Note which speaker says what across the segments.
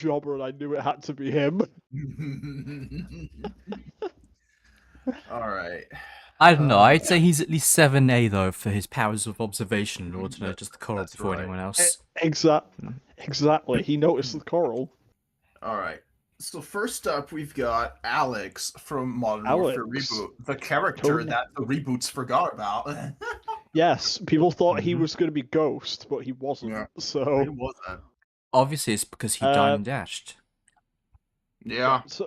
Speaker 1: jobber, and I knew it had to be him.
Speaker 2: All right.
Speaker 3: I don't know. I'd say he's at least 7A though for his powers of observation in order to notice the coral
Speaker 2: That's
Speaker 3: before
Speaker 2: right.
Speaker 3: anyone else.
Speaker 1: Exactly. He noticed the coral.
Speaker 2: All right. So first up, we've got Alex from Modern
Speaker 1: Alex.
Speaker 2: Warfare Reboot, the character
Speaker 1: Totally.
Speaker 2: that the reboots forgot about.
Speaker 1: Yes, people thought he
Speaker 3: Mhm.
Speaker 1: was going to be Ghost, but he wasn't.
Speaker 2: Yeah.
Speaker 1: So
Speaker 2: It wasn't.
Speaker 3: Obviously, it's because he died and dashed.
Speaker 2: Yeah.
Speaker 1: So,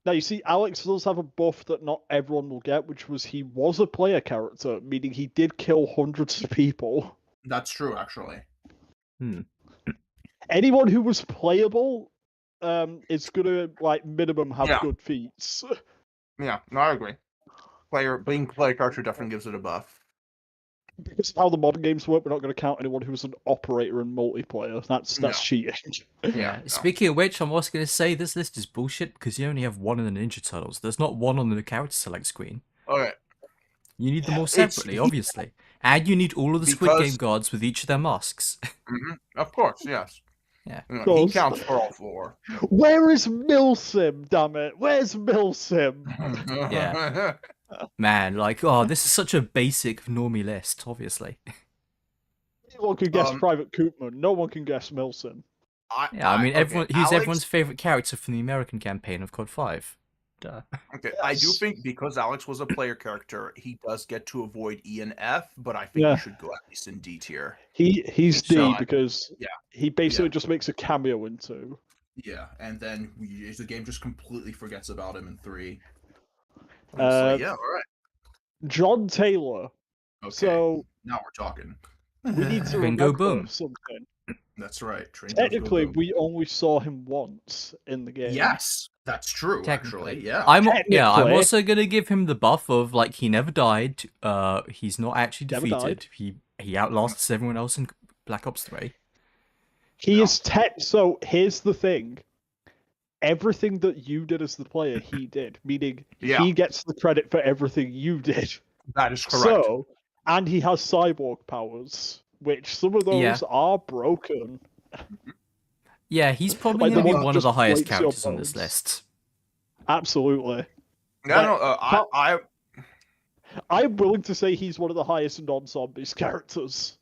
Speaker 1: now you see, Alex does have a buff that not everyone will get, which was he was a player character, meaning he did kill hundreds of people.
Speaker 2: That's true, actually.
Speaker 1: Anyone who was playable is gonna like minimum have
Speaker 2: Yeah.
Speaker 1: good feats.
Speaker 2: Yeah, no, I agree. Being player character definitely gives it a buff.
Speaker 1: Because of how the modern games work, we're not going to count anyone who's an operator in multiplayer. That's
Speaker 2: No.
Speaker 1: cheating.
Speaker 3: Yeah.
Speaker 2: no.
Speaker 3: Speaking of which, I'm also going to say this list is bullshit because you only have one in the Ninja Turtles. There's not one on the character select screen.
Speaker 2: Okay.
Speaker 3: You need them all separately, obviously. And you need all of the Squid
Speaker 2: Because-
Speaker 3: Game gods with each of their masks.
Speaker 2: Of course, yes.
Speaker 3: Yeah.
Speaker 2: You know, he
Speaker 1: Course.
Speaker 2: counts for all four.
Speaker 1: Where is Milsim, damn it? Where's Milsim?
Speaker 3: Yeah. Man, like, oh, this is such a basic normie list, obviously.
Speaker 1: Anyone can guess
Speaker 2: Um,
Speaker 1: Private Koopman. No one can guess Milsim.
Speaker 3: Yeah, I mean,
Speaker 2: okay,
Speaker 3: everyone. He's
Speaker 2: Alex-
Speaker 3: everyone's favorite character from the American campaign of COD 5. Duh.
Speaker 2: Okay, I do
Speaker 1: Yes.
Speaker 2: think because Alex was a player character, he does get to avoid E and F, but I think
Speaker 1: Yeah.
Speaker 2: he should go at least in D tier.
Speaker 1: He's D
Speaker 2: So,
Speaker 1: because
Speaker 2: yeah,
Speaker 1: he basically
Speaker 2: yeah.
Speaker 1: just makes a cameo in 2.
Speaker 2: Yeah, and then the game just completely forgets about him in 3. It's
Speaker 1: Uh,
Speaker 2: like, yeah, all right.
Speaker 1: John Taylor.
Speaker 2: Okay,
Speaker 1: So
Speaker 2: now we're talking.
Speaker 1: we need to
Speaker 3: Ringo
Speaker 1: remember
Speaker 3: Boom.
Speaker 1: something.
Speaker 2: That's right. Train goes
Speaker 1: Technically,
Speaker 2: boom.
Speaker 1: we only saw him once in the game.
Speaker 2: Yes, that's true.
Speaker 3: Technically.
Speaker 2: Actually, yeah.
Speaker 3: I'm
Speaker 1: Technically.
Speaker 3: also gonna give him the buff of like he never died. He's not actually
Speaker 1: Never
Speaker 3: defeated. He outlasts everyone else in Black Ops 3.
Speaker 1: He
Speaker 2: Yeah.
Speaker 1: is So here's the thing. Everything that you did as the player, he did. Meaning,
Speaker 2: Yeah.
Speaker 1: he gets the credit for everything you did.
Speaker 2: That is correct.
Speaker 1: So, and he has cyborg powers, which some of those
Speaker 3: Yeah.
Speaker 1: are broken.
Speaker 3: Yeah, he's probably
Speaker 1: Like the
Speaker 3: gonna be
Speaker 1: one that
Speaker 3: one of the
Speaker 1: just
Speaker 3: highest
Speaker 1: breaks your
Speaker 3: characters on this
Speaker 1: bones.
Speaker 3: list.
Speaker 1: Absolutely.
Speaker 2: no,
Speaker 1: like,
Speaker 2: no.
Speaker 1: how-
Speaker 2: I
Speaker 1: I'm willing to say he's one of the highest non-zombies characters.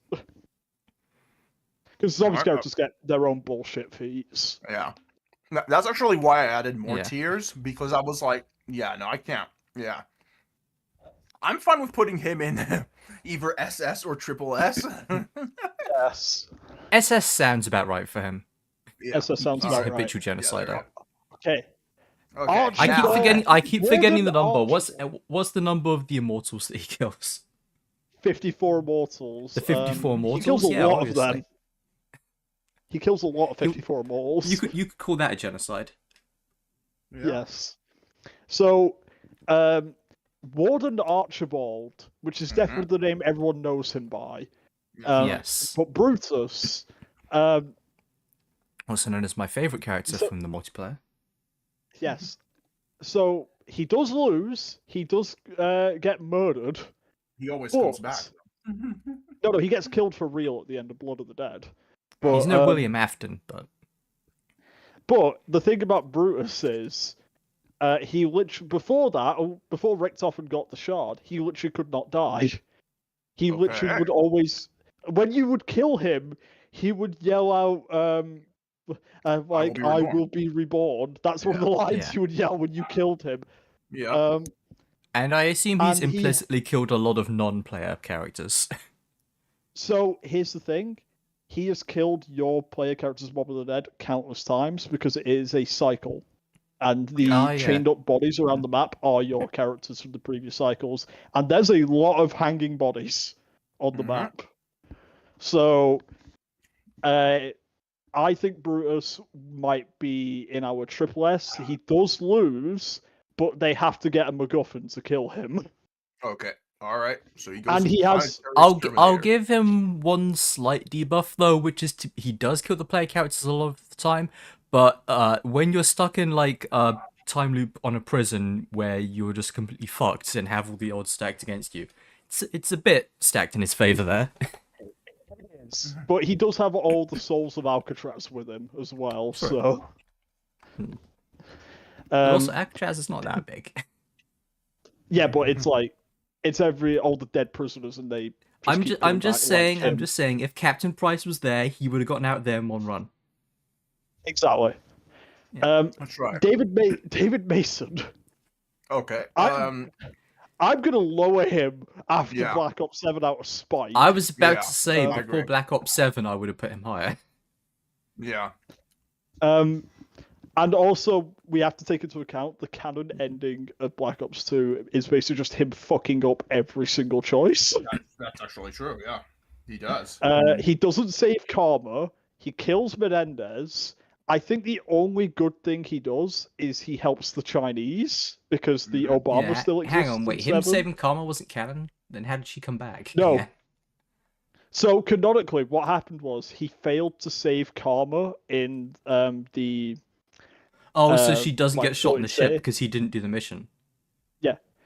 Speaker 1: Because zombies
Speaker 2: Alright,
Speaker 1: characters get their own bullshit feats.
Speaker 2: yeah. That's actually why I added more
Speaker 3: Yeah.
Speaker 2: tiers, because I was like, yeah, no, I can't. Yeah. I'm fine with putting him in either SS or triple S.
Speaker 1: Yes.
Speaker 3: SS sounds about right for him.
Speaker 2: Yeah.
Speaker 1: SS sounds
Speaker 3: He's a
Speaker 1: about right.
Speaker 3: habitual genocider.
Speaker 1: Okay.
Speaker 2: Okay.
Speaker 1: Arch-
Speaker 3: I keep
Speaker 1: Now-
Speaker 3: forgetting. I keep
Speaker 1: Where
Speaker 3: forgetting
Speaker 1: did
Speaker 3: the number.
Speaker 1: Arch-
Speaker 3: What's the number of the immortals that he kills?
Speaker 1: 54 immortals.
Speaker 3: The 54
Speaker 1: He kills a
Speaker 3: immortals? Yeah,
Speaker 1: lot
Speaker 3: obviously.
Speaker 1: of them. He kills a lot of 54 immortals.
Speaker 3: You could call that a genocide.
Speaker 2: Yeah.
Speaker 1: Yes. So, Warden Archibald, which is definitely the name everyone knows him by.
Speaker 3: Yes.
Speaker 1: But Brutus,
Speaker 3: Also known as my favorite character
Speaker 1: So-
Speaker 3: from the multiplayer.
Speaker 1: yes. So he does lose. He does get murdered.
Speaker 2: He always
Speaker 1: But-
Speaker 2: comes back.
Speaker 1: No, he gets killed for real at the end of Blood of the Dead. But,
Speaker 3: He's no William Afton, but
Speaker 1: But the thing about Brutus is, he literally before Richtofen got the shard, he literally could not die. He literally
Speaker 2: Okay.
Speaker 1: would always, when you would kill him, he would yell out, like,
Speaker 2: be
Speaker 1: "I
Speaker 2: reborn."
Speaker 1: will be reborn." That's one of the lines
Speaker 3: Yeah.
Speaker 1: he would yell when you killed him.
Speaker 2: Yeah.
Speaker 3: and I assume he's
Speaker 1: And he-
Speaker 3: implicitly killed a lot of non-player characters.
Speaker 1: So here's the thing. He has killed your player characters in Mob of the Dead countless times because it is a cycle. And the
Speaker 3: Yeah.
Speaker 1: chained up bodies around the map are your characters from the previous cycles. And there's a lot of hanging bodies on the
Speaker 2: Mhm.
Speaker 1: map. So I think Brutus might be in our triple S. He does lose, but they have to get a MacGuffin to kill him.
Speaker 2: Okay. All right. So he goes.
Speaker 1: And he has-
Speaker 3: I'll
Speaker 2: Terminator.
Speaker 3: give him one slight debuff though, which is he does kill the player characters a lot of the time, but when you're stuck in like a time loop on a prison where you're just completely fucked and have all the odds stacked against you, it's a bit stacked in his favor there.
Speaker 1: does, but he does have all the souls of Alcatraz with him as well.
Speaker 3: Sure.
Speaker 1: So,
Speaker 3: But also, Alcatraz is not that big.
Speaker 1: yeah, but it's like it's all the dead prisoners, and they.
Speaker 3: I'm just saying, if Captain Price was there, he would have gotten out there in one run.
Speaker 1: Exactly.
Speaker 3: Yeah.
Speaker 2: That's right.
Speaker 1: David Mason.
Speaker 2: Okay.
Speaker 1: I'm gonna lower him after
Speaker 2: Yeah.
Speaker 1: Black Ops 7 out of spite.
Speaker 3: I was about
Speaker 2: Yeah,
Speaker 3: to say
Speaker 2: I
Speaker 3: before
Speaker 2: agree.
Speaker 3: Black Ops 7, I would have put him higher.
Speaker 2: Yeah.
Speaker 1: And also we have to take into account the canon ending of Black Ops 2 is basically just him fucking up every single choice.
Speaker 2: That's actually true. Yeah, he does.
Speaker 1: He doesn't save Karma. He kills Menendez. I think the only good thing he does is he helps the Chinese because the Obama
Speaker 3: Yeah,
Speaker 1: still exists.
Speaker 3: hang on, wait.
Speaker 1: in
Speaker 3: Him
Speaker 1: 7.
Speaker 3: saving Karma wasn't canon? Then how did she come back?
Speaker 1: No.
Speaker 3: Yeah.
Speaker 1: So canonically, what happened was he failed to save Karma in the.
Speaker 3: Oh, so she doesn't
Speaker 1: like
Speaker 3: get shot in the ship
Speaker 1: City.
Speaker 3: because he didn't do the mission.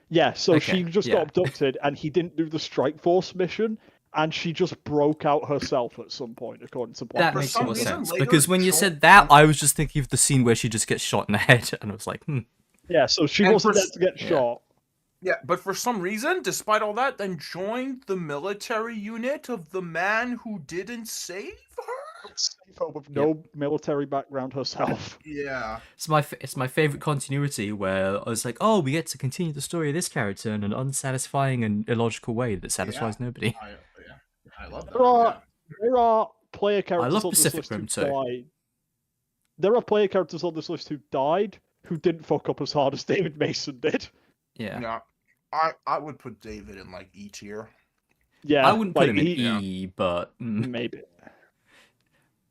Speaker 1: Yeah, so
Speaker 3: Okay,
Speaker 1: she just
Speaker 3: yeah.
Speaker 1: got abducted, and he didn't do the Strike Force mission, and she just broke out herself at some point, according to Black
Speaker 3: That
Speaker 2: For
Speaker 3: makes
Speaker 2: some
Speaker 3: more
Speaker 2: reason,
Speaker 3: sense.
Speaker 2: later
Speaker 3: Because when you
Speaker 2: Joel-
Speaker 3: said that, I was just thinking of the scene where she just gets shot in the head, and I was like,
Speaker 1: Yeah, so she
Speaker 2: And
Speaker 1: wasn't
Speaker 2: for
Speaker 1: meant to get
Speaker 3: yeah.
Speaker 1: shot.
Speaker 2: Yeah, but for some reason, despite all that, then joined the military unit of the man who didn't save her.
Speaker 1: Safe her with no military background herself.
Speaker 2: Yeah.
Speaker 3: it's my favorite continuity where I was like, oh, we get to continue the story of this character in an unsatisfying and illogical way that satisfies nobody.
Speaker 2: I love that.
Speaker 1: There are player characters
Speaker 3: love
Speaker 1: on this
Speaker 3: Pacific
Speaker 1: list who
Speaker 3: Rim too.
Speaker 1: died. There are player characters on this list who died who didn't fuck up as hard as David Mason did.
Speaker 3: Yeah.
Speaker 2: Yeah. I would put David in like E tier.
Speaker 1: Yeah,
Speaker 3: I wouldn't put him in
Speaker 2: yeah.
Speaker 3: E, but
Speaker 1: maybe.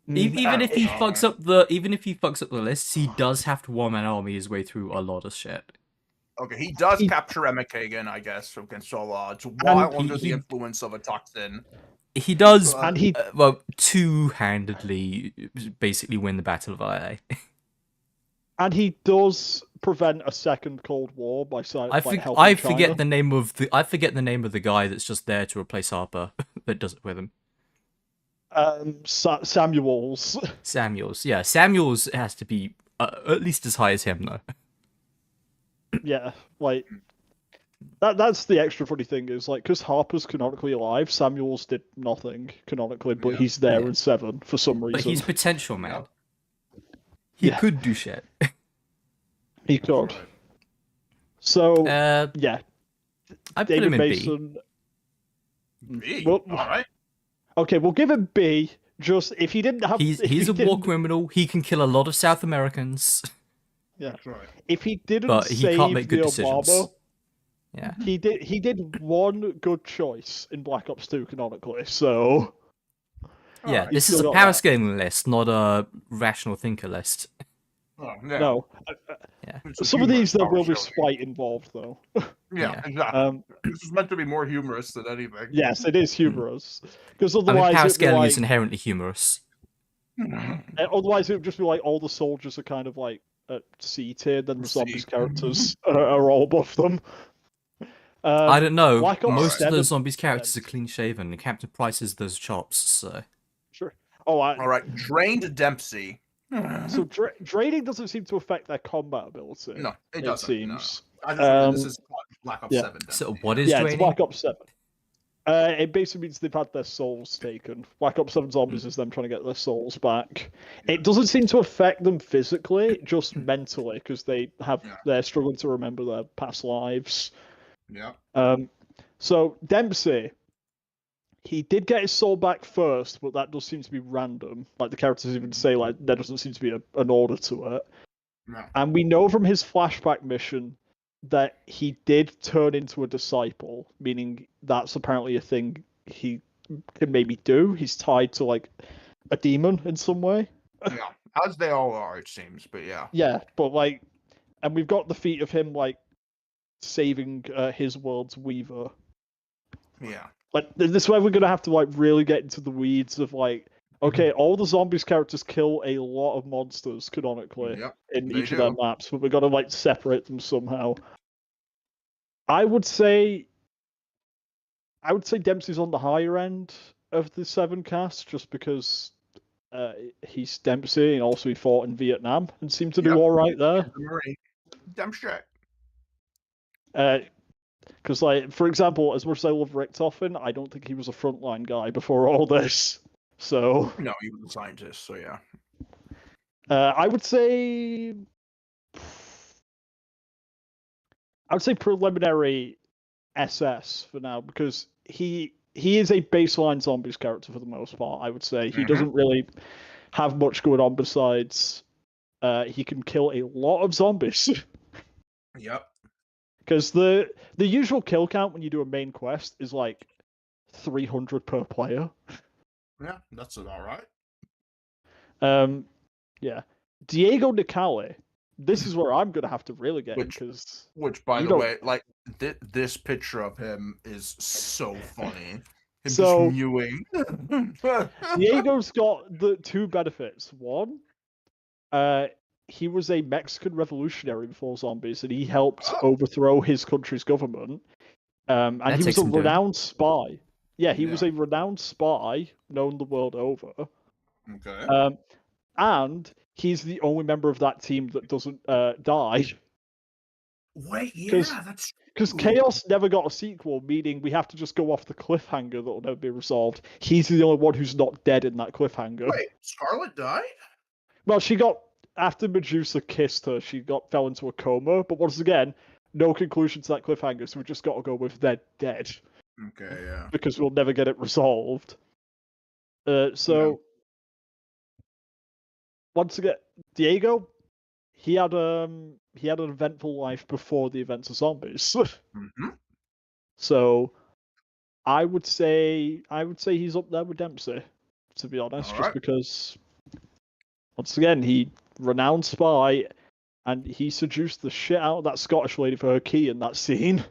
Speaker 3: even if he fucks up the list, he does have to one-man army his way through a lot of shit.
Speaker 2: Okay, he does capture Emma Kagan, I guess, against all odds, while
Speaker 3: he-
Speaker 2: under the
Speaker 3: he-
Speaker 2: influence of a toxin.
Speaker 3: He does,
Speaker 1: And he
Speaker 3: well, two-handedly basically win the Battle of IA.
Speaker 1: And he does prevent a second Cold War by helping
Speaker 3: I
Speaker 1: China.
Speaker 3: forget the name of the guy that's just there to replace Harper that does it with him.
Speaker 1: Samuels.
Speaker 3: Samuels, yeah, Samuels has to be at least as high as him though.
Speaker 1: Yeah, like that's the extra funny thing is like because Harper's canonically alive, Samuels did nothing canonically, but
Speaker 2: Yeah.
Speaker 1: he's there
Speaker 3: Yeah.
Speaker 1: in 7 for some reason.
Speaker 3: But he's potential, man. He
Speaker 1: Yeah.
Speaker 3: could do shit.
Speaker 1: He could. So yeah,
Speaker 3: I put
Speaker 1: David
Speaker 3: him in B.
Speaker 1: Mason.
Speaker 2: B.
Speaker 1: Well-
Speaker 2: All right.
Speaker 1: Okay, we'll give him B. Just if he didn't have,
Speaker 3: He's
Speaker 1: if
Speaker 3: a
Speaker 1: he
Speaker 3: war
Speaker 1: didn't-
Speaker 3: criminal. He can kill a lot of South Americans.
Speaker 1: Yeah,
Speaker 2: That's right.
Speaker 1: if he didn't
Speaker 3: But he
Speaker 1: save
Speaker 3: can't make good
Speaker 1: the
Speaker 3: decisions.
Speaker 1: Obama,
Speaker 3: Yeah.
Speaker 1: he did one good choice in Black Ops 2 canonically. So
Speaker 3: Yeah,
Speaker 2: Alright.
Speaker 3: this is
Speaker 1: still
Speaker 3: a
Speaker 1: got
Speaker 3: power
Speaker 1: that.
Speaker 3: scaling list, not a rational thinker list.
Speaker 2: Oh, yeah.
Speaker 1: no,
Speaker 3: Yeah.
Speaker 2: It's a
Speaker 1: some of
Speaker 2: humorous
Speaker 1: these there
Speaker 2: power
Speaker 1: will be
Speaker 2: scaling.
Speaker 1: spite involved though.
Speaker 2: Yeah,
Speaker 3: Yeah.
Speaker 2: exactly. This is meant to be more humorous than anything.
Speaker 1: Yes, it is humorous because
Speaker 3: I mean,
Speaker 1: otherwise,
Speaker 3: power
Speaker 1: it'd be
Speaker 3: scaling
Speaker 1: like,
Speaker 3: is inherently humorous.
Speaker 1: otherwise it would just be like all the soldiers are kind of like at C tier, then the
Speaker 2: C.
Speaker 1: zombies characters are all above them.
Speaker 3: I don't know.
Speaker 1: Black Ops
Speaker 3: Most of
Speaker 1: 7
Speaker 3: those zombies characters are clean shaven, and Captain Price is those chops. So
Speaker 1: Sure. Oh,
Speaker 2: All right, drained Dempsey.
Speaker 1: so draining doesn't seem to affect their combat ability.
Speaker 2: No, it
Speaker 1: it
Speaker 2: doesn't.
Speaker 1: seems.
Speaker 2: No. I just read this
Speaker 1: Um,
Speaker 2: is Black Ops
Speaker 1: yeah.
Speaker 2: 7. Dempsey.
Speaker 3: so what is
Speaker 1: Yeah, it's
Speaker 3: draining?
Speaker 1: Black Ops 7. It basically means they've had their souls taken. Black Ops 7 Zombies is them trying to get their souls back. It doesn't seem to affect them physically, just mentally, because they're struggling to remember their past lives.
Speaker 2: Yeah.
Speaker 1: So Dempsey, he did get his soul back first, but that does seem to be random. Like the characters even say, like there doesn't seem to be an order to it.
Speaker 2: No.
Speaker 1: And we know from his flashback mission that he did turn into a disciple, meaning that's apparently a thing he can maybe do. He's tied to like a demon in some way.
Speaker 2: Yeah. As they all are, it seems. But yeah.
Speaker 1: Yeah, but like, and we've got the feat of him like saving his world's weaver.
Speaker 2: Yeah.
Speaker 1: Like this is where we're gonna have to like really get into the weeds of like, okay, all the zombies characters kill a lot of monsters canonically
Speaker 2: Yep.
Speaker 1: in
Speaker 2: they
Speaker 1: each of their
Speaker 2: do.
Speaker 1: maps, but we've got to like separate them somehow. I would say Dempsey's on the higher end of the 7 cast just because he's Dempsey and also he fought in Vietnam and seemed to do
Speaker 2: Yep.
Speaker 1: all right there.
Speaker 2: The Marine. Damn straight.
Speaker 1: Because, like, for example, as much as I love Richtofen, I don't think he was a frontline guy before all this. So
Speaker 2: No, he was a scientist, so yeah.
Speaker 1: I would say preliminary SS for now because he is a baseline zombies character for the most part. I would say he doesn't really have much going on besides he can kill a lot of zombies.
Speaker 2: Yep.
Speaker 1: Because the usual kill count when you do a main quest is like 300 per player.
Speaker 2: Yeah, that's about right.
Speaker 1: Yeah. Diego Nicale. This is where I'm gonna have to really get him because
Speaker 2: Which, by
Speaker 1: you
Speaker 2: the
Speaker 1: don't-
Speaker 2: way, like this picture of him is so funny. Him
Speaker 1: So-
Speaker 2: just mewing.
Speaker 1: Diego's got the 2 benefits. One, he was a Mexican revolutionary before zombies, and he helped overthrow his country's government. And
Speaker 3: That
Speaker 1: he was
Speaker 3: takes
Speaker 1: a
Speaker 3: some doing.
Speaker 1: renowned spy. Yeah, he was
Speaker 2: Yeah.
Speaker 1: a renowned spy, known the world over.
Speaker 2: Okay.
Speaker 1: And he's the only member of that team that doesn't die.
Speaker 2: Wait, yeah,
Speaker 1: 'cause-
Speaker 2: that's
Speaker 1: Because
Speaker 2: true.
Speaker 1: Chaos never got a sequel, meaning we have to just go off the cliffhanger that will never be resolved. He's the only one who's not dead in that cliffhanger.
Speaker 2: Wait, Scarlet died?
Speaker 1: Well, she got after Medusa kissed her, she fell into a coma. But once again, no conclusion to that cliffhanger, so we just got to go with they're dead
Speaker 2: Okay, yeah.
Speaker 1: because we'll never get it resolved. So once again, Diego, he had an eventful life before the events of zombies.
Speaker 2: Mm-hmm.
Speaker 1: So I would say he's up there with Dempsey, to be honest, just
Speaker 2: Alright.
Speaker 1: because once again he renowned spy and he seduced the shit out of that Scottish lady for her key in that scene.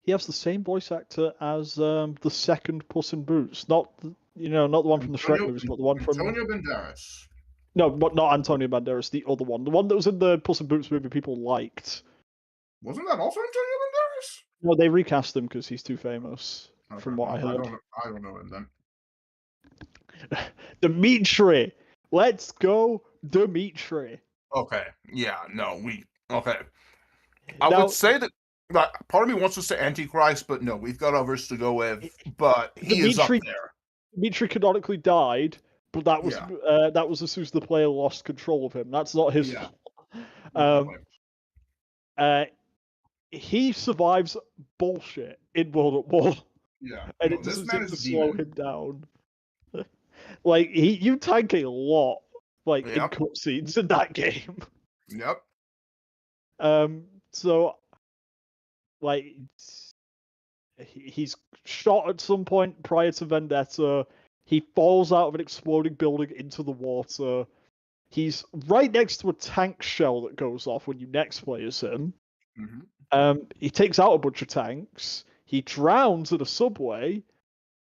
Speaker 1: He has the same voice actor as the second Puss in Boots, not the one from the Shrek
Speaker 2: Antonio-
Speaker 1: movies, but the one from
Speaker 2: Antonio Banderas.
Speaker 1: no, but not Antonio Banderas, the other one, the one that was in the Puss in Boots movie people liked.
Speaker 2: Wasn't that also Antonio Banderas?
Speaker 1: No, they recast him because he's too famous, from what I heard.
Speaker 2: I don't know him then.
Speaker 1: Dimitri, let's go, Dimitri.
Speaker 2: Okay. Yeah. No. Okay. I
Speaker 1: Now-
Speaker 2: would say that. Part of me wants to say Antichrist, but no, we've got others to go with. But he is up
Speaker 1: Dimitri-
Speaker 2: there.
Speaker 1: Dimitri canonically died, but that was as soon as the player lost control of him. That's not his
Speaker 2: Yeah.
Speaker 1: fault. He survives bullshit in World at War,
Speaker 2: Yeah.
Speaker 1: and
Speaker 2: No,
Speaker 1: it
Speaker 2: this
Speaker 1: doesn't
Speaker 2: man
Speaker 1: seem
Speaker 2: is
Speaker 1: to
Speaker 2: a
Speaker 1: slow
Speaker 2: demon.
Speaker 1: him down. Like you tank a lot, like in
Speaker 2: Yep.
Speaker 1: cutscenes in that game.
Speaker 2: Yep.
Speaker 1: So, like, he's shot at some point prior to Vendetta. He falls out of an exploding building into the water. He's right next to a tank shell that goes off when you next play as him.
Speaker 2: Mm-hmm.
Speaker 1: He takes out a bunch of tanks. He drowns at a subway,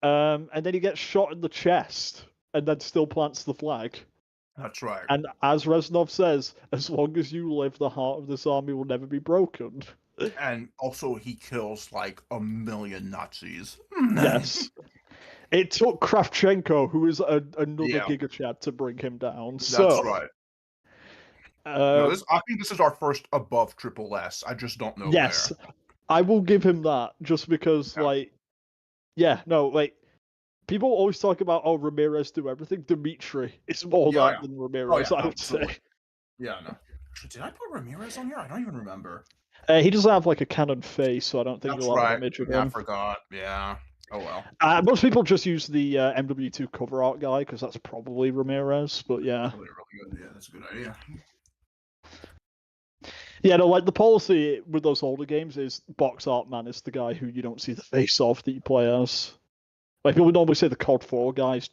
Speaker 1: and then he gets shot in the chest, and then still plants the flag.
Speaker 2: That's right.
Speaker 1: And as Reznov says, as long as you live, the heart of this army will never be broken.
Speaker 2: And also, he kills like 1 million Nazis.
Speaker 1: Yes. It took Kravchenko, who is another
Speaker 2: Yeah.
Speaker 1: Giga Chad, to bring him down.
Speaker 2: That's
Speaker 1: So,
Speaker 2: right. No, I think this is our first above Triple S. I just don't know
Speaker 1: yes,
Speaker 2: where.
Speaker 1: I will give him that just because, people always talk about, Ramirez do everything. Dimitri is more
Speaker 2: Yeah,
Speaker 1: that
Speaker 2: yeah.
Speaker 1: than Ramirez,
Speaker 2: yeah,
Speaker 1: I would
Speaker 2: absolutely.
Speaker 1: say.
Speaker 2: Yeah, no. Actually, did I put Ramirez on here? I don't even remember.
Speaker 1: He doesn't have like a canon face, so I don't think
Speaker 2: That's
Speaker 1: you'll have
Speaker 2: right.
Speaker 1: an image of
Speaker 2: Yeah, I
Speaker 1: him.
Speaker 2: forgot. Yeah. Oh well.
Speaker 1: Most people just use the MW2 cover art guy because that's probably Ramirez, but yeah.
Speaker 2: Really, really good. Yeah, that's a good idea.
Speaker 1: Yeah, no, like the policy with those older games is box art man is the guy who you don't see the face of that you play as. Like people normally say the COD 4 guy's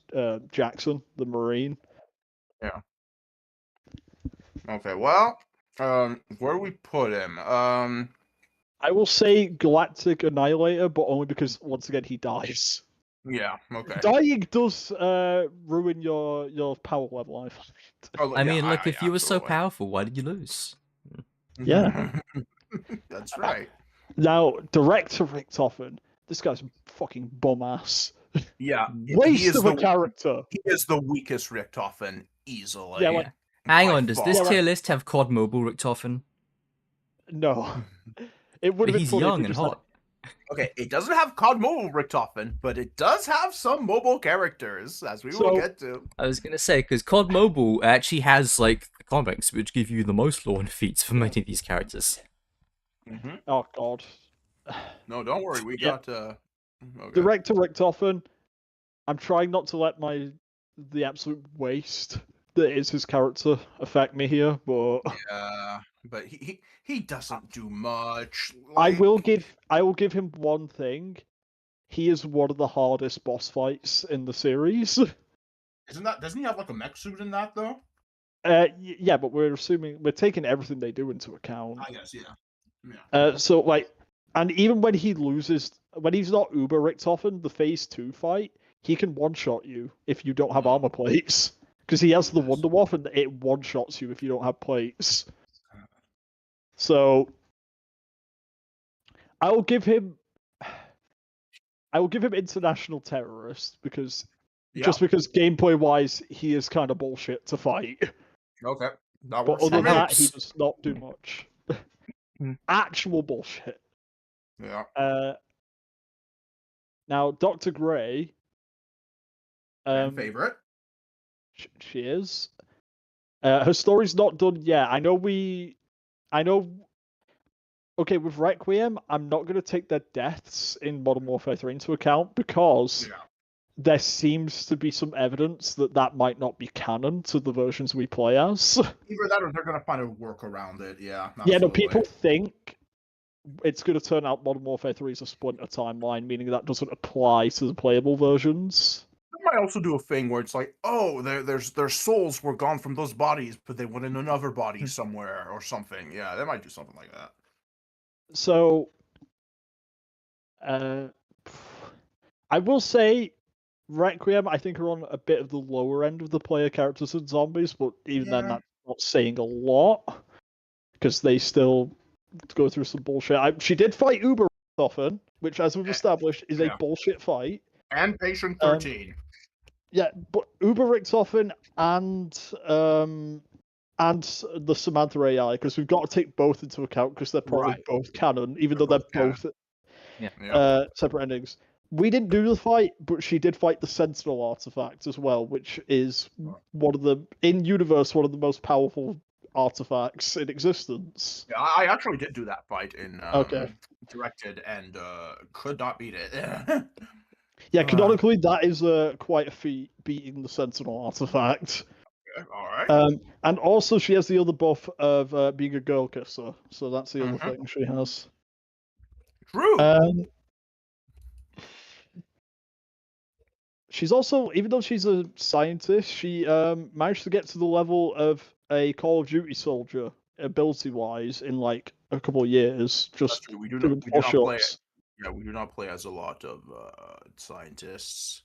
Speaker 1: Jackson, the Marine.
Speaker 2: Okay, well, where do we put him?
Speaker 1: I will say Galactic Annihilator, but only because once again he dies.
Speaker 2: Yeah, okay.
Speaker 1: Dying does ruin your power level, I find.
Speaker 2: Oh,
Speaker 3: I
Speaker 2: yeah,
Speaker 3: mean, look, if you were so
Speaker 2: absolutely.
Speaker 3: powerful, why did you lose?
Speaker 1: Yeah.
Speaker 2: That's right.
Speaker 1: Now, director Richtofen, this guy's a fucking bum ass.
Speaker 2: Yeah,
Speaker 1: Waste of a character.
Speaker 2: He is the weakest Richtofen easily.
Speaker 1: Yeah, like,
Speaker 3: Hang
Speaker 2: by
Speaker 3: on, does this
Speaker 2: far.
Speaker 3: tier list have COD Mobile Richtofen?
Speaker 1: no. It would have been
Speaker 3: He's
Speaker 1: funny if
Speaker 3: young
Speaker 1: we
Speaker 3: and
Speaker 1: just had-
Speaker 3: hot.
Speaker 2: Okay, it doesn't have COD Mobile Richtofen, but it does have some mobile characters, as we will
Speaker 1: So-
Speaker 2: get to.
Speaker 3: I was gonna say, because COD Mobile actually has like the comics which give you the most lore and feats for many of these characters.
Speaker 2: Mm-hmm.
Speaker 1: Oh god.
Speaker 2: No, don't worry, we
Speaker 1: Yeah.
Speaker 2: got okay.
Speaker 1: Director Richtofen, I'm trying not to let the absolute waste that is his character affect me here, but
Speaker 2: Yeah, but he doesn't do much.
Speaker 1: I
Speaker 2: like-
Speaker 1: will give him one thing. He is one of the hardest boss fights in the series.
Speaker 2: Doesn't he have like a mech suit in that though?
Speaker 1: Yeah, but we're taking everything they do into account.
Speaker 2: I guess, yeah.
Speaker 1: So like, and even when he loses, when he's not Uber Richtofen, the phase 2 fight, he can one-shot you if you don't have armor plates. Because he has the Wonder Wolf and it one-shots you if you don't have plates. So I will give him international terrorist because just because gameplay wise he is kind of bullshit to fight.
Speaker 2: Okay. That
Speaker 1: But
Speaker 2: works
Speaker 1: other
Speaker 2: for
Speaker 1: than
Speaker 2: me.
Speaker 1: that, he does not do much. Actual bullshit.
Speaker 2: Yeah.
Speaker 1: Now Dr. Gray.
Speaker 2: Fan favorite.
Speaker 1: She is. Her story's not done yet. I know. Okay, with Requiem, I'm not going to take their deaths in Modern Warfare 3 into account because there seems to be some evidence that might not be canon to the versions we play as.
Speaker 2: Either that or they're going to find a work around it. Yeah.
Speaker 1: Yeah, no,
Speaker 2: absolutely.
Speaker 1: people think it's going to turn out Modern Warfare 3 is a splinter timeline, meaning that doesn't apply to the playable versions.
Speaker 2: They might also do a thing where it's like, oh, their souls were gone from those bodies, but they went in another body somewhere or something. Yeah, they might do something like that.
Speaker 1: So, I will say, Requiem, I think, are on a bit of the lower end of the player characters and zombies, but even then, that's not saying a lot because they still go through some bullshit. She did fight Uber often, which, as we've established, is a bullshit fight.
Speaker 2: And Patient 13.
Speaker 1: Yeah, but Uber Richtofen and the Samantha AI, because we've got to take both into account because they're probably both canon, even though they're both separate endings. We didn't do the fight, but she did fight the Sentinel artifact as well, which is one of the most powerful artifacts in existence.
Speaker 2: Yeah, I actually did do that fight in directed and could not beat it.
Speaker 1: Yeah, canonically, that is quite a feat, beating the Sentinel artifact.
Speaker 2: Okay, all right.
Speaker 1: And also, she has the other buff of being a girl kisser, so that's the other thing she has.
Speaker 2: True.
Speaker 1: She's also, even though she's a scientist, she managed to get to the level of a Call of Duty soldier, ability-wise, in like a couple of years. Just
Speaker 2: we do
Speaker 1: doing
Speaker 2: not play.
Speaker 1: push-ups.
Speaker 2: Yeah, we do not play as a lot of scientists.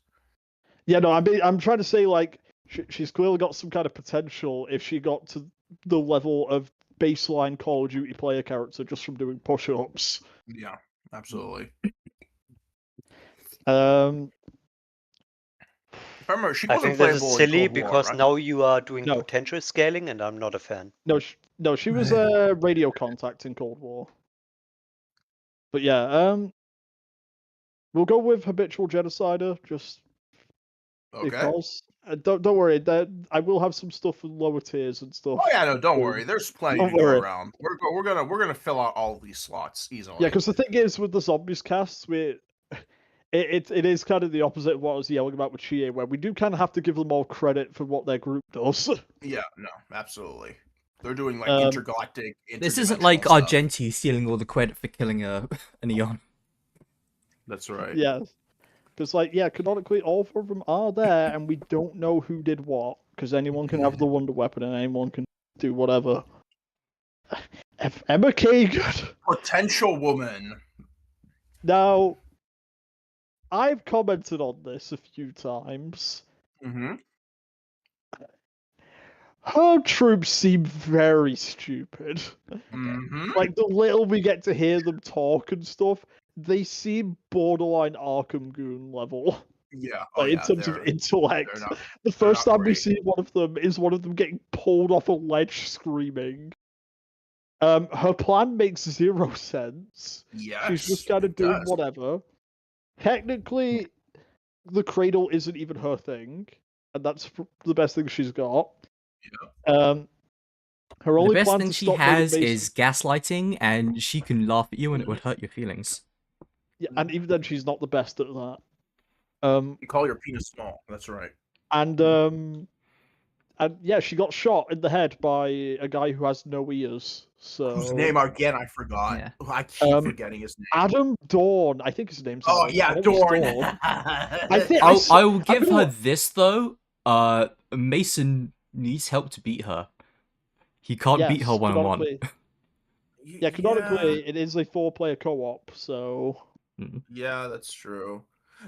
Speaker 1: Yeah, no, I'm trying to say, like, she's clearly got some kind of potential if she got to the level of baseline Call of Duty player character just from doing push-ups.
Speaker 2: Yeah, absolutely. If I remember, she
Speaker 4: I
Speaker 2: wasn't
Speaker 4: think this
Speaker 2: playable
Speaker 4: is
Speaker 2: in
Speaker 4: silly
Speaker 2: Cold War,
Speaker 4: because
Speaker 2: right?
Speaker 4: now you are doing
Speaker 1: No.
Speaker 4: potential scaling, and I'm not a fan.
Speaker 1: No, she was radio contact in Cold War. But yeah, we'll go with habitual genocider just because. Don't worry, I will have some stuff in lower tiers and stuff.
Speaker 2: Oh yeah, no, don't worry. There's plenty
Speaker 1: Don't
Speaker 2: to go
Speaker 1: worry.
Speaker 2: around. We're gonna fill out all these slots easily.
Speaker 1: Yeah, because the thing is with the zombies casts, it is kind of the opposite of what I was yelling about with Chie, where we do kind of have to give them all credit for what their group does.
Speaker 2: Yeah, no, absolutely. They're doing like intergalactic.
Speaker 3: This isn't like
Speaker 2: interdimensional stuff.
Speaker 3: Argenti stealing all the credit for killing an Eon.
Speaker 2: That's right.
Speaker 1: Yeah. Because, canonically, all four of them are there, and we don't know who did what, because anyone can have the Wonder Weapon, and anyone can do whatever. If Emma Kagan...
Speaker 2: Potential woman.
Speaker 1: Now, I've commented on this a few times.
Speaker 2: Mm-hmm.
Speaker 1: her troops seem very stupid.
Speaker 2: Mm-hmm.
Speaker 1: Like the little we get to hear them talk and stuff, they seem borderline Arkham Goon level.
Speaker 2: Yeah.
Speaker 1: Like, in terms of
Speaker 2: they're
Speaker 1: intellect.
Speaker 2: not.
Speaker 1: The first
Speaker 2: not
Speaker 1: time we
Speaker 2: great.
Speaker 1: see one of them is one of them getting pulled off a ledge screaming. Her plan makes zero sense.
Speaker 2: Yes.
Speaker 1: She's just kind of
Speaker 2: it
Speaker 1: doing
Speaker 2: does.
Speaker 1: whatever. Technically, the cradle isn't even her thing, and that's the best thing she's got. Her
Speaker 3: The
Speaker 1: only
Speaker 3: best
Speaker 1: plan
Speaker 3: thing
Speaker 1: to
Speaker 3: she
Speaker 1: stop Megan
Speaker 3: has
Speaker 1: Mason-
Speaker 3: is gaslighting, and she can laugh at you and it would hurt your feelings.
Speaker 1: Yeah, and even then, she's not the best at that.
Speaker 2: You call your penis small. That's right.
Speaker 1: And yeah, she got shot in the head by a guy who has no ears. So
Speaker 2: Whose name again? I forgot.
Speaker 3: Yeah.
Speaker 2: I keep
Speaker 1: Um,
Speaker 2: forgetting his name.
Speaker 1: Adam Dawn, I think his name's.
Speaker 2: Oh
Speaker 1: Adam.
Speaker 2: yeah,
Speaker 1: I know it's
Speaker 2: Dorn.
Speaker 1: Dawn. I think
Speaker 3: I will give
Speaker 1: gonna-
Speaker 3: her this though. Mason needs help to beat her. He can't beat her
Speaker 1: Yes,
Speaker 3: 1-on-1.
Speaker 1: canonically- Yeah, canonically, it is a 4-player co-op, so
Speaker 2: Yeah, that's true.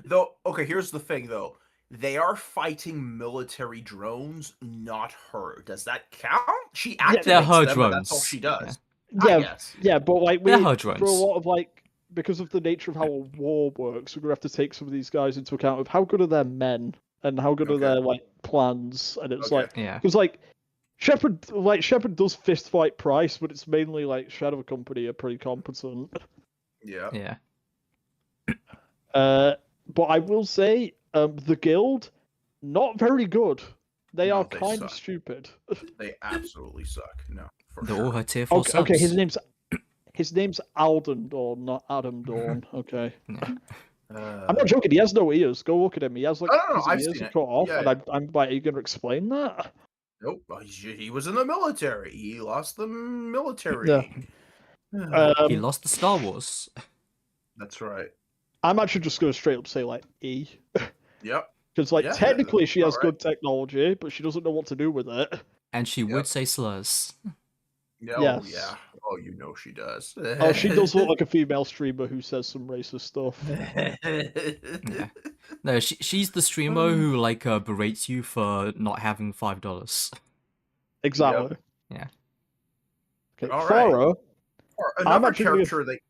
Speaker 2: Though, okay, here's the thing though. They are fighting military drones, not her. Does that count? She activates
Speaker 3: they're her
Speaker 2: them, but that's all
Speaker 3: drones.
Speaker 2: she does.
Speaker 1: yeah,
Speaker 2: I guess.
Speaker 1: yeah, but like
Speaker 3: They're
Speaker 1: we
Speaker 3: her
Speaker 1: for a
Speaker 3: drones.
Speaker 1: lot of like because of the nature of how a war works, we're gonna have to take some of these guys into account of how good are their men and how good are
Speaker 2: Okay.
Speaker 1: their like plans, and it's
Speaker 2: Okay.
Speaker 1: like
Speaker 3: Yeah.
Speaker 1: because like Shepard does fist fight Price, but it's mainly like Shadow Company are pretty competent.
Speaker 2: Yeah.
Speaker 3: Yeah.
Speaker 1: But I will say, the guild, not very good. They
Speaker 2: No,
Speaker 1: are
Speaker 2: they
Speaker 1: kind of
Speaker 2: suck.
Speaker 1: stupid.
Speaker 2: They absolutely suck. No, for
Speaker 3: They're
Speaker 2: sure.
Speaker 3: all her tier 4
Speaker 1: Okay,
Speaker 3: subs.
Speaker 1: okay, his name's Alden Dawn, not Adam Dawn. Okay, I'm not joking. He has no ears. Go look at him. He has like
Speaker 2: No,
Speaker 1: his
Speaker 2: I've
Speaker 1: ears
Speaker 2: seen
Speaker 1: are
Speaker 2: it.
Speaker 1: cut off,
Speaker 2: Yeah,
Speaker 1: and I'm like, are you gonna explain that?
Speaker 2: Nope. He was in the military. He lost the military.
Speaker 1: Yeah.
Speaker 3: He lost the Star Wars.
Speaker 2: That's right.
Speaker 1: I'm actually just gonna straight up say like E,
Speaker 2: Yep.
Speaker 1: because like
Speaker 2: Yeah,
Speaker 1: technically she has
Speaker 2: alright.
Speaker 1: good technology, but she doesn't know what to do with it.
Speaker 3: And she
Speaker 2: Yep.
Speaker 3: would say slurs.
Speaker 2: Yeah, oh,
Speaker 1: Yes.
Speaker 2: yeah. Oh, you know she does.
Speaker 1: Oh, she does look like a female streamer who says some racist stuff.
Speaker 3: Yeah. No, she's the streamer who like berates you for not having $5.
Speaker 1: Exactly.
Speaker 3: Yeah.
Speaker 1: Okay,
Speaker 2: All right.
Speaker 1: Farah,
Speaker 2: Or
Speaker 1: I'm
Speaker 2: another
Speaker 1: actually gonna-
Speaker 2: character they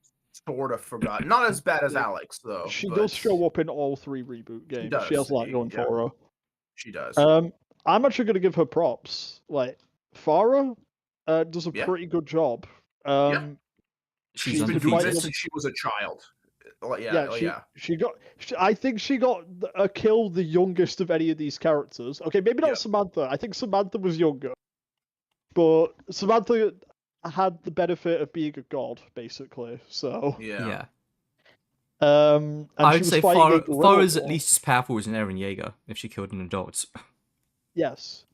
Speaker 2: sort of forgot. Not as bad as Alex, though.
Speaker 1: she
Speaker 2: but
Speaker 1: does show up in all 3 reboot games. She has
Speaker 2: does,
Speaker 1: a lot going
Speaker 2: yeah.
Speaker 1: for her.
Speaker 2: She does.
Speaker 1: I'm actually going to give her props. Like, Farah does a
Speaker 2: Yeah.
Speaker 1: pretty good job.
Speaker 3: She's
Speaker 2: She's been
Speaker 1: been
Speaker 2: doing
Speaker 1: fighting
Speaker 2: this
Speaker 1: them-
Speaker 2: since she was a child. Like,
Speaker 1: Yeah,
Speaker 2: yeah.
Speaker 1: I think she got a kill the youngest of any of these characters. Okay, maybe not
Speaker 2: Yeah.
Speaker 1: Samantha. I think Samantha was younger. But Samantha had the benefit of being a god, basically. So,
Speaker 2: Yeah.
Speaker 1: and
Speaker 3: I
Speaker 1: she
Speaker 3: would
Speaker 1: was
Speaker 3: say
Speaker 1: fighting a guerrilla
Speaker 3: Farah's at
Speaker 1: war.
Speaker 3: least as powerful as an Eren Yeager if she killed an adult.
Speaker 1: Yes.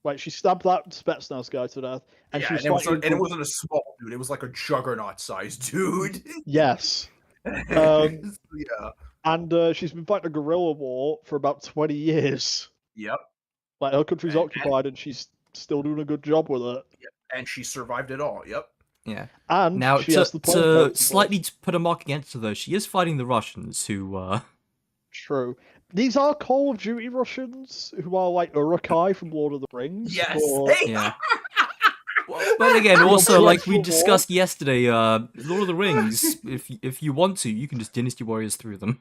Speaker 1: Like, she stabbed that Spetsnaz guy to death, and
Speaker 2: Yeah,
Speaker 1: she was
Speaker 2: and
Speaker 1: fighting.
Speaker 2: it wasn't a small dude. It was like a juggernaut-sized dude.
Speaker 1: Yes.
Speaker 2: Yeah.
Speaker 1: And she's been fighting a guerrilla war for about 20 years.
Speaker 2: Yep.
Speaker 1: Like, her country's
Speaker 2: And-
Speaker 1: occupied, and she's still doing a good job with it.
Speaker 2: And she survived it all. Yep.
Speaker 3: Yeah.
Speaker 1: And
Speaker 3: Now,
Speaker 1: she has the player character.
Speaker 3: slightly to put a mark against her, though, she is fighting the Russians, who,
Speaker 1: True. These are Call of Duty Russians who are like Uruk-hai from Lord of the Rings.
Speaker 2: Yes.
Speaker 1: but-
Speaker 3: yeah. But again, also,
Speaker 1: You're
Speaker 3: like we
Speaker 1: dreadful,
Speaker 3: discussed yesterday, Lord of the Rings, if you want to, you can just Dynasty Warriors through them.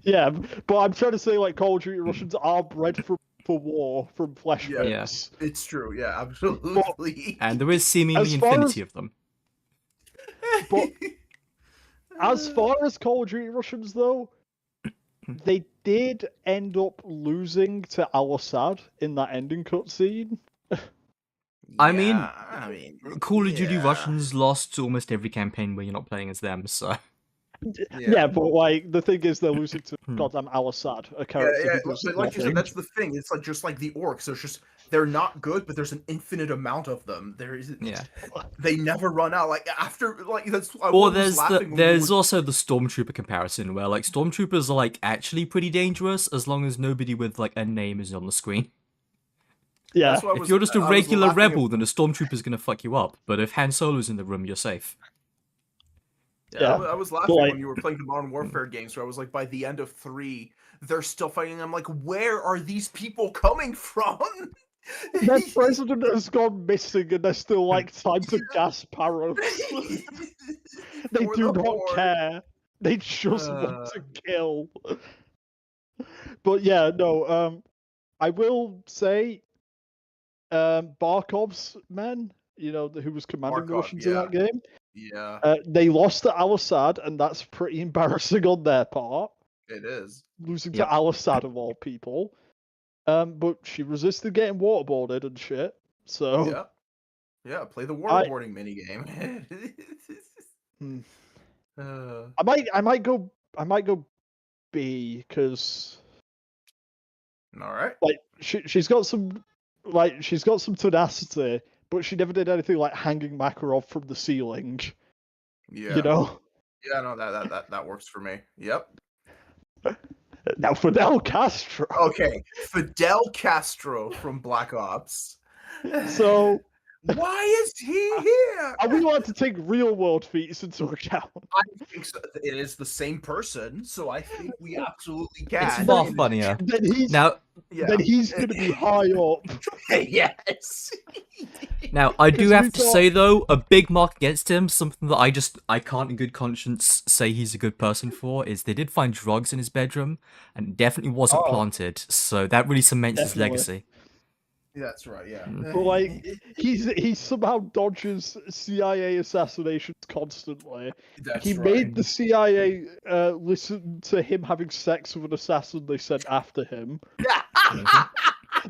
Speaker 1: Yeah, but I'm trying to say, like, Call of Duty Russians are bred for war from flesh
Speaker 2: Yeah.
Speaker 3: Yeah.
Speaker 1: pits.
Speaker 2: It's true. Yeah, absolutely.
Speaker 3: And there is seemingly
Speaker 1: As far
Speaker 3: infinity
Speaker 1: as-
Speaker 3: of them.
Speaker 1: But as far as Call of Duty Russians, though, they did end up losing to Al Assad in that ending cutscene.
Speaker 3: I mean, Call of Duty
Speaker 2: yeah.
Speaker 3: Russians lost almost every campaign where you're not playing as them, so...
Speaker 1: Yeah, but like the thing is, they're losing to
Speaker 3: Hmm.
Speaker 1: goddamn Al Assad, a
Speaker 2: Yeah,
Speaker 1: character
Speaker 2: yeah,
Speaker 1: who does
Speaker 2: but like you
Speaker 1: nothing.
Speaker 2: said, that's the thing. It's like just like the orcs. They're not good, but there's an infinite amount of them. There is,
Speaker 3: Yeah.
Speaker 2: they never run out. Like after, like that's. I
Speaker 3: Or
Speaker 2: was laughing when we
Speaker 3: there's
Speaker 2: were-
Speaker 3: also the Stormtrooper comparison, where like Stormtroopers are like actually pretty dangerous as long as nobody with like a name is on the screen.
Speaker 1: Yeah,
Speaker 2: that's what I
Speaker 3: If
Speaker 2: was-
Speaker 3: you're just a
Speaker 2: I was
Speaker 3: regular
Speaker 2: laughing
Speaker 3: rebel, then a Stormtrooper's gonna fuck you up. But if Han Solo's in the room, you're safe.
Speaker 2: Yeah, I was laughing
Speaker 1: like-
Speaker 2: when you were playing the Modern Warfare games. So I was like, by the end of 3, they're still fighting. I'm like, where are these people coming from?
Speaker 1: Their president has gone missing, and they're still like time to gas Paros. They
Speaker 2: For
Speaker 1: do
Speaker 2: the
Speaker 1: not
Speaker 2: horde.
Speaker 1: care. They just want to kill. But yeah, no. I will say, Barkov's men, who was commanding the
Speaker 2: Barkov,
Speaker 1: Russians in that game,
Speaker 2: Yeah,
Speaker 1: they lost to Al Assad, and that's pretty embarrassing on their part,
Speaker 2: it is.
Speaker 1: losing
Speaker 3: Yep.
Speaker 1: to Al Assad of all people. But she resisted getting waterboarded and shit. So
Speaker 2: Yeah. Yeah, play the waterboarding minigame.
Speaker 1: Hmm.
Speaker 2: uh,
Speaker 1: I might go B, because
Speaker 2: all right.
Speaker 1: like she's got some tenacity, but she never did anything like hanging Makarov from the ceiling.
Speaker 2: Yeah.
Speaker 1: You know.
Speaker 2: Yeah, no, that works for me. Yep.
Speaker 1: Now Fidel Castro.
Speaker 2: Okay, Fidel Castro from Black Ops.
Speaker 1: So
Speaker 2: Why is he here?
Speaker 1: are we allowed to take real world feats into account?
Speaker 2: I think so. It is the same person, so I think we absolutely can.
Speaker 3: It's far funnier.
Speaker 1: Then he's
Speaker 3: Now,
Speaker 1: going to be high up.
Speaker 2: Yes.
Speaker 3: Now, I do
Speaker 1: Because
Speaker 3: have
Speaker 1: we've
Speaker 3: to
Speaker 1: got-
Speaker 3: say though, a big mark against him, something that I can't in good conscience say he's a good person for, is they did find drugs in his bedroom, and it definitely wasn't
Speaker 2: Oh.
Speaker 3: planted, so that really cements his
Speaker 1: Definitely.
Speaker 3: legacy.
Speaker 2: That's right. Yeah.
Speaker 1: But like he somehow dodges CIA assassinations constantly.
Speaker 2: That's
Speaker 1: He
Speaker 2: right.
Speaker 1: made the CIA listen to him having sex with an assassin they sent after him.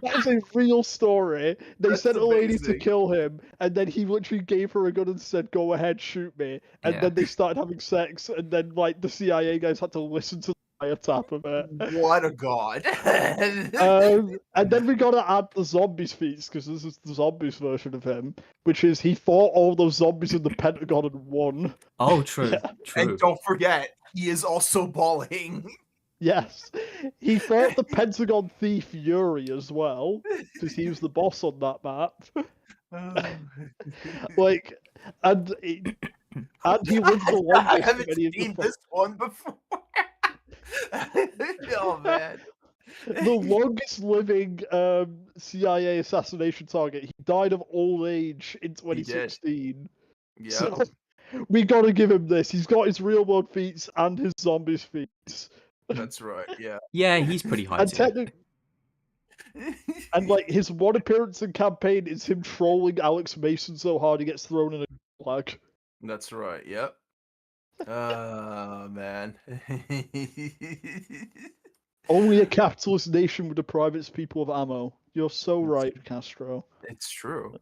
Speaker 1: That is a real story. They
Speaker 2: That's
Speaker 1: sent a lady to
Speaker 2: amazing.
Speaker 1: kill him, and then he literally gave her a gun and said, "Go ahead, shoot me." And
Speaker 3: Yeah.
Speaker 1: then they started having sex, and then like the CIA guys had to listen to the wiretap of it.
Speaker 2: What a god.
Speaker 1: And then we gotta add the zombies feats, because this is the zombies version of him, which is he fought all those zombies in the Pentagon and won.
Speaker 3: Oh, true, true.
Speaker 2: And don't forget, he is also balling.
Speaker 1: Yes, he fought the Pentagon thief Yuri as well, because he was the boss on that map. Like, and he lived the longest.
Speaker 2: I
Speaker 1: of
Speaker 2: haven't
Speaker 1: any of the
Speaker 2: seen this one before. Oh man.
Speaker 1: the longest living CIA assassination target. He died of old age in 2016.
Speaker 2: Yeah.
Speaker 1: So we gotta give him this. He's got his real world feats and his zombies feats.
Speaker 2: That's right. Yeah.
Speaker 3: Yeah, he's pretty high
Speaker 1: And
Speaker 3: tier.
Speaker 1: technically, and like his one appearance in campaign is him trolling Alex Mason so hard he gets thrown in a flag.
Speaker 2: That's right. Yep. Oh man.
Speaker 1: Only a capitalist nation would deprive its people of ammo. You're so right, Castro.
Speaker 2: It's true.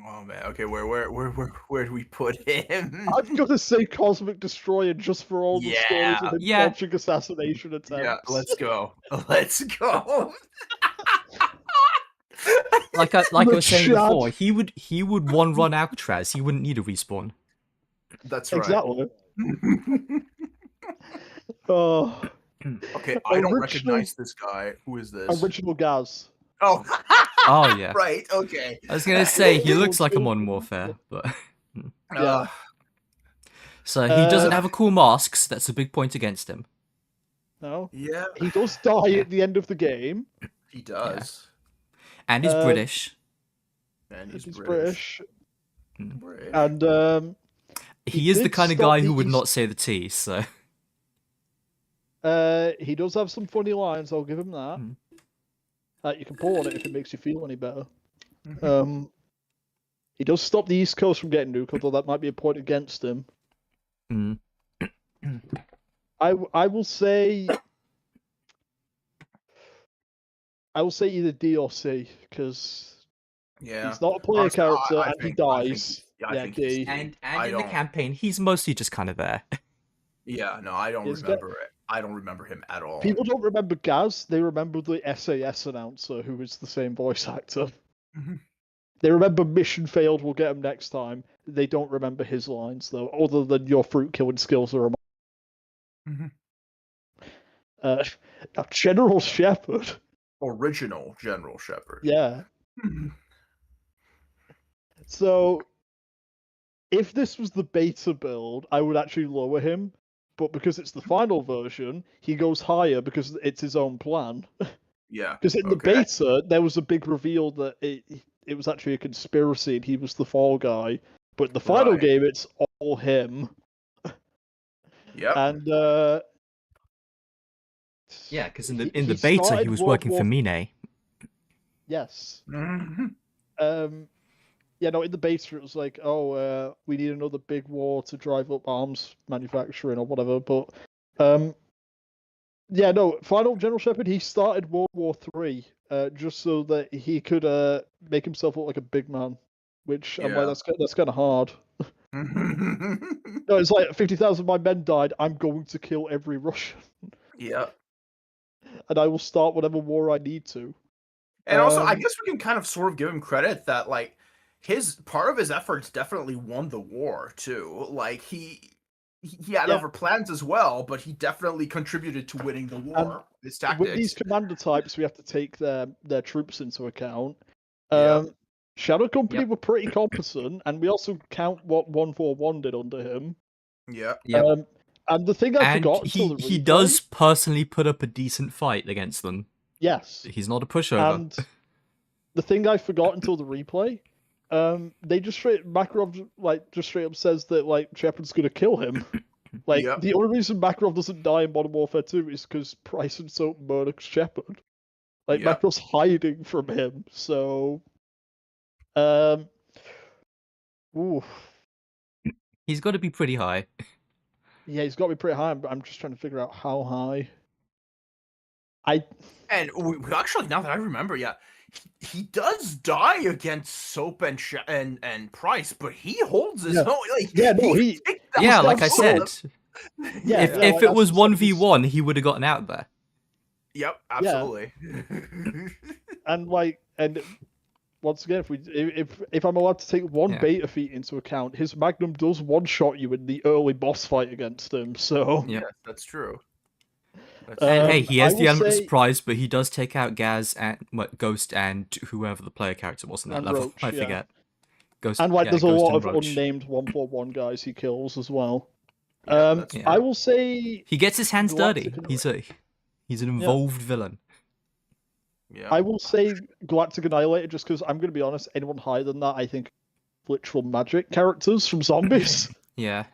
Speaker 2: Oh man. Okay, where do we put him?
Speaker 1: I'm gonna say Cosmic Destroyer just for all the stories of him
Speaker 3: Yeah.
Speaker 1: dodging assassination attempts.
Speaker 2: Yeah, let's go. Let's go.
Speaker 3: Like I
Speaker 1: The
Speaker 3: was saying
Speaker 1: Chad.
Speaker 3: before, he would one run Alcatraz. He wouldn't need a respawn.
Speaker 2: That's right.
Speaker 1: Exactly. Oh,
Speaker 2: Okay, I don't
Speaker 1: Original-
Speaker 2: recognize this guy. Who is this?
Speaker 1: original Gaz.
Speaker 2: Oh,
Speaker 3: Oh yeah.
Speaker 2: right. Okay.
Speaker 3: I was gonna say he looks like a Modern Warfare, but
Speaker 2: Uh,
Speaker 3: so he doesn't have a cool mask. So that's a big point against him.
Speaker 1: No,
Speaker 2: yeah,
Speaker 1: he does die at the end of the game.
Speaker 2: he does.
Speaker 3: And he's
Speaker 1: Uh,
Speaker 3: British.
Speaker 2: And
Speaker 1: He's
Speaker 2: he's
Speaker 1: British,
Speaker 2: British.
Speaker 1: and
Speaker 3: He is the
Speaker 1: did
Speaker 3: kind of
Speaker 1: stop
Speaker 3: guy
Speaker 1: the
Speaker 3: who would
Speaker 1: East-
Speaker 3: not say the T. So
Speaker 1: he does have some funny lines. I'll give him that.
Speaker 3: Mm.
Speaker 1: You can pull on it if it makes you feel any better. He does stop the East Coast from getting nuked, although that might be a point against him.
Speaker 3: mm.
Speaker 1: I will say either D or C, because
Speaker 2: yeah.
Speaker 1: he's not a player
Speaker 2: Honestly, I
Speaker 1: character and he
Speaker 2: think- I think-
Speaker 1: dies.
Speaker 2: I
Speaker 1: Yeah,
Speaker 2: think
Speaker 1: D.
Speaker 2: he's-
Speaker 3: and
Speaker 2: I
Speaker 3: in the
Speaker 2: don't-
Speaker 3: campaign, he's mostly just kind of there.
Speaker 2: Yeah, no, I don't
Speaker 1: He's got-
Speaker 2: remember it. I don't remember him at all.
Speaker 1: People don't remember Gaz, they remember the SAS announcer who is the same voice actor.
Speaker 2: Mhm.
Speaker 1: They remember mission failed, we'll get him next time. They don't remember his lines though, other than your fruit killing skills are
Speaker 2: Mhm.
Speaker 1: now General Shepard.
Speaker 2: Original General Shepard.
Speaker 1: Yeah.
Speaker 2: Mhm.
Speaker 1: So if this was the beta build, I would actually lower him. But because it's the final version, he goes higher because it's his own plan.
Speaker 2: Yeah.
Speaker 1: Because in the
Speaker 2: Okay.
Speaker 1: beta, there was a big reveal that it was actually a conspiracy and he was the fall guy. But in the final
Speaker 2: Right.
Speaker 1: game, it's all him.
Speaker 2: Yep.
Speaker 1: And
Speaker 3: Yeah, because in
Speaker 1: he-
Speaker 3: the
Speaker 1: he
Speaker 3: beta he
Speaker 1: started
Speaker 3: was
Speaker 1: World
Speaker 3: working for
Speaker 1: War-
Speaker 3: Mine.
Speaker 1: Yes.
Speaker 2: Mhm.
Speaker 1: Yeah, no, in the beta it was like, oh, we need another big war to drive up arms manufacturing or whatever. But yeah, no, Final General Shepard, he started World War III just so that he could make himself look like a big man, which I'm like,
Speaker 2: Yeah.
Speaker 1: that's kind of hard. No, it's like 50,000 of my men died. I'm going to kill every Russian,
Speaker 2: Yeah.
Speaker 1: and I will start whatever war I need to.
Speaker 2: And also, I guess we can kind of sort of give him credit that like his part of his efforts definitely won the war too. Like he had
Speaker 1: Yeah.
Speaker 2: other plans as well, but he definitely contributed to winning the war. His tactics.
Speaker 1: With these commander types, we have to take their troops into account.
Speaker 2: Yeah.
Speaker 1: Shadow Company
Speaker 3: Yep.
Speaker 1: were pretty competent, and we also count what 141 did under him.
Speaker 2: Yeah.
Speaker 3: Yep.
Speaker 1: And the thing I
Speaker 3: And
Speaker 1: forgot until the
Speaker 3: he
Speaker 1: replay-
Speaker 3: does personally put up a decent fight against them.
Speaker 1: Yes.
Speaker 3: He's not a pushover.
Speaker 1: And the thing I forgot until the replay, they just Makarov just straight up says that like Shepard's gonna kill him. Like
Speaker 2: Yep.
Speaker 1: the only reason Makarov doesn't die in Modern Warfare 2 is because Price and Soap murder Shepard. Like
Speaker 2: Yep.
Speaker 1: Makarov's hiding from him, so ooh.
Speaker 3: He's got to be pretty high.
Speaker 1: Yeah, he's got to be pretty high. I'm just trying to figure out how high.
Speaker 2: And we actually, now that I remember, yeah, he does die against Soap and Price, but he holds his
Speaker 1: Yeah.
Speaker 2: own. Like,
Speaker 1: Yeah, no, he-
Speaker 2: kicked that
Speaker 3: Yeah,
Speaker 2: down
Speaker 3: like I
Speaker 2: Soap.
Speaker 3: said,
Speaker 1: Yeah,
Speaker 3: if
Speaker 1: like,
Speaker 3: it was
Speaker 1: that's-
Speaker 3: 1v1, he would have gotten out there.
Speaker 2: Yep, absolutely.
Speaker 1: And once again, if I'm allowed to take one
Speaker 3: Yeah.
Speaker 1: beta feat into account, his Magnum does one-shot you in the early boss fight against him. So
Speaker 3: Yeah.
Speaker 2: Yes, that's true. That's
Speaker 3: And
Speaker 2: true.
Speaker 3: hey, he has
Speaker 1: I
Speaker 3: the
Speaker 1: will
Speaker 3: element of
Speaker 1: say-
Speaker 3: surprise, but he does take out Gaz and Ghost and whoever the player character was in that
Speaker 1: And
Speaker 3: level.
Speaker 1: Roach,
Speaker 3: I
Speaker 1: yeah.
Speaker 3: forget. Ghost,
Speaker 1: and like
Speaker 3: yeah,
Speaker 1: there's a
Speaker 3: Ghost
Speaker 1: lot
Speaker 3: and
Speaker 1: of
Speaker 3: Roach.
Speaker 1: unnamed 141 guys he kills as well.
Speaker 2: Yeah, that's
Speaker 3: Yeah.
Speaker 1: I will say
Speaker 3: He gets his hands dirty.
Speaker 1: Galactic
Speaker 3: He's an involved villain.
Speaker 2: Yeah.
Speaker 1: I will say Galactic Annihilator just because I'm going to be honest, anyone higher than that, I think literal magic characters from zombies.
Speaker 3: Yeah.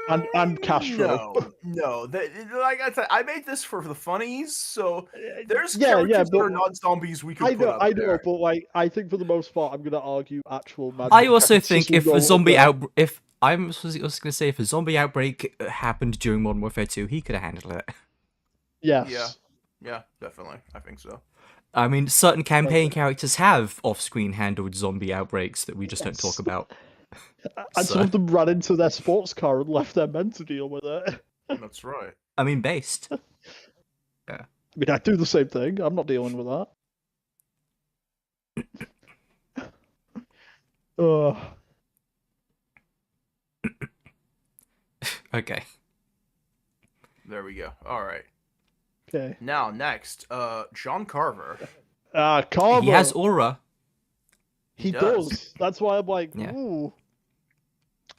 Speaker 1: And Castro.
Speaker 2: No. Like I said, I made this for the funnies, so there's
Speaker 1: Yeah,
Speaker 2: characters
Speaker 1: yeah,
Speaker 2: that
Speaker 1: but
Speaker 2: are not zombies we can
Speaker 1: I
Speaker 2: put
Speaker 1: know,
Speaker 2: up
Speaker 1: I know,
Speaker 2: there.
Speaker 1: but like I think for the most part, I'm going to argue actual magic.
Speaker 3: I also
Speaker 1: characters
Speaker 3: think
Speaker 1: will
Speaker 3: if
Speaker 1: go
Speaker 3: a
Speaker 1: up
Speaker 3: zombie
Speaker 1: there.
Speaker 3: if I'm also going to say if a zombie outbreak happened during Modern Warfare 2, he could have handled it.
Speaker 1: Yes.
Speaker 2: Yeah, definitely. I think so.
Speaker 3: I mean, certain campaign characters have off-screen handled zombie outbreaks that we just don't
Speaker 1: Yes.
Speaker 3: talk about.
Speaker 1: And
Speaker 3: So-
Speaker 1: some of them ran into their sports car and left their men to deal with it.
Speaker 2: That's right.
Speaker 3: I mean, based.
Speaker 1: I mean, I do the same thing. I'm not dealing with that.
Speaker 3: Okay.
Speaker 2: There we go. All right.
Speaker 1: Okay.
Speaker 2: Now next, John Carver.
Speaker 1: Carver.
Speaker 3: He has aura.
Speaker 1: He
Speaker 2: does.
Speaker 1: does. That's why I'm like,
Speaker 3: Yeah.
Speaker 1: ooh.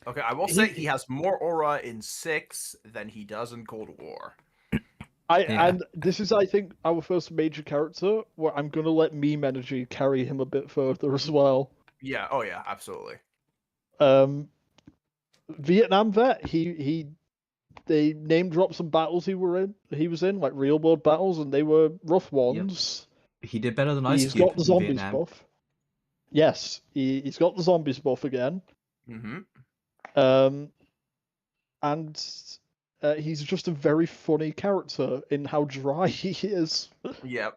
Speaker 2: Okay, I will say he has more aura in 6 than he does in Cold War.
Speaker 3: Yeah.
Speaker 1: And this is, I think, our first major character where I'm gonna let meme energy carry him a bit further as well.
Speaker 2: Yeah. Oh yeah. Absolutely.
Speaker 1: Vietnam vet. They name dropped some battles he was in, like real world battles, and they were rough ones.
Speaker 3: He did better than Ice
Speaker 1: He's
Speaker 3: Cube
Speaker 1: got the
Speaker 3: in
Speaker 1: zombies
Speaker 3: Vietnam.
Speaker 1: buff. Yes, he's got the zombies buff again.
Speaker 2: Mm-hmm.
Speaker 1: And he's just a very funny character in how dry he is.
Speaker 2: Yep.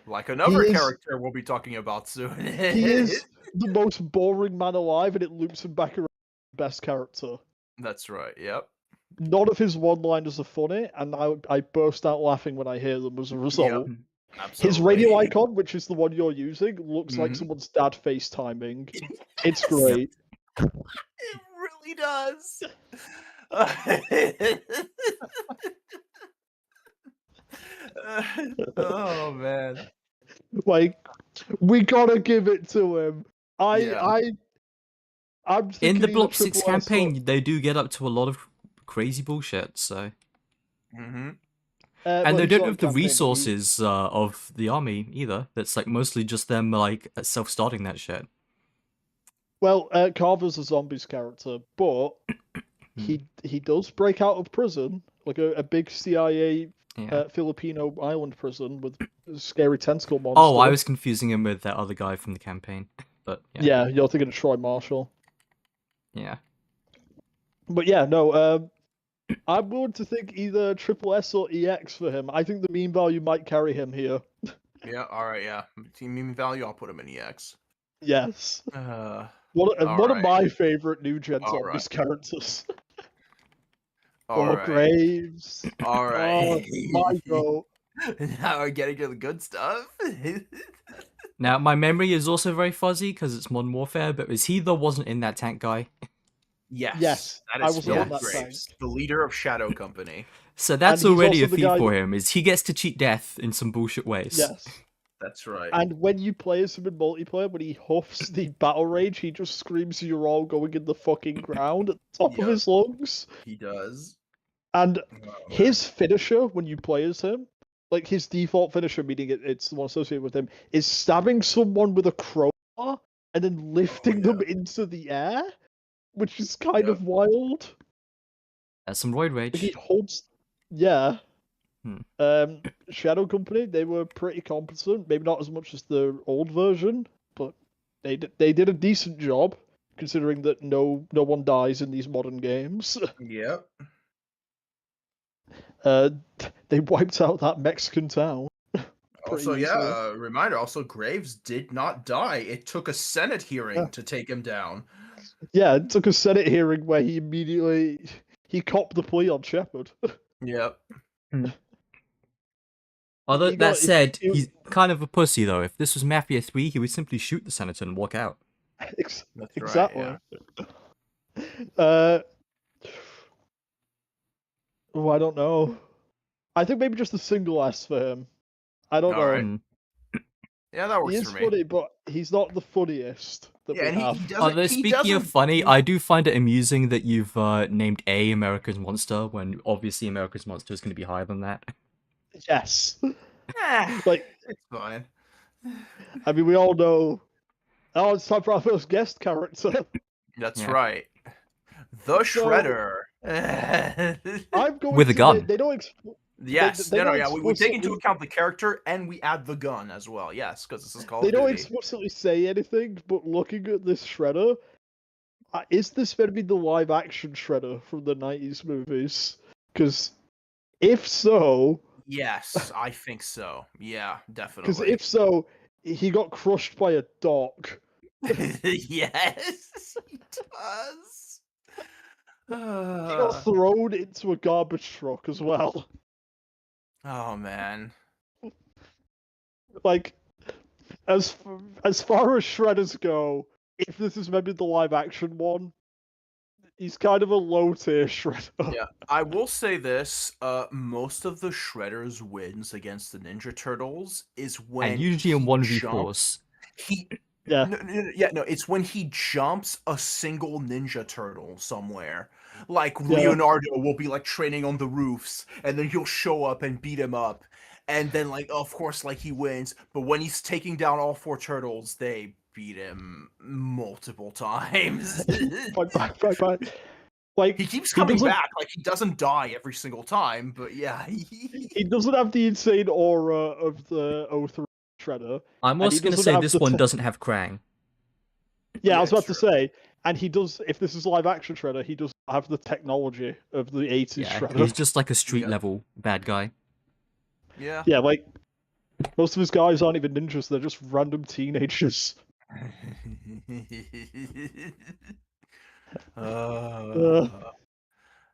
Speaker 2: Like another
Speaker 1: is-
Speaker 2: character we'll be talking about soon.
Speaker 1: He is the most boring man alive, and it loops him back around to the best character.
Speaker 2: That's right. Yep.
Speaker 1: None of his one-liners are funny, and I burst out laughing when I hear them as a result.
Speaker 2: Absolutely.
Speaker 1: His radio icon, which is the one you're using, looks like
Speaker 2: Mhm.
Speaker 1: someone's dad FaceTiming. It's great.
Speaker 2: It really does. Oh man.
Speaker 1: Like, we gotta give it to him. I'm
Speaker 3: In
Speaker 1: thinking
Speaker 3: the
Speaker 1: either
Speaker 3: Block 6
Speaker 1: Triple S or-
Speaker 3: campaign, they do get up to a lot of crazy bullshit, so...
Speaker 2: Mm-hmm.
Speaker 3: And
Speaker 1: well,
Speaker 3: they
Speaker 1: he's
Speaker 3: don't
Speaker 1: not in
Speaker 3: have the
Speaker 1: campaign, but
Speaker 3: resources of the army either. That's like mostly just them like self-starting that shit.
Speaker 1: Well, Carver's a zombies character, but he does break out of prison, like a big CIA
Speaker 3: Yeah.
Speaker 1: Filipino island prison with a scary tentacle monster.
Speaker 3: Oh, I was confusing him with that other guy from the campaign. But yeah.
Speaker 1: Yeah, you're thinking of Troy Marshall.
Speaker 3: Yeah.
Speaker 1: But yeah, no, I'm willing to think either Triple S or EX for him. I think the meme value might carry him here.
Speaker 2: Yeah, all right, yeah. Team meme value, I'll put him in EX.
Speaker 1: Yes.
Speaker 2: All
Speaker 1: One of
Speaker 2: right.
Speaker 1: my favorite new gen
Speaker 2: All
Speaker 1: zombies characters.
Speaker 2: All
Speaker 1: Oh,
Speaker 2: right.
Speaker 1: Graves.
Speaker 2: All right.
Speaker 1: My goat.
Speaker 2: Now we're getting to the good stuff.
Speaker 3: Now my memory is also very fuzzy because it's Modern Warfare, but was he the wasn't in that tank guy?
Speaker 1: Yes,
Speaker 2: that
Speaker 1: I
Speaker 2: is
Speaker 1: was
Speaker 2: Phil
Speaker 3: on that
Speaker 2: Graves,
Speaker 1: tank.
Speaker 2: the leader of Shadow Company.
Speaker 3: So that's
Speaker 1: And he's
Speaker 3: already a
Speaker 1: also the
Speaker 3: feat
Speaker 1: guy
Speaker 3: for
Speaker 1: that-
Speaker 3: him, is he gets to cheat death in some bullshit ways.
Speaker 1: Yes.
Speaker 2: That's right.
Speaker 1: And when you play as him in multiplayer, when he huffs the battle rage, he just screams, "You're all going in the fucking ground" at the top
Speaker 2: Yeah.
Speaker 1: of his lungs.
Speaker 2: He does.
Speaker 1: And
Speaker 2: Oh,
Speaker 1: his finisher, when you play as him, like his default finisher, meaning it's the one associated with him, is stabbing someone with a crowbar and then lifting them into the air, which is kind
Speaker 2: Yep.
Speaker 1: of wild.
Speaker 3: That's some roid
Speaker 1: Like, he
Speaker 3: rage.
Speaker 1: holds, yeah.
Speaker 3: Hmm.
Speaker 1: Shadow Company, they were pretty competent. Maybe not as much as the old version, but they did a decent job, considering that no one dies in these modern games.
Speaker 2: Yep.
Speaker 1: They wiped out that Mexican town.
Speaker 2: Also,
Speaker 1: Pretty
Speaker 2: yeah, reminder, also Graves did not die. It took a Senate hearing
Speaker 1: Yeah.
Speaker 2: to take him down.
Speaker 1: Yeah, it took a Senate hearing where he immediately copped the plea on Shepard.
Speaker 2: Yep.
Speaker 3: Although
Speaker 1: He
Speaker 3: that
Speaker 1: got-
Speaker 3: said,
Speaker 1: he-
Speaker 3: he's kind of a pussy though. If this was Mafia 3, he would simply shoot the senator and walk out.
Speaker 2: That's
Speaker 1: Exactly.
Speaker 2: right.
Speaker 1: Oh, I don't know. I think maybe just a single S for him. I don't know.
Speaker 2: Alright.
Speaker 3: Mm.
Speaker 2: Yeah, that works
Speaker 1: He is
Speaker 2: for me.
Speaker 1: funny, but he's not the funniest that
Speaker 2: Yeah,
Speaker 1: we
Speaker 2: and
Speaker 1: have.
Speaker 2: he doesn't.
Speaker 3: Although
Speaker 2: he
Speaker 3: speaking of
Speaker 2: doesn't-
Speaker 3: funny, I do find it amusing that you've named A America's Monster when obviously America's Monster is going to be higher than that.
Speaker 1: Yes.
Speaker 2: Eh,
Speaker 1: Like,
Speaker 2: it's fine.
Speaker 1: I mean, we all know. Oh, it's time for our first guest character.
Speaker 2: That's
Speaker 3: Yeah.
Speaker 2: right. The
Speaker 1: So-
Speaker 2: Shredder.
Speaker 1: I'm going
Speaker 3: With a
Speaker 1: to
Speaker 3: gun.
Speaker 1: They don't.
Speaker 2: Yes.
Speaker 1: they
Speaker 2: no,
Speaker 1: don't
Speaker 2: yeah. We take into
Speaker 1: explicitly-
Speaker 2: account the character and we add the gun as well. Yes, because this is Call
Speaker 1: They
Speaker 2: of
Speaker 1: don't
Speaker 2: Duty.
Speaker 1: explicitly say anything, but looking at this Shredder, is this going to be the live action Shredder from the 90s movies? Because if so,
Speaker 2: Yes, I think so. Yeah,
Speaker 1: because
Speaker 2: definitely.
Speaker 1: if so, he got crushed by a dock.
Speaker 2: Yes, he does.
Speaker 1: He got thrown into a garbage truck as well.
Speaker 2: Oh man.
Speaker 1: Like, as far as Shredders go, if this is maybe the live action one, he's kind of a low tier Shredder.
Speaker 2: Yeah, I will say this: most of the Shredder's wins against the Ninja Turtles is when
Speaker 3: And usually in
Speaker 2: he
Speaker 3: 1v4s.
Speaker 2: jumps- He
Speaker 1: Yeah.
Speaker 2: no, it's when he jumps a single Ninja Turtle somewhere. Like
Speaker 1: Yeah.
Speaker 2: Leonardo will be like training on the roofs, and then he'll show up and beat him up, and then like of course like he wins. But when he's taking down all four turtles, they beat him multiple times.
Speaker 1: Fine. Like,
Speaker 2: He keeps coming
Speaker 1: doesn't-
Speaker 2: back, like he doesn't die every single time, but yeah.
Speaker 1: He doesn't have the insane aura of the 03 Shredder.
Speaker 3: I'm
Speaker 1: And
Speaker 3: also
Speaker 1: he
Speaker 3: going to
Speaker 1: doesn't
Speaker 3: say
Speaker 1: have
Speaker 3: this
Speaker 1: the
Speaker 3: one
Speaker 1: te-
Speaker 3: doesn't have Krang.
Speaker 1: Yeah,
Speaker 2: Yeah,
Speaker 1: I was about to
Speaker 2: true.
Speaker 1: say, and he does. If this is live action Shredder, he does have the technology of the 80s
Speaker 3: Yeah,
Speaker 1: Shredder.
Speaker 3: he's just like a street
Speaker 2: Yeah.
Speaker 3: level bad guy.
Speaker 2: Yeah.
Speaker 1: Yeah, like most of his guys aren't even ninjas; they're just random teenagers.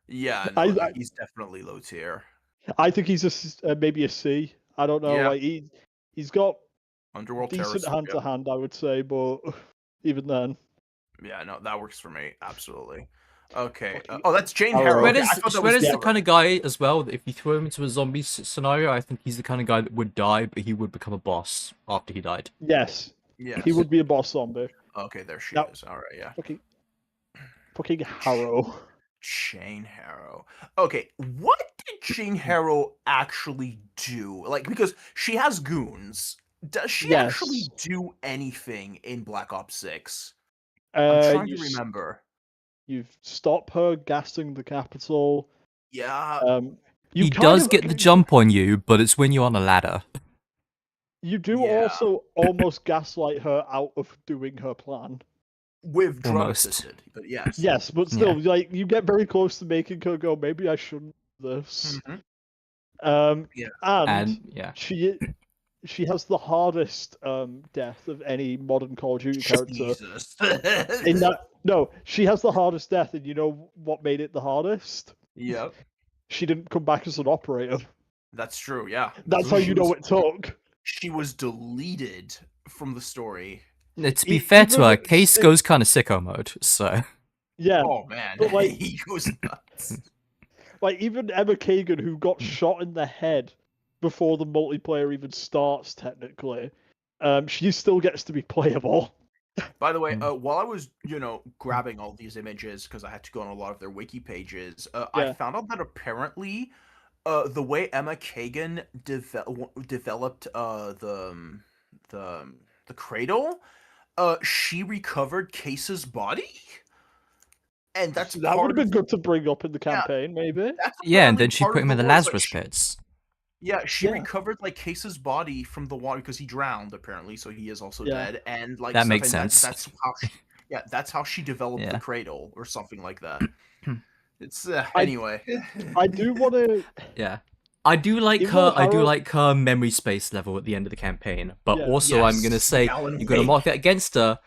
Speaker 2: Yeah,
Speaker 1: I-
Speaker 2: no,
Speaker 1: I-
Speaker 2: he's definitely low tier.
Speaker 1: I think he's maybe a C. I don't know.
Speaker 2: Yeah.
Speaker 1: Like he's got
Speaker 2: Underworld
Speaker 1: decent
Speaker 2: Terrorist.
Speaker 1: hand to hand, I would say, but even then,
Speaker 2: Yeah, no, that works for me. Absolutely. Okay.
Speaker 1: Fucking
Speaker 2: Oh, that's Jane
Speaker 1: Arrow.
Speaker 2: Harrow. Okay,
Speaker 3: Shredder's,
Speaker 2: I thought that was
Speaker 3: Shredder's the
Speaker 2: Arrow.
Speaker 3: kind of guy as well that if you throw him into a zombie scenario, I think he's the kind of guy that would die, but he would become a boss after he died.
Speaker 1: yes,
Speaker 2: Yes.
Speaker 1: he would be a boss zombie.
Speaker 2: Okay, there she
Speaker 1: Now-
Speaker 2: is. All right, yeah.
Speaker 1: Fucking Harrow.
Speaker 2: Jane Harrow. Okay, what did Jane Harrow actually do? Like, because she has goons. Does she actually
Speaker 1: Yes.
Speaker 2: do anything in Black Ops 6? I'm trying to remember.
Speaker 1: You've stopped her gassing the capital.
Speaker 2: Yeah,
Speaker 1: You
Speaker 3: He
Speaker 1: kind
Speaker 3: does
Speaker 1: of-
Speaker 3: get the jump on you, but it's when you're on a ladder.
Speaker 1: You do
Speaker 2: Yeah.
Speaker 1: also almost gaslight her out of doing her plan.
Speaker 2: with drug
Speaker 3: Almost.
Speaker 2: assisted, but yes.
Speaker 1: Yes, but still, like you get very close to making her go, maybe I shouldn't do this.
Speaker 2: Mhm. Yeah.
Speaker 1: And
Speaker 3: yeah.
Speaker 1: she has the hardest death of any modern Call of Duty character.
Speaker 2: Jesus.
Speaker 1: In that, no, she has the hardest death, and you know what made it the hardest?
Speaker 2: Yep,
Speaker 1: She didn't come back as an operator.
Speaker 2: that's true. Yeah,
Speaker 1: That's how you know it took.
Speaker 2: She was deleted from the story.
Speaker 3: To be
Speaker 1: E-
Speaker 3: fair to
Speaker 1: even
Speaker 3: her,
Speaker 1: if
Speaker 3: Case
Speaker 1: it-
Speaker 3: goes kind of sicko mode, so...
Speaker 1: Yeah,
Speaker 2: Oh man,
Speaker 1: but, like-
Speaker 2: he goes nuts.
Speaker 1: like even Emma Kagan, who got shot in the head before the multiplayer even starts, technically, she still gets to be playable.
Speaker 2: By the way, while I was, grabbing all these images because I had to go on a lot of their wiki pages, I
Speaker 1: Yeah.
Speaker 2: found out that apparently, the way Emma Kagan developed the cradle, she recovered Case's body, and that's
Speaker 1: That would
Speaker 2: part
Speaker 1: have been
Speaker 2: of,
Speaker 1: good to bring up in the
Speaker 2: Yeah.
Speaker 1: campaign, maybe.
Speaker 2: that's
Speaker 3: Yeah, and
Speaker 2: apparently
Speaker 3: then she
Speaker 2: part
Speaker 3: put
Speaker 2: of
Speaker 3: him in the
Speaker 2: lore. It's like
Speaker 3: Lazarus
Speaker 2: she-
Speaker 3: pits.
Speaker 2: Yeah, she
Speaker 1: Yeah.
Speaker 2: recovered like Case's body from the water because he drowned apparently, so he is also
Speaker 1: Yeah.
Speaker 2: dead. And like
Speaker 3: That
Speaker 2: stuff,
Speaker 3: makes
Speaker 2: and
Speaker 3: sense.
Speaker 2: That's how. That's how she developed the
Speaker 3: Yeah.
Speaker 2: cradle or something like that.
Speaker 3: Hmm.
Speaker 2: It's anyway.
Speaker 1: I do want to.
Speaker 3: Yeah. I do like
Speaker 1: Even
Speaker 3: her.
Speaker 1: though
Speaker 3: I do
Speaker 1: Harrow-
Speaker 3: like her memory space level at the end of the campaign. But
Speaker 1: Yeah.
Speaker 3: also, I'm gonna
Speaker 2: Yes,
Speaker 3: say
Speaker 2: Alan
Speaker 3: you gotta
Speaker 2: Wake.
Speaker 3: mark that against her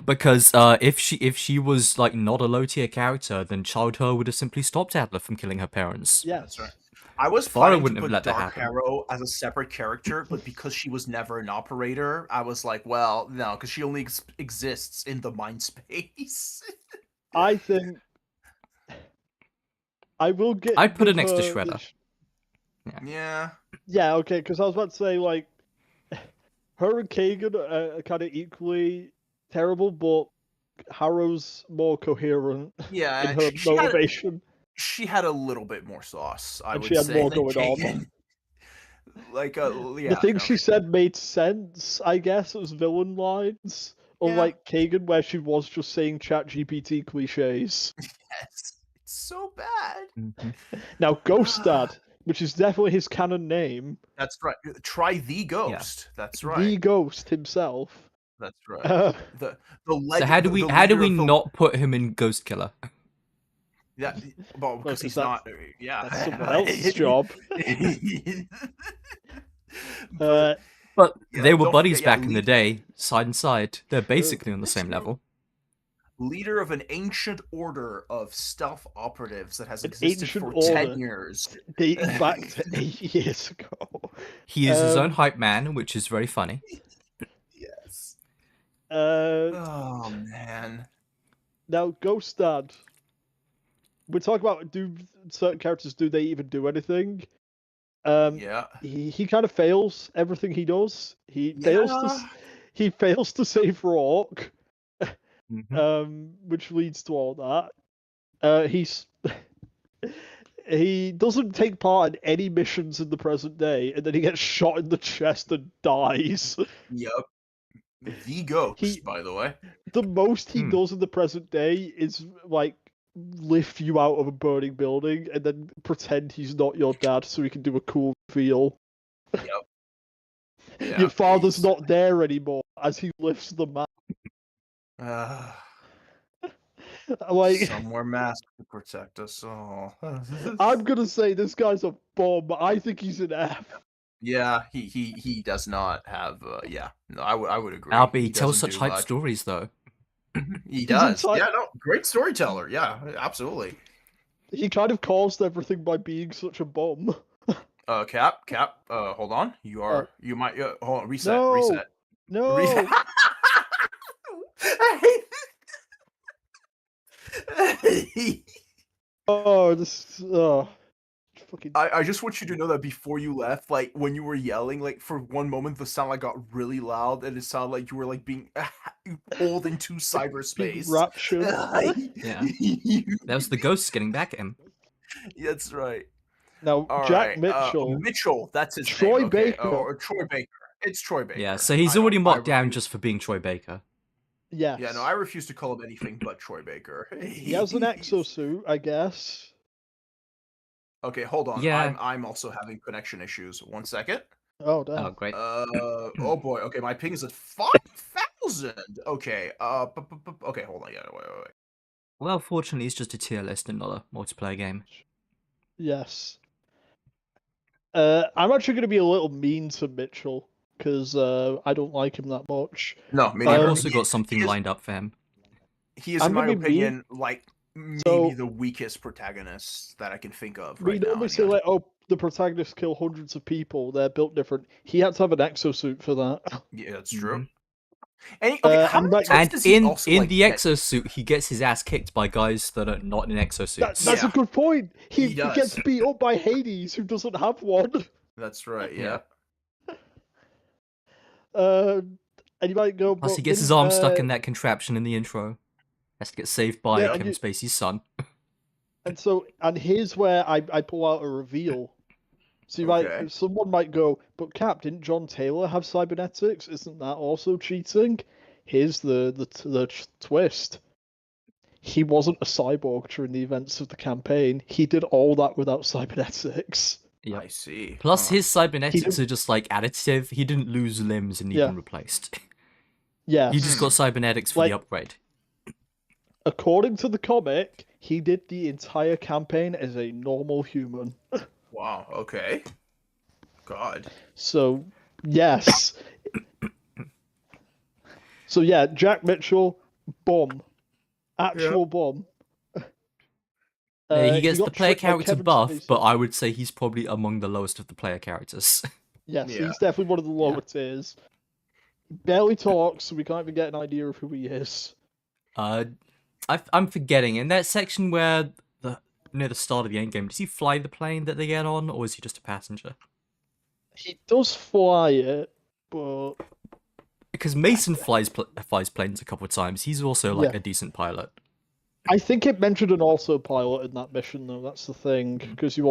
Speaker 3: because if she was like not a low tier character, then Childhood would have simply stopped Adler from killing her parents.
Speaker 1: Yeah,
Speaker 2: That's right. I was
Speaker 3: Farah
Speaker 2: planning to
Speaker 3: wouldn't have
Speaker 2: put
Speaker 3: let that
Speaker 2: Dark
Speaker 3: happen.
Speaker 2: Harrow as a separate character, but because she was never an operator, I was like, well, no, because she only exists in the mind space.
Speaker 1: I think I will get.
Speaker 3: I'd put her
Speaker 1: give
Speaker 3: next to
Speaker 1: her
Speaker 3: Shredder.
Speaker 1: this-
Speaker 2: Yeah.
Speaker 1: Yeah, okay, because I was about to say like, her and Kagan are kind of equally terrible, but Harrow's more coherent
Speaker 2: Yeah.
Speaker 1: in her motivation.
Speaker 2: She had a little bit more sauce, I
Speaker 1: And
Speaker 2: would
Speaker 1: she had
Speaker 2: say.
Speaker 1: more
Speaker 2: than
Speaker 1: going on.
Speaker 2: Kagan. Like, yeah.
Speaker 1: The things
Speaker 2: no.
Speaker 1: she said made sense, I guess, as villain lines. Unlike Kagan, where she was just saying ChatGPT cliches.
Speaker 2: Yes. It's so bad.
Speaker 3: Mhm.
Speaker 1: Now, Ghost Dad, which is definitely his canon name,
Speaker 2: That's right. Try the ghost. That's right.
Speaker 1: the Ghost himself.
Speaker 2: That's right.
Speaker 1: Uh,
Speaker 2: The
Speaker 3: So how do we not put him in Ghost Killer?
Speaker 2: Yeah, well, because
Speaker 1: 'cause
Speaker 2: he's
Speaker 1: that's-
Speaker 2: not. Yeah,
Speaker 1: that's someone else's job.
Speaker 3: But
Speaker 2: Yeah,
Speaker 3: they were
Speaker 2: don't
Speaker 3: buddies
Speaker 2: forget,
Speaker 3: back in the day, side and side. They're basically on the same
Speaker 2: true.
Speaker 3: level.
Speaker 2: Leader of an ancient order of stealth operatives that has
Speaker 1: An
Speaker 2: existed
Speaker 1: ancient
Speaker 2: for
Speaker 1: order.
Speaker 2: 10 years.
Speaker 1: dating back to 8 years ago.
Speaker 3: He is his own
Speaker 1: Um,
Speaker 3: hype man, which is very funny.
Speaker 2: Yes.
Speaker 1: Uh,
Speaker 2: Oh man.
Speaker 1: now, Ghost Dad. We talk about do certain characters do they even do anything?
Speaker 2: Yeah.
Speaker 1: He kind of fails everything he does. He fails to
Speaker 2: Yeah.
Speaker 1: he fails to save Rourke,
Speaker 3: Mhm.
Speaker 1: which leads to all that. He doesn't take part in any missions in the present day, and then he gets shot in the chest and dies.
Speaker 2: Yep. The ghost,
Speaker 1: He-
Speaker 2: by the way.
Speaker 1: The most he
Speaker 3: Hmm.
Speaker 1: does in the present day is like lift you out of a burning building and then pretend he's not your dad so he can do a cool feel.
Speaker 2: Yeah,
Speaker 1: Your father's
Speaker 2: he's-
Speaker 1: not there anymore as he lifts the map. Like,
Speaker 2: Somewhere masked to protect us all.
Speaker 1: I'm gonna say this guy's a bomb. I think he's an F.
Speaker 2: Yeah, he does not have. Yeah, no, I would agree.
Speaker 3: Albie,
Speaker 2: He
Speaker 3: he tells
Speaker 2: doesn't
Speaker 3: such
Speaker 2: do
Speaker 3: hype
Speaker 2: much.
Speaker 3: stories, though.
Speaker 2: He does.
Speaker 1: entire-
Speaker 2: Yeah, no, great storyteller. Yeah, absolutely.
Speaker 1: He kind of caused everything by being such a bomb.
Speaker 2: Cap. Hold on. You might. Hold on. Reset.
Speaker 1: No.
Speaker 2: Reset.
Speaker 1: No,
Speaker 2: Reset.
Speaker 1: oh, this, fucking.
Speaker 2: I just want you to know that before you left, like when you were yelling, like for one moment the sound like got really loud and it sounded like you were like being pulled into
Speaker 1: Being
Speaker 2: cyberspace.
Speaker 1: raptured.
Speaker 3: Yeah. That was the ghosts getting back at him.
Speaker 2: That's right.
Speaker 1: Now,
Speaker 2: All
Speaker 1: Jack
Speaker 2: right.
Speaker 1: Mitchell.
Speaker 2: Mitchell, that's his
Speaker 1: Troy
Speaker 2: name. Okay.
Speaker 1: Baker.
Speaker 2: Or Troy Baker. It's Troy Baker.
Speaker 3: Yeah, so he's
Speaker 2: I
Speaker 3: already
Speaker 2: don't- I
Speaker 3: marked down
Speaker 2: refuse-
Speaker 3: just for being Troy Baker.
Speaker 1: Yes.
Speaker 2: Yeah, no, I refuse to call him anything but Troy Baker.
Speaker 1: He has an exosuit, I guess.
Speaker 2: Okay, hold on.
Speaker 3: Yeah.
Speaker 2: I'm also having connection issues. 1 second.
Speaker 1: Oh, damn.
Speaker 3: Oh, great.
Speaker 2: Oh boy. Okay, my ping is at 5,000. Okay. Okay, hold on. Yeah, wait.
Speaker 3: Well, fortunately, it's just a tier list and not a multiplayer game.
Speaker 1: Yes. I'm actually going to be a little mean to Mitchell because I don't like him that much.
Speaker 2: No, me
Speaker 3: I've
Speaker 2: neither.
Speaker 3: also got something
Speaker 2: he is-
Speaker 3: lined up for him.
Speaker 2: He is,
Speaker 1: I'm
Speaker 2: in my
Speaker 1: gonna be
Speaker 2: opinion, like maybe
Speaker 1: So-
Speaker 2: the weakest protagonist that I can think of
Speaker 1: We
Speaker 2: right now.
Speaker 1: normally say, like, oh, the protagonists kill hundreds of people, they're built different. He had to have an exosuit for that.
Speaker 2: Yeah, that's true.
Speaker 3: Mhm.
Speaker 2: And okay, how
Speaker 1: and
Speaker 2: many
Speaker 1: like-
Speaker 2: times
Speaker 3: And
Speaker 2: does he
Speaker 3: in
Speaker 2: also,
Speaker 3: in
Speaker 2: like,
Speaker 3: the
Speaker 2: get-
Speaker 3: exosuit, he gets his ass kicked by guys that are not in exosuits.
Speaker 1: That's
Speaker 2: Yeah.
Speaker 1: a good point. He
Speaker 2: He does.
Speaker 1: gets beat up by Hades, who doesn't have one.
Speaker 2: That's right.
Speaker 3: Yeah.
Speaker 2: Yeah.
Speaker 1: And you might go.
Speaker 3: Plus,
Speaker 1: but
Speaker 3: he gets his
Speaker 1: didn't,
Speaker 3: arm stuck in that contraption in the intro. Has to get saved by
Speaker 1: Yeah, and
Speaker 3: Kevin Spacey's son.
Speaker 1: And here's where I pull out a reveal. So you
Speaker 2: Okay.
Speaker 1: might, someone might go, but Cap, didn't John Taylor have cybernetics? Isn't that also cheating? Here's the twist. He wasn't a cyborg during the events of the campaign. He did all that without cybernetics.
Speaker 3: Yep.
Speaker 2: I see.
Speaker 3: Plus,
Speaker 2: Huh.
Speaker 3: his cybernetics
Speaker 1: didn't-
Speaker 3: are just like additive. He didn't lose limbs and
Speaker 1: Yeah.
Speaker 3: even replaced.
Speaker 1: Yes.
Speaker 3: He just got cybernetics for
Speaker 1: Like-
Speaker 3: the upgrade.
Speaker 1: According to the comic, he did the entire campaign as a normal human.
Speaker 2: Wow. Okay. God.
Speaker 1: So, yes. So yeah, Jack Mitchell, bomb, actual bomb.
Speaker 3: Yeah, he gets the
Speaker 1: got
Speaker 3: player
Speaker 1: tricked by
Speaker 3: character
Speaker 1: Kevin
Speaker 3: buff,
Speaker 1: Spacey.
Speaker 3: but I would say he's probably among the lowest of the player characters.
Speaker 1: Yes,
Speaker 2: Yeah.
Speaker 1: he's definitely one of the lower tiers. He barely talks, so we can't even get an idea of who he is.
Speaker 3: I'm forgetting in that section where near the start of the end game, does he fly the plane that they get on, or is he just a passenger?
Speaker 1: He does fly it, but
Speaker 3: Because Mason flies planes a couple of times. He's also like
Speaker 1: Yeah.
Speaker 3: a decent pilot.
Speaker 1: I think it mentioned an autopilot in that mission, though. That's the thing, because you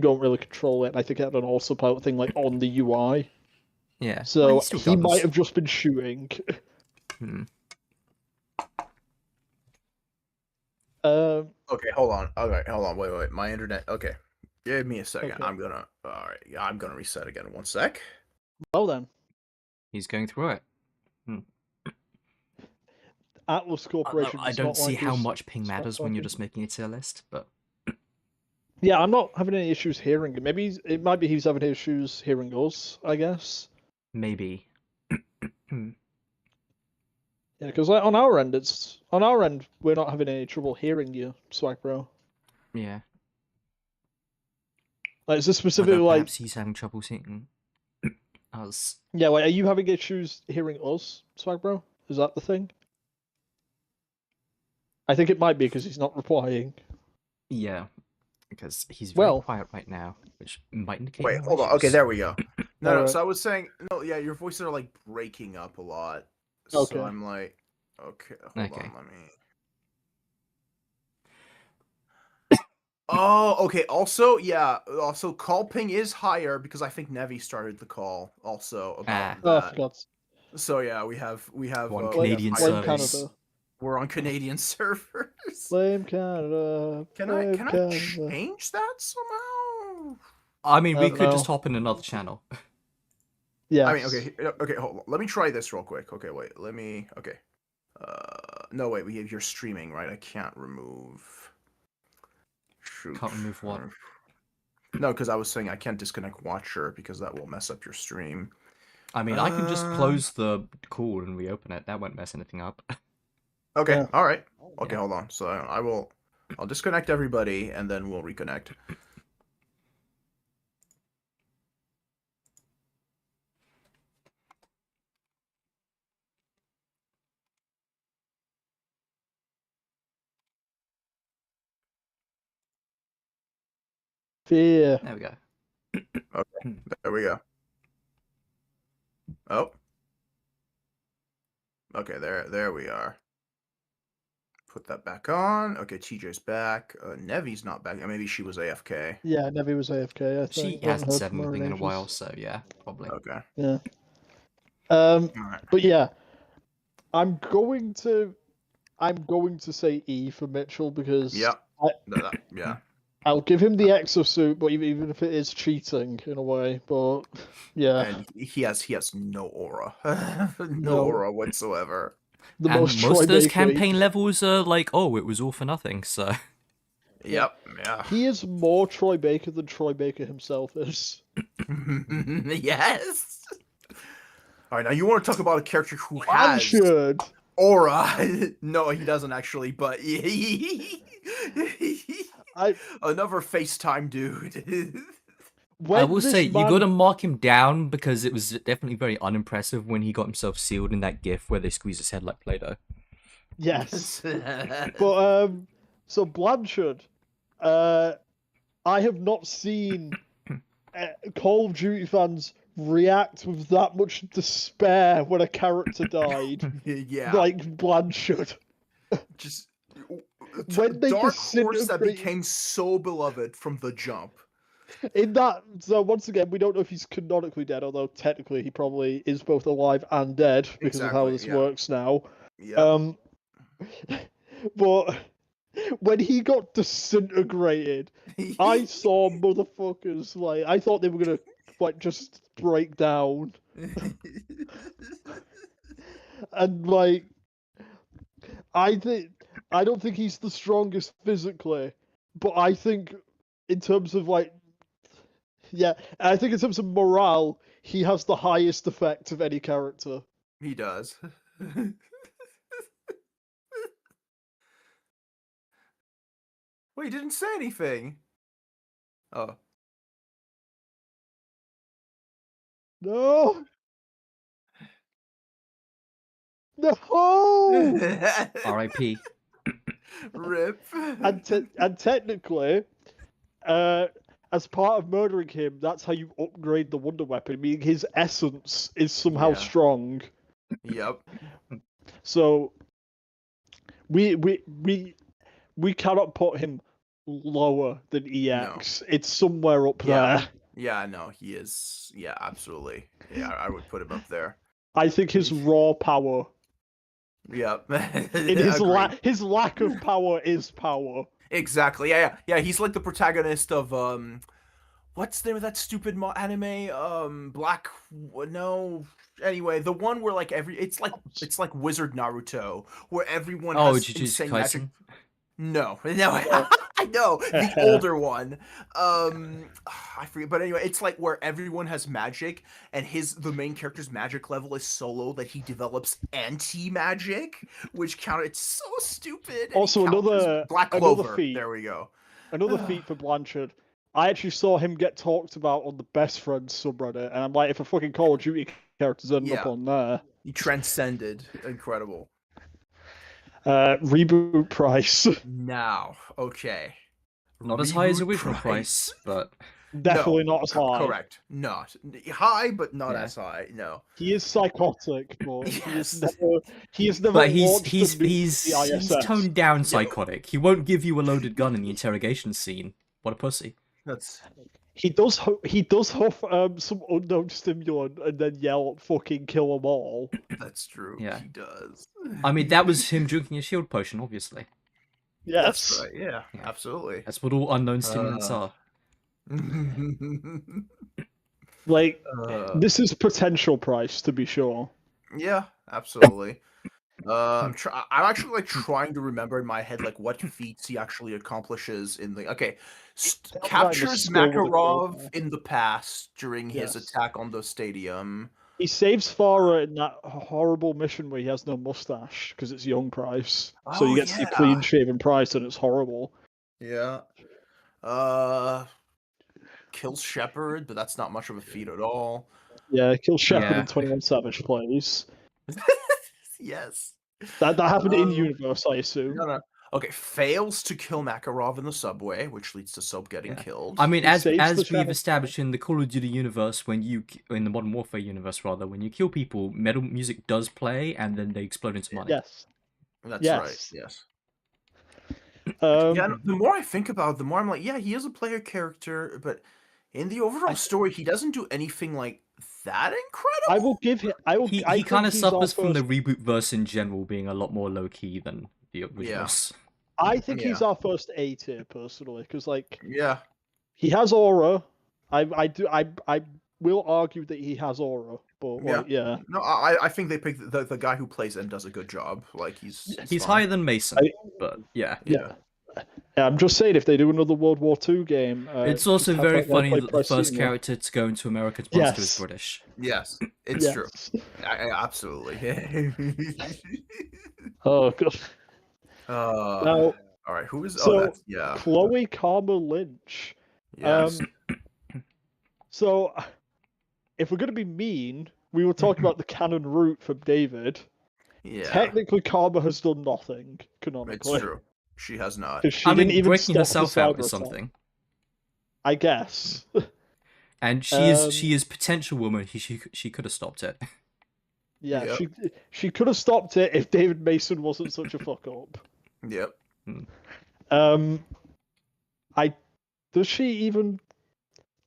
Speaker 1: don't really control it. And I think it had an autopilot thing like on the UI,
Speaker 3: Yeah. Well,
Speaker 1: so
Speaker 3: still
Speaker 1: he
Speaker 3: does.
Speaker 1: might have just been shooting.
Speaker 3: Hmm.
Speaker 2: Okay, hold on. Okay, hold on. Wait. My internet. Okay, give me a second.
Speaker 1: Okay.
Speaker 2: I'm gonna. All right. Yeah, I'm gonna reset again. 1 sec.
Speaker 1: Well then,
Speaker 3: He's going through it.
Speaker 1: Atlas
Speaker 3: Although
Speaker 1: Corporation.
Speaker 3: I
Speaker 1: does
Speaker 3: don't
Speaker 1: not
Speaker 3: see
Speaker 1: like
Speaker 3: how
Speaker 1: his
Speaker 3: much ping
Speaker 1: smart
Speaker 3: matters when you're
Speaker 1: talking.
Speaker 3: just making a tier list, but
Speaker 1: Yeah, I'm not having any issues hearing him. Maybe it might be he's having issues hearing us. I guess.
Speaker 3: maybe.
Speaker 1: Yeah, because like on our end, we're not having any trouble hearing you, Swag Bro.
Speaker 3: Yeah.
Speaker 1: Like, is this specifically
Speaker 3: Although
Speaker 1: like,
Speaker 3: perhaps he's having trouble seeing us.
Speaker 1: yeah, like, are you having issues hearing us, Swag Bro? Is that the thing? I think it might be because he's not replying.
Speaker 3: Yeah. Because he's very
Speaker 1: Well-
Speaker 3: quiet right now, which might indicate.
Speaker 2: Wait,
Speaker 3: no
Speaker 2: hold on. Okay,
Speaker 3: issues.
Speaker 2: there we go. No.
Speaker 1: Alright.
Speaker 2: So I was saying, no, yeah, your voices are like breaking up a lot.
Speaker 1: Okay.
Speaker 2: So I'm like, okay, hold
Speaker 3: Okay.
Speaker 2: on, let me. Oh, okay. Also, yeah. Also, call ping is higher because I think Nevi started the call. Also about
Speaker 1: Oh,
Speaker 2: that.
Speaker 1: for God's
Speaker 2: So yeah, we have
Speaker 3: One
Speaker 2: we have
Speaker 3: Canadian
Speaker 1: Blame
Speaker 3: service.
Speaker 1: Canada.
Speaker 2: We're on Canadian servers.
Speaker 1: Blame Canada.
Speaker 2: Can I
Speaker 1: Blame Canada.
Speaker 2: change that somehow?
Speaker 3: I mean,
Speaker 1: I
Speaker 3: we
Speaker 1: don't
Speaker 3: could just
Speaker 1: know.
Speaker 3: hop in another channel.
Speaker 1: Yeah.
Speaker 2: I mean, okay, hold on. Let me try this real quick. Okay, wait. Let me. Okay. No, wait. You're streaming, right? I can't remove. Shoot.
Speaker 3: Can't remove what?
Speaker 2: No, because I was saying I can't disconnect Watcher because that will mess up your stream.
Speaker 3: I mean, I can just
Speaker 2: Uh,
Speaker 3: close the call and reopen it. That won't mess anything up.
Speaker 2: Okay.
Speaker 1: Yeah.
Speaker 2: All right. Okay,
Speaker 3: Yeah.
Speaker 2: hold on. So I'll disconnect everybody and then we'll reconnect.
Speaker 1: Fear.
Speaker 3: There we go.
Speaker 2: There we go. Oh. Okay, there we are. Put that back on. Okay, TJ's back. Nevi's not back. Maybe she was AFK.
Speaker 1: Yeah, Nevi was AFK. I think.
Speaker 3: She
Speaker 1: We haven't
Speaker 3: hasn't
Speaker 1: heard
Speaker 3: said
Speaker 1: from her
Speaker 3: anything in a
Speaker 1: ages.
Speaker 3: while, so yeah, probably.
Speaker 2: Okay.
Speaker 1: Yeah.
Speaker 2: All right.
Speaker 1: But yeah, I'm going to say E for Mitchell because
Speaker 2: Yeah.
Speaker 1: I,
Speaker 2: Yeah.
Speaker 1: I'll give him the exosuit, but even if it is cheating in a way, but yeah,
Speaker 2: And he has no aura. no
Speaker 1: No.
Speaker 2: aura whatsoever.
Speaker 1: the
Speaker 3: And
Speaker 1: most
Speaker 3: most
Speaker 1: Troy
Speaker 3: of those
Speaker 1: Baker-
Speaker 3: campaign levels are like, oh, it was all for nothing, so...
Speaker 2: Yep. Yeah.
Speaker 1: He is more Troy Baker than Troy Baker himself is.
Speaker 2: Yes. All right, now you want to talk about a character who has
Speaker 1: Blanchard.
Speaker 2: aura? No, he doesn't actually, but another FaceTime dude.
Speaker 1: When
Speaker 3: I will
Speaker 1: this
Speaker 3: say, you
Speaker 1: man-
Speaker 3: gotta mark him down because it was definitely very unimpressive when he got himself sealed in that gif where they squeeze his head like Play-Doh.
Speaker 1: Yes. But so Blanchard, I have not seen Call of Duty fans react with that much despair when a character died,
Speaker 2: yeah,
Speaker 1: like Blanchard.
Speaker 2: just
Speaker 1: When they
Speaker 2: Dark Horse that
Speaker 1: disintegrate-
Speaker 2: became so beloved from the jump.
Speaker 1: In that, so once again, we don't know if he's canonically dead, although technically he probably is both alive and dead because of how
Speaker 2: Exactly,
Speaker 1: this
Speaker 2: yeah.
Speaker 1: works now.
Speaker 2: Yeah,
Speaker 1: But when he got disintegrated, I saw motherfuckers like I thought they were gonna like just break down and like I don't think he's the strongest physically, but I think in terms of like I think in terms of morale, he has the highest effect of any character.
Speaker 2: he does. Well, he didn't say anything. Oh.
Speaker 1: No. No.
Speaker 3: R.I.P.
Speaker 2: Rip.
Speaker 1: And technically, as part of murdering him, that's how you upgrade the wonder weapon. Meaning his essence is somehow
Speaker 2: Yeah.
Speaker 1: strong.
Speaker 2: Yep.
Speaker 1: So we cannot put him lower than EX. It's somewhere up
Speaker 2: Yeah.
Speaker 1: there.
Speaker 2: Yeah, no, he is. Yeah, absolutely. Yeah, I would put him up there.
Speaker 1: I think his raw power,
Speaker 2: Yep.
Speaker 1: in his
Speaker 2: Agreed.
Speaker 1: his lack of power is power.
Speaker 2: Exactly. Yeah. He's like the protagonist of what's the name of that stupid anime? Black. No. Anyway, the one where like it's like Wizard Naruto, where everyone
Speaker 3: Oh,
Speaker 2: has
Speaker 3: Jujutsu
Speaker 2: insane magic.
Speaker 3: Kaisen?
Speaker 2: No, I know the older one. I forget, but anyway, it's like where everyone has magic, and the main character's magic level is so low that he develops anti-magic, which It's so stupid. and he
Speaker 1: Also,
Speaker 2: counters Black
Speaker 1: another
Speaker 2: Clover.
Speaker 1: feat.
Speaker 2: There we go.
Speaker 1: Another feat for Blanchard. I actually saw him get talked about on the Best Friends subreddit, and I'm like, if a fucking Call of Duty character's ending up
Speaker 2: Yeah.
Speaker 1: on there,
Speaker 2: He transcended. Incredible.
Speaker 1: reboot price.
Speaker 2: Now, okay.
Speaker 3: Not as high as
Speaker 2: Reboot
Speaker 3: original price, but...
Speaker 1: Definitely not as high.
Speaker 2: Correct. Not high, but not
Speaker 3: Yeah.
Speaker 2: as high. No.
Speaker 1: He is psychotic, but
Speaker 2: Yes.
Speaker 1: he has never.
Speaker 3: But
Speaker 1: launched
Speaker 3: he's
Speaker 1: the ISS.
Speaker 3: toned down psychotic. He won't give you a loaded gun in the interrogation scene. What a pussy.
Speaker 2: That's
Speaker 1: He does huff some unknown stimulant and then yell "fucking kill them all."
Speaker 2: That's true.
Speaker 3: Yeah.
Speaker 2: He does.
Speaker 3: I mean, that was him drinking a shield potion, obviously.
Speaker 1: Yes.
Speaker 2: That's right. Yeah,
Speaker 3: Yeah.
Speaker 2: absolutely.
Speaker 3: That's what all unknown stimulants are.
Speaker 1: Like
Speaker 2: Uh,
Speaker 1: this is potential price to be sure.
Speaker 2: yeah, absolutely. I'm actually like trying to remember in my head like what feats he actually accomplishes in the. Okay,
Speaker 1: Tell me
Speaker 2: captures
Speaker 1: skill with a
Speaker 2: Makarov
Speaker 1: crowbar.
Speaker 2: in the past during his
Speaker 1: Yes.
Speaker 2: attack on the stadium.
Speaker 1: He saves Farah in that horrible mission where he has no mustache because it's young Price. So
Speaker 2: Oh,
Speaker 1: you get to see
Speaker 2: yeah.
Speaker 1: clean shaven Price and it's horrible.
Speaker 2: Yeah. Kills Shepard, but that's not much of a feat at all.
Speaker 1: Yeah, kill Shepard
Speaker 3: Yeah.
Speaker 1: in 21 Savage plays.
Speaker 2: Yes.
Speaker 1: That happened in
Speaker 2: Um,
Speaker 1: universe, I assume.
Speaker 2: No. Okay, fails to kill Makarov in the subway, which leads to Soap getting
Speaker 3: Yeah.
Speaker 2: killed.
Speaker 3: I mean,
Speaker 1: He
Speaker 3: as
Speaker 1: saves the
Speaker 3: as we've
Speaker 1: Shadow
Speaker 3: established in the Call of Duty universe, when you in the Modern Warfare universe rather, when you kill people, metal music does play, and then they explode into money.
Speaker 1: Yes.
Speaker 2: That's right.
Speaker 1: Yes.
Speaker 2: Yes.
Speaker 1: Um,
Speaker 2: Yeah. The more I think about it, the more I'm like, yeah, he is a player character, but in the overall story, he doesn't do anything like that incredible.
Speaker 1: I will give him.
Speaker 3: He
Speaker 1: I
Speaker 3: kind of
Speaker 1: think he's our
Speaker 3: suffers from the
Speaker 1: first-
Speaker 3: reboot verse in general being a lot more low key than the originals.
Speaker 1: I think he's
Speaker 2: Yeah.
Speaker 1: our first A tier personally, because like
Speaker 2: Yeah.
Speaker 1: he has aura. I will argue that he has aura, but like yeah.
Speaker 2: No, I think they picked the guy who plays and does a good job. Like he's
Speaker 3: He's
Speaker 2: fine.
Speaker 3: higher than Mason, but yeah.
Speaker 1: Yeah. I'm just saying, if they do another World War II game,
Speaker 3: It's
Speaker 1: just
Speaker 3: also
Speaker 1: have
Speaker 3: very
Speaker 1: that guy
Speaker 3: funny
Speaker 1: play
Speaker 3: that the
Speaker 1: Press
Speaker 3: first
Speaker 1: Senior.
Speaker 3: character to go into America's Monster is
Speaker 1: Yes.
Speaker 3: British.
Speaker 2: Yes, it's
Speaker 1: Yes.
Speaker 2: true. Absolutely.
Speaker 1: Oh god. Now,
Speaker 2: all right. Who is?
Speaker 1: so,
Speaker 2: That's, yeah.
Speaker 1: Chloe Karma Lynch.
Speaker 2: Yes.
Speaker 1: So, if we're gonna be mean, we were talking about the canon route from David.
Speaker 2: Yeah.
Speaker 1: Technically, Karma has done nothing
Speaker 2: It's
Speaker 1: canonically.
Speaker 2: true. She has not.
Speaker 1: 'Cause she
Speaker 3: I
Speaker 1: didn't
Speaker 3: mean,
Speaker 1: even
Speaker 3: breaking
Speaker 1: stop
Speaker 3: herself
Speaker 1: the
Speaker 3: out
Speaker 1: cyber
Speaker 3: is
Speaker 1: attack,
Speaker 3: something.
Speaker 1: I guess.
Speaker 3: And
Speaker 1: Um,
Speaker 3: she is potential woman. She could have stopped it.
Speaker 1: Yeah,
Speaker 2: Yep.
Speaker 1: she could have stopped it if David Mason wasn't such a fuck up.
Speaker 2: Yep.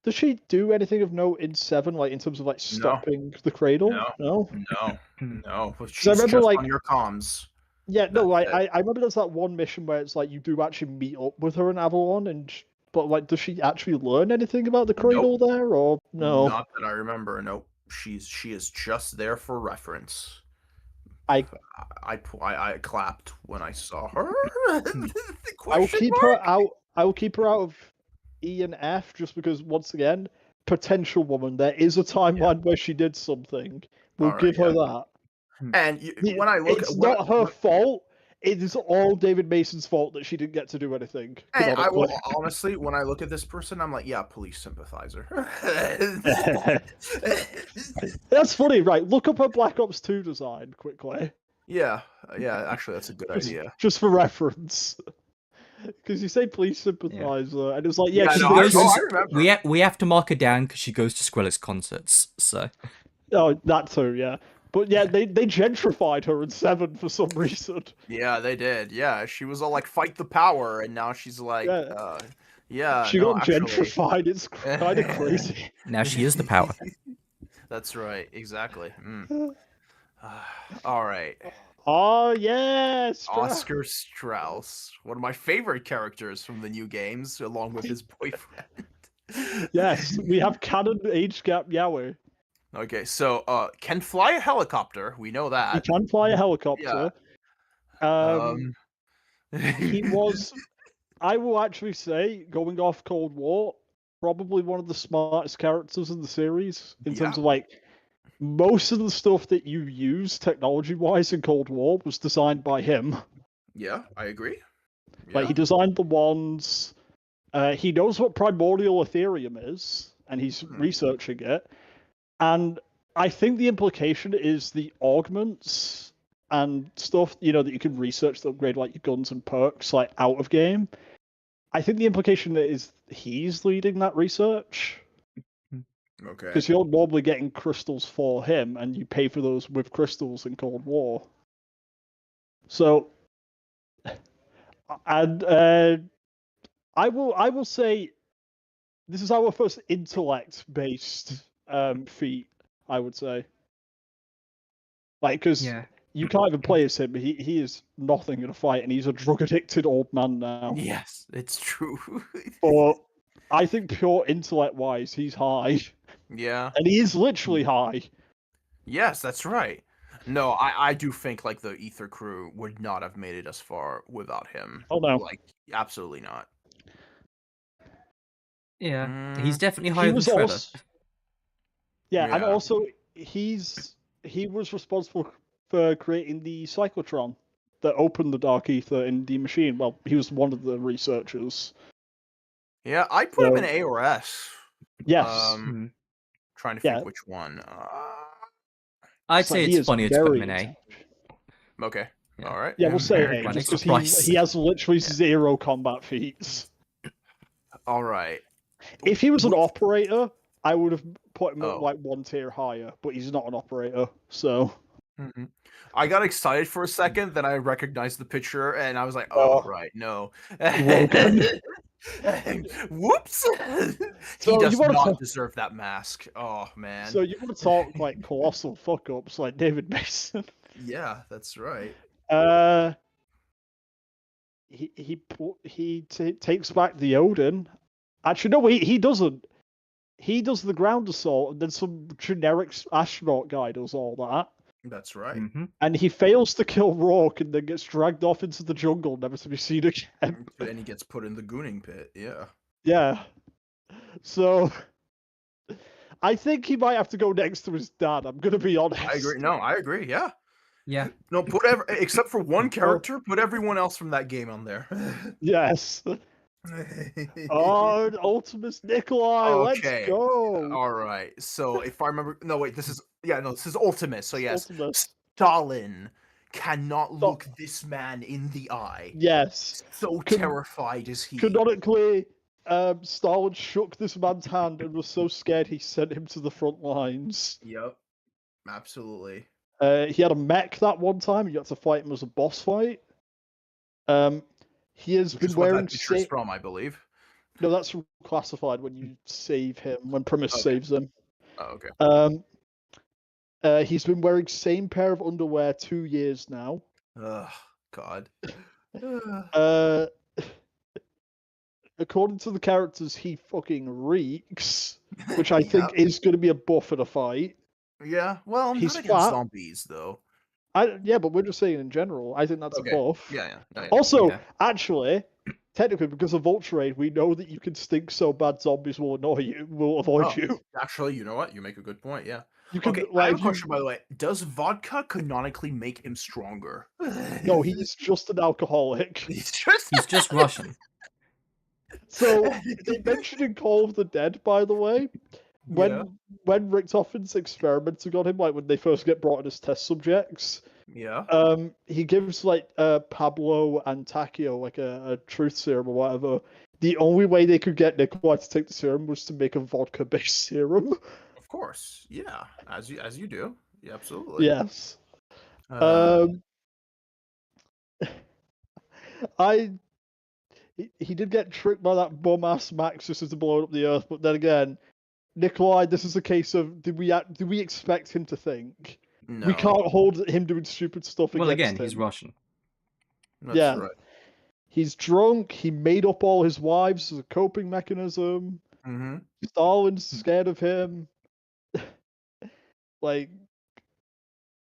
Speaker 1: Does she do anything of note in 7, like in terms of like stopping the cradle?
Speaker 2: No.
Speaker 1: No.
Speaker 2: No. She's
Speaker 1: I remember,
Speaker 2: just
Speaker 1: like-
Speaker 2: on your comms.
Speaker 1: Yeah, no,
Speaker 2: That's
Speaker 1: I remember there's that one mission where it's like you do actually meet up with her in Avalon, but like, does she actually learn anything about the cradle there, or no?
Speaker 2: Not that I remember. Nope. She is just there for reference.
Speaker 1: I
Speaker 2: clapped when I saw her.
Speaker 1: I will keep her out. I will keep her out of E and F just because, once again, potential woman. There is a timeline where she did something. We'll
Speaker 2: Alright,
Speaker 1: give her
Speaker 2: yeah.
Speaker 1: that.
Speaker 2: And when I look,
Speaker 1: It's not her fault. It is all David Mason's fault that she didn't get to do anything.
Speaker 2: And I will
Speaker 1: canonically.
Speaker 2: honestly, when I look at this person, I'm like, yeah, police sympathizer.
Speaker 1: That's funny, right? Look up her Black Ops 2 design quickly,
Speaker 2: yeah. Actually, that's a good idea.
Speaker 1: just for reference. Because you say police sympathizer, and it's like, yeah,
Speaker 2: Yeah,
Speaker 1: 'cause
Speaker 2: no,
Speaker 1: she
Speaker 2: I
Speaker 1: goes
Speaker 2: know,
Speaker 1: to-
Speaker 2: I remember.
Speaker 3: We have to mark her down because she goes to Skrillex concerts. So
Speaker 1: oh, that too, yeah. But yeah, they gentrified her in 7 for some reason.
Speaker 2: Yeah, they did. Yeah, she was all like, "Fight the power," and now she's like,
Speaker 1: Yeah. She
Speaker 2: no,
Speaker 1: got
Speaker 2: actually-
Speaker 1: gentrified. It's kind of crazy.
Speaker 3: now she is the power.
Speaker 2: That's right. Exactly. All right.
Speaker 1: Oh yes,
Speaker 2: Oscar Strauss, one of my favorite characters from the new games, along with his boyfriend.
Speaker 1: Yes, we have canon age gap Yahweh.
Speaker 2: Okay, so can fly a helicopter. We know
Speaker 1: He
Speaker 2: that.
Speaker 1: can fly a helicopter. He was, I will actually say, going off Cold War, probably one of the smartest characters in the series in terms of like most of the stuff that you use technology-wise in Cold War was designed by him.
Speaker 2: Yeah, I agree.
Speaker 1: Like he designed the wands. He knows what primordial Ethereum is, and he's researching it. And I think the implication is the augments and stuff, that you can research to upgrade like your guns and perks like out of game. I think the implication is he's leading that research.
Speaker 2: Okay.
Speaker 1: Because you're normally getting crystals for him, and you pay for those with crystals in Cold War. So, and I will say, this is our first intellect-based feat. I would say, like, because you can't even play as him. He is nothing in a fight, and he's a drug-addicted old man now.
Speaker 2: Yes, it's true.
Speaker 1: But I think pure intellect-wise, he's high.
Speaker 2: Yeah.
Speaker 1: And he is literally high.
Speaker 2: Yes, that's right. No, I do think like the Ether crew would not have made it as far without him.
Speaker 1: Oh no.
Speaker 2: Like absolutely not.
Speaker 3: Yeah, he's definitely
Speaker 1: He
Speaker 3: higher than
Speaker 1: was
Speaker 3: Shredder.
Speaker 1: also, and
Speaker 2: Yeah.
Speaker 1: also he was responsible for creating the cyclotron that opened the Dark Ether in the machine. Well, he was one of the researchers.
Speaker 2: Yeah, I put him in
Speaker 1: So-
Speaker 2: A or S.
Speaker 1: Yes.
Speaker 2: Trying to think
Speaker 1: Yeah.
Speaker 2: which one.
Speaker 3: I'd
Speaker 1: It's like
Speaker 3: say
Speaker 1: he
Speaker 3: it's
Speaker 1: is
Speaker 3: funnier to put
Speaker 1: very
Speaker 3: him in A.
Speaker 2: Okay.
Speaker 3: Yeah.
Speaker 2: All right.
Speaker 1: Yeah, we'll say
Speaker 3: Right
Speaker 1: A,
Speaker 3: next
Speaker 1: just
Speaker 3: to
Speaker 1: because
Speaker 3: Price.
Speaker 1: he has literally
Speaker 3: Yeah.
Speaker 1: 0 combat feats.
Speaker 2: All right.
Speaker 1: If he was an
Speaker 2: Which-
Speaker 1: operator, I would have put him
Speaker 2: Oh.
Speaker 1: at like 1 tier higher, but he's not an operator, so.
Speaker 2: Mhm. I got excited for a second, then I recognized the picture, and I was like,
Speaker 1: Oh.
Speaker 2: "Oh, right, no."
Speaker 1: Logan.
Speaker 2: Whoops!
Speaker 1: So
Speaker 2: He does
Speaker 1: you wanna
Speaker 2: not
Speaker 1: talk-
Speaker 2: deserve that mask. Oh man.
Speaker 1: So you want to talk like colossal fuck ups like David Mason?
Speaker 2: Yeah, that's right.
Speaker 1: He takes back the Odin. Actually, no, he doesn't. He does the ground assault, and then some generic astronaut guy does all that.
Speaker 2: That's right.
Speaker 3: Mm-hmm.
Speaker 1: And he fails to kill Rourke, and then gets dragged off into the jungle, never to be seen again.
Speaker 2: And he gets put in the gooning pit. Yeah.
Speaker 1: Yeah. So I think he might have to go next to his dad. I'm gonna be honest.
Speaker 2: I agree. No, I agree. Yeah.
Speaker 3: Yeah.
Speaker 2: No, except for one character, put everyone else from that game on there.
Speaker 1: Yes. Oh, Ultimus Nikolai,
Speaker 2: Okay.
Speaker 1: let's go.
Speaker 2: All right. So if I remember, no, wait, this is Ultimus. So yes,
Speaker 1: Ultimus.
Speaker 2: Stalin cannot look this man in the eye.
Speaker 1: Yes.
Speaker 2: So terrified is he.
Speaker 1: Canonically, Stalin shook this man's hand and was so scared he sent him to the front lines.
Speaker 2: Yep. Absolutely.
Speaker 1: He had a mech that one time. You had to fight him as a boss fight. He has
Speaker 2: Which
Speaker 1: been
Speaker 2: is what
Speaker 1: wearing.
Speaker 2: that picture is from, I believe.
Speaker 1: No, that's classified when you save him. When Primus
Speaker 2: Okay.
Speaker 1: saves him.
Speaker 2: Oh, okay.
Speaker 1: He's been wearing same pair of underwear 2 years now.
Speaker 2: Ugh, God.
Speaker 1: According to the characters, he fucking reeks, which I think is going to be a buff in a fight.
Speaker 2: Yeah. Well,
Speaker 1: He's
Speaker 2: not against
Speaker 1: fat.
Speaker 2: zombies though.
Speaker 1: Yeah, but we're just saying in general. I think that's
Speaker 2: Okay.
Speaker 1: a buff.
Speaker 2: Yeah. No, yeah.
Speaker 1: Also,
Speaker 3: Yeah.
Speaker 1: actually, technically, because of Vulture Raid, we know that you can stink so bad zombies will avoid
Speaker 2: Oh.
Speaker 1: you.
Speaker 2: Actually, you know what? You make a good point. Yeah.
Speaker 1: You can
Speaker 2: Okay. I have a question, by the way. Does vodka canonically make him stronger?
Speaker 1: No, he's just an alcoholic.
Speaker 2: He's
Speaker 3: just Russian.
Speaker 1: So they mentioned in Call of the Dead, by the way, when Richtoffen's experimenting on him, like when they first get brought in as test subjects,
Speaker 2: Yeah.
Speaker 1: he gives like Pablo and Takio like a truth serum or whatever. The only way they could get Nikolai to take the serum was to make a vodka-based serum.
Speaker 2: Of course. Yeah. As you do. Yeah, absolutely.
Speaker 1: Yes. He did get tricked by that bum ass Max just to blow up the Earth, but then again, Nikolai, this is a case of did we expect him to think?
Speaker 2: No.
Speaker 1: We can't hold him doing stupid stuff
Speaker 3: Well,
Speaker 1: against
Speaker 3: again,
Speaker 1: him.
Speaker 3: he's Russian.
Speaker 2: That's
Speaker 1: Yeah.
Speaker 2: right.
Speaker 1: He's drunk. He made up all his wives as a coping mechanism.
Speaker 2: Mm-hmm.
Speaker 1: Stalin's scared of him. Like,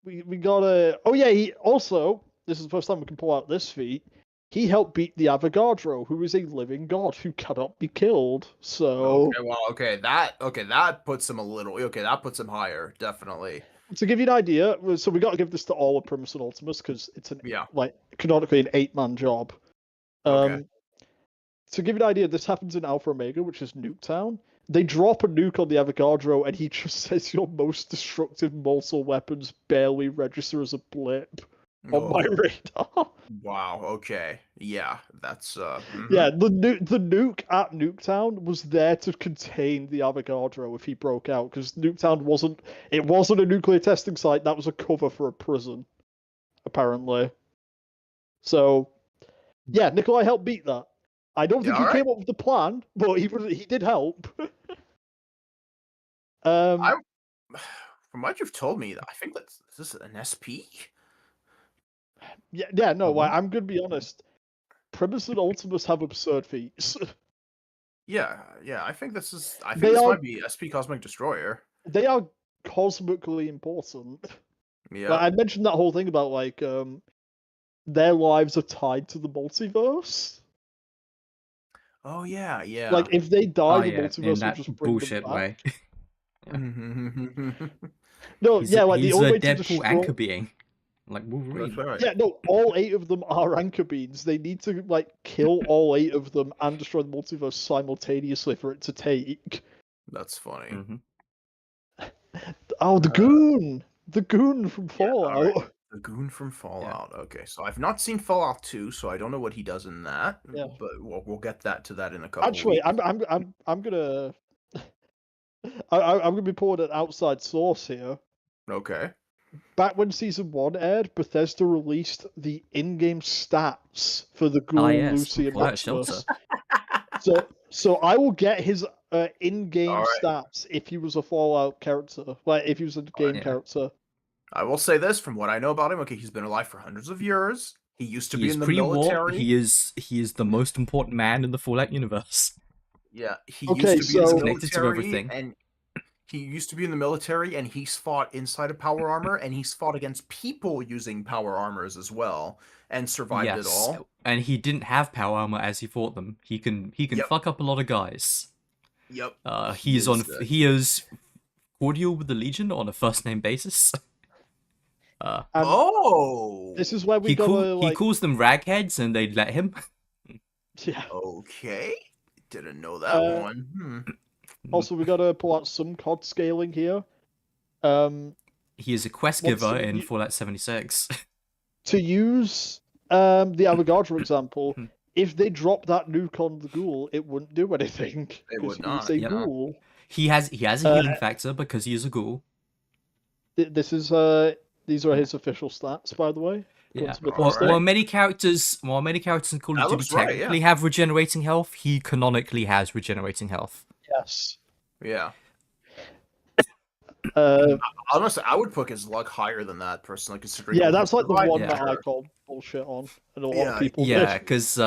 Speaker 1: we gotta. Oh yeah. He also. This is the first time we can pull out this feat. He helped beat the Avogadro, who is a living god who cannot be killed. So
Speaker 2: Okay, well, that puts him a little. Okay, that puts him higher, definitely.
Speaker 1: to give you an idea, so we got to give this to all of Primus and Ultimus because it's like canonically an 8-man job.
Speaker 2: Okay.
Speaker 1: To give you an idea, this happens in Alpha Omega, which is Nuketown. They drop a nuke on the Avogadro, and he just says your most destructive mortal weapons barely register as a blip on my radar.
Speaker 2: Wow. Okay. Yeah, that's.
Speaker 1: Yeah, the nuke at Nuketown was there to contain the Avogadro if he broke out, because Nuketown wasn't a nuclear testing site. That was a cover for a prison, apparently. So, yeah, Nikolai helped beat that. I don't think he came up with the plan, but he did help.
Speaker 2: From what you've told me, I think is this an SP?
Speaker 1: Yeah, no, I'm gonna be honest. Primus and Ultimus have absurd feats.
Speaker 2: Yeah, I think this might be SP Cosmic Destroyer.
Speaker 1: They are cosmically important.
Speaker 2: Yeah.
Speaker 1: Like, I mentioned that whole thing about like their lives are tied to the multiverse.
Speaker 2: Oh yeah.
Speaker 1: Like if they die, the
Speaker 3: in
Speaker 1: multiverse will
Speaker 3: that
Speaker 1: just bring
Speaker 3: bullshit
Speaker 1: them back.
Speaker 3: way.
Speaker 1: No,
Speaker 3: He's
Speaker 1: the
Speaker 3: a
Speaker 1: only way to
Speaker 3: Deadpool
Speaker 1: destroy...
Speaker 3: anchor being, like Wolverine.
Speaker 2: That's right.
Speaker 1: Yeah, no, all 8 of them are anchor beings. They need to like kill all 8 of them and destroy the multiverse simultaneously for it to take.
Speaker 2: That's funny.
Speaker 3: Mm-hmm.
Speaker 1: Oh, the goon from Fallout.
Speaker 2: The goon from Fallout. Okay, so I've not seen Fallout 2, so I don't know what he does in that.
Speaker 1: Yeah.
Speaker 2: But we'll get to that in a couple.
Speaker 1: Actually,
Speaker 2: weeks.
Speaker 1: I'm gonna I'm gonna be pulling an outside source here.
Speaker 2: Okay.
Speaker 1: Back when season 1 aired, Bethesda released the in-game stats for the Ghoul,
Speaker 3: yes,
Speaker 1: Lucy, and
Speaker 3: Fallout Shelter.
Speaker 1: Maximus. So I will get his in-game
Speaker 2: Alright.
Speaker 1: stats if he was a Fallout character, like if he was a game
Speaker 3: Yeah.
Speaker 1: character.
Speaker 2: I will say this from what I know about him. Okay, he's been alive for hundreds of years. He used to
Speaker 3: He
Speaker 2: be
Speaker 3: is
Speaker 2: in the
Speaker 3: pre-war.
Speaker 2: military.
Speaker 3: He is the most important man in the Fallout universe.
Speaker 2: Yeah, he
Speaker 1: Okay,
Speaker 2: used to be in
Speaker 1: so-
Speaker 2: the
Speaker 3: Connected to
Speaker 2: military,
Speaker 3: everything.
Speaker 2: and he used to be in the military, and he's fought inside of power armor, and he's fought against people using power armors as well, and survived it all.
Speaker 3: And he didn't have power armor as he fought them. He can
Speaker 2: Yep.
Speaker 3: fuck up a lot of guys.
Speaker 2: Yep.
Speaker 3: He is cordial with the Legion on a first name basis.
Speaker 2: Oh.
Speaker 1: This is where we
Speaker 3: He
Speaker 1: gotta
Speaker 3: calls them ragheads, and they let him.
Speaker 1: yeah.
Speaker 2: Okay. Didn't know that one.
Speaker 1: Also, we gotta pull out some COD scaling here.
Speaker 3: He is a quest
Speaker 1: Once
Speaker 3: giver
Speaker 1: you-
Speaker 3: in Fallout 76.
Speaker 1: To use the Avogadro example, if they drop that nuke on the Ghoul, it wouldn't do anything.
Speaker 2: It
Speaker 1: 'cause
Speaker 2: would not,
Speaker 1: He's a
Speaker 3: yep.
Speaker 1: Ghoul.
Speaker 3: He has a healing factor because he is a ghoul.
Speaker 1: This is these are his official stats, by the way.
Speaker 3: Yeah.
Speaker 1: According to
Speaker 2: Well,
Speaker 1: Bethesda.
Speaker 3: While many characters in Call
Speaker 2: That
Speaker 3: of Duty
Speaker 2: looks right,
Speaker 3: technically have regenerating health, he canonically has regenerating health.
Speaker 1: Yes.
Speaker 2: Yeah.
Speaker 1: Uh,
Speaker 2: Honestly, I would put his luck higher than that, personally, considering.
Speaker 1: yeah,
Speaker 2: all
Speaker 1: that's like the
Speaker 2: survived
Speaker 1: one
Speaker 3: Yeah.
Speaker 1: that I
Speaker 2: there.
Speaker 1: call bullshit on, and a lot
Speaker 2: Yeah,
Speaker 1: of people.
Speaker 3: Yeah,
Speaker 1: did.
Speaker 3: because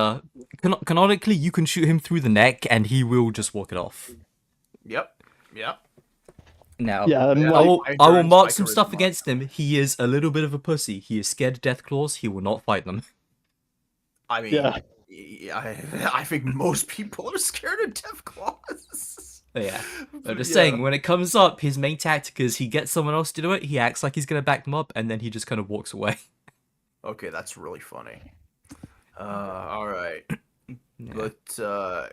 Speaker 3: canonically you can shoot him through the neck and he will just walk it off.
Speaker 2: Yep. Yep.
Speaker 3: Now,
Speaker 1: Yeah, and
Speaker 2: Yeah,
Speaker 3: I
Speaker 1: like,
Speaker 3: will
Speaker 2: endurance
Speaker 3: mark
Speaker 2: by
Speaker 3: some stuff
Speaker 2: charisma.
Speaker 3: against him. He is a little bit of a pussy. He is scared of Deathclaws. He will not fight them.
Speaker 2: I mean,
Speaker 1: Yeah.
Speaker 2: I think most people are scared of Deathclaws.
Speaker 3: Yeah. I'm just
Speaker 2: Yeah.
Speaker 3: saying, when it comes up, his main tactic is he gets someone else to do it, he acts like he's going to back them up, and then he just kind of walks away.
Speaker 2: Okay, that's really funny. All right,
Speaker 3: Yeah.
Speaker 2: but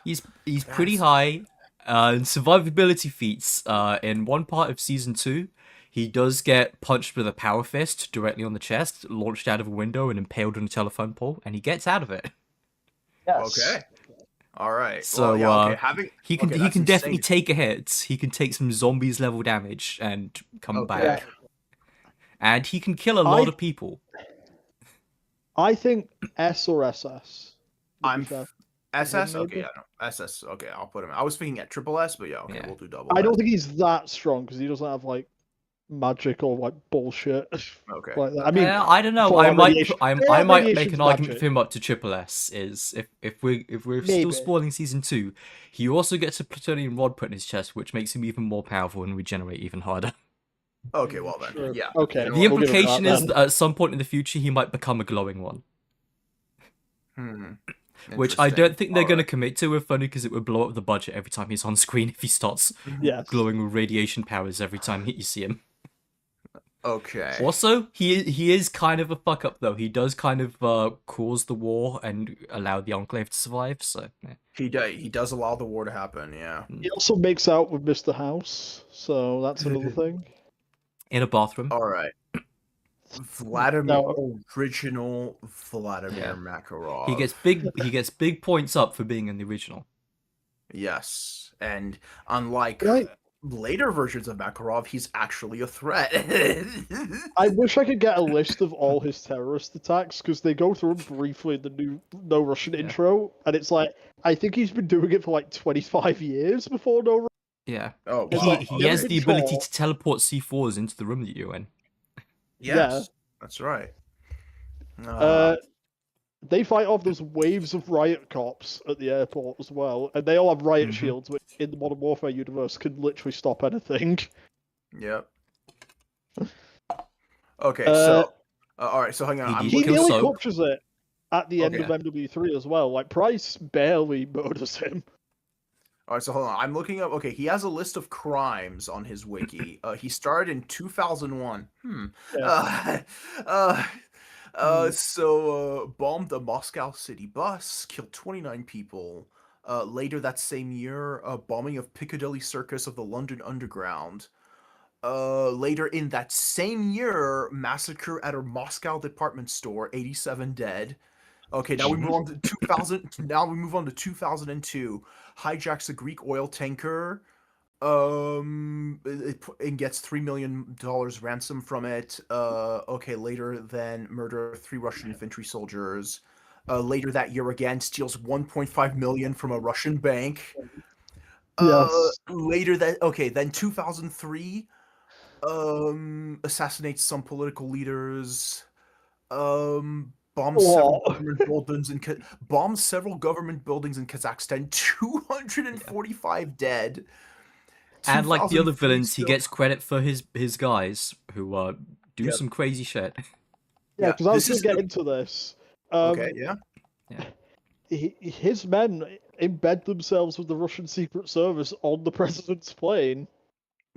Speaker 3: He's pretty high. In survivability feats, in one part of Season 2, he does get punched with a power fist directly on the chest, launched out of a window, and impaled on a telephone pole, and he gets out of it.
Speaker 2: okay, all right.
Speaker 3: So,
Speaker 2: well, yeah, okay,
Speaker 3: He can
Speaker 2: okay, that's
Speaker 3: definitely
Speaker 2: insane.
Speaker 3: take a hit. He can take some zombies level damage and come
Speaker 2: Okay.
Speaker 3: back. And he can kill a lot of people.
Speaker 1: I think S or SS. would be
Speaker 2: I'm
Speaker 1: fair.
Speaker 2: SS.
Speaker 1: Maybe?
Speaker 2: Okay, yeah, no, SS. Okay, I'll put him. I was thinking at triple S, but yeah, okay,
Speaker 3: Yeah.
Speaker 2: we'll do double.
Speaker 1: I don't
Speaker 2: S.
Speaker 1: think he's that strong because he doesn't have like magic or like bullshit
Speaker 2: Okay.
Speaker 1: like that. I mean,
Speaker 3: I don't know.
Speaker 1: for
Speaker 3: I might
Speaker 1: radiation-
Speaker 3: I
Speaker 1: yeah,
Speaker 3: might make
Speaker 1: radiation's
Speaker 3: an argument
Speaker 1: magic.
Speaker 3: for him up to triple S. Is if we're
Speaker 1: Maybe.
Speaker 3: still spoiling Season 2, he also gets a plutonium rod put in his chest, which makes him even more powerful and regenerate even harder.
Speaker 2: Okay, well then,
Speaker 1: Sure.
Speaker 2: yeah.
Speaker 1: Okay.
Speaker 2: You know
Speaker 3: The
Speaker 2: what,
Speaker 1: we'll give it
Speaker 3: implication
Speaker 1: that
Speaker 3: is
Speaker 1: then.
Speaker 3: that at some point in the future he might become a glowing one, which I don't think they're going to commit to, if only because it would blow up the budget every time he's on screen if he starts
Speaker 1: Yes.
Speaker 3: glowing with radiation powers every time you see him.
Speaker 2: Okay.
Speaker 3: Also, he is kind of a fuck up though. He does kind of cause the war and allow the Enclave to survive. So yeah.
Speaker 2: He does allow the war to happen. Yeah.
Speaker 1: He also makes out with Mr. House, so that's another thing.
Speaker 3: In a bathroom.
Speaker 2: All right. Vladimir,
Speaker 1: No.
Speaker 2: original Vladimir
Speaker 3: Yeah.
Speaker 2: Makarov.
Speaker 3: He gets big points up for being in the original.
Speaker 2: Yes, and unlike
Speaker 1: Right.
Speaker 2: later versions of Makarov, he's actually a threat.
Speaker 1: I wish I could get a list of all his terrorist attacks because they go through them briefly in the new No Russian intro, and it's like I think he's been doing it for like 25 years before No.
Speaker 3: Yeah.
Speaker 2: Oh,
Speaker 1: It's
Speaker 2: wow.
Speaker 1: like-
Speaker 3: He has the ability
Speaker 1: Control.
Speaker 3: to teleport C4s into the room that you're in.
Speaker 2: Yes, that's right.
Speaker 1: They fight off those waves of riot cops at the airport as well, and they all have riot
Speaker 3: Mhm.
Speaker 1: shields, which in the Modern Warfare universe can literally stop anything.
Speaker 2: Yep. Okay,
Speaker 1: Uh,
Speaker 2: so all right, so hang on. I'm
Speaker 3: He
Speaker 1: He
Speaker 2: looking.
Speaker 3: kills
Speaker 1: nearly
Speaker 3: Soap.
Speaker 1: captures it at the end of
Speaker 2: Okay.
Speaker 1: MW3 as well. Like Price barely murders him.
Speaker 2: All right, so hold on. I'm looking up. Okay, he has a list of crimes on his wiki. He started in 2001.
Speaker 1: Yeah.
Speaker 2: So bombed a Moscow city bus, killed 29 people. Later that same year, bombing of Piccadilly Circus of the London Underground. Later in that same year, massacre at a Moscow department store, 87 dead. Okay, now we move on to 2000. Now we move on to 2002. Hijacks a Greek oil tanker. It gets $3 million ransom from it. Okay, later then murder 3 Russian infantry soldiers. Later that year again, steals 1.5 million from a Russian bank.
Speaker 1: Yes.
Speaker 2: Later that then 2003, assassinates some political leaders. Bombs several
Speaker 1: What?
Speaker 2: government buildings in bombs several government buildings in Kazakhstan. 245 dead.
Speaker 3: And like the other
Speaker 2: 2003
Speaker 3: villains, he
Speaker 2: still-
Speaker 3: gets credit for his guys who do
Speaker 2: Yep.
Speaker 3: some crazy shit.
Speaker 1: Yeah,
Speaker 2: Yeah,
Speaker 1: because I was
Speaker 2: this
Speaker 1: going
Speaker 2: is
Speaker 1: to get
Speaker 2: the-
Speaker 1: into this.
Speaker 2: Okay, yeah.
Speaker 1: His men embed themselves with the Russian Secret Service on the president's plane.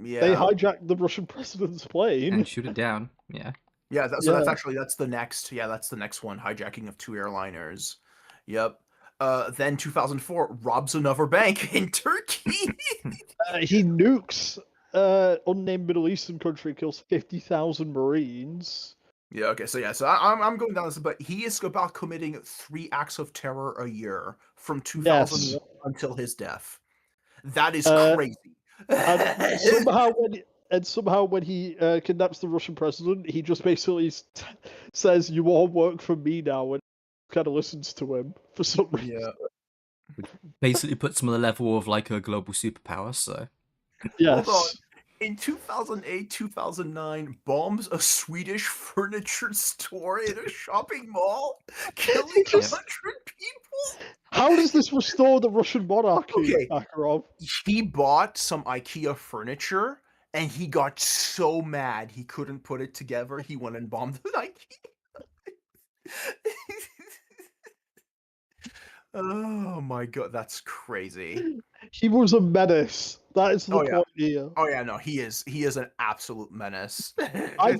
Speaker 2: Yeah.
Speaker 1: They hijacked the Russian president's plane.
Speaker 3: And shoot it down. Yeah.
Speaker 2: Yeah, so
Speaker 1: Yeah.
Speaker 2: that's the next. Yeah, that's the next one. Hijacking of 2 airliners. Yep. Then 2004 robs another bank in Turkey.
Speaker 1: He nukes unnamed Middle Eastern country, kills 50,000 Marines.
Speaker 2: Yeah. Okay. So I'm going down this, but he is about committing 3 acts of terror a year from 2001 until his death. That is crazy.
Speaker 1: And somehow when he kidnaps the Russian president, he just basically says, "You all work for me now," and kind of listens to him for some reason.
Speaker 2: Yeah.
Speaker 3: Basically puts him on the level of like a global superpower. So
Speaker 1: Yes.
Speaker 2: Hold on. In 2008, 2009, bombs a Swedish furniture store in a shopping mall, killing
Speaker 1: Just-
Speaker 2: 100 people.
Speaker 1: How does this restore the Russian monarchy,
Speaker 2: Okay.
Speaker 1: Makarov?
Speaker 2: He bought some IKEA furniture, and he got so mad he couldn't put it together. He went and bombed the IKEA. Oh my god, that's crazy.
Speaker 1: He was a menace. That is the
Speaker 2: Oh, yeah.
Speaker 1: point here.
Speaker 2: Oh yeah, no, he is an absolute menace.
Speaker 1: I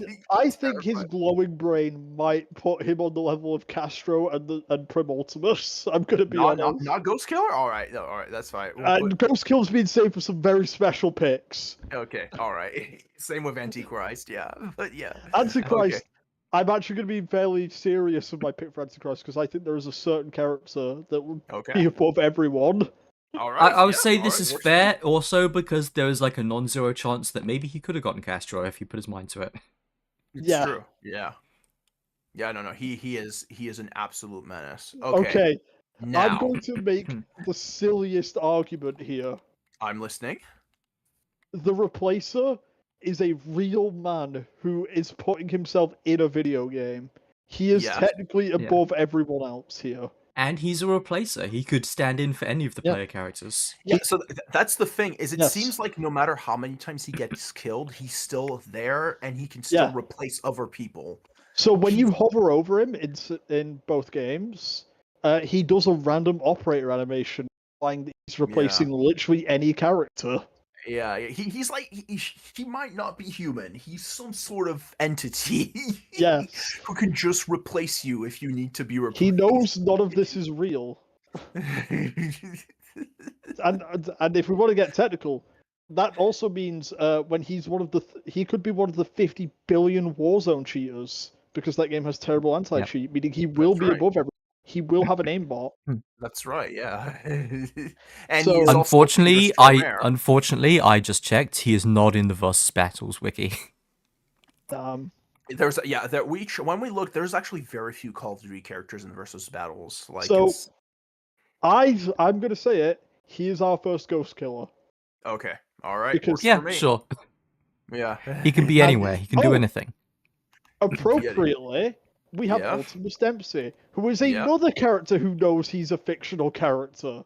Speaker 2: He's
Speaker 1: think his
Speaker 2: terrifying.
Speaker 1: glowing brain might put him on the level of Castro and Prim Ultimus. I'm gonna be honest.
Speaker 2: Not Ghost Killer? Alright, no, alright, that's fine. We'll
Speaker 1: And Ghost Kill's been saved for some very special picks.
Speaker 2: Okay, alright. Same with Antichrist, yeah. But yeah.
Speaker 1: Antichrist.
Speaker 2: Okay.
Speaker 1: I'm actually going to be fairly serious with my pick for Antichrist because I think there is a certain character that would be
Speaker 2: Okay.
Speaker 1: above everyone.
Speaker 2: Alright.
Speaker 3: I would
Speaker 2: yeah,
Speaker 3: say this
Speaker 2: alright,
Speaker 3: is
Speaker 2: works
Speaker 3: fair also because there is like a non-zero chance that maybe he could have gotten Castro if he put his mind to it.
Speaker 2: It's
Speaker 1: Yeah.
Speaker 2: true. Yeah. Yeah, no. He is an absolute menace.
Speaker 1: Okay,
Speaker 2: Now
Speaker 1: I'm going to make the silliest argument here.
Speaker 2: I'm listening.
Speaker 1: The Replacer is a real man who is putting himself in a video game. He is
Speaker 2: Yeah.
Speaker 1: technically above everyone else here.
Speaker 3: And he's a replacer. He could stand in for any of the
Speaker 1: Yeah.
Speaker 3: player characters.
Speaker 2: Yeah, so that's the thing, is it
Speaker 1: Yes.
Speaker 2: seems like no matter how many times he gets killed, he's still there and he can still
Speaker 1: Yeah.
Speaker 2: replace other people.
Speaker 1: So when you hover over him in both games, he does a random operator animation, implying that he's replacing literally any character.
Speaker 2: Yeah, he's like he might not be human. He's some sort of entity.
Speaker 1: Yes.
Speaker 2: Who can just replace you if you need to be replaced.
Speaker 1: He knows none of this is real. And if we want to get technical, that also means when he's he could be one of the 50 billion Warzone cheaters because that game has terrible anti-cheat, meaning he will be
Speaker 2: right.
Speaker 1: above everyone. He will have an aimbot.
Speaker 2: That's right, yeah. And
Speaker 1: So-
Speaker 2: he is also
Speaker 3: Unfortunately, I just checked. He is not in the Versus Battles wiki.
Speaker 2: There's when we look, there's actually very few Call of Duty characters in versus battles. Like
Speaker 1: So-
Speaker 2: it's
Speaker 1: I'm gonna say it. He is our first Ghost Killer.
Speaker 2: okay, all right.
Speaker 1: Because-
Speaker 2: Works
Speaker 3: Yeah,
Speaker 2: for me.
Speaker 3: sure.
Speaker 2: Yeah,
Speaker 3: He can be anywhere. He can do
Speaker 1: Oh.
Speaker 3: anything.
Speaker 1: Appropriately, we have
Speaker 2: Yeah.
Speaker 1: Ultimus Dempsey, who is
Speaker 2: Yeah.
Speaker 1: another character who knows he's a fictional character.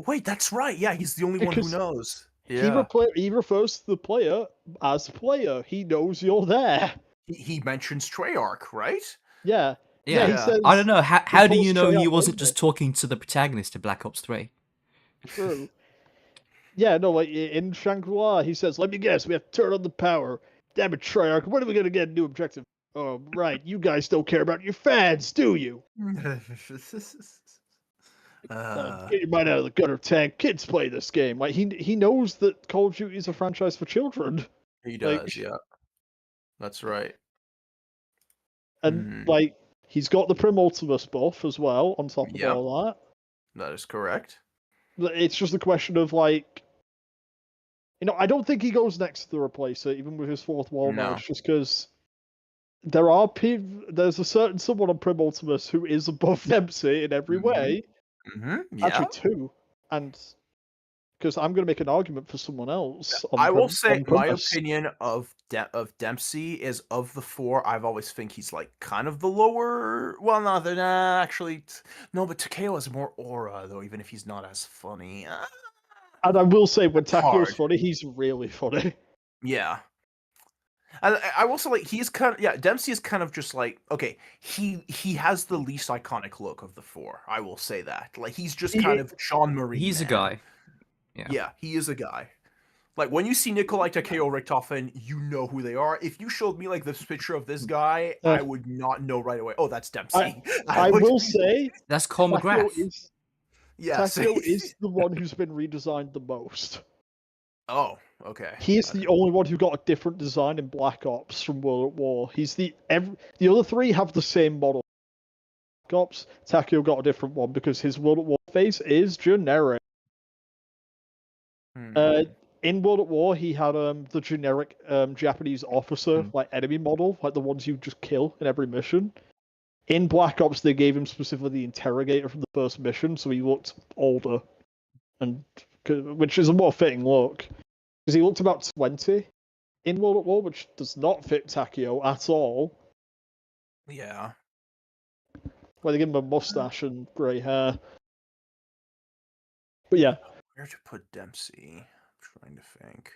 Speaker 2: Wait, that's right. Yeah, he's the only one who
Speaker 1: Because
Speaker 2: knows.
Speaker 1: He,
Speaker 2: Yeah,
Speaker 1: he refers to the player as player. He knows you're there.
Speaker 2: he mentions Treyarch, right?
Speaker 1: Yeah.
Speaker 3: Yeah,
Speaker 1: he
Speaker 2: Yeah.
Speaker 1: says,
Speaker 3: I don't know. How do
Speaker 1: calls
Speaker 3: you know he
Speaker 1: Treyarch
Speaker 3: wasn't
Speaker 1: Ultimate.
Speaker 3: just talking to the protagonist of Black Ops 3?
Speaker 1: True. Yeah, no, like in Shangri-La, he says, "Let me guess, we have to turn on the power. Damn it, Treyarch, when are we gonna get a new objective?" Oh, right, you guys don't care about your fans, do you? Get your mind out of the gutter, tank. Kids play this game. Like he knows that Call of Duty is a franchise for children.
Speaker 2: He
Speaker 1: Like-
Speaker 2: does, yeah. That's right.
Speaker 1: And like he's got the Prim Ultimus buff as well on top of
Speaker 2: Yep.
Speaker 1: all that.
Speaker 2: That is correct.
Speaker 1: It's just a question of like, I don't think he goes next to the Replacer, even with his fourth wall
Speaker 2: No.
Speaker 1: match, just because there's a certain someone on Prim Ultimus who is above Dempsey in every
Speaker 2: Mhm.
Speaker 1: way.
Speaker 2: Yeah.
Speaker 1: Actually, two, and because I'm going to make an argument for someone else.
Speaker 2: I will say
Speaker 1: on
Speaker 2: my
Speaker 1: Primus.
Speaker 2: opinion of Dempsey is of the four. I've always think he's like kind of the lower. Well, no, they're not actually. No, but Takeo has more aura though, even if he's not as funny.
Speaker 1: And I will say, when
Speaker 2: It's
Speaker 1: Takeo's
Speaker 2: hard.
Speaker 1: funny, he's really funny.
Speaker 2: Yeah. I will say like he's kind of Dempsey is kind of just like okay he has the least iconic look of the four. I will say that like he's just kind of Sean Marie.
Speaker 3: He's a
Speaker 2: man.
Speaker 3: guy.
Speaker 2: Yeah, he is a guy. Like when you see Nikolai Takeo Richtofen, you know who they are. If you showed me like this picture of this guy, I would not know right away. Oh, that's Dempsey.
Speaker 1: I will say
Speaker 3: That's Cole
Speaker 1: Takeo
Speaker 3: McGrath.
Speaker 1: is
Speaker 2: yes.
Speaker 1: Takeo is the one who's been redesigned the most.
Speaker 2: Oh, okay.
Speaker 1: He is the only one who got a different design in Black Ops from World at War. He's the other three have the same model. Black Ops, Takeo got a different one because his World at War face is generic. In World at War, he had the generic Japanese officer like enemy model, like the ones you just kill in every mission. In Black Ops, they gave him specifically the interrogator from the first mission, so he looked older, and which is a more fitting look because he looked about 20 in World at War, which does not fit Takeo at all.
Speaker 2: Yeah.
Speaker 1: Where they give him a mustache and grey hair. But yeah.
Speaker 2: Where to put Dempsey? I'm trying to think.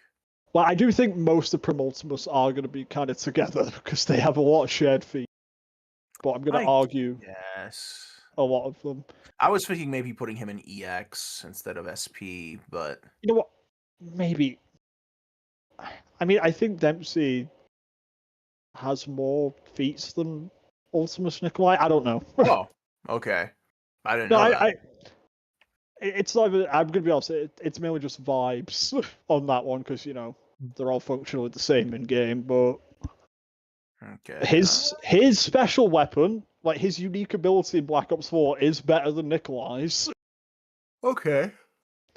Speaker 1: Well, I do think most of Prim Ultimus are going to be kind of together because they have a lot of shared features. But I'm going to argue
Speaker 2: Yes.
Speaker 1: a lot of them.
Speaker 2: I was thinking maybe putting him in EX instead of SP, but
Speaker 1: You know what? Maybe. I mean, I think Dempsey has more feats than Ultimus Nikolai. I don't know.
Speaker 2: oh, okay. I didn't
Speaker 1: No,
Speaker 2: know that.
Speaker 1: it's not even. I'm going to be honest. It's mainly just vibes on that one because they're all functionally the same in game. But
Speaker 2: Okay.
Speaker 1: his special weapon, like his unique ability in Black Ops 4, is better than Nikolai's.
Speaker 2: Okay.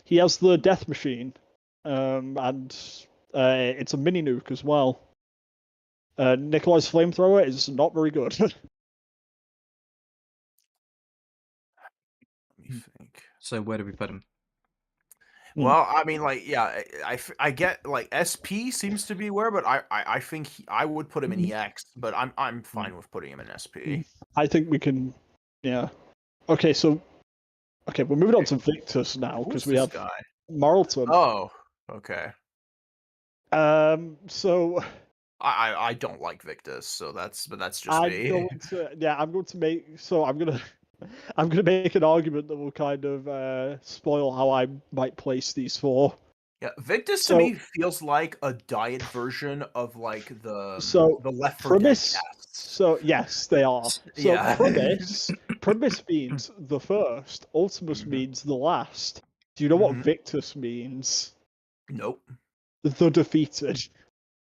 Speaker 1: He has the death machine, and it's a mini nuke as well. Nikolai's flamethrower is not very good.
Speaker 2: Let me think.
Speaker 3: So where do we put him?
Speaker 2: Well, I mean, like, yeah, I get like SP seems to be where, but I think I would put him in EX, but I'm fine with putting him in SP.
Speaker 1: I think we can, yeah. Okay, we're moving on to Victus now because we have
Speaker 2: guy?
Speaker 1: Marlton.
Speaker 2: Oh, okay.
Speaker 1: So
Speaker 2: I don't like Victus, so that's just
Speaker 1: I'm
Speaker 2: me.
Speaker 1: going to make an argument that will kind of spoil how I might place these four.
Speaker 2: Yeah, Victus to me feels like a diet version of like the Left 4 Dead
Speaker 1: Primus.
Speaker 2: cast.
Speaker 1: So yes, they are. So
Speaker 2: Yeah.
Speaker 1: Primus means the first. Ultimus means the last. Do you know what Victus means?
Speaker 2: Nope.
Speaker 1: The defeated.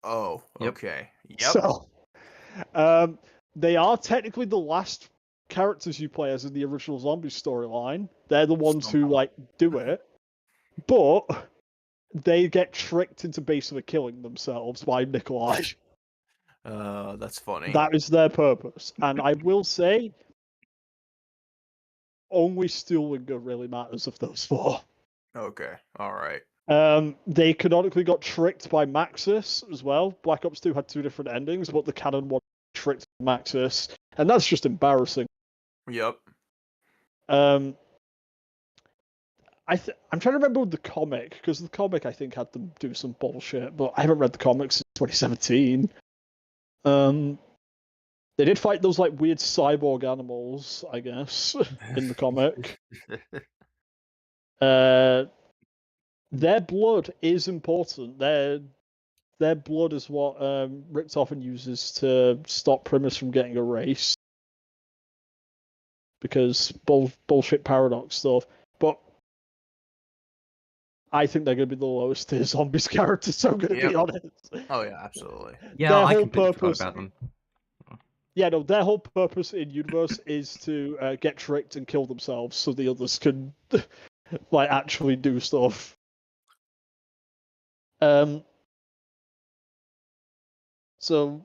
Speaker 2: Oh,
Speaker 3: Yep.
Speaker 2: okay. Yep.
Speaker 1: So, they are technically the last characters you play as in the original zombie storyline. They're the ones who like do it, but they get tricked into basically killing themselves by Nikolai.
Speaker 2: That's funny.
Speaker 1: That is their purpose, and I will say, only Stuhlinger really matters of those four.
Speaker 2: Okay. All right.
Speaker 1: They canonically got tricked by Maxis as well. Black Ops 2 had two different endings, but the canon one tricked Maxis, and that's just embarrassing.
Speaker 2: Yep.
Speaker 1: I'm trying to remember the comic, because the comic I think had them do some bullshit, but I haven't read the comics since 2017. They did fight those like weird cyborg animals, I guess, in the comic. Their blood is important. Their blood is what Richtofen uses to stop Primus from getting erased. Because bullshit paradox stuff. But I think they're going to be the lowest tier zombies characters. So I'm going to be
Speaker 2: Yep.
Speaker 1: honest.
Speaker 2: Oh yeah, absolutely.
Speaker 3: Yeah,
Speaker 1: Their
Speaker 3: I
Speaker 1: whole
Speaker 3: completely forgot
Speaker 1: purpose-
Speaker 3: about them.
Speaker 1: Yeah, no, their whole purpose in universe is to get tricked and kill themselves, so the others can like actually do stuff. So,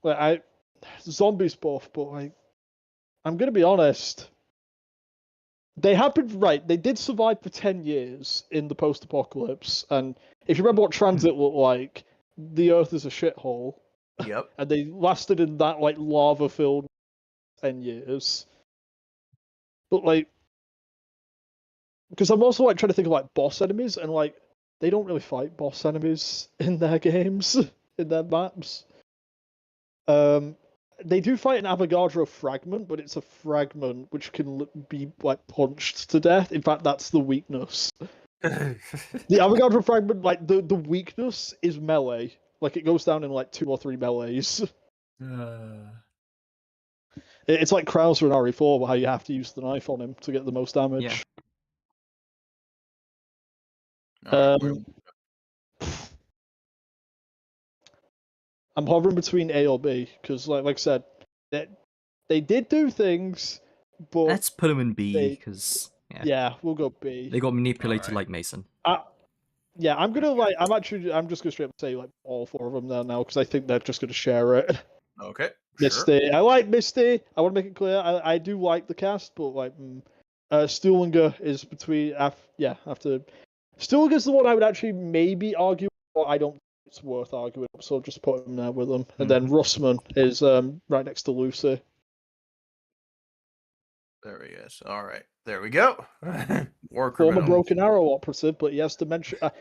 Speaker 1: like, zombies buff, but like, I'm gonna be honest. They have been right. They did survive for 10 years in the post-apocalypse, and if you remember what transit looked like, the Earth is a shithole,
Speaker 2: Yep.
Speaker 1: and they lasted in that like lava-filled 10 years. But like, because I'm also like trying to think of like boss enemies, and like they don't really fight boss enemies in their games, in their maps. They do fight an Avogadro fragment, but it's a fragment which can be like punched to death. In fact, that's the weakness. The Avogadro fragment, like the weakness is melee. Like it goes down in like 2 or 3 melees. It's like Krauser in RE4, how you have to use the knife on him to get the most damage.
Speaker 3: Yeah.
Speaker 2: Alright, where-
Speaker 1: I'm hovering between A or B because, like I said, they did do things, but
Speaker 3: Let's put them in B
Speaker 1: they-
Speaker 3: because
Speaker 1: yeah, we'll go B.
Speaker 3: they got manipulated
Speaker 2: Alright.
Speaker 3: like Mason.
Speaker 1: Yeah, I'm gonna like. I'm just gonna straight up say like all 4 of them there now because I think they're just gonna share it.
Speaker 2: Okay. Sure.
Speaker 1: Misty, I like Misty. I want to make it clear. I do like the cast, but like, Stuhlinger is between. After Stuhlinger's the one I would actually maybe argue, but I don't think it's worth arguing. So I'll just put him there with them, and then Russman is right next to Lucy.
Speaker 2: There he is. All right. There we go. War
Speaker 1: Former
Speaker 2: criminal.
Speaker 1: Broken Arrow operative, but he has dementia.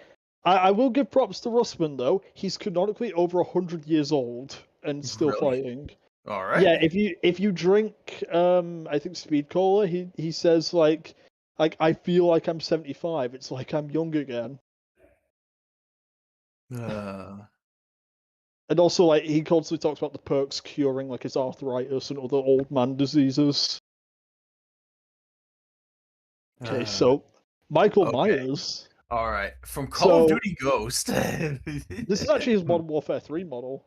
Speaker 1: I will give props to Russman though. He's canonically over 100 years old and still
Speaker 2: Really?
Speaker 1: fighting.
Speaker 2: All right.
Speaker 1: Yeah, if you drink I think Speed Cola, he says like I feel like I'm 75. It's like I'm young again. And also like he constantly talks about the perks curing like his arthritis and other old man diseases. Okay, so Michael
Speaker 2: okay.
Speaker 1: Myers.
Speaker 2: All right. From Call of
Speaker 1: So-
Speaker 2: Duty Ghost.
Speaker 1: This is actually his Modern Warfare 3 model.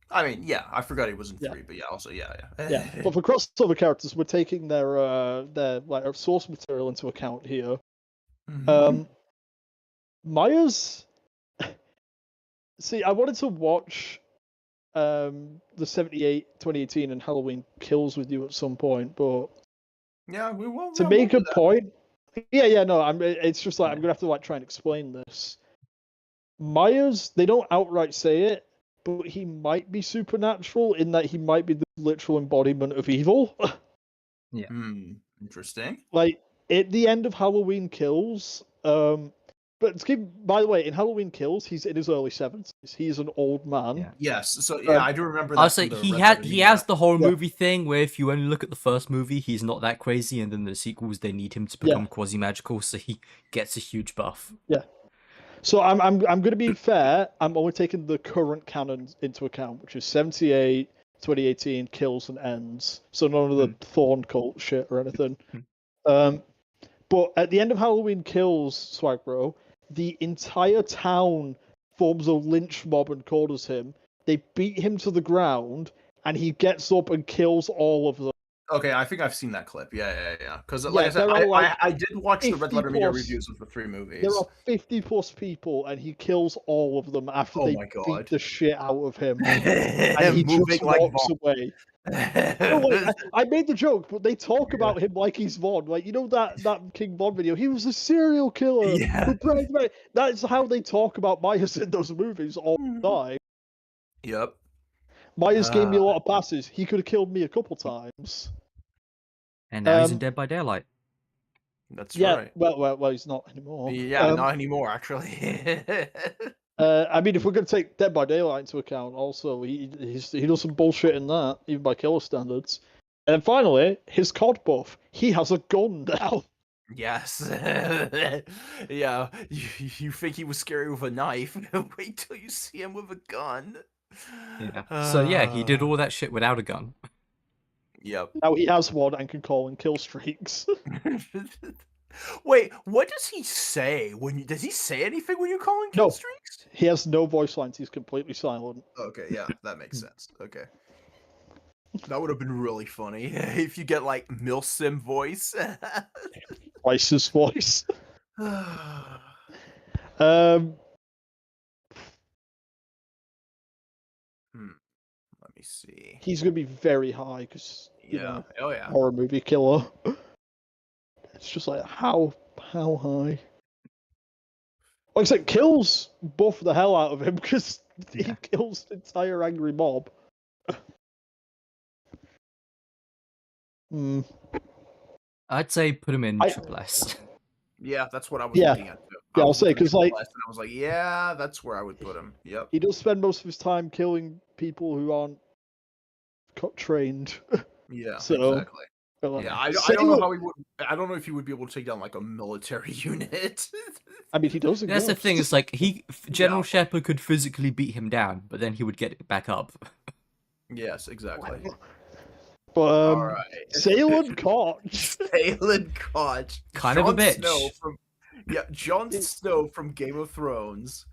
Speaker 2: I mean, yeah, I forgot he was in
Speaker 1: Yeah.
Speaker 2: 3, but yeah, also, yeah.
Speaker 1: Yeah, but for crossover characters, we're taking their like source material into account here.
Speaker 2: Mhm.
Speaker 1: Myers. See, I wanted to watch the 2018 and Halloween Kills with you at some point, but
Speaker 2: Yeah, we will.
Speaker 1: to
Speaker 2: yeah,
Speaker 1: make
Speaker 2: we'll
Speaker 1: a
Speaker 2: do that.
Speaker 1: point, no, it's just like I'm gonna have to like try and explain this. Myers, they don't outright say it, but he might be supernatural in that he might be the literal embodiment of evil.
Speaker 2: Interesting.
Speaker 1: Like at the end of Halloween Kills, but to keep, by the way, in Halloween Kills, he's in his early 70s. He's an old man.
Speaker 3: Yeah.
Speaker 2: Yes. So yeah, I do remember that.
Speaker 3: I'll say
Speaker 2: from the
Speaker 3: he
Speaker 2: Red
Speaker 3: had
Speaker 2: Letter
Speaker 3: he
Speaker 2: Media.
Speaker 3: has the horror
Speaker 1: Yeah.
Speaker 3: movie thing where if you only look at the first movie, he's not that crazy, and then the sequels they need him to become quasi magical, so he gets a huge buff.
Speaker 1: So I'm gonna be fair. I'm only taking the current canon into account, which is 78, 2018 Kills and Ends. So none of the Thorn cult shit or anything. But at the end of Halloween Kills, Swag Bro, the entire town forms a lynch mob and corners him. They beat him to the ground, and he gets up and kills all of them.
Speaker 2: Okay, I think I've seen that clip. Yeah. Because
Speaker 1: Yeah,
Speaker 2: like I said,
Speaker 1: there are, like,
Speaker 2: I did watch the Red
Speaker 1: 50
Speaker 2: Letter Media
Speaker 1: plus.
Speaker 2: reviews of the 3 movies.
Speaker 1: There are 50 plus people, and he kills all of them after
Speaker 2: Oh
Speaker 1: they
Speaker 2: my God.
Speaker 1: beat the shit out of him. And
Speaker 2: and
Speaker 1: he
Speaker 2: moving
Speaker 1: just
Speaker 2: like
Speaker 1: walks away. No, wait, I made the joke, but they talk about him like he's Vaughn. Like, you know that King Von video? He was a serial killer.
Speaker 2: Yeah.
Speaker 1: who bragged about it. That's how they talk about Myers in those movies all the time.
Speaker 2: Yep.
Speaker 1: Myers gave me a lot of passes. He could have killed me a couple times.
Speaker 3: And now he's in
Speaker 1: Um,
Speaker 3: Dead by Daylight.
Speaker 2: That's
Speaker 1: Yeah,
Speaker 2: right.
Speaker 1: well, he's not anymore.
Speaker 2: Yeah, not anymore actually.
Speaker 1: I mean, if we're going to take Dead by Daylight into account, also he does some bullshit in that, even by killer standards. And then finally, his COD buff. He has a gun now.
Speaker 2: Yes. Yeah. You think he was scary with a knife? Wait till you see him with a gun.
Speaker 3: Yeah. So yeah, he did all that shit without a gun.
Speaker 2: Yep.
Speaker 1: Now he has one and can call in kill streaks.
Speaker 2: Wait, what does he say when you? Does he say anything when you call him
Speaker 1: No.
Speaker 2: kill streaks?
Speaker 1: He has no voice lines. He's completely silent.
Speaker 2: Okay, yeah, that makes sense. Okay. That would have been really funny if you get like Milsim voice.
Speaker 1: Twice his voice.
Speaker 2: Hmm,
Speaker 1: Um,
Speaker 2: let me see.
Speaker 1: he's gonna be very high because you
Speaker 2: Yeah.
Speaker 1: know,
Speaker 2: Oh yeah.
Speaker 1: horror movie killer. It's just like how high? Like I said, kills buff the hell out of him because he
Speaker 3: Yeah.
Speaker 1: kills the entire angry mob. Hmm.
Speaker 3: I'd say put him in
Speaker 1: I-
Speaker 3: triple S.
Speaker 2: Yeah, that's what I was
Speaker 1: Yeah.
Speaker 2: looking at too.
Speaker 1: Yeah,
Speaker 2: I
Speaker 1: I'll
Speaker 2: was
Speaker 1: say,
Speaker 2: looking at
Speaker 1: 'cause, like-
Speaker 2: Triple S, and I was like, yeah, that's where I would put him. Yep.
Speaker 1: He does spend most of his time killing people who aren't trained.
Speaker 2: Yeah.
Speaker 1: So,
Speaker 2: Exactly.
Speaker 1: But, like,
Speaker 2: Yeah, I don't
Speaker 1: Sailor-
Speaker 2: know how he would. I don't know if he would be able to take down like a military unit.
Speaker 1: I mean, he does.
Speaker 3: That's the thing. It's like General
Speaker 2: Yeah.
Speaker 3: Shepard could physically beat him down, but then he would get it back up.
Speaker 2: Yes, exactly.
Speaker 1: But
Speaker 2: All right.
Speaker 1: Salem Koch.
Speaker 2: Salem Koch.
Speaker 3: Kind of a
Speaker 2: Jon
Speaker 3: bitch.
Speaker 2: Snow from, Jon Snow from Game of Thrones.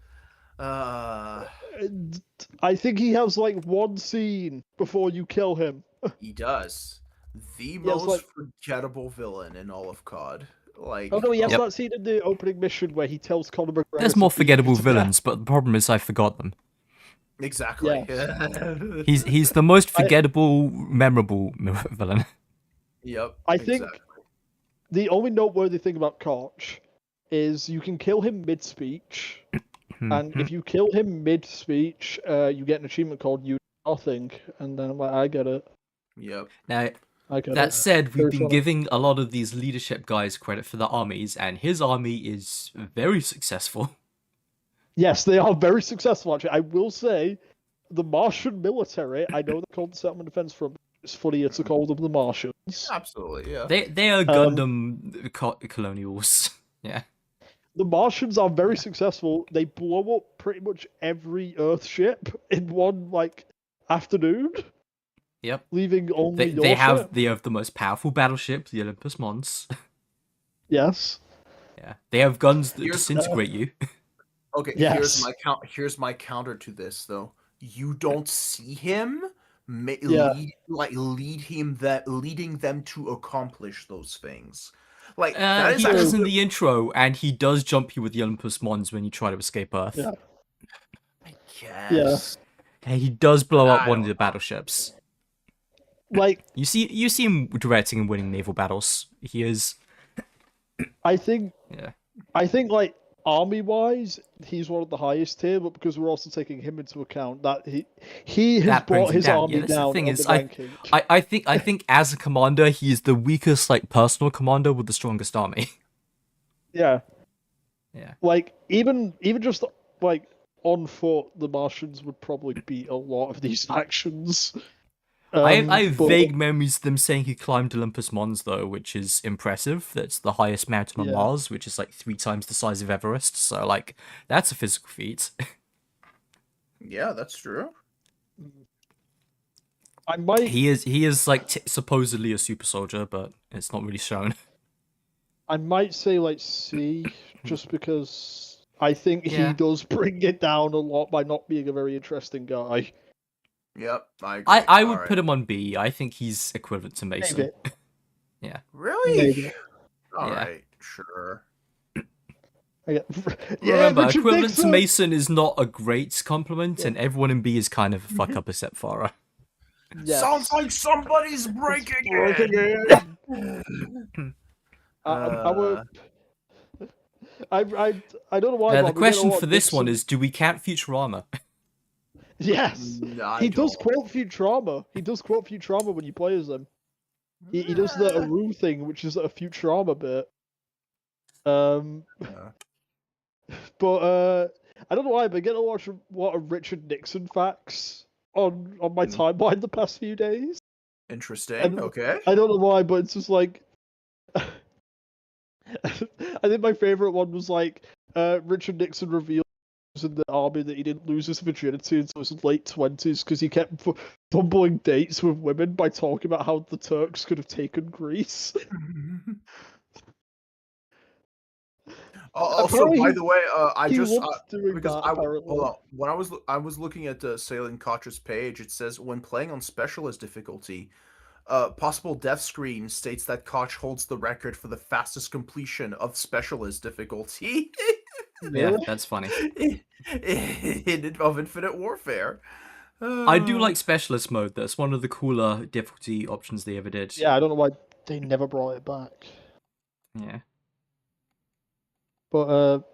Speaker 1: And I think he has like one scene before you kill him.
Speaker 2: He does. The
Speaker 1: has,
Speaker 2: most
Speaker 1: like-
Speaker 2: forgettable villain in all of COD. Like,
Speaker 1: Oh no, he has
Speaker 3: Yep.
Speaker 1: that scene in the opening mission where he tells Conor McGregor.
Speaker 3: There's
Speaker 1: to
Speaker 3: more
Speaker 1: beat
Speaker 3: forgettable
Speaker 1: him to
Speaker 3: villains, but the problem is I forgot them.
Speaker 2: exactly.
Speaker 3: He's the most forgettable, memorable villain.
Speaker 2: Yep.
Speaker 1: I think-
Speaker 2: exactly.
Speaker 1: The only noteworthy thing about Koch is you can kill him mid-speech, and if you kill him mid-speech, you get an achievement called "You Nothing," and then I'm like, I get it.
Speaker 2: Yep.
Speaker 3: Now,
Speaker 1: I get
Speaker 3: that
Speaker 1: it.
Speaker 3: said, we've
Speaker 1: Very
Speaker 3: been
Speaker 1: funny.
Speaker 3: giving a lot of these leadership guys credit for their armies, and his army is very successful.
Speaker 1: Yes, they are very successful. Actually, I will say, the Martian military. I know they're called the Settlement Defense Front. It's funnier to call them the Martians.
Speaker 2: Absolutely. Yeah.
Speaker 3: They are Gundam colonials. Yeah.
Speaker 1: The Martians are very successful. They blow up pretty much every Earth ship in one afternoon,
Speaker 3: Yep.
Speaker 1: leaving only
Speaker 3: They
Speaker 1: your
Speaker 3: have
Speaker 1: ship.
Speaker 3: the most powerful battleship, the Olympus Mons.
Speaker 1: Yes.
Speaker 3: Yeah. They have guns that
Speaker 2: Here's-
Speaker 3: disintegrate you.
Speaker 2: Okay.
Speaker 1: Yes.
Speaker 2: Here's my counter to this though. You don't see him.
Speaker 1: Yeah.
Speaker 2: Leading them to accomplish those things. Like that is
Speaker 3: He does in
Speaker 2: actually,
Speaker 3: the intro, and he does jump you with the Olympus Mons when you try to escape Earth.
Speaker 1: Yeah.
Speaker 2: I guess.
Speaker 3: And he does blow up
Speaker 2: I
Speaker 3: one of
Speaker 2: don't
Speaker 3: the battleships.
Speaker 1: Like,
Speaker 3: You see him directing and winning naval battles. He is.
Speaker 1: I think,
Speaker 3: Yeah.
Speaker 1: like, army-wise, he's one of the highest tier, but because we're also taking him into account, that he has
Speaker 3: That brings
Speaker 1: brought
Speaker 3: him
Speaker 1: his
Speaker 3: down.
Speaker 1: army
Speaker 3: Yeah, that's the
Speaker 1: down
Speaker 3: thing
Speaker 1: on
Speaker 3: is,
Speaker 1: the ranking.
Speaker 3: I think as a commander, he is the weakest personal commander with the strongest army.
Speaker 1: Yeah.
Speaker 3: Yeah.
Speaker 1: Like, even just, on foot, the Martians would probably beat a lot of these factions.
Speaker 3: I have
Speaker 1: but-
Speaker 3: vague memories of them saying he climbed Olympus Mons though, which is impressive. That's the highest mountain on
Speaker 1: Yeah.
Speaker 3: Mars, which is 3 times the size of Everest. So that's a physical feat.
Speaker 2: Yeah, that's true.
Speaker 1: I might
Speaker 3: He is supposedly a super soldier, but it's not really shown.
Speaker 1: say C, just because I think
Speaker 3: Yeah.
Speaker 1: he does bring it down a lot by not being a very interesting guy.
Speaker 2: Yep. I agree.
Speaker 3: I would
Speaker 2: Alright.
Speaker 3: put him on B. I think he's equivalent to Mason.
Speaker 1: Maybe.
Speaker 2: Really?
Speaker 1: Maybe.
Speaker 2: All
Speaker 3: Yeah.
Speaker 2: right. Sure.
Speaker 1: Yeah,
Speaker 3: Remember,
Speaker 1: Richard
Speaker 3: equivalent to
Speaker 1: Nixon!
Speaker 3: Mason is not a great compliment, and everyone in B is kind of a fuck up except Farah.
Speaker 1: Yes.
Speaker 2: Sounds like somebody's breaking
Speaker 1: Broken
Speaker 2: in.
Speaker 1: in. I don't know why.
Speaker 3: The
Speaker 1: but we're gonna
Speaker 3: question
Speaker 1: watch
Speaker 3: for this one
Speaker 1: Nixon-
Speaker 3: is: do we count Futurama?
Speaker 1: Yes.
Speaker 2: No, I
Speaker 1: He does
Speaker 2: don't.
Speaker 1: quote Futurama. He does quote Futurama when he plays them. He does the Aru thing, which is a Futurama bit.
Speaker 2: Yeah.
Speaker 1: But I don't know why, but I get to watch a lot of Richard Nixon facts on my timeline the past few days.
Speaker 2: Interesting. Okay.
Speaker 1: I don't know why, but it's just like I think my favorite one was Richard Nixon revealed in the army that he didn't lose his virginity until his late 20s because he kept fumbling dates with women by talking about how the Turks could have taken Greece.
Speaker 2: Also, by
Speaker 1: Apparently
Speaker 2: the way, I
Speaker 1: he
Speaker 2: just
Speaker 1: loves doing
Speaker 2: because
Speaker 1: that,
Speaker 2: I
Speaker 1: apparently.
Speaker 2: hold on. When I was looking at Sailing Koch's page, it says when playing on specialist difficulty, possible death screen states that Koch holds the record for the fastest completion of specialist difficulty.
Speaker 3: Yeah,
Speaker 1: Really?
Speaker 3: that's funny.
Speaker 2: Of Infinite Warfare.
Speaker 3: I do like specialist mode. That's one of the cooler difficulty options they ever did.
Speaker 1: Yeah, I don't know why they never brought it back.
Speaker 3: Yeah.
Speaker 1: But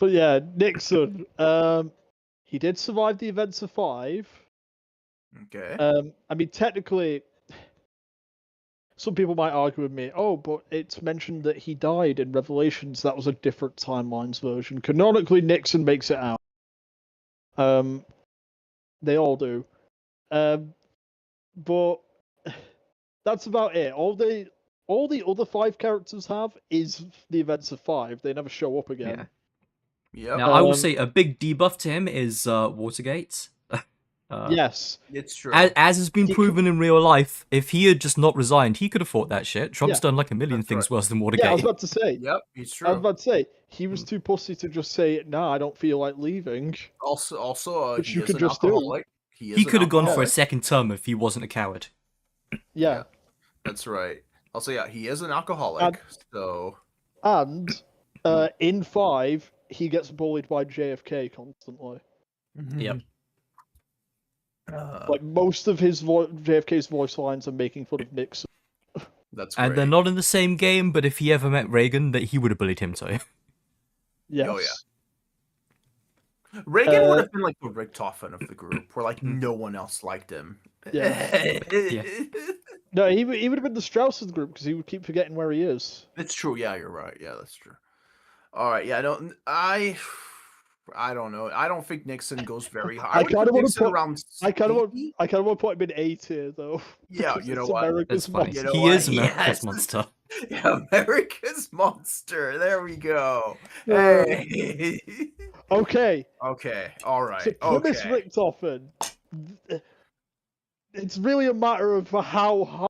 Speaker 1: yeah, Nixon. He did survive the events of 5.
Speaker 2: Okay.
Speaker 1: I mean, technically, some people might argue with me. Oh, but it's mentioned that he died in Revelations. That was a different timelines version. Canonically, Nixon makes it out. They all do. But that's about it. All the other 5 characters have is the events of 5. They never show up again.
Speaker 3: Yeah.
Speaker 2: Yep.
Speaker 3: Now, I will say a big debuff to him is Watergate.
Speaker 1: Yes.
Speaker 2: It's true.
Speaker 3: As has been
Speaker 1: He
Speaker 3: proven in real life, if he had just not resigned, he could have fought that shit. Trump's
Speaker 1: Yeah.
Speaker 3: done like a million
Speaker 2: That's
Speaker 3: things
Speaker 2: right.
Speaker 3: worse than
Speaker 1: Yeah, I
Speaker 3: Watergate.
Speaker 1: was about to say.
Speaker 2: Yep, it's
Speaker 1: I was
Speaker 2: true.
Speaker 1: about to say he was too pussy to just say, "Nah, I don't feel like leaving."
Speaker 2: Also,
Speaker 1: Which
Speaker 2: he
Speaker 1: you
Speaker 2: is
Speaker 1: could
Speaker 2: an
Speaker 1: just do.
Speaker 2: alcoholic. He is
Speaker 3: He
Speaker 2: an
Speaker 3: could have gone for a
Speaker 2: alcoholic.
Speaker 3: second term if he wasn't a coward.
Speaker 1: Yeah.
Speaker 2: That's right. Also, yeah, he is an alcoholic. So
Speaker 1: And in 5, he gets bullied by JFK constantly.
Speaker 3: Yep.
Speaker 1: Like most of his JFK's voice lines are making fun of Nixon.
Speaker 2: That's great.
Speaker 3: And they're not in the same game, but if he ever met Reagan, that he would have bullied him too.
Speaker 1: Yes.
Speaker 2: Oh, yeah. Reagan would have been like the Richtofen of the group, where like no one else liked him.
Speaker 1: Yeah. No, he would have been the Strauss of the group because he would keep forgetting where he is.
Speaker 2: It's true. Yeah, you're right. Yeah, that's true. All right. Yeah, I don't know. I don't think Nixon goes very high.
Speaker 1: I kind of want to put.
Speaker 2: around.
Speaker 1: I kind of
Speaker 2: 80?
Speaker 1: want to put him in A tier though.
Speaker 2: Yeah,
Speaker 1: because
Speaker 2: you know
Speaker 1: it's
Speaker 2: what?
Speaker 1: America's
Speaker 3: That's funny.
Speaker 2: You know
Speaker 3: He
Speaker 2: what?
Speaker 3: is America's
Speaker 2: Yes.
Speaker 3: monster.
Speaker 2: Yeah, America's monster. There we go.
Speaker 1: Uh,
Speaker 2: Hey.
Speaker 1: Okay.
Speaker 2: Okay. All right.
Speaker 1: So Primus
Speaker 2: Okay.
Speaker 1: Richtofen. It's really a matter of how hard.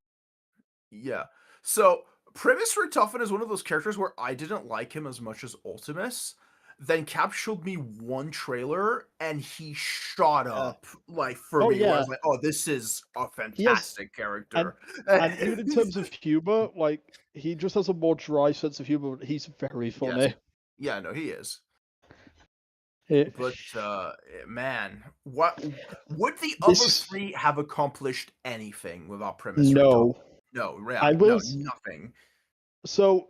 Speaker 2: Yeah. So Primus Richtofen is one of those characters where I didn't like him as much as Ultimus. Then Cap showed me one trailer and he shot up like for
Speaker 1: Oh,
Speaker 2: me. Where I
Speaker 1: yeah.
Speaker 2: was like, oh, this is a fantastic character.
Speaker 1: And even in terms of humor, like he just has a more dry sense of humor. But he's very funny.
Speaker 2: Yeah, no, he is.
Speaker 1: It-
Speaker 2: But man, what would the other
Speaker 1: This is-
Speaker 2: 3 have accomplished anything without Primus?
Speaker 1: no.
Speaker 2: No,
Speaker 1: I will
Speaker 2: no,
Speaker 1: s-
Speaker 2: nothing.
Speaker 1: So,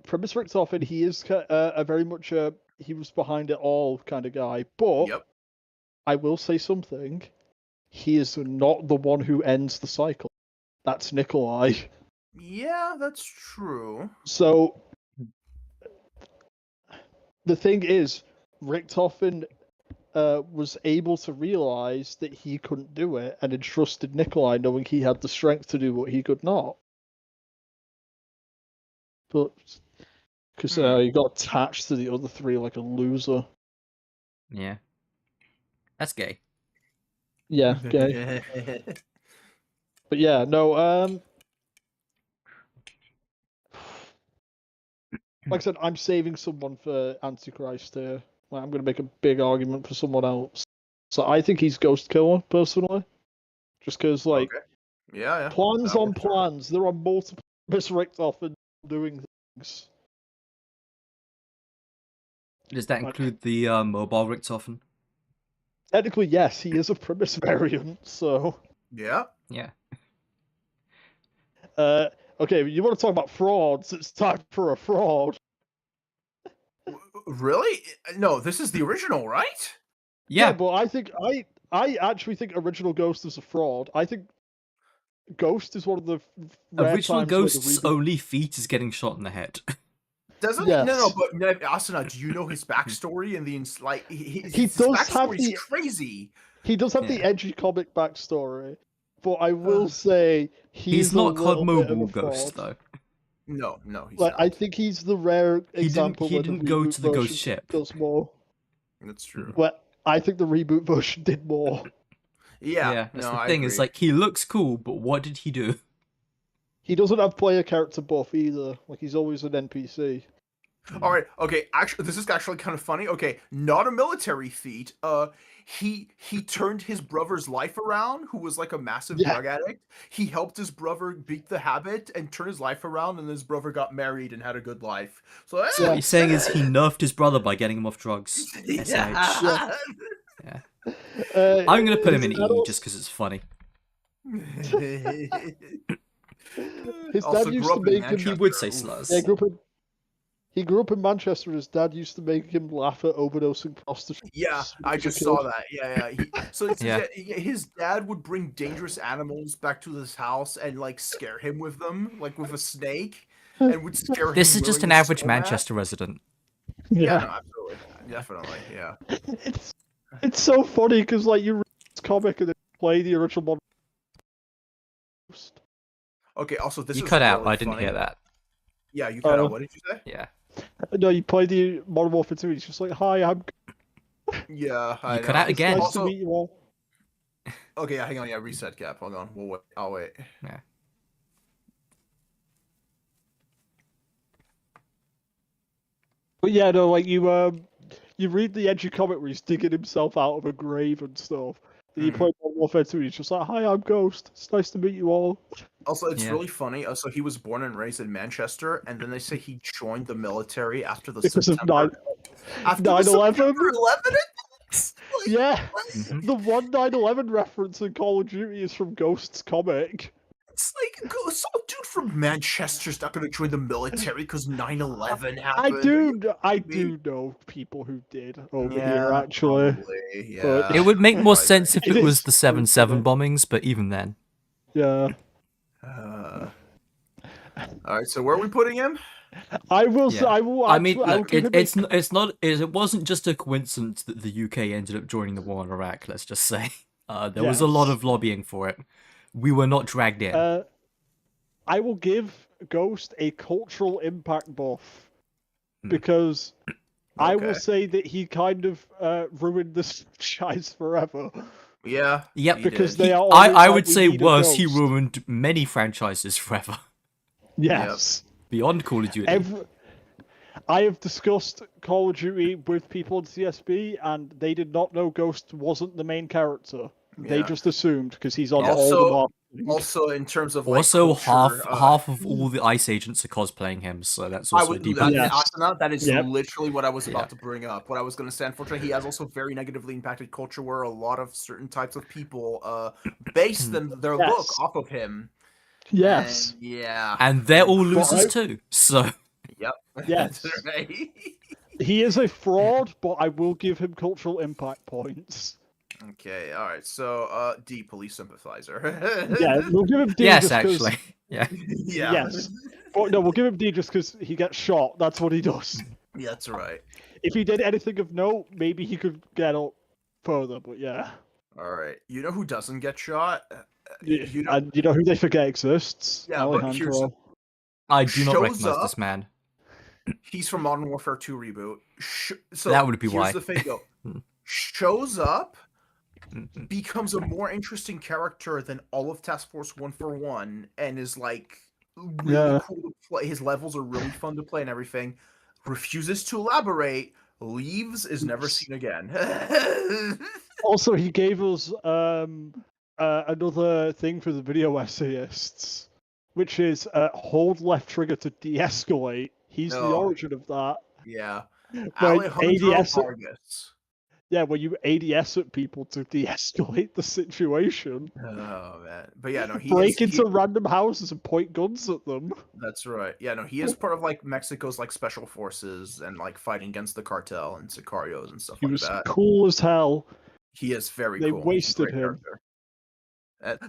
Speaker 1: Primus Richtofen, he is a very much he was behind it all kind of guy. But
Speaker 2: Yep.
Speaker 1: I will say something. He is not the one who ends the cycle. That's Nikolai.
Speaker 2: Yeah, that's true.
Speaker 1: So, the thing is, Richtofen was able to realize that he couldn't do it and entrusted Nikolai, knowing he had the strength to do what he could not. But because he got attached to the other 3 like a loser.
Speaker 3: Yeah. That's gay.
Speaker 1: Yeah, okay. But yeah, no. Like I said, I'm saving someone for Antichrist here. Like, I'm going to make a big argument for someone else. So I think he's Ghost Killer, personally. Just because, like,
Speaker 2: Okay. Yeah.
Speaker 1: plans
Speaker 2: That
Speaker 1: on
Speaker 2: works out.
Speaker 1: plans. There are multiple Miss Richtofen doing things.
Speaker 3: Does that
Speaker 1: Like-
Speaker 3: include the mobile Richtofen?
Speaker 1: Technically, yes, he is a Primus variant, so...
Speaker 2: Yeah.
Speaker 3: Yeah.
Speaker 1: Okay, you want to talk about frauds, it's time for a fraud.
Speaker 2: Really? No, this is the original, right?
Speaker 3: Yeah.
Speaker 1: But I actually think Original Ghost is a fraud. I think Ghost is one of the rare
Speaker 3: Original
Speaker 1: times where the
Speaker 3: Ghost's
Speaker 1: reboot-
Speaker 3: only feat is getting shot in the head.
Speaker 2: Doesn't
Speaker 1: Yes.
Speaker 2: no, but Asuna, do you know his backstory and the like? His
Speaker 1: does have
Speaker 2: backstory is
Speaker 1: the-
Speaker 2: crazy.
Speaker 1: He does have the
Speaker 3: Yeah.
Speaker 1: edgy comic backstory, but I will say
Speaker 3: He's
Speaker 1: a
Speaker 3: not COD
Speaker 1: little bit of
Speaker 3: Mobile
Speaker 1: a
Speaker 3: Ghost,
Speaker 1: fraud.
Speaker 3: though.
Speaker 2: No, he's
Speaker 1: Like
Speaker 2: not.
Speaker 1: I think he's the rare example
Speaker 3: he
Speaker 1: where
Speaker 3: didn't
Speaker 1: the
Speaker 3: go
Speaker 1: reboot
Speaker 3: to the ghost
Speaker 1: version
Speaker 3: ship.
Speaker 1: does more.
Speaker 2: That's true.
Speaker 1: Where I think the reboot version did more.
Speaker 2: Yeah,
Speaker 3: That's
Speaker 2: no,
Speaker 3: the
Speaker 2: I
Speaker 3: thing. It's
Speaker 2: agree.
Speaker 3: like he looks cool, but what did he do?
Speaker 1: He doesn't have player character buff either. Like he's always an NPC.
Speaker 2: All right. Okay. Actually, this is actually kind of funny. Okay, not a military feat. He turned his brother's life around, who was like a massive
Speaker 1: Yeah.
Speaker 2: drug addict. He helped his brother beat the habit and turn his life around, and his brother got married and had a good life. So,
Speaker 3: So
Speaker 1: Yeah.
Speaker 3: what he's saying is he nerfed his brother by getting him off drugs. SH.
Speaker 2: yeah.
Speaker 3: I'm gonna put him in
Speaker 1: his
Speaker 3: E
Speaker 1: dad
Speaker 3: just because it's funny.
Speaker 1: His
Speaker 2: Also
Speaker 1: dad used
Speaker 2: grew
Speaker 1: to
Speaker 2: up in
Speaker 1: make him.
Speaker 3: He would say
Speaker 2: Manchester.
Speaker 3: slurs.
Speaker 1: Yeah, he grew up in Manchester, and his dad used to make him laugh at overdosing prostitutes.
Speaker 2: Yeah, I
Speaker 1: when he was a
Speaker 2: just saw
Speaker 1: kid.
Speaker 2: that. Yeah. So it's,
Speaker 3: Yeah.
Speaker 2: his dad would bring dangerous animals back to his house and like scare him with them, like with a snake, and would scare him.
Speaker 3: This is just
Speaker 2: wearing
Speaker 3: an
Speaker 2: a
Speaker 3: average
Speaker 2: skull mask.
Speaker 3: Manchester resident.
Speaker 2: Yeah, no,
Speaker 1: Yeah,
Speaker 2: absolutely, definitely, yeah.
Speaker 1: it's so funny because like you read this comic and then play the original Modern Ghost.
Speaker 2: Okay. Also, this
Speaker 3: You
Speaker 2: is
Speaker 3: cut out.
Speaker 2: really
Speaker 3: I didn't
Speaker 2: funny.
Speaker 3: hear that.
Speaker 2: Yeah, you cut
Speaker 1: Oh.
Speaker 2: out. What did you say?
Speaker 3: Yeah.
Speaker 1: No, you play the Modern Warfare 2. He's just like, "Hi, I'm."
Speaker 2: Yeah, I
Speaker 3: You cut
Speaker 2: know.
Speaker 3: out again.
Speaker 1: Nice
Speaker 2: Also,
Speaker 1: to meet you all.
Speaker 2: okay, hang on. Yeah, reset cap. Hold on. We'll wait. I'll wait.
Speaker 3: Yeah.
Speaker 1: But yeah, no, like you read the edgy comic where he's digging himself out of a grave and stuff. Then you
Speaker 2: Mhm.
Speaker 1: play Modern Warfare 2, and he's just like, "Hi, I'm Ghost. It's nice to meet you all."
Speaker 2: Also, it's
Speaker 3: Yeah.
Speaker 2: really funny. So he was born and raised in Manchester, and then they say he joined the military after the
Speaker 1: Because of
Speaker 2: September
Speaker 1: 9/11.
Speaker 2: 11.
Speaker 1: Yeah,
Speaker 3: Mhm.
Speaker 1: the one 9/11 reference in Call of Duty is from Ghost's comic.
Speaker 2: It's like some dude from Manchester's not going to join the military because 9/11
Speaker 1: I
Speaker 2: happened.
Speaker 1: do know people who did over here
Speaker 2: Yeah,
Speaker 1: actually.
Speaker 2: probably,
Speaker 1: But-
Speaker 2: yeah.
Speaker 3: It would make more
Speaker 2: Right.
Speaker 3: sense if
Speaker 1: It
Speaker 3: it was
Speaker 1: is
Speaker 3: the
Speaker 1: so
Speaker 3: 7/7
Speaker 1: funny.
Speaker 3: bombings, but even then.
Speaker 1: Yeah,
Speaker 2: All right, so where are we putting him?
Speaker 1: I will.
Speaker 3: Yeah.
Speaker 1: I will.
Speaker 3: I mean,
Speaker 1: actually- I will
Speaker 3: look,
Speaker 1: give him a-
Speaker 3: it wasn't just a coincidence that the UK ended up joining the war in Iraq. Let's just say there was a lot
Speaker 1: Yes.
Speaker 3: of lobbying for it. We were not dragged in.
Speaker 1: I will give Ghost a cultural impact buff
Speaker 3: Hmm.
Speaker 1: because I will
Speaker 2: Okay.
Speaker 1: say that he kind of ruined this franchise forever.
Speaker 2: Yeah.
Speaker 3: Yep.
Speaker 2: he
Speaker 1: because
Speaker 2: did.
Speaker 1: they are
Speaker 3: I
Speaker 1: always like,
Speaker 3: would
Speaker 1: "We
Speaker 3: say
Speaker 1: need a
Speaker 3: worse. He
Speaker 1: Ghost."
Speaker 3: ruined many franchises forever
Speaker 1: Yes.
Speaker 3: beyond Call of Duty.
Speaker 1: I have discussed Call of Duty with people in CSB, and they did not know Ghost wasn't the main character. They
Speaker 2: Yeah.
Speaker 1: just assumed because he's on
Speaker 2: Also-
Speaker 1: all the marketing.
Speaker 2: Also, in terms of like,
Speaker 3: Also,
Speaker 2: culture,
Speaker 3: half of all the ICE agents are cosplaying him, so that's
Speaker 2: I
Speaker 3: also a
Speaker 2: would.
Speaker 3: deep.
Speaker 1: Yeah.
Speaker 2: That, Asana, that is
Speaker 1: Yep.
Speaker 2: literally what I was about
Speaker 3: Yeah.
Speaker 2: to bring up. What I was going to say. Unfortunately, he has also very negatively impacted culture, where a lot of certain types of people base their
Speaker 1: Yes.
Speaker 2: look off of him.
Speaker 1: Yes.
Speaker 2: And, yeah.
Speaker 3: And they're all
Speaker 1: But
Speaker 3: losers
Speaker 1: I-
Speaker 3: too. So
Speaker 2: Yep.
Speaker 1: Yes.
Speaker 2: That's right.
Speaker 1: He is a fraud, but I will give him cultural impact points.
Speaker 2: Okay. All right. So, D, police sympathizer.
Speaker 1: Yeah, we'll give him D
Speaker 3: yes,
Speaker 1: just 'cause-
Speaker 3: actually, yeah.
Speaker 2: Yeah.
Speaker 1: Yes. But no, we'll give him D just because he gets shot. That's what he does.
Speaker 2: Yeah, that's right.
Speaker 1: If he did anything of note, maybe he could get up further. But yeah,
Speaker 2: All right. You know who doesn't get shot?
Speaker 1: you
Speaker 2: know-
Speaker 1: and you know who they forget exists?
Speaker 2: Yeah, but here's the-
Speaker 1: Alejandro.
Speaker 3: I do not
Speaker 2: Shows
Speaker 3: recognize
Speaker 2: up-
Speaker 3: this man.
Speaker 2: He's from Modern Warfare 2 reboot. So
Speaker 3: That would be
Speaker 2: here's
Speaker 3: why.
Speaker 2: the thing, though.
Speaker 3: Hmm.
Speaker 2: Shows up,
Speaker 3: Mhm.
Speaker 2: becomes a more interesting character than all of Task Force 141, and is like really
Speaker 1: Yeah.
Speaker 2: cool to play. His levels are really fun to play and everything. Refuses to elaborate. Leaves. Is never seen again.
Speaker 1: Also, he gave us another thing for the video essayists, which is hold left trigger to de-escalate. He's the
Speaker 2: No.
Speaker 1: origin of that.
Speaker 2: Yeah.
Speaker 1: When
Speaker 2: Alejandro
Speaker 1: ADS
Speaker 2: Vargas.
Speaker 1: Yeah, when you ADS at people to de-escalate the situation.
Speaker 2: Oh man, but yeah, no, he
Speaker 1: Break
Speaker 2: is,
Speaker 1: into random houses and point guns at them.
Speaker 2: That's right. Yeah, no, he is part of like Mexico's like special forces and like fighting against the cartel and sicarios and stuff
Speaker 1: He
Speaker 2: like
Speaker 1: was
Speaker 2: that.
Speaker 1: cool as hell.
Speaker 2: He is very
Speaker 1: They
Speaker 2: cool. He's a
Speaker 1: wasted
Speaker 2: great
Speaker 1: him.
Speaker 2: character.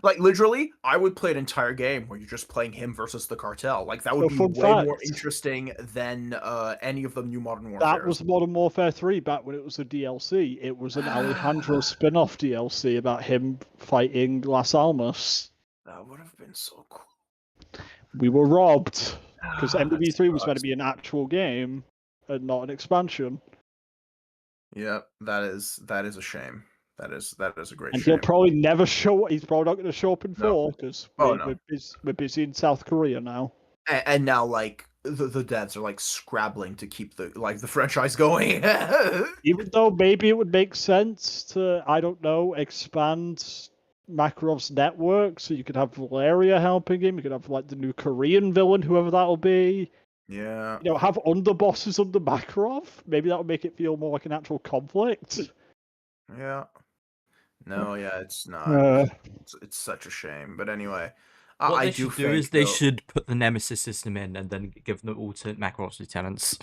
Speaker 2: Like literally, I would play an entire game where you're just playing him versus the cartel. Like that would
Speaker 1: A
Speaker 2: be
Speaker 1: fun
Speaker 2: way more
Speaker 1: fact.
Speaker 2: interesting than any of the new Modern Warfare.
Speaker 1: That was Modern Warfare 3 back when it was a DLC. It was an Alejandro spin-off DLC about him fighting Las Almas.
Speaker 2: That would have been so cool.
Speaker 1: We were robbed because
Speaker 2: That
Speaker 1: MW3 was meant to
Speaker 2: sucks.
Speaker 1: be an actual game. and not an expansion.
Speaker 2: Yeah, that is a shame. That is a great
Speaker 1: And
Speaker 2: shame.
Speaker 1: he'll probably never show. He's probably not going to show up in
Speaker 2: No.
Speaker 1: 4 because
Speaker 2: No.
Speaker 1: we're busy in South Korea now.
Speaker 2: And now, like, the devs are like scrabbling to keep the franchise going.
Speaker 1: Even though maybe it would make sense to, I don't know, expand Makarov's network so you could have Valeria helping him. You could have like the new Korean villain, whoever that'll be.
Speaker 2: Yeah.
Speaker 1: You know, have underbosses under Makarov. Maybe that would make it feel more like an actual conflict.
Speaker 2: Yeah. No, yeah, it's not. It's such a shame. But anyway,
Speaker 3: What
Speaker 2: I
Speaker 3: they
Speaker 2: do
Speaker 3: should do
Speaker 2: think
Speaker 3: is they
Speaker 2: though-
Speaker 3: should put the Nemesis system in and then give them all to Makarov's lieutenants.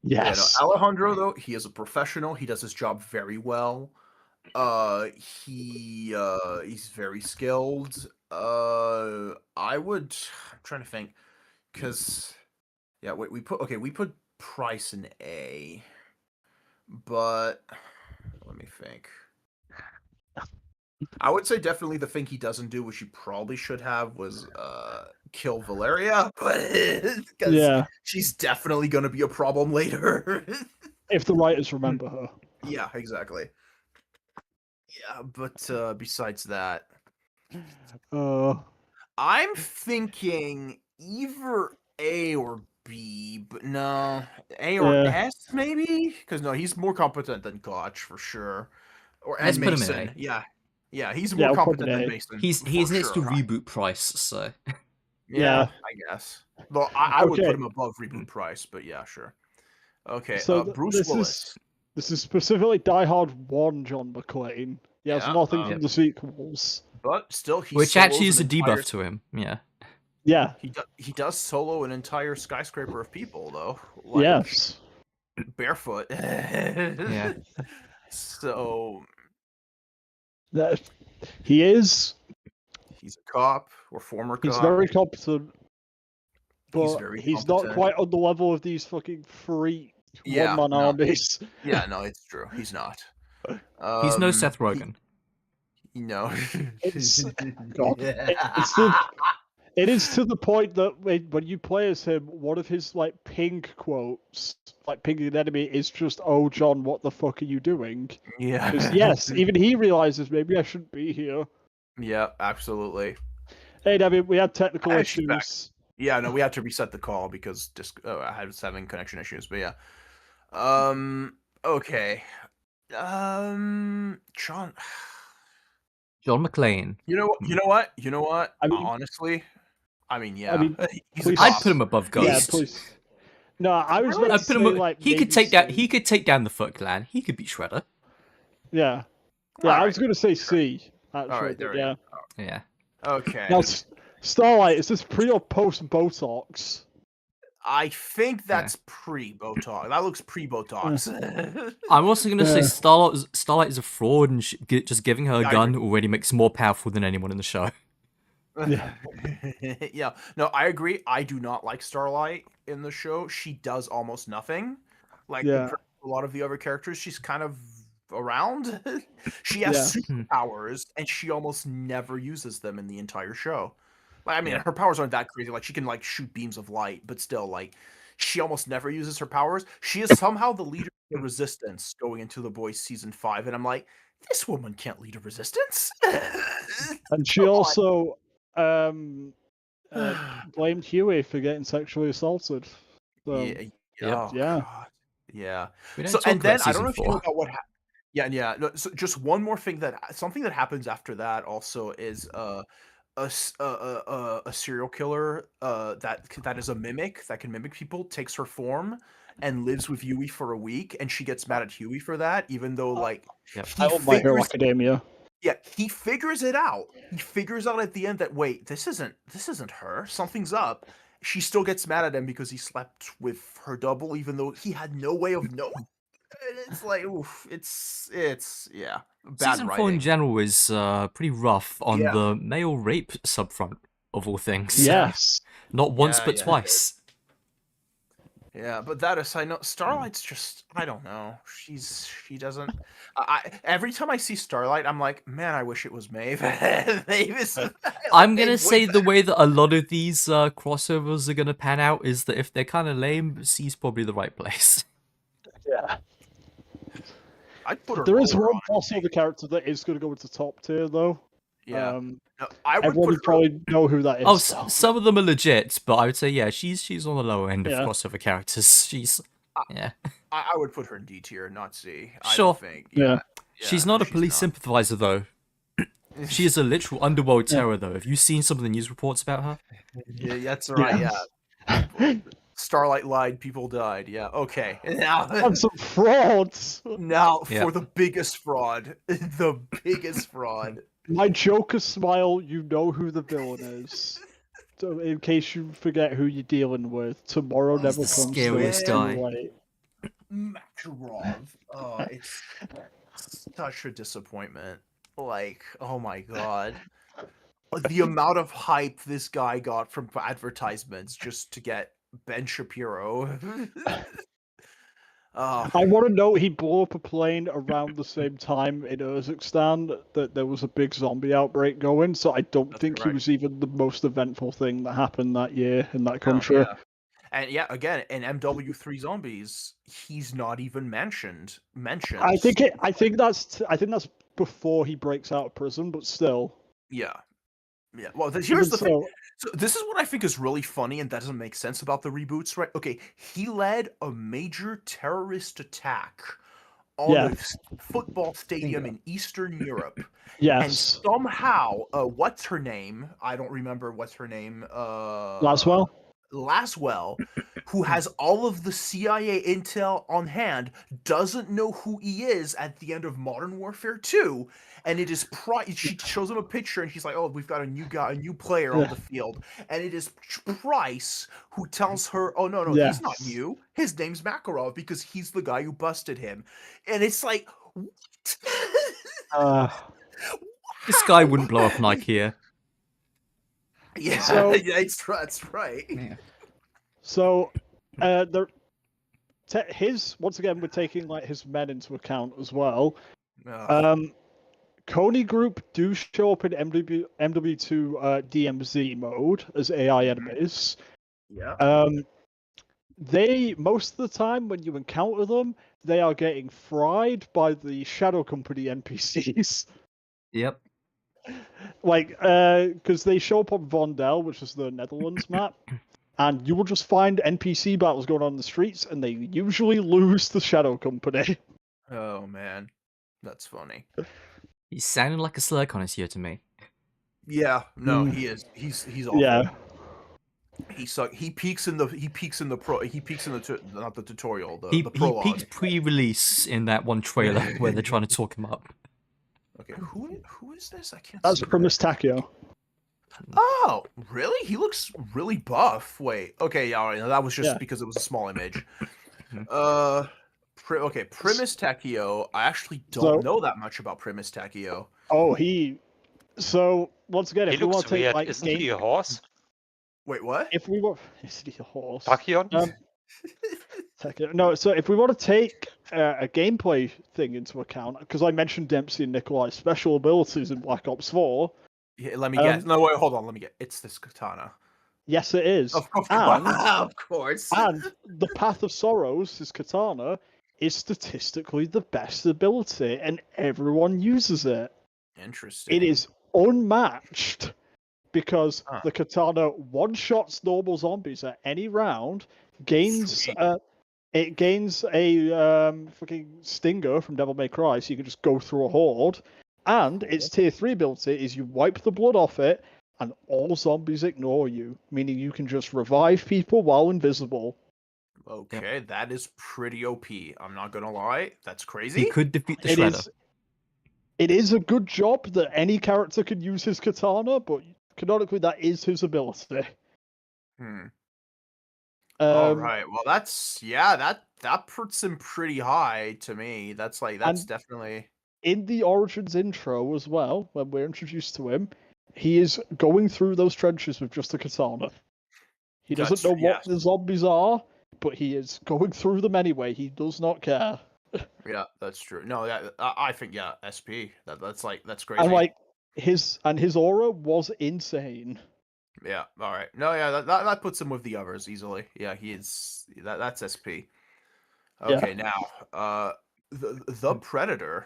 Speaker 1: Yes.
Speaker 2: Yeah, no, Alejandro though, he is a professional. He does his job very well. He's very skilled. I'm trying to think, because yeah, we put Price in A, but let me think. I would say definitely the thing he doesn't do, which he probably should have, was kill Valeria, but because
Speaker 1: Yeah.
Speaker 2: she's definitely gonna be a problem later.
Speaker 1: If the writers remember her.
Speaker 2: Yeah, exactly. Yeah, but besides that, I'm thinking either A or B, but no, A or
Speaker 1: Yeah.
Speaker 2: S maybe, because no, he's more competent than Koch for sure, or
Speaker 3: Let's
Speaker 2: and
Speaker 3: put him in
Speaker 2: Mason.
Speaker 3: A.
Speaker 2: Yeah, he's
Speaker 1: Yeah,
Speaker 2: more
Speaker 1: I'll put him
Speaker 2: competent
Speaker 1: in
Speaker 2: than
Speaker 1: A.
Speaker 2: Mason.
Speaker 3: He's
Speaker 2: for
Speaker 3: next to
Speaker 2: sure.
Speaker 3: Reboot Price, so
Speaker 2: Yeah,
Speaker 1: Yeah.
Speaker 2: I guess. Well, I would
Speaker 1: Okay.
Speaker 2: put him above Reboot Price, but yeah, sure. Okay,
Speaker 1: So
Speaker 2: Bruce
Speaker 1: this
Speaker 2: Willis.
Speaker 1: this is specifically Die Hard 1 John McClane. He has
Speaker 2: Yeah,
Speaker 1: nothing from the sequels.
Speaker 2: But still, he
Speaker 3: which actually
Speaker 2: solos
Speaker 3: is a
Speaker 2: an entire-
Speaker 3: debuff to him. Yeah.
Speaker 1: Yeah.
Speaker 2: He does solo an entire skyscraper of people though. Like,
Speaker 1: Yes.
Speaker 2: barefoot.
Speaker 3: Yeah.
Speaker 2: So
Speaker 1: That he is.
Speaker 2: he's a cop or former cop.
Speaker 1: He's very competent. But
Speaker 2: very
Speaker 1: he's not
Speaker 2: competent.
Speaker 1: quite on the level of these fucking freak
Speaker 2: Yeah,
Speaker 1: one-man
Speaker 2: no.
Speaker 1: armies.
Speaker 2: Yeah, no, it's true. He's not.
Speaker 3: He's no Seth Rogen.
Speaker 2: No.
Speaker 1: It's- God. It is to the point that when you play as him, one of his like ping quotes, like pinging an enemy, is just "Oh John, what the fuck are you doing?"
Speaker 2: Yeah.
Speaker 1: 'Cause, yes, even he realizes maybe I shouldn't be here.
Speaker 2: Yeah, absolutely.
Speaker 1: Hey, David, we had technical
Speaker 2: I should back-
Speaker 1: issues.
Speaker 2: Yeah, no, we had to reset the call because I was having connection issues, but yeah. Okay. John.
Speaker 3: John McClane.
Speaker 2: You know what?
Speaker 1: I mean-
Speaker 2: honestly, I mean, yeah.
Speaker 1: I mean,
Speaker 2: he's a
Speaker 1: please-
Speaker 3: I'd
Speaker 2: cop.
Speaker 3: put him above
Speaker 1: Yeah,
Speaker 3: Ghost.
Speaker 1: please. No, I was going to
Speaker 3: I'd put
Speaker 1: say
Speaker 3: him.
Speaker 1: like
Speaker 3: He could
Speaker 1: maybe
Speaker 3: take down.
Speaker 1: C.
Speaker 3: He could take down the Foot Clan. He could beat Shredder.
Speaker 1: Yeah, yeah. I
Speaker 2: Alright.
Speaker 1: was going to say C. Actually,
Speaker 2: Alright, there
Speaker 1: but
Speaker 2: we
Speaker 1: yeah.
Speaker 2: go.
Speaker 3: Yeah.
Speaker 2: Okay.
Speaker 1: Now, Starlight, is this pre or post Botox?
Speaker 2: I think that's pre-Botox. That looks pre-Botox.
Speaker 3: I'm also gonna say
Speaker 1: Yeah.
Speaker 3: Starlight is a fraud, and just giving her a
Speaker 2: I
Speaker 3: gun already makes her more powerful than anyone in the show.
Speaker 1: Yeah.
Speaker 2: Yeah. No, I agree. I do not like Starlight in the show. She does almost nothing. Like
Speaker 1: Yeah.
Speaker 2: compared to a lot of the other characters, she's kind of around. She has
Speaker 1: Yeah.
Speaker 2: superpowers, and she almost never uses them in the entire show. Like, I mean,
Speaker 3: Yeah.
Speaker 2: her powers aren't that crazy. Like, she can like shoot beams of light, but still, like, she almost never uses her powers. She is somehow the leader of the resistance going into The Boys season 5, and I'm like, this woman can't lead a resistance.
Speaker 1: And she
Speaker 2: Come on.
Speaker 1: also blamed Huey for getting sexually assaulted. So,
Speaker 2: yeah,
Speaker 3: yeah.
Speaker 2: oh,
Speaker 1: Yeah.
Speaker 2: God. Yeah.
Speaker 3: We don't
Speaker 2: So
Speaker 3: talk
Speaker 2: and then
Speaker 3: about
Speaker 2: I don't know
Speaker 3: season
Speaker 2: if you know
Speaker 3: 4.
Speaker 2: about what. Yeah. No, so just one more thing something that happens after that also is a serial killer that is a mimic that can mimic people takes her form and lives with Huey for a week, and she gets mad at Huey for that, even though like
Speaker 3: Yep.
Speaker 2: he
Speaker 1: I love My Hero
Speaker 2: figures
Speaker 1: Academia.
Speaker 2: yeah, he figures it out. He figures out at the end that wait, this isn't her. Something's up. She still gets mad at him because he slept with her double, even though he had no way of knowing. And it's like, oof, it's yeah, bad
Speaker 3: Season 4
Speaker 2: writing.
Speaker 3: in general is pretty rough on
Speaker 2: Yeah.
Speaker 3: the male rape subfront of all things.
Speaker 1: Yes.
Speaker 3: Not once
Speaker 2: Yeah,
Speaker 3: but
Speaker 2: yeah.
Speaker 3: twice.
Speaker 2: Yeah, but that aside, no, Starlight's just I don't know. She doesn't. Every time I see Starlight, I'm like, man, I wish it was Maeve. Maeve is.
Speaker 3: I'm gonna
Speaker 2: Maeve
Speaker 3: say
Speaker 2: would-
Speaker 3: the way that a lot of these crossovers are gonna pan out is that if they're kind of lame, C's probably the right place.
Speaker 1: Yeah.
Speaker 2: I'd put her.
Speaker 1: There is
Speaker 2: lower,
Speaker 1: one crossover character that is going to go into top tier, though.
Speaker 2: Yeah,
Speaker 1: No,
Speaker 2: I would
Speaker 1: everyone
Speaker 2: put
Speaker 1: would probably know who that is.
Speaker 3: Oh,
Speaker 1: though.
Speaker 3: some of them are legit, but I would say yeah, she's on the lower end of
Speaker 1: Yeah.
Speaker 3: crossover characters. She's yeah.
Speaker 2: I would put her in D tier, not C.
Speaker 3: Sure.
Speaker 2: I think.
Speaker 1: Yeah.
Speaker 3: She's not a police
Speaker 2: not.
Speaker 3: sympathizer though. She is a literal underworld terror though. Have you seen some of the news reports about her?
Speaker 2: Yeah, that's right. Yeah. Starlight lied. People died. Yeah. Okay. Now,
Speaker 1: And some frauds.
Speaker 2: now
Speaker 3: Yeah.
Speaker 2: for the biggest fraud. The biggest fraud.
Speaker 1: My Joker smile, you know who the villain is. So in case you forget who you're dealing with, tomorrow never
Speaker 3: the
Speaker 1: comes.
Speaker 3: scariest
Speaker 1: so
Speaker 3: guy.
Speaker 1: it's too late.
Speaker 2: Makarov. Oh, it's such a disappointment. Like, oh my god. The amount of hype this guy got from advertisements just to get Ben Shapiro.
Speaker 1: I want to note he blew up a plane around the same time in Urzikstan that there was a big zombie outbreak going, so I don't
Speaker 2: That's
Speaker 1: think he
Speaker 2: correct.
Speaker 1: was even the most eventful thing that happened that year in that
Speaker 2: Oh,
Speaker 1: country.
Speaker 2: yeah. And yeah, again, in MW3 Zombies, he's not even mentioned.
Speaker 1: I think that's before he breaks out of prison, but still.
Speaker 2: Yeah. Yeah. Well, here's
Speaker 1: Even
Speaker 2: the thing.
Speaker 1: so,
Speaker 2: So this is what I think is really funny, and that doesn't make sense about the reboots, right? Okay, he led a major terrorist attack on
Speaker 1: Yeah.
Speaker 2: a football stadium in Eastern Europe, and
Speaker 1: yes.
Speaker 2: somehow, what's her name? I don't remember what's her name.
Speaker 1: Laswell?
Speaker 2: Laswell, who has all of the CIA intel on hand, doesn't know who he is at the end of Modern Warfare 2, and it is she shows him a picture and she's like, "Oh, we've got a new guy, a new player on the field," and it is Price who tells her, "Oh no, he's not
Speaker 1: Yes.
Speaker 2: you. His name's Makarov because he's the guy who busted him," and it's like, what?
Speaker 3: This guy wouldn't blow up an IKEA.
Speaker 2: Yeah,
Speaker 1: So-
Speaker 2: yeah, that's right.
Speaker 3: Yeah.
Speaker 1: So, once again, we're taking like his men into account as well. Coney Group do show up in MW2 DMZ mode as AI enemies.
Speaker 2: Yeah.
Speaker 1: They most of the time when you encounter them, they are getting fried by the Shadow Company NPCs.
Speaker 3: Yep.
Speaker 1: Like, because they show up on Vondel, which is the Netherlands map, and you will just find NPC battles going on in the streets, and they usually lose the Shadow Company.
Speaker 2: Oh man, that's funny.
Speaker 3: He's sounding like a slur connoisseur to me.
Speaker 2: Yeah, no,
Speaker 1: Mm.
Speaker 2: he is. He's awful.
Speaker 1: Yeah.
Speaker 2: He peaks in the not the tutorial, the
Speaker 3: He
Speaker 2: prologue.
Speaker 3: peaked pre-release in that one trailer where they're trying to talk him up.
Speaker 2: Okay, who is this? I can't.
Speaker 1: That's
Speaker 2: see.
Speaker 1: Primus Takio.
Speaker 2: Oh, really? He looks really buff. Wait. Okay, yeah, all right, that was just
Speaker 1: Yeah.
Speaker 2: because it was a small image.
Speaker 3: Mhm.
Speaker 2: Okay, Primus Takio. I actually
Speaker 1: So-
Speaker 2: don't know that much about Primus Takio.
Speaker 1: Oh, So once again,
Speaker 4: He
Speaker 1: if we want
Speaker 4: looks
Speaker 1: to take
Speaker 4: weird.
Speaker 1: like
Speaker 4: Isn't he a horse?
Speaker 2: Wait, what?
Speaker 1: if we want, is he a horse?
Speaker 4: Tachyon?
Speaker 1: Takio. No, so if we want to take a gameplay thing into account, because I mentioned Dempsey and Nikolai's special abilities in Black Ops 4.
Speaker 2: Yeah, let me guess. No, wait, hold on. Let me get. It's this katana.
Speaker 1: Yes, it is.
Speaker 2: Of course.
Speaker 1: And,
Speaker 2: Of course.
Speaker 1: and the Path of Sorrows, his katana, is statistically the best ability, and everyone uses it.
Speaker 2: Interesting.
Speaker 1: It is unmatched because
Speaker 2: Huh.
Speaker 1: the katana one-shots normal zombies at any round, gains
Speaker 2: Sweet.
Speaker 1: it gains a fucking stinger from Devil May Cry, so you can just go through a horde, and its tier 3 ability is you wipe the blood off it, and all zombies ignore you, meaning you can just revive people while invisible.
Speaker 2: Okay, that is pretty OP. I'm not gonna lie. That's
Speaker 3: He
Speaker 2: crazy.
Speaker 3: could defeat the
Speaker 1: It
Speaker 3: Shredder.
Speaker 1: is a good job that any character can use his katana, but canonically that is his ability.
Speaker 2: All right. Well, that puts him pretty high to me. That's
Speaker 1: And-
Speaker 2: definitely.
Speaker 1: In the Origins intro as well, when we're introduced to him, he is going through those trenches with just a katana. He doesn't know what the zombies are, but he is going through them anyway. He does not care.
Speaker 2: Yeah, that's true. No, yeah, I think SP. That's crazy.
Speaker 1: And like his aura was insane.
Speaker 2: Yeah. All right. No, yeah, that puts him with the others easily. Yeah, he is. That's SP.
Speaker 1: Yeah.
Speaker 2: Okay, now, the Predator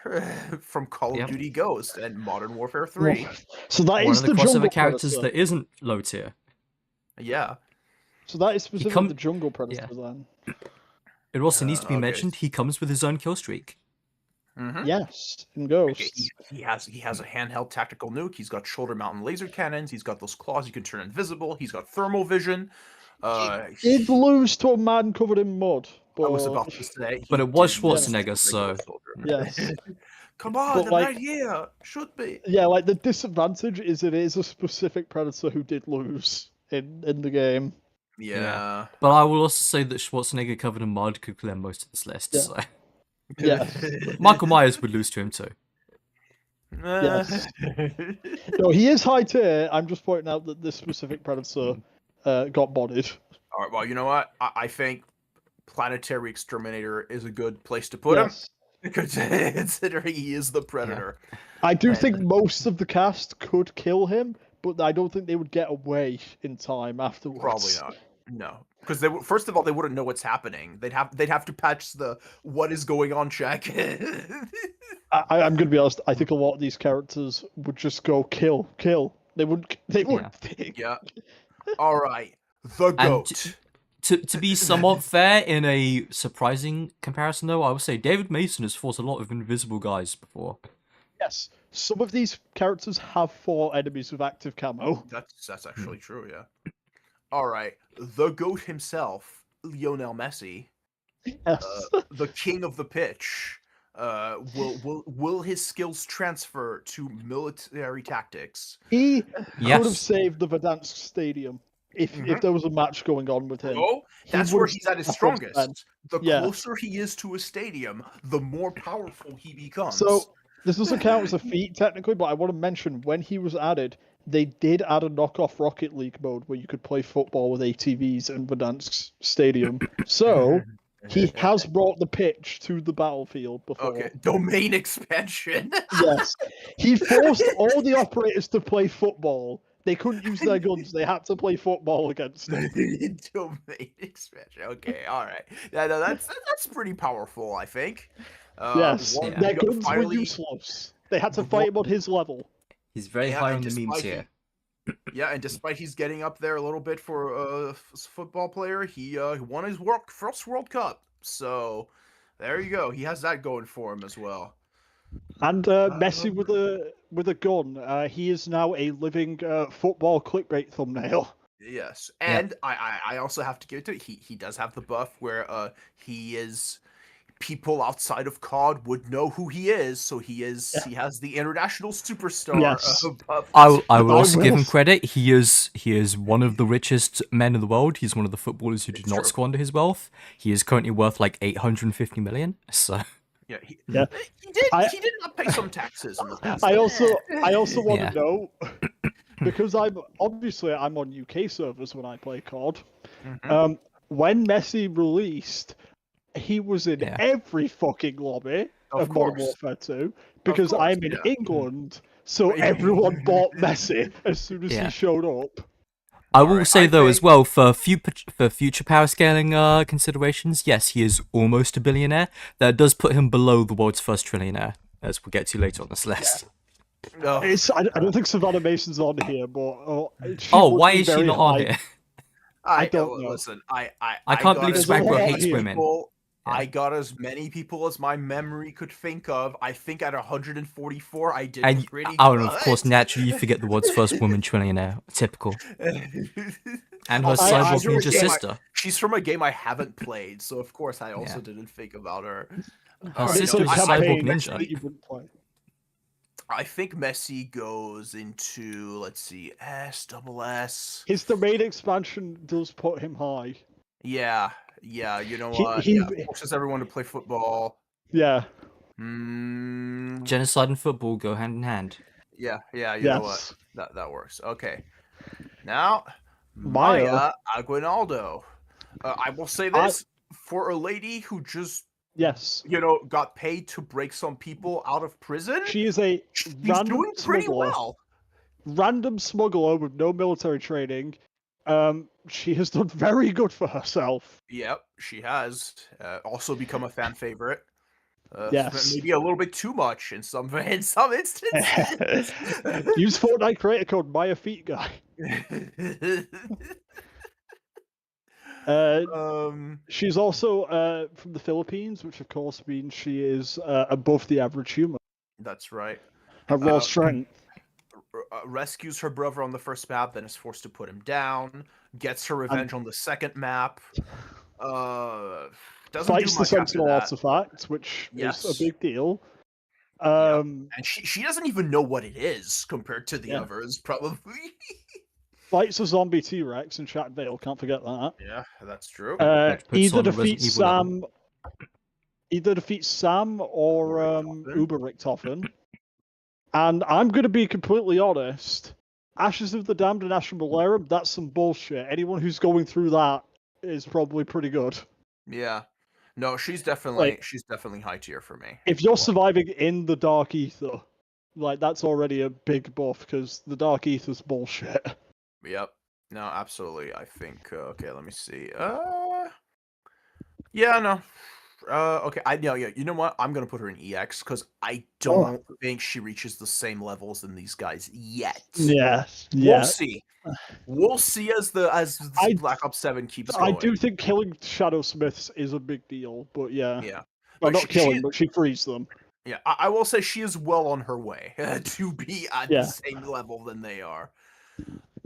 Speaker 2: from Call of
Speaker 3: Yep.
Speaker 2: Duty Ghost and Modern Warfare 3.
Speaker 1: So that
Speaker 3: One
Speaker 1: is
Speaker 3: of the
Speaker 1: the
Speaker 3: crossover
Speaker 1: jungle
Speaker 3: characters
Speaker 1: predator.
Speaker 3: that isn't low tier.
Speaker 2: Yeah.
Speaker 1: So that is specifically
Speaker 3: come-
Speaker 1: the jungle predator then.
Speaker 3: It also needs to be
Speaker 2: Okay.
Speaker 3: mentioned he comes with his own kill streak.
Speaker 2: Mm-hmm.
Speaker 1: Yes, in
Speaker 2: Okay,
Speaker 1: Ghosts.
Speaker 2: he has a handheld tactical nuke. He's got shoulder mounted laser cannons. He's got those claws you can turn invisible. He's got thermal vision.
Speaker 1: Did lose to a man covered in mud. But...
Speaker 2: I was about to say,
Speaker 3: But
Speaker 2: he
Speaker 3: it was
Speaker 2: did lose to a
Speaker 3: Schwarzenegger,
Speaker 2: regular
Speaker 3: so-
Speaker 2: soldier.
Speaker 1: Yes.
Speaker 2: Come on,
Speaker 1: But,
Speaker 2: they're
Speaker 1: like-
Speaker 2: right here. Should be.
Speaker 1: Yeah, like the disadvantage is it is a specific predator who did lose in the game.
Speaker 2: Yeah.
Speaker 3: But I will also say that Schwarzenegger covered in mud could clear most of this list.
Speaker 1: Yeah.
Speaker 3: So
Speaker 1: Yes.
Speaker 3: Michael Myers would lose to him too.
Speaker 1: Yes. No, he is high tier. I'm just pointing out that this specific predator got bodied.
Speaker 2: All right. Well, you know what? I think Planetary Exterminator is a good place to put him,
Speaker 1: Yes.
Speaker 2: considering he is the Predator.
Speaker 1: I do think most of the cast could kill him, but I don't think they would get away in time afterwards.
Speaker 2: Probably not. No, because first of all they wouldn't know what's happening. They'd have to patch the what is going on check.
Speaker 1: I'm gonna be honest. I think a lot of these characters would just go kill. They wouldn't think.
Speaker 2: Yeah. All right. The goat.
Speaker 3: To be somewhat fair, in a surprising comparison though, I would say David Mason has fought a lot of invisible guys before.
Speaker 1: Yes, some of these characters have fought enemies with active camo.
Speaker 2: That's actually true. Yeah. All right. The goat himself, Lionel Messi,
Speaker 1: Yes.
Speaker 2: the king of the pitch. Will his skills transfer to military tactics?
Speaker 1: He could have
Speaker 3: Yes.
Speaker 1: saved the Verdansk Stadium if
Speaker 2: Mhm.
Speaker 1: there was a match going on with him.
Speaker 2: Oh, that's
Speaker 1: He
Speaker 2: where
Speaker 1: would've
Speaker 2: he's at his
Speaker 1: stopped them then.
Speaker 2: strongest. The
Speaker 1: Yeah.
Speaker 2: closer he is to a stadium, the more powerful he becomes.
Speaker 1: So this doesn't count as a feat technically, but I want to mention when he was added, they did add a knockoff Rocket League mode where you could play football with ATVs in Verdansk Stadium. So he has brought the pitch to the battlefield before.
Speaker 2: Okay, domain expansion.
Speaker 1: Yes. He forced all the operators to play football. They couldn't use their guns. They had to play football against him.
Speaker 2: Domain expansion. Okay, all right. Yeah, no, that's pretty powerful, I think.
Speaker 1: Yes.
Speaker 2: one-
Speaker 3: Yeah.
Speaker 1: Their
Speaker 2: you know,
Speaker 1: guns were
Speaker 2: finally-
Speaker 1: useless. They had to fight him on his level.
Speaker 3: He's very
Speaker 2: Yeah,
Speaker 3: high
Speaker 2: and
Speaker 3: on the meme
Speaker 2: despite
Speaker 3: tier.
Speaker 2: Yeah, and despite he's getting up there a little bit for a football player, he won his first World Cup. So there you go. He has that going for him as well.
Speaker 1: And Messi with a gun. He is now a living football clickbait thumbnail.
Speaker 2: Yes,
Speaker 3: Yeah.
Speaker 2: and I also have to give it to he does have the buff where he is people outside of COD would know who he is, so he has the international superstar
Speaker 1: Yes.
Speaker 2: buff.
Speaker 3: I will
Speaker 1: I
Speaker 3: also give
Speaker 1: will
Speaker 3: him credit. He is one of the richest men in the world. He's one of the footballers who did
Speaker 2: It's
Speaker 3: not
Speaker 2: true.
Speaker 3: squander his wealth. He is currently worth like 850 million. So
Speaker 2: Yeah,
Speaker 1: Yeah.
Speaker 2: he did not pay some taxes in the past.
Speaker 1: I also want
Speaker 3: Yeah.
Speaker 1: to know because I'm on UK servers when I play COD.
Speaker 2: Mhm.
Speaker 1: When Messi released, he was in
Speaker 3: Yeah.
Speaker 1: every fucking lobby
Speaker 2: Of
Speaker 1: of Modern
Speaker 2: course.
Speaker 1: Warfare 2 because
Speaker 2: course,
Speaker 1: I'm in
Speaker 2: yeah.
Speaker 1: England, so
Speaker 2: Right.
Speaker 1: everyone bought Messi as soon as
Speaker 3: Yeah.
Speaker 1: he showed up.
Speaker 3: I will
Speaker 2: Alright,
Speaker 3: say
Speaker 2: I
Speaker 3: though as
Speaker 2: think-
Speaker 3: well for future power scaling considerations, yes, he is almost a billionaire. That does put him below the world's first trillionaire, as we'll get to later on this list.
Speaker 2: No.
Speaker 1: I don't think Savannah Mason's on here, but she
Speaker 3: Oh,
Speaker 1: would
Speaker 3: why
Speaker 1: be
Speaker 3: is she
Speaker 1: very
Speaker 3: not on
Speaker 1: high.
Speaker 3: here?
Speaker 1: I don't know.
Speaker 2: Listen,
Speaker 3: I can't
Speaker 2: got
Speaker 3: believe
Speaker 2: as
Speaker 1: Swagwell
Speaker 2: many
Speaker 1: hates
Speaker 3: women.
Speaker 2: people-
Speaker 3: Yeah.
Speaker 2: I got as many people as my memory could think of. I think at 144, I did
Speaker 3: And
Speaker 2: pretty
Speaker 3: oh,
Speaker 2: good.
Speaker 3: and of course, naturally, you forget the world's first woman trillionaire. Typical. And her
Speaker 2: Also,
Speaker 3: cyborg
Speaker 1: from a
Speaker 3: ninja
Speaker 2: game
Speaker 3: sister.
Speaker 2: She's from a game I haven't played, so of course I also
Speaker 3: Yeah.
Speaker 2: didn't think about her.
Speaker 3: Her
Speaker 2: Alright,
Speaker 3: sister
Speaker 2: no,
Speaker 3: is a
Speaker 2: I-
Speaker 3: cyborg
Speaker 1: campaign
Speaker 3: ninja.
Speaker 1: that you wouldn't play.
Speaker 2: I think Messi goes into, let's see, S.
Speaker 1: His domain expansion does put him high.
Speaker 2: Yeah, you know
Speaker 1: He-
Speaker 2: what?
Speaker 1: he-
Speaker 2: Yeah, forces everyone to play football.
Speaker 1: Yeah.
Speaker 2: Mm,
Speaker 3: Genocide and football go hand in hand.
Speaker 2: yeah, you know what?
Speaker 1: Yes.
Speaker 2: That works. Okay. Now,
Speaker 1: Maya.
Speaker 2: Maya Aguinaldo. I will say this for a lady who just,
Speaker 1: Yes.
Speaker 2: got paid to break some people out of prison.
Speaker 1: She is a
Speaker 2: She's
Speaker 1: random
Speaker 2: doing pretty
Speaker 1: smuggler.
Speaker 2: well.
Speaker 1: Random smuggler with no military training. She has done very good for herself.
Speaker 2: Yep, she has also become a fan favorite.
Speaker 1: Yes.
Speaker 2: Maybe a little bit too much in some instances.
Speaker 1: Use Fortnite creator code MyFeetGuy. She's also from the Philippines, which of course means she is above the average human.
Speaker 2: That's right.
Speaker 1: Her raw strength.
Speaker 2: Rescues her brother on the first map, then is forced to put him down. Gets her revenge on the second map. Doesn't
Speaker 1: Fights
Speaker 2: do
Speaker 1: the
Speaker 2: much after
Speaker 1: Sentinel
Speaker 2: that.
Speaker 1: artifact, which
Speaker 2: Yes.
Speaker 1: is a big deal.
Speaker 2: And she doesn't even know what it is compared to the
Speaker 1: Yeah.
Speaker 2: others, probably.
Speaker 1: Fights a zombie T-Rex in Shat Vale, can't forget that.
Speaker 2: Yeah, that's true.
Speaker 3: Which puts
Speaker 1: Either
Speaker 3: on the Resident
Speaker 1: defeats
Speaker 3: Evil level.
Speaker 1: Sam or
Speaker 2: Richtofen.
Speaker 1: Uber Richtofen. And I'm going to be completely honest. Ashes of the Damned and Astra Malarum, that's some bullshit. Anyone who's going through that is probably pretty good.
Speaker 2: Yeah. No, she's definitely high tier for me.
Speaker 1: If you're surviving in the Dark Ether, like that's already a big buff because the Dark Ether's bullshit.
Speaker 2: Yep. No, absolutely. I think okay, let me see. Yeah, no. Okay, you know what? I'm gonna put her in EX because I don't think she reaches the same levels in these guys yet.
Speaker 1: Yeah.
Speaker 2: We'll see. We'll see as Black Ops 7 keeps going.
Speaker 1: I do think killing Shadow Smiths is a big deal, but yeah.
Speaker 2: Yeah.
Speaker 1: Well,
Speaker 2: But
Speaker 1: not killing, but she frees them.
Speaker 2: Yeah, I will say she is well on her way to be at the same level than they are.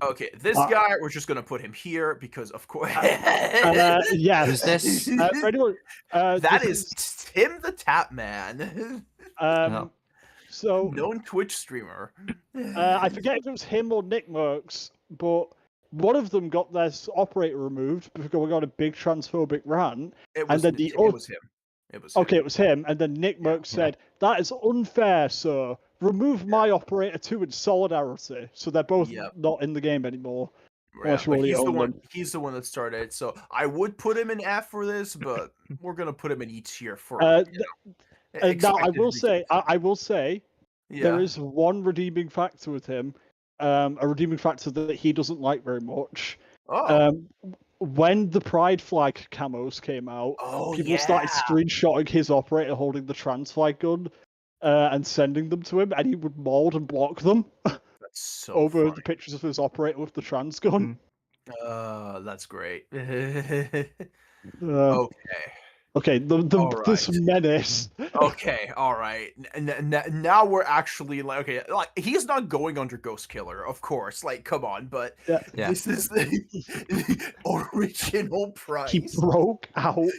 Speaker 2: Okay, this guy, we're just gonna put him here because, of course.
Speaker 1: Yeah.
Speaker 3: Who's this?
Speaker 1: For anyone,
Speaker 2: That
Speaker 1: this
Speaker 2: is Tim the Tap Man,
Speaker 1: So
Speaker 2: known Twitch streamer.
Speaker 1: I forget if it was him or Nick Merckx, but one of them got their operator removed for going on a big transphobic rant.
Speaker 2: It was him. It was him.
Speaker 1: Okay, it was him, and then Nick Merckx said, "That is unfair, sir. Remove my operator too in solidarity." So they're both not in the game anymore.
Speaker 2: Yeah, but he's the one that started. So I would put him in F for this, but we're gonna put him in E tier for.
Speaker 1: Now I will say, there is one redeeming factor with him, a redeeming factor that he doesn't like very much. When the Pride flag camos came out, people started screenshotting his operator holding the trans flag gun and sending them to him, and he would mold and block them over the pictures of his operator with the trans gun.
Speaker 2: That's great.
Speaker 1: Okay, this menace.
Speaker 2: Okay, all right. Now we're actually like, he's not going under Ghost Killer, of course. Like, come on, but this is the original Price.
Speaker 1: He broke out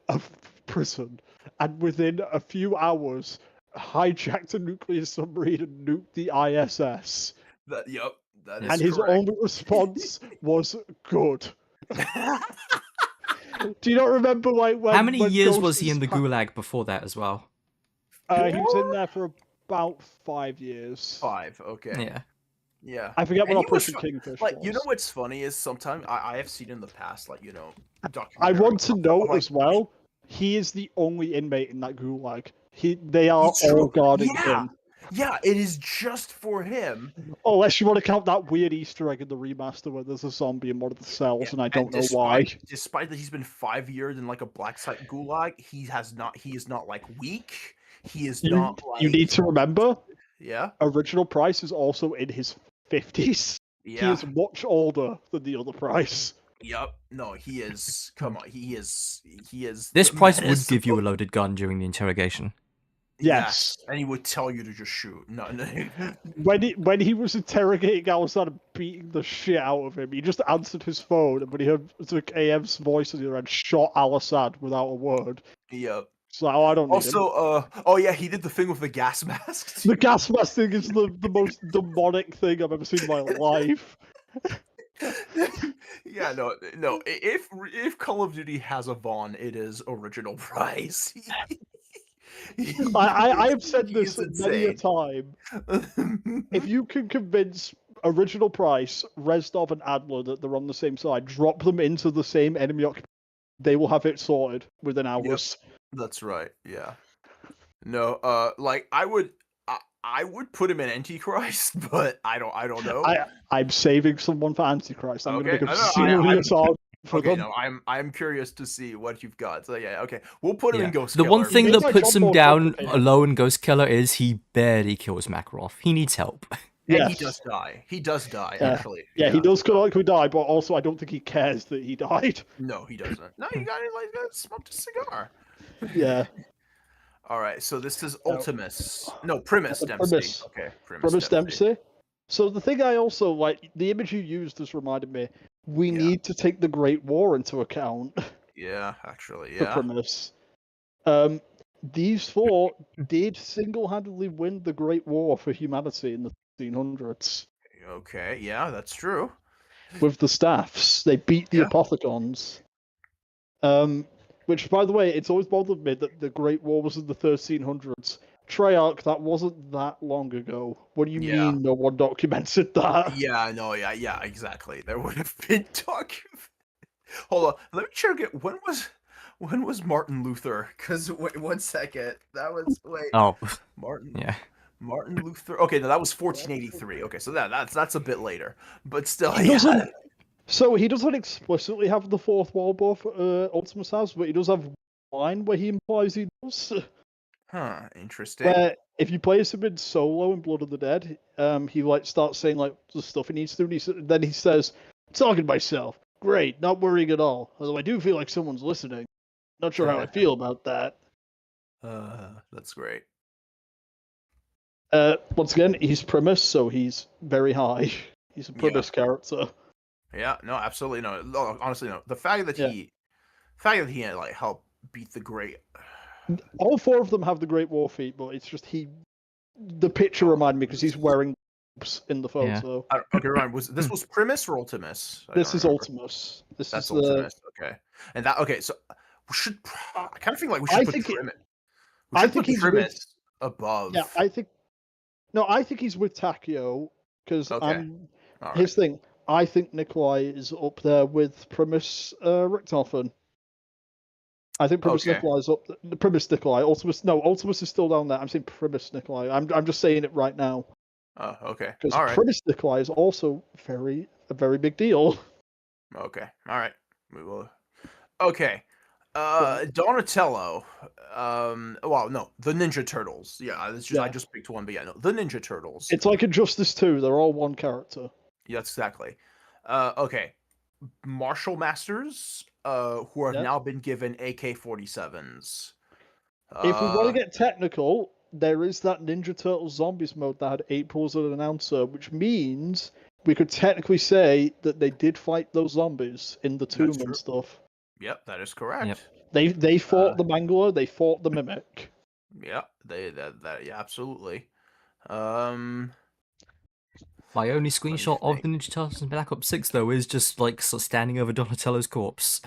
Speaker 1: of prison, and within a few hours, hijacked a nuclear submarine and nuked the ISS.
Speaker 2: That is
Speaker 1: and his only response was good. Do you not remember when
Speaker 3: how many years
Speaker 1: Ghost
Speaker 3: was he in the Gulag before that as well?
Speaker 1: He was in there for about 5 years.
Speaker 2: 5, okay. Yeah.
Speaker 1: I forget what Operation Kingfish was.
Speaker 2: You know what's funny is sometimes I have seen in the past,
Speaker 1: I want to note as well, he is the only inmate in that Gulag. They are all guarding him.
Speaker 2: Yeah, it is just for him.
Speaker 1: Unless you want to count that weird Easter egg in the remaster where there's a zombie in one of the cells, and I don't know why.
Speaker 2: Despite that he's been 5 years in a black site gulag, he is not weak. He is not
Speaker 1: You need to remember,
Speaker 2: yeah,
Speaker 1: original Price is also in his 50s. Yeah. He is much older than the other Price.
Speaker 2: Yep. No, he is. Come on, he is.
Speaker 3: This Price would give you a loaded gun during the interrogation.
Speaker 1: Yes,
Speaker 2: and he would tell you to just shoot. No.
Speaker 1: When he was interrogating Al-Assad and beating the shit out of him, he just answered his phone, and when he heard AM's voice and he shot Al-Assad without a word.
Speaker 2: Yep.
Speaker 1: So I don't.
Speaker 2: Also, he did the thing with the gas mask.
Speaker 1: The gas mask thing is the most demonic thing I've ever seen in my life.
Speaker 2: Yeah, no. If Call of Duty has a Vaughn, it is original Price.
Speaker 1: I have said this many a time. If you can convince original Price, Reznov, and Adler that they're on the same side, drop them into the same enemy occupation, they will have it sorted within hours.
Speaker 2: Yep. That's right. Yeah. No. I would put him in Antichrist, but I don't know.
Speaker 1: I'm saving someone for Antichrist. I'm going to make him
Speaker 2: I
Speaker 1: serious on. for
Speaker 2: Okay,
Speaker 1: them.
Speaker 2: no, I'm curious to see what you've got. So yeah, okay, we'll put him
Speaker 3: Yeah.
Speaker 2: in Ghost
Speaker 3: The
Speaker 2: Killer.
Speaker 3: one thing
Speaker 1: Made
Speaker 3: that
Speaker 1: by
Speaker 3: puts
Speaker 1: John
Speaker 3: him
Speaker 1: Paul
Speaker 3: down
Speaker 1: Jones.
Speaker 3: low in Ghost Killer is he barely kills Makarov. He needs help.
Speaker 2: And
Speaker 1: Yes.
Speaker 2: he does die. He does die,
Speaker 1: Yeah.
Speaker 2: actually.
Speaker 1: Yeah, he does canonically die, but also I don't think he cares that he died.
Speaker 2: No, he doesn't. No, you got it like smoked a cigar.
Speaker 1: Yeah.
Speaker 2: All right, so this is
Speaker 1: No.
Speaker 2: Ultimus. No, Primus
Speaker 1: The
Speaker 2: Dempsey.
Speaker 1: Primus.
Speaker 2: Okay,
Speaker 1: Primus Dempsey. So the thing I also like, the image you used has reminded me, we
Speaker 2: Yeah.
Speaker 1: need to take the Great War into account
Speaker 2: Yeah, actually,
Speaker 1: for
Speaker 2: yeah.
Speaker 1: Primus. These four did single-handedly win the Great War for humanity in the 1600s.
Speaker 2: Okay, yeah, that's true.
Speaker 1: With the staffs, they beat the
Speaker 2: Yeah.
Speaker 1: Apothicons. Which, by the way, it's always bothered me that the Great War was in the 1300s. Treyarch, that wasn't that long ago. What do you
Speaker 2: Yeah.
Speaker 1: mean no one documented that?
Speaker 2: Yeah, no, yeah, exactly. There would have been document. Hold on, let me check it. When was Martin Luther? Because wait, 1 second. That was
Speaker 3: Oh,
Speaker 2: Martin.
Speaker 3: yeah.
Speaker 2: Martin Luther. Okay, no, that was 1483. Okay, so that's a bit later, but still,
Speaker 1: He
Speaker 2: yeah.
Speaker 1: doesn't. So he doesn't explicitly have the fourth wall buff Ultimus has, but he does have line where he implies he does.
Speaker 2: Huh, interesting.
Speaker 1: Where if you play him in solo in Blood of the Dead, he like starts saying like the stuff he needs to do, and then he says, "Talking to myself, great, not worrying at all. Although I do feel like someone's listening. Not sure how I feel about that."
Speaker 2: That's great.
Speaker 1: Once again, he's Primus, so he's very high. He's a Primus character.
Speaker 2: Yeah, no, absolutely no. No, honestly, no. The fact that he like helped beat the great.
Speaker 1: All four of them have the Great War feat, but it's just the picture reminded me because he's wearing in the photo.
Speaker 2: Okay, Ryan, this was Primus or Ultimus?
Speaker 1: This is Ultimus.
Speaker 2: That's Ultimus. Okay, and that so I kind of feel like we should put Primus.
Speaker 1: I think he's
Speaker 2: Primus above.
Speaker 1: Yeah, I think he's with Takio because his thing. I think Nikolai is up there with Primus Richthofen. I think Primus Nikolai is up. Primus Nikolai. Ultimus is still down there. I'm saying Primus Nikolai. I'm just saying it right now.
Speaker 2: Oh, okay.
Speaker 1: Because
Speaker 2: All right.
Speaker 1: Primus Nikolai is also a very big deal.
Speaker 2: Okay. All right. We will. Okay. Donatello. Well, no, the Ninja Turtles. Yeah, I just picked one, but yeah, no, the Ninja Turtles.
Speaker 1: It's like Injustice 2. They're all one character.
Speaker 2: Yeah, exactly. Okay. Martial Masters, who have now been given AK-47s.
Speaker 1: If we want to get technical, there is that Ninja Turtles Zombies mode that had April as an announcer, which means we could technically say that they did fight those zombies in the tomb and stuff.
Speaker 2: Yep, that is correct.
Speaker 1: Yep. They fought the Mangler, they fought the Mimic.
Speaker 2: Yeah, yeah, absolutely.
Speaker 3: My only screenshot of the Ninja Turtles in Black Ops 6, though, is just like standing over Donatello's corpse.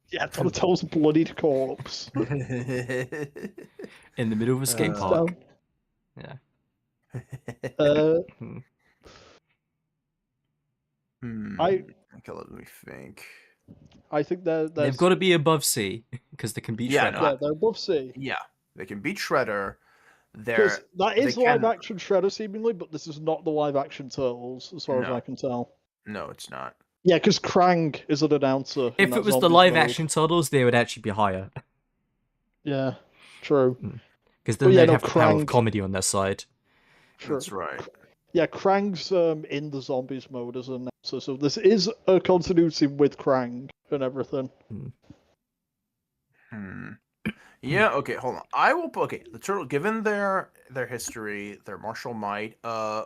Speaker 1: Yeah, Donatello's bloodied corpse.
Speaker 3: In the middle of a skate park. Yeah.
Speaker 2: Okay, let me think.
Speaker 1: I think
Speaker 3: they've got to be above C, because they can beat Shredder.
Speaker 1: Yeah, they're above C.
Speaker 2: Yeah, they can beat Shredder.
Speaker 1: That is live-action Shredder, seemingly, but this is not the live-action Turtles, as far as I can tell.
Speaker 2: No, it's not.
Speaker 1: Yeah, because Krang is an announcer.
Speaker 3: If it was the live-action Turtles, they would actually be higher.
Speaker 1: Yeah, true.
Speaker 3: Because then they'd have the power of comedy on their side.
Speaker 1: True.
Speaker 2: That's right.
Speaker 1: Yeah, Krang's in the Zombies mode as an announcer, so this is a continuity with Krang and everything.
Speaker 2: Yeah, okay, hold on. I will the turtle, given their history, their martial might,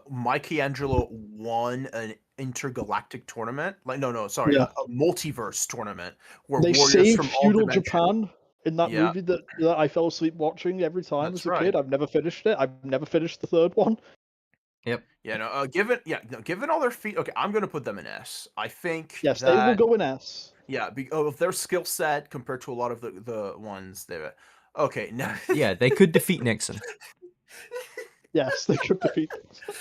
Speaker 2: Michelangelo won an intergalactic tournament. Like a multiverse tournament where
Speaker 1: they
Speaker 2: warriors
Speaker 1: saved
Speaker 2: from
Speaker 1: feudal
Speaker 2: all dimensions.
Speaker 1: Japan in that movie that I fell asleep watching every time as a kid. I've never finished it. I've never finished the third one.
Speaker 3: Yep.
Speaker 2: Yeah, no, given all their feat, okay, I'm gonna put them in S. I think
Speaker 1: they will go in S.
Speaker 2: Yeah, of their skill set compared to a lot of the ones they. Okay, no.
Speaker 3: Yeah, they could defeat Nixon.
Speaker 1: Yes, they could defeat Nixon.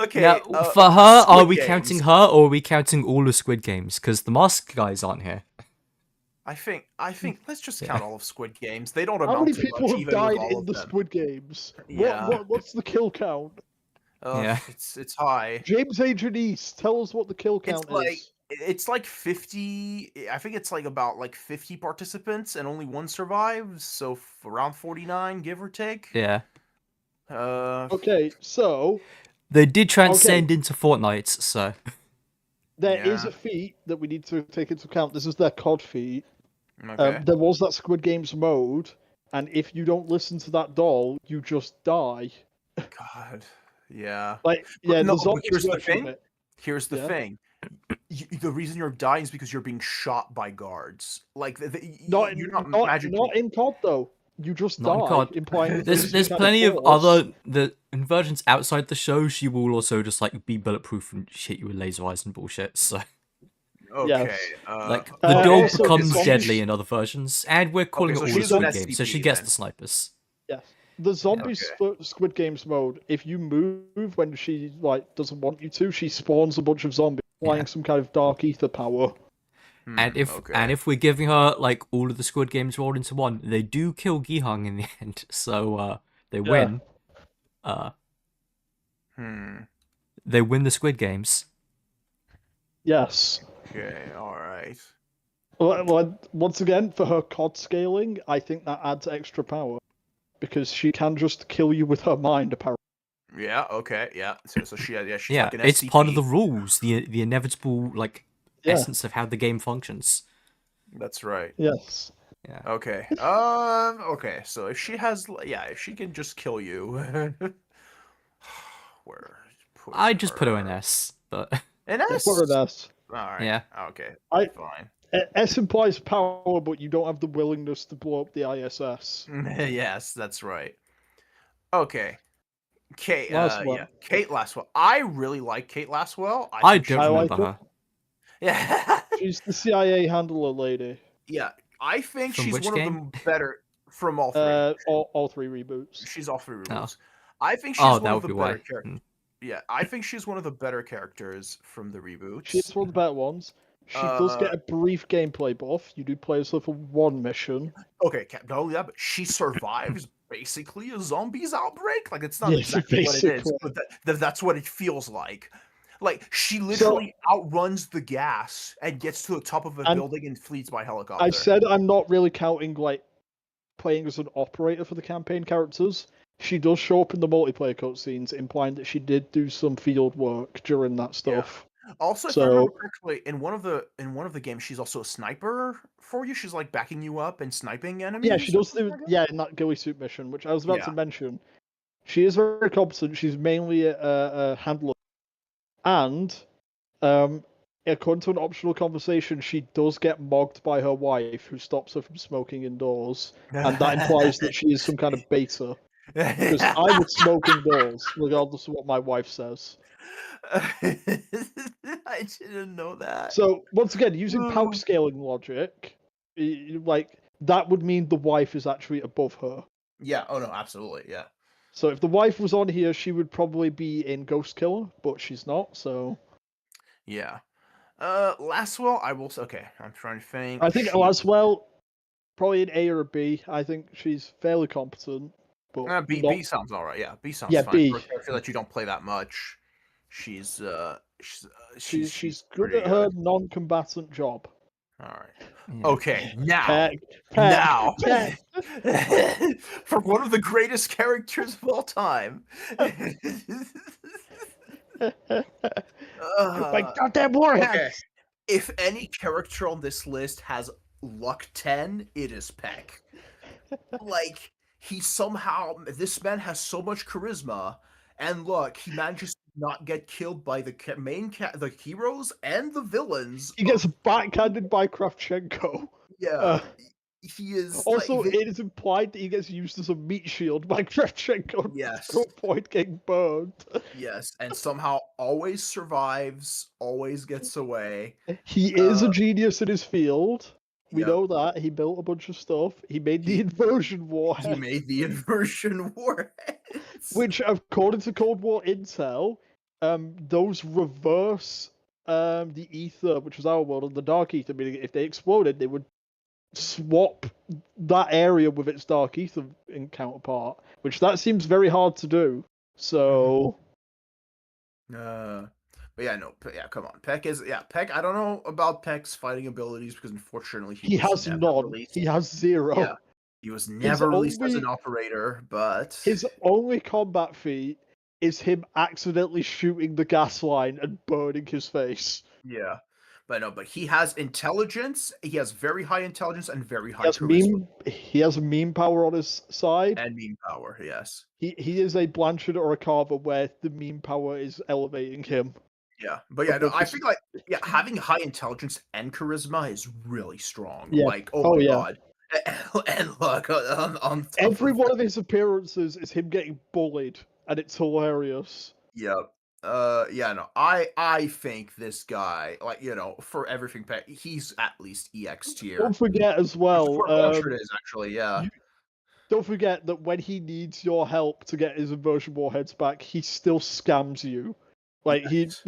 Speaker 2: Okay.
Speaker 3: Now, for her, are we counting her or are we counting all the Squid Games? Because the Mask guys aren't here.
Speaker 2: I think let's just count all of Squid Games. They don't
Speaker 1: How
Speaker 2: amount
Speaker 1: many
Speaker 2: to
Speaker 1: people
Speaker 2: much,
Speaker 1: have
Speaker 2: even
Speaker 1: died
Speaker 2: with all
Speaker 1: in the
Speaker 2: of them.
Speaker 1: Squid Games?
Speaker 2: Yeah.
Speaker 1: What's the kill count?
Speaker 2: It's high.
Speaker 1: James Agent East, tell us what the kill count is.
Speaker 2: It's like 50. I think it's like about like 50 participants, and only one survives. So around 49, give or take.
Speaker 3: Yeah.
Speaker 1: Okay, so
Speaker 3: They did transcend into Fortnite, so
Speaker 1: there is
Speaker 2: Yeah.
Speaker 1: a feat that we need to take into account. This is their COD feat.
Speaker 2: Okay.
Speaker 1: There was that Squid Games mode, and if you don't listen to that doll, you just die.
Speaker 2: God. Yeah.
Speaker 1: Like,
Speaker 2: But
Speaker 1: yeah,
Speaker 2: no,
Speaker 1: the
Speaker 2: but
Speaker 1: zombies
Speaker 2: here's the
Speaker 1: version of
Speaker 2: thing.
Speaker 1: it.
Speaker 2: Here's the
Speaker 1: Yeah.
Speaker 2: thing. The reason you're dying is because you're being shot by guards. Like
Speaker 1: Not
Speaker 2: you're not
Speaker 1: not
Speaker 2: magically.
Speaker 1: not in COD though. You just
Speaker 3: not in
Speaker 1: die,
Speaker 3: COD.
Speaker 1: implying that
Speaker 3: There's
Speaker 1: some kind
Speaker 3: plenty of
Speaker 1: force.
Speaker 3: other in versions outside the show. She will also just like be bulletproof and hit you with laser eyes and bullshit. So
Speaker 2: Okay.
Speaker 1: Yes.
Speaker 3: like the dog
Speaker 1: also,
Speaker 3: becomes
Speaker 1: zombies-
Speaker 3: deadly in other versions, and we're calling
Speaker 2: so
Speaker 3: it all a
Speaker 2: she's an
Speaker 3: Squid Game, so she
Speaker 2: SCP
Speaker 3: gets
Speaker 2: then.
Speaker 3: the snipers.
Speaker 1: Yes. The zombies Squid Games mode, if you move when she like doesn't want you to, she spawns a bunch of zombies, applying some kind of dark ether power.
Speaker 3: And if we're giving her like all of the Squid Games rolled into one, they do kill Gihung in the end, so they win. They win the Squid Games.
Speaker 1: Yes.
Speaker 2: Okay. All right.
Speaker 1: Well, once again, for her COD scaling, I think that adds extra power because she can just kill you with her mind, apparently.
Speaker 2: Yeah. Okay. Yeah. So she's
Speaker 3: Yeah,
Speaker 2: like an
Speaker 3: it's
Speaker 2: SCP.
Speaker 3: part of the rules, the inevitable like essence of how the game functions.
Speaker 2: That's right.
Speaker 1: Yes.
Speaker 3: Yeah.
Speaker 2: Okay. Okay. So if she has, if she can just kill you, where?
Speaker 3: I just put her in S, but
Speaker 2: An
Speaker 1: Yeah,
Speaker 2: S.
Speaker 1: put her in S.
Speaker 2: All right.
Speaker 3: Yeah.
Speaker 2: Okay. Fine.
Speaker 1: S implies power, but you don't have the willingness to blow up the ISS.
Speaker 2: Yes, that's right. Okay. Kate.
Speaker 1: Laswell.
Speaker 2: Yeah. Kate Laswell. I really like Kate Laswell.
Speaker 3: I
Speaker 2: think
Speaker 3: don't
Speaker 1: I
Speaker 3: remember
Speaker 1: like
Speaker 3: her.
Speaker 2: Yeah.
Speaker 1: She's the CIA handler lady.
Speaker 2: Yeah. I think
Speaker 3: From
Speaker 2: she's
Speaker 3: which
Speaker 2: one
Speaker 3: game?
Speaker 2: of the better from all three.
Speaker 1: All three reboots.
Speaker 2: She's all three
Speaker 3: Oh.
Speaker 2: reboots. I think she's
Speaker 3: Oh,
Speaker 2: one
Speaker 3: that
Speaker 2: of
Speaker 3: would
Speaker 2: the
Speaker 3: be
Speaker 2: better
Speaker 3: why.
Speaker 2: characters. Yeah, I think she's one of the better characters from the reboots.
Speaker 1: She's one of the better ones. She does get a brief gameplay buff. You do play as her for one mission.
Speaker 2: Okay, not only that, but she survives basically a zombies outbreak. Like it's not
Speaker 1: Yes,
Speaker 2: exactly what it is,
Speaker 1: basically.
Speaker 2: but that's what it feels like. Like she literally outruns the gas and gets to the top of a
Speaker 1: And
Speaker 2: building and flees by helicopter.
Speaker 1: I said I'm not really counting like playing as an operator for the campaign characters. She does show up in the multiplayer cutscenes, implying that she did do some field work during that stuff.
Speaker 2: Also, if I remember correctly, in one of the games, she's also a sniper for you. She's like backing you up and sniping enemies.
Speaker 1: Yeah, she does do.
Speaker 2: like that?
Speaker 1: Yeah, in that ghillie suit mission, which I was about
Speaker 2: Yeah.
Speaker 1: to mention. She is very competent. She's mainly a handler, and according to an optional conversation, she does get mogged by her wife, who stops her from smoking indoors, and that implies that she is some kind of beta. Because I would smoke indoors, regardless of what my wife says.
Speaker 2: I didn't know that.
Speaker 1: So once again, using power scaling logic, like that would mean the wife is actually above her.
Speaker 2: Yeah. Oh no, absolutely. Yeah.
Speaker 1: So if the wife was on here, she would probably be in Ghost Killer, but she's not. So
Speaker 2: Yeah. Laswell, I will. Okay, I'm trying to think.
Speaker 1: I think Laswell probably an A or a B. I think she's fairly competent, but
Speaker 2: B.
Speaker 1: not...
Speaker 2: B sounds all right. Yeah, B sounds
Speaker 1: Yeah,
Speaker 2: fine.
Speaker 1: B.
Speaker 2: For a character that you don't play that much, she's
Speaker 1: she's good
Speaker 2: pretty
Speaker 1: at her non-combatant job.
Speaker 2: All right.
Speaker 3: Yeah.
Speaker 2: Okay, now,
Speaker 1: Peck.
Speaker 2: for one of the greatest characters of all time.
Speaker 1: My goddamn warheads!
Speaker 2: Okay. If any character on this list has luck 10, it is Peck. Like, this man has so much charisma, and look, he manages to not get killed by the the heroes and the villains.
Speaker 1: He gets backhanded by Kravchenko.
Speaker 2: Yeah. He is
Speaker 1: Also,
Speaker 2: like,
Speaker 1: it is implied that he gets used as a meat shield by Kravchenko.
Speaker 2: Yes.
Speaker 1: To a point getting burned.
Speaker 2: Yes, and somehow always survives, always gets away.
Speaker 1: He is a genius in his field. We
Speaker 2: Yep.
Speaker 1: know that. He built a bunch of stuff. He made the inversion warhead.
Speaker 2: He made the inversion warheads.
Speaker 1: Which, according to Cold War intel, those reverse the ether, which was our world, and the dark ether, meaning if they exploded, they would swap that area with its dark ether counterpart, which that seems very hard to do. So,
Speaker 2: But yeah, no, yeah, come on. Peck is Peck. I don't know about Peck's fighting abilities because unfortunately
Speaker 1: He
Speaker 2: was
Speaker 1: has
Speaker 2: never
Speaker 1: none.
Speaker 2: released.
Speaker 1: He has zero.
Speaker 2: Yeah, he was never released as an
Speaker 1: only-
Speaker 2: operator, but
Speaker 1: His only combat feat is him accidentally shooting the gas line and burning his face.
Speaker 2: yeah. But no, but he has intelligence. He has very high intelligence and very
Speaker 1: He
Speaker 2: high
Speaker 1: has
Speaker 2: charisma
Speaker 1: he has meme power on his side.
Speaker 2: and meme power. Yes.
Speaker 1: He is a Blanchard or a Carver where the meme power is elevating him.
Speaker 2: Yeah, but yeah, no,
Speaker 1: Above
Speaker 2: I
Speaker 1: his-
Speaker 2: think like having high intelligence and charisma is really strong.
Speaker 1: Yeah.
Speaker 2: Like, oh,
Speaker 1: Oh,
Speaker 2: my
Speaker 1: yeah.
Speaker 2: god. And look on top
Speaker 1: Every
Speaker 2: of
Speaker 1: one of his appearances is him getting bullied, and it's hilarious.
Speaker 2: Yep. Yeah, no, I think this guy, like, for everything, he's at least EX tier.
Speaker 1: Don't forget as well.
Speaker 2: Before Blanchard is actually, yeah.
Speaker 1: Don't forget that when he needs your help to get his inversion warheads back, he still scams you. Like
Speaker 2: Yes.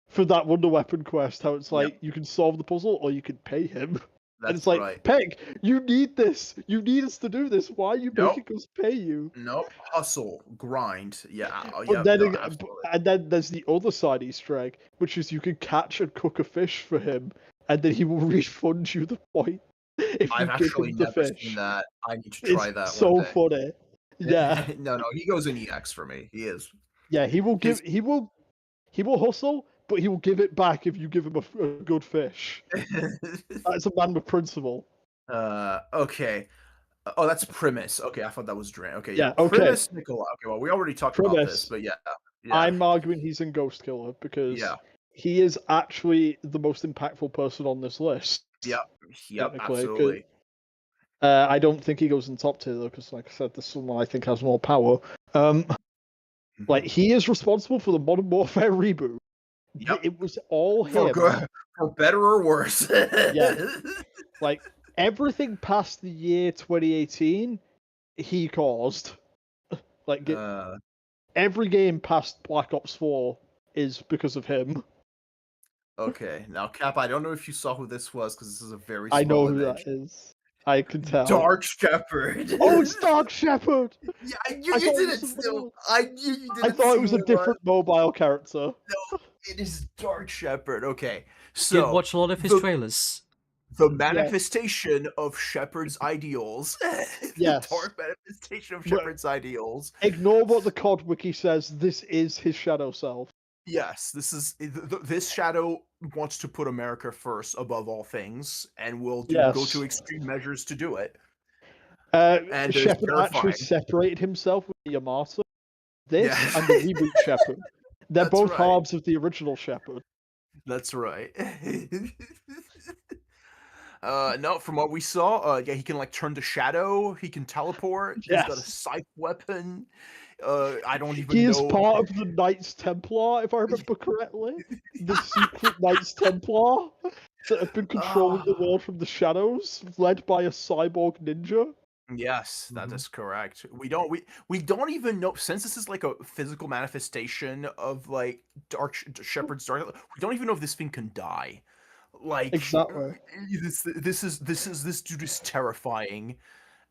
Speaker 1: for that wonder weapon quest, how it's
Speaker 2: Yep.
Speaker 1: like you can solve the puzzle or you can pay him.
Speaker 2: That's
Speaker 1: And it's like,
Speaker 2: right.
Speaker 1: Peg, you need this. You need us to do this. Why are you
Speaker 2: Nope.
Speaker 1: making us pay you?
Speaker 2: No, hustle, grind. Yeah,
Speaker 1: But
Speaker 2: yeah,
Speaker 1: then,
Speaker 2: no,
Speaker 1: again-
Speaker 2: absolutely.
Speaker 1: and then there's the other side Easter egg, which is you can catch and cook a fish for him, and then he will refund you the point if
Speaker 2: I've
Speaker 1: you give
Speaker 2: actually
Speaker 1: him the
Speaker 2: never
Speaker 1: fish.
Speaker 2: seen that. I need to try
Speaker 1: It's
Speaker 2: that
Speaker 1: so
Speaker 2: one day.
Speaker 1: funny. Yeah,
Speaker 2: No, he goes in EX for me. He is.
Speaker 1: yeah. He will
Speaker 2: His-
Speaker 1: give. He will hustle, but he will give it back if you give him a good fish. That's a man with principle.
Speaker 2: Okay. Oh, that's Primus. Okay, I thought that was Drain. Okay,
Speaker 1: Yeah, okay.
Speaker 2: Primus Nicola. Okay, well, we already talked about
Speaker 1: Primus.
Speaker 2: this, but yeah.
Speaker 1: I'm arguing he's in Ghost Killer because
Speaker 2: Yeah.
Speaker 1: he is actually the most impactful person on this list.
Speaker 2: Yep,
Speaker 1: technically, 'cause-
Speaker 2: absolutely.
Speaker 1: I don't think he goes in top tier though, because like I said, there's someone I think has more power. Like he is responsible for the Modern Warfare reboot.
Speaker 2: Yep.
Speaker 1: It was all
Speaker 2: for
Speaker 1: him.
Speaker 2: good, for better or worse.
Speaker 1: Yeah. Like everything past the year 2018, he caused. Like every game past Black Ops 4 is because of him.
Speaker 2: Okay, now Cap, I don't know if you saw who this was because this is a very.
Speaker 1: I know
Speaker 2: small
Speaker 1: who
Speaker 2: image.
Speaker 1: that is. I can tell.
Speaker 2: Dark Shepherd.
Speaker 1: Oh, it's Dark Shepherd.
Speaker 2: Yeah,
Speaker 1: I
Speaker 2: you
Speaker 1: thought
Speaker 2: did
Speaker 1: it
Speaker 2: it
Speaker 1: was
Speaker 2: still.
Speaker 1: someone
Speaker 2: I knew you did
Speaker 1: I
Speaker 2: it.
Speaker 1: thought it was a different mobile character.
Speaker 2: It is Dark Shepherd. Okay,
Speaker 3: Did
Speaker 2: so
Speaker 3: watch a lot of his
Speaker 2: the-
Speaker 3: trailers.
Speaker 2: the manifestation of Shepard's ideals.
Speaker 1: Yes.
Speaker 2: The dark manifestation of
Speaker 1: But-
Speaker 2: Shepard's ideals.
Speaker 1: Ignore what the COD wiki says. This is his shadow self.
Speaker 2: Yes, this shadow wants to put America first above all things, and will go
Speaker 1: Yes.
Speaker 2: to extreme measures to do it. And it's
Speaker 1: Shepard actually
Speaker 2: terrifying.
Speaker 1: separated himself with the Yamato. This
Speaker 2: Yeah.
Speaker 1: and the reboot Shepard. They're
Speaker 2: That's
Speaker 1: both
Speaker 2: right.
Speaker 1: halves of the original Shepard.
Speaker 2: That's right. No, from what we saw, yeah, he can like turn to shadow. He can teleport. He's got a
Speaker 1: Yes.
Speaker 2: scythe weapon. I don't even
Speaker 1: He
Speaker 2: know.
Speaker 1: is part of the Knights Templar, if I remember correctly. The secret Knights Templar that have been controlling the world from the shadows, led by a cyborg ninja.
Speaker 2: Yes, that
Speaker 3: Mhm.
Speaker 2: is correct. We don't even know, since this is like a physical manifestation of like Shepard's dark. We don't even know if this thing can die. Like
Speaker 1: Exactly.
Speaker 2: this dude is terrifying,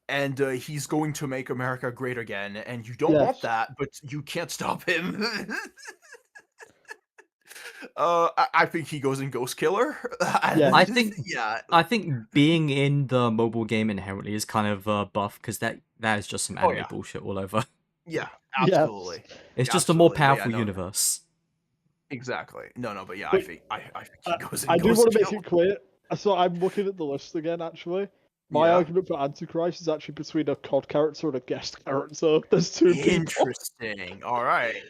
Speaker 2: and he's going to make America great again. And you don't want
Speaker 1: Yes.
Speaker 2: that, but you can't stop him. I think he goes in Ghost Killer.
Speaker 1: Yeah.
Speaker 3: I think-
Speaker 2: yeah.
Speaker 3: I think being in the mobile game inherently is kind of buff because that is just some
Speaker 2: Oh,
Speaker 3: anime
Speaker 2: yeah.
Speaker 3: bullshit all over.
Speaker 2: Yeah,
Speaker 1: Yes.
Speaker 2: absolutely.
Speaker 3: It's
Speaker 2: Yeah,
Speaker 3: just a more
Speaker 2: absolutely. But yeah,
Speaker 3: powerful
Speaker 2: no.
Speaker 3: universe.
Speaker 2: Exactly. No, but yeah,
Speaker 1: But-
Speaker 2: I think he goes in
Speaker 1: I do
Speaker 2: Ghost
Speaker 1: want to make
Speaker 2: Killer.
Speaker 1: it clear. So I'm looking at the list again, actually. My
Speaker 2: Yeah.
Speaker 1: argument for Antichrist is actually between a COD character and a guest character. There's two people.
Speaker 2: Interesting. All right.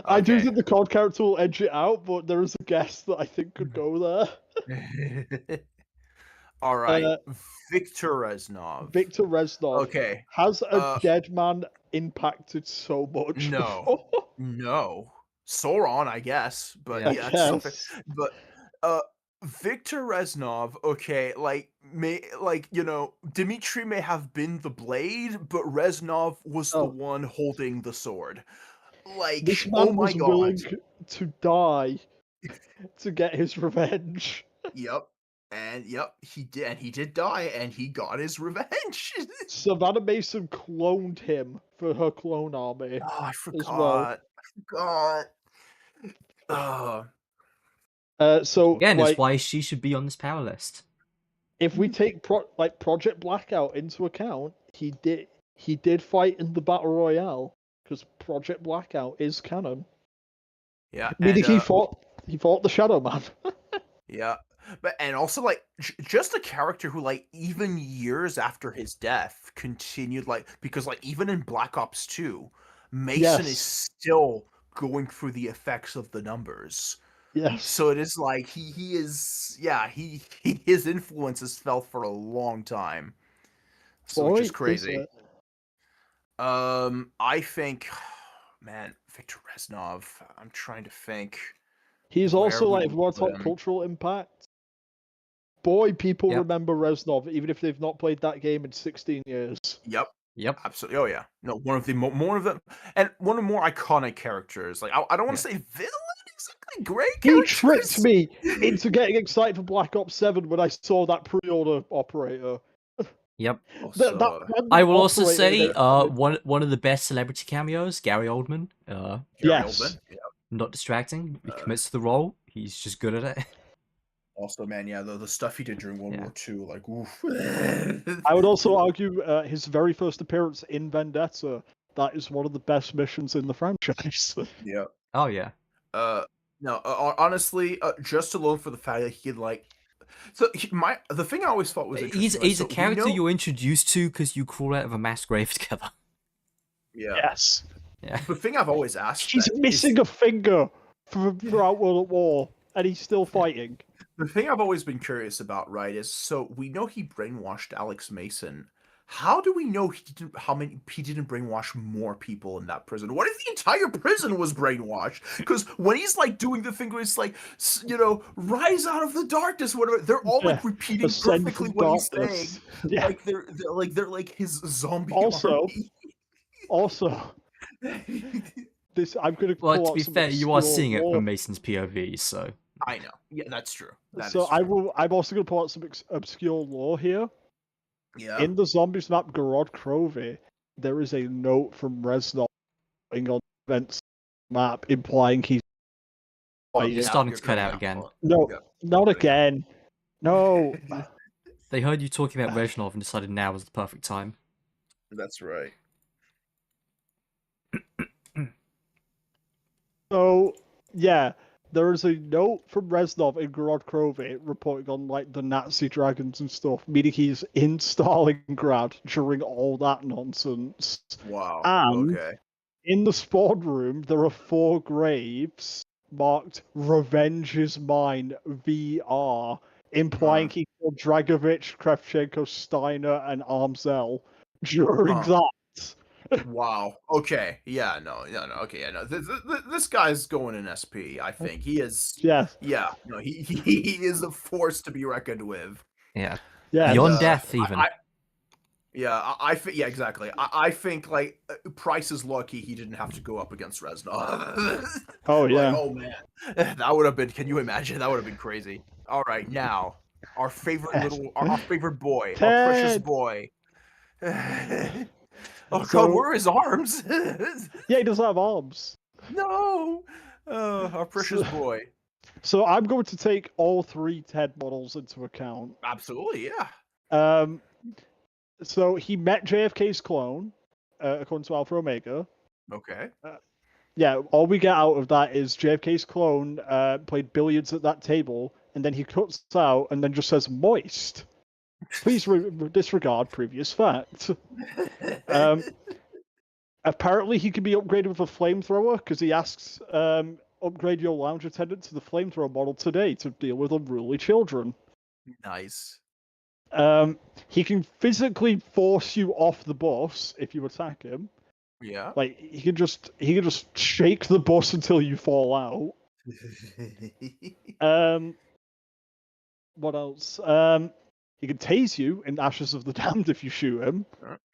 Speaker 1: I do
Speaker 2: Okay.
Speaker 1: think the COD character will edge it out, but there is a guest that I think could go there.
Speaker 2: All right.
Speaker 1: Uh,
Speaker 2: Victor Reznov.
Speaker 1: Victor Reznov.
Speaker 2: Okay.
Speaker 1: Has a
Speaker 2: uh,
Speaker 1: dead man impacted so much?
Speaker 2: No.
Speaker 1: before?
Speaker 2: No. Sauron, I guess, but
Speaker 3: Yeah.
Speaker 2: yeah,
Speaker 1: I
Speaker 2: it's something.
Speaker 1: guess.
Speaker 2: But Victor Reznov, okay, Dmitry may have been the blade, but Reznov was the
Speaker 1: Oh.
Speaker 2: one holding the sword. Like,
Speaker 1: This
Speaker 2: oh
Speaker 1: man
Speaker 2: my
Speaker 1: was
Speaker 2: god.
Speaker 1: willing to die to get his revenge.
Speaker 2: Yep. And yep, he did. And he did die, and he got his revenge.
Speaker 1: Savannah Mason cloned him for her clone army.
Speaker 2: Oh, I
Speaker 1: well.
Speaker 2: forgot. I forgot.
Speaker 1: So
Speaker 3: Again,
Speaker 1: like,
Speaker 3: it's why she should be on this power list.
Speaker 1: if we take Project Blackout into account, he did fight in the battle royale because Project Blackout is canon.
Speaker 2: Yeah,
Speaker 1: Meaning
Speaker 2: and,
Speaker 1: he fought the Shadow Man.
Speaker 2: yeah, but and also like just a character who like even years after his death continued like because like even in Black Ops 2, Mason is
Speaker 1: Yes.
Speaker 2: still going through the effects of the numbers.
Speaker 1: Yes.
Speaker 2: So it is like he is his influence is felt for a long time. So which is
Speaker 1: Boy,
Speaker 2: crazy.
Speaker 1: it.
Speaker 2: I think, man, Victor Reznov. I'm trying to think.
Speaker 1: He's
Speaker 2: where
Speaker 1: also
Speaker 2: we
Speaker 1: like, if
Speaker 2: would
Speaker 1: we want to
Speaker 2: put
Speaker 1: talk
Speaker 2: him.
Speaker 1: cultural impact, boy, people
Speaker 3: Yep.
Speaker 1: remember Reznov even if they've not played that game in 16 years.
Speaker 2: Yep.
Speaker 3: Yep.
Speaker 2: Absolutely. Oh yeah. No, one of the more of them, and one of the more iconic characters. Like I don't want to say villain exactly. Great
Speaker 1: He
Speaker 2: characters.
Speaker 1: tricked me into getting excited for Black Ops 7 when I saw that pre-order operator.
Speaker 3: Yep.
Speaker 2: Also,
Speaker 3: I will also
Speaker 1: operator
Speaker 3: say,
Speaker 1: there-
Speaker 3: one of the best celebrity cameos, Gary Oldman.
Speaker 2: Gary
Speaker 1: Yes.
Speaker 2: Oldman. Yeah.
Speaker 3: Not distracting. He commits to the role. He's just good at it.
Speaker 2: Also, man, yeah, the stuff he did during World
Speaker 3: Yeah.
Speaker 2: War II, like, oof.
Speaker 1: I would also argue his very first appearance in Vendetta. That is one of the best missions in the franchise.
Speaker 2: Yeah.
Speaker 3: Oh yeah.
Speaker 2: No, honestly, just alone for the fact that he could like, so the thing I always thought was interesting.
Speaker 3: He's
Speaker 2: so
Speaker 3: a character
Speaker 2: we know,
Speaker 3: you're introduced to because you crawl out of a mass grave together.
Speaker 2: yeah.
Speaker 1: Yes.
Speaker 3: Yeah.
Speaker 2: The thing I've always asked.
Speaker 1: He's
Speaker 2: then
Speaker 1: missing
Speaker 2: is,
Speaker 1: a finger throughout World at War, and he's still fighting.
Speaker 2: the thing I've always been curious about, right? Is so we know he brainwashed Alex Mason. How do we know he didn't brainwash more people in that prison? What if the entire prison was brainwashed? Because when he's like doing the thing where it's like, rise out of the darkness, whatever, they're all like repeating
Speaker 1: Ascend
Speaker 2: perfectly
Speaker 1: from
Speaker 2: what he's saying.
Speaker 1: darkness. Yeah.
Speaker 2: Like they're like his zombie
Speaker 1: Also-
Speaker 2: army.
Speaker 1: Also, this I'm gonna.
Speaker 3: Well,
Speaker 1: pull
Speaker 3: to
Speaker 1: out
Speaker 3: be
Speaker 1: some
Speaker 3: fair, you are
Speaker 1: obscure
Speaker 3: seeing it
Speaker 1: lore.
Speaker 3: from Mason's POV, so
Speaker 2: I know. Yeah, that's true. That
Speaker 1: So
Speaker 2: is true.
Speaker 1: I'm also gonna pull out some obscure lore here.
Speaker 2: Yeah.
Speaker 1: In the zombies map, Gorod Krovy, there is a note from Reznov on the events map implying he's.
Speaker 3: you're starting to cut out again.
Speaker 1: No,
Speaker 2: Yeah.
Speaker 1: not again. No.
Speaker 3: They heard you talking about Reznov and decided now was the perfect time.
Speaker 2: That's right.
Speaker 1: So yeah, there is a note from Reznov in Gorod Krovy reporting on like the Nazi dragons and stuff, meaning he's in Stalingrad during all that nonsense.
Speaker 2: Wow.
Speaker 1: And
Speaker 2: okay.
Speaker 1: in the spawn room, there are 4 graves marked "Revenge is Mine VR," implying he killed Dragovich, Kravchenko, Steiner, and Armzel during
Speaker 2: Huh.
Speaker 1: that.
Speaker 2: Wow. Okay. Yeah. No. Okay. Yeah. No. This guy's going in SP. I think he is.
Speaker 1: Yes.
Speaker 2: Yeah. No. He is a force to be reckoned with.
Speaker 3: Yeah.
Speaker 1: Yeah.
Speaker 3: Beyond death, even.
Speaker 2: I think. Yeah. Exactly. I think like Price is lucky he didn't have to go up against Reznov.
Speaker 1: Oh yeah.
Speaker 2: Like, oh man, that would have been. Can you imagine? That would have been crazy. All right. Now, our favorite our favorite boy, our precious
Speaker 1: Ted.
Speaker 2: boy. Oh
Speaker 1: So-
Speaker 2: God, where are his arms?
Speaker 1: Yeah, he doesn't have arms.
Speaker 2: No, our precious
Speaker 1: So-
Speaker 2: boy.
Speaker 1: So I'm going to take all 3 Ted models into account.
Speaker 2: Absolutely, yeah.
Speaker 1: So he met JFK's clone, according to Alpha Omega.
Speaker 2: Okay.
Speaker 1: Yeah, all we get out of that is JFK's clone played billiards at that table, and then he cuts out and then just says moist. Please disregard previous fact. Apparently, he can be upgraded with a flamethrower because he asks, upgrade your lounge attendant to the flamethrower model today to deal with unruly children.
Speaker 2: Nice.
Speaker 1: He can physically force you off the bus if you attack him.
Speaker 2: Yeah.
Speaker 1: Like he can just shake the bus until you fall out. What else? He can tase you in Ashes of the Damned if you shoot him.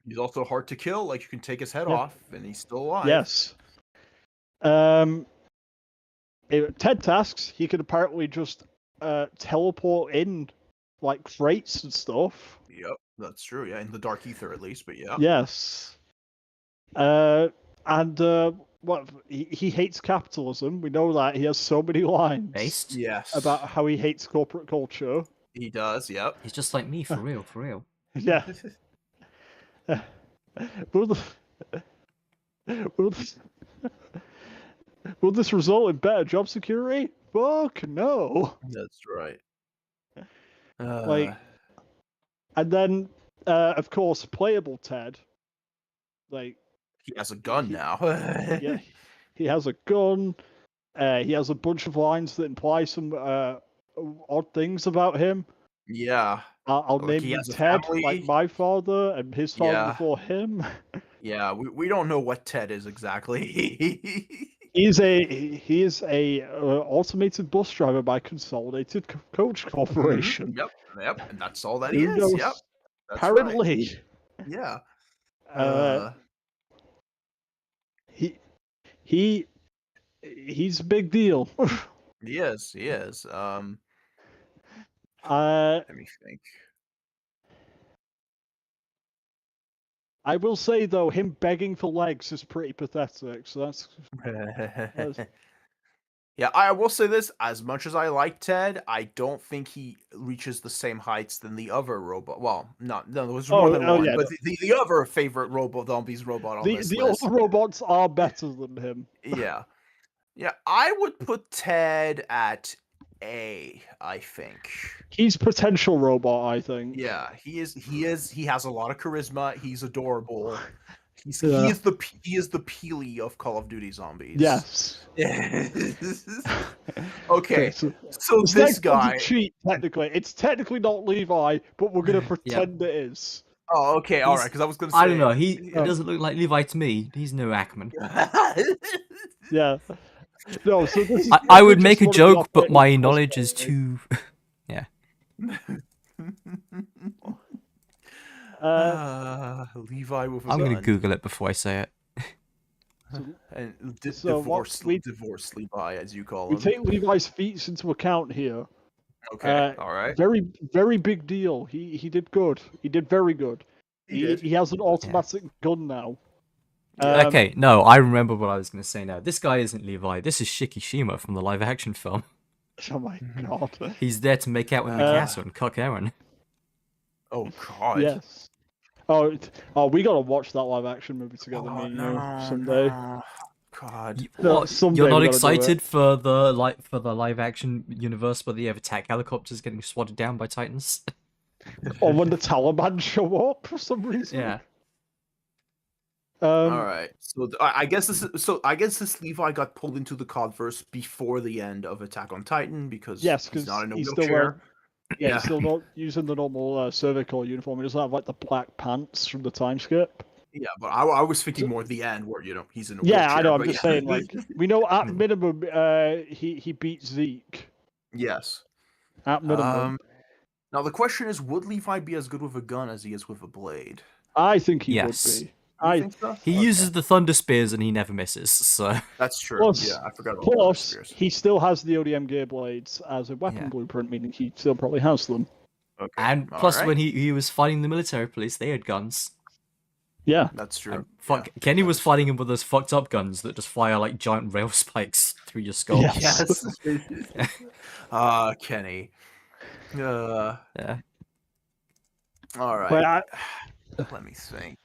Speaker 2: He's also hard to kill. Like you can take his head
Speaker 1: Yeah.
Speaker 2: off, and he's still alive.
Speaker 1: Yes. Ted tasks, he can apparently just teleport in like crates and stuff.
Speaker 2: Yep, that's true. Yeah, in the dark ether at least, but yeah.
Speaker 1: Yes. And he hates capitalism. We know that. He has so many lines
Speaker 3: Based.
Speaker 2: Yes.
Speaker 1: about how he hates corporate culture.
Speaker 2: He does. Yep.
Speaker 3: He's just like me, for real, for real.
Speaker 1: Yeah. Will, the, will, this, will this result in better job security? Fuck no.
Speaker 2: That's right.
Speaker 1: Like, and then, of course, playable Ted. Like,
Speaker 2: he has a gun now.
Speaker 1: yeah, he has a gun. He has a bunch of lines that imply some odd things about him.
Speaker 2: Yeah.
Speaker 1: I'll
Speaker 2: Like,
Speaker 1: name
Speaker 2: he
Speaker 1: you
Speaker 2: has a
Speaker 1: Ted,
Speaker 2: family.
Speaker 1: like my father and his father
Speaker 2: Yeah.
Speaker 1: before him.
Speaker 2: Yeah. We don't know what Ted is exactly.
Speaker 1: He is a automated bus driver by Consolidated Coach Corporation.
Speaker 2: Yep. Yep. And that's all that
Speaker 1: Who
Speaker 2: he is.
Speaker 1: knows?
Speaker 2: Yep. That's
Speaker 1: Apparently,
Speaker 2: right. Yeah.
Speaker 1: he's a big deal.
Speaker 2: He is. He is.
Speaker 1: Uh,
Speaker 2: Let me think.
Speaker 1: I will say though, him begging for legs is pretty pathetic. So that's
Speaker 2: Yeah, I will say this: as much as I like Ted, I don't think he reaches the same heights than the other robot. Well, no, there was more than one,
Speaker 1: yeah,
Speaker 2: but the other favorite robot zombies robot on this
Speaker 1: the
Speaker 2: list.
Speaker 1: other robots are better than him.
Speaker 2: Yeah, yeah, I would put Ted at A. I think.
Speaker 1: He's potential robot, I think.
Speaker 2: Yeah, he is. He is. He has a lot of charisma. He's adorable. He
Speaker 1: Yeah.
Speaker 2: is the Peely of Call of Duty Zombies.
Speaker 1: Yes.
Speaker 2: Okay,
Speaker 1: So
Speaker 2: so
Speaker 1: this
Speaker 2: this guy.
Speaker 1: cheat technically. It's technically not Levi, but we're gonna pretend it is.
Speaker 2: Oh, okay, all right.
Speaker 3: He's-
Speaker 2: Because I was gonna say.
Speaker 3: I don't know. He doesn't look like Levi to me. He's no Ackman.
Speaker 1: Yeah. No, so this is
Speaker 3: I would
Speaker 1: just
Speaker 3: make a
Speaker 1: one of the
Speaker 3: joke, but
Speaker 1: operating
Speaker 3: my
Speaker 1: costs
Speaker 3: knowledge is
Speaker 1: only.
Speaker 3: too.
Speaker 2: Levi with a
Speaker 3: I'm gonna
Speaker 2: gun.
Speaker 3: Google it before I say it.
Speaker 2: And
Speaker 1: So what
Speaker 2: divorce Levi, as you call
Speaker 1: We
Speaker 2: him.
Speaker 1: take Levi's feats into account here.
Speaker 2: Okay, all right.
Speaker 1: Very, very big deal. He did good. He did very good.
Speaker 2: He did.
Speaker 1: He has an automatic gun now.
Speaker 3: Okay, no, I remember what I was gonna say now. This guy isn't Levi. This is Shikishima from the live-action film.
Speaker 1: Oh my god.
Speaker 3: He's there to make out with Mikasa and cuck Eren.
Speaker 2: Oh God.
Speaker 1: Yes. Oh, we gotta watch that live action movie together, me and you, someday.
Speaker 2: no. God.
Speaker 1: No,
Speaker 3: What?
Speaker 1: someday
Speaker 3: You're
Speaker 1: we
Speaker 3: not
Speaker 1: gotta do
Speaker 3: excited for the live-action universe where they have attack helicopters getting swatted down by Titans?
Speaker 1: Or when the Taliban show up for some reason.
Speaker 3: Yeah.
Speaker 2: All right. So I guess this Levi got pulled into the Codverse before the end of Attack on Titan because
Speaker 1: Yes,
Speaker 2: he's
Speaker 1: because
Speaker 2: not in a
Speaker 1: he's still
Speaker 2: wheelchair.
Speaker 1: wearing. Yeah,
Speaker 2: Yeah.
Speaker 1: he's still not using the normal Survey Corps uniform. He doesn't have like the black pants from the time skip.
Speaker 2: Yeah, but I was thinking more the end where he's in a
Speaker 1: Yeah,
Speaker 2: wheelchair.
Speaker 1: I know. I'm
Speaker 2: but
Speaker 1: just
Speaker 2: yeah.
Speaker 1: saying, like, we know at minimum he beats Zeke.
Speaker 2: Yes.
Speaker 1: At minimum,
Speaker 2: Now the question is, would Levi be as good with a gun as he is with a blade?
Speaker 1: I think he
Speaker 3: Yes.
Speaker 1: would be.
Speaker 2: You think so?
Speaker 3: He
Speaker 2: Okay.
Speaker 3: uses the Thunder Spears and he never misses, so...
Speaker 2: That's true.
Speaker 1: Plus-
Speaker 2: yeah, I forgot about the
Speaker 1: Plus,
Speaker 2: spears.
Speaker 1: he still has the ODM gear blades as a weapon
Speaker 3: Yeah.
Speaker 1: blueprint, meaning he still probably has them.
Speaker 2: Okay.
Speaker 3: And
Speaker 2: all
Speaker 3: plus,
Speaker 2: right.
Speaker 3: when he was fighting the military police, they had guns.
Speaker 1: Yeah.
Speaker 2: That's true.
Speaker 3: And fuck,
Speaker 2: Yeah.
Speaker 3: Kenny was fighting him with those fucked up guns that just fire like giant rail spikes through your skull.
Speaker 1: Yeah.
Speaker 2: Yes. Kenny.
Speaker 3: Yeah.
Speaker 2: All right.
Speaker 1: But
Speaker 2: Let me think.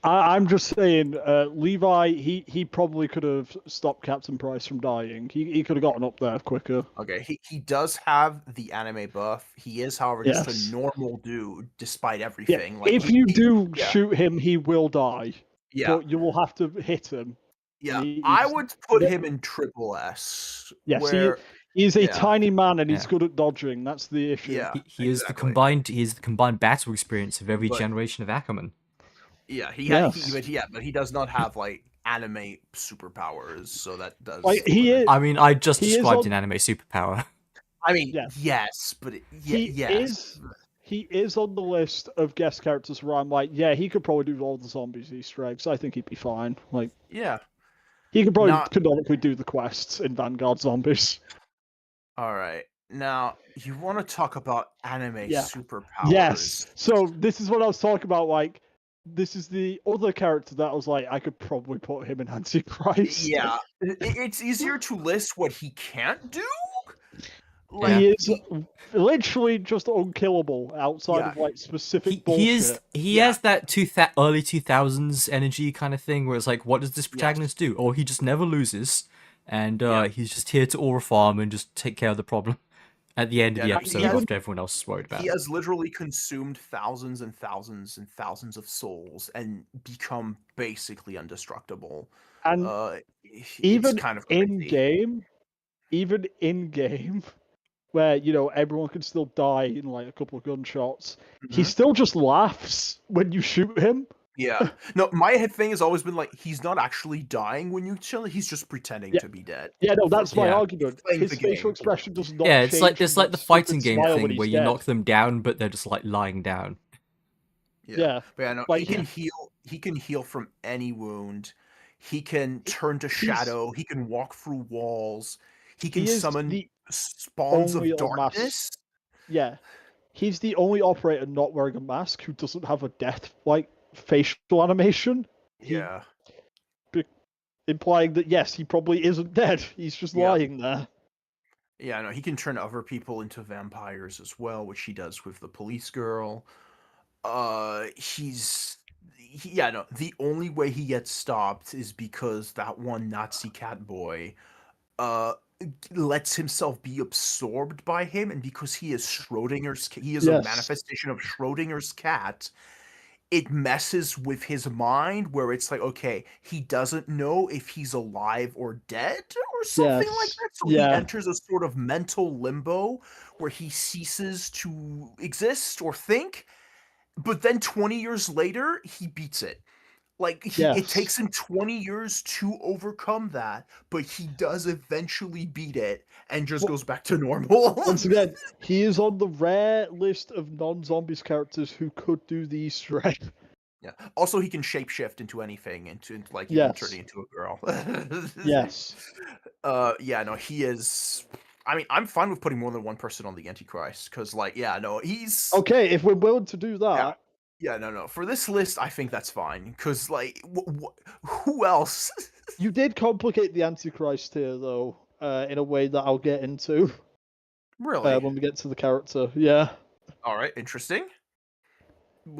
Speaker 1: I'm just saying, Levi, he probably could have stopped Captain Price from dying. He could have gotten up there quicker.
Speaker 2: Okay, he does have the anime buff. He is, however, just
Speaker 1: Yes.
Speaker 2: a normal dude, despite
Speaker 1: Yeah.
Speaker 2: everything. Like,
Speaker 1: If you do
Speaker 2: yeah.
Speaker 1: shoot him, he will die.
Speaker 2: yeah,
Speaker 1: But you will have to hit him.
Speaker 2: yeah,
Speaker 1: he-
Speaker 2: I
Speaker 1: he's-
Speaker 2: would put
Speaker 1: yeah.
Speaker 2: him in triple S.
Speaker 1: Yes,
Speaker 2: where,
Speaker 1: He's a
Speaker 2: Yeah.
Speaker 1: tiny man and he's
Speaker 3: Yeah.
Speaker 1: good at dodging. That's the issue.
Speaker 2: yeah,
Speaker 3: He is the
Speaker 2: exactly.
Speaker 3: combined battle experience of every
Speaker 2: But-
Speaker 3: generation of Ackerman.
Speaker 2: Yeah,
Speaker 1: Yes.
Speaker 2: but he does not have like anime superpowers, so that does.
Speaker 1: Like, he
Speaker 2: limit-
Speaker 1: is-
Speaker 3: I mean, I just
Speaker 1: He is
Speaker 3: described
Speaker 1: on-
Speaker 3: an anime superpower.
Speaker 2: I mean,
Speaker 1: Yes.
Speaker 2: yes, but
Speaker 1: He
Speaker 2: yes.
Speaker 1: He is on the list of guest characters where I'm like, yeah, he could probably do all the zombies Easter eggs. I think he'd be fine. Like,
Speaker 2: Yeah.
Speaker 1: he could probably
Speaker 2: Not-
Speaker 1: canonically do the quests in Vanguard Zombies.
Speaker 2: All right. Now you want to talk about anime
Speaker 1: Yeah.
Speaker 2: superpowers?
Speaker 1: Yes. So this is what I was talking about. Like, this is the other character that I was like, I could probably put him in Antichrist.
Speaker 2: Yeah, it's easier to list what he can't do. Like
Speaker 1: He is literally just unkillable outside
Speaker 2: Yeah.
Speaker 1: of like specific
Speaker 3: He
Speaker 1: bullshit.
Speaker 3: has that early 2000s energy kind of thing where it's like, what does this protagonist do? Or he just never loses, and he's just here to aura farm and just take care of the problem at the end of the
Speaker 2: Yeah,
Speaker 3: episode
Speaker 2: he has-
Speaker 3: after everyone else is worried about
Speaker 2: He
Speaker 3: it.
Speaker 2: has literally consumed thousands and thousands and thousands of souls and become basically indestructible.
Speaker 1: And
Speaker 2: It's
Speaker 1: even
Speaker 2: kind of
Speaker 1: in
Speaker 2: crazy.
Speaker 1: game, where everyone can still die in like a couple of gunshots, he
Speaker 2: Mhm.
Speaker 1: still just laughs when you shoot him.
Speaker 2: Yeah. No, my thing has always been like he's not actually dying when you chill. He's just pretending
Speaker 1: Yeah.
Speaker 2: to be dead.
Speaker 1: Yeah, no, that's my
Speaker 3: Yeah.
Speaker 1: argument.
Speaker 2: Playing
Speaker 1: His
Speaker 2: the
Speaker 1: facial
Speaker 2: game.
Speaker 1: expression does not
Speaker 3: Yeah, it's
Speaker 1: change
Speaker 3: like
Speaker 1: from
Speaker 3: the
Speaker 1: that
Speaker 3: fighting
Speaker 1: stupid
Speaker 3: game
Speaker 1: smile when
Speaker 3: thing
Speaker 1: he's
Speaker 3: where you
Speaker 1: dead.
Speaker 3: knock them down, but they're just like lying down.
Speaker 1: Yeah.
Speaker 2: But yeah, no,
Speaker 1: Like,
Speaker 2: he can heal. He can heal from any wound. He can turn to shadow. He can walk through walls. He can
Speaker 1: He is
Speaker 2: summon
Speaker 1: the
Speaker 2: spawns of
Speaker 1: only unmasked-
Speaker 2: darkness.
Speaker 1: Yeah. He's the only operator not wearing a mask who doesn't have a death like facial animation.
Speaker 2: Yeah.
Speaker 1: Implying that yes, he probably isn't dead. He's just
Speaker 2: Yeah.
Speaker 1: lying there.
Speaker 2: Yeah, no, he can turn other people into vampires as well, which he does with the police girl. The only way he gets stopped is because that one Nazi cat boy lets himself be absorbed by him, and because he is he is a
Speaker 1: Yes.
Speaker 2: manifestation of Schrodinger's cat. It messes with his mind where it's like, okay, he doesn't know if he's alive or dead or something like
Speaker 1: Yes.
Speaker 2: that. So
Speaker 1: Yeah.
Speaker 2: he enters a sort of mental limbo where he ceases to exist or think. But then 20 years later, he beats it. Like, it
Speaker 1: Yes.
Speaker 2: takes him 20 years to overcome that, but he does eventually beat it and just
Speaker 1: Well-
Speaker 2: goes back to normal.
Speaker 1: Once again, he is on the rare list of non-zombies characters who could do the Easter egg.
Speaker 2: Yeah. Also, he can shapeshift into anything, into like you
Speaker 1: Yes.
Speaker 2: can turn into a girl.
Speaker 1: Yes.
Speaker 2: Yeah. No, he is. I mean, I'm fine with putting more than one person on the Antichrist because, like, yeah, no, he's.
Speaker 1: Okay, if we're willing to do that,
Speaker 2: Yeah, no. For this list, I think that's fine because, like, who else?
Speaker 1: you did complicate the Antichrist here, though, in a way that I'll get into
Speaker 2: Really?
Speaker 1: when we get to the character. Yeah.
Speaker 2: All right. Interesting.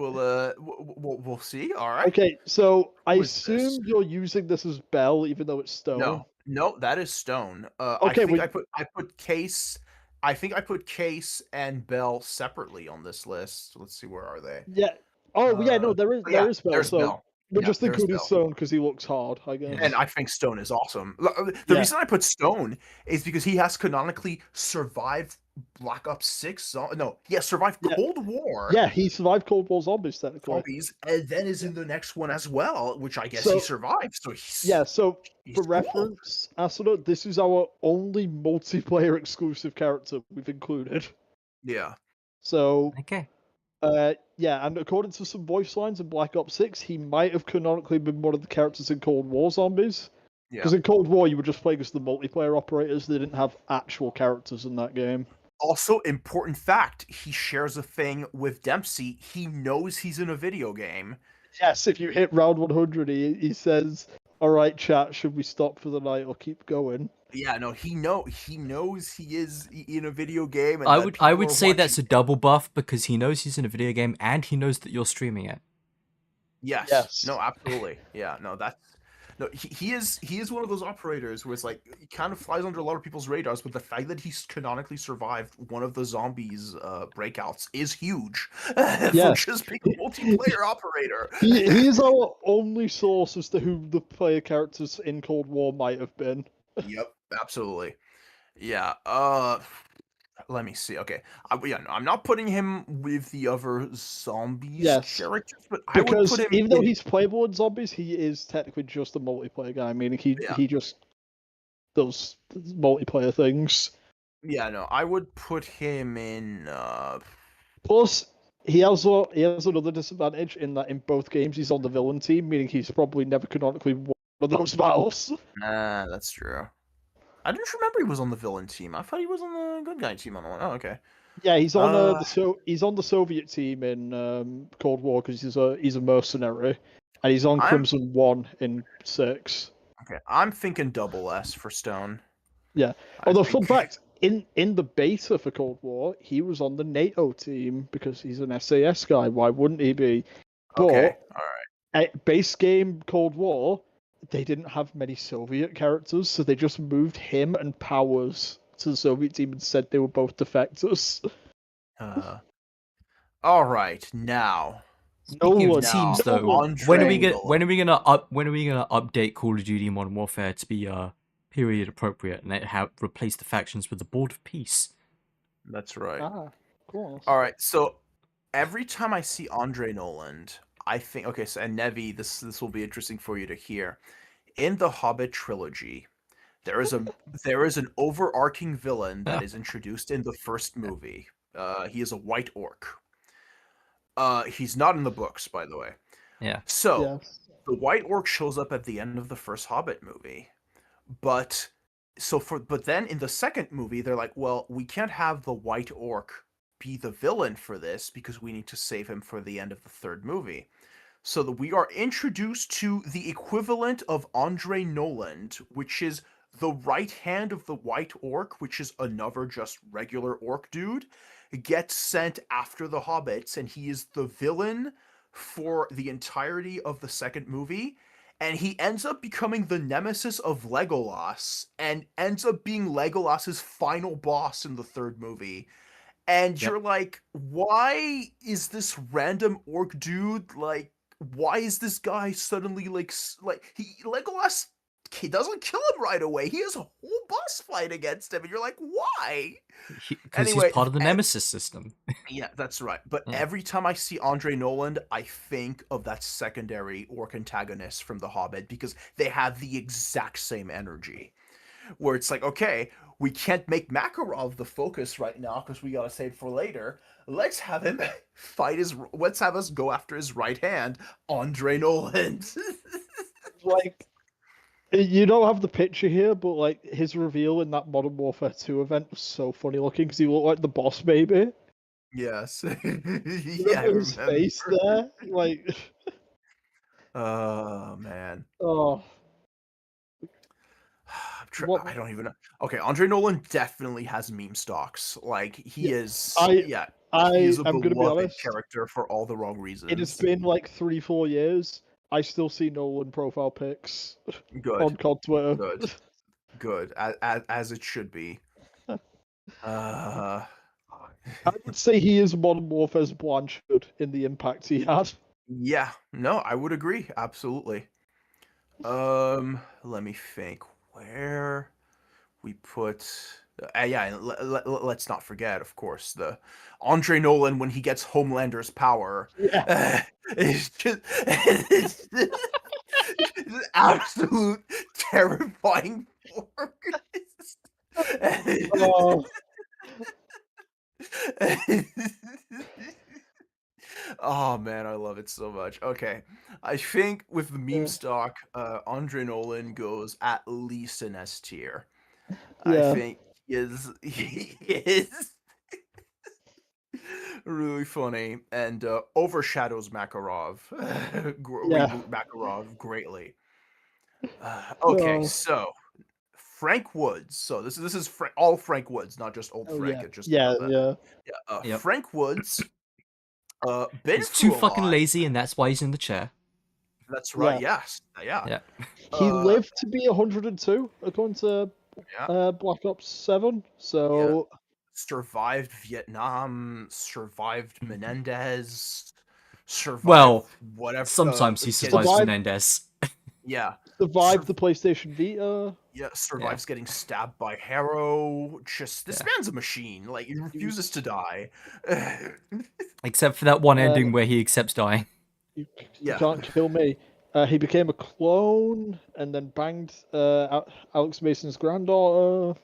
Speaker 2: We'll see. All right.
Speaker 1: Okay, so I
Speaker 2: Who is this?
Speaker 1: assume you're using this as Bell, even though it's Stone.
Speaker 2: No, that is Stone.
Speaker 1: Okay,
Speaker 2: I think
Speaker 1: wait.
Speaker 2: I put Case. I think I put Case and Bell separately on this list. Let's see, where are they?
Speaker 1: Yeah. Oh, yeah. No, there is
Speaker 2: But yeah,
Speaker 1: there is Bell.
Speaker 2: there's
Speaker 1: So
Speaker 2: Bell.
Speaker 1: we're
Speaker 2: Yeah,
Speaker 1: just
Speaker 2: there's
Speaker 1: including
Speaker 2: Bell.
Speaker 1: Stone because he looks hard, I guess.
Speaker 2: And I think Stone is awesome. The
Speaker 1: Yeah.
Speaker 2: reason I put Stone is because he has canonically survived Black Ops 6. Survived
Speaker 1: Yeah.
Speaker 2: Cold War.
Speaker 1: Yeah, he survived Cold War Zombies technically.
Speaker 2: Zombies, and then is in the next one as well, which I guess
Speaker 1: So-
Speaker 2: he survived. So he's
Speaker 1: Yeah. So
Speaker 2: he's
Speaker 1: for
Speaker 2: cool.
Speaker 1: reference, Asuna, this is our only multiplayer exclusive character we've included.
Speaker 2: Yeah.
Speaker 1: So
Speaker 3: Okay.
Speaker 1: yeah, and according to some voice lines in Black Ops 6, he might have canonically been one of the characters in Cold War Zombies.
Speaker 2: Yeah.
Speaker 1: Because in Cold War, you were just playing as the multiplayer operators. They didn't have actual characters in that game.
Speaker 2: Also, important fact: he shares a thing with Dempsey. He knows he's in a video game.
Speaker 1: Yes, if you hit round 100, he says, "All right, chat, should we stop for the night or keep going?"
Speaker 2: Yeah, no, he knows he is in a video game. And
Speaker 3: I
Speaker 2: that
Speaker 3: would
Speaker 2: people are
Speaker 3: say that's a
Speaker 2: watching.
Speaker 3: double buff because he knows he's in a video game and he knows that you're streaming it.
Speaker 2: Yes.
Speaker 1: Yes.
Speaker 2: No, absolutely. Yeah. No, that's. No, he is one of those operators where it's like he kind of flies under a lot of people's radars, but the fact that he's canonically survived one of the zombies breakouts is huge. For
Speaker 1: Yes.
Speaker 2: just being a multiplayer operator.
Speaker 1: He is our only source as to who the player characters in Cold War might have been.
Speaker 2: Yep, absolutely. Yeah. Let me see. Okay. I'm not putting him with the other zombies
Speaker 1: Yes,
Speaker 2: characters, but I would
Speaker 1: Because
Speaker 2: put him
Speaker 1: even though
Speaker 2: in-
Speaker 1: he's playable in Zombies, he is technically just a multiplayer guy. Meaning
Speaker 2: Yeah.
Speaker 1: he just does multiplayer things.
Speaker 2: Yeah, no, I would put him in.
Speaker 1: Plus, he has another disadvantage in that in both games he's on the villain team, meaning he's probably never canonically won one of those battles.
Speaker 2: That's true. I didn't remember he was on the villain team. I thought he was on the good guy team on the one. Oh, okay.
Speaker 1: Yeah, he's on
Speaker 2: Uh,
Speaker 1: he's on the Soviet team in Cold War because he's a mercenary, and he's on
Speaker 2: I'm
Speaker 1: Crimson One in 6.
Speaker 2: okay. I'm thinking double S for Stone.
Speaker 1: Yeah.
Speaker 2: I
Speaker 1: Although,
Speaker 2: think
Speaker 1: fun fact, in the beta for Cold War, he was on the NATO team because he's an SAS guy. Why wouldn't he be?
Speaker 2: okay.
Speaker 1: But
Speaker 2: All right.
Speaker 1: at base game Cold War, they didn't have many Soviet characters, so they just moved him and Powers to the Soviet team and said they were both defectors.
Speaker 2: All right. Now,
Speaker 3: Speaking of
Speaker 1: Nolan,
Speaker 3: teams,
Speaker 2: now,
Speaker 3: though,
Speaker 2: Andre
Speaker 3: when are we gonna
Speaker 2: Nolan.
Speaker 3: update Call of Duty Modern Warfare to be period appropriate and have replace the factions with the Board of Peace?
Speaker 2: That's right.
Speaker 1: of course.
Speaker 2: All right. So every time I see Andre Noland, I think okay. So and Nevi, this will be interesting for you to hear. In the Hobbit trilogy, there is an overarching villain that is introduced in the first movie. He is a white orc. He's not in the books, by the way.
Speaker 3: Yeah.
Speaker 2: So
Speaker 1: Yes.
Speaker 2: the white orc shows up at the end of the first Hobbit movie, but then in the second movie they're like, well, we can't have the white orc be the villain for this because we need to save him for the end of the third movie. So that we are introduced to the equivalent of Andre Noland, which is the right hand of the white orc, which is another just regular orc dude, gets sent after the hobbits, and he is the villain for the entirety of the second movie. And he ends up becoming the nemesis of Legolas and ends up being Legolas's final boss in the third movie. And
Speaker 3: Yep.
Speaker 2: you're like, why is this random orc dude like? Why is this guy suddenly like Legolas? He doesn't kill him right away. He has a whole boss fight against him, and you're like, why?
Speaker 3: Because
Speaker 2: Anyway,
Speaker 3: he's part of the Nemesis system.
Speaker 2: Yeah, that's right. But
Speaker 3: Yeah.
Speaker 2: every time I see Andre Noland, I think of that secondary orc antagonist from The Hobbit because they have the exact same energy. Where it's like, okay, we can't make Makarov the focus right now because we gotta save for later. Let's have him let's have us go after his right hand, Andre Noland.
Speaker 1: Like, you don't have the picture here, but like his reveal in that Modern Warfare 2 event was so funny looking because he looked like the boss baby.
Speaker 2: Yes.
Speaker 1: Yeah,
Speaker 2: I
Speaker 1: his face
Speaker 2: remember.
Speaker 1: there, like,
Speaker 2: Oh man.
Speaker 1: oh, What-
Speaker 2: I don't even know. Okay, Andre Noland definitely has meme stocks. Like he
Speaker 1: Yeah,
Speaker 2: is,
Speaker 1: I-
Speaker 2: he is a
Speaker 1: I'm gonna be
Speaker 2: beloved
Speaker 1: honest.
Speaker 2: character for all the wrong reasons.
Speaker 1: it has been like 3-4 years. I still see Nolan profile pics
Speaker 2: good,
Speaker 1: on COD Twitter.
Speaker 2: good, good, as it should be.
Speaker 1: I would say he is Modern Warfare's Blanchard in the impact he had.
Speaker 2: Yeah, no, I would agree, absolutely. Let me think where we put. Yeah, and let's not forget, of course, the Andre Nolan when he gets Homelander's power.
Speaker 1: Yeah.
Speaker 2: It's just it's an absolute terrifying force.
Speaker 1: Oh,
Speaker 2: Oh man, I love it so much. Okay, I think with the meme
Speaker 1: Yeah.
Speaker 2: stock, Andre Nolan goes at least an S tier.
Speaker 1: Yeah.
Speaker 2: I think he is really funny and overshadows Makarov,
Speaker 1: Yeah.
Speaker 2: reboot Makarov greatly. Okay,
Speaker 1: Oh.
Speaker 2: so Frank Woods. So this is all Frank Woods, not just old
Speaker 1: Oh,
Speaker 2: Frank.
Speaker 1: yeah.
Speaker 2: It just
Speaker 1: Yeah,
Speaker 2: know that.
Speaker 1: yeah.
Speaker 3: Yep.
Speaker 2: Frank Woods. Been
Speaker 3: He's too
Speaker 2: through a
Speaker 3: fucking
Speaker 2: lot.
Speaker 3: lazy, and that's why he's in the chair.
Speaker 2: That's right.
Speaker 1: Yeah.
Speaker 2: Yes. Yeah.
Speaker 3: Yeah.
Speaker 1: He lived to be 102, according to
Speaker 2: Yeah.
Speaker 1: Black Ops 7. So,
Speaker 2: Survived Vietnam. Survived Menendez. Survived
Speaker 3: Well,
Speaker 2: whatever.
Speaker 3: Sometimes he
Speaker 2: getting-
Speaker 3: survives
Speaker 1: Survive-
Speaker 3: Menendez.
Speaker 2: Yeah.
Speaker 1: survived the PlayStation Vita.
Speaker 2: Yeah. Survives getting stabbed by Harrow. Just this
Speaker 3: Yeah.
Speaker 2: man's a machine. Like he refuses to die.
Speaker 3: Except for that one
Speaker 1: Uh,
Speaker 3: ending where he accepts dying.
Speaker 1: You
Speaker 2: Yeah.
Speaker 1: can't kill me. He became a clone and then banged Alex Mason's granddaughter.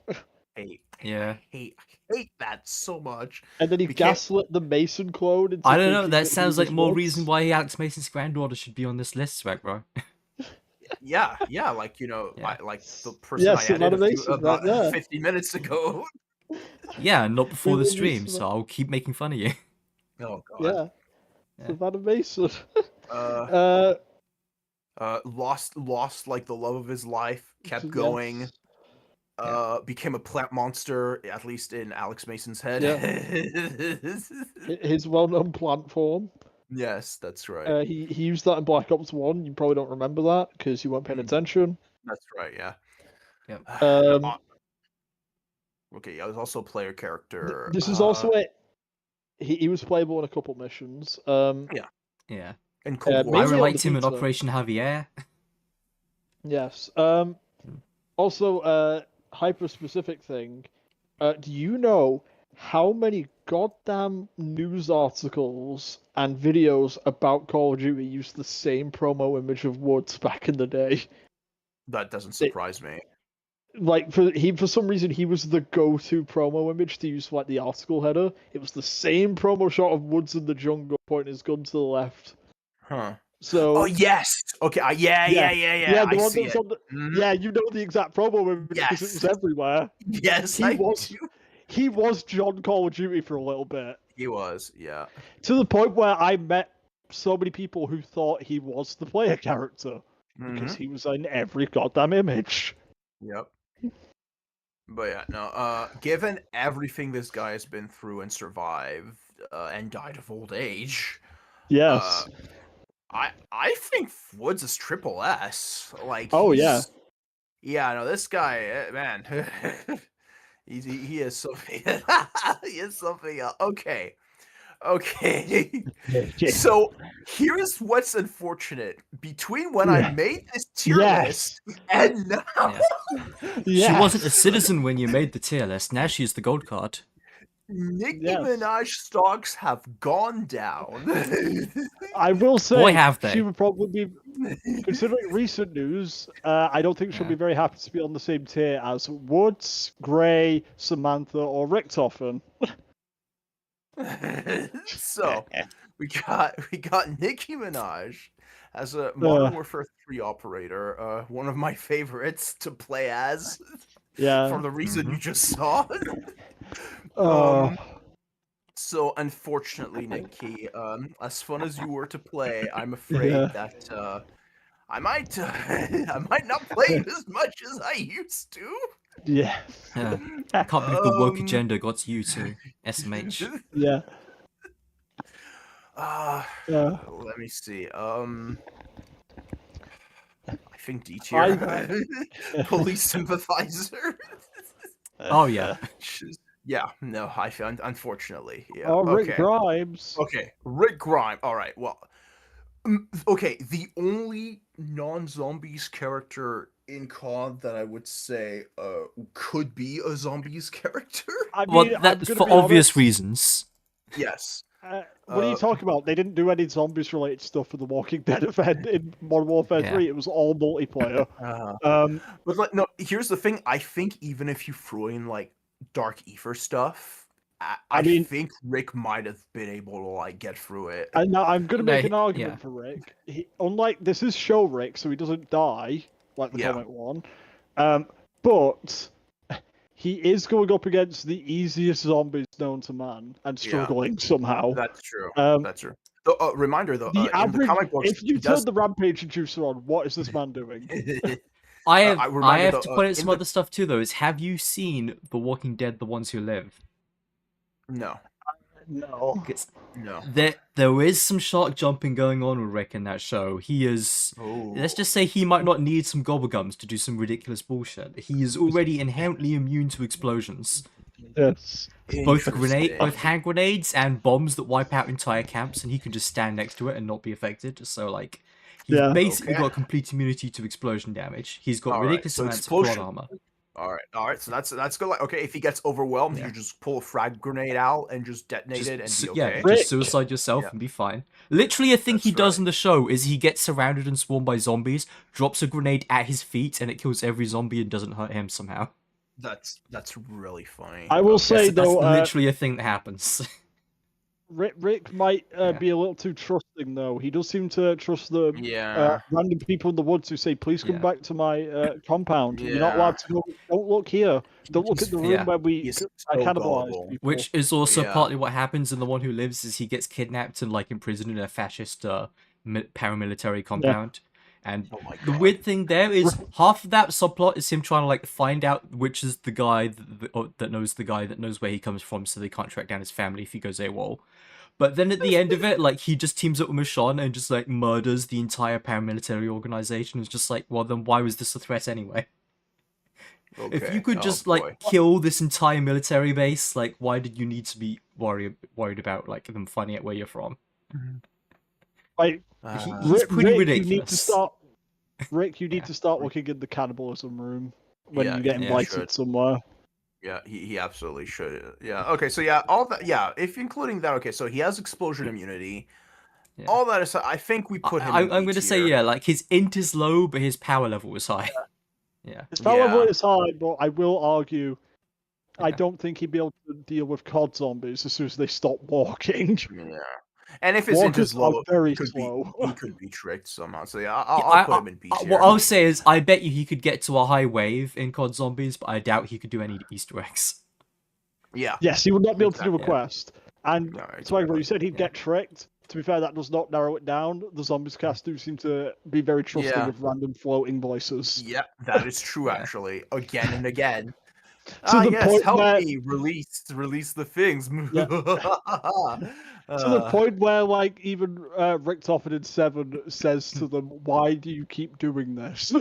Speaker 3: Yeah.
Speaker 2: I hate that so much.
Speaker 1: And then he
Speaker 2: Became-
Speaker 1: gaslit the Mason clone. Into
Speaker 3: I don't know.
Speaker 1: thinking
Speaker 3: That
Speaker 1: he
Speaker 3: sounds
Speaker 1: was
Speaker 3: like more
Speaker 1: Woods.
Speaker 3: reason why Alex Mason's granddaughter should be on this list, Swag, bro.
Speaker 2: Yeah. Like
Speaker 3: Yeah.
Speaker 2: like the person
Speaker 1: Yeah,
Speaker 2: I added
Speaker 1: Savannah
Speaker 2: a few,
Speaker 1: Mason,
Speaker 2: about
Speaker 1: right there.
Speaker 2: 50 minutes ago.
Speaker 3: Yeah, not before the
Speaker 1: were
Speaker 3: stream,
Speaker 1: used to
Speaker 3: so I'll keep making fun of you.
Speaker 2: Oh god.
Speaker 1: Yeah.
Speaker 3: Yeah.
Speaker 1: Savannah Mason.
Speaker 2: Uh, lost like the love of his life, kept going.
Speaker 1: Yes.
Speaker 2: Became a plant monster, at least in Alex Mason's head.
Speaker 1: His well-known plant form.
Speaker 2: Yes, that's right.
Speaker 1: He used that in Black Ops 1. You probably don't remember that because you weren't paying attention.
Speaker 2: That's right, yeah.
Speaker 3: Yep.
Speaker 2: Okay, yeah, there's also a player character.
Speaker 1: This is also it. He was playable in a couple missions.
Speaker 3: Yeah.
Speaker 2: in Cold
Speaker 1: maybe
Speaker 2: War.
Speaker 3: I
Speaker 1: on the
Speaker 3: liked him in
Speaker 1: pizza.
Speaker 3: Operation Javier.
Speaker 1: Yes. Also, hyper-specific thing. Do you know how many goddamn news articles and videos about Call of Duty used the same promo image of Woods back in the day?
Speaker 2: That doesn't surprise me.
Speaker 1: Like for some reason he was the go-to promo image to use for like the article header. It was the same promo shot of Woods in the jungle pointing his gun to the left.
Speaker 2: Huh.
Speaker 1: So
Speaker 2: Oh yes. Okay. Yeah.
Speaker 1: the
Speaker 2: I
Speaker 1: one
Speaker 2: see
Speaker 1: that's
Speaker 2: it.
Speaker 1: on the,
Speaker 2: Mhm.
Speaker 1: yeah, you know the exact promo image because it was
Speaker 2: Yes.
Speaker 1: everywhere.
Speaker 2: Yes,
Speaker 1: He
Speaker 2: I
Speaker 1: was-
Speaker 2: do.
Speaker 1: He was John Call of Duty for a little bit.
Speaker 2: He was. Yeah.
Speaker 1: To the point where I met so many people who thought he was the player character because
Speaker 2: Mhm.
Speaker 1: he was in every goddamn image.
Speaker 2: Yep. But yeah, no. Given everything this guy has been through and survived, and died of old age,
Speaker 1: Yes.
Speaker 2: I think Woods is triple S. Like.
Speaker 1: Oh,
Speaker 2: he's- Yeah. No, this guy, man. He is something. He is something else. Okay. So here's what's unfortunate. Between when I made this tier
Speaker 1: Yes.
Speaker 2: list and now,
Speaker 3: She wasn't a citizen when you made the tier list. Now she's the gold card.
Speaker 2: Nicki
Speaker 1: Yes.
Speaker 2: Minaj stocks have gone down.
Speaker 1: I will say,
Speaker 3: Boy, have they.
Speaker 1: she would probably be, considering recent news, I don't think she'll be very happy to be on the same tier as Woods, Gray, Samantha, or Richtofen.
Speaker 2: So we got Nicki Minaj as a Modern Warfare 3 operator, one of my favorites to play as,
Speaker 1: Yeah.
Speaker 2: for the reason you just saw.
Speaker 1: Oh.
Speaker 2: So unfortunately, Nikki, as fun as you were to play, I'm afraid that I might not play as much as I used to.
Speaker 1: Yeah.
Speaker 3: Yeah. I can't believe the woke agenda got you to SMH.
Speaker 1: Yeah.
Speaker 2: Let me see. I think D tier. Police sympathizer.
Speaker 3: Oh yeah.
Speaker 2: Yeah, no, I found, unfortunately. Yeah.
Speaker 1: Oh, Rick
Speaker 2: Okay.
Speaker 1: Grimes.
Speaker 2: Okay, Rick Grimes. All right, well, okay, the only non-zombies character in COD that I would say could be a zombies character.
Speaker 1: I mean,
Speaker 3: Well,
Speaker 1: I'm
Speaker 3: that's
Speaker 1: gonna
Speaker 3: for
Speaker 1: be
Speaker 3: obvious
Speaker 1: honest,
Speaker 3: reasons.
Speaker 2: Yes.
Speaker 1: what are you talking about? They didn't do any zombies related stuff for the Walking Dead event in Modern Warfare
Speaker 3: Yeah.
Speaker 1: 3. It was all multiplayer.
Speaker 2: But like, no, here's the thing. I think even if you throw in like Dark Ether stuff, I
Speaker 1: mean-
Speaker 2: think Rick might have been able to like get through it.
Speaker 1: And now I'm going to make
Speaker 3: No,
Speaker 1: an argument
Speaker 3: yeah.
Speaker 1: for Rick. Unlike, this is show Rick, so he doesn't die, like the
Speaker 2: Yeah.
Speaker 1: comic one. But he is going up against the easiest zombies known to man and
Speaker 2: Yeah.
Speaker 1: struggling somehow.
Speaker 2: That's true.
Speaker 1: Um,
Speaker 2: That's true. Reminder though,
Speaker 1: The
Speaker 2: in the
Speaker 1: average,
Speaker 2: comic books,
Speaker 1: if you
Speaker 2: he
Speaker 1: turn
Speaker 2: does.
Speaker 1: the Rampage juicer on, what is this man doing?
Speaker 3: I have,
Speaker 2: I
Speaker 3: I
Speaker 2: reminded
Speaker 3: have
Speaker 2: the-
Speaker 3: to put in
Speaker 2: in
Speaker 3: some
Speaker 2: the-
Speaker 3: other stuff too, though. Is have you seen The Walking Dead: The Ones Who Live?
Speaker 2: No,
Speaker 1: No.
Speaker 3: Because
Speaker 2: no.
Speaker 3: there is some shark jumping going on with Rick in that show. He is.
Speaker 2: Oh.
Speaker 3: Let's just say he might not need some gobblegums to do some ridiculous bullshit. He is already inherently immune to explosions.
Speaker 1: Yes.
Speaker 3: Both
Speaker 2: Interesting.
Speaker 3: hand grenades and bombs that wipe out entire camps, and he can just stand next to it and not be affected. So like, he's
Speaker 1: Yeah.
Speaker 3: basically
Speaker 2: Okay.
Speaker 3: got complete immunity to explosion damage. He's got
Speaker 2: Alright,
Speaker 3: ridiculous
Speaker 2: so
Speaker 3: amounts
Speaker 2: explosion-
Speaker 3: of plot armor.
Speaker 2: All right. So that's good. Like, okay, if he gets overwhelmed,
Speaker 3: Yeah.
Speaker 2: you just pull a frag grenade out and just detonate it and be okay.
Speaker 3: Yeah,
Speaker 1: Rick.
Speaker 3: just suicide yourself
Speaker 2: Yeah.
Speaker 3: and be fine. Literally, a thing he
Speaker 2: That's
Speaker 3: does
Speaker 2: right.
Speaker 3: in the show is he gets surrounded and swarmed by zombies, drops a grenade at his feet, and it kills every zombie and doesn't hurt him somehow.
Speaker 2: That's really funny.
Speaker 1: I will
Speaker 2: Okay.
Speaker 1: say,
Speaker 3: That's
Speaker 1: though,
Speaker 3: literally a thing that happens.
Speaker 1: Rick might
Speaker 2: Yeah.
Speaker 1: be a little too trusting, though. He does seem to trust the
Speaker 2: Yeah.
Speaker 1: random people in the woods who say, "Please come
Speaker 3: Yeah.
Speaker 1: back to my compound. You're not allowed to go. Don't look here. Don't look
Speaker 2: He's-
Speaker 1: at the room
Speaker 3: yeah.
Speaker 1: where we
Speaker 2: He's
Speaker 1: cannibalize
Speaker 2: gullible.
Speaker 1: people."
Speaker 3: Which is also
Speaker 2: Yeah.
Speaker 3: partly what happens in The One Who Lives is he gets kidnapped and like imprisoned in a fascist paramilitary compound. And
Speaker 2: Oh my
Speaker 3: the
Speaker 2: God.
Speaker 3: weird thing there is half of that subplot is him trying to like find out which is the guy that knows the guy that knows where he comes from, so they can't track down his family if he goes AWOL. But then at the end of it, like he just teams up with Michonne and just like murders the entire paramilitary organization. It's just like, well, then why was this a threat anyway? If you
Speaker 2: Okay.
Speaker 3: could
Speaker 2: Oh,
Speaker 3: just
Speaker 2: boy.
Speaker 3: like kill this entire military base, like why did you need to be worried about like them finding out where you're from?
Speaker 1: Like,
Speaker 3: He's pretty
Speaker 1: Rick,
Speaker 3: ridiculous.
Speaker 1: You need to start. Rick, you need to start looking in the cannibalism room when
Speaker 2: Yeah,
Speaker 1: you get
Speaker 2: yeah,
Speaker 1: invited
Speaker 2: should.
Speaker 1: somewhere.
Speaker 2: Yeah, he absolutely should. Yeah. Okay. So yeah, all that. Yeah, if including that. Okay. So he has explosion immunity.
Speaker 3: Yeah.
Speaker 2: All that aside, I think we put him.
Speaker 3: I'm
Speaker 2: in
Speaker 3: going
Speaker 2: B
Speaker 3: to say,
Speaker 2: tier.
Speaker 3: yeah, like his int is low, but his power level is high. Yeah.
Speaker 1: His power level
Speaker 2: Yeah.
Speaker 1: is high, but I will argue, I
Speaker 3: Yeah.
Speaker 1: don't think he'd be able to deal with COD zombies as soon as they stop walking.
Speaker 2: Yeah. And if his int
Speaker 1: Walkers
Speaker 2: is low,
Speaker 1: are very
Speaker 2: he could
Speaker 1: slow.
Speaker 2: be he could be tricked somehow. So yeah,
Speaker 3: Yeah,
Speaker 2: I'll put him in B tier.
Speaker 3: what I'll say is, I bet you he could get to a high wave in COD Zombies, but I doubt he could do any Easter eggs.
Speaker 2: Yeah.
Speaker 1: Yes, he would not be able to do a
Speaker 2: Exactly.
Speaker 1: quest. And
Speaker 2: No,
Speaker 1: so
Speaker 2: exactly.
Speaker 1: you said he'd get tricked. To be fair, that does not narrow it down. The Zombies cast do seem to be very trusting
Speaker 2: Yeah.
Speaker 1: of random floating voices.
Speaker 2: Yeah, that is true.
Speaker 3: Yeah.
Speaker 2: Actually, again and again.
Speaker 1: To the
Speaker 2: Yes,
Speaker 1: point
Speaker 2: help
Speaker 1: where-
Speaker 2: me release the things.
Speaker 1: Yeah. To the point where, like, even Richtofen in 7 says to them, "Why do you keep doing this?"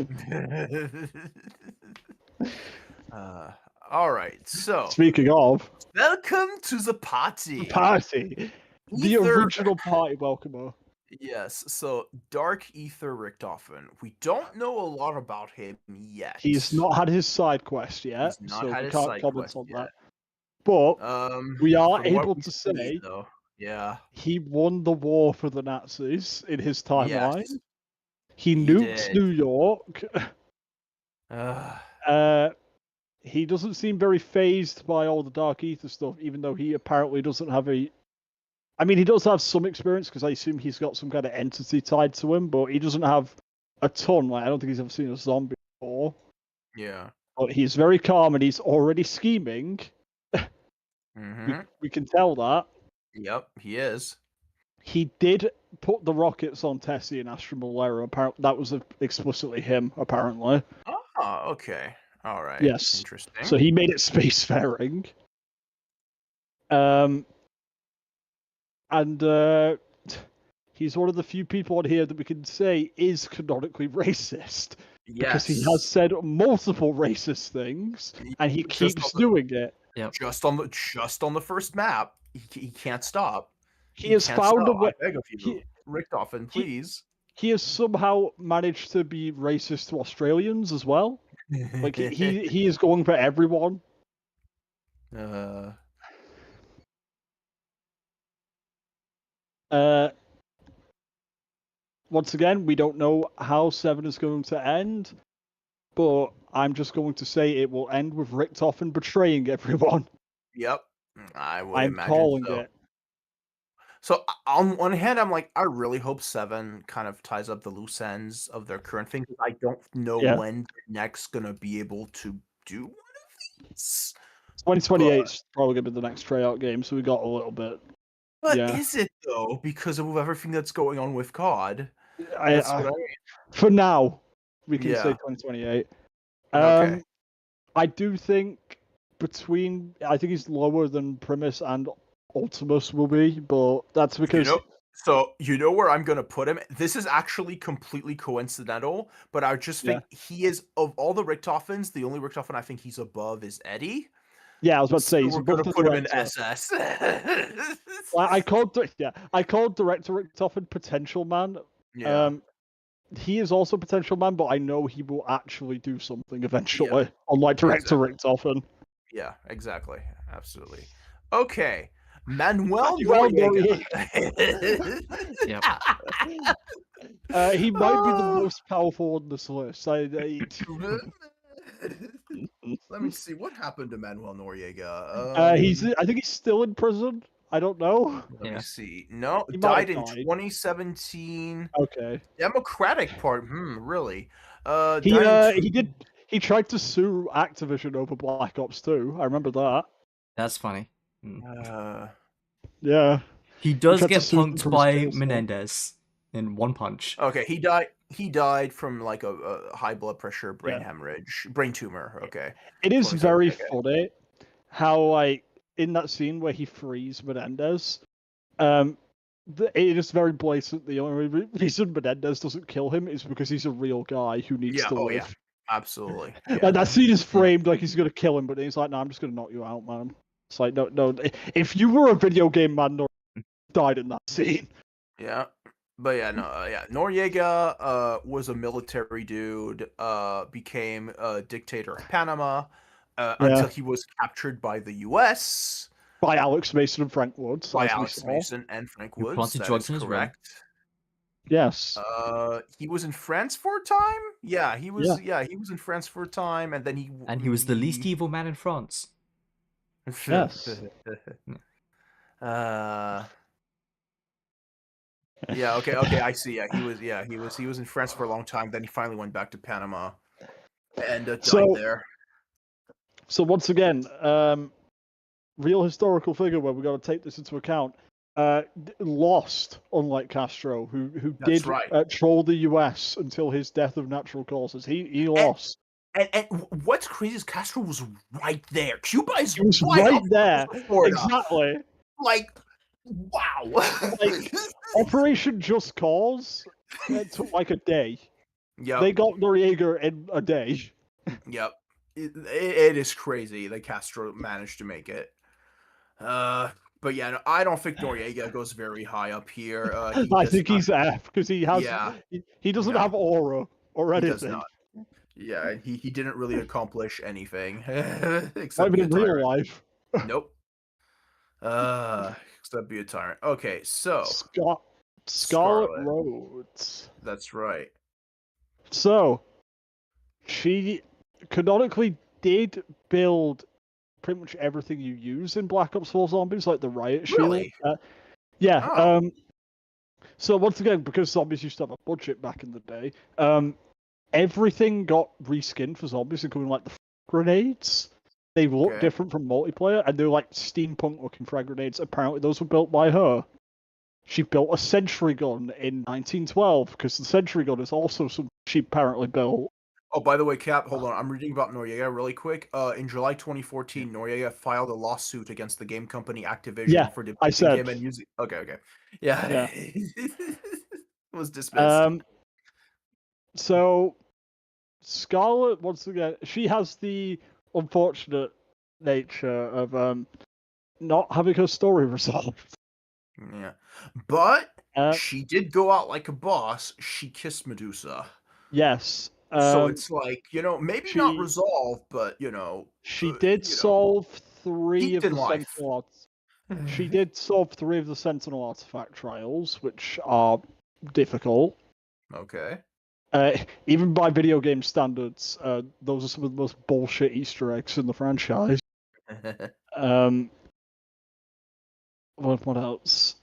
Speaker 2: All right, so
Speaker 1: Speaking of
Speaker 2: welcome to the party.
Speaker 1: party, the
Speaker 2: Ether-
Speaker 1: original party welcomer.
Speaker 2: Yes, so Dark Ether Richtofen. We don't know a lot about him yet.
Speaker 1: He's not had his side quest yet,
Speaker 2: He's not
Speaker 1: so
Speaker 2: had
Speaker 1: we
Speaker 2: his
Speaker 1: can't
Speaker 2: side
Speaker 1: comment
Speaker 2: quest
Speaker 1: on
Speaker 2: yet.
Speaker 1: that. But we are
Speaker 2: from what
Speaker 1: able
Speaker 2: we
Speaker 1: to
Speaker 2: see,
Speaker 1: say
Speaker 2: though, yeah,
Speaker 1: he won the war for the Nazis in his timeline.
Speaker 2: yes.
Speaker 1: He
Speaker 2: he
Speaker 1: nuked
Speaker 2: did.
Speaker 1: New York.
Speaker 2: Uh,
Speaker 1: He doesn't seem very phased by all the Dark Ether stuff, even though he apparently doesn't have a. I mean, he does have some experience because I assume he's got some kind of entity tied to him, but he doesn't have a ton. Like, I don't think he's ever seen a zombie before.
Speaker 2: yeah.
Speaker 1: But he's very calm and he's already scheming.
Speaker 2: hmm
Speaker 1: We can tell that.
Speaker 2: Yep, he is.
Speaker 1: He did put the rockets on Tessie and Astra Malera. Apparently, that was explicitly him. Apparently,
Speaker 2: Oh, okay. All right.
Speaker 1: Yes.
Speaker 2: Interesting.
Speaker 1: so he made it spacefaring. And he's one of the few people on here that we can say is canonically racist because he has said multiple racist things and he
Speaker 2: Just
Speaker 1: keeps
Speaker 2: on the-
Speaker 1: doing it.
Speaker 2: just on the first map. He can't stop.
Speaker 1: He has
Speaker 2: can't
Speaker 1: found a
Speaker 2: stop.
Speaker 1: way.
Speaker 2: I beg of you,
Speaker 1: he-
Speaker 2: Richtofen, please.
Speaker 1: He has somehow managed to be racist to Australians as well. Like he is going for everyone. Once again, we don't know how 7 is going to end, but I'm just going to say it will end with Richtofen betraying everyone.
Speaker 2: Yep. I would
Speaker 1: I'm
Speaker 2: imagine
Speaker 1: calling
Speaker 2: so.
Speaker 1: it.
Speaker 2: So on one hand, I'm like, I really hope 7 kind of ties up the loose ends of their current thing. I don't know
Speaker 1: Yeah.
Speaker 2: when they're next gonna be able to do one of these.
Speaker 1: 2028 is probably going to be the next Treyarch game, so we got a little bit.
Speaker 2: But
Speaker 1: Yeah.
Speaker 2: is it though? Because of everything that's going on with COD.
Speaker 1: I,
Speaker 2: That's what I mean.
Speaker 1: for now, we can say
Speaker 2: Yeah.
Speaker 1: 2028.
Speaker 2: Okay.
Speaker 1: I do think I think he's lower than Primus and Ultimus will be, but that's because
Speaker 2: You know where I'm gonna put him? This is actually completely coincidental, but I just think he is, of all the Richtofens, the only Richtofen I think he's above is Eddie.
Speaker 1: yeah, I was about to say
Speaker 2: So
Speaker 1: he's
Speaker 2: we're
Speaker 1: above
Speaker 2: gonna
Speaker 1: the
Speaker 2: put him in
Speaker 1: director.
Speaker 2: SS.
Speaker 1: I called Director Richtofen Potential Man.
Speaker 2: yeah.
Speaker 1: He is also Potential Man, but I know he will actually do something eventually, unlike Director Richtofen.
Speaker 2: Yeah, exactly. Absolutely. Okay. Manuel
Speaker 1: Manuel
Speaker 2: Noriega.
Speaker 3: Yep.
Speaker 1: He might be the most powerful on this list.
Speaker 2: Let me see what happened to Manuel Noriega.
Speaker 1: I think he's still in prison. I don't know.
Speaker 2: Let
Speaker 3: Yeah.
Speaker 2: me see. No,
Speaker 1: He might have
Speaker 2: died in
Speaker 1: died.
Speaker 2: 2017.
Speaker 1: Okay.
Speaker 2: Democratic Party. Really?
Speaker 1: He
Speaker 2: Died in
Speaker 1: he did. He tried to sue Activision over Black Ops 2. I remember that.
Speaker 3: That's funny.
Speaker 1: Yeah.
Speaker 3: He does
Speaker 1: tried to
Speaker 3: get
Speaker 1: sue them
Speaker 3: punked
Speaker 1: for his
Speaker 3: by
Speaker 1: sales, though.
Speaker 3: Menendez in one punch.
Speaker 2: Okay, he died. He died from like a high blood pressure, brain
Speaker 1: Yeah.
Speaker 2: hemmorrhage, brain tumor. Okay.
Speaker 1: It is
Speaker 2: 27,
Speaker 1: very
Speaker 2: okay.
Speaker 1: funny how, like, in that scene where he frees Menendez, it is very blatant. The only reason Menendez doesn't kill him is because he's a real guy who needs
Speaker 2: Yeah.
Speaker 1: to
Speaker 2: Oh
Speaker 1: live.
Speaker 2: yeah. Absolutely.
Speaker 1: Like,
Speaker 2: Yeah.
Speaker 1: that scene is framed like he's gonna kill him, but he's like, "No, I'm just gonna knock you out, man." It's like, no. If you were a video game man, Noriega died in that scene.
Speaker 2: Yeah. But yeah, no, yeah. Noriega was a military dude. Became a dictator of Panama until he was captured by the U.S.
Speaker 1: By Alex Mason and Frank Woods.
Speaker 2: by
Speaker 1: as we
Speaker 2: Alex
Speaker 1: saw.
Speaker 2: Mason and Frank
Speaker 3: Who
Speaker 2: Woods.
Speaker 3: planted
Speaker 2: That
Speaker 3: drugs
Speaker 2: is
Speaker 3: in his room.
Speaker 2: correct.
Speaker 1: Yes.
Speaker 2: He was in France for a time. Yeah, he was.
Speaker 1: Yeah.
Speaker 2: Yeah, he was in France for a time, and then
Speaker 3: And he was the least evil man in France.
Speaker 1: Yes.
Speaker 2: Yeah. Okay. I see. Yeah, he was. Yeah, he was in France for a long time. Then he finally went back to Panama, and died there.
Speaker 1: So once again, real historical figure where we got to take this into account. Lost, unlike Castro, who
Speaker 2: That's
Speaker 1: did
Speaker 2: right.
Speaker 1: troll the US until his death of natural causes. He lost.
Speaker 2: And what's crazy is Castro was right there. Cuba is
Speaker 1: He was
Speaker 2: right
Speaker 1: right
Speaker 2: up
Speaker 1: there.
Speaker 2: Florida.
Speaker 1: Exactly.
Speaker 2: Like, wow.
Speaker 1: Like, Operation Just Cause took like a day.
Speaker 2: Yep.
Speaker 1: They got Noriega in a day.
Speaker 2: Yep. It is crazy that Castro managed to make it. But yeah, no, I don't think Noriega goes very high up here.
Speaker 1: I think he's F because he has.
Speaker 2: Yeah.
Speaker 1: He doesn't
Speaker 2: No.
Speaker 1: have aura or
Speaker 2: He
Speaker 1: anything.
Speaker 2: does not. Yeah, he didn't really accomplish anything
Speaker 1: Not
Speaker 2: except
Speaker 1: even
Speaker 2: be a
Speaker 1: in real
Speaker 2: tyrant.
Speaker 1: life.
Speaker 2: Nope. Except be a tyrant. Okay, so
Speaker 1: Scarlet
Speaker 2: Scarlet.
Speaker 1: Rhodes.
Speaker 2: That's right.
Speaker 1: So, she canonically did build pretty much everything you use in Black Ops 4 Zombies, like the riot shield.
Speaker 2: Really?
Speaker 1: Yeah.
Speaker 2: Oh.
Speaker 1: So once again, because zombies used to have a budget back in the day, everything got reskinned for zombies, including like the grenades. They look
Speaker 2: Okay.
Speaker 1: different from multiplayer, and they're like steampunk-looking frag grenades. Apparently, those were built by her. She built a sentry gun in 1912 because the sentry gun is also something she apparently built.
Speaker 2: Oh, by the way, Cap, hold on. I'm reading about Noriega really quick. In July 2014, Noriega filed a lawsuit against the game company Activision
Speaker 1: Yeah,
Speaker 2: for
Speaker 1: I
Speaker 2: depicting
Speaker 1: said.
Speaker 2: him and using. Okay. Yeah.
Speaker 1: Yeah.
Speaker 2: It was dismissed.
Speaker 1: So Scarlet, once again, she has the unfortunate nature of not having her story resolved.
Speaker 2: Yeah, but
Speaker 1: Uh,
Speaker 2: she did go out like a boss. She kissed Medusa.
Speaker 1: Yes.
Speaker 2: So it's like, maybe not
Speaker 1: she-
Speaker 2: resolved, but
Speaker 1: She did solve three of
Speaker 2: peaked
Speaker 1: the
Speaker 2: in life.
Speaker 1: Sentinel. She did solve 3 of the Sentinel artifact trials, which are difficult.
Speaker 2: Okay.
Speaker 1: Even by video game standards, those are some of the most bullshit Easter eggs in the franchise. What else?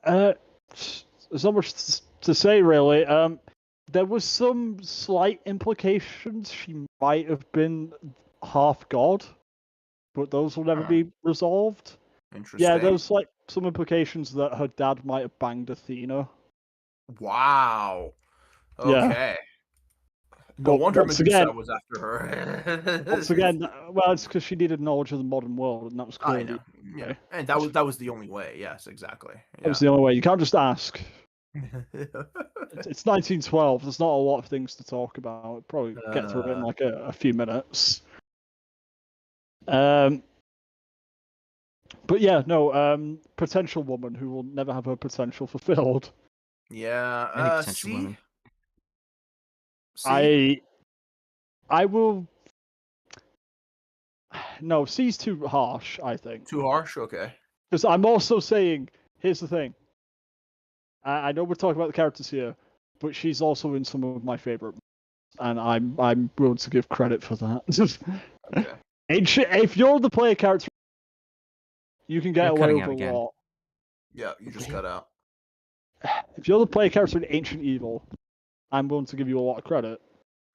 Speaker 1: There's not much to say really. There was some slight implications she might have been half god, but those will never be resolved.
Speaker 2: Interesting.
Speaker 1: Yeah, there's like some implications that her dad might have banged Athena.
Speaker 2: Wow.
Speaker 1: Yeah.
Speaker 2: Okay. No
Speaker 1: But
Speaker 2: wonder
Speaker 1: once
Speaker 2: Medusa
Speaker 1: again-
Speaker 2: was after her.
Speaker 1: Once again, well, it's because she needed knowledge of the modern world, and that was
Speaker 2: I
Speaker 1: clearly
Speaker 2: know. Yeah. And that was the only way. Yes, exactly.
Speaker 1: that was the only way. You can't just ask. It's 1912. There's not a lot of things to talk about. Probably get through it in like a few minutes. But yeah, no. Potential woman who will never have her potential fulfilled.
Speaker 2: Yeah.
Speaker 3: Any potential
Speaker 2: See?
Speaker 3: women.
Speaker 2: See?
Speaker 1: I will. No, C's too harsh. I think.
Speaker 2: Too harsh? Okay.
Speaker 1: Because I'm also saying, here's the thing. I know we're talking about the characters here, but she's also in some of my favorite, and I'm willing to give credit for that.
Speaker 2: Okay.
Speaker 1: If you're the player character, You can get
Speaker 3: You're
Speaker 1: away
Speaker 3: cutting
Speaker 1: with
Speaker 3: out
Speaker 1: a
Speaker 3: again.
Speaker 1: lot.
Speaker 2: Yeah, you just cut out.
Speaker 1: If you're the player character in Ancient Evil, I'm willing to give you a lot of credit.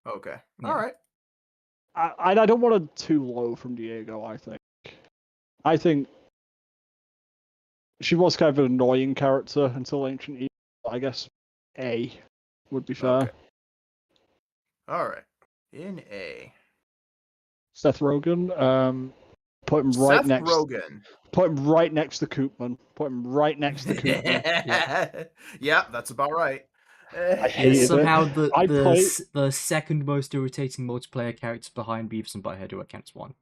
Speaker 2: Okay.
Speaker 3: Yeah.
Speaker 2: All right.
Speaker 1: I don't want it too low from Diego, I think she was kind of an annoying character until Ancient Evil. I guess A would be fair.
Speaker 2: Okay. All right. In A.
Speaker 1: Seth Rogen, put him right
Speaker 2: Seth
Speaker 1: next.
Speaker 2: Rogen.
Speaker 1: Put him right next to Koopman. Put him right next to Koopman.
Speaker 2: Yeah, that's about right.
Speaker 1: I
Speaker 3: Is
Speaker 1: hated it.
Speaker 3: somehow
Speaker 1: I played-
Speaker 3: the second most irritating multiplayer character behind Beavis and Butthead, who accounts one.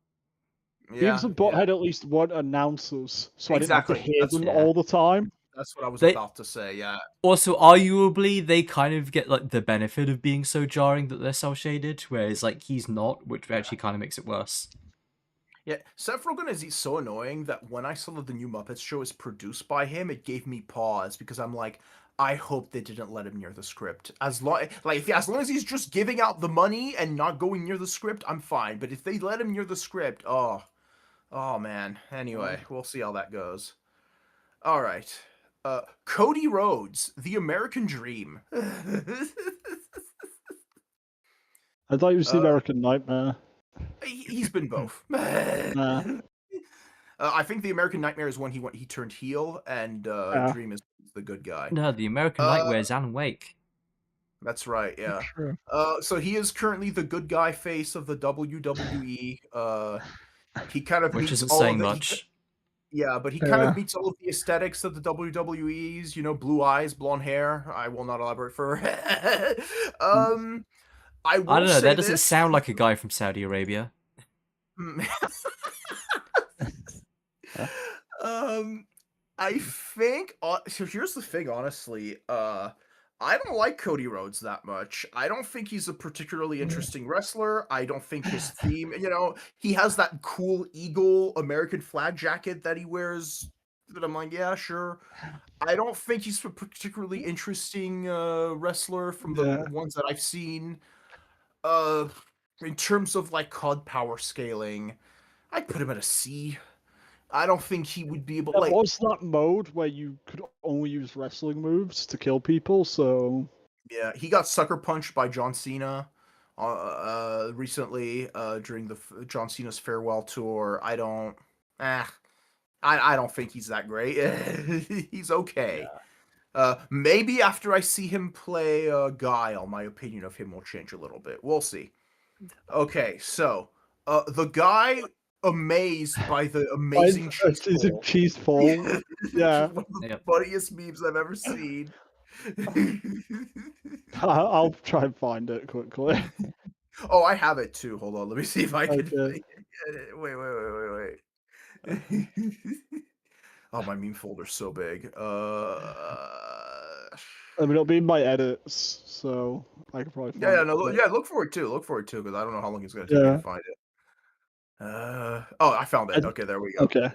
Speaker 1: Beavis and Butthead at least weren't announcers, so
Speaker 2: Exactly.
Speaker 1: I didn't have to hear
Speaker 2: That's-
Speaker 1: them
Speaker 3: yeah.
Speaker 1: all the time.
Speaker 2: That's what I was
Speaker 3: They-
Speaker 2: about to say. Yeah.
Speaker 3: Also, arguably, they kind of get like the benefit of being so jarring that they're cel shaded, whereas like he's not, which actually kind of makes it worse.
Speaker 2: Yeah, Seth Rogen is so annoying that when I saw that the new Muppets show is produced by him, it gave me pause because I'm like, I hope they didn't let him near the script. As long as he's just giving out the money and not going near the script, I'm fine. But if they let him near the script, oh man. Anyway, we'll see how that goes. All right, Cody Rhodes, The American Dream.
Speaker 1: I thought it was the American Nightmare.
Speaker 2: He's been both.
Speaker 1: Nah.
Speaker 2: I think the American Nightmare is when he turned heel, and Dream is the good guy.
Speaker 3: No, the American Nightmare is Alan Wake.
Speaker 2: That's right, yeah.
Speaker 1: True.
Speaker 2: So he is currently the good guy face of the WWE. He kind of
Speaker 3: Which
Speaker 2: meets
Speaker 3: isn't
Speaker 2: all
Speaker 3: saying
Speaker 2: of the,
Speaker 3: much.
Speaker 2: yeah, but he kind
Speaker 1: Yeah.
Speaker 2: of meets all of the aesthetics of the WWE's. You know, blue eyes, blonde hair. I will not elaborate further. I will
Speaker 3: I don't know,
Speaker 2: say
Speaker 3: that doesn't
Speaker 2: this.
Speaker 3: sound like a guy from Saudi Arabia.
Speaker 2: I think so here's the thing, honestly. I don't like Cody Rhodes that much. I don't think he's a particularly interesting wrestler. I don't think his theme, he has that cool eagle American flag jacket that he wears that I'm like, yeah, sure. I don't think he's a particularly interesting wrestler from the ones that I've seen. In terms of like COD power scaling, I'd put him at a C. I don't think he would be able.
Speaker 1: There
Speaker 2: Like,
Speaker 1: was that mode where you could only use wrestling moves to kill people, so
Speaker 2: yeah, he got sucker punched by John Cena recently during the John Cena's farewell tour. I don't think he's that great. He's okay. Maybe after I see him play Guile, my opinion of him will change a little bit. We'll see. Okay, so the guy amazed by the amazing
Speaker 1: cheese ball. Yeah.
Speaker 2: One of the
Speaker 3: Yep.
Speaker 2: funniest memes I've ever seen.
Speaker 1: I'll try and find it quickly.
Speaker 2: Oh, I have it too. Hold on, let me see if I can.
Speaker 1: Okay.
Speaker 2: Wait. Oh, my meme folder's so big.
Speaker 1: I mean, it'll be in my edits, so I can probably find
Speaker 2: Yeah,
Speaker 1: it.
Speaker 2: no, look for it too. Look for it too, because I don't know how long it's gonna take me to find it. Oh, I found it. Okay, there we go.
Speaker 1: Okay.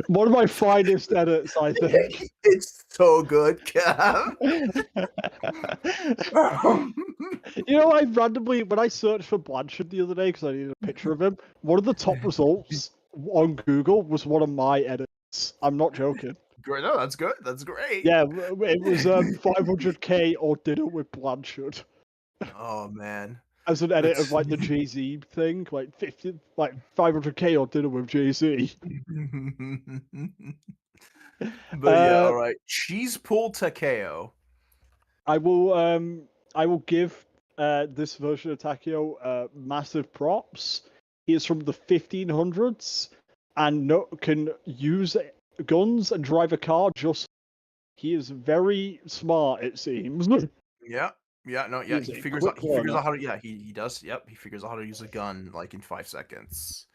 Speaker 1: One of my finest edits, I think.
Speaker 2: It's so good, Cam.
Speaker 1: I randomly, when I searched for Blanchard the other day because I needed a picture of him, one of the top results on Google was one of my edits. I'm not joking.
Speaker 2: Great, no, that's good. That's great.
Speaker 1: Yeah, it was 500k or dinner with Blanchard
Speaker 2: Oh man.
Speaker 1: as an edit
Speaker 2: That's-
Speaker 1: of like the Jay-Z thing, like 500k or dinner with Jay-Z.
Speaker 2: But yeah, all right. Cheese pull Takeo.
Speaker 1: I will give this version of Takeo massive props. He is from the 1500s and can use guns and drive a car. He is very smart, it seems.
Speaker 2: Yeah. No, yeah,
Speaker 1: He's
Speaker 2: he
Speaker 1: a
Speaker 2: figures
Speaker 1: quick
Speaker 2: out
Speaker 1: learner.
Speaker 2: how to he does. Yep, he figures out how to use a gun like in 5 seconds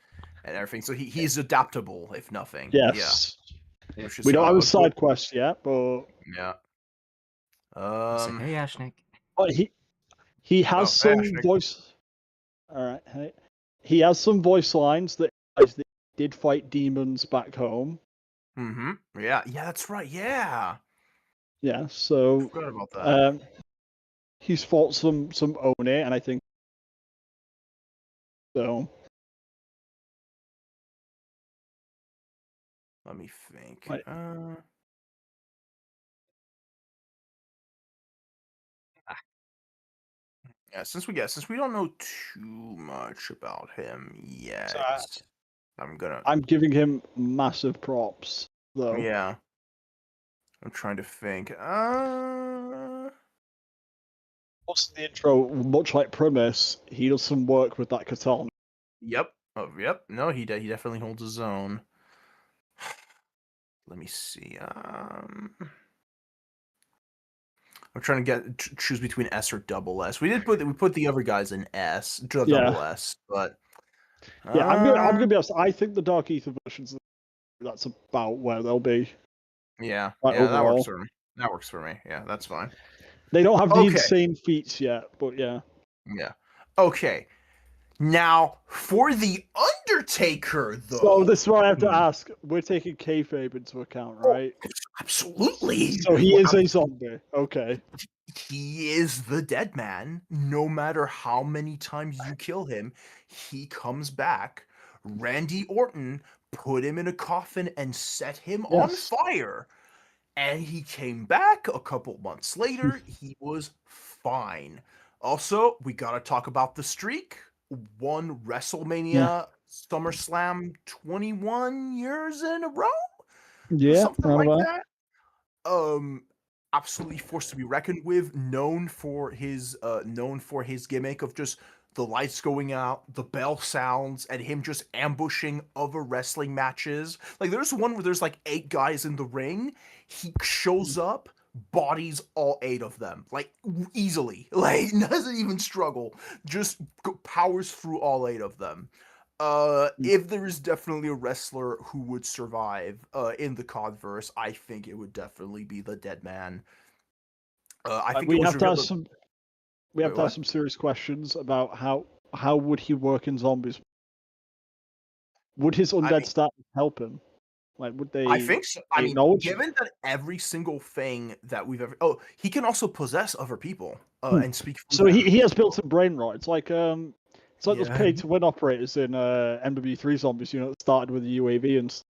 Speaker 2: and everything. So he's adaptable, if nothing.
Speaker 1: Yes.
Speaker 2: Yeah. Which is
Speaker 1: We don't have a
Speaker 2: good.
Speaker 1: side quest yet, but
Speaker 2: Yeah.
Speaker 3: It's like, hey, Ashnik.
Speaker 1: he has some
Speaker 2: Ashnik.
Speaker 1: voice. All right, hey. He has some voice lines that did fight demons back home.
Speaker 2: Mm-hmm. Yeah, that's right. Yeah.
Speaker 1: Yeah, so
Speaker 2: Forgot about that.
Speaker 1: he's fought some Oni, and I think So
Speaker 2: Let me think.
Speaker 1: Right.
Speaker 2: Yeah, since we don't know too much about him yet,
Speaker 1: So
Speaker 2: I'm gonna.
Speaker 1: I'm giving him massive props, though.
Speaker 2: Yeah. I'm trying to think.
Speaker 1: Also, the intro, much like Primus, he does some work with that katana.
Speaker 2: Yep. Oh, yep. No, he definitely holds his own. Let me see. I'm trying to choose between S or double S. We put the other guys in S, double S, but
Speaker 1: Yeah, I'm gonna be honest. I think the Dark Ether versions, that's about where they'll be.
Speaker 2: yeah,
Speaker 1: Like,
Speaker 2: yeah, that
Speaker 1: overall.
Speaker 2: works for me. That works for me. Yeah, that's fine.
Speaker 1: They don't have the
Speaker 2: Okay.
Speaker 1: insane feats yet, but yeah.
Speaker 2: Yeah. Okay. Now for the Undertaker, though.
Speaker 1: So this is what I have to ask. We're taking kayfabe into account, right?
Speaker 2: Absolutely.
Speaker 1: So he is a zombie. Okay.
Speaker 2: He is the dead man. No matter how many times you kill him, he comes back. Randy Orton put him in a coffin and set him on
Speaker 1: Yes.
Speaker 2: fire. And he came back a couple months later. He was fine. Also, we got to talk about the streak. Won WrestleMania, SummerSlam 21 years in a row?
Speaker 1: Yeah.
Speaker 2: Something like that. Absolutely forced to be reckoned with, known for his gimmick of just the lights going out, the bell sounds, and him just ambushing other wrestling matches. Like there's one where there's like 8 guys in the ring. He shows up, bodies all 8 of them, like easily. Like doesn't even struggle. Just powers through all 8 of them. If there is definitely a wrestler who would survive in the Codverse, I think it would definitely be the Dead Man. I think
Speaker 1: we
Speaker 2: it was
Speaker 1: have to
Speaker 2: revealed
Speaker 1: ask some. We have to ask some serious questions about how would he work in zombies? Would his undead status help him? Like, would they?
Speaker 2: I think so. I mean,
Speaker 1: acknowledge-
Speaker 2: given that every single thing that we've ever he can also possess other people
Speaker 1: Hmm.
Speaker 2: and speak for
Speaker 1: So
Speaker 2: them.
Speaker 1: he has built-in brain rot. It's like those
Speaker 2: Yeah.
Speaker 1: pay-to-win operators in MW3 zombies. You know, that started with the UAV and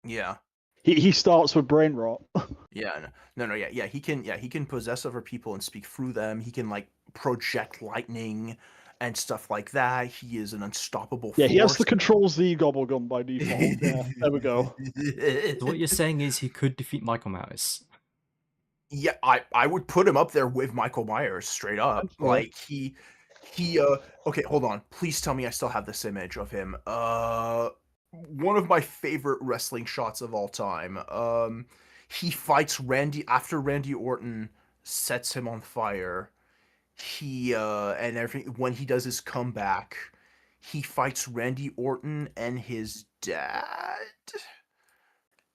Speaker 2: Yeah.
Speaker 1: he starts with brain rot.
Speaker 2: Yeah. No. Yeah. He can possess other people and speak through them. He can like project lightning and stuff like that. He is an unstoppable force.
Speaker 1: Yeah, he has the Control Z gobble gun by default. Yeah, there we go.
Speaker 3: So what you're saying is he could defeat Michael Myers.
Speaker 2: Yeah, I would put him up there with Michael Myers straight up.
Speaker 1: Sure.
Speaker 2: Like he okay, hold on. Please tell me I still have this image of him. One of my favorite wrestling shots of all time. He fights Randy after Randy Orton sets him on fire. He and everything when he does his comeback, he fights Randy Orton and his dad.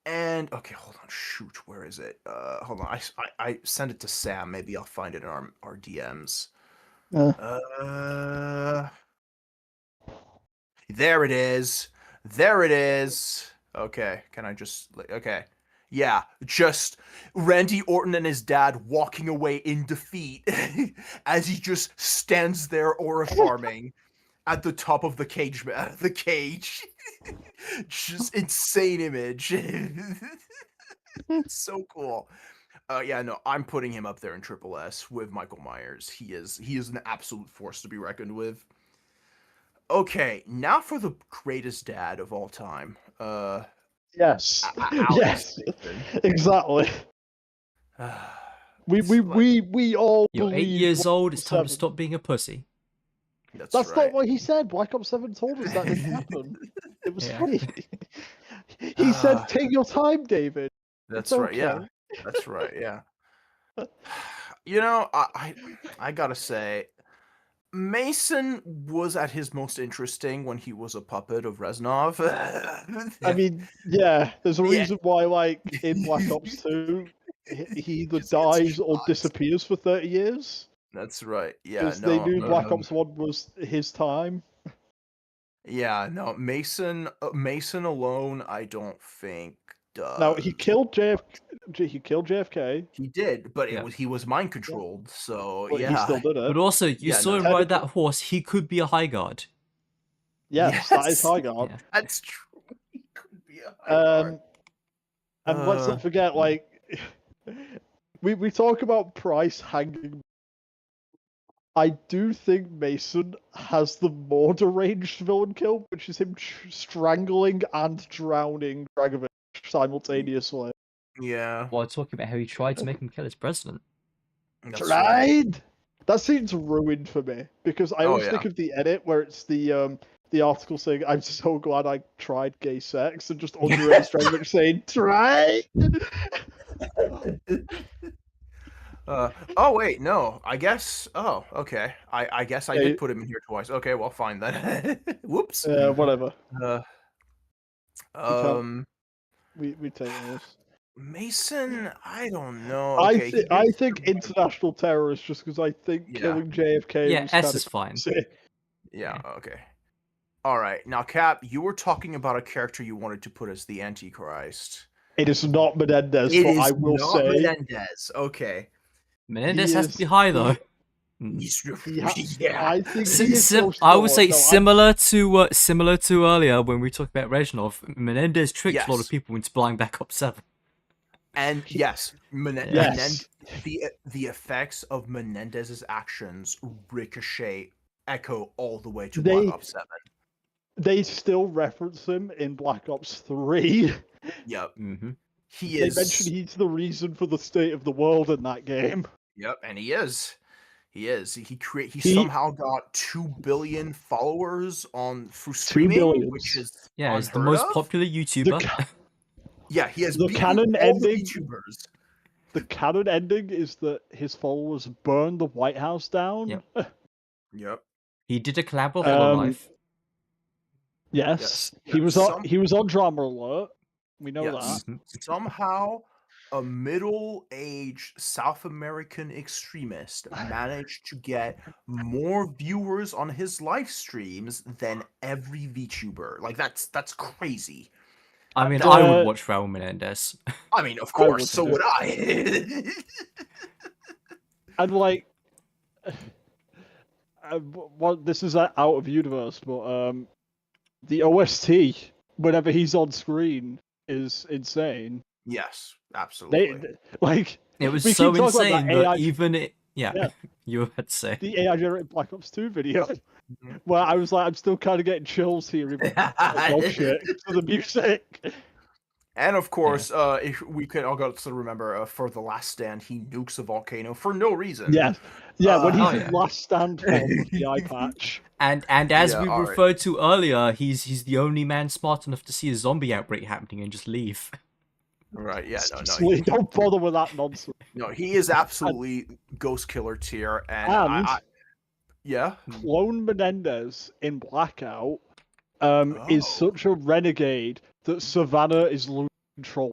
Speaker 2: And okay, hold on. Shoot, where is it? Hold on. I send it to Sam. Maybe I'll find it in our DMs. There it is. There it is. Okay, can I just okay. Yeah, just Randy Orton and his dad walking away in defeat as he just stands there aura farming at the top of the cage. The cage. Just insane image. It's so cool. Yeah, no, I'm putting him up there in Triple S with Michael Myers. He is an absolute force to be reckoned with. Okay, now for the greatest dad of all time.
Speaker 1: Yes.
Speaker 2: Alex
Speaker 1: Yes.
Speaker 2: Dixon.
Speaker 1: Exactly. We all
Speaker 3: You're 8
Speaker 1: believe
Speaker 3: years old, it's time to
Speaker 1: 7.
Speaker 3: stop being a pussy.
Speaker 2: That's
Speaker 1: That's
Speaker 2: right.
Speaker 1: not what he said. Black Ops 7 told us that didn't happen. It was
Speaker 3: Yeah.
Speaker 1: funny. He said, "Take your time, David."
Speaker 2: That's
Speaker 1: It's
Speaker 2: right. Yeah,
Speaker 1: okay.
Speaker 2: that's right. Yeah. You know, I gotta say, Mason was at his most interesting when he was a puppet of Reznov.
Speaker 1: I mean, yeah, there's a
Speaker 2: Yeah.
Speaker 1: reason why, like, in Black Ops 2, he either
Speaker 2: Just gets
Speaker 1: dies or
Speaker 2: shot.
Speaker 1: disappears for 30 years.
Speaker 2: That's right. Yeah,
Speaker 1: Because they knew
Speaker 2: no,
Speaker 1: Black Ops 1 was his time.
Speaker 2: yeah, no. Mason alone, I don't think.
Speaker 1: Now, he killed JFK,
Speaker 2: He did, but
Speaker 3: Yeah.
Speaker 2: he was mind controlled. So
Speaker 1: but
Speaker 2: yeah,
Speaker 1: he still did it.
Speaker 3: But also, you
Speaker 2: Yeah,
Speaker 3: saw
Speaker 2: no,
Speaker 3: him ride that horse, he could be a high guard.
Speaker 1: Yes, that is
Speaker 2: Yes.
Speaker 1: High Guard.
Speaker 3: Yeah.
Speaker 2: That's true. He could be a high guard.
Speaker 1: And let's
Speaker 2: Uh.
Speaker 1: not forget, like, we talk about Price hanging. I do think Mason has the more deranged villain kill, which is him strangling and drowning Dragovich simultaneously.
Speaker 2: Yeah.
Speaker 3: While talking about how he tried to make him kill his president.
Speaker 2: That's right.
Speaker 1: Tried. That seems ruined for me because I
Speaker 2: Oh,
Speaker 1: always
Speaker 2: yeah.
Speaker 1: think of the edit where it's the article saying "I'm so glad I tried gay sex" and just under it is Dragovich saying "try."
Speaker 2: Oh wait, no. I guess. Oh, okay. I guess I
Speaker 1: Yeah,
Speaker 2: did
Speaker 1: you-
Speaker 2: put him in here twice. Okay, well, fine then. Whoops.
Speaker 1: Whatever.
Speaker 2: Uh,
Speaker 1: can't- We take this.
Speaker 2: Mason. I don't know.
Speaker 1: I
Speaker 2: Okay, he
Speaker 1: I
Speaker 2: did
Speaker 1: think
Speaker 2: survive.
Speaker 1: international terrorist just because I think
Speaker 2: Yeah.
Speaker 1: killing JFK
Speaker 3: Yeah,
Speaker 1: was
Speaker 3: S
Speaker 1: kind
Speaker 3: is fine.
Speaker 2: Yeah. Okay. All right. Now, Cap, you were talking about a character you wanted to put as the Antichrist.
Speaker 1: It is not Menendez,
Speaker 2: It
Speaker 1: but
Speaker 2: is
Speaker 1: I will
Speaker 2: not
Speaker 1: say
Speaker 2: Menendez. Okay.
Speaker 3: Menendez
Speaker 1: He
Speaker 3: has to
Speaker 1: is-
Speaker 3: be high though.
Speaker 2: Yeah.
Speaker 1: I think he is close
Speaker 3: I
Speaker 1: to
Speaker 3: would
Speaker 1: it.
Speaker 3: say
Speaker 1: No,
Speaker 3: similar to earlier when we talked about Reznov. Menendez tricked a lot
Speaker 2: Yes.
Speaker 3: of people into buying Black Ops 7.
Speaker 2: And yes,
Speaker 1: Yes.
Speaker 2: the effects of Menendez's actions ricochet, echo all the way to
Speaker 1: They-
Speaker 2: Black Ops 7.
Speaker 1: They still reference him in Black Ops 3.
Speaker 2: Yep,
Speaker 3: Mm-hmm.
Speaker 2: he
Speaker 1: They
Speaker 2: is.
Speaker 1: mention he's the reason for the state of the world in that game.
Speaker 2: Yep, and he is. He is. He
Speaker 1: He-
Speaker 2: somehow got 2 billion followers through
Speaker 1: 2
Speaker 2: streaming,
Speaker 1: billion.
Speaker 2: which is
Speaker 3: Yeah, he's the
Speaker 2: unheard
Speaker 3: most
Speaker 2: of.
Speaker 3: popular YouTuber.
Speaker 2: Yeah, he has
Speaker 1: the
Speaker 2: beaten
Speaker 1: canon
Speaker 2: all the
Speaker 1: ending-
Speaker 2: YouTubers.
Speaker 1: The canon ending is that his followers burned the White House down.
Speaker 3: Yep.
Speaker 2: Yep.
Speaker 3: He did a collab with
Speaker 1: Um,
Speaker 3: Hololive.
Speaker 1: Yes,
Speaker 2: Yes,
Speaker 1: he was
Speaker 2: some-
Speaker 1: on. He was on Drama Alert. We know
Speaker 2: Yes.
Speaker 1: that.
Speaker 3: Mhm.
Speaker 2: Somehow, a middle-aged South American extremist managed to get more viewers on his live streams than every VTuber. Like that's crazy.
Speaker 3: I mean,
Speaker 1: Uh,
Speaker 3: I would watch Raul Menendez.
Speaker 2: I mean, of
Speaker 1: I would
Speaker 2: course, so
Speaker 1: too.
Speaker 2: would I.
Speaker 1: And like, well, this is out of universe, but the OST whenever he's on screen is insane.
Speaker 2: Yes,
Speaker 1: They
Speaker 2: absolutely.
Speaker 1: like
Speaker 3: It was
Speaker 1: we
Speaker 3: so
Speaker 1: keep talking about
Speaker 3: insane
Speaker 1: that
Speaker 3: that
Speaker 1: AI
Speaker 3: even it. Yeah,
Speaker 1: Yeah.
Speaker 3: you had to say.
Speaker 1: the AI generated Black Ops 2 video,
Speaker 2: Mhm.
Speaker 1: where I was like, I'm still kind of getting chills hearing dog shit to the music.
Speaker 2: And of course, if we could all got to remember, for the Last Stand, he nukes a volcano for no reason.
Speaker 1: Yeah, when he's
Speaker 3: Oh,
Speaker 1: in
Speaker 3: yeah.
Speaker 1: last stand form with the eye patch.
Speaker 3: And as
Speaker 2: Yeah,
Speaker 3: we
Speaker 2: alright.
Speaker 3: referred to earlier, he's the only man smart enough to see a zombie outbreak happening and just leave.
Speaker 2: Right. Yeah.
Speaker 1: Seriously, don't bother with that nonsense.
Speaker 2: No. He is absolutely Ghost Killer tier, and
Speaker 1: And-
Speaker 2: yeah.
Speaker 1: Clone Menendez in Blackout is
Speaker 2: Oh.
Speaker 1: such a renegade that Savannah is losing control.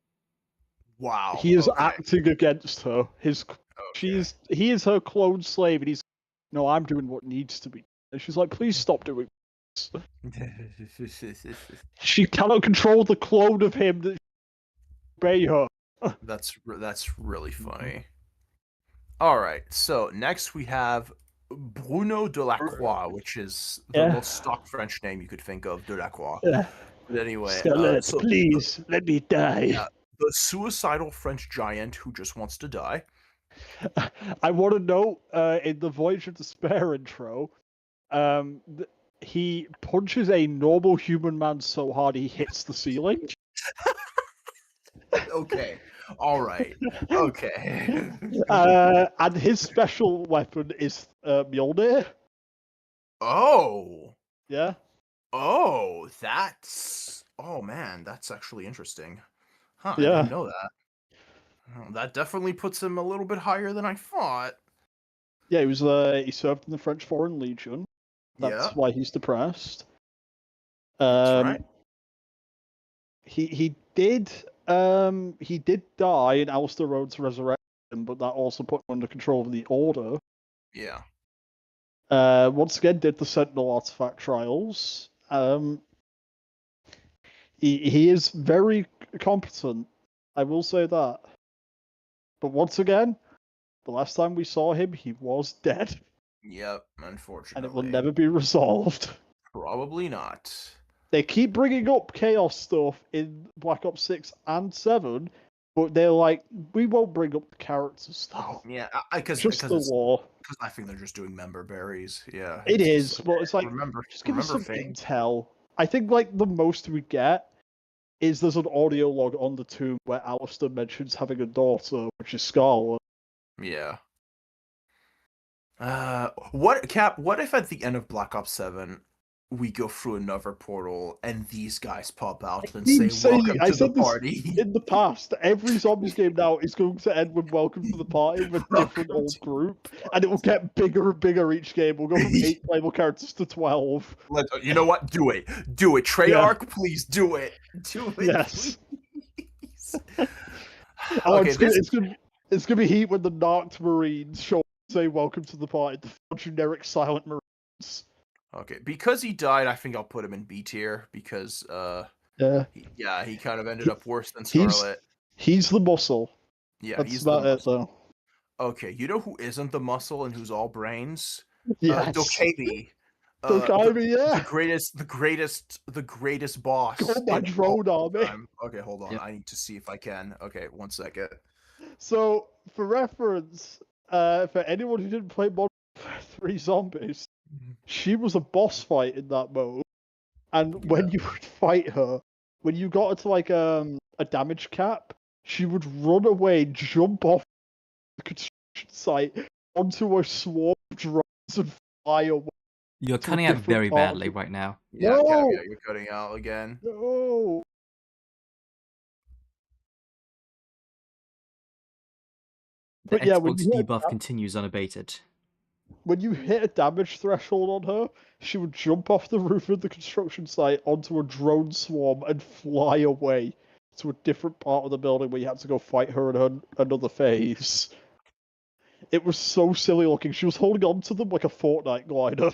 Speaker 2: Wow.
Speaker 1: He is
Speaker 2: okay,
Speaker 1: acting against her.
Speaker 2: okay.
Speaker 1: He is her clone slave, and he's no, I'm doing what needs to be. And she's like, please stop doing this. She cannot control the clone of him that obey her.
Speaker 2: That's really funny. All right. So next we have Bruno Delacroix, which is the
Speaker 1: Yeah.
Speaker 2: most stock French name you could think of, Delacroix.
Speaker 1: Yeah.
Speaker 2: But anyway, so
Speaker 1: please let me die.
Speaker 2: Yeah. the suicidal French giant who just wants to die.
Speaker 1: I want to note in the Voyage of Despair intro, he punches a normal human man so hard he hits the ceiling.
Speaker 2: Okay. All right. Okay.
Speaker 1: And his special weapon is Mjolnir.
Speaker 2: Oh.
Speaker 1: Yeah.
Speaker 2: Oh, oh man, that's actually interesting. Huh, I
Speaker 1: Yeah.
Speaker 2: didn't know that. Oh, that definitely puts him a little bit higher than I thought.
Speaker 1: Yeah, he served in the French Foreign Legion. That's
Speaker 2: Yeah.
Speaker 1: why he's depressed.
Speaker 2: That's right.
Speaker 1: He did die in Alistair Rhodes' Resurrection, but that also put him under control of the Order.
Speaker 2: Yeah.
Speaker 1: Once again, did the Sentinel artifact trials. He is very competent. I will say that. But once again, the last time we saw him, he was dead,
Speaker 2: Yep, unfortunately.
Speaker 1: and it will never be resolved.
Speaker 2: Probably not.
Speaker 1: They keep bringing up Chaos stuff in Black Ops 6 and 7, but they're like, we won't bring up the characters though.
Speaker 2: Yeah, because
Speaker 1: Just the lore.
Speaker 2: I think they're just doing member berries. Yeah,
Speaker 1: It
Speaker 2: it's
Speaker 1: is,
Speaker 2: just
Speaker 1: but it's like, just give us some intel. I think like the most we get is there's an audio log on the tomb where Alistair mentions having a daughter, which is Scarlet.
Speaker 2: Yeah. What if at the end of Black Ops 7 we go through another portal and these guys pop out and say welcome to the party?
Speaker 1: In the past, every zombies game now is going to end with welcome to the party with a different old group, and it will get bigger and bigger each game. We'll go from 8 playable characters to 12.
Speaker 2: You know what? Do it. Treyarch, please do it. Do it.
Speaker 1: Yes.
Speaker 2: Please.
Speaker 1: Oh, okay, it's gonna be heat when the narked Marines show say welcome to the party, the generic silent Marines.
Speaker 2: Okay, because he died, I think I'll put him in B tier because he kind of ended up worse than Scarlet.
Speaker 1: He's the muscle.
Speaker 2: Yeah,
Speaker 1: that's
Speaker 2: he's
Speaker 1: about
Speaker 2: the
Speaker 1: it though.
Speaker 2: Okay, you know who isn't the muscle and who's all brains?
Speaker 1: Yes.
Speaker 2: Dokkaebi.
Speaker 1: Yeah.
Speaker 2: The greatest boss.
Speaker 1: Go my drone army.
Speaker 2: Okay, hold on.
Speaker 3: Yep.
Speaker 2: I need to see if I can. Okay, 1 second.
Speaker 1: So, for reference, for anyone who didn't play Modern Warfare 3 Zombies, she was a boss fight in that mode, and when you would fight her, when you got her to like a damage cap, she would run away, jump off the construction site onto a swarm of drones and fly away.
Speaker 3: You're cutting out very badly right now.
Speaker 2: Yeah,
Speaker 1: No!
Speaker 2: you're cutting out again.
Speaker 1: No.
Speaker 3: The
Speaker 1: But yeah, when
Speaker 3: Xbox
Speaker 1: you hit
Speaker 3: debuff continues unabated.
Speaker 1: when you hit a damage threshold on her, she would jump off the roof of the construction site onto a drone swarm and fly away to a different part of the building where you had to go fight her in another phase. It was so silly looking. She was holding on to them like a Fortnite glider.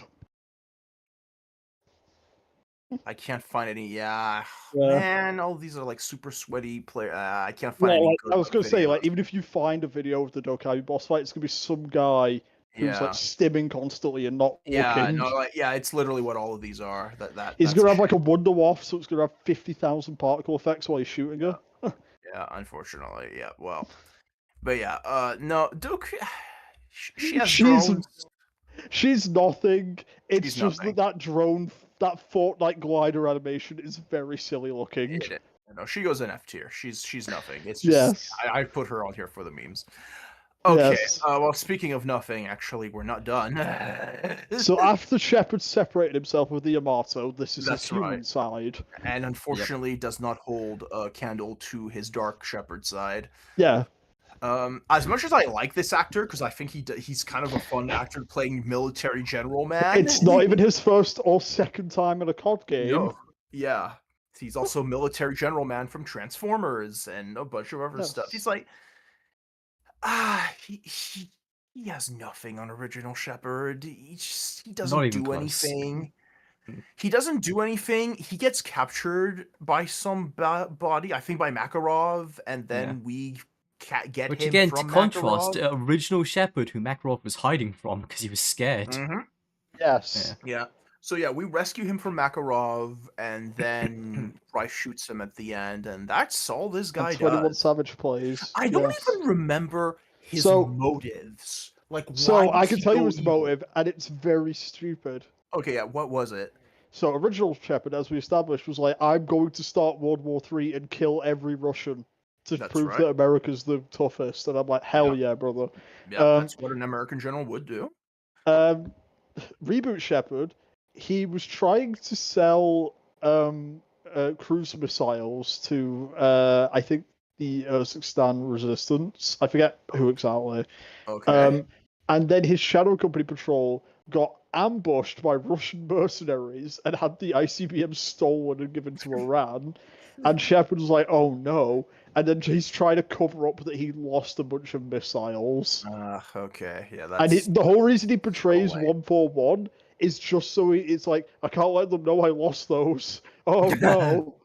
Speaker 2: I can't find any. Yeah,
Speaker 1: Yeah.
Speaker 2: man, all these are like super sweaty player. I can't find any.
Speaker 1: Like,
Speaker 2: Good
Speaker 1: I was gonna say, like,
Speaker 2: videos.
Speaker 1: even if you find a video of the Dokkaebi boss fight, it's gonna be some guy who's like stimming constantly and not looking.
Speaker 2: It's literally what all of these are.
Speaker 1: He's gonna have like a Wonder Waff, so it's gonna have 50,000 particle effects while he's shooting her.
Speaker 2: Yeah, unfortunately, yeah. Well, but yeah, no, she has drones.
Speaker 1: She's nothing. It's
Speaker 2: She's
Speaker 1: just
Speaker 2: nothing.
Speaker 1: that drone, that Fortnite glider animation is very silly looking.
Speaker 2: No, she goes in F tier. She's nothing. It's just
Speaker 1: Yes.
Speaker 2: I put her on here for the memes. Okay.
Speaker 1: Yes.
Speaker 2: Well, speaking of nothing, actually, we're not done.
Speaker 1: So after Shepard separated himself with the Yamato, this is
Speaker 2: That's
Speaker 1: his human
Speaker 2: right.
Speaker 1: side.
Speaker 2: And unfortunately, does not hold a candle to his dark Shepard side.
Speaker 1: Yeah.
Speaker 2: As much as I like this actor, because I think he's kind of a fun actor playing military general man.
Speaker 1: It's not even his first or second time in a COD game.
Speaker 2: No. Yeah. He's also military general man from Transformers and a bunch of other stuff. He's like, he has nothing on original Shepard. He doesn't do anything. He doesn't do anything. He gets captured by some body, I think by Makarov, and then we get
Speaker 3: Which
Speaker 2: him
Speaker 3: again,
Speaker 2: from
Speaker 3: to contrast,
Speaker 2: Makarov.
Speaker 3: original Shepard, who Makarov was hiding from because he was scared.
Speaker 2: Mm-hmm.
Speaker 1: Yes.
Speaker 2: Yeah. So yeah, we rescue him from Makarov, and then Rice shoots him at the end, and that's all this guy
Speaker 1: 21
Speaker 2: does.
Speaker 1: Savage plays.
Speaker 2: I don't even remember his motives. Like,
Speaker 1: so I can tell you his motive, and it's very stupid.
Speaker 2: Okay, yeah, what was it?
Speaker 1: So original Shepard, as we established, was like, I'm going to start World War III and kill every Russian to prove that America's the toughest. And I'm like, hell yeah, brother.
Speaker 2: Yeah, that's what an American general would do.
Speaker 1: Reboot Shepard, he was trying to sell cruise missiles to, I think, the Urzikstan resistance. I forget who exactly.
Speaker 2: Okay.
Speaker 1: And then his Shadow Company patrol got ambushed by Russian mercenaries and had the ICBM stolen and given to Iran. And Shepard was like, oh no. And then he's trying to cover up that he lost a bunch of missiles.
Speaker 2: Okay, yeah, that's...
Speaker 1: And the whole reason he portrays 141 is just so it's like, I can't let them know I lost those. Oh no.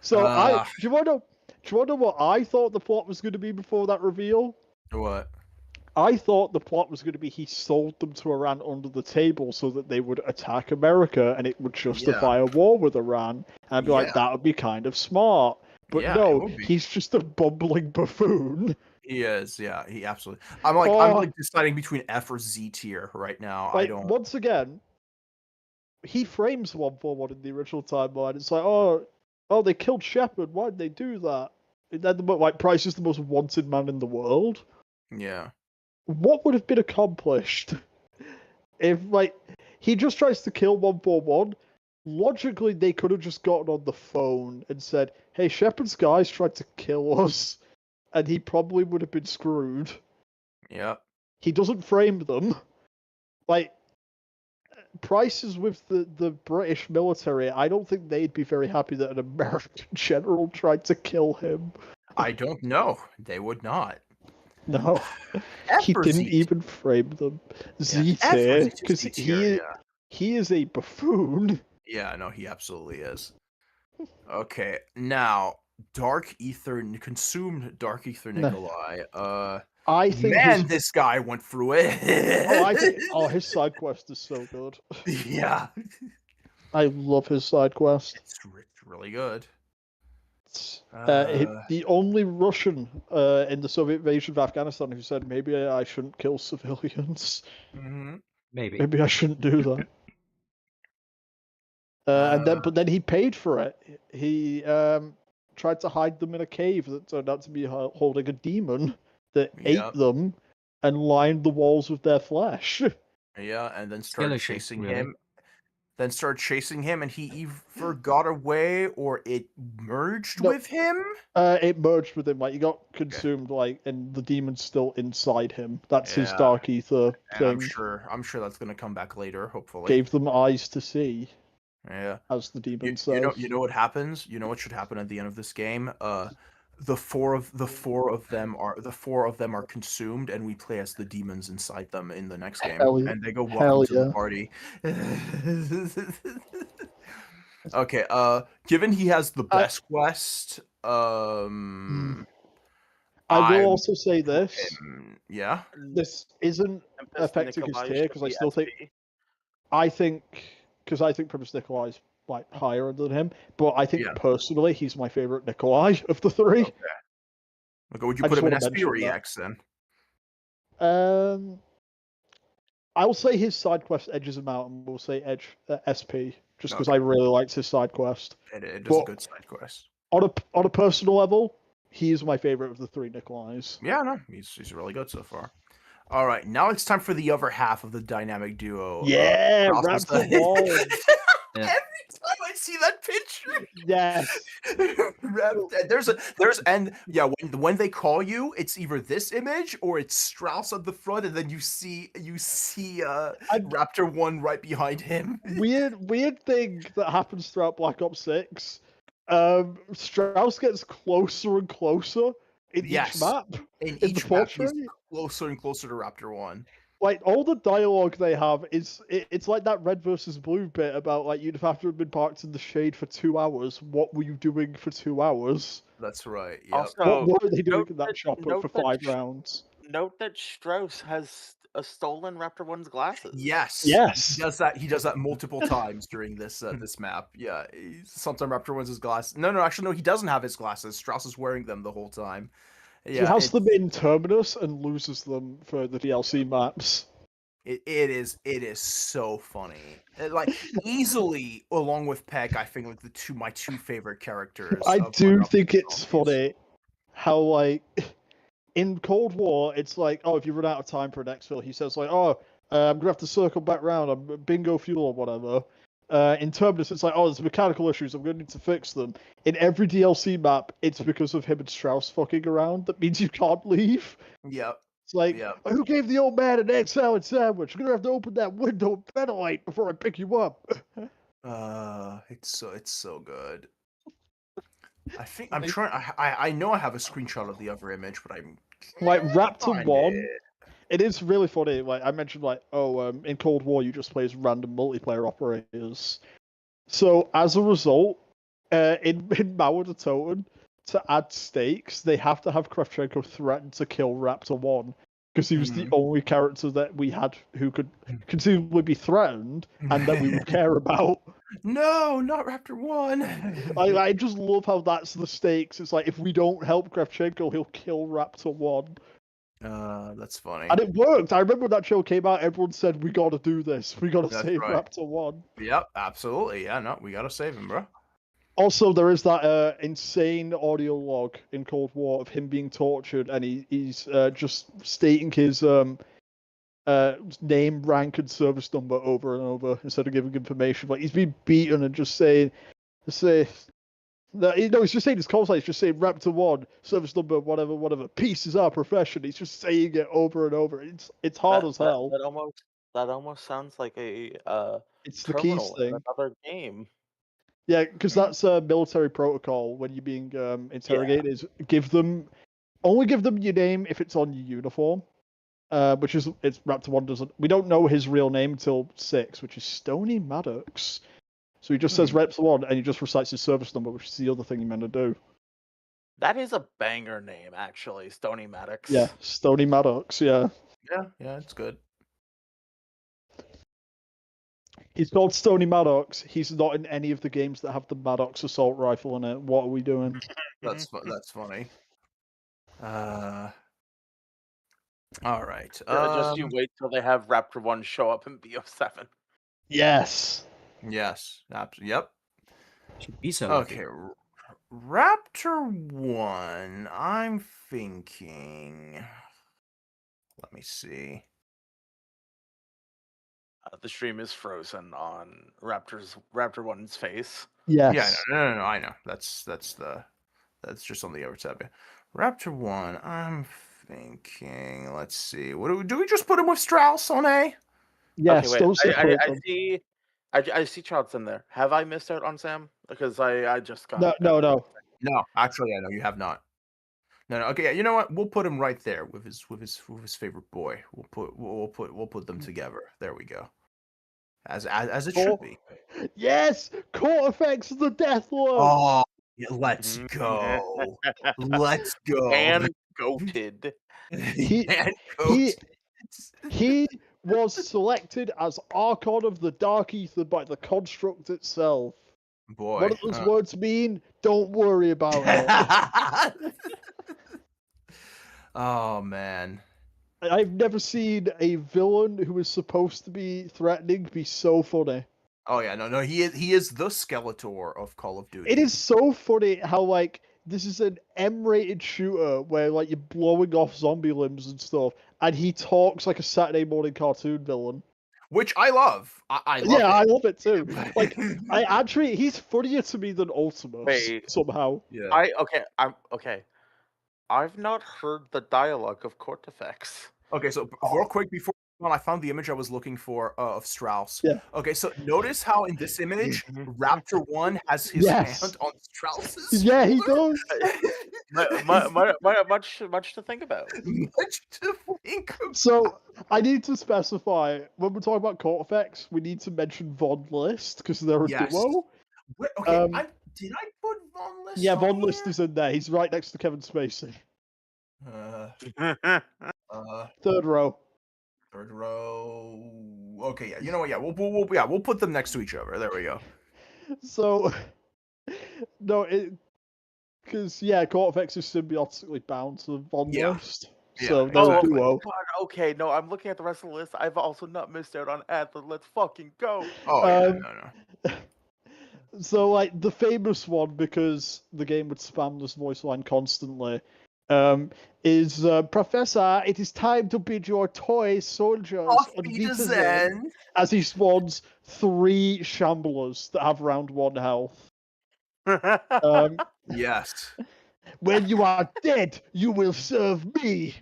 Speaker 1: So do you want to know what I thought the plot was going to be before that reveal?
Speaker 2: What?
Speaker 1: I thought the plot was going to be he sold them to Iran under the table so that they would attack America and it would justify a war with Iran. And I'd be like,
Speaker 2: Yeah.
Speaker 1: that would be kind of smart. But
Speaker 2: Yeah, it
Speaker 1: no,
Speaker 2: would be.
Speaker 1: he's just a bumbling buffoon.
Speaker 2: He is, yeah, he absolutely. I'm
Speaker 1: Oh.
Speaker 2: like deciding between F or Z tier right now. I
Speaker 1: Like,
Speaker 2: don't.
Speaker 1: once again, he frames 141 in the original timeline. It's like, oh, they killed Shepard. Why did they do that? And then, like, Price is the most wanted man in the world.
Speaker 2: Yeah.
Speaker 1: What would have been accomplished if, like, he just tries to kill 141? Logically, they could have just gotten on the phone and said, hey, Shepard's guys tried to kill us, and he probably would have been screwed.
Speaker 2: Yeah.
Speaker 1: He doesn't frame them. Like, Price is with the British military. I don't think they'd be very happy that an American general tried to kill him.
Speaker 2: I don't know. They would not.
Speaker 1: No.
Speaker 2: F
Speaker 1: He
Speaker 2: or
Speaker 1: didn't
Speaker 2: Z
Speaker 1: even frame them. Z
Speaker 2: F or
Speaker 1: tier,
Speaker 2: Z
Speaker 1: because
Speaker 2: tier, yeah.
Speaker 1: he is a buffoon.
Speaker 2: Yeah, no, he absolutely is. Okay, now Dark Ether consumed Dark Ether
Speaker 1: No.
Speaker 2: Nikolai.
Speaker 1: I think
Speaker 2: Man, this guy went through it.
Speaker 1: his side quest is so good.
Speaker 2: Yeah,
Speaker 1: I love his side quest.
Speaker 2: it's really good.
Speaker 1: The only Russian in the Soviet invasion of Afghanistan who said maybe I shouldn't kill civilians.
Speaker 3: Maybe.
Speaker 1: Maybe I shouldn't do that. But then he paid for it. He tried to hide them in a cave that turned out to be holding a demon that ate them and lined the walls with their flesh.
Speaker 2: Yeah, and then started
Speaker 3: Skeleton,
Speaker 2: chasing
Speaker 3: really.
Speaker 2: him. Then started chasing him, and he either got away or it merged
Speaker 1: No.
Speaker 2: with him.
Speaker 1: It merged with him. Like, he got consumed, like, and the demon's still inside him. That's his
Speaker 2: Yeah.
Speaker 1: Dark Ether
Speaker 2: And
Speaker 1: thing.
Speaker 2: I'm sure that's gonna come back later, hopefully.
Speaker 1: Gave them eyes to see,
Speaker 2: Yeah.
Speaker 1: as the demon
Speaker 2: You
Speaker 1: says.
Speaker 2: know what happens? You know what should happen at the end of this game? The four of them are consumed, and we play as the demons inside them in the next game,
Speaker 1: Hell yeah.
Speaker 2: and they go
Speaker 1: Hell
Speaker 2: welcome to the
Speaker 1: yeah.
Speaker 2: party. Okay. Given he has the best quest,
Speaker 1: I
Speaker 2: I
Speaker 1: will also say this.
Speaker 2: yeah.
Speaker 1: This isn't
Speaker 5: Tempest
Speaker 1: affecting his
Speaker 5: Nikolai
Speaker 1: tier,
Speaker 5: should
Speaker 1: because I
Speaker 5: be
Speaker 1: still think...
Speaker 5: SP.
Speaker 1: I think Primus Nikolai is, like, higher than him, but I think
Speaker 2: Yeah.
Speaker 1: personally he's my favorite Nikolai of the three.
Speaker 2: Okay. Like, would you
Speaker 1: I
Speaker 2: put
Speaker 1: just
Speaker 2: him in
Speaker 1: wanna
Speaker 2: SP or
Speaker 1: mention that.
Speaker 2: EX then?
Speaker 1: I'll say his side quest edges him out, and we'll say SP, just because
Speaker 2: Okay.
Speaker 1: I really liked his side quest.
Speaker 2: It does a
Speaker 1: But-
Speaker 2: good side quest.
Speaker 1: On a personal level, he is my favorite of the three Nikolais.
Speaker 2: Yeah, no, he's really good so far. All right, now it's time for the other half of the dynamic duo.
Speaker 1: Yeah,
Speaker 2: Rasmus
Speaker 1: Raptor
Speaker 2: the-
Speaker 1: Wall.
Speaker 3: Yeah.
Speaker 2: Every time I see that picture,
Speaker 1: Yes.
Speaker 2: when they call you, it's either this image or it's Strauss at the front, and then you see Raptor 1 right behind him.
Speaker 1: Weird thing that happens throughout Black Ops 6. Strauss gets closer and closer in
Speaker 2: Yes.
Speaker 1: each map.
Speaker 2: In
Speaker 1: In
Speaker 2: each
Speaker 1: the
Speaker 2: map, he's
Speaker 1: portrait?
Speaker 2: closer and closer to Raptor 1.
Speaker 1: Like, all the dialogue they have it's like that red versus blue bit about, like, you'd have to have been parked in the shade for 2 hours. What were you doing for 2 hours?
Speaker 2: That's right. Yep.
Speaker 5: Also,
Speaker 1: What were they doing
Speaker 5: note
Speaker 1: in that
Speaker 5: that-
Speaker 1: chopper
Speaker 5: note
Speaker 1: for
Speaker 5: that
Speaker 1: 5
Speaker 5: sh-
Speaker 1: rounds?
Speaker 5: note that Strauss has stolen Raptor 1's glasses.
Speaker 2: Yes.
Speaker 1: Yes.
Speaker 2: He does that multiple times during this this map. Yeah. Sometimes Raptor wins his glasses. No, actually, no. He doesn't have his glasses. Strauss is wearing them the whole time. Yeah.
Speaker 1: He has them in Terminus and loses them for the DLC maps.
Speaker 2: It is so funny. Like, easily, along with Peck, I think like my two favorite characters.
Speaker 1: I
Speaker 2: of
Speaker 1: do
Speaker 2: Black Ops
Speaker 1: think it's
Speaker 2: zombies.
Speaker 1: funny how, like, in Cold War, it's like, oh, if you run out of time for an exfil, he says, like, oh, I'm gonna have to circle back round, I'm bingo fuel or whatever. In Terminus, it's like, oh, there's mechanical issues, I'm gonna need to fix them. In every DLC map, it's because of him and Strauss fucking around. That means you can't leave.
Speaker 2: Yep.
Speaker 1: It's like,
Speaker 2: Yep.
Speaker 1: oh, who gave the old man an egg salad sandwich? I'm gonna have to open that window and ventilate before I pick you up.
Speaker 2: It's so good. I think I'm trying. I know I have a screenshot of the other image, but I'm
Speaker 1: Like, Raptor
Speaker 2: find
Speaker 1: 1,
Speaker 2: it.
Speaker 1: it is really funny. Like, I mentioned, like, in Cold War, you just play as random multiplayer operators. So, as a result, in Mauer de Toten, to add stakes, they have to have Kravchenko threaten to kill Raptor 1. because he was the
Speaker 2: Mhm.
Speaker 1: only character that we had who could conceivably be threatened and that we would care about.
Speaker 2: No, not Raptor 1.
Speaker 1: I just love how that's the stakes. It's like if we don't help Kravchenko, he'll kill Raptor 1.
Speaker 2: That's funny.
Speaker 1: And it worked. I remember when that show came out, everyone said, we gotta do this. We gotta
Speaker 2: That's
Speaker 1: save
Speaker 2: right.
Speaker 1: Raptor 1.
Speaker 2: Yep, absolutely. Yeah, no, we gotta save him, bro.
Speaker 1: Also, there is that insane audio log in Cold War of him being tortured, and he's just stating his name, rank, and service number over and over instead of giving information. Like he's being beaten and just saying that he's just saying his call sign. He's just saying Raptor 1, service number, whatever. Peace is our profession. He's just saying it over and over. It's hard as hell.
Speaker 5: That almost sounds like a
Speaker 1: It's the keys
Speaker 5: terminal in
Speaker 1: thing.
Speaker 5: another game.
Speaker 1: Yeah, because that's a military protocol when you're being interrogated. Is only give them your name if it's on your uniform, which is it's Raptor 1 doesn't. We don't know his real name until 6, which is Stony Maddox. So he just says Raptor 1 and he just recites his service number, which is the other thing he meant to do.
Speaker 5: That is a banger name, actually, Stony Maddox.
Speaker 1: Yeah, Stony Maddox. Yeah,
Speaker 2: Yeah, it's good.
Speaker 1: he's called Stony Maddox. He's not in any of the games that have the Maddox assault rifle in it. What are we doing?
Speaker 2: That's funny. All right.
Speaker 5: Just you wait till they have Raptor 1 show up in BO7.
Speaker 1: Yes.
Speaker 2: Yes. Yep.
Speaker 3: Should be so.
Speaker 2: Okay. Raptor 1. I'm thinking. Let me see.
Speaker 5: The stream is frozen on Raptor 1's face.
Speaker 1: Yes.
Speaker 2: Yeah, no. I know. That's just on the over tab. Yeah. Raptor 1. I'm thinking. Let's see. What do we just put him with Strauss on A?
Speaker 1: Yes.
Speaker 5: Okay,
Speaker 1: Don't
Speaker 5: wait.
Speaker 1: separate
Speaker 5: I
Speaker 1: them.
Speaker 5: see. I see Childs in there. Have I missed out on Sam? Because I just got.
Speaker 1: No.
Speaker 2: No, actually, I know you have not. No. Okay, yeah. You know what? We'll put him right there with his favorite boy. We'll put them together. There we go. As it should be.
Speaker 1: Yes, Cortex the Deathlord.
Speaker 2: Oh, yeah, let's go. Let's go.
Speaker 5: And goated.
Speaker 1: He was selected as Archon of the Dark Ether by the construct itself.
Speaker 2: Boy.
Speaker 1: What do those words mean? Don't worry about it.
Speaker 2: Oh man.
Speaker 1: I've never seen a villain who is supposed to be threatening be so funny.
Speaker 2: Oh yeah, no, he is the Skeletor of Call of Duty.
Speaker 1: It is so funny how like this is an M-rated shooter where like you're blowing off zombie limbs and stuff, and he talks like a Saturday morning cartoon villain.
Speaker 2: Which I love. I love it.
Speaker 1: I love it too. Like he's funnier to me than Ultimus
Speaker 5: Wait.
Speaker 1: somehow.
Speaker 2: Yeah.
Speaker 5: I'm okay. I've not heard the dialogue of Cortex.
Speaker 2: Okay, so real quick before I found the image I was looking for of Strauss.
Speaker 1: Yeah.
Speaker 2: Okay, so notice how in this image Raptor 1 has his hand on Strauss's
Speaker 1: Yeah, he
Speaker 2: shoulder?
Speaker 1: does.
Speaker 5: Much to think about.
Speaker 2: Much to think about.
Speaker 1: So I need to specify when we're talking about Cortex, we need to mention Von List because they're a
Speaker 2: Yes.
Speaker 1: duo.
Speaker 2: Wait, okay, did I put Von List?
Speaker 1: Yeah,
Speaker 2: on
Speaker 1: Von List
Speaker 2: here?
Speaker 1: is in there. He's right next to Kevin Spacey. Third row.
Speaker 2: Third row. Okay, yeah. You know what? Yeah, we'll put them next to each other. There we go.
Speaker 1: So no, because Cortex is symbiotically bound to Von
Speaker 2: Yeah.
Speaker 1: List.
Speaker 2: Yeah,
Speaker 1: So they're a
Speaker 2: exactly.
Speaker 1: duo.
Speaker 5: God, okay, no, I'm looking at the rest of the list. I've also not missed out on Adler. Let's fucking go.
Speaker 2: Oh yeah,
Speaker 1: Um,
Speaker 2: no.
Speaker 1: So like the famous one, because the game would spam this voice line constantly, is Professor, it is time to bid your toy soldiers
Speaker 2: Auf
Speaker 1: on
Speaker 2: Wiedersehen.
Speaker 1: Wiedersehen, as he spawns 3 Shamblers that have round 1 health.
Speaker 2: Yes.
Speaker 1: When you are dead, you will serve me.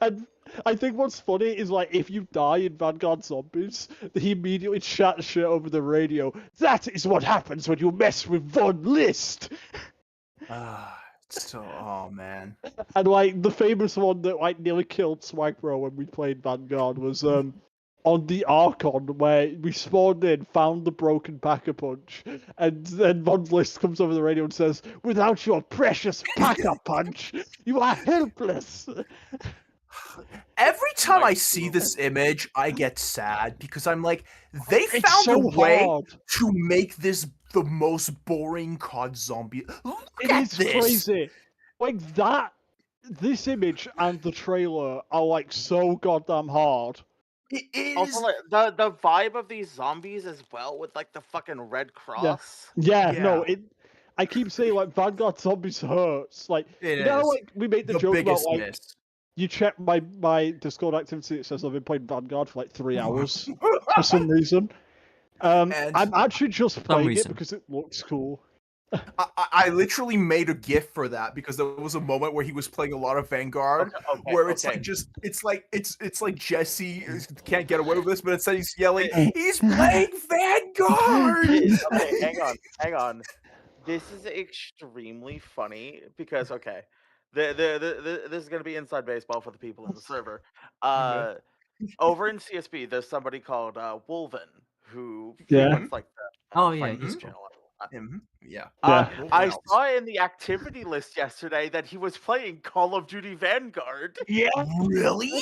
Speaker 1: And I think what's funny is like if you die in Vanguard Zombies, he immediately chats shit over the radio. That is what happens when you mess with Von List.
Speaker 2: Oh man.
Speaker 1: And like the famous one that like nearly killed Swagbro when we played Vanguard was on the Archon where we spawned in, found the broken Pack-a-Punch, and then Von List comes over the radio and says, "Without your precious Pack-a-Punch, you are helpless."
Speaker 2: Every time I
Speaker 1: Like,
Speaker 2: see this image, I get sad because I'm like, they
Speaker 1: It's
Speaker 2: found
Speaker 1: so
Speaker 2: a way
Speaker 1: hard.
Speaker 2: to make this the most boring COD zombie. Look
Speaker 1: It
Speaker 2: at
Speaker 1: is
Speaker 2: this.
Speaker 1: crazy. Like that. This image and the trailer are like so goddamn hard.
Speaker 2: It is.
Speaker 5: Also, like the vibe of these zombies as well, with like the fucking red cross.
Speaker 1: Yeah,
Speaker 2: Yeah.
Speaker 1: no, I keep saying like Vanguard Zombies hurts. Like
Speaker 2: It
Speaker 1: you know, how,
Speaker 2: is.
Speaker 1: like we made the
Speaker 2: The
Speaker 1: joke about
Speaker 2: biggest
Speaker 1: like
Speaker 2: miss.
Speaker 1: you check my Discord activity. It says I've been playing Vanguard for like 3 hours for some reason.
Speaker 2: And-
Speaker 1: I'm actually just playing it
Speaker 3: reason.
Speaker 1: because it looks cool.
Speaker 2: I literally made a GIF for that because there was a moment where he was playing a lot of Vanguard, where it's like it's like Jesse can't get away with this, but instead he's yelling, "He's playing Vanguard!"
Speaker 5: Okay, hang on. This is extremely funny because this is gonna be inside baseball for the people in the server. Over in CSP, there's somebody called Wolven who
Speaker 1: Yeah.
Speaker 5: frequents like the
Speaker 3: Oh, yeah,
Speaker 5: fighting
Speaker 3: he's
Speaker 5: channel.
Speaker 2: Yeah.
Speaker 1: Yeah.
Speaker 5: I saw in the activity list yesterday that he was playing Call of Duty Vanguard.
Speaker 1: Yeah,
Speaker 2: Really?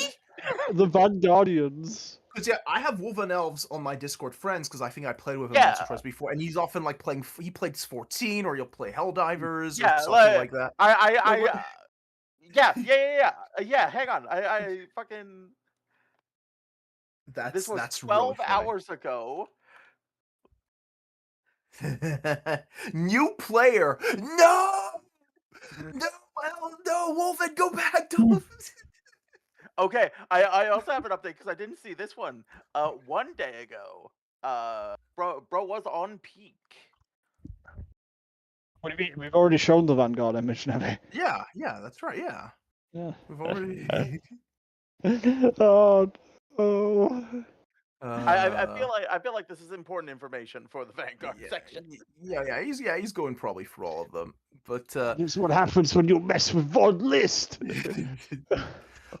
Speaker 1: the Vanguardians.
Speaker 2: Because yeah, I have Wolven Elves on my Discord friends because I think I played with him
Speaker 5: Yeah.
Speaker 2: once or twice before, and he's often like playing. He plays 14, or he'll play Helldivers,
Speaker 5: Yeah,
Speaker 2: or something like that.
Speaker 5: Yeah. Hang on, I fucking. This was
Speaker 2: That's
Speaker 5: 12
Speaker 2: really
Speaker 5: hours ago.
Speaker 2: funny. New player, no, Wolfen, go back. Don't.
Speaker 5: Okay, I also have an update because I didn't see this one. 1 day ago, bro was on peak.
Speaker 1: What do you mean? We've already shown the Vanguard image, haven't we?
Speaker 2: Yeah, that's right. Yeah,
Speaker 1: Yeah.
Speaker 2: we've already.
Speaker 1: Oh.
Speaker 5: I feel like this is important information for the Vanguard section.
Speaker 2: He's going probably for all of them, but
Speaker 1: This is what happens when you mess with Von List.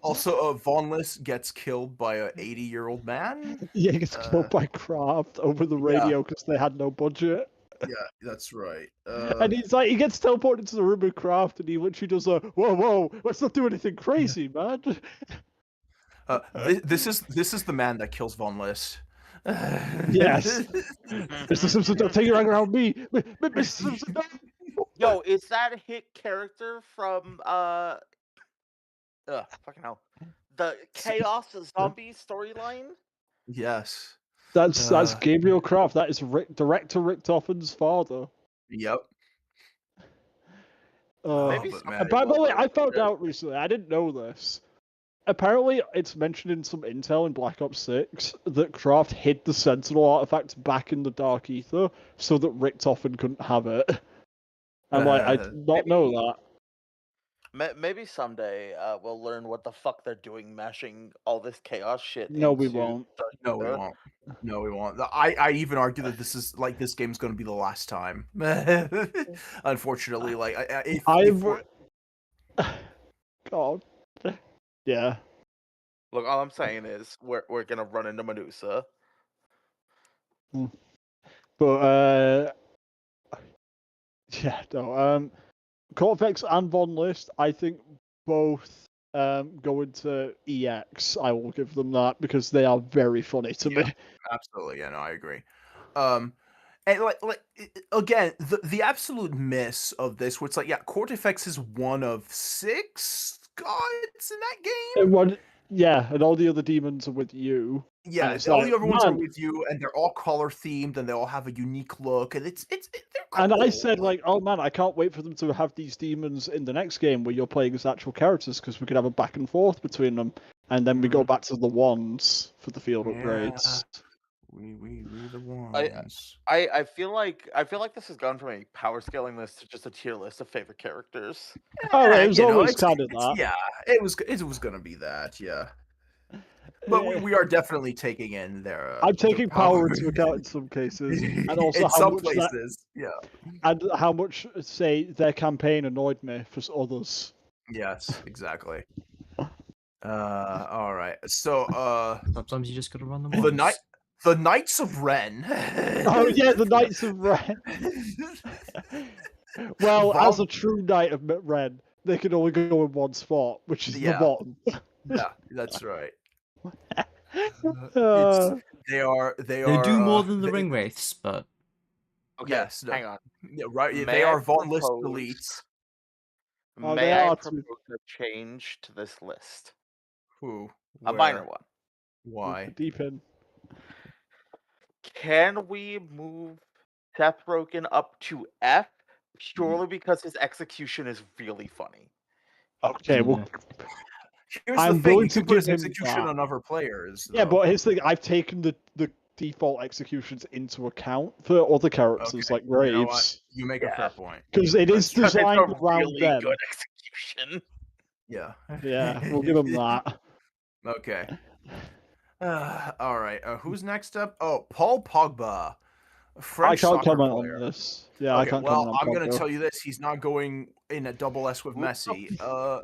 Speaker 2: also Von List gets killed by a 80-year-old man.
Speaker 1: Yeah, he gets killed by Kraft over the radio because they had no budget.
Speaker 2: Yeah, that's right.
Speaker 1: And he's like, he gets teleported into the room with Kraft, and he literally does a whoa, let's not do anything crazy, man.
Speaker 2: This is the man that kills Von List.
Speaker 1: Yes. Mr. Simpson, don't take your anger around me. Mr. Simpson, no.
Speaker 5: Yo, is that hit character from fucking hell, the Chaos Zombie storyline?
Speaker 2: Yes.
Speaker 1: That's Gabriel Kraft. That is director Richtofen's father.
Speaker 2: Yep.
Speaker 5: Maybe
Speaker 2: but
Speaker 5: somebody
Speaker 2: man,
Speaker 1: And by the
Speaker 5: will
Speaker 1: way, I
Speaker 5: look
Speaker 1: found
Speaker 5: at it.
Speaker 1: out recently, I didn't know this. Apparently, it's mentioned in some intel in Black Ops 6 that Kraft hid the Sentinel artifact back in the Dark Ether so that Richtofen couldn't have it. I'm like, I did not know that.
Speaker 5: Maybe someday we'll learn what the fuck they're doing, mashing all this chaos shit.
Speaker 1: No, we
Speaker 5: into
Speaker 1: won't.
Speaker 5: Dark
Speaker 2: No, we
Speaker 5: Ether.
Speaker 2: won't. No, we won't. I even argue that this is like this game's going to be the last time. Unfortunately, like
Speaker 1: God. Yeah.
Speaker 5: Look, all I'm saying is we're gonna run into Medusa.
Speaker 1: But yeah, no. Cortex and Von List, I think both go into EX. I will give them that because they are very funny to me.
Speaker 2: Absolutely, yeah, no, I agree. And again, the absolute miss of this, where it's like, yeah, Cortex is one of 6 gods in that game.
Speaker 1: And all the other demons are with you.
Speaker 2: Yeah,
Speaker 1: it's
Speaker 2: all
Speaker 1: like,
Speaker 2: the other ones are
Speaker 1: man.
Speaker 2: with you, and they're all color themed, and they all have a unique look, and they're cool.
Speaker 1: And I said, like, oh man, I can't wait for them to have these demons in the next game where you're playing as actual characters because we could have a back and forth between them, and then we go back to the wands for the field upgrades.
Speaker 2: We the ones.
Speaker 5: I feel like this has gone from a power scaling list to just a tier list of favorite characters.
Speaker 1: Oh, it was
Speaker 2: You know,
Speaker 1: always
Speaker 2: it's-
Speaker 1: kind of
Speaker 2: it's-
Speaker 1: that.
Speaker 2: Yeah, it was gonna be that. Yeah, but we are definitely taking in their.
Speaker 1: I'm taking power
Speaker 2: power
Speaker 1: into account in some cases, and also
Speaker 2: in
Speaker 1: how
Speaker 2: some
Speaker 1: much
Speaker 2: places.
Speaker 1: and how much, say, their campaign annoyed me for others.
Speaker 2: Yes, exactly. All right. So,
Speaker 3: Sometimes you just gotta run them.
Speaker 2: the Knights of Ren.
Speaker 1: Oh yeah, the Knights of Ren. Well, as a true Knight of Ren, they can only go in one spot, which is the
Speaker 2: Yeah.
Speaker 1: bottom.
Speaker 2: Yeah, that's right.
Speaker 1: Uh,
Speaker 2: They are.
Speaker 3: They do more than the
Speaker 2: they-
Speaker 3: ring wraiths, but
Speaker 5: Okay,
Speaker 2: Yes, no.
Speaker 5: hang on.
Speaker 2: Yeah, right.
Speaker 5: May
Speaker 2: They
Speaker 5: I
Speaker 2: are Von List
Speaker 5: propose-
Speaker 2: elites.
Speaker 1: Oh,
Speaker 5: May
Speaker 1: they
Speaker 5: I
Speaker 1: are
Speaker 5: propose a change to this list?
Speaker 2: Who?
Speaker 5: A minor
Speaker 2: Where?
Speaker 5: one.
Speaker 2: Why?
Speaker 1: deep in.
Speaker 5: Can we move Seth Rogen up to F purely because his execution is really funny?
Speaker 1: Okay, well,
Speaker 3: yeah.
Speaker 2: Here's
Speaker 1: I'm
Speaker 2: the thing:
Speaker 1: going
Speaker 2: you
Speaker 1: to
Speaker 2: can put his
Speaker 1: give him
Speaker 2: execution
Speaker 1: that.
Speaker 2: on other players.
Speaker 1: yeah,
Speaker 2: though.
Speaker 1: but here's the thing: I've taken the default executions into account for other characters
Speaker 2: Okay,
Speaker 1: like
Speaker 2: you know what?
Speaker 1: Graves,
Speaker 2: You make a fair point.
Speaker 1: because it is
Speaker 2: That's-
Speaker 5: Because it's
Speaker 1: designed
Speaker 5: a
Speaker 1: around
Speaker 5: really
Speaker 1: them.
Speaker 5: good execution.
Speaker 2: Yeah.
Speaker 1: Yeah, we'll give him that.
Speaker 2: Okay. All right. Who's next up? Oh, Paul Pogba, French
Speaker 1: I can't
Speaker 2: soccer
Speaker 1: comment
Speaker 2: player.
Speaker 1: on this. Yeah, I
Speaker 2: Okay,
Speaker 1: can't
Speaker 2: well,
Speaker 1: comment on
Speaker 2: I'm gonna
Speaker 1: Pogba.
Speaker 2: tell you this: he's not going in a double S with
Speaker 5: What the
Speaker 2: Messi.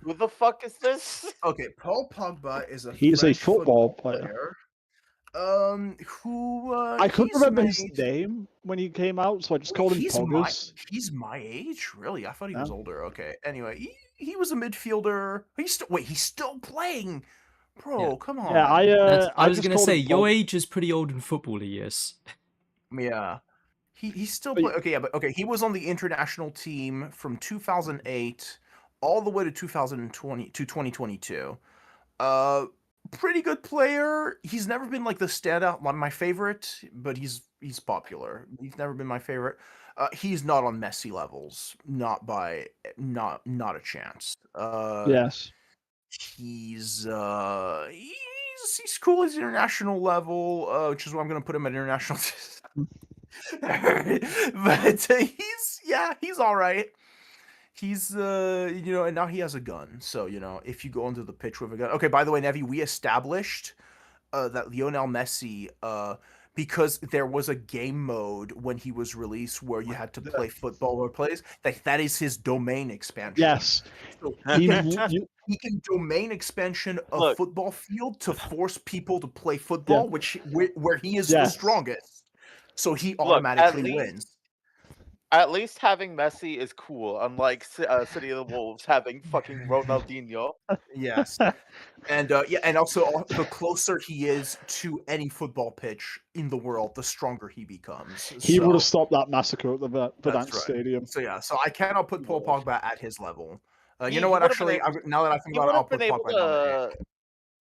Speaker 5: Who the fuck is this?
Speaker 2: Okay, Paul Pogba is a
Speaker 1: He's a
Speaker 2: French
Speaker 1: football player.
Speaker 2: Who
Speaker 1: I couldn't
Speaker 2: he's
Speaker 1: remember
Speaker 2: my
Speaker 1: his
Speaker 2: age.
Speaker 1: name when he came out, so I just
Speaker 2: Wait,
Speaker 1: called him
Speaker 2: he's
Speaker 1: Poggers.
Speaker 2: he's my age, really? I thought he was
Speaker 1: Yeah.
Speaker 2: older. Okay. Anyway, he was a midfielder. He's still playing, bro.
Speaker 3: Yeah.
Speaker 2: Come on.
Speaker 1: Yeah,
Speaker 3: I was
Speaker 1: just
Speaker 3: gonna
Speaker 1: called
Speaker 3: say
Speaker 1: him
Speaker 3: your
Speaker 1: Pog-
Speaker 3: age is pretty old in football years.
Speaker 2: Yeah. He's still
Speaker 1: But-
Speaker 2: play. Okay, yeah, but okay, he was on the international team from 2008 all the way to 2020 to 2022. Pretty good player. He's never been like the standout, my favorite, but he's popular. He's never been my favorite. He's not on Messi levels, not a chance.
Speaker 1: Yes.
Speaker 2: He's cool at international level, which is why I'm gonna put him at international. But he's all right. He's and now he has a gun. So if you go onto the pitch with a gun. Okay, by the way, Nevi, we established that Lionel Messi, because there was a game mode when he was released where you had to play football or plays. That is his domain expansion.
Speaker 1: Yes.
Speaker 2: So he can domain expansion a
Speaker 5: Look.
Speaker 2: football field to force people to play football, where he is the
Speaker 1: Yes.
Speaker 2: strongest. So he
Speaker 5: Look,
Speaker 2: automatically
Speaker 5: at
Speaker 2: wins.
Speaker 5: At least having Messi is cool, unlike City of the Wolves having fucking Ronaldinho.
Speaker 2: Yes. And and also the closer he is to any football pitch in the world, the stronger he becomes.
Speaker 1: He would have
Speaker 2: So-
Speaker 1: stopped that massacre at the Verdansk
Speaker 2: That's right.
Speaker 1: Stadium.
Speaker 2: So yeah, so I cannot put Paul
Speaker 1: Lord.
Speaker 2: Pogba at his level. You
Speaker 5: He-
Speaker 2: know
Speaker 5: he
Speaker 2: what?
Speaker 5: would've been
Speaker 2: Actually,
Speaker 5: able-
Speaker 2: now that I think
Speaker 5: He
Speaker 2: about
Speaker 5: would
Speaker 2: it, I'll
Speaker 5: have been
Speaker 2: put
Speaker 5: able
Speaker 2: Pogba down
Speaker 5: to.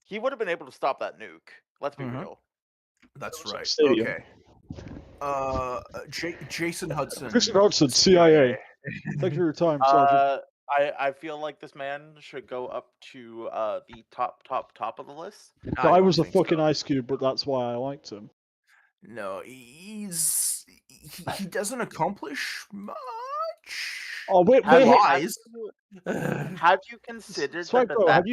Speaker 5: He would have been able to stop that nuke. Let's be
Speaker 2: Mhm.
Speaker 5: real.
Speaker 2: That's
Speaker 1: Verdansk
Speaker 2: right.
Speaker 1: Stadium.
Speaker 2: Okay. Jason Hudson.
Speaker 1: Christian Hudson, CIA. Thank you for your time, Sergeant.
Speaker 5: I feel like this man should go up to the top of the list.
Speaker 2: I
Speaker 1: Guy
Speaker 2: don't
Speaker 1: was a
Speaker 2: think so.
Speaker 1: fucking Ice Cube, but that's why I liked him.
Speaker 2: No, he doesn't accomplish much.
Speaker 1: Oh wait,
Speaker 5: Have,
Speaker 1: wait.
Speaker 5: you-
Speaker 2: Lies.
Speaker 5: have you considered
Speaker 1: Swipe,
Speaker 5: that?
Speaker 1: bro,
Speaker 5: that
Speaker 1: have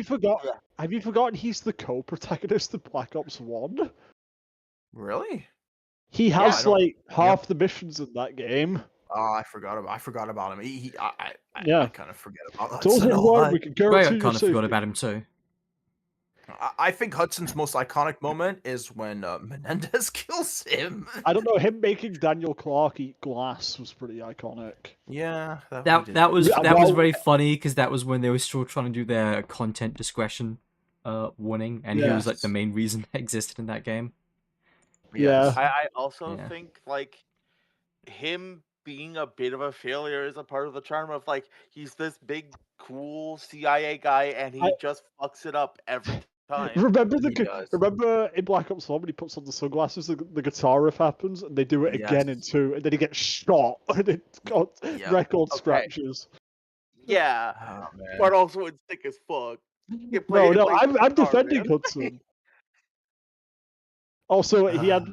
Speaker 1: you forgotten he's the co-protagonist of Black Ops 1?
Speaker 2: Really?
Speaker 1: He
Speaker 2: I
Speaker 1: has
Speaker 2: don't-
Speaker 1: like half the missions in that game.
Speaker 2: Oh, I forgot about him. I
Speaker 1: Yeah.
Speaker 2: kind of forget about
Speaker 1: Don't
Speaker 2: Hudson a
Speaker 1: worry,
Speaker 2: lot.
Speaker 1: we can
Speaker 3: Right,
Speaker 1: guarantee
Speaker 3: I
Speaker 1: your
Speaker 3: kind of forgot
Speaker 1: safety.
Speaker 3: about him too.
Speaker 2: I think Hudson's most iconic moment is when Menendez kills him.
Speaker 1: I don't know, him making Daniel Clark eat glass was pretty iconic.
Speaker 2: Yeah,
Speaker 3: That was
Speaker 1: Yeah,
Speaker 3: that was
Speaker 1: well-
Speaker 3: very funny because that was when they were still trying to do their content discretion warning, and he was like the
Speaker 1: Yes.
Speaker 3: main reason that existed in that game.
Speaker 1: Yeah.
Speaker 5: I also
Speaker 3: Yeah.
Speaker 5: think like him being a bit of a failure is a part of the charm of like he's this big cool CIA guy and he just fucks it up every time.
Speaker 1: Remember
Speaker 2: He does.
Speaker 1: remember in Black Ops 1 when he puts on the sunglasses, the guitar riff happens, and they do it again in
Speaker 2: Yes.
Speaker 1: 2, and then he gets shot, and it's got
Speaker 2: Yep.
Speaker 1: record
Speaker 5: Okay.
Speaker 1: scratches.
Speaker 5: Yeah,
Speaker 2: Oh man.
Speaker 5: but also it's thick as fuck.
Speaker 1: No,
Speaker 5: plays
Speaker 1: I'm
Speaker 5: guitar,
Speaker 1: defending
Speaker 5: man.
Speaker 1: Hudson. Also, he had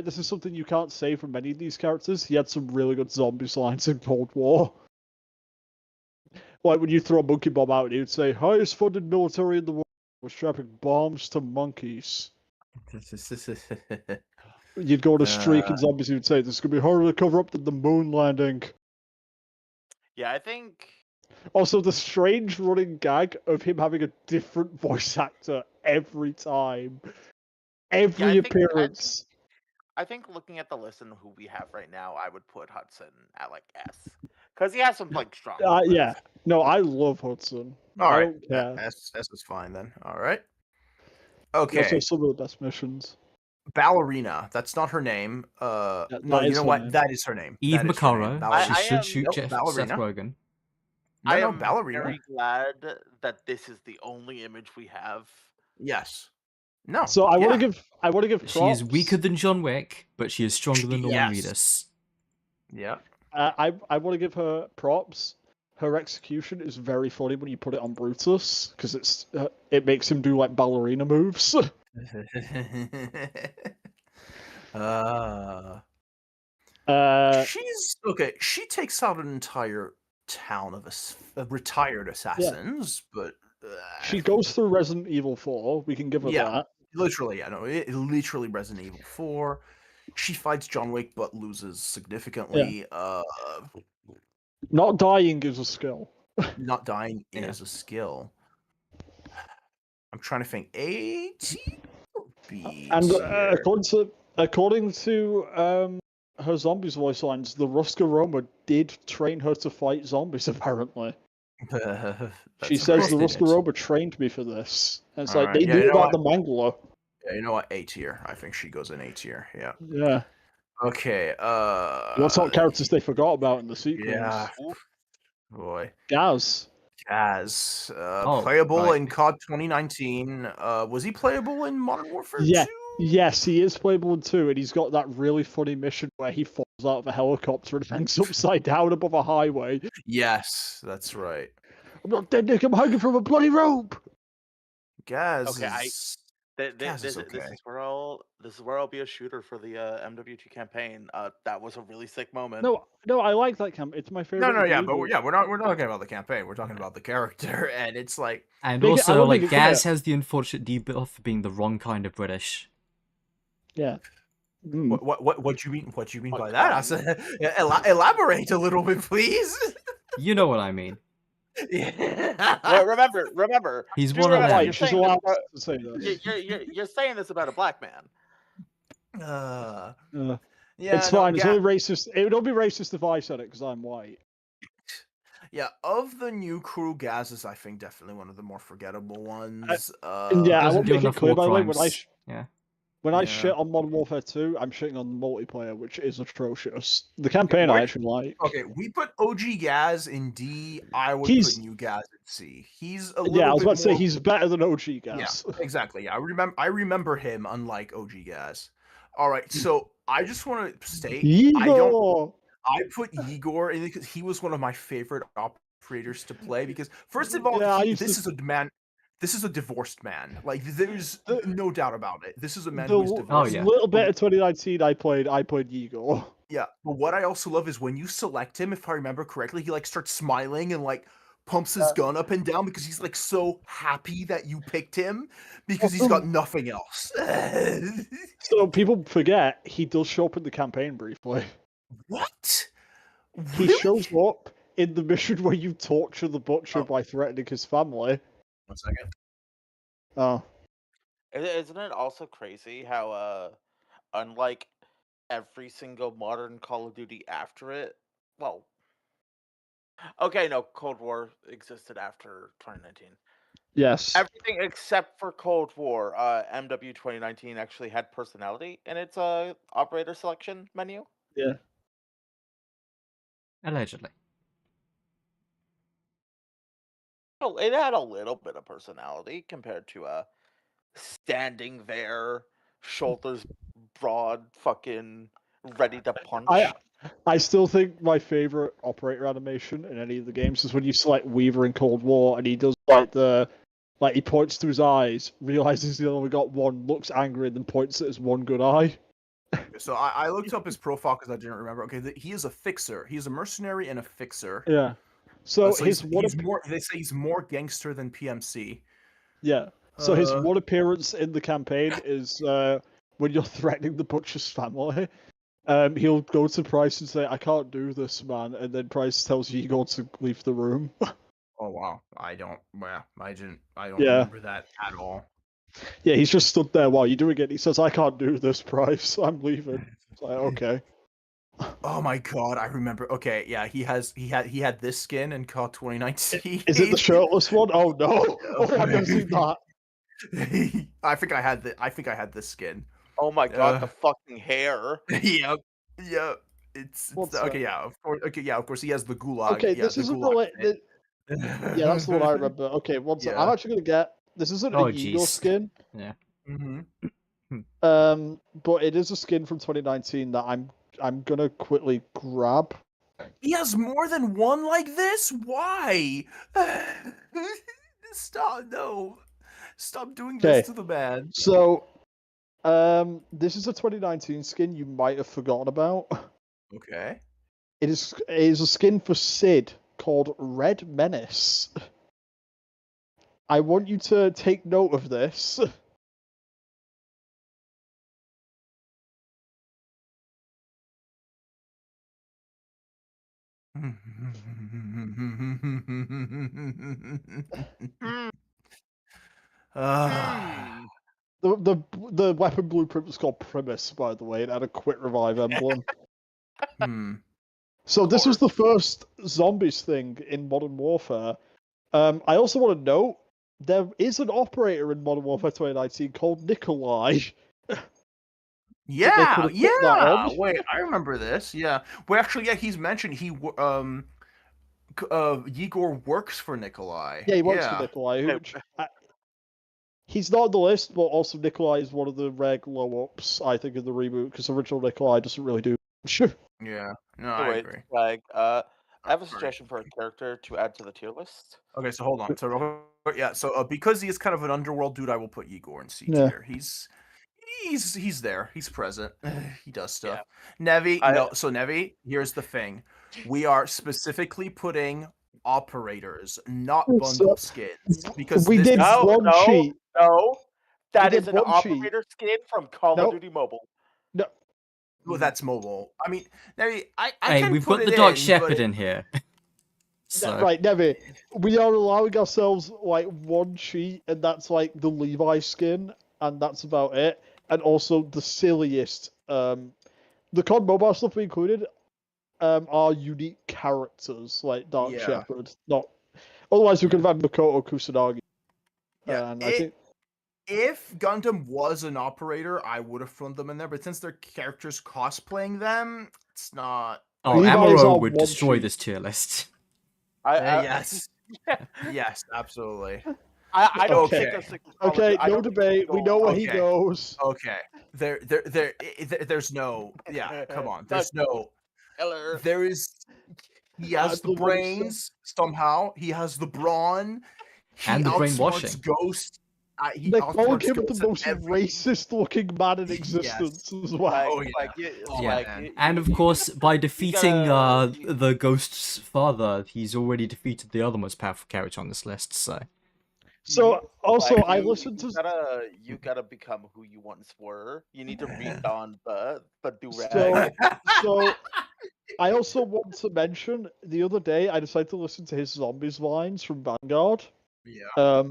Speaker 1: this is something you can't say from many of these characters. He had some really good zombies lines in Cold War. Like when you throw a monkey bomb out, he would say, "Highest funded military in the world was strapping bombs to monkeys." You'd go on a streak and zombies, he would say, "This is gonna be harder to cover up than the moon landing."
Speaker 5: Yeah, I think
Speaker 1: Also, the strange running gag of him having a different voice actor every time, every
Speaker 5: I think-
Speaker 1: appearance.
Speaker 5: I think looking at the list and who we have right now, I would put Hudson at like S. because he has some like strong.
Speaker 1: Yeah. No, I love Hudson.
Speaker 2: All
Speaker 1: I
Speaker 2: right,
Speaker 1: don't care.
Speaker 2: S was fine then. All right.
Speaker 1: He also
Speaker 2: Okay,
Speaker 1: has some of the best missions.
Speaker 2: Ballerina. That's not her name. No,
Speaker 1: that
Speaker 2: you
Speaker 1: is
Speaker 2: know
Speaker 1: her
Speaker 2: what?
Speaker 1: name.
Speaker 2: That is her name.
Speaker 3: Eve
Speaker 2: That is her name,
Speaker 3: McCarroll.
Speaker 2: Ballerina.
Speaker 3: She should
Speaker 5: am-
Speaker 3: shoot
Speaker 2: Nope,
Speaker 3: Seth
Speaker 2: Ballerina.
Speaker 3: Rogen.
Speaker 5: I
Speaker 2: No,
Speaker 5: am
Speaker 2: Ballerina.
Speaker 5: very glad that this is the only image we have.
Speaker 2: Yes. No.
Speaker 1: So I want
Speaker 2: yeah.
Speaker 1: to give props.
Speaker 3: She is weaker than John Wick, but she is stronger than Norman
Speaker 2: Yes.
Speaker 3: Reedus.
Speaker 2: Yeah.
Speaker 1: I want to give her props. Her execution is very funny when you put it on Brutus because it makes him do like ballerina moves.
Speaker 2: She's okay. She takes out an entire town of retired assassins, but
Speaker 1: She goes through Resident Evil 4. We can give her
Speaker 2: Yeah.
Speaker 1: that.
Speaker 2: literally, yeah, no, literally Resident Evil 4. She fights John Wick, but loses significantly.
Speaker 1: Not dying is a skill.
Speaker 2: Not dying
Speaker 3: Yeah.
Speaker 2: is a skill. I'm trying to think. A, T, or B.
Speaker 1: And
Speaker 2: tier?
Speaker 1: according to her zombies voice lines, the Ruska Roma did train her to fight zombies. Apparently, she
Speaker 2: That's
Speaker 1: says
Speaker 3: course
Speaker 1: the
Speaker 3: they
Speaker 1: Ruska
Speaker 3: did.
Speaker 1: Roma trained me for this. And it's
Speaker 2: Alright,
Speaker 1: like they
Speaker 2: yeah,
Speaker 1: knew
Speaker 2: you know
Speaker 1: about the Mangler.
Speaker 2: Yeah, you know what? A tier. I think she goes in A tier. Yeah.
Speaker 1: Yeah.
Speaker 2: Okay.
Speaker 1: What's what characters they forgot about in the sequels?
Speaker 2: Yeah. Boy.
Speaker 1: Gaz.
Speaker 2: Gaz.
Speaker 3: Oh,
Speaker 2: Playable
Speaker 3: right.
Speaker 2: in COD 2019. Was he playable in Modern Warfare 2?
Speaker 1: Yeah. Yes, he is playable in 2, and he's got that really funny mission where he falls out of a helicopter and hangs upside down above a highway.
Speaker 2: Yes, that's right.
Speaker 1: I'm not dead, Nick. I'm hanging from a bloody rope.
Speaker 2: Gaz
Speaker 5: Okay,
Speaker 2: is...
Speaker 5: This
Speaker 2: Gaz is
Speaker 5: is
Speaker 2: okay.
Speaker 5: where I'll be a shooter for the MW2 campaign. That was a really sick moment.
Speaker 1: No, I like that camp. It's my favorite.
Speaker 2: No, yeah, but
Speaker 1: ingredient.
Speaker 2: we're not talking about the campaign. We're talking about the character, and it's like...
Speaker 3: And
Speaker 1: I
Speaker 3: also,
Speaker 1: don't
Speaker 3: like,
Speaker 1: think it- come
Speaker 3: Gaz has the unfortunate debuff for being the wrong kind of British.
Speaker 1: Yeah. Mm.
Speaker 2: What do you mean? What do you mean
Speaker 5: What
Speaker 2: by that? I
Speaker 5: kind?
Speaker 2: said, elaborate a little bit, please.
Speaker 3: You know what I mean.
Speaker 5: Well, remember.
Speaker 3: He's
Speaker 5: do
Speaker 3: one of
Speaker 5: remember,
Speaker 3: them.
Speaker 5: you're
Speaker 1: She's
Speaker 5: saying
Speaker 1: allowed
Speaker 5: this
Speaker 1: to say this.
Speaker 5: you're saying this about a black man.
Speaker 2: Yeah,
Speaker 1: It's
Speaker 2: no,
Speaker 1: fine. It's only racist. It would all be racist if I said it because I'm white.
Speaker 2: Yeah, of the new crew, Gaz is, I think, definitely one of the more forgettable ones.
Speaker 1: And yeah, I
Speaker 3: doesn't
Speaker 1: want
Speaker 3: do
Speaker 1: to make it
Speaker 3: enough
Speaker 1: clear,
Speaker 3: war
Speaker 1: by the way, when
Speaker 3: crimes. Yeah.
Speaker 1: I
Speaker 2: Yeah.
Speaker 1: shit on Modern Warfare 2, I'm shitting on the multiplayer, which is atrocious. The campaign I
Speaker 2: Wait.
Speaker 1: actually like.
Speaker 2: Okay, we put OG Gaz in D. I would
Speaker 1: He's-
Speaker 2: put new Gaz in C. He's a little
Speaker 1: Yeah, I was
Speaker 2: bit
Speaker 1: about to say
Speaker 2: more-
Speaker 1: he's better than OG Gas.
Speaker 2: Yeah, exactly. Yeah, I remember him, unlike OG Gaz. All right, so I just want to state
Speaker 1: Igor!
Speaker 2: I put Igor in because he was one of my favorite operators to play. Because first of all,
Speaker 1: Yeah, I
Speaker 2: he-
Speaker 1: used
Speaker 2: this
Speaker 1: to-
Speaker 2: is a man. This is a divorced man. Like there's no doubt about it. This is a man
Speaker 1: The
Speaker 2: who's divorced.
Speaker 3: yeah.
Speaker 1: little bit of 2019 I played Igor.
Speaker 2: Yeah, but what I also love is when you select him, if I remember correctly, he like starts smiling and like pumps his gun up and down because he's like so happy that you picked him because he's got nothing else.
Speaker 1: So people forget he does show up in the campaign briefly.
Speaker 2: What?
Speaker 1: He
Speaker 2: Really?
Speaker 1: shows up in the mission where you torture the butcher
Speaker 2: Oh.
Speaker 1: by threatening his family.
Speaker 2: 1 second.
Speaker 1: Oh.
Speaker 5: Isn't it also crazy how unlike every single modern Call of Duty after it, well, okay, no, Cold War existed after 2019.
Speaker 1: Yes.
Speaker 5: Everything except for Cold War, MW 2019 actually had personality in its operator selection menu.
Speaker 3: Allegedly.
Speaker 5: Oh, it had a little bit of personality compared to standing there, shoulders broad, fucking ready to punch.
Speaker 1: I still think my favorite operator animation in any of the games is when you select Weaver in Cold War and he does like he points to his eyes, realizes he only got one, looks angry, and then points at his one good eye.
Speaker 2: So I looked up his profile because I didn't remember. Okay, he is a fixer. He's a mercenary and a fixer.
Speaker 1: Yeah. So,
Speaker 2: So
Speaker 1: his
Speaker 2: he's more. They say he's more gangster than PMC.
Speaker 1: Yeah. So his
Speaker 2: Uh,
Speaker 1: one appearance in the campaign is when you're threatening the butcher's family. He'll go to Price and say, "I can't do this, man," and then Price tells Igor to leave the room.
Speaker 2: Oh wow, I don't. Well, I don't
Speaker 1: Yeah.
Speaker 2: remember that at all.
Speaker 1: Yeah, he's just stood there while you're doing it. He says, "I can't do this, Price. I'm leaving." It's like, okay.
Speaker 2: Oh my god, I remember. Okay, yeah, he had this skin in COD 2019.
Speaker 1: Is it the shirtless one? Oh no! Oh, I've never seen that.
Speaker 2: I think I had this skin.
Speaker 5: Oh my god, the
Speaker 2: Uh,
Speaker 5: fucking hair.
Speaker 2: Yep. Yep. It's
Speaker 1: What's
Speaker 2: okay,
Speaker 1: that?
Speaker 2: yeah, of course. Okay, yeah, of course he has the gulag.
Speaker 1: Okay,
Speaker 2: Yeah,
Speaker 1: this
Speaker 2: the
Speaker 1: isn't
Speaker 2: gulag
Speaker 1: related. Yeah, that's the one I remember. Okay, one sec. I'm
Speaker 2: Yeah.
Speaker 1: actually gonna get. This isn't
Speaker 3: Oh,
Speaker 1: a Igor
Speaker 3: jeez.
Speaker 1: skin.
Speaker 3: Yeah.
Speaker 2: hmm
Speaker 1: But it is a skin from 2019 that I'm gonna quickly grab.
Speaker 2: He has more than one like this? Why? Stop, no. Stop doing
Speaker 1: Okay.
Speaker 2: this to the man.
Speaker 1: So, this is a 2019 skin you might have forgotten about.
Speaker 2: Okay.
Speaker 1: It is a skin for Sid called Red Menace. I want you to take note of this.
Speaker 2: Ah.
Speaker 1: The weapon blueprint was called Primus, by the way. It had a quick revive emblem. So this was the first zombies thing in Modern Warfare. I also want to note there is an operator in Modern Warfare 2019 called Nikolai.
Speaker 2: Yeah,
Speaker 1: could've put that
Speaker 2: yeah.
Speaker 1: on.
Speaker 2: Wait, I remember this. Yeah. Well, actually, yeah, he's mentioned Igor works for Nikolai.
Speaker 1: Yeah, he works for Nikolai. Which, he's not on the list, but also Nikolai is one of the rare glow ups, I think, in the reboot, because original Nikolai doesn't really do much.
Speaker 2: Yeah. No, I
Speaker 5: Wait,
Speaker 2: agree.
Speaker 5: Flag. I have a
Speaker 2: sorry.
Speaker 5: suggestion for a character to add to the tier list.
Speaker 2: Okay, so hold on. So yeah, so because he is kind of an underworld dude, I will put Igor in C
Speaker 1: Yeah.
Speaker 2: tier. He's there. He's present. He does stuff.
Speaker 5: Yeah.
Speaker 2: Nevi, so Nevi, here's the thing. We are specifically putting operators, not bundle skins, because
Speaker 1: we
Speaker 2: this
Speaker 1: did
Speaker 2: is
Speaker 1: one cheat.
Speaker 5: No, that
Speaker 1: We
Speaker 5: is
Speaker 1: did
Speaker 5: an
Speaker 1: one cheat.
Speaker 5: operator skin from Call
Speaker 1: Nope.
Speaker 5: of Duty Mobile.
Speaker 1: No,
Speaker 2: well, that's mobile. I mean, Nevi, I
Speaker 3: Hey,
Speaker 2: can
Speaker 3: we've
Speaker 2: put
Speaker 3: got the
Speaker 2: it
Speaker 3: Dark
Speaker 2: in,
Speaker 3: Shepherd
Speaker 2: but
Speaker 3: in here. So
Speaker 1: right, Nevi. We are allowing ourselves like one cheat, and that's like the Levi skin, and that's about it. And also the silliest. The COD mobile stuff we included are unique characters like Dark
Speaker 2: Yeah.
Speaker 1: Shepherd. Not otherwise we could have had Makoto Kusanagi.
Speaker 2: Yeah,
Speaker 1: And I think
Speaker 2: if Gundam was an operator, I would have thrown them in there. But since they're characters cosplaying them, it's not.
Speaker 3: oh,
Speaker 1: Levi's
Speaker 3: Amuro
Speaker 1: are
Speaker 3: would
Speaker 1: one
Speaker 3: destroy
Speaker 1: cheat.
Speaker 3: this tier list.
Speaker 2: Yes, yes, absolutely.
Speaker 5: I don't
Speaker 1: Okay.
Speaker 5: think this.
Speaker 1: Okay,
Speaker 5: I
Speaker 1: no
Speaker 5: don't think
Speaker 1: debate. We know where he
Speaker 2: Okay.
Speaker 1: goes.
Speaker 2: Okay, there's no. Yeah, come on. There's no.
Speaker 5: Killer.
Speaker 2: There is. He has the
Speaker 1: the one
Speaker 2: brains somehow. He has the brawn. He
Speaker 3: And the
Speaker 2: outsmarts
Speaker 3: brainwashing.
Speaker 2: Ghost. He
Speaker 1: They're calling
Speaker 2: outsmarts
Speaker 1: him the
Speaker 2: Ghost at
Speaker 1: most
Speaker 2: every-
Speaker 1: racist-looking man in existence as well.
Speaker 3: And of course, by defeating the Ghost's father, he's already defeated the other most powerful character on this list.
Speaker 1: So also,
Speaker 5: Like,
Speaker 1: I listened to.
Speaker 5: You gotta become who you once were. You need to read on the do-rag.
Speaker 1: So I also want to mention the other day I decided to listen to his zombies lines from Vanguard.
Speaker 2: Yeah.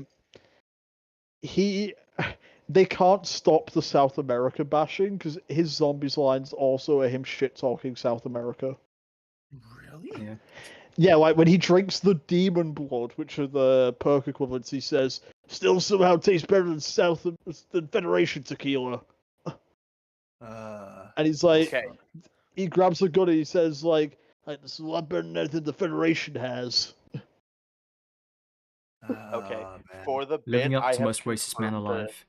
Speaker 1: They can't stop the South America bashing because his zombies lines also are him shit talking South America.
Speaker 2: Really?
Speaker 3: Yeah.
Speaker 1: Yeah, like when he drinks the demon blood, which are the perk equivalents, he says, "Still somehow tastes better than Federation tequila." And he's like, he grabs a gun and he says, like this is a lot better than anything the Federation has.
Speaker 5: Okay,
Speaker 2: man.
Speaker 5: for the bit,
Speaker 3: Living up
Speaker 5: I
Speaker 3: to
Speaker 5: have
Speaker 3: most racist man
Speaker 5: confirmed
Speaker 3: alive.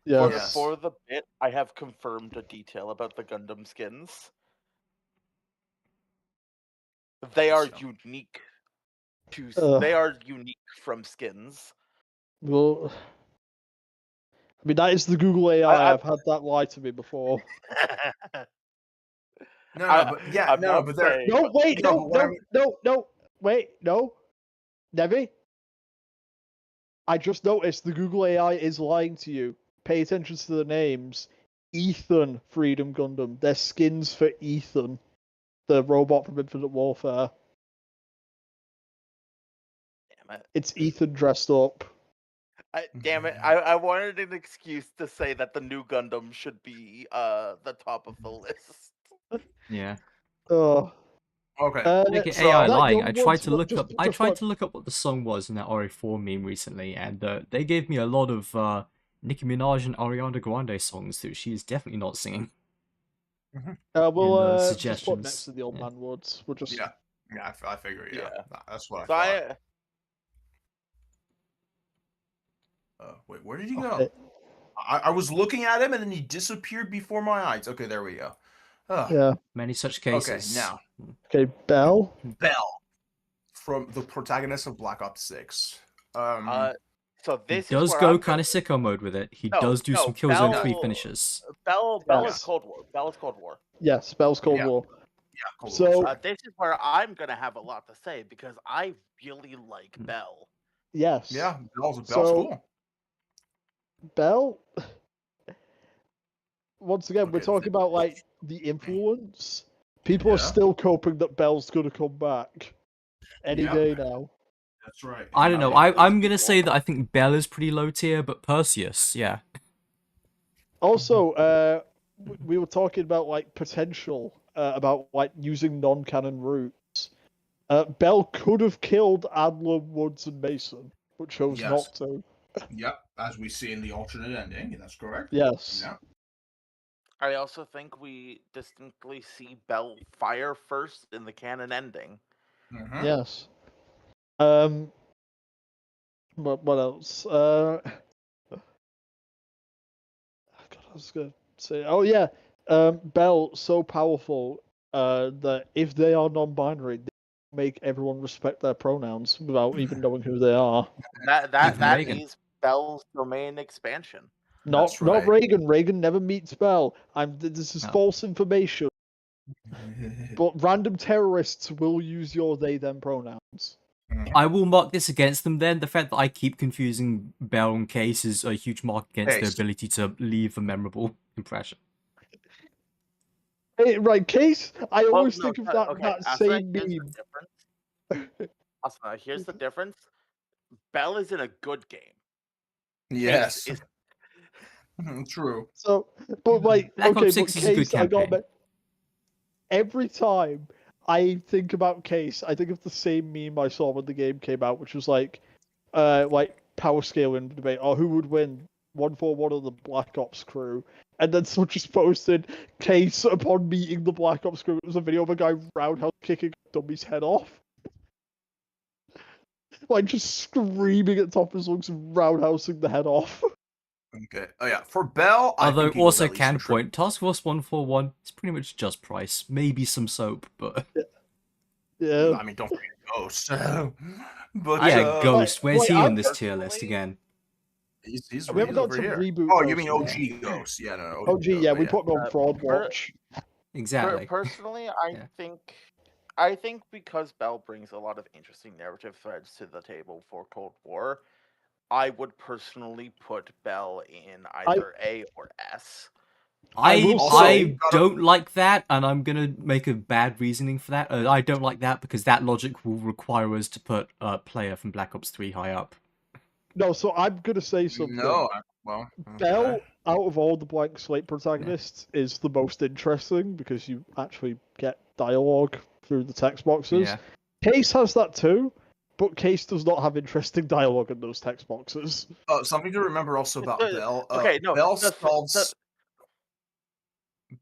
Speaker 1: Yeah.
Speaker 2: Yes.
Speaker 5: For the bit, I have confirmed a detail about the Gundam skins. They are unique. They are unique from skins.
Speaker 1: Well, I mean, that is the Google AI. I've had that lie to me before.
Speaker 2: but they're
Speaker 1: No, wait, no, wait, no. Nevi? I just noticed the Google AI is lying to you. Pay attention to the names. Ethan Freedom Gundam. They're skins for Ethan, the robot from Infinite Warfare.
Speaker 5: Damn it.
Speaker 1: It's Ethan dressed up.
Speaker 5: Damn it. I wanted an excuse to say that the new Gundam should be the top of the list.
Speaker 3: Yeah.
Speaker 1: Oh.
Speaker 2: Okay.
Speaker 3: Like
Speaker 2: So-
Speaker 3: AI
Speaker 1: that
Speaker 3: lying.
Speaker 1: young
Speaker 3: I tried
Speaker 1: one's
Speaker 3: to
Speaker 1: what-
Speaker 3: look
Speaker 1: just-
Speaker 3: up. I
Speaker 1: just
Speaker 3: tried
Speaker 1: what-
Speaker 3: to look up what the song was in that RE4 meme recently, and they gave me a lot of Nicki Minaj and Ariana Grande songs that she's definitely not singing.
Speaker 1: We'll just put
Speaker 3: suggestions.
Speaker 1: next to the old
Speaker 3: Yeah.
Speaker 1: man woods. We'll just
Speaker 2: Yeah. Yeah, I figure. Yeah,
Speaker 5: Yeah.
Speaker 2: that's what
Speaker 5: So
Speaker 2: I thought. Wait, where did he go?
Speaker 1: Okay.
Speaker 2: I was looking at him and then he disappeared before my eyes. Okay, there we go.
Speaker 1: Yeah.
Speaker 3: Many such
Speaker 2: Okay,
Speaker 3: cases.
Speaker 2: now
Speaker 1: Okay, Bell.
Speaker 2: Bell, from the protagonist of Black Ops 6.
Speaker 5: So
Speaker 3: He
Speaker 5: this
Speaker 3: does
Speaker 5: is where
Speaker 3: go
Speaker 5: I'm
Speaker 3: kind of sicko mode with it. He
Speaker 5: No,
Speaker 3: does do
Speaker 5: no,
Speaker 3: some Killzone 3
Speaker 5: Bell-
Speaker 3: finishes.
Speaker 5: Bell
Speaker 1: Yes.
Speaker 5: is Cold War. Bell is Cold War.
Speaker 1: Yes, Bell's Cold
Speaker 2: Yeah.
Speaker 1: War.
Speaker 2: Yeah, Cold
Speaker 1: So-
Speaker 2: War, sorry.
Speaker 5: This is where I'm gonna have a lot to say because I really like
Speaker 3: Hmm.
Speaker 5: Bell.
Speaker 1: Yes.
Speaker 2: Yeah, Bell's
Speaker 1: So-
Speaker 2: cool.
Speaker 1: Bell. Once again, we're
Speaker 2: Okay,
Speaker 1: talking about like the influence. People are
Speaker 2: Yeah.
Speaker 1: still coping that Bell's gonna come back any
Speaker 2: Yeah.
Speaker 1: day now.
Speaker 2: That's right.
Speaker 3: I don't know. I'm gonna say that I think Bell is pretty low tier, but Perseus, yeah.
Speaker 1: Also, we were talking about like potential about like using non-canon routes. Bell could have killed Adler, Woods, and Mason, but chose
Speaker 2: Yes.
Speaker 1: not to.
Speaker 2: Yep, as we see in the alternate ending. That's correct.
Speaker 1: Yes.
Speaker 2: Yeah.
Speaker 5: I also think we distinctly see Bell fire first in the canon ending.
Speaker 2: Mhm.
Speaker 1: Yes. What else? God, I was gonna say. Oh yeah. Bell so powerful that if they are non-binary, they make everyone respect their pronouns without even knowing who they are.
Speaker 3: Even
Speaker 5: That
Speaker 3: Reagan.
Speaker 5: is Bell's domain expansion.
Speaker 1: Not
Speaker 2: That's
Speaker 1: not
Speaker 2: right.
Speaker 1: Reagan. Reagan never meets Bell. This is
Speaker 3: No.
Speaker 1: false information. But random terrorists will use your they them pronouns.
Speaker 3: I will mark this against them then. The fact that I keep confusing Bell and Case is a huge mark against their
Speaker 2: Case.
Speaker 3: ability to leave a memorable impression.
Speaker 1: Hey, right, Case. I
Speaker 5: Well,
Speaker 1: always
Speaker 5: no,
Speaker 1: think of
Speaker 5: no,
Speaker 1: that
Speaker 5: okay,
Speaker 1: that
Speaker 5: Asuna,
Speaker 1: same
Speaker 5: here's the
Speaker 1: meme.
Speaker 5: difference. Asuna, here's the difference. Bell is in a good game.
Speaker 2: Yes.
Speaker 5: Case is
Speaker 2: True.
Speaker 1: So, but like,
Speaker 3: Black
Speaker 1: okay,
Speaker 3: Ops
Speaker 1: but
Speaker 3: 6 is a good
Speaker 1: Case, I got
Speaker 3: campaign.
Speaker 1: every time I think about Case, I think of the same meme I saw when the game came out, which was like power scaling debate, or who would win 141 of the Black Ops crew, and then someone just posted Case upon meeting the Black Ops crew. It was a video of a guy roundhouse kicking a dummy's head off. Like just screaming at top of his lungs and roundhousing the head off.
Speaker 2: Okay. Oh yeah. For Bell, I
Speaker 3: Although
Speaker 2: think he was
Speaker 3: also
Speaker 2: at least
Speaker 3: can
Speaker 2: a triple.
Speaker 3: point, Task Force 141 is pretty much just price. Maybe some soap, but
Speaker 1: Yeah.
Speaker 2: I mean, don't forget Ghost. But
Speaker 3: yeah, Ghost. Where's
Speaker 1: wait,
Speaker 3: he
Speaker 1: I'm
Speaker 3: on this tier list
Speaker 5: personally-
Speaker 3: again?
Speaker 2: he's
Speaker 1: We haven't got
Speaker 2: over
Speaker 1: to
Speaker 2: here.
Speaker 1: reboot.
Speaker 2: Oh, you mean
Speaker 1: Ghost
Speaker 2: OG
Speaker 1: yet.
Speaker 2: Ghost? Yeah, no.
Speaker 1: OG, yeah, we put him on Fraud
Speaker 5: per-
Speaker 1: Watch.
Speaker 3: Exactly.
Speaker 5: Personally,
Speaker 3: Yeah.
Speaker 5: I think because Bell brings a lot of interesting narrative threads to the table for Cold War, I would personally put Bell in either A or S.
Speaker 1: I
Speaker 3: I
Speaker 1: will
Speaker 2: say-
Speaker 3: don't like that, and I'm gonna make a bad reasoning for that. I don't like that because that logic will require us to put a player from Black Ops 3 high up.
Speaker 1: No, so I'm gonna say something.
Speaker 2: No, well,
Speaker 1: Bell,
Speaker 2: okay.
Speaker 1: out of all the blank slate protagonists, is the most interesting because you actually get dialogue through the text boxes.
Speaker 3: Yeah.
Speaker 1: Case has that too, but Case does not have interesting dialogue in those text boxes.
Speaker 2: Something to remember also about
Speaker 5: The-
Speaker 2: Bell.
Speaker 5: okay, no,
Speaker 2: Bell
Speaker 5: the-
Speaker 2: solves.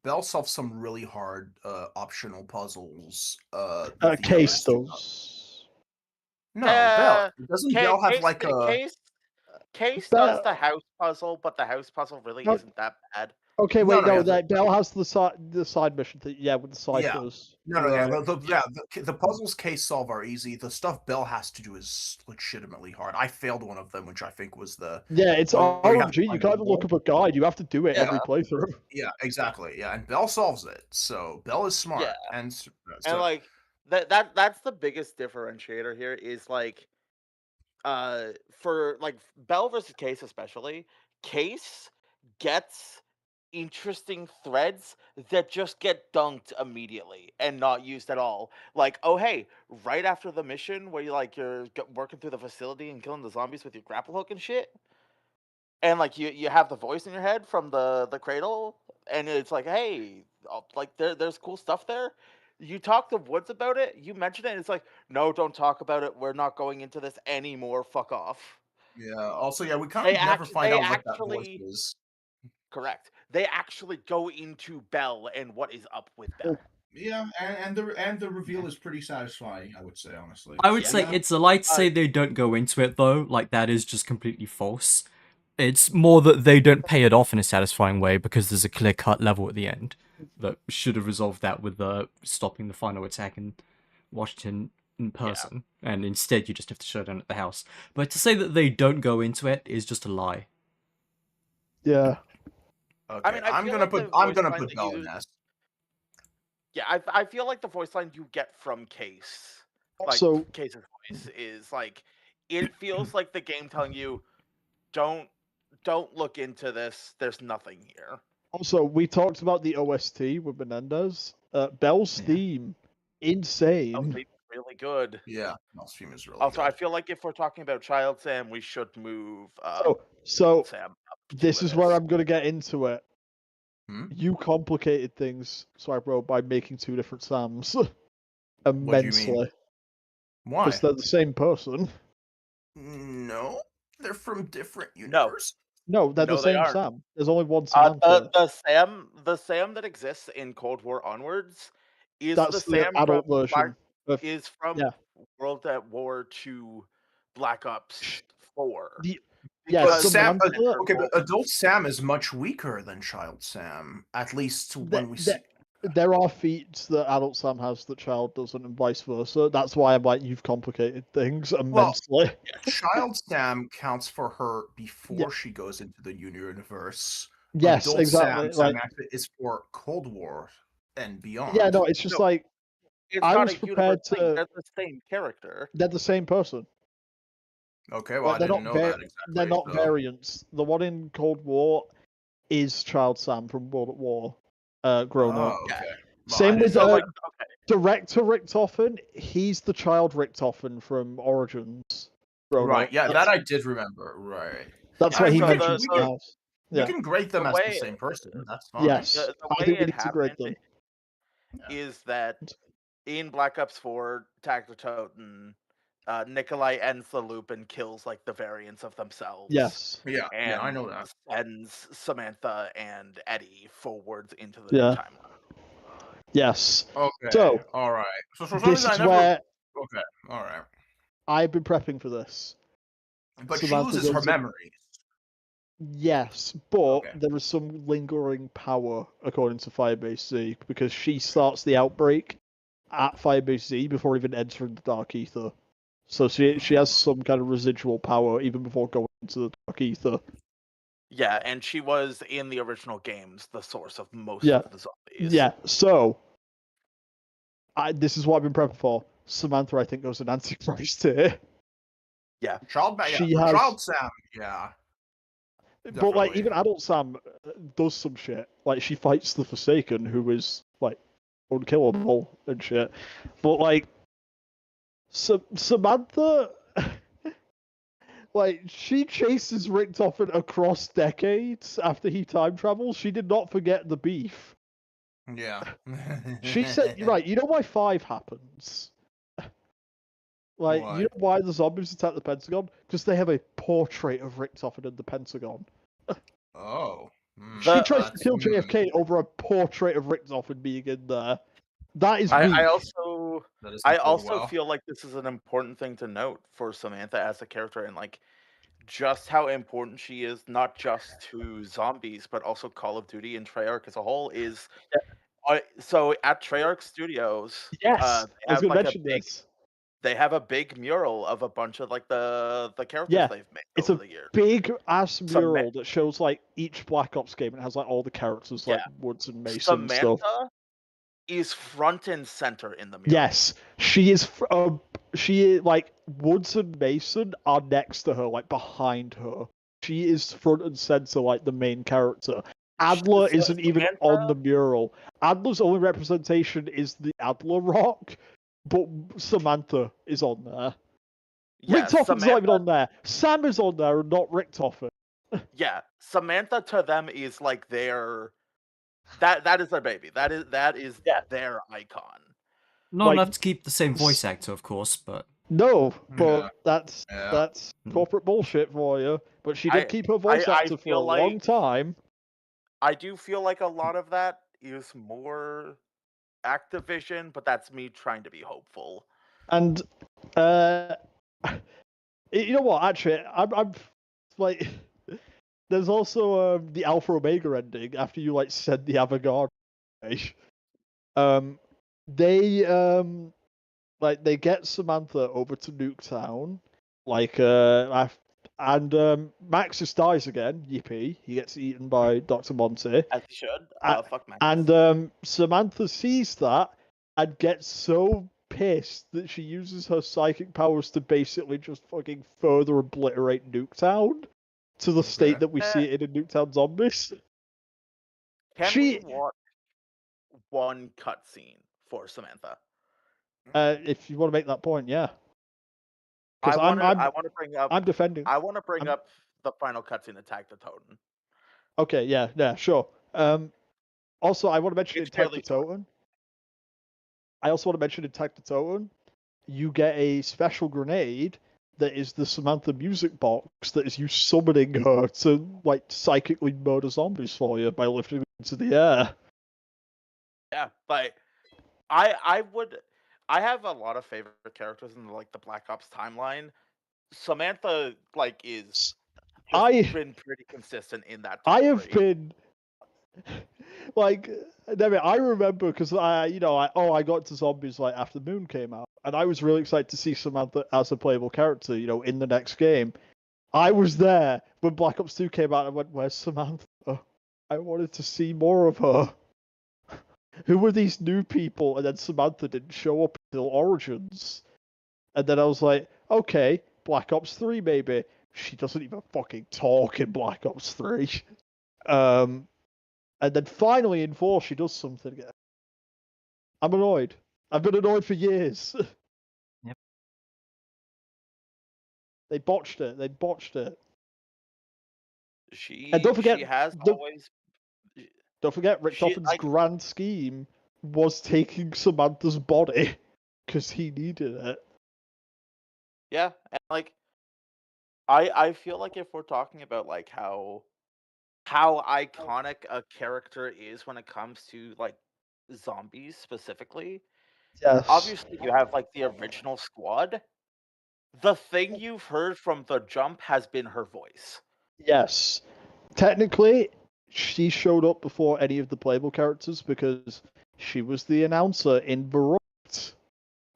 Speaker 2: Bell solves some really hard optional puzzles. that the
Speaker 1: Case
Speaker 2: others do not.
Speaker 1: does.
Speaker 2: No, Bell. Doesn't Bell have
Speaker 5: Case,
Speaker 2: like a?
Speaker 5: Case
Speaker 1: Bell-
Speaker 5: does the house puzzle, but the house puzzle really
Speaker 1: No.
Speaker 5: isn't that bad.
Speaker 1: Okay,
Speaker 2: No,
Speaker 1: wait,
Speaker 2: no,
Speaker 1: no,
Speaker 2: yeah,
Speaker 1: that Bell has the side mission thing. Yeah, with the ciphers.
Speaker 2: No,
Speaker 1: Right.
Speaker 2: the puzzles Case solve are easy. The stuff Bell has to do is legitimately hard. I failed one of them, which I think was the.
Speaker 1: Yeah, it's
Speaker 2: Well, you have
Speaker 1: RNG.
Speaker 2: to
Speaker 1: You
Speaker 2: find
Speaker 1: can't
Speaker 2: the
Speaker 1: even look up a guide. You have to do it
Speaker 2: Yeah.
Speaker 1: every playthrough.
Speaker 2: Yeah, exactly. Yeah, and Bell solves it. So Bell is smart.
Speaker 5: Yeah.
Speaker 2: And so,
Speaker 5: And like that's the biggest differentiator here is like for like Bell versus Case especially, Case gets interesting threads that just get dunked immediately and not used at all. Like, oh hey, right after the mission where you're working through the facility and killing the zombies with your grapple hook and shit, and like you have the voice in your head from the cradle, and it's like, hey, like there's cool stuff there. You talk to Woods about it. You mention it. And it's like, no, don't talk about it. We're not going into this anymore. Fuck off.
Speaker 2: Yeah. Also, yeah, we kind
Speaker 5: They
Speaker 2: of never find
Speaker 5: they
Speaker 2: out what that voice
Speaker 5: actually
Speaker 2: is.
Speaker 5: correct. They actually go into Belle and what is up with Belle.
Speaker 6: Yeah, and the reveal is pretty satisfying, I would say, honestly.
Speaker 3: I would say
Speaker 6: Yeah.
Speaker 3: it's a lie to say they don't go into it though. Like that is just completely false. It's more that they don't pay it off in a satisfying way because there's a clear-cut level at the end that should have resolved that with stopping the final attack in Washington in person, and instead you just have to show down at the house. But to say that they don't go into it is just a lie.
Speaker 1: Yeah.
Speaker 2: Okay.
Speaker 5: mean,
Speaker 2: I'm
Speaker 5: feel
Speaker 2: gonna
Speaker 5: like
Speaker 2: put
Speaker 5: the
Speaker 2: I'm
Speaker 5: voice
Speaker 2: gonna
Speaker 5: line
Speaker 2: put
Speaker 5: that
Speaker 2: Bell
Speaker 5: you-
Speaker 2: in S.
Speaker 5: Yeah, I feel like the voice line you get from Case, like
Speaker 1: So-
Speaker 5: Case's voice, is like it feels like the game telling you, don't look into this. There's nothing here.
Speaker 1: Also, we talked about the OST with Menendez. Bell's
Speaker 3: Yeah.
Speaker 1: theme,
Speaker 5: That
Speaker 1: insane.
Speaker 5: would be really good.
Speaker 2: Yeah, Nostrum is really
Speaker 5: Also,
Speaker 2: good.
Speaker 5: I feel like if we're talking about Child Sam, we should move
Speaker 1: So
Speaker 5: Sam up
Speaker 1: this
Speaker 5: to
Speaker 1: is where I'm gonna get into it.
Speaker 2: Hmm?
Speaker 1: You complicated things, so I wrote by making two different Sams.
Speaker 2: What do you mean?
Speaker 1: Immensely.
Speaker 2: Why?
Speaker 1: Because they're the same person.
Speaker 2: No, they're from different
Speaker 5: No.
Speaker 2: universe.
Speaker 1: No, they're
Speaker 5: No,
Speaker 1: the
Speaker 5: they
Speaker 1: same
Speaker 5: aren't.
Speaker 1: Sam. There's only one Samantha.
Speaker 5: the Sam that exists in Cold War onwards is
Speaker 1: That's
Speaker 5: the
Speaker 1: the
Speaker 5: Sam
Speaker 1: adult
Speaker 5: from
Speaker 1: version. of-
Speaker 5: is from
Speaker 1: yeah.
Speaker 5: World at War 2 Black Ops 4.
Speaker 1: The- yeah,
Speaker 2: But
Speaker 5: Because
Speaker 2: Sam,
Speaker 1: Samantha-
Speaker 2: okay, but Adult Sam is much weaker than Child Sam. At least when we see.
Speaker 1: There are feats that adult Sam has that child doesn't, and vice versa. That's why I'm like, you've complicated things immensely.
Speaker 2: Child Sam counts for her before she goes into the universe.
Speaker 1: Yes,
Speaker 2: Adult
Speaker 1: exactly.
Speaker 2: Sam
Speaker 1: Like,
Speaker 2: actually is for Cold War and beyond.
Speaker 1: yeah, no, it's just
Speaker 5: No.
Speaker 1: like
Speaker 5: It's
Speaker 1: I
Speaker 5: not
Speaker 1: was
Speaker 5: a
Speaker 1: prepared
Speaker 5: universe thing.
Speaker 1: to-
Speaker 5: They're the same character.
Speaker 1: they're the same person.
Speaker 2: Okay, well,
Speaker 1: But
Speaker 2: I
Speaker 1: they're
Speaker 2: didn't
Speaker 1: not
Speaker 2: know
Speaker 1: var-
Speaker 2: that exactly.
Speaker 1: They're not
Speaker 2: so-
Speaker 1: variants. The one in Cold War is Child Sam from World at War, grown up.
Speaker 2: Oh, okay. Well,
Speaker 1: Same
Speaker 2: I didn't
Speaker 1: with
Speaker 2: know
Speaker 5: So
Speaker 2: that.
Speaker 5: like, okay,
Speaker 1: Director Richtofen. He's the child Richtofen from Origins. Grown
Speaker 2: Right,
Speaker 1: up.
Speaker 2: yeah,
Speaker 1: That's-
Speaker 2: that I did remember. Right.
Speaker 1: That's
Speaker 2: Yeah,
Speaker 1: why he
Speaker 5: so
Speaker 1: mentions
Speaker 5: the-
Speaker 1: the house.
Speaker 2: You
Speaker 1: Yeah.
Speaker 2: can grade them
Speaker 5: The
Speaker 2: as the
Speaker 5: way-
Speaker 2: same person. That's fine.
Speaker 1: Yes,
Speaker 5: the
Speaker 1: I
Speaker 5: way
Speaker 1: think we
Speaker 5: it
Speaker 1: need to grade
Speaker 5: happened
Speaker 1: them.
Speaker 5: is that in Black Ops 4, Tactototen, Nikolai ends the loop and kills like the variants of themselves.
Speaker 1: Yes.
Speaker 2: Yeah,
Speaker 5: And
Speaker 2: yeah, I know that.
Speaker 5: sends Samantha and Eddie forwards into the
Speaker 1: Yeah.
Speaker 5: new timeline.
Speaker 1: Yes.
Speaker 2: Okay.
Speaker 1: So,
Speaker 2: all right. So for some
Speaker 1: This
Speaker 2: reason
Speaker 1: is
Speaker 2: I never.
Speaker 1: where
Speaker 2: Okay. All right.
Speaker 1: I've been prepping for this.
Speaker 2: But she
Speaker 1: Samantha
Speaker 2: loses her
Speaker 1: goes in-
Speaker 2: memories.
Speaker 1: Yes, but
Speaker 2: Okay.
Speaker 1: there is some lingering power according to Firebase Z because she starts the outbreak at Firebase Z before even entering the Dark Ether. So she has some kind of residual power even before going into the Dark Ether.
Speaker 5: Yeah, and she was in the original games the source of most
Speaker 1: Yeah.
Speaker 5: of the zombies.
Speaker 1: Yeah, so this is what I've been prepping for. Samantha, I think, goes an Antichrist here.
Speaker 2: Child,
Speaker 1: She
Speaker 2: yeah,
Speaker 1: has-
Speaker 2: Child Sam, yeah.
Speaker 1: But like
Speaker 2: Definitely.
Speaker 1: even adult Sam does some shit. Like she fights the Forsaken, who is like unkillable and shit. But like Samantha, like she chases Richtofen across decades after he time travels. She did not forget the beef.
Speaker 2: Yeah.
Speaker 1: She said, right, you know why 5 happens? Like,
Speaker 2: Why?
Speaker 1: you know why the zombies attack the Pentagon? Because they have a portrait of Richtofen in the Pentagon.
Speaker 2: Oh.
Speaker 1: She tries to
Speaker 2: that's-
Speaker 1: kill JFK over a portrait of Richtofen being in there. That is
Speaker 5: I
Speaker 1: weak.
Speaker 5: also
Speaker 2: that doesn't
Speaker 5: I
Speaker 2: go
Speaker 5: also
Speaker 2: well.
Speaker 5: feel like this is an important thing to note for Samantha as a character and like just how important she is not just to zombies but also Call of Duty and Treyarch as a whole is so at Treyarch Studios
Speaker 1: Yes,
Speaker 5: they
Speaker 1: I was
Speaker 5: have,
Speaker 1: going to
Speaker 5: like, a
Speaker 1: mention
Speaker 5: big-
Speaker 1: this.
Speaker 5: they have a big mural of a bunch of like the characters
Speaker 1: Yeah,
Speaker 5: they've made
Speaker 1: it's
Speaker 5: over the years.
Speaker 1: Big ass
Speaker 5: Sama-
Speaker 1: mural that shows like each Black Ops game and has like all the characters like Woods and Mason and
Speaker 5: Samantha
Speaker 1: stuff.
Speaker 5: is front and center in the mural.
Speaker 1: Yes, she is. She is like Woods and Mason are next to her, like behind her. She is front and center, like the main character. Adler
Speaker 5: So
Speaker 1: isn't even on
Speaker 5: Samantha-
Speaker 1: the mural. Adler's only representation is the Adler rock, but Samantha is on there.
Speaker 5: Yeah,
Speaker 1: Richtofen's not even on there. Sam is on there and not Richtofen.
Speaker 5: Yeah, Samantha to them is like their That is their baby. That is
Speaker 1: Yeah.
Speaker 5: their icon.
Speaker 3: Not
Speaker 1: Like,
Speaker 3: enough to keep the same voice actor, of course, but
Speaker 1: No, but
Speaker 6: Yeah.
Speaker 1: that's
Speaker 6: Yeah.
Speaker 1: that's
Speaker 3: Hmm.
Speaker 1: corporate bullshit for you. But she did
Speaker 5: I-
Speaker 1: keep her voice
Speaker 5: I
Speaker 1: actor for a
Speaker 5: feel
Speaker 1: long
Speaker 5: like-
Speaker 1: time.
Speaker 5: I do feel like a lot of that is more Activision, but that's me trying to be hopeful.
Speaker 1: And you know what? Actually, I'm like, there's also the Alpha Omega ending after you like send the Avantgarde. They like they get Samantha over to Nuketown, like and Max just dies again. Yippee! He gets eaten by Dr. Monty.
Speaker 5: As he should. Fuck Max.
Speaker 1: And Samantha sees that and gets so pissed that she uses her psychic powers to basically just fucking further obliterate Nuketown to the state
Speaker 6: Okay.
Speaker 1: that we see it in Nuketown Zombies.
Speaker 5: Can
Speaker 1: she-
Speaker 5: we watch one cutscene for Samantha?
Speaker 1: If you want to make that point, yeah.
Speaker 5: I
Speaker 1: Because
Speaker 5: want to bring up.
Speaker 1: I'm defending.
Speaker 5: I want to bring
Speaker 1: I'm-
Speaker 5: up the final cutscene, Attack the Totem.
Speaker 1: Okay, yeah, sure. Also, I want to mention
Speaker 5: It's
Speaker 1: in Attack
Speaker 5: fairly
Speaker 1: the
Speaker 5: short.
Speaker 1: Totem. I also want to mention in Attack the Totem, you get a special grenade that is the Samantha music box that is you summoning her to like psychically murder zombies for you by lifting them into the air.
Speaker 5: Yeah, but I have a lot of favorite characters in like the Black Ops timeline. Samantha like is just been pretty consistent in that.
Speaker 1: I
Speaker 5: top
Speaker 1: have
Speaker 5: three.
Speaker 1: been like, I remember because I got to zombies like after Moon came out, and I was really excited to see Samantha as a playable character, in the next game. I was there when Black Ops 2 came out and I went, "Where's Samantha? I wanted to see more of her." Who were these new people? And then Samantha didn't show up until Origins. And then I was like, okay, Black Ops 3 maybe. She doesn't even fucking talk in Black Ops 3. And then finally in 4 she does something again. I'm annoyed. I've been annoyed for years.
Speaker 3: Yep.
Speaker 1: They botched it.
Speaker 5: She
Speaker 1: And don't forget,
Speaker 5: she has
Speaker 1: the-
Speaker 5: always
Speaker 1: Don't forget, Richtofen's
Speaker 5: like-
Speaker 1: grand scheme was taking Samantha's body because he needed it.
Speaker 5: Yeah, and like I feel like if we're talking about like how iconic a character is when it comes to like zombies specifically,
Speaker 1: Yes.
Speaker 5: obviously you have like the original squad. The thing you've heard from the jump has been her voice.
Speaker 1: Yes. Technically, she showed up before any of the playable characters because she was the announcer in Baroque,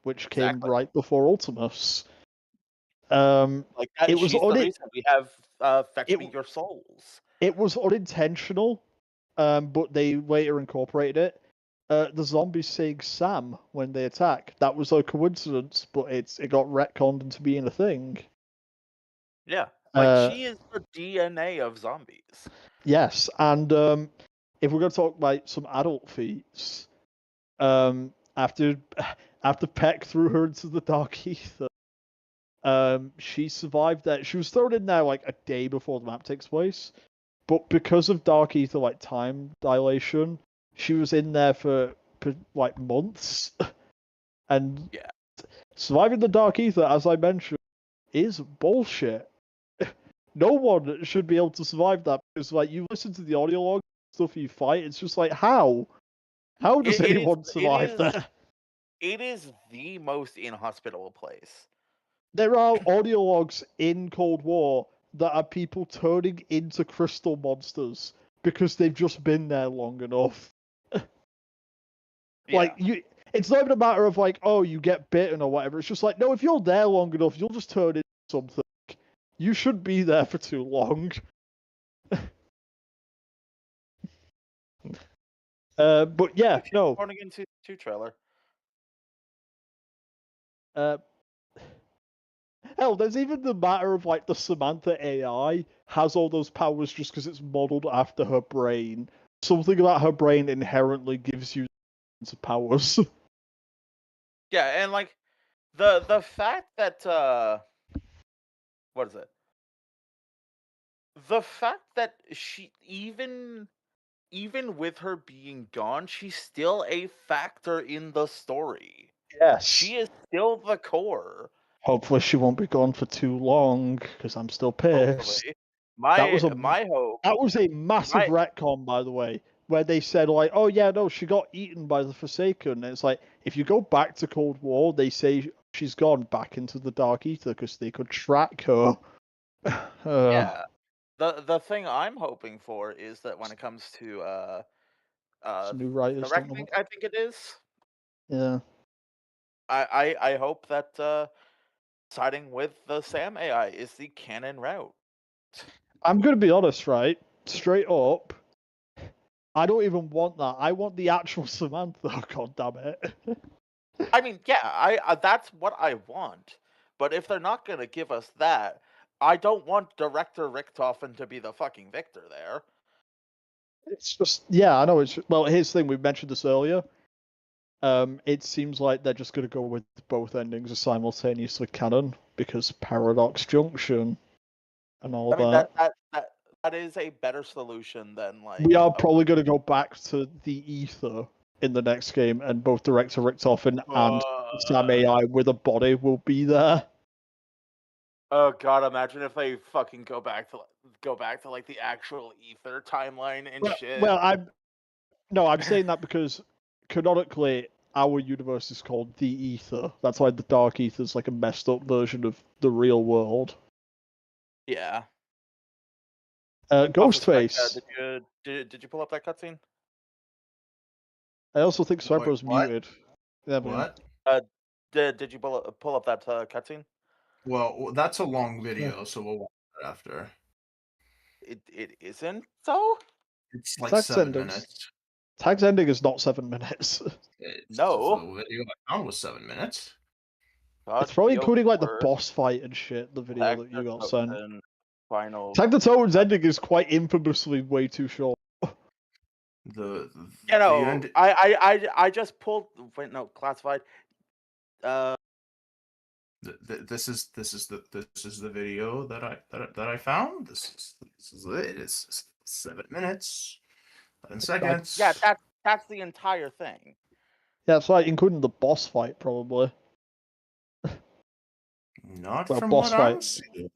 Speaker 1: which came
Speaker 5: Exactly.
Speaker 1: right before Ultimus.
Speaker 5: Like that,
Speaker 1: It was
Speaker 5: she's the
Speaker 1: on it-
Speaker 5: reason we have Fetch
Speaker 1: it
Speaker 5: Me
Speaker 1: w-
Speaker 5: Your Souls.
Speaker 1: It was unintentional, but they later incorporated it. The zombies saying Sam when they attack. That was a coincidence, but it got retconned into being a thing.
Speaker 5: Yeah, like
Speaker 1: Uh,
Speaker 5: she is the DNA of zombies.
Speaker 1: Yes, and if we're going to talk about some adult feats, after Peck threw her into the dark ether, she survived that. She was thrown in there like a day before the map takes place, but because of dark ether like time dilation, she was in there for like months, and
Speaker 5: Yeah.
Speaker 1: surviving the dark ether, as I mentioned, is bullshit. No one should be able to survive that because, like, you listen to the audio log stuff you fight, it's just like, how does
Speaker 5: It is-
Speaker 1: anyone survive
Speaker 5: it is-
Speaker 1: that?
Speaker 5: It is the most inhospitable place.
Speaker 1: There are audio logs in Cold War that are people turning into crystal monsters because they've just been there long enough. Like, it's not even a matter of like, oh, you get bitten or whatever. It's just like, no, if you're there long enough, you'll just turn into something. You should be there for too long. But yeah, no.
Speaker 5: Turning into two trailer.
Speaker 1: Hell, there's even the matter of like the Samantha AI has all those powers just because it's modeled after her brain. Something about her brain inherently gives you powers.
Speaker 5: Yeah, and like the fact that what is it? The fact that she even even with her being gone, she's still a factor in the story.
Speaker 1: Yes.
Speaker 5: She is still the core.
Speaker 1: Hopefully she won't be gone for too long, because I'm still pissed.
Speaker 5: Hopefully.
Speaker 1: My
Speaker 5: hope.
Speaker 1: That was a massive
Speaker 5: My-
Speaker 1: retcon, by the way, where they said, like, oh yeah, no, she got eaten by the Forsaken. And it's like, if you go back to Cold War, they say she's gone back into the Dark Ether because they could track her.
Speaker 5: Yeah. The thing I'm hoping for is that when it comes to
Speaker 1: Some new writers.
Speaker 5: the
Speaker 1: don't know
Speaker 5: Reckoning,
Speaker 1: what-
Speaker 5: I think it is.
Speaker 1: Yeah.
Speaker 5: I hope that siding with the Sam AI is the canon route.
Speaker 1: I'm going to be honest, right? Straight up, I don't even want that. I want the actual Samantha, god damn it.
Speaker 5: I mean, yeah, I that's what I want. But if they're not gonna give us that, I don't want director Richtofen to be the fucking victor there.
Speaker 1: It's just, yeah, I know. Well, here's the thing. We mentioned this earlier. It seems like they're just going to go with both endings as simultaneously canon because Paradox Junction and all
Speaker 5: I mean
Speaker 1: that.
Speaker 5: that is a better solution than like
Speaker 1: We are probably going to go back to the Ether in the next game, and both director Richtofen and Sam AI with a body will be there.
Speaker 5: Oh god, imagine if they fucking go back to like the actual Ether timeline and shit.
Speaker 1: Well, I'm saying that because canonically our universe is called the Ether. That's why the Dark Ether is like a messed up version of the real world.
Speaker 5: Yeah.
Speaker 1: Ghostface.
Speaker 5: Did you pull up that cutscene?
Speaker 1: I also think
Speaker 6: Wait,
Speaker 1: Swiper's
Speaker 6: what?
Speaker 1: muted. Yeah, man.
Speaker 6: What?
Speaker 5: Did you pull up that cutscene?
Speaker 6: Well, that's a long video, so we'll watch that after.
Speaker 5: It isn't so.
Speaker 6: It's like
Speaker 1: Tag's
Speaker 6: 7
Speaker 1: endings.
Speaker 6: minutes.
Speaker 1: Tag's ending is not 7 minutes.
Speaker 5: No.
Speaker 6: The video I found was 7 minutes.
Speaker 5: God,
Speaker 1: It's probably
Speaker 5: be
Speaker 1: including like the
Speaker 5: over.
Speaker 1: boss fight and shit. The video
Speaker 5: Tag
Speaker 1: that you
Speaker 5: the
Speaker 1: got sent.
Speaker 5: token, Final.
Speaker 1: Tag the Toad's ending is quite infamously way too short.
Speaker 6: The
Speaker 5: You know,
Speaker 6: the end-
Speaker 5: I just pulled. Wait, no, classified.
Speaker 6: this is the video that I found. This is it. It's 7 minutes, 11 seconds.
Speaker 5: Yeah, that's the entire thing.
Speaker 1: Yeah, it's like including the boss fight probably.
Speaker 6: Not
Speaker 1: Well,
Speaker 6: from
Speaker 1: boss
Speaker 6: what I'm
Speaker 1: fight.
Speaker 6: seeing.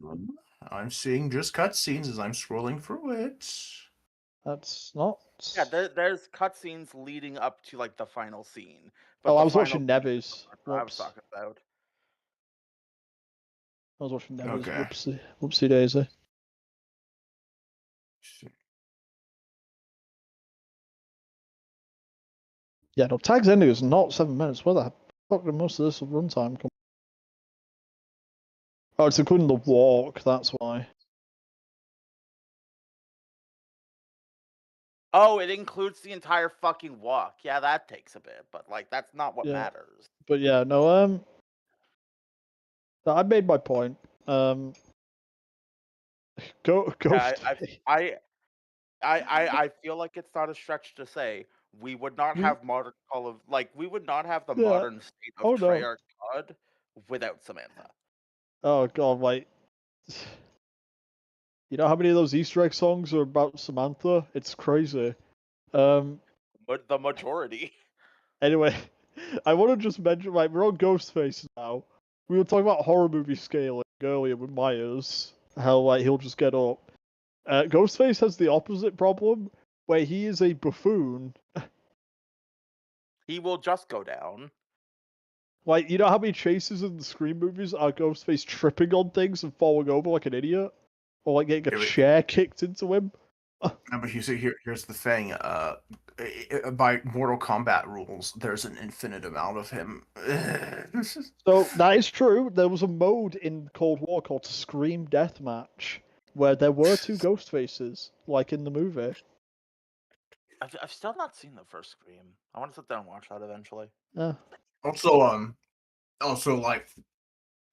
Speaker 6: I'm seeing just cutscenes as I'm scrolling through it.
Speaker 1: That's not.
Speaker 5: Yeah, there's cutscenes leading up to like the final scene. But
Speaker 1: Oh,
Speaker 5: the
Speaker 1: I was
Speaker 5: final
Speaker 1: watching
Speaker 5: scene
Speaker 1: Nevis.
Speaker 5: is what I was
Speaker 1: Whoops.
Speaker 5: talking about.
Speaker 1: I was watching Nevis.
Speaker 6: Okay.
Speaker 1: Whoopsie daisy. Yeah, no, Tag's ending is not 7 minutes. Where the fuck did most of this runtime come? Oh, it's including the walk, that's why.
Speaker 5: Oh, it includes the entire fucking walk. Yeah, that takes a bit, but like that's not what
Speaker 1: Yeah.
Speaker 5: matters.
Speaker 1: But yeah, no, I made my point. Go
Speaker 5: Yeah,
Speaker 1: Ghostface.
Speaker 5: I feel like it's not a stretch to say we would not have modern Call of we would not have the
Speaker 1: Yeah.
Speaker 5: modern state of
Speaker 1: Oh, no.
Speaker 5: Treyarch God without Samantha.
Speaker 1: Oh god, like, you know how many of those Easter egg songs are about Samantha? It's crazy.
Speaker 5: But the majority.
Speaker 1: Anyway, I want to just mention, like, we're on Ghostface now. We were talking about horror movie scaling earlier with Myers. How, like, he'll just get up. Ghostface has the opposite problem, where he is a buffoon.
Speaker 5: He will just go down.
Speaker 1: Like, you know how many chases in the Scream movies are Ghostface tripping on things and falling over like an idiot? Or, like, getting a chair kicked into him?
Speaker 6: No, but you see, here's the thing. By Mortal Kombat rules, there's an infinite amount of him.
Speaker 1: So, that is true. There was a mode in Cold War called Scream Deathmatch, where there were two Ghostfaces, like in the movie.
Speaker 5: I've still not seen the first Scream. I want to sit down and watch that eventually.
Speaker 1: Yeah.
Speaker 6: Also, like,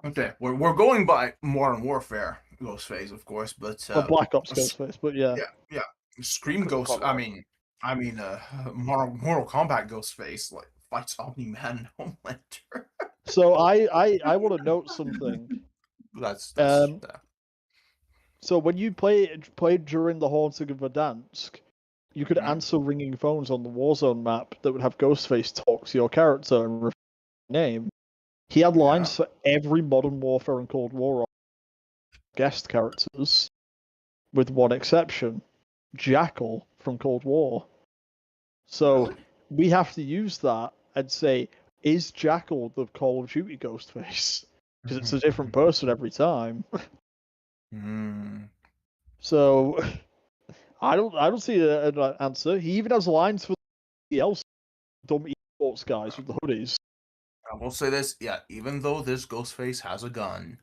Speaker 6: okay, we're going by Modern Warfare Ghostface, of course, but
Speaker 1: Well, Black Ops Ghostface, but yeah.
Speaker 6: yeah, Scream Ghost. I mean, Mortal Kombat Ghostface like fights Omni-Man and Homelander.
Speaker 1: So I want to note something.
Speaker 6: That's
Speaker 1: So when you played during the Haunting of Verdansk, you could
Speaker 6: Mhm.
Speaker 1: answer ringing phones on the Warzone map that would have Ghostface talk to your character and refer to your name. He had lines for every Modern Warfare and Cold War guest characters, with one exception, Jackal from Cold War. So
Speaker 6: Really?
Speaker 1: we have to use that and say, is Jackal the Call of Duty Ghostface? Because it's a different person every time.
Speaker 6: Mm.
Speaker 1: So I don't see an answer. He even has lines for the else dumb esports guys with the hoodies.
Speaker 6: I will say this, yeah, even though this Ghostface has a gun,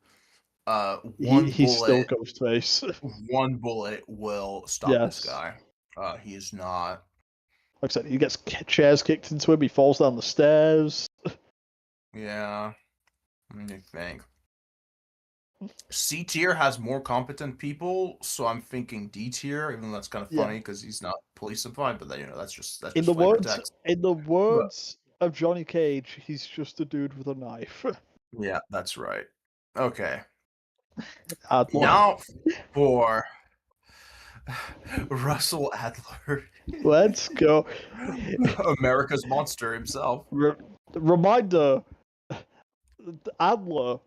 Speaker 1: He's still Ghostface.
Speaker 6: one bullet will stop this
Speaker 1: Yes.
Speaker 6: guy. He is not.
Speaker 1: Like I said, he gets chairs kicked into him. He falls down the stairs.
Speaker 6: Yeah. Let me think. C tier has more competent people, so I'm thinking D tier, even though that's kind of
Speaker 1: Yeah.
Speaker 6: funny because he's not police-ified, but then, that's just
Speaker 1: In the
Speaker 6: flavor
Speaker 1: words,
Speaker 6: text.
Speaker 1: of Johnny Cage, he's just a dude with a knife.
Speaker 6: Yeah, that's right. Okay.
Speaker 1: Adler.
Speaker 6: Now for Russell Adler,
Speaker 1: Let's go.
Speaker 6: America's monster himself.
Speaker 1: Reminder: Adler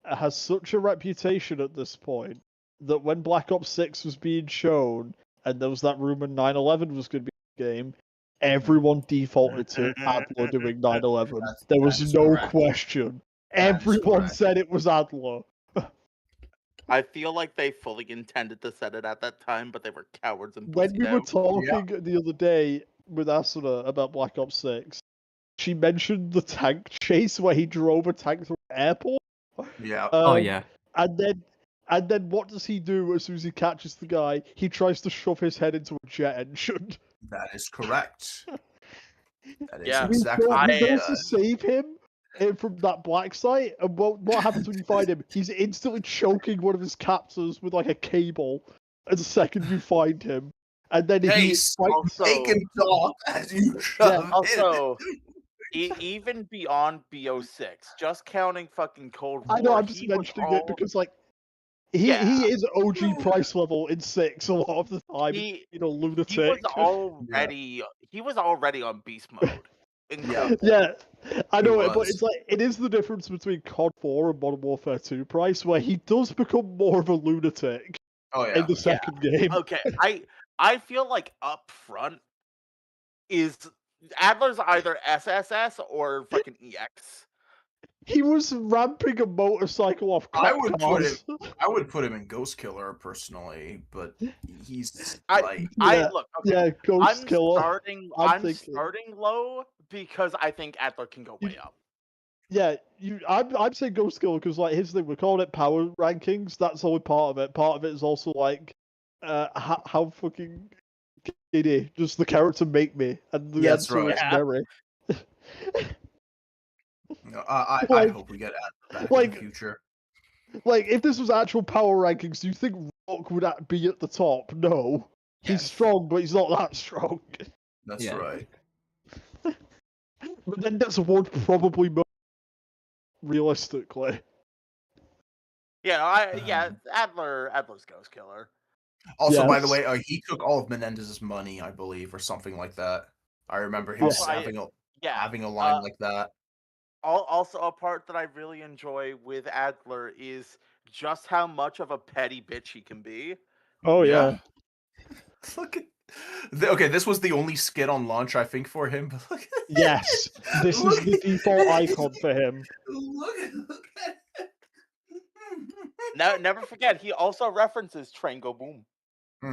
Speaker 1: has such a reputation at this point that when Black Ops 6 was being shown and there was that rumor 9/11 was going to be in the game, everyone defaulted to Adler doing 9/11. There was
Speaker 6: that is
Speaker 1: no
Speaker 6: correct.
Speaker 1: question.
Speaker 6: That is
Speaker 1: Everyone
Speaker 6: correct.
Speaker 1: said it was Adler.
Speaker 5: I feel like they fully intended to set it at that time, but they were cowards and
Speaker 1: When we were
Speaker 5: out.
Speaker 1: talking the other day with Asuna about Black Ops 6, she mentioned the tank chase where he drove a tank through an airport.
Speaker 6: Yeah.
Speaker 3: Oh yeah.
Speaker 1: And then what does he do as soon as he catches the guy? He tries to shove his head into a jet engine.
Speaker 6: That is correct. That is
Speaker 5: Yeah.
Speaker 6: exactly
Speaker 1: We
Speaker 6: what he
Speaker 1: goes to
Speaker 6: does.
Speaker 1: save him from that black site, and what happens when you find him? He's instantly choking one of his captors with like a cable. The second you find him, and then he
Speaker 6: Case,
Speaker 1: fights.
Speaker 6: make him talk as you shove him.
Speaker 5: Also, even beyond BO6, just counting fucking Cold War.
Speaker 1: I know, I'm just
Speaker 5: he was
Speaker 1: mentioning it
Speaker 5: all-
Speaker 1: because like he
Speaker 5: Yeah.
Speaker 1: is OG price level in 6 a lot of the time.
Speaker 5: he,
Speaker 1: Lunatic.
Speaker 5: he was already on beast mode. In
Speaker 6: Yeah.
Speaker 5: Cold War.
Speaker 1: Yeah, I know
Speaker 6: He
Speaker 1: it, but
Speaker 6: was.
Speaker 1: it's like it is the difference between COD 4 and Modern Warfare 2 price, where he does become more of a lunatic
Speaker 6: Oh yeah.
Speaker 1: in the second game.
Speaker 5: Okay, I feel like up front is Adler's either SSS or fucking EX.
Speaker 1: He was ramping a motorcycle off
Speaker 6: I
Speaker 1: cop
Speaker 6: would
Speaker 1: cars.
Speaker 6: I would put him in Ghost Killer personally, but he's
Speaker 5: I
Speaker 1: Yeah,
Speaker 5: look. Okay,
Speaker 1: Yeah, Ghost
Speaker 5: I'm
Speaker 1: Killer.
Speaker 5: starting.
Speaker 1: I'm
Speaker 5: I'm
Speaker 1: thinking.
Speaker 5: starting low because I think Adler can go way up.
Speaker 1: Yeah, I'm saying Ghost Killer because like his thing, we're calling it power rankings. That's only part of it. Part of it is also like, how fucking giddy does the character make me? And the
Speaker 6: Yeah, that's
Speaker 1: answer
Speaker 6: right.
Speaker 1: is
Speaker 5: Yeah.
Speaker 1: very.
Speaker 6: I
Speaker 1: Like-
Speaker 6: hope we get Adler back
Speaker 1: like-
Speaker 6: in the future.
Speaker 1: Like, if this was actual power rankings, do you think Rock would be at the top? No. He's
Speaker 6: Yes.
Speaker 1: strong, but he's not that strong.
Speaker 6: That's
Speaker 3: Yeah.
Speaker 6: right.
Speaker 1: But then that's award probably more realistically.
Speaker 5: Yeah, Adler's Ghost Killer.
Speaker 6: Also, by the
Speaker 1: Yes.
Speaker 6: way, he took all of Menendez's money, I believe, or something like that. I remember him
Speaker 1: Also,
Speaker 6: having a line like that.
Speaker 5: Also, a part that I really enjoy with Adler is just how much of a petty bitch he can be.
Speaker 1: Oh yeah.
Speaker 6: Look at. Okay, this was the only skit on launch, I think, for him. But look at
Speaker 1: Yes. This is
Speaker 6: Look
Speaker 1: the
Speaker 6: at-
Speaker 1: default icon for him.
Speaker 6: Look at.
Speaker 5: Now, never forget, he also references Train Go Boom.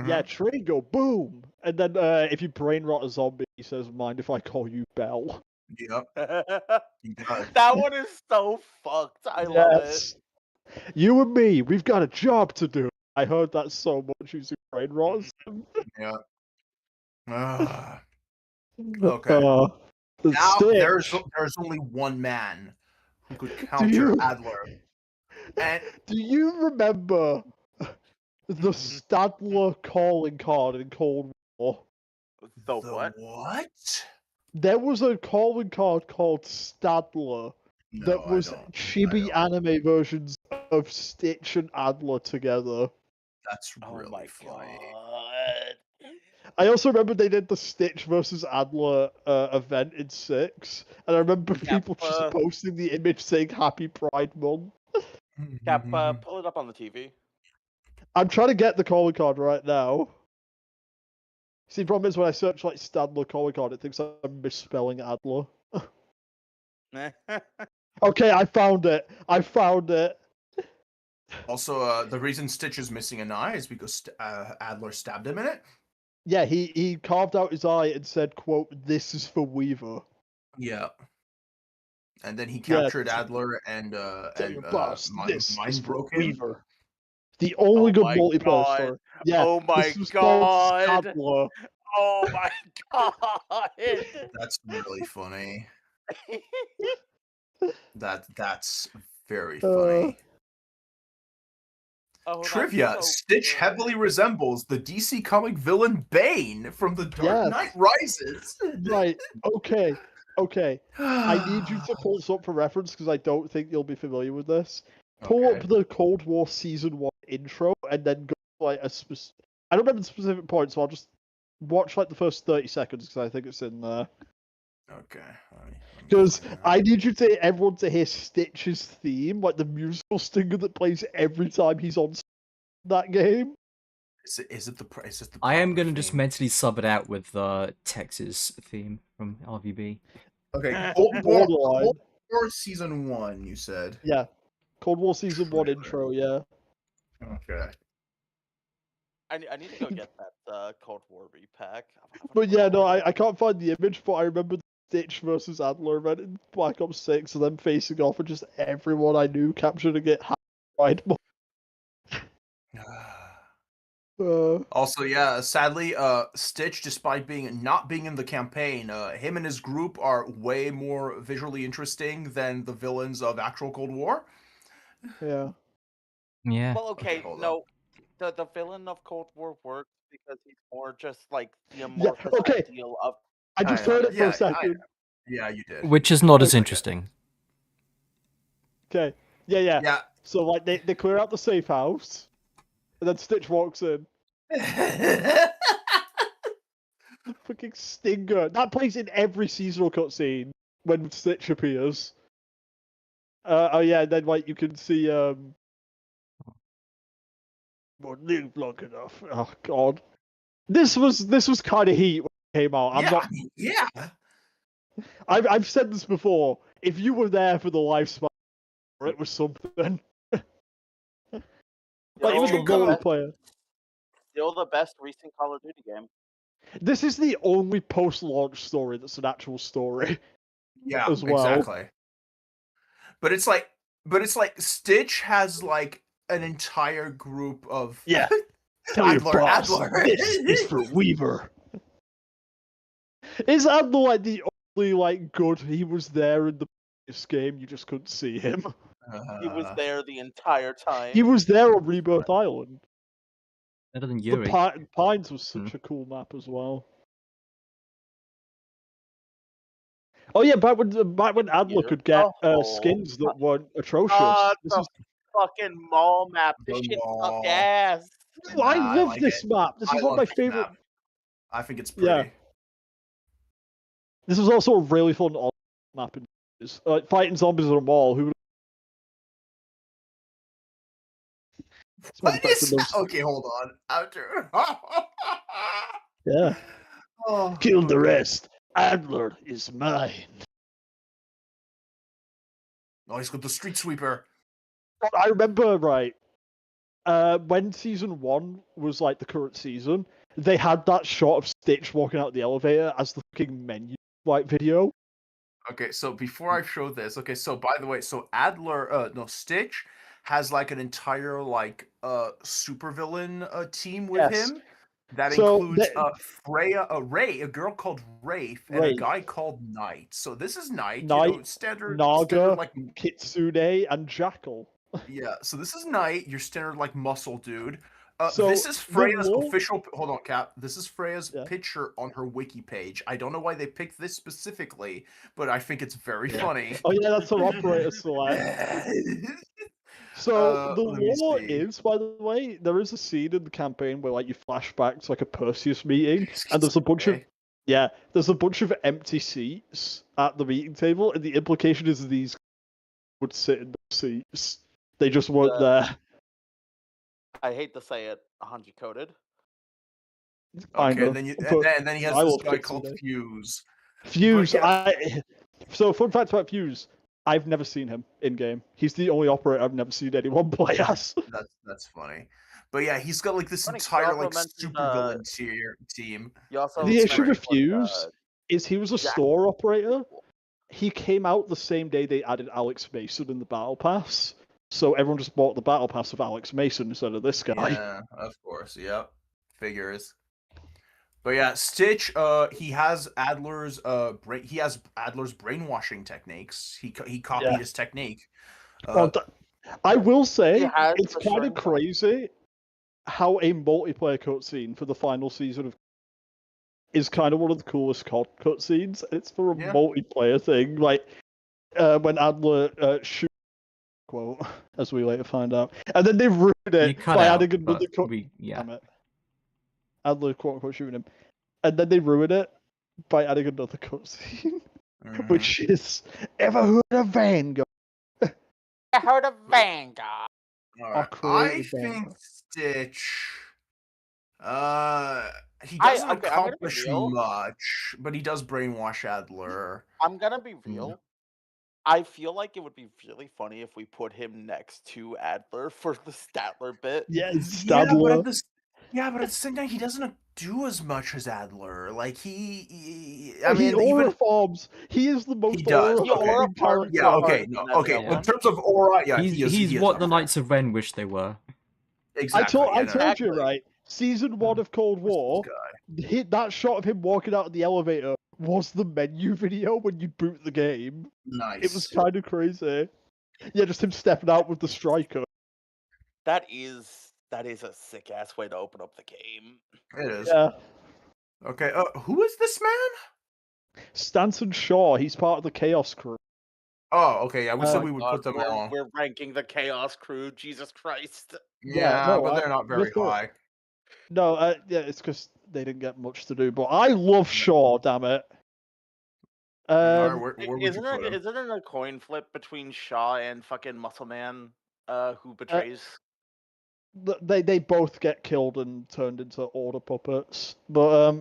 Speaker 1: Yeah, train go boom. And then if you brain rot a zombie, he says, "Mind if I call you Bell?"
Speaker 6: Yep.
Speaker 5: That
Speaker 6: He does.
Speaker 5: one is so fucked. I love it.
Speaker 1: You and me, we've got a job to do. I heard that so much using brain rot.
Speaker 6: Yeah. Okay.
Speaker 1: The
Speaker 6: Now
Speaker 1: Stitch.
Speaker 6: there's only one man who could
Speaker 1: Do
Speaker 6: counter
Speaker 1: you-
Speaker 6: Adler. And
Speaker 1: Do you remember the Stadler calling card in Cold War?
Speaker 5: The what?
Speaker 6: What?
Speaker 1: There was a calling card called Stadler
Speaker 6: No,
Speaker 1: that
Speaker 6: I
Speaker 1: was
Speaker 6: don't.
Speaker 1: chibi anime versions of Stitch and Adler together.
Speaker 6: That's
Speaker 5: Oh
Speaker 6: really
Speaker 5: my
Speaker 6: funny.
Speaker 5: god.
Speaker 1: I also remember they did the Stitch versus Adler event in 6, and I remember people just
Speaker 5: Kappa.
Speaker 1: posting the image saying "Happy Pride Month."
Speaker 5: Cap, pull it up on the TV.
Speaker 1: I'm trying to get the calling card right now. See, the problem is when I search like Stadler calling card, it thinks I'm misspelling Adler. Okay, I found it. I found it.
Speaker 6: Also, the reason Stitch is missing an eye is because Adler stabbed him in it.
Speaker 1: Yeah, he carved out his eye and said, "quote This is for Weaver."
Speaker 6: Yeah. And then he
Speaker 1: Yeah,
Speaker 6: captured Adler and
Speaker 1: Tell your boss, this is
Speaker 6: mind
Speaker 1: for
Speaker 6: broke him.
Speaker 1: Weaver. The only
Speaker 5: Oh
Speaker 1: good
Speaker 5: my
Speaker 1: multiplayer
Speaker 5: God.
Speaker 1: story. Yeah,
Speaker 5: Oh my
Speaker 1: this was called
Speaker 5: God.
Speaker 1: Stadler.
Speaker 5: Oh my God.
Speaker 6: That's really funny. That's very
Speaker 1: Uh,
Speaker 6: funny.
Speaker 5: Oh, that's
Speaker 6: Trivia:
Speaker 5: so
Speaker 6: Stitch
Speaker 5: good.
Speaker 6: heavily resembles the DC comic villain Bane from The Dark
Speaker 1: Yes.
Speaker 6: Knight Rises.
Speaker 1: Right. Okay. Okay. I need you to pull this up for reference because I don't think you'll be familiar with this. Pull
Speaker 6: Okay.
Speaker 1: up the Cold War Season 1 intro and then go to, like a specific. I don't remember the specific point, so I'll just watch like the first 30 seconds because I think it's in there.
Speaker 6: Okay. let me
Speaker 1: Because
Speaker 6: find that.
Speaker 1: I need you to everyone to hear Stitch's theme, like the musical stinger that plays every time he's on that game.
Speaker 6: Is it the
Speaker 3: I am
Speaker 6: proper
Speaker 3: gonna just
Speaker 6: theme?
Speaker 3: mentally sub it out with Texas theme from RVB.
Speaker 6: Okay. Cold War,
Speaker 1: Borderline.
Speaker 6: Cold War Season 1, you said.
Speaker 1: Yeah. Cold War Season 1
Speaker 6: Trailer.
Speaker 1: intro, yeah.
Speaker 6: Okay.
Speaker 5: I need to go get that Cold War repack.
Speaker 1: But yeah, no, I can't find the image, but I remember the Stitch versus Adler event in Black Ops 6 and them facing off and just everyone I knew capturing it right.
Speaker 6: Also, yeah, sadly, Stitch, despite not being in the campaign, him and his group are way more visually interesting than the villains of actual Cold War.
Speaker 1: Yeah.
Speaker 3: Yeah.
Speaker 5: Well, okay,
Speaker 6: hold
Speaker 5: no, the villain of Cold War works because he's more just like the amorphous
Speaker 1: okay.
Speaker 5: ideal of.
Speaker 1: I just
Speaker 6: know,
Speaker 1: heard it for
Speaker 6: yeah,
Speaker 1: a second.
Speaker 6: Yeah, you did.
Speaker 3: Which is not as
Speaker 1: Okay.
Speaker 3: interesting.
Speaker 1: Okay. Yeah.
Speaker 6: Yeah.
Speaker 1: So like they clear out the safe house, and then Stitch walks in. The fucking stinger. That plays in every seasonal cutscene when Stitch appears. Oh yeah, and then like you can see won't live long enough. Oh god. This was kind of heat when it came out.
Speaker 6: Yeah.
Speaker 1: I've said this before. If you were there for the lifespan, it was something. Like even the
Speaker 6: True color.
Speaker 1: multiplayer.
Speaker 5: Still the best recent Call of Duty game.
Speaker 1: This is the only post-launch story that's an actual story.
Speaker 6: Yeah,
Speaker 1: as well.
Speaker 6: exactly. But it's like Stitch has like an entire group of
Speaker 1: Yeah. Tell your boss,
Speaker 6: Adler.
Speaker 1: this is for Weaver. Is Adler like the only like good? He was there in the previous game. You just couldn't see him.
Speaker 5: He was there the entire time.
Speaker 1: He was there on Rebirth Island.
Speaker 3: Better than
Speaker 1: The
Speaker 3: Yuri.
Speaker 1: Pines was such a cool map as well. Oh yeah, back when Adler
Speaker 5: You're
Speaker 1: could get
Speaker 5: the
Speaker 1: skins that weren't atrocious. This
Speaker 5: the
Speaker 1: is...
Speaker 5: fucking mall map. This
Speaker 6: The
Speaker 5: shit
Speaker 6: mall.
Speaker 5: suck ass.
Speaker 1: Ooh, I
Speaker 6: Nah, I
Speaker 1: love
Speaker 6: like
Speaker 1: this
Speaker 6: it.
Speaker 1: map. This is one of my
Speaker 6: love this
Speaker 1: favorite.
Speaker 6: map. I think it's pretty.
Speaker 1: Yeah. This was also a really fun map. Like fighting zombies on a mall. Who?
Speaker 6: What is that? Okay, hold on. After.
Speaker 1: Yeah.
Speaker 6: Oh,
Speaker 1: Kill the
Speaker 6: okay.
Speaker 1: rest. Adler is mine.
Speaker 6: Oh, he's got the street sweeper.
Speaker 1: I remember right. When season 1 was like the current season, they had that shot of Stitch walking out the elevator as the fucking menu like video.
Speaker 6: Okay, so before I show this, okay, so by the way, so Stitch has like an entire like supervillain team with
Speaker 1: Yes.
Speaker 6: him. That
Speaker 1: So
Speaker 6: includes Freya, Ray, a girl called Rafe, and a
Speaker 1: Rafe.
Speaker 6: guy called Knight. So this is Knight,
Speaker 1: Knight,
Speaker 6: standard
Speaker 1: Naga,
Speaker 6: like
Speaker 1: Kitsune, and Jackal.
Speaker 6: yeah. So this is Knight, your standard like muscle dude.
Speaker 1: So
Speaker 6: this is
Speaker 1: the
Speaker 6: Freya's
Speaker 1: wolf-
Speaker 6: official. Hold on, Cap. This is Freya's
Speaker 1: Yeah.
Speaker 6: picture on her wiki page. I don't know why they picked this specifically, but I think it's very
Speaker 1: Yeah.
Speaker 6: funny.
Speaker 1: Oh yeah, that's an operator select. So the
Speaker 6: let me
Speaker 1: lore
Speaker 6: see.
Speaker 1: is, by the way, there is a scene in the campaign where like you flash back to like a Perseus meeting, and there's a bunch of there's a bunch of empty seats at the meeting table, and the implication is these would sit in those seats. They just weren't there.
Speaker 5: I hate to say it, Hanji coded.
Speaker 1: Kind
Speaker 6: Okay,
Speaker 1: of,
Speaker 6: and
Speaker 1: but
Speaker 6: then he has
Speaker 1: I
Speaker 6: this
Speaker 1: love
Speaker 6: guy
Speaker 1: Kitsune.
Speaker 6: called Fuse.
Speaker 1: Fuse.
Speaker 6: yeah.
Speaker 1: So fun fact about Fuse, I've never seen him in game. He's the only operator I've never seen anyone play as.
Speaker 6: That's funny. But yeah, he's got like this
Speaker 5: Funny, 'cause
Speaker 6: entire
Speaker 5: also
Speaker 6: like
Speaker 5: mentioned,
Speaker 6: super villain team.
Speaker 5: You also
Speaker 1: The issue
Speaker 5: mentioned,
Speaker 1: with Fuse is he was a
Speaker 5: Jack-
Speaker 1: store operator. He came out the same day they added Alex Mason in the Battle Pass. So everyone just bought the Battle Pass of Alex Mason instead of this guy.
Speaker 6: Yeah, of course. Yep. Figures. But yeah, Stitch, he has Adler's brainwashing techniques. He copied his technique.
Speaker 1: I will say
Speaker 5: He has
Speaker 1: it's
Speaker 5: the
Speaker 1: kind of
Speaker 5: shrink one.
Speaker 1: crazy how a multiplayer cutscene for the final season of is kind of one of the coolest cutscenes. It's for a multiplayer thing, like when Adler shoots quote, as we later find out, and then they ruined it by adding another Damn it. Adler quote unquote shooting him, and then they ruined it by adding another cutscene, which is ever heard of Vanguard?
Speaker 5: I heard of Vanguard.
Speaker 6: Right. I
Speaker 1: creative
Speaker 6: think
Speaker 1: Vanguard.
Speaker 6: Stitch. He doesn't
Speaker 5: I'm gonna be
Speaker 6: accomplish
Speaker 5: real.
Speaker 6: much, but he does brainwash Adler.
Speaker 5: I'm gonna be real. I feel like it would be really funny if we put him next to Adler for the Statler bit.
Speaker 1: Yeah,
Speaker 6: Stadler. But at the same time, he doesn't do as much as Adler. Like
Speaker 1: he aura forms. He is the most.
Speaker 6: He does.
Speaker 5: He aura farms
Speaker 6: Yeah.
Speaker 5: so
Speaker 6: Okay.
Speaker 5: hard
Speaker 6: No.
Speaker 5: than
Speaker 6: Okay.
Speaker 5: everyone.
Speaker 6: In terms of aura, yeah,
Speaker 3: he's what the Knights of Ren wish they were.
Speaker 6: Exactly.
Speaker 1: I told you, right? Season 1 of Cold War, that shot of him walking out of the elevator was the menu video when you boot the game.
Speaker 6: Nice.
Speaker 1: It was kind of crazy. Yeah, just him stepping out with the striker.
Speaker 5: That is a sick ass way to open up the game.
Speaker 6: It is.
Speaker 1: Yeah.
Speaker 6: Okay. Who is this man?
Speaker 1: Stanton Shaw. He's part of the Chaos Crew.
Speaker 6: Oh, okay. Yeah, we said we would
Speaker 5: God,
Speaker 6: put them all.
Speaker 5: We're ranking the Chaos Crew. Jesus Christ.
Speaker 6: Yeah, but they're not very high.
Speaker 1: No, yeah, it's because they didn't get much to do. But I love Shaw. Damn it.
Speaker 6: Where would you
Speaker 5: Isn't
Speaker 6: put him?
Speaker 5: it a coin flip between Shaw and fucking Muscle Man, who betrays?
Speaker 1: They both get killed and turned into order puppets. But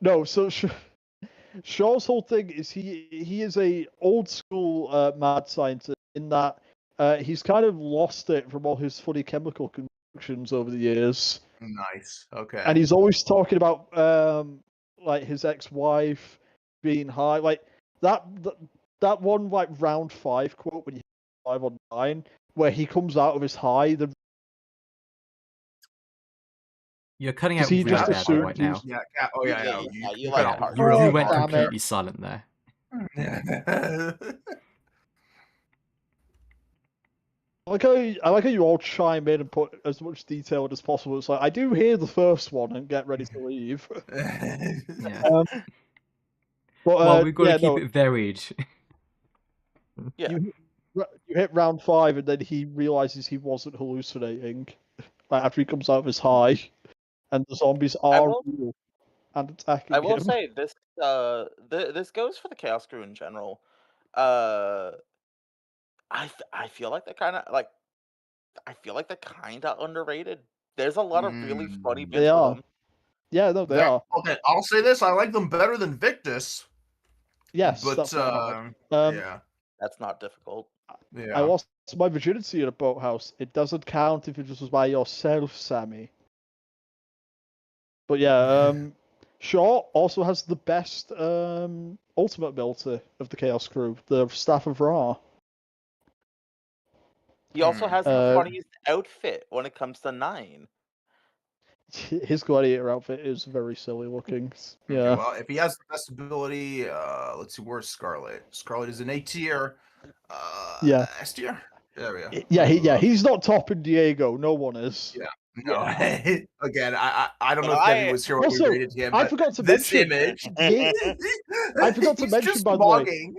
Speaker 1: no. So Shaw's whole thing is he is a old school mad scientist in that he's kind of lost it from all his funny chemical concoctions over the years.
Speaker 6: Nice. Okay.
Speaker 1: And he's always talking about like his ex-wife being high, like that one like round 5 quote when you hit 5 on 9, where he comes out of his high.
Speaker 3: You're cutting out
Speaker 1: he
Speaker 3: really
Speaker 1: just
Speaker 3: badly
Speaker 1: assumed
Speaker 3: right
Speaker 1: he
Speaker 3: now.
Speaker 1: was-
Speaker 6: Yeah. Oh yeah.
Speaker 5: You like
Speaker 6: cut
Speaker 5: hard.
Speaker 3: You went
Speaker 1: damn it.
Speaker 3: completely silent there.
Speaker 1: I like how you all chime in and put as much detail as possible. It's like I do hear the first one and get ready to leave.
Speaker 3: Yeah.
Speaker 1: But,
Speaker 3: Well, we've got to keep it varied.
Speaker 5: Yeah.
Speaker 1: You hit round 5 and then he realizes he wasn't hallucinating. Like after he comes out of his high, and the zombies are real and attacking
Speaker 5: I will
Speaker 1: him.
Speaker 5: say this. This goes for the Chaos Crew in general. I feel like they're kind of underrated. There's a lot of really funny bits
Speaker 1: They are.
Speaker 5: with them.
Speaker 1: Yeah, no, they are.
Speaker 6: Okay, I'll say this: I like them better than Victus.
Speaker 1: Yes,
Speaker 6: But
Speaker 1: that's what I like.
Speaker 6: yeah,
Speaker 5: That's not difficult.
Speaker 6: yeah.
Speaker 1: I lost my virginity in a boathouse. It doesn't count if it just was by yourself, Sammy. But yeah, Shaw also has the best ultimate ability of the Chaos Crew, the Staff of Ra.
Speaker 5: He also has the funniest outfit when it comes to 9.
Speaker 1: His gladiator outfit is very silly looking. Yeah.
Speaker 6: Okay, well, if he has the best ability, let's see, where's Scarlet? Scarlet is an A tier.
Speaker 1: Yeah.
Speaker 6: S tier. There we go.
Speaker 1: Yeah, he's not topping Diego. No one is.
Speaker 6: Yeah. No. Again, I don't know if Debbie was here when we rated him.
Speaker 1: I forgot to
Speaker 6: this
Speaker 1: mention.
Speaker 6: image.
Speaker 1: I forgot to
Speaker 6: he's
Speaker 1: mention
Speaker 6: just
Speaker 1: by the way.
Speaker 6: vlogging.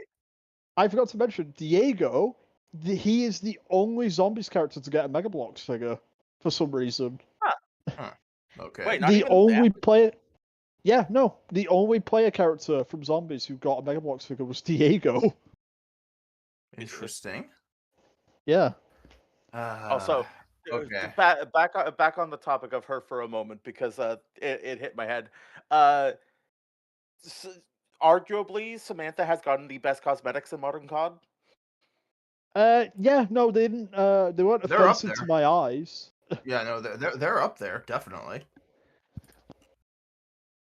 Speaker 1: I forgot to mention Diego. he is the only Zombies character to get a Mega Bloks figure for some reason.
Speaker 6: Okay.
Speaker 5: Wait, not
Speaker 1: The
Speaker 5: even
Speaker 1: only
Speaker 5: Sam?
Speaker 1: player. Yeah, no. The only player character from Zombies who got a Mega Bloks figure was Diego.
Speaker 6: Interesting.
Speaker 1: Yeah.
Speaker 5: Also,
Speaker 6: okay.
Speaker 5: back on the topic of her for a moment because it hit my head. Arguably, Samantha has gotten the best cosmetics in Modern COD.
Speaker 1: Yeah, no, they didn't. They weren't
Speaker 6: They're up
Speaker 1: offensive to
Speaker 6: there.
Speaker 1: my eyes.
Speaker 6: Yeah, no, they're up there definitely.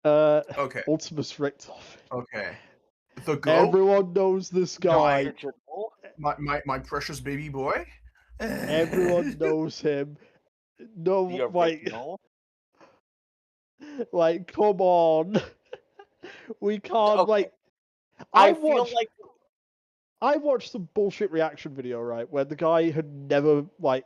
Speaker 6: Okay.
Speaker 1: Ultimus Richtofen.
Speaker 6: Okay. The goat,
Speaker 1: Everyone knows this guy.
Speaker 5: Original.
Speaker 6: my precious baby boy.
Speaker 1: Everyone knows him. No,
Speaker 5: The
Speaker 1: like,
Speaker 5: original.
Speaker 1: like, come on. We can't,
Speaker 5: Okay.
Speaker 1: like.
Speaker 5: I feel like
Speaker 1: I watched some bullshit reaction video, right, where the guy had never, like,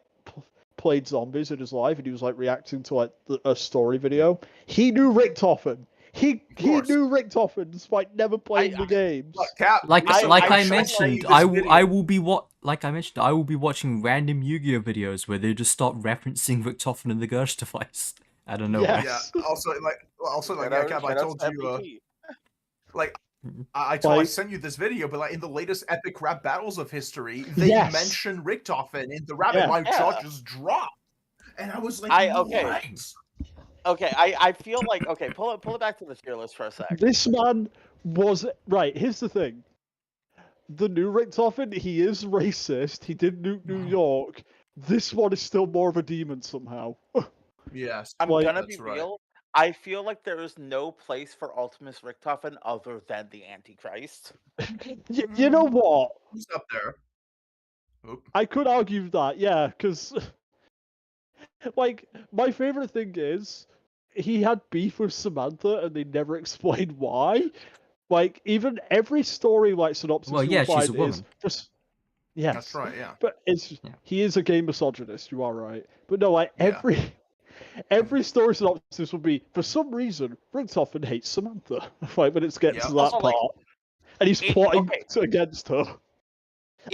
Speaker 1: played Zombies in his life, and he was, like, reacting to, like, a story video. He knew Richtofen. He
Speaker 6: course.
Speaker 1: knew Richtofen despite never playing the games.
Speaker 6: Cap,
Speaker 3: Like
Speaker 6: listen,
Speaker 3: I
Speaker 6: showed
Speaker 3: mentioned,
Speaker 6: you this
Speaker 3: I
Speaker 6: video.
Speaker 3: will be I will be watching random Yu-Gi-Oh videos where they just start referencing Richtofen and the Gersh device out of nowhere.
Speaker 1: Yes.
Speaker 6: Yeah. Also, yeah, Cap, I told you, like, I
Speaker 1: Like-
Speaker 6: sent you this video, but like in the latest epic rap battles of history, they
Speaker 1: Yes.
Speaker 6: mention Richtofen in the rap,
Speaker 1: Yeah.
Speaker 6: and my jaw
Speaker 5: Yeah.
Speaker 6: just dropped, and I was like,
Speaker 5: okay.
Speaker 6: what?
Speaker 5: Okay, I feel like okay. Pull it back to the tier list for a sec.
Speaker 1: This man was right. Here's the thing: the new Richtofen, he is racist. He did nuke New York. This one is still more of a demon somehow.
Speaker 6: Yes,
Speaker 5: I'm
Speaker 1: Like-
Speaker 5: gonna
Speaker 6: that's
Speaker 5: be
Speaker 6: right.
Speaker 5: real. I feel like there is no place for Ultimus Richtofen other than the Antichrist.
Speaker 1: You know what?
Speaker 6: Who's up there? Oop.
Speaker 1: I could argue that, yeah, because like my favorite thing is he had beef with Samantha, and they never explained why. Like even every story, like synopsis,
Speaker 3: Well,
Speaker 1: you'll
Speaker 3: yeah, she's a
Speaker 1: find is
Speaker 3: woman.
Speaker 1: just yes,
Speaker 6: That's right. Yeah.
Speaker 1: but it's
Speaker 3: Yeah.
Speaker 1: he is a gay misogynist. You are right, but no, like
Speaker 6: Yeah.
Speaker 1: every story synopsis will be for some reason Richtofen hates Samantha. Right when it's getting
Speaker 6: Yeah.
Speaker 1: to that
Speaker 5: Also, like,
Speaker 1: part, and he's plotting
Speaker 5: okay.
Speaker 1: against her.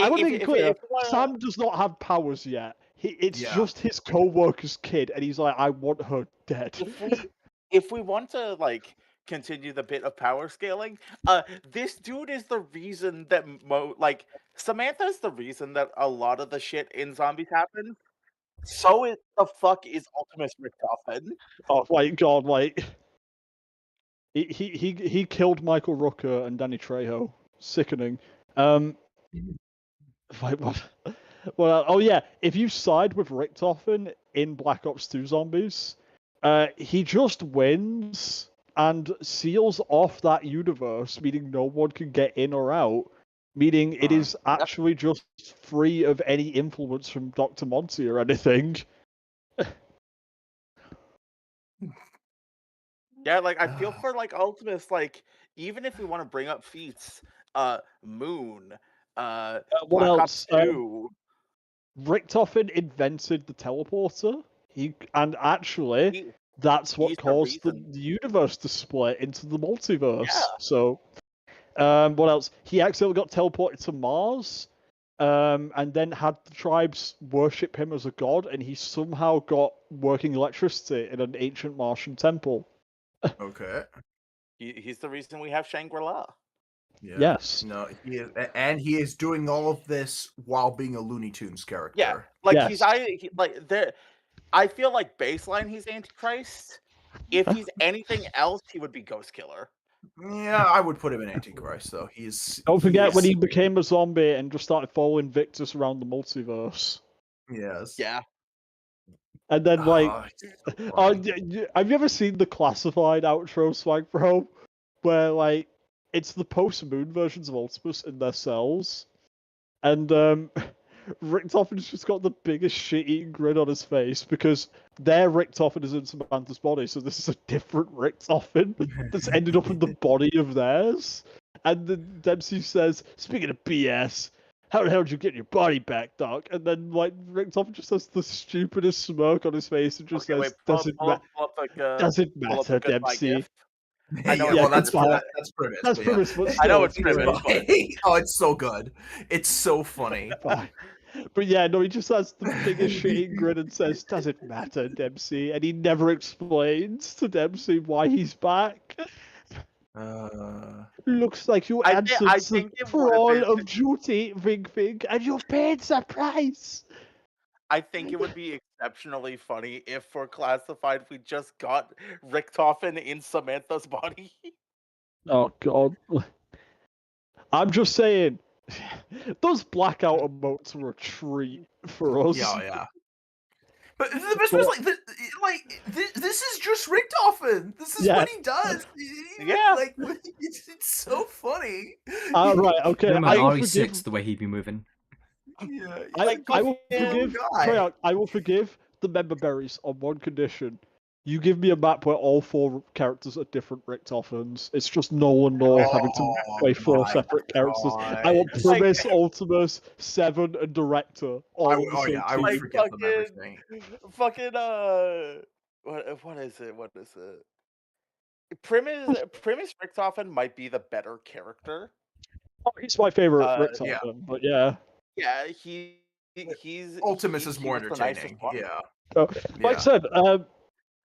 Speaker 1: I want to make it
Speaker 5: If
Speaker 1: clear:
Speaker 5: you wanna-
Speaker 1: Sam does not have powers yet. It's
Speaker 6: Yeah.
Speaker 1: just his co-worker's kid, and he's like, "I want her dead."
Speaker 5: if we want to like continue the bit of power scaling, this dude is the reason that Samantha's the reason that a lot of the shit in Zombies happens. So the fuck is Ultimus Richtofen?
Speaker 1: Oh my god! Like he killed Michael Rooker and Danny Trejo. Sickening. Like what? Well, oh yeah. If you side with Richtofen in Black Ops 2 Zombies, he just wins and seals off that universe, meaning no one can get in or out. Meaning it is actually just free of any influence from Dr. Monty or anything.
Speaker 5: Yeah, like I feel for like Ultimus, like even if we want to bring up feats, Moon,
Speaker 1: What
Speaker 5: Black
Speaker 1: else?
Speaker 5: Ops 2.
Speaker 1: Richtofen invented the teleporter. Actually,
Speaker 5: He-
Speaker 1: that's what
Speaker 5: he's the
Speaker 1: caused the
Speaker 5: reason.
Speaker 1: universe to split into the multiverse.
Speaker 5: Yeah.
Speaker 1: So, what else? He accidentally got teleported to Mars, and then had the tribes worship him as a god, and he somehow got working electricity in an ancient Martian temple.
Speaker 6: Okay.
Speaker 5: He's the reason we have Shangri-La.
Speaker 6: Yeah.
Speaker 1: Yes.
Speaker 6: No, he is, and he is doing all of this while being a Looney Tunes character.
Speaker 5: Yeah, like
Speaker 1: Yes.
Speaker 5: like there. I feel like baseline he's Antichrist. If he's anything else, he would be Ghost Killer.
Speaker 6: Yeah, I would put him in Antichrist though.
Speaker 1: Don't forget when
Speaker 6: is-
Speaker 1: he became a zombie and just started following Victus around the multiverse.
Speaker 6: Yes.
Speaker 5: Yeah.
Speaker 1: And then, like,
Speaker 6: it's so funny.
Speaker 1: have you ever seen the classified outro, Swag Bro? Where, like, it's the post-moon versions of Ultimus in their cells. And, Richtofen's just got the biggest shit-eating grin on his face because their Richtofen is in Samantha's body, so this is a different Richtofen that's ended up in the body of theirs. And then Dempsey says, speaking of BS, how the hell did you get your body back, Doc? And then, like, Richtofen just has the stupidest smirk on his face and just
Speaker 5: Okay,
Speaker 1: says,
Speaker 5: wait, pull
Speaker 1: doesn't
Speaker 5: up
Speaker 1: doesn't
Speaker 5: pull up
Speaker 1: matter,
Speaker 5: a goodbye
Speaker 1: Dempsey.
Speaker 5: gif. I know
Speaker 6: yeah,
Speaker 5: it's
Speaker 6: well, that's
Speaker 1: goodbye.
Speaker 6: that's premise.
Speaker 1: That's
Speaker 6: but yeah.
Speaker 1: premise, but
Speaker 5: I know
Speaker 1: still,
Speaker 5: it's premise, but-
Speaker 6: Oh, it's so good. It's so funny.
Speaker 1: Fine. But yeah, no, he just has the biggest shitting grin and says, "Does it matter, Dempsey?" And he never explains to Dempsey why he's back. Looks like you
Speaker 5: I
Speaker 1: answered
Speaker 5: think it
Speaker 1: for
Speaker 5: would've
Speaker 1: all
Speaker 5: been-
Speaker 1: of duty, Vig Vig, and you paid the price.
Speaker 5: I think it would be exceptionally funny if for Classified we just got Richtofen in Samantha's body.
Speaker 1: Oh god. I'm just saying, those blackout emotes were a treat for us.
Speaker 6: Yeah. But the best part is this is just Richtofen. This is
Speaker 1: Yeah.
Speaker 6: what he does.
Speaker 5: Yeah.
Speaker 6: Like it's so funny.
Speaker 1: Right, okay.
Speaker 3: Him
Speaker 1: I
Speaker 3: and
Speaker 1: will
Speaker 3: RE6,
Speaker 1: forgive.
Speaker 3: the way he'd be moving.
Speaker 6: Yeah,
Speaker 1: I will forgive.
Speaker 6: guy.
Speaker 1: Treyarch, I will forgive the member berries on one condition. You give me a map where all 4 characters are different Richtofens. It's just Nolan North having to play 4
Speaker 6: my
Speaker 1: separate characters. I want
Speaker 5: It's like-
Speaker 1: Primus, Ultimus, Seven, and Director all on the same
Speaker 6: I would
Speaker 1: team.
Speaker 6: forget them everything.
Speaker 5: Fucking what is it? What is it? Primus Richtofen might be the better character.
Speaker 1: Oh, he's my favorite
Speaker 5: Uh,
Speaker 1: Richtofen,
Speaker 6: yeah.
Speaker 1: but yeah.
Speaker 5: Yeah, he's
Speaker 6: Ultimus
Speaker 5: he-
Speaker 6: is
Speaker 5: he
Speaker 6: more
Speaker 5: was the nicest
Speaker 6: entertaining.
Speaker 5: one.
Speaker 6: Yeah.
Speaker 1: Like I said,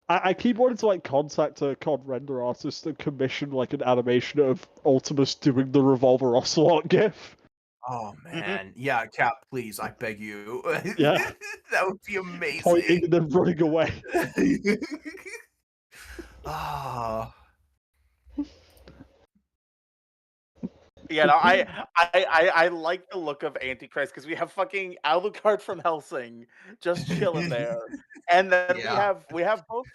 Speaker 1: I keep wanting to contact a COD render artist and commission an animation of Ultimus doing the Revolver Ocelot gif.
Speaker 6: Oh man, yeah, Cap, please, I beg you.
Speaker 1: Yeah.
Speaker 6: That would be
Speaker 1: Pointing
Speaker 6: amazing.
Speaker 1: and then running away.
Speaker 6: Ah,
Speaker 5: Yeah, no, I like the look of Antichrist because we have fucking Alucard from Helsing just chilling there, and then
Speaker 6: Yeah.
Speaker 5: we have both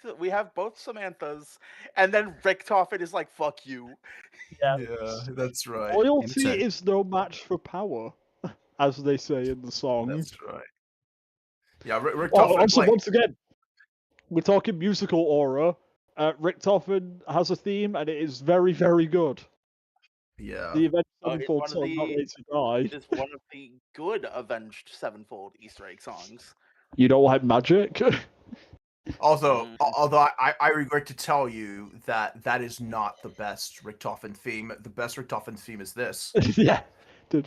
Speaker 5: Samanthas, and then Richtofen is like, "Fuck you."
Speaker 6: yeah, that's right.
Speaker 1: Loyalty
Speaker 3: so.
Speaker 1: is no match for power, as they say in the song.
Speaker 6: That's right. Yeah, Rick
Speaker 1: Oh,
Speaker 6: Toffin,
Speaker 1: also,
Speaker 6: like,
Speaker 1: once again, we're talking musical aura. Richtofen has a theme, and it is very, very good.
Speaker 6: yeah.
Speaker 1: The Avenged
Speaker 5: Oh, it's
Speaker 1: Sevenfold
Speaker 5: one of
Speaker 1: song, Not
Speaker 5: the-
Speaker 1: Ready to Die.
Speaker 5: It is one of the good Avenged Sevenfold Easter egg songs.
Speaker 1: You don't like magic?
Speaker 6: Also,
Speaker 5: Mm.
Speaker 6: although I regret to tell you that that is not the best Richtofen theme. The best Richtofen theme is this.
Speaker 1: Yeah.
Speaker 6: Has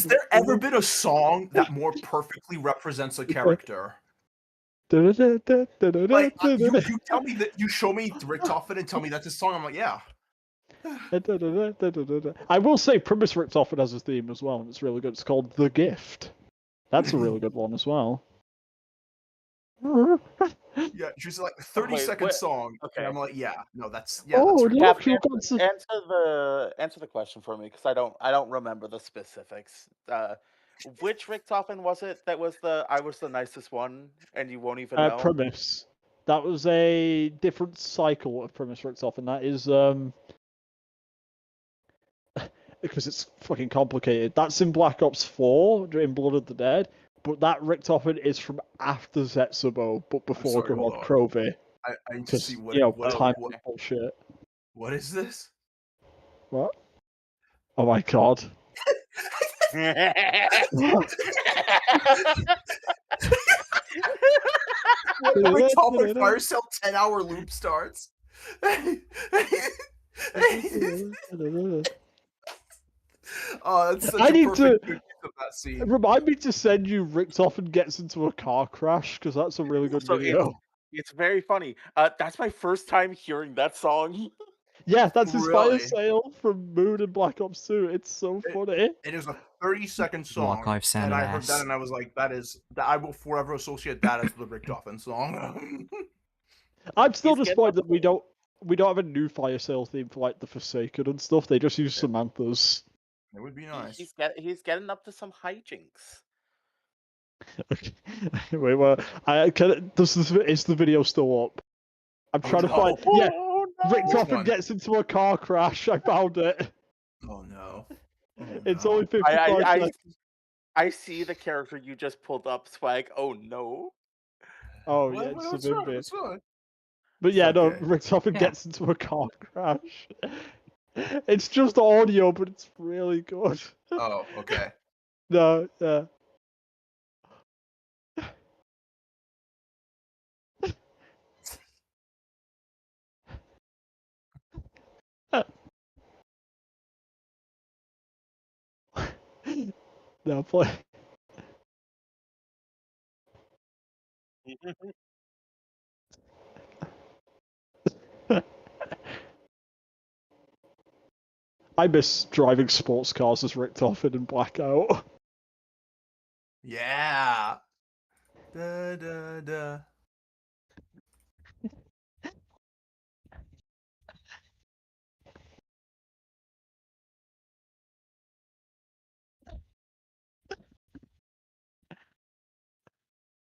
Speaker 6: there ever been a song that more perfectly represents a character? Like, you tell me that you show me Richtofen and tell me that's a song. I'm like, yeah.
Speaker 1: I will say Primus Richtofen has a theme as well, and it's really good. It's called The Gift. That's a really good one as well.
Speaker 6: Yeah, she's like 30-second
Speaker 5: wait,
Speaker 6: song.
Speaker 5: okay.
Speaker 6: And I'm like, yeah, no, that's
Speaker 1: Oh,
Speaker 6: that's
Speaker 1: look,
Speaker 5: Cap,
Speaker 1: you got some...
Speaker 5: answer the question for me because I don't remember the specifics. Which Richtofen was it that was I was the nicest one, and you won't even know?
Speaker 1: Primus. That was a different cycle of Primus Richtofen. That is because it's fucking complicated. That's in Black Ops 4, in Blood of the Dead, but that Richtofen is from after Zetsubo, but before
Speaker 6: sorry, hold
Speaker 1: Gehod
Speaker 6: on.
Speaker 1: Krovi.
Speaker 6: I need to
Speaker 1: Because,
Speaker 6: see what,
Speaker 1: time
Speaker 6: what
Speaker 1: bullshit.
Speaker 6: what is this?
Speaker 1: What? Oh my god.
Speaker 6: Richtofen Fire Cell 10-hour loop starts. Oh, that's such
Speaker 1: I
Speaker 6: a
Speaker 1: need
Speaker 6: perfect
Speaker 1: to-
Speaker 6: good use of that scene.
Speaker 1: Remind me to send you Richtofen gets into a car crash, because that's a really good
Speaker 5: So
Speaker 1: video.
Speaker 5: It's very funny. That's my first time hearing that song.
Speaker 1: Yeah, that's his fire
Speaker 6: Really?
Speaker 1: sale from Moon and Black Ops 2. It's so funny.
Speaker 6: It is a 30-second song,
Speaker 3: Archive sound
Speaker 6: and I heard
Speaker 3: ass.
Speaker 6: that, and I was like, that I will forever associate that as the Richtofen song.
Speaker 1: I'm still
Speaker 5: He's getting
Speaker 1: disappointed that we don't have a new fire sale theme for the Forsaken and stuff. They just use Samantha's.
Speaker 6: It would be nice.
Speaker 5: He's getting up to some hijinks.
Speaker 1: Wait, what? Is the video still up? I'm trying to find. Yeah,
Speaker 5: Oh, no.
Speaker 1: Richtofen gets into a car crash. I found it.
Speaker 6: Oh no. Oh,
Speaker 1: It's
Speaker 6: no.
Speaker 1: only 55 seconds.
Speaker 5: I see the character you just pulled up, Swag. Oh no.
Speaker 1: Oh
Speaker 6: What?
Speaker 1: yeah, it's
Speaker 6: What's
Speaker 1: the
Speaker 6: wrong?
Speaker 1: bit.
Speaker 6: What's wrong?
Speaker 1: But yeah, no,
Speaker 6: okay.
Speaker 1: Richtofen
Speaker 3: Yeah.
Speaker 1: gets into a car crash. It's just audio, but it's really good.
Speaker 6: Oh, okay.
Speaker 1: No, yeah. No, play. I miss driving sports cars as Rick Toffin in Blackout.
Speaker 6: Yeah. Da, da, da.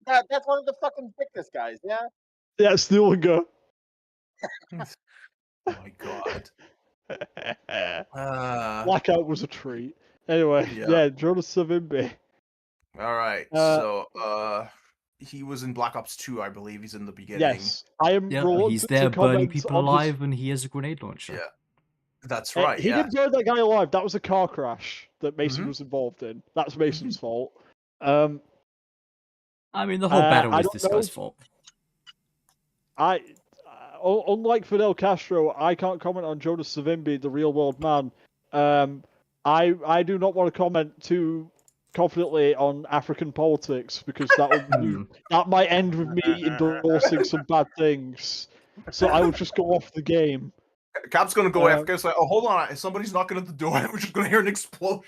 Speaker 5: That's one of the fucking thickness guys, yeah?
Speaker 1: Yeah, Steelinger.
Speaker 6: Oh my god.
Speaker 1: Blackout was a treat. Anyway,
Speaker 6: Yeah.
Speaker 1: Jonas Savimbi.
Speaker 6: All right.
Speaker 1: Uh,
Speaker 6: So, he was in Black Ops 2, I believe. He's in the beginning.
Speaker 1: Yes, I am
Speaker 3: Yeah,
Speaker 1: reluctant
Speaker 3: he's
Speaker 1: to
Speaker 3: there burning
Speaker 1: comment
Speaker 3: people
Speaker 1: on
Speaker 3: alive, and he has a grenade launcher.
Speaker 6: Yeah. That's right.
Speaker 1: He
Speaker 6: Yeah.
Speaker 1: didn't burn that guy alive. That was a car crash that Mason
Speaker 6: Mhm.
Speaker 1: was involved in. That's Mason's fault. Um,
Speaker 3: I mean, the whole
Speaker 1: I
Speaker 3: battle was
Speaker 1: don't
Speaker 3: this
Speaker 1: know
Speaker 3: guy's
Speaker 1: if-
Speaker 3: fault.
Speaker 1: Unlike Fidel Castro, I can't comment on Jonas Savimbi, the real world man. I do not want to comment too confidently on African politics because that might end with me endorsing some bad things. So I will just go off the game.
Speaker 6: Cap's gonna go after us like, oh, hold on, somebody's knocking at the door. We're just gonna hear an explosion.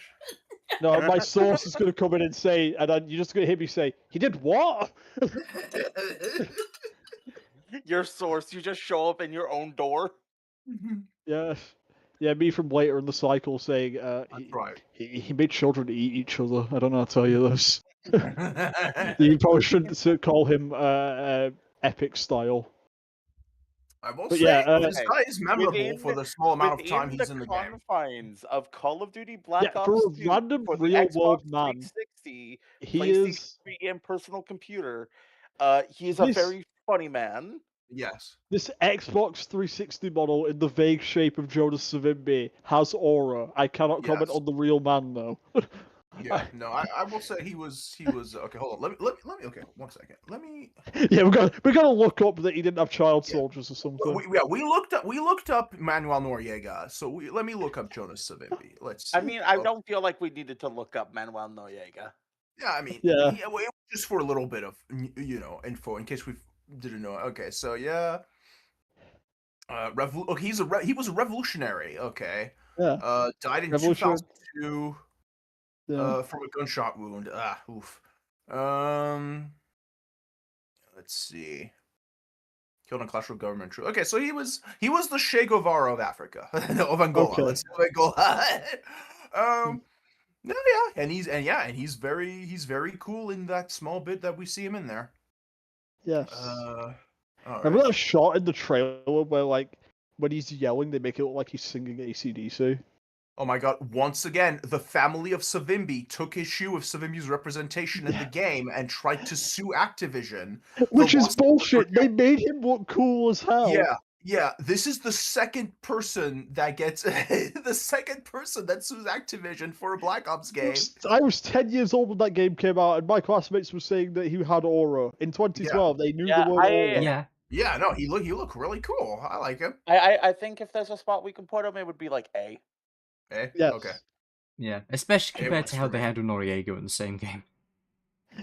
Speaker 1: No, my source is going to come in and say, and then you're just going to hear me say, "He did what?"
Speaker 5: Your source, you just show up in your own door.
Speaker 1: Yeah, me from later in the cycle saying,
Speaker 6: right.
Speaker 1: he made children eat each other. I don't know how to tell you this. You probably shouldn't call him epic style.
Speaker 6: I will
Speaker 1: But
Speaker 6: say,
Speaker 1: yeah,
Speaker 6: this guy is memorable for the small amount of time he's in the game.
Speaker 5: confines of Call of Duty Black
Speaker 1: Yeah, for
Speaker 5: Ops
Speaker 1: a
Speaker 5: 2,
Speaker 1: random
Speaker 5: for the
Speaker 1: real
Speaker 5: Xbox
Speaker 1: world man,
Speaker 5: 360,
Speaker 1: he
Speaker 5: PlayStation
Speaker 1: is
Speaker 5: 3, and personal computer, he's a
Speaker 1: this
Speaker 5: very funny man.
Speaker 6: Yes.
Speaker 1: this Xbox 360 model in the vague shape of Jonas Savimbi has aura. I cannot comment
Speaker 6: Yes.
Speaker 1: on the real man though.
Speaker 6: Yeah. No, I will say he was okay. Hold on. Let me. Okay, 1 second. Let me.
Speaker 1: Yeah, we gotta look up that he didn't have child soldiers or something.
Speaker 6: We looked up Manuel Noriega. So let me look up Jonas Savimbi. Let's. See.
Speaker 5: I mean, I don't feel like we needed to look up Manuel Noriega.
Speaker 6: Yeah, I mean,
Speaker 1: Yeah.
Speaker 6: it was just for a little bit of info in case we didn't know. Okay, so yeah. He was a revolutionary. Okay.
Speaker 1: Yeah.
Speaker 6: Died in
Speaker 1: Revolutionary.
Speaker 6: 2002.
Speaker 1: Yeah.
Speaker 6: From a gunshot wound. Oof. Let's see. Killed on clash with government troops. Okay, so he was the Che Guevara of Africa, of Angola.
Speaker 1: Okay.
Speaker 6: Let's say Angola. No, yeah, and he's very cool in that small bit that we see him in there.
Speaker 1: Yes.
Speaker 6: All
Speaker 1: Remember
Speaker 6: right.
Speaker 1: that shot in the trailer where, like, when he's yelling, they make it look like he's singing AC/DC?
Speaker 6: Oh my god, once again, the family of Savimbi took issue with Savimbi's representation in the game and tried to sue Activision.
Speaker 1: Which is
Speaker 6: loss of
Speaker 1: bullshit. They made him look cool as hell.
Speaker 6: Yeah, this is the second person that gets the second person that sues Activision for a Black Ops game.
Speaker 1: I was 10 years old when that game came out, and my classmates were saying that he had aura. In 2012, they knew the word aura.
Speaker 3: Yeah.
Speaker 6: Yeah, no, he look really cool. I like him.
Speaker 5: I think if there's a spot we can put him, it would be like A.
Speaker 1: Yes.
Speaker 6: Okay.
Speaker 3: Yeah, especially
Speaker 6: It
Speaker 3: compared
Speaker 6: works
Speaker 3: to how
Speaker 6: for
Speaker 3: they
Speaker 6: me.
Speaker 3: handle Noriega in the same game.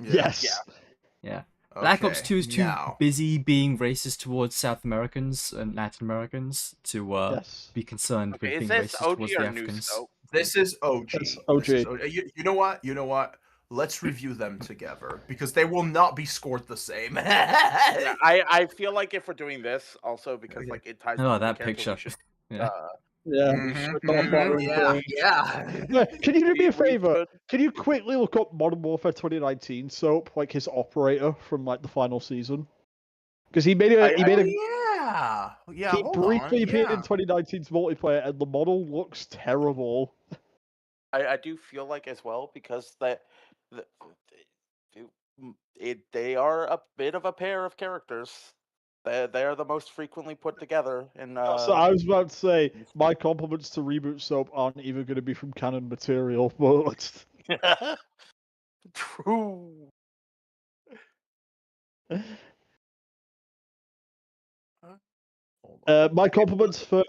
Speaker 1: Yes.
Speaker 3: Yeah. Black Ops
Speaker 6: Okay,
Speaker 3: 2 is too
Speaker 6: now.
Speaker 3: busy being racist towards South Americans and Latin Americans to
Speaker 1: Yes.
Speaker 3: be concerned with
Speaker 5: Is
Speaker 3: being
Speaker 5: this
Speaker 3: racist
Speaker 5: OG
Speaker 3: towards
Speaker 5: or
Speaker 3: the
Speaker 5: new
Speaker 3: Africans.
Speaker 5: scope?
Speaker 6: This is OG.
Speaker 1: It's
Speaker 6: This
Speaker 1: OG.
Speaker 6: is You know what? Let's review them together because they will not be scored the same.
Speaker 5: Yeah, I feel like if we're doing this also because
Speaker 6: Okay.
Speaker 5: like it ties.
Speaker 3: Oh,
Speaker 5: into the
Speaker 3: that
Speaker 5: character, we
Speaker 3: picture.
Speaker 5: should,
Speaker 3: Yeah.
Speaker 1: Yeah.
Speaker 6: Yeah.
Speaker 1: Can you do me a
Speaker 5: we
Speaker 1: favor?
Speaker 5: should-
Speaker 1: Can you quickly look up Modern Warfare 2019 soap, like his operator from like the final season? Because he made a
Speaker 6: Yeah. Yeah.
Speaker 1: he
Speaker 6: Hold
Speaker 1: briefly
Speaker 6: on.
Speaker 1: appeared
Speaker 6: Yeah.
Speaker 1: in 2019's multiplayer, and the model looks terrible.
Speaker 5: I do feel like as well because they are a bit of a pair of characters. They are the most frequently put together in.
Speaker 1: So I was about to say, my compliments to Reboot Soap aren't even going to be from canon material, but
Speaker 5: True.
Speaker 1: my compliments for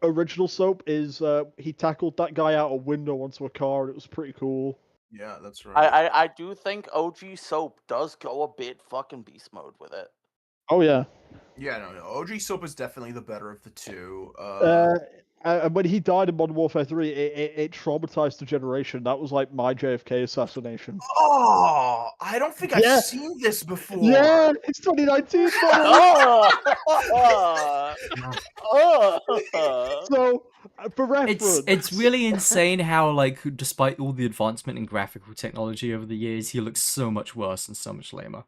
Speaker 1: original Soap is he tackled that guy out a window onto a car, and it was pretty cool.
Speaker 6: Yeah, that's right.
Speaker 5: I do think OG Soap does go a bit fucking beast mode with it.
Speaker 1: Oh yeah.
Speaker 6: Yeah, no. OG Soap is definitely the better of the two.
Speaker 1: And when he died in Modern Warfare 3, it traumatized the generation. That was like my JFK assassination.
Speaker 6: Oh, I don't think
Speaker 1: Yeah.
Speaker 6: I've seen this before.
Speaker 1: Yeah, it's 2019. So, for reference,
Speaker 3: It's really insane how, like, despite all the advancement in graphical technology over the years, he looks so much worse and so much lamer.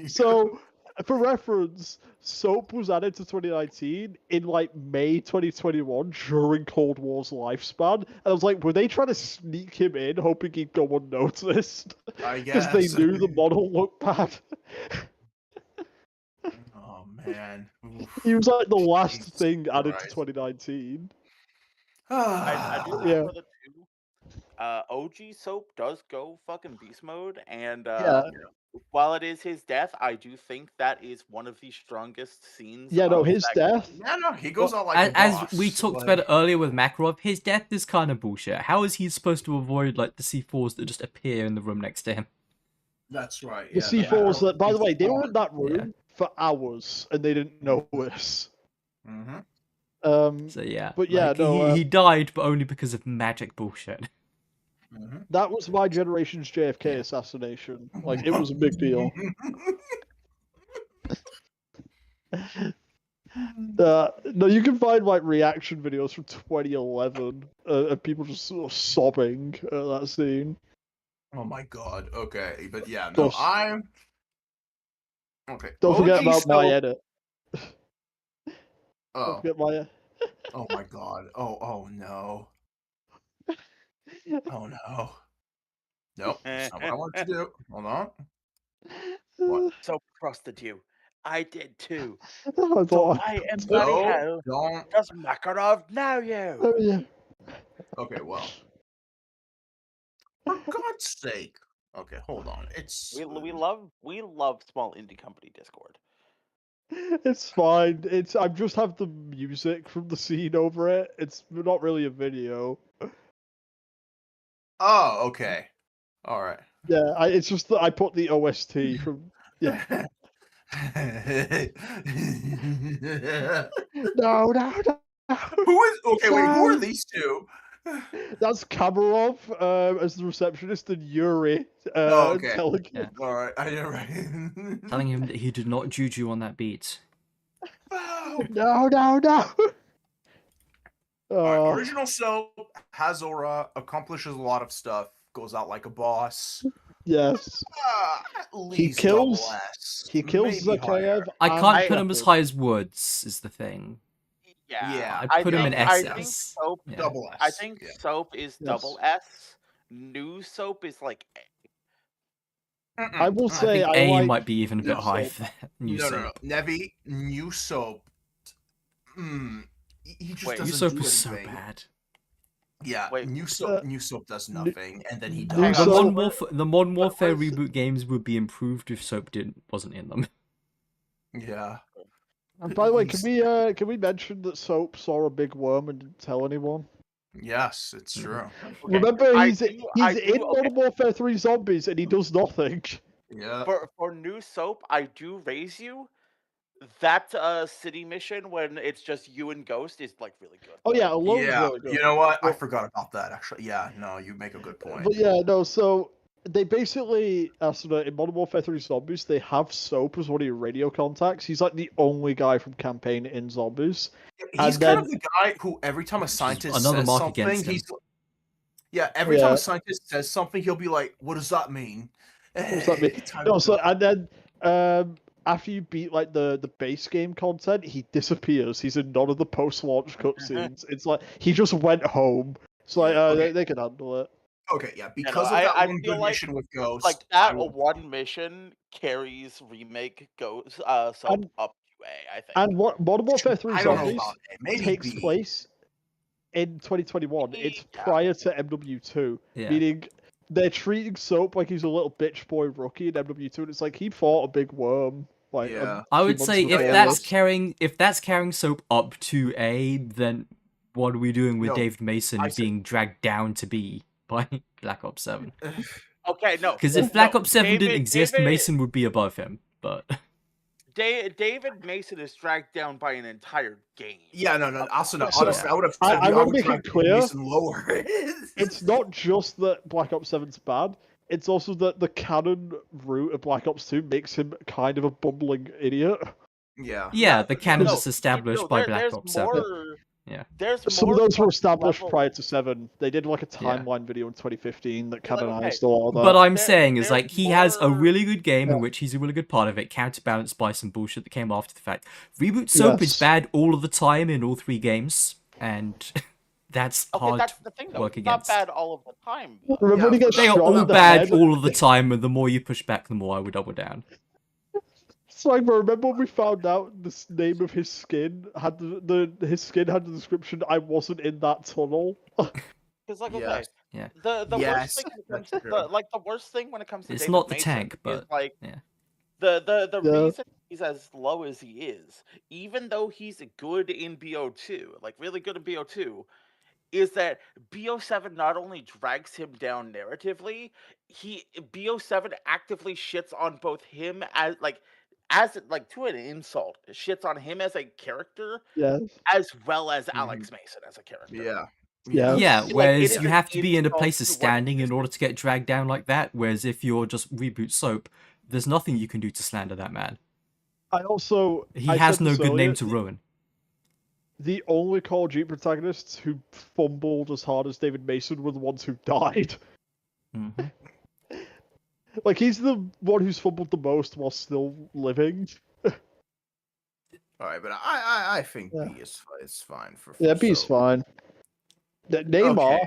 Speaker 1: So, for reference, Soap was added to 2019 in like May 2021 during Cold War's lifespan. And I was like, were they trying to sneak him in, hoping he'd go unnoticed?
Speaker 6: I
Speaker 1: Because
Speaker 6: guess
Speaker 1: they knew the model looked bad.
Speaker 6: Oh man, Oof.
Speaker 1: He was like the last
Speaker 6: Jesus
Speaker 1: thing added to
Speaker 6: Christ.
Speaker 1: 2019.
Speaker 5: I do think
Speaker 1: Yeah.
Speaker 5: for the two, OG Soap does go fucking beast mode, and
Speaker 1: Yeah.
Speaker 5: while it is his death, I do think that is one of the strongest scenes.
Speaker 1: Yeah, no,
Speaker 5: of
Speaker 1: his
Speaker 5: that
Speaker 1: death.
Speaker 6: Yeah, no, he goes out like a
Speaker 3: As
Speaker 6: boss.
Speaker 3: we talked
Speaker 6: like-
Speaker 3: about it earlier with Makarov, his death is kind of bullshit. How is he supposed to avoid, like, the C4s that just appear in the room next to him?
Speaker 6: That's right.
Speaker 1: The
Speaker 6: Yeah,
Speaker 1: C4s that, by the way, they were
Speaker 6: were.
Speaker 1: in that room for hours and they didn't notice.
Speaker 6: Mm-hmm.
Speaker 3: So yeah,
Speaker 1: But yeah,
Speaker 3: like,
Speaker 1: no,
Speaker 3: he died, but only because of magic bullshit.
Speaker 6: Mm-hmm.
Speaker 1: that was my generation's JFK assassination. Like, it was a big deal. No, you can find like reaction videos from 2011 of people just sort of sobbing at that scene.
Speaker 6: Oh my god. Okay, but yeah, no,
Speaker 1: Don't-
Speaker 6: I'm. Okay.
Speaker 1: Don't forget
Speaker 6: OG
Speaker 1: about my
Speaker 6: Soap-
Speaker 1: edit. Don't
Speaker 6: Oh.
Speaker 1: forget my.
Speaker 6: Oh my god. Oh no. Oh no. Nope. That's not what I want to do. Hold on. What?
Speaker 5: Soap trusted you. I did too.
Speaker 1: I
Speaker 5: So
Speaker 1: thought.
Speaker 5: why in bloody
Speaker 6: No,
Speaker 5: hell
Speaker 6: don't.
Speaker 5: does Makarov know you?
Speaker 1: Oh, yeah.
Speaker 6: Okay, well. For God's sake. Okay, hold on. It's
Speaker 5: We love small indie company Discord.
Speaker 1: It's fine. I just have the music from the scene over it. It's not really a video.
Speaker 6: Oh, okay. All right.
Speaker 1: Yeah, it's just that I put the OST from. Yeah. No, no, no.
Speaker 6: Who is okay? Wait, who are
Speaker 1: No.
Speaker 6: these two?
Speaker 1: That's Kamarov as the receptionist and Yuri.
Speaker 6: Oh, okay.
Speaker 1: Telling
Speaker 3: Yeah.
Speaker 6: All right, I know, right?
Speaker 3: Telling him that he did not juju on that beat.
Speaker 6: Wow.
Speaker 1: No, no, no.
Speaker 6: All right,
Speaker 1: Oh,
Speaker 6: original Soap has aura, accomplishes a lot of stuff, goes out like a boss.
Speaker 1: yes.
Speaker 6: At least
Speaker 1: kills-
Speaker 6: double S,
Speaker 1: He kills
Speaker 6: maybe higher.
Speaker 1: Zakayev.
Speaker 3: I
Speaker 1: and
Speaker 3: can't put him as
Speaker 1: Shepard.
Speaker 3: high as Woods, is the thing.
Speaker 5: Yeah,
Speaker 3: I'd put him in
Speaker 5: I think
Speaker 3: SS.
Speaker 5: Soap.
Speaker 3: Yeah.
Speaker 6: Double S.
Speaker 5: I think
Speaker 6: yeah.
Speaker 5: Soap is
Speaker 1: Yes.
Speaker 5: double S. New Soap is like A.
Speaker 6: Mm-mm.
Speaker 1: I will
Speaker 3: I
Speaker 1: say
Speaker 3: think
Speaker 1: I
Speaker 3: A
Speaker 1: like
Speaker 3: might be even a bit
Speaker 6: No,
Speaker 3: high
Speaker 1: Soap.
Speaker 3: for New
Speaker 6: No,
Speaker 3: Soap.
Speaker 6: Nevi, New Soap. He just
Speaker 5: Wait,
Speaker 6: doesn't
Speaker 3: New Soap
Speaker 6: do
Speaker 3: was so
Speaker 6: anything.
Speaker 3: bad.
Speaker 6: Yeah,
Speaker 5: Wait,
Speaker 6: New Soap does nothing, and then he
Speaker 1: New
Speaker 6: dies.
Speaker 5: Hang on,
Speaker 1: Soap-
Speaker 3: The Modern Warfare
Speaker 5: was-
Speaker 3: reboot games would be improved if Soap wasn't in them.
Speaker 6: Yeah.
Speaker 1: And by the way,
Speaker 6: He's-
Speaker 1: can we mention that Soap saw a big worm and didn't tell anyone?
Speaker 6: Yes, it's
Speaker 3: Mm-hmm.
Speaker 6: true.
Speaker 5: Okay,
Speaker 1: Remember,
Speaker 5: I
Speaker 1: he's
Speaker 5: do- I do-
Speaker 1: in Modern Warfare 3 Zombies and he does nothing.
Speaker 6: Yeah.
Speaker 5: For New Soap, I do raise you. That city mission when it's just you and Ghost is like really good.
Speaker 1: Oh yeah, Alone's
Speaker 6: Yeah.
Speaker 1: really good.
Speaker 6: You know what? I
Speaker 1: But-
Speaker 6: forgot about that. Actually, yeah. No, you make a good point.
Speaker 1: But yeah, no, so they basically, in Modern Warfare 3 Zombies, they have Soap as one of your radio contacts. He's like the only guy from campaign in Zombies.
Speaker 6: He's
Speaker 1: and
Speaker 6: kind
Speaker 1: then-
Speaker 6: of the guy who every time a
Speaker 3: Which is
Speaker 6: scientist
Speaker 3: another
Speaker 6: says
Speaker 3: mark
Speaker 6: something,
Speaker 3: against him.
Speaker 6: he's every time
Speaker 1: Yeah.
Speaker 6: a scientist says something, he'll be like, "What does that mean?"
Speaker 1: What does that mean?
Speaker 6: It's kind
Speaker 1: No,
Speaker 6: of
Speaker 1: so,
Speaker 6: good.
Speaker 1: and then after you beat like the base game content, he disappears. He's in none of the post-launch cutscenes. It's like he just went home. It's like
Speaker 6: Okay.
Speaker 1: they can handle it.
Speaker 6: Okay, yeah,
Speaker 5: no,
Speaker 6: because of
Speaker 5: I-
Speaker 6: that
Speaker 5: I
Speaker 6: one
Speaker 5: feel
Speaker 6: good
Speaker 5: like-
Speaker 6: mission with Ghost,
Speaker 5: Like
Speaker 6: I
Speaker 5: that
Speaker 6: will-
Speaker 5: one mission carries remake Ghost Soap
Speaker 1: And-
Speaker 5: up to A, I think.
Speaker 1: And what Modern Warfare 3
Speaker 6: I don't know
Speaker 1: Zombies
Speaker 6: about it. Maybe
Speaker 1: takes
Speaker 6: B.
Speaker 1: place in 2021. It's
Speaker 5: Yeah.
Speaker 1: prior to MW2,
Speaker 3: Yeah.
Speaker 1: meaning they're treating Soap like he's a little bitch boy rookie in MW2, and it's like he fought a big worm. Like,
Speaker 6: Yeah.
Speaker 3: I
Speaker 1: few
Speaker 3: would
Speaker 1: months
Speaker 3: say if
Speaker 1: before
Speaker 3: that's
Speaker 1: this.
Speaker 3: carrying Soap up to A, then what are we doing with
Speaker 6: No,
Speaker 3: David Mason
Speaker 6: I said-
Speaker 3: being dragged down to B? by Black Ops 7.
Speaker 5: Okay, no.
Speaker 3: Because if Black
Speaker 5: no,
Speaker 3: Ops 7 didn't
Speaker 5: David-
Speaker 3: exist,
Speaker 5: David-
Speaker 3: Mason would be above him. But
Speaker 5: David Mason is dragged down by an entire game.
Speaker 6: Yeah, no. Asuna,
Speaker 1: So,
Speaker 6: honestly, I would have.
Speaker 1: I
Speaker 6: would
Speaker 1: wanna make
Speaker 6: drag
Speaker 1: it clear,
Speaker 6: Mason lower.
Speaker 1: It's not just that Black Ops 7's bad, it's also that the canon route of Black Ops 2 makes him kind of a bumbling idiot.
Speaker 6: Yeah.
Speaker 3: yeah, the canon
Speaker 5: No,
Speaker 3: is established
Speaker 5: no,
Speaker 3: by
Speaker 5: there-
Speaker 3: Black
Speaker 5: there's
Speaker 3: Ops 7.
Speaker 5: more-
Speaker 3: Yeah.
Speaker 5: There's
Speaker 1: Some
Speaker 5: more
Speaker 1: of those were
Speaker 5: fucking
Speaker 1: established
Speaker 5: level-
Speaker 1: prior to 7. They did like a
Speaker 3: Yeah.
Speaker 1: timeline video in 2015 that
Speaker 5: Yeah, like,
Speaker 1: canonized
Speaker 5: okay.
Speaker 1: a lot of that.
Speaker 3: But I'm
Speaker 5: There-
Speaker 3: saying is
Speaker 5: there's
Speaker 3: like he has a
Speaker 5: more-
Speaker 3: really good game in
Speaker 1: Yeah.
Speaker 3: which he's a really good part of it, counterbalanced by some bullshit that came after the fact. Reboot Soap is
Speaker 1: Yes.
Speaker 3: bad all of the time in all 3 games, and that's
Speaker 5: Okay,
Speaker 3: hard
Speaker 5: that's
Speaker 3: to
Speaker 5: the thing though.
Speaker 3: work
Speaker 5: It's not
Speaker 3: against.
Speaker 5: bad all of the time. though.
Speaker 1: Remember when he gets
Speaker 3: They are
Speaker 1: shot
Speaker 3: all
Speaker 1: in the
Speaker 3: bad
Speaker 1: head?
Speaker 3: all of the time, and the more you push back, the more I would double down.
Speaker 1: It's like, remember when we found out the name of his skin had his skin had the description, "I wasn't in that tunnel."
Speaker 5: Because like okay,
Speaker 6: Yes.
Speaker 3: Yeah.
Speaker 5: the
Speaker 6: Yes,
Speaker 5: worst thing when it comes
Speaker 6: that's
Speaker 5: to
Speaker 6: true.
Speaker 5: the worst thing when it comes to
Speaker 3: It's
Speaker 5: David
Speaker 3: not the
Speaker 5: Mason
Speaker 3: tank,
Speaker 5: is,
Speaker 3: but,
Speaker 5: like
Speaker 3: yeah.
Speaker 5: the
Speaker 1: Yeah.
Speaker 5: reason he's as low as he is, even though he's good in BO2, like really good in BO2, is that BO7 not only drags him down narratively, BO7 actively shits on both him as to an insult, shits on him as a character
Speaker 1: Yes.
Speaker 5: as well as Alex Mason as a character.
Speaker 6: Yeah.
Speaker 1: Yeah.
Speaker 3: Yeah,
Speaker 5: Like, it
Speaker 3: whereas
Speaker 5: is
Speaker 3: you
Speaker 5: an
Speaker 3: have to be in a
Speaker 5: insult
Speaker 3: place
Speaker 5: to
Speaker 3: of
Speaker 5: what
Speaker 3: standing
Speaker 5: he
Speaker 3: in
Speaker 5: is.
Speaker 3: order to get dragged down like that, whereas if you're just Reboot Soap, there's nothing you can do to slander that man.
Speaker 1: I also
Speaker 3: He
Speaker 1: I
Speaker 3: has
Speaker 1: said
Speaker 3: no
Speaker 1: this
Speaker 3: good
Speaker 1: earlier,
Speaker 3: name to ruin.
Speaker 1: The only Call of Duty protagonists who fumbled as hard as David Mason were the ones who died.
Speaker 3: hmm
Speaker 1: Like, he's the one who's fumbled the most while still living.
Speaker 6: All right, but I think
Speaker 1: Yeah.
Speaker 6: B is fine for.
Speaker 1: Yeah, B's
Speaker 6: so-
Speaker 1: fine. Neymar.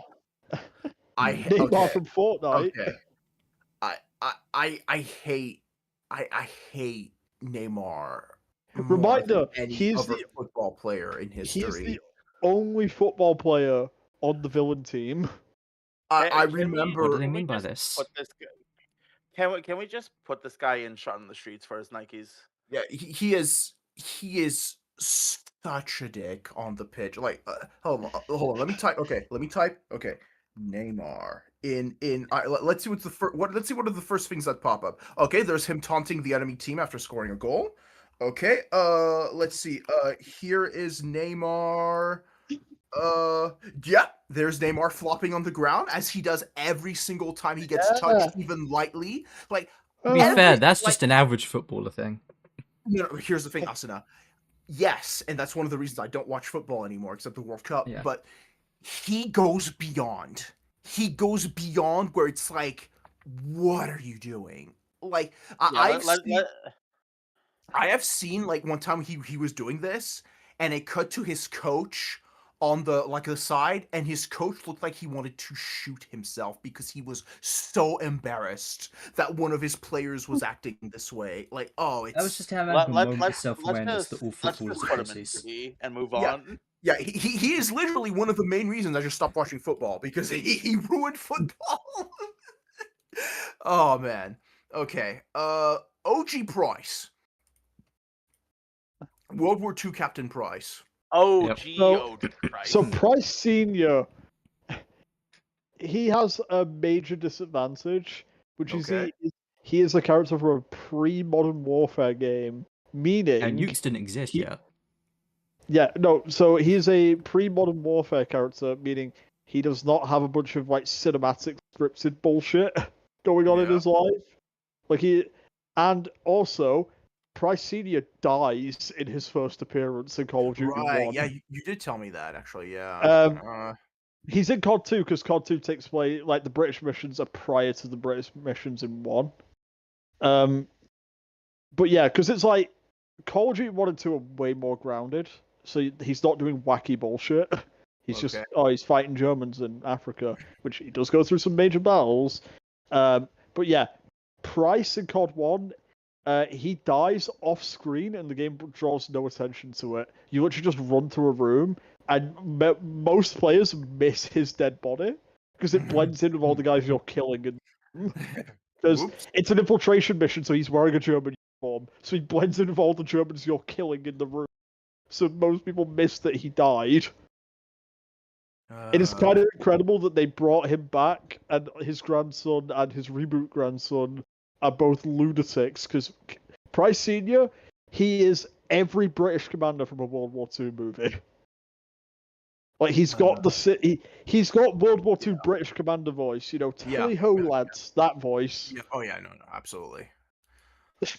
Speaker 1: Neymar
Speaker 6: okay.
Speaker 1: from Fortnite.
Speaker 6: Okay. I hate Neymar. more
Speaker 1: Reminder,
Speaker 6: than any
Speaker 1: he's
Speaker 6: other
Speaker 1: the-
Speaker 6: football player in
Speaker 1: He's
Speaker 6: history.
Speaker 1: the only football player on the villain team.
Speaker 6: I
Speaker 5: Can we-
Speaker 6: remember.
Speaker 3: What do they
Speaker 5: Can we
Speaker 3: mean by
Speaker 5: just
Speaker 3: this?
Speaker 5: Put this guy, can we just put this guy in shot in the streets for his Nikes?
Speaker 6: Yeah, he is such a dick on the pitch. Like, hold on. Let me type. Okay, Neymar let's see what's the first. Let's see what are the first things that pop up. Okay, there's him taunting the enemy team after scoring a goal. Okay, let's see. Here is Neymar. Yeah, there's Neymar flopping on the ground as he does every single time he gets touched, even lightly. Like,
Speaker 3: To be
Speaker 1: Uh,
Speaker 3: fair, that's
Speaker 6: like-
Speaker 3: just an average footballer thing.
Speaker 6: here's the thing, Asuna. Yes, and that's one of the reasons I don't watch football anymore, except the World Cup.
Speaker 3: Yeah.
Speaker 6: But he goes beyond. He goes beyond where it's like, what are you doing? Like, I have seen like one time he was doing this, and it cut to his coach on the side, and his coach looked like he wanted to shoot himself because he was so embarrassed that one of his players was acting this way. Like, oh, it's
Speaker 7: That was just having
Speaker 5: Let,
Speaker 7: a
Speaker 5: let,
Speaker 7: moment
Speaker 5: let's,
Speaker 7: of self-awareness that all
Speaker 5: let's
Speaker 7: footballers
Speaker 5: just
Speaker 7: are
Speaker 5: put him in
Speaker 7: pussies.
Speaker 5: C and move
Speaker 6: Yeah.
Speaker 5: on.
Speaker 6: yeah, he is literally one of the main reasons I just stopped watching football because he ruined football. Oh man. Okay. OG Price. World War II Captain Price.
Speaker 5: Oh,
Speaker 3: Yep.
Speaker 5: Geo Christ.
Speaker 1: So Price Senior, he has a major disadvantage, which
Speaker 6: Okay.
Speaker 1: is he is a character from a pre-Modern Warfare game, meaning
Speaker 3: And nukes didn't exist
Speaker 1: he-
Speaker 3: yet.
Speaker 1: yeah, no. So he's a pre-Modern Warfare character, meaning he does not have a bunch of like cinematic scripted bullshit going on in
Speaker 6: Yeah.
Speaker 1: his life. And also, Price Senior dies in his first appearance in Call of Duty
Speaker 6: Right.
Speaker 1: 1.
Speaker 6: Yeah, you did tell me that actually. Yeah.
Speaker 1: He's in COD 2 because COD 2 takes place, like, the British missions are prior to the British missions in 1. But yeah, because it's like, Call of Duty 1 and 2 are way more grounded, so he's not doing wacky bullshit. He's just,
Speaker 6: Okay.
Speaker 1: he's fighting Germans in Africa, which he does go through some major battles. But yeah, Price in COD 1, he dies off screen and the game draws no attention to it. You literally just run through a room, and most players miss his dead body because it blends in with all the guys you're killing. Because
Speaker 6: Oops.
Speaker 1: it's an infiltration mission, so he's wearing a German uniform, so he blends in with all the Germans you're killing in the room. So most people miss that he died. It is kind of incredible that they brought him back, and his grandson and his reboot grandson are both lunatics. Because Price Senior, he is every British commander from a World War II movie. Like he's got he's got World War II British commander voice. You know, tally ho lads, that voice.
Speaker 6: Yeah. Oh yeah, no, absolutely.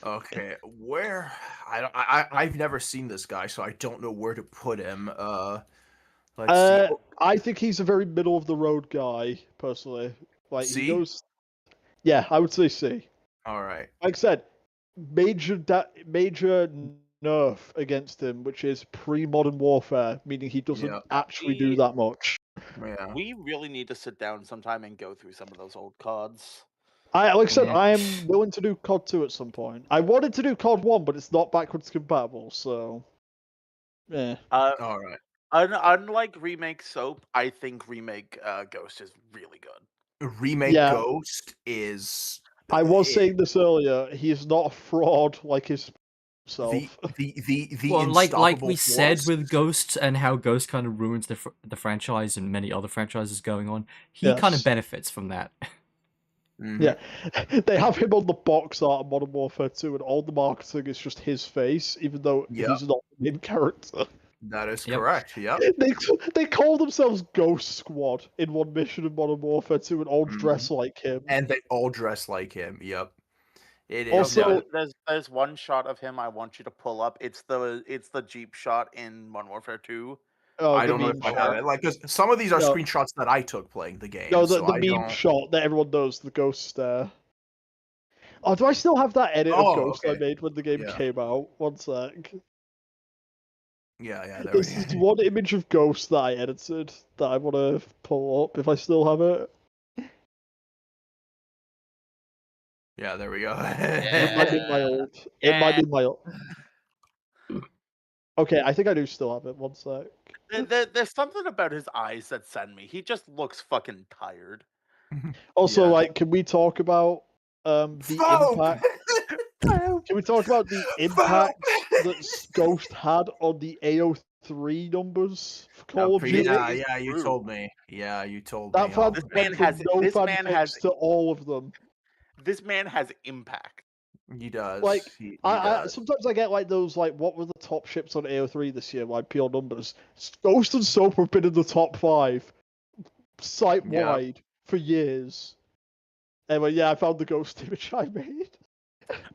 Speaker 6: Okay, where I've never seen this guy, so I don't know where to put him. Let's see.
Speaker 1: I think he's a very middle of the road guy, personally. Like
Speaker 6: C?
Speaker 1: he goes, yeah, I would say C.
Speaker 6: All right.
Speaker 1: Like I said, major nerf against him, which is pre-modern warfare, meaning he doesn't actually do that much.
Speaker 6: Yeah.
Speaker 5: We really need to sit down sometime and go through some of those old CODs.
Speaker 1: Like I said, I am willing to do COD 2 at some point. I wanted to do COD 1, but it's not backwards compatible, so yeah.
Speaker 6: All right.
Speaker 5: Unlike Remake Soap, I think Remake Ghost is really good.
Speaker 6: Remake Ghost is.
Speaker 1: I was saying this earlier. He is not a fraud like his self.
Speaker 3: Well, like we said with Ghost and how Ghost kind of ruins the franchise and many other franchises going on, he kind of benefits from that.
Speaker 1: Yeah, they have him on the box art of Modern Warfare 2, and all the marketing is just his face, even though he's not the main character.
Speaker 6: That is correct. Yep.
Speaker 1: They call themselves Ghost Squad in one mission in Modern Warfare 2, and all dress like him.
Speaker 6: And they all dress like him. Yep. It is.
Speaker 5: Also, there's one shot of him I want you to pull up. It's the Jeep shot in Modern Warfare 2.
Speaker 6: I don't know if I have it. Like, because some of these are screenshots that I took playing the game.
Speaker 1: No, the meme shot that everyone knows, the ghost stare. Oh, do I still have that edit of Ghost I made when the game came out? One sec.
Speaker 6: Yeah.
Speaker 1: This is one image of Ghost that I edited that I want to pull up if I still have it.
Speaker 6: Yeah, there we go.
Speaker 1: It might be my old. It might be my old. Okay, I think I do still have it. One sec.
Speaker 5: There's something about his eyes that send me. He just looks fucking tired.
Speaker 1: Also, like, can we talk about the impact? Can we talk about the impact that Ghost had on the AO3 numbers for Call of Duty?
Speaker 6: Yeah, you told me. Yeah, you told me.
Speaker 5: This man has
Speaker 1: to all of them.
Speaker 5: This man has impact.
Speaker 6: He does.
Speaker 1: Like,
Speaker 6: he
Speaker 1: I sometimes I get like those like what were the top ships on AO3 this year? Like pure numbers. Ghost and Soap have been in the top 5 site wide for years. Anyway, yeah, I found the Ghost image I made.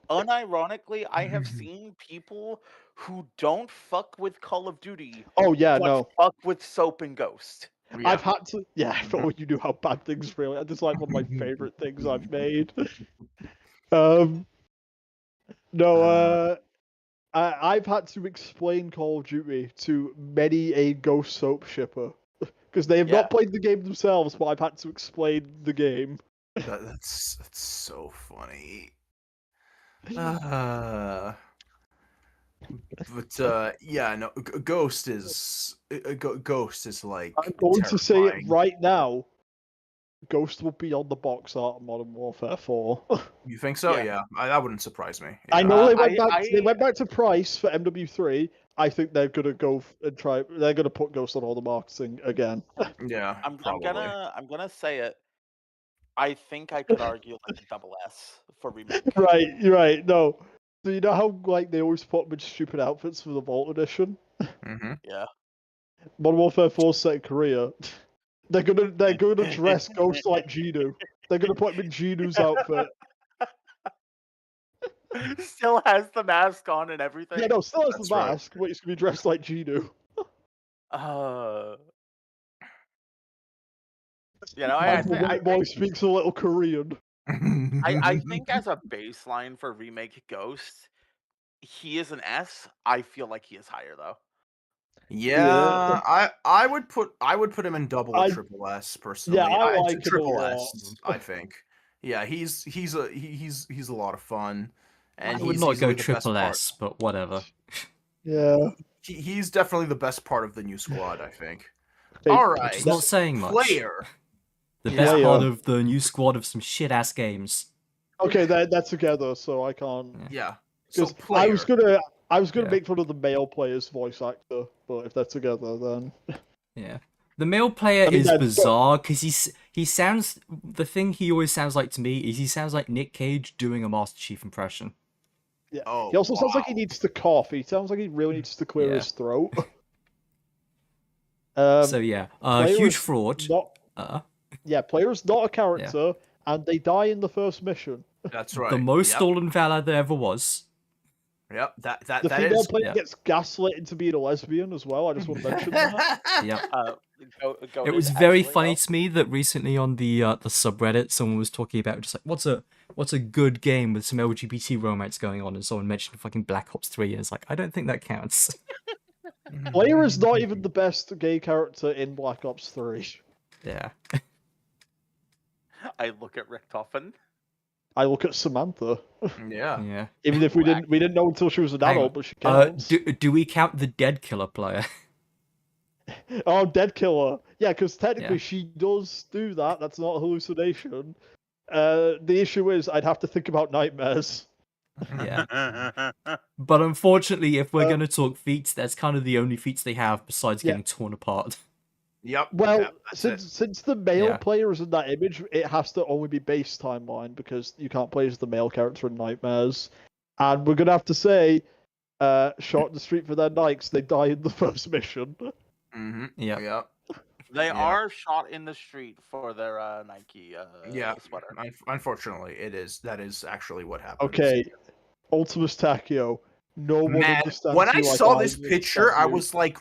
Speaker 5: Unironically, I have seen people who don't fuck with Call of Duty.
Speaker 1: Oh yeah,
Speaker 5: but fuck with Soap and Ghost.
Speaker 1: Yeah. I've had to. Yeah, I thought you knew how bad things really. This is like one of my favorite things I've made. I've had to explain Call of Duty to many a Ghost Soap shipper because they have not played the game themselves, but I've had to explain the game.
Speaker 6: That's so funny. Yeah, no, Ghost is like.
Speaker 1: I'm going to say it right now. Ghost will be on the box art of Modern Warfare 4.
Speaker 6: You think so? Yeah, that wouldn't surprise me.
Speaker 1: I know they went back to Price for MW3. I think they're gonna go and try. They're gonna put Ghost on all the marketing again.
Speaker 6: Yeah,
Speaker 5: I'm gonna say it. I think I could argue like a double S for remake.
Speaker 1: Right. No, so you know how like they always put them in stupid outfits for the Vault Edition?
Speaker 6: Mm-hmm.
Speaker 5: Yeah.
Speaker 1: Modern Warfare 4 set in Korea. They're gonna dress Ghost like Genu. They're gonna put him in Genu's outfit.
Speaker 5: Still has the mask on and everything.
Speaker 1: Yeah, no, still has the mask, but he's gonna be dressed like Genu.
Speaker 5: You know, I
Speaker 1: boy speaks a little Korean.
Speaker 5: I think as a baseline for remake Ghost, he is an S. I feel like he is higher though.
Speaker 6: Yeah, I would put him in double or triple S personally.
Speaker 1: Yeah, I like
Speaker 6: triple S. I think. Yeah, he's a lot of fun, and
Speaker 3: I would not go triple S, but whatever.
Speaker 1: Yeah,
Speaker 6: he's definitely the best part of the new squad. I think. All right,
Speaker 3: it's not saying much.
Speaker 6: Player.
Speaker 3: The best part of the new squad of some shit ass games.
Speaker 1: Okay, they're together, so I can't.
Speaker 6: Yeah.
Speaker 1: Because I was gonna make fun of the male player's voice actor, but if they're together, then
Speaker 3: yeah. The male player
Speaker 1: I mean,
Speaker 3: is
Speaker 1: they're-
Speaker 3: bizarre because he sounds. The thing he always sounds like to me is he sounds like Nick Cage doing a Master Chief impression.
Speaker 1: Yeah.
Speaker 6: Oh,
Speaker 1: He also sounds like he
Speaker 6: wow.
Speaker 1: needs to cough. He sounds like he really needs to clear
Speaker 3: Yeah.
Speaker 1: his throat.
Speaker 3: So yeah,
Speaker 1: player
Speaker 3: huge
Speaker 1: is
Speaker 3: fraud.
Speaker 1: Not, yeah, player is not a character, and they die in the first mission.
Speaker 6: That's right.
Speaker 3: The most
Speaker 6: Yep.
Speaker 3: stolen valor there ever was.
Speaker 6: Yep. That
Speaker 1: The
Speaker 6: that
Speaker 1: female
Speaker 6: is.
Speaker 1: player
Speaker 3: yeah.
Speaker 1: gets gaslit into being a lesbian as well. I just want to mention that.
Speaker 3: Yep. It was very funny to me that recently on the subreddit someone was talking about just like what's a good game with some LGBT romance going on, and someone mentioned fucking Black Ops 3, and it's like I don't think that counts.
Speaker 1: Player is not even the best gay character in Black Ops 3.
Speaker 3: Yeah.
Speaker 5: I look at Richtofen.
Speaker 1: I look at Samantha.
Speaker 6: Yeah.
Speaker 3: Yeah.
Speaker 1: Even if we didn't know until she was an
Speaker 3: Hang
Speaker 1: adult,
Speaker 3: on.
Speaker 1: but she counts.
Speaker 3: Do we count the dead killer player?
Speaker 1: Oh, Dead Killer. Yeah, because technically
Speaker 3: Yeah.
Speaker 1: she does do that. That's not a hallucination. The issue is I'd have to think about nightmares.
Speaker 3: Yeah. But unfortunately, if we're going to talk feats, that's kind of the only feats they have besides
Speaker 1: Yeah.
Speaker 3: getting torn apart.
Speaker 6: Yep.
Speaker 1: Well,
Speaker 6: yep, that's it.
Speaker 1: since the male
Speaker 3: Yeah.
Speaker 1: player is in that image, it has to only be base timeline because you can't play as the male character in Nightmares. And we're gonna have to say, shot in the street for their Nikes, they die in the first mission.
Speaker 6: Mm-hmm.
Speaker 3: Yeah.
Speaker 6: Yep.
Speaker 5: They
Speaker 6: Yeah.
Speaker 5: are shot in the street for their Nike
Speaker 6: Yeah.
Speaker 5: sweater.
Speaker 6: Unfortunately, that is actually what happens.
Speaker 1: Okay, Ultimus Takio. No one
Speaker 6: Man,
Speaker 1: understands
Speaker 6: when
Speaker 1: you
Speaker 6: I
Speaker 1: like
Speaker 6: saw this
Speaker 1: understand
Speaker 6: picture, I
Speaker 1: you.
Speaker 6: was like,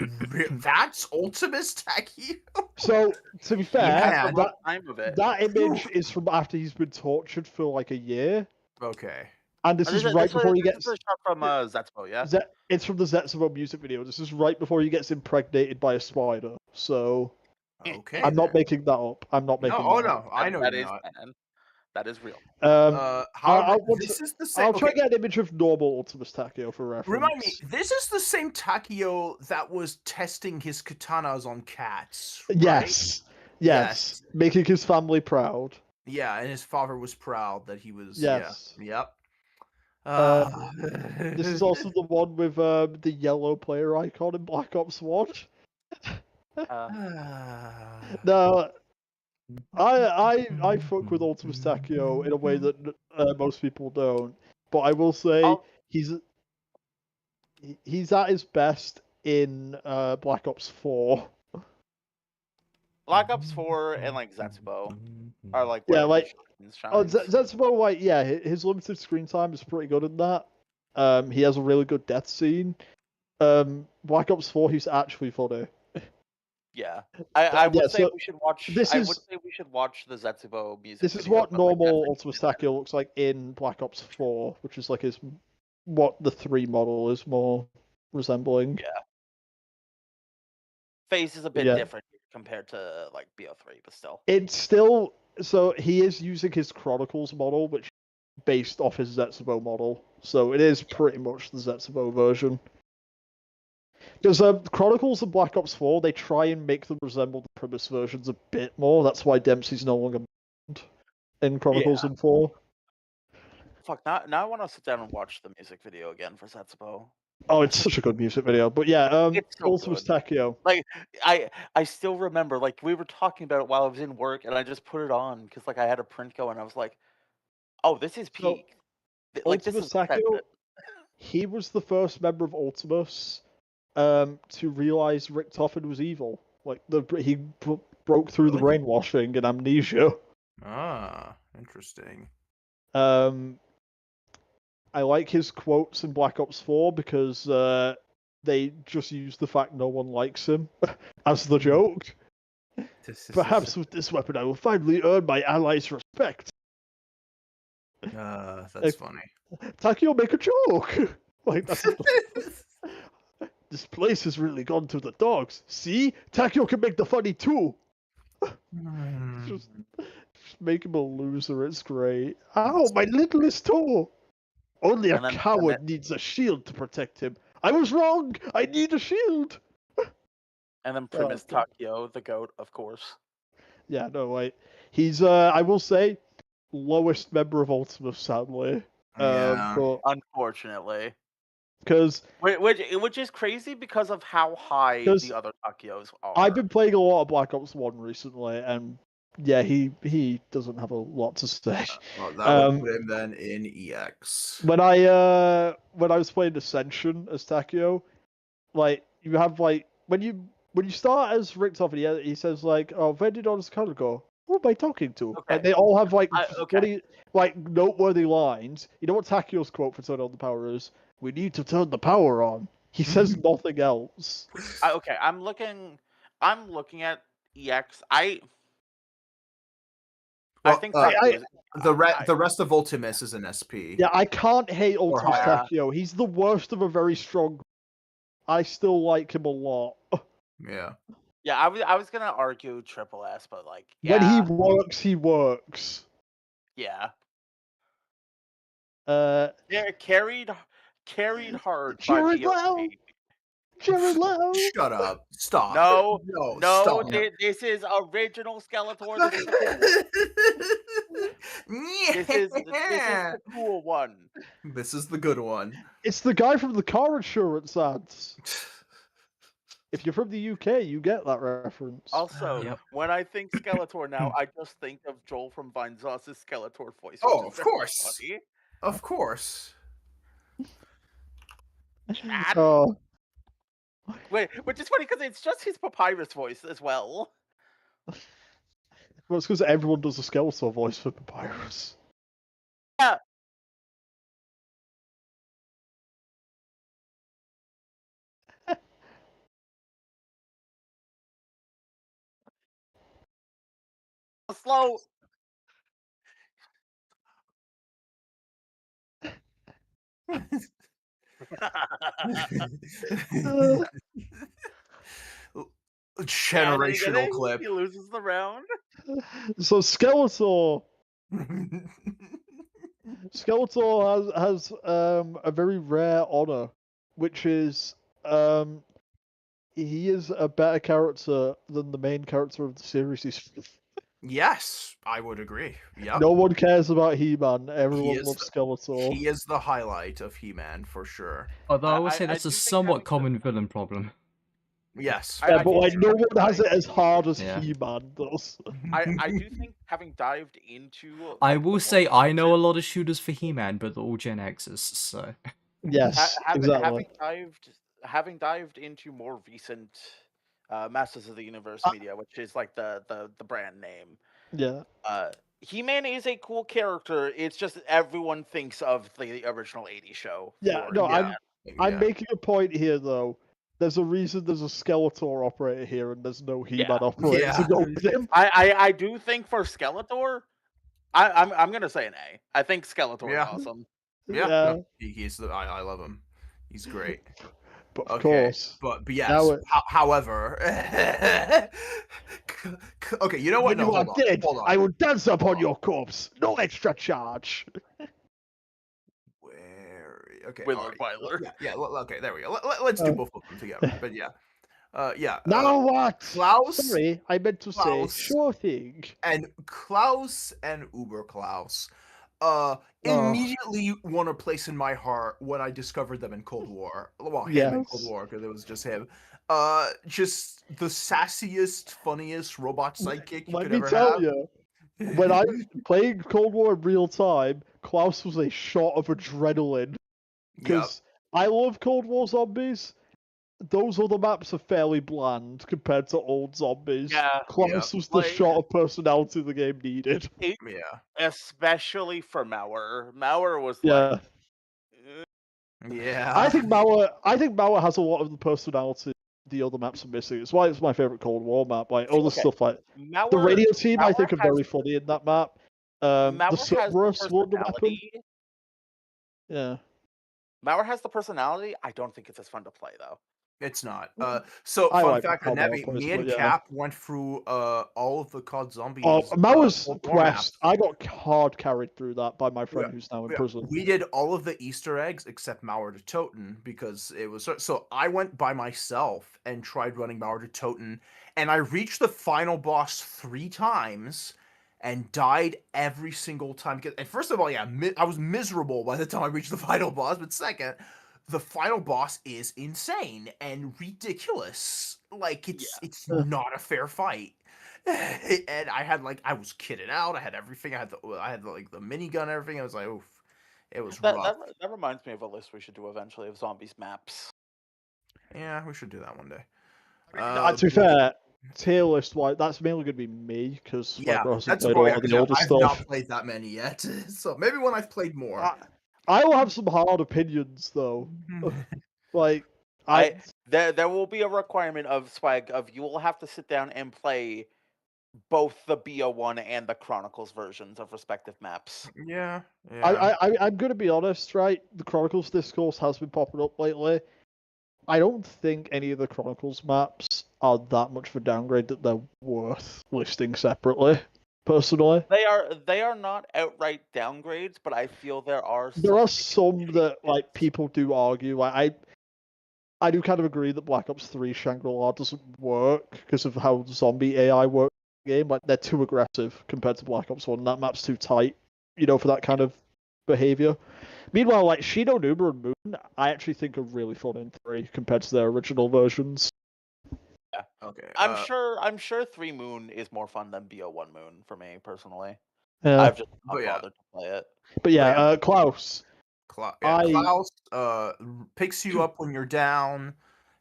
Speaker 6: "That's Ultimus Takio."
Speaker 1: So, to be fair,
Speaker 6: Yeah,
Speaker 5: That's the whole time of it.
Speaker 1: that image is from after he's been tortured for like a year.
Speaker 6: Okay.
Speaker 1: And this is right before he
Speaker 5: This
Speaker 1: gets...
Speaker 5: is a shot from Zetsubo, yeah?
Speaker 1: It's from the Zetsubo music video. This is right before he gets impregnated by a spider. So,
Speaker 6: Okay.
Speaker 1: I'm not
Speaker 6: then.
Speaker 1: making that up. I'm not making
Speaker 6: No,
Speaker 1: that up.
Speaker 6: no, I know
Speaker 5: that
Speaker 6: you're
Speaker 5: is
Speaker 6: not.
Speaker 5: canon. That is real.
Speaker 6: However,
Speaker 1: I'll-
Speaker 6: this is the same.
Speaker 1: I'll try
Speaker 6: okay,
Speaker 1: to get an image of normal Ultimus Takio for reference.
Speaker 6: Remind me, this is the same Takio that was testing his katanas on cats. Right?
Speaker 1: Yes. Yes. Making his family proud.
Speaker 6: Yeah, and his father was proud that he was.
Speaker 1: Yes.
Speaker 6: Yeah. Yep.
Speaker 1: This is also the one with the yellow player icon in Black Ops 1. No, I fuck with Ultimus Takio in a way that most people don't. But I will say
Speaker 5: Oh.
Speaker 1: he's at his best in Black Ops 4.
Speaker 5: Black Ops 4 and like Zetsubo are like
Speaker 1: Yeah,
Speaker 5: where he
Speaker 1: like-
Speaker 5: shines.
Speaker 1: That's about like yeah, his limited screen time is pretty good in that. He has a really good death scene. Black Ops 4, he's actually funny.
Speaker 5: Yeah, I would
Speaker 1: yeah,
Speaker 5: say
Speaker 1: so
Speaker 5: we should watch.
Speaker 1: this
Speaker 5: I
Speaker 1: is-
Speaker 5: would say we should watch the Zetsubo music.
Speaker 1: This is
Speaker 5: video
Speaker 1: what
Speaker 5: from, like,
Speaker 1: normal
Speaker 5: Netflix.
Speaker 1: Ultimus Takio looks like in Black Ops 4, which is like what the 3 model is more resembling.
Speaker 5: Face is a bit
Speaker 1: Yeah.
Speaker 5: different compared to like BO3, but still.
Speaker 1: It's still so he is using his Chronicles model, which is based off his Zetsubo model. So it is pretty much the Zetsubo version. Because Chronicles and Black Ops 4, they try and make them resemble the Primus versions a bit more. That's why Dempsey's no longer in Chronicles and 4.
Speaker 5: Fuck, now I want to sit down and watch the music video again for Zetsubo.
Speaker 1: Oh, it's such a good music video. But yeah,
Speaker 5: It's so
Speaker 1: Ultimus
Speaker 5: good.
Speaker 1: Takio.
Speaker 5: I still remember, like, we were talking about it while I was in work, and I just put it on because like I had a print going, and I was like, "Oh, this is
Speaker 1: So,
Speaker 5: peak." Like this
Speaker 1: Ultimus
Speaker 5: is
Speaker 1: Takio, he was the first member of Ultimus to realize Richtofen was evil. Like he broke through the brainwashing and amnesia.
Speaker 6: Ah, interesting.
Speaker 1: I like his quotes in Black Ops 4 because they just use the fact no one likes him as the joke. Perhaps with this weapon I will finally earn my allies' respect.
Speaker 6: That's funny.
Speaker 1: Takio, make a joke! Like, that's this place has really gone to the dogs. See? Takio can make the funny too! Just make him a loser, it's great. Ow, my littlest toe! Only a
Speaker 5: And then-
Speaker 1: coward needs a shield to protect him. I was wrong! I need a shield!
Speaker 5: And then Primus
Speaker 1: God.
Speaker 5: Takio, the goat, of course.
Speaker 1: Yeah, no, wait. He's, I will say, lowest member of Ultimus, sadly.
Speaker 6: Yeah.
Speaker 1: But
Speaker 5: Unfortunately.
Speaker 1: because
Speaker 5: Which is crazy because of how high
Speaker 1: 'Cause
Speaker 5: the other Takios are.
Speaker 1: I've been playing a lot of Black Ops 1 recently, and yeah, he doesn't have a lot to say.
Speaker 6: Well, that would put him then in EX.
Speaker 1: When I was playing Ascension as Takio, like you have like when you start as Richtofen, he says like, "Oh, where did all this color go? Who am I talking to?"
Speaker 5: Okay.
Speaker 1: And they all have like
Speaker 5: okay.
Speaker 1: funny, like noteworthy lines. You know what Takio's quote for turning on the power is? "We need to turn the power on." He says nothing else.
Speaker 5: Okay, I'm looking at EX. I think
Speaker 6: the rest of Ultimus is an SP.
Speaker 1: Yeah, I can't hate Ultimus
Speaker 5: higher.
Speaker 1: Takio. He's the worst of a very strong. I still like him a lot.
Speaker 6: Yeah.
Speaker 5: Yeah, I was gonna argue Triple S, but like
Speaker 1: When he
Speaker 5: yeah,
Speaker 1: works, he works.
Speaker 5: yeah.
Speaker 1: Uh,
Speaker 5: They're carried hard by
Speaker 1: Jared Leto.
Speaker 5: POP.
Speaker 1: Jared Leto.
Speaker 6: Shut up. Stop.
Speaker 5: No,
Speaker 6: stop.
Speaker 5: this is original Skeletor. This is the cool one.
Speaker 6: This is the good one.
Speaker 1: It's the guy from the car insurance ads. If you're from the UK, you get that reference.
Speaker 5: Also,
Speaker 3: Yep.
Speaker 5: when I think Skeletor now, I just think of Joel from Vinesauce's Skeletor voice.
Speaker 6: Oh,
Speaker 5: which is
Speaker 6: of
Speaker 5: very
Speaker 6: course.
Speaker 5: funny.
Speaker 6: Of course.
Speaker 1: Oh,
Speaker 5: Wait, which is funny because it's just his Papyrus voice as well.
Speaker 1: well, it's because everyone does a Skeletor voice for Papyrus.
Speaker 5: Yeah. Slow.
Speaker 6: Generational clip.
Speaker 5: He loses the round.
Speaker 1: So Skeletor has a very rare honor, which is he is a better character than the main character of the series.
Speaker 6: Yes, I would agree. Yeah.
Speaker 1: No one cares about He-Man. Everyone
Speaker 6: is
Speaker 1: loves Skeletor.
Speaker 6: He is the highlight of He-Man for sure.
Speaker 3: Although I will say
Speaker 5: I
Speaker 3: that's
Speaker 5: do
Speaker 3: a
Speaker 5: think
Speaker 3: somewhat
Speaker 5: having
Speaker 3: common villain problem.
Speaker 6: Yes.
Speaker 1: Yeah,
Speaker 5: I
Speaker 1: but
Speaker 5: do
Speaker 1: like
Speaker 5: think
Speaker 1: no
Speaker 5: having
Speaker 1: one has it
Speaker 5: dived
Speaker 1: as hard as
Speaker 3: Yeah.
Speaker 1: He-Man does.
Speaker 5: I do think having dived into.
Speaker 3: I
Speaker 5: like,
Speaker 3: will
Speaker 5: the
Speaker 3: say
Speaker 5: more
Speaker 3: I know a lot of shooters for He-Man, but they're all Gen X's, so...
Speaker 1: Yes, exactly.
Speaker 5: having dived into more recent Masters of the Universe media, which is like the brand name.
Speaker 1: Yeah.
Speaker 5: He-Man is a cool character. It's just everyone thinks of the original '80s show.
Speaker 1: Yeah,
Speaker 5: for
Speaker 1: no,
Speaker 5: He-Man.
Speaker 1: I'm making a point here though. There's a reason there's a Skeletor operator here and there's no He-Man operator
Speaker 6: Yeah.
Speaker 1: to go with him.
Speaker 5: I do think for Skeletor, I'm gonna say an A. I think Skeletor
Speaker 6: Yeah.
Speaker 5: is awesome.
Speaker 6: Yeah.
Speaker 1: Yeah.
Speaker 6: No, he's I love him. He's great.
Speaker 1: But of
Speaker 6: Okay,
Speaker 1: course.
Speaker 6: but yes.
Speaker 1: Now it-
Speaker 6: However, okay, you know what?
Speaker 1: When
Speaker 6: No,
Speaker 1: you are
Speaker 6: hold on,
Speaker 1: dead,
Speaker 6: hold on.
Speaker 1: I will dance upon your corpse. No extra charge.
Speaker 6: Okay.
Speaker 5: Willard
Speaker 6: alright.
Speaker 5: Wyler.
Speaker 6: Yeah. Okay. There we go. Let's do both of them together. But yeah. Yeah.
Speaker 1: Now what?
Speaker 6: Klaus.
Speaker 1: Sorry, I meant to say
Speaker 6: Klaus.
Speaker 1: sure thing.
Speaker 6: And Klaus and Uber Klaus immediately won a place in my heart when I discovered them in Cold War. Well, him in Cold
Speaker 1: Yes.
Speaker 6: War, because it was just him. Just the sassiest, funniest robot sidekick you
Speaker 1: Let
Speaker 6: could
Speaker 1: me
Speaker 6: ever
Speaker 1: tell
Speaker 6: have.
Speaker 1: you, when I was playing Cold War in real time, Klaus was a shot of adrenaline.
Speaker 6: Yep.
Speaker 1: Because I love Cold War zombies. Those other maps are fairly bland compared to old zombies.
Speaker 5: Yeah.
Speaker 1: Klaus was the
Speaker 5: Like-
Speaker 1: shot of personality the game needed.
Speaker 6: Yeah.
Speaker 5: Especially for Mauer. Mauer was
Speaker 1: Yeah.
Speaker 5: like,
Speaker 6: Yeah.
Speaker 1: I think Mauer has a lot of the personality the other maps are missing. It's why it's my favorite Cold War map. Like other
Speaker 5: Okay.
Speaker 1: stuff like
Speaker 5: Mauer,
Speaker 1: the radio team, I
Speaker 5: Mauer
Speaker 1: think are
Speaker 5: has-
Speaker 1: very funny in that map. The
Speaker 5: Mauer has the
Speaker 1: Cerberus wonder weapon.
Speaker 5: personality.
Speaker 1: Yeah.
Speaker 5: Mauer has the personality. I don't think it's as fun to play though.
Speaker 6: It's not. So
Speaker 1: I
Speaker 6: fun
Speaker 1: like
Speaker 6: fact,
Speaker 1: how
Speaker 6: Nevi,
Speaker 1: Mauer plays,
Speaker 6: me and
Speaker 1: but yeah.
Speaker 6: Cap went through all of the COD Zombies.
Speaker 1: Oh, Mauer's
Speaker 6: Cold War maps.
Speaker 1: quest. I got hard carried through that by my friend
Speaker 6: Yeah,
Speaker 1: who's now in
Speaker 6: Yeah,
Speaker 1: prison.
Speaker 6: We did all of the Easter eggs except Mauer to Toten because it was so I went by myself and tried running Mauer to Toten, and I reached the final boss 3 times and died every single time. And first of all, yeah, I was miserable by the time I reached the final boss, but second, the final boss is insane and ridiculous. Like it's
Speaker 1: Uh.
Speaker 6: not a fair fight. And I was kitted out. I had everything. I had like the minigun and everything. I was like, oof. It was
Speaker 5: That,
Speaker 6: rough.
Speaker 5: that reminds me of a list we should do eventually of zombies maps.
Speaker 6: Yeah, we should do that one day.
Speaker 1: To be fair, tier list wise, that's mainly going to be me because
Speaker 6: Yeah,
Speaker 1: hasn't
Speaker 6: that's
Speaker 1: played a
Speaker 6: probably
Speaker 1: lot of the older
Speaker 6: I've
Speaker 1: stuff.
Speaker 6: not played that many yet. So maybe when I've played more.
Speaker 1: I will have some hard opinions though. Like
Speaker 5: There will be a requirement of Swag of you will have to sit down and play both the BO1 and the Chronicles versions of respective maps.
Speaker 6: Yeah.
Speaker 1: I'm going to be honest, right? The Chronicles discourse has been popping up lately. I don't think any of the Chronicles maps are that much of a downgrade that they're worth listing separately. Personally,
Speaker 5: They are not outright downgrades, but I feel there are
Speaker 1: some that like people do argue. Like I do kind of agree that Black Ops 3 Shangri-La doesn't work because of how zombie AI works in the game. Like they're too aggressive compared to Black Ops 1. That map's too tight, for that kind of behavior. Meanwhile, like Shino, Numa, and Moon, I actually think are really fun in 3 compared to their original versions.
Speaker 5: Yeah.
Speaker 6: Okay.
Speaker 5: I'm sure 3 Moon is more fun than BO1 Moon for me personally.
Speaker 1: Yeah.
Speaker 5: I've just not bothered to play it.
Speaker 1: But yeah, Klaus.
Speaker 6: Klaus picks you up when you're down,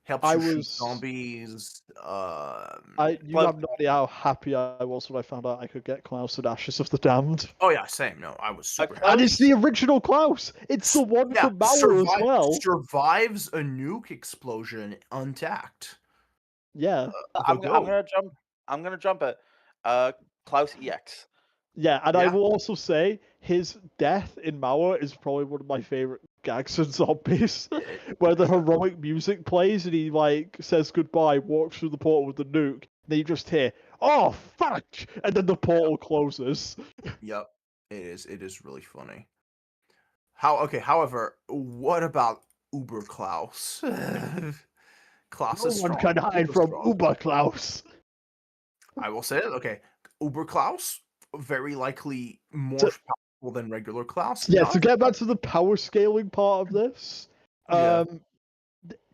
Speaker 6: helps you shoot zombies.
Speaker 1: You have no idea how happy I was when I found out I could get Klaus and Ashes of the Damned.
Speaker 6: Oh yeah, same. No, I was super happy.
Speaker 1: And it's the original Klaus. It's the one from Mauer as well.
Speaker 6: Survives a nuke explosion intact.
Speaker 1: Yeah.
Speaker 5: I'm gonna jump it. Klaus EX.
Speaker 1: Yeah, and I will also say his death in Mauer is probably one of my favorite gags in zombies, where the heroic music plays and he says goodbye, walks through the portal with the nuke, and then you just hear, "Oh fuck!" and then the portal closes.
Speaker 6: Yep, it is really funny. However, what about Uber Klaus? Klaus is strong.
Speaker 1: No one can hide from Uber Klaus.
Speaker 6: I will say it. Okay, Uber Klaus, very likely more powerful than regular Klaus.
Speaker 1: Yeah, to get back to the power scaling part of this,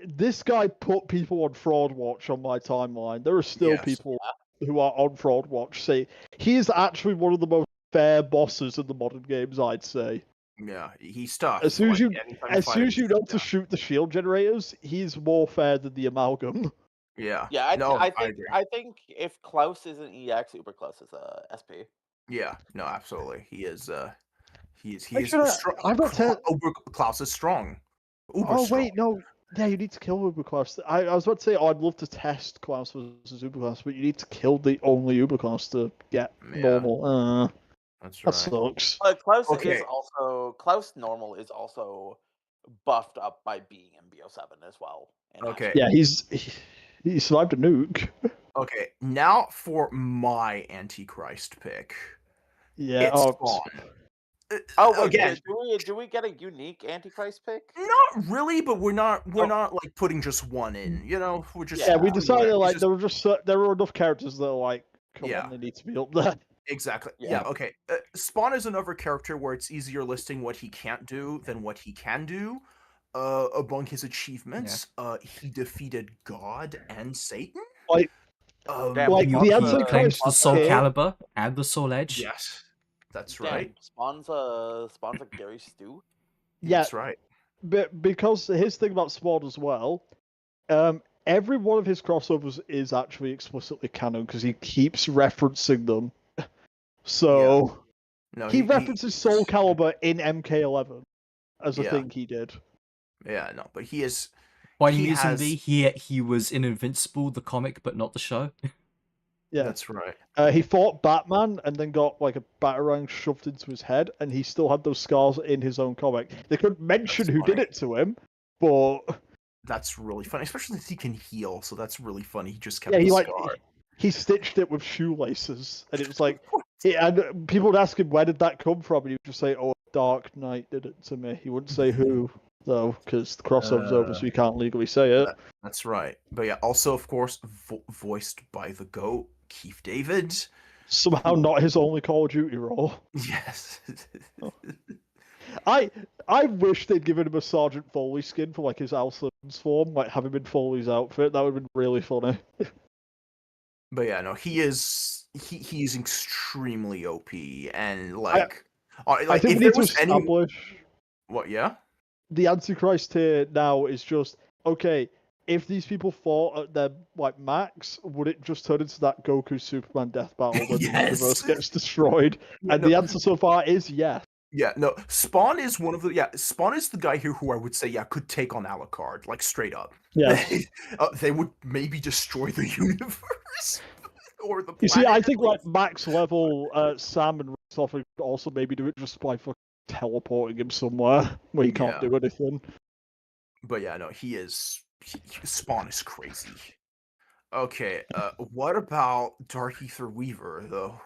Speaker 1: this guy put people on Fraud Watch on my timeline. There are still people who are on Fraud Watch. Say he is actually one of the most fair bosses in the modern games, I'd say.
Speaker 6: Yeah, he's tough.
Speaker 1: As soon as you know to shoot the shield generators, he's more fair than the Amalgam.
Speaker 6: Yeah.
Speaker 5: Yeah,
Speaker 6: I
Speaker 5: agree. I think if Klaus is an EX, Uber Klaus is a SP.
Speaker 6: Yeah, no, absolutely. He is
Speaker 1: strong.
Speaker 6: Uber Klaus is strong.
Speaker 1: Wait, no. Yeah, you need to kill Uber Klaus. I was about to say, I'd love to test Klaus versus Uber Klaus, but you need to kill the only Uber Klaus to get normal.
Speaker 6: That's right.
Speaker 1: That sucks.
Speaker 5: Klaus normal is also buffed up by being in BO7 as well.
Speaker 6: Okay.
Speaker 1: Yeah, he survived a nuke.
Speaker 6: Okay, now for my Antichrist pick.
Speaker 1: Yeah.
Speaker 6: It's Spawn.
Speaker 5: Again, do we get a unique Antichrist pick?
Speaker 6: Not really, but we're not like putting just one in. We're just
Speaker 1: we decided there were enough characters that are like, come on, they need to be up there.
Speaker 6: Exactly. Yeah. Okay. Spawn is another character where it's easier listing what he can't do than what he can do. Among his achievements, he defeated God and Satan.
Speaker 3: The Antichrist, the Soul Calibur and the Soul Edge.
Speaker 6: Yes, that's right.
Speaker 5: Spawn's a Gary Stu.
Speaker 1: Yeah,
Speaker 6: that's right.
Speaker 1: But because his thing about Spawn as well, every one of his crossovers is actually explicitly canon because he keeps referencing them. So he references Soul Calibur in MK11 as a thing he did.
Speaker 6: Yeah, no, but he is.
Speaker 3: He was in Invincible, the comic, but not the show.
Speaker 1: Yeah,
Speaker 6: that's right.
Speaker 1: He fought Batman and then got like a batarang shoved into his head, and he still had those scars in his own comic. They couldn't mention who did it to him, but
Speaker 6: that's really funny, especially since he can heal. So that's really funny. He just kept the scar.
Speaker 1: He stitched it with shoelaces, and it was like, and people would ask him where did that come from, and he would just say, "Oh, Dark Knight did it to me." He wouldn't say who. Though, because the crossover's over, so you can't legally say it.
Speaker 6: That's right. But yeah, also, of course, voiced by the GOAT, Keith David.
Speaker 1: Somehow not his only Call of Duty role.
Speaker 6: Yes.
Speaker 1: I wish they'd given him a Sergeant Foley skin for like his Al Simmons form, like have him in Foley's outfit. That would have been really funny.
Speaker 6: But yeah, no, he's extremely OP, and like
Speaker 1: I think
Speaker 6: if
Speaker 1: we
Speaker 6: there
Speaker 1: need to
Speaker 6: was any
Speaker 1: establish
Speaker 6: what, yeah.
Speaker 1: the Antichrist here now is just okay. If these people fought at their like max, would it just turn into that Goku Superman death battle when
Speaker 6: Yes.
Speaker 1: the universe gets destroyed?
Speaker 6: Yeah,
Speaker 1: And
Speaker 6: no.
Speaker 1: the answer so far is yes.
Speaker 6: Yeah, no. Spawn is one of the Spawn is the guy here who I would say could take on Alucard, like straight up.
Speaker 1: Yes.
Speaker 6: They would maybe destroy the universe or the planet.
Speaker 1: You see, I
Speaker 6: at
Speaker 1: think
Speaker 6: least.
Speaker 1: like max level Sam and Richthofen could also maybe do it just by fucking teleporting him somewhere where he can't
Speaker 6: Yeah.
Speaker 1: do anything.
Speaker 6: But yeah, no, Spawn is crazy. Okay, what about Dark Ether Weaver though?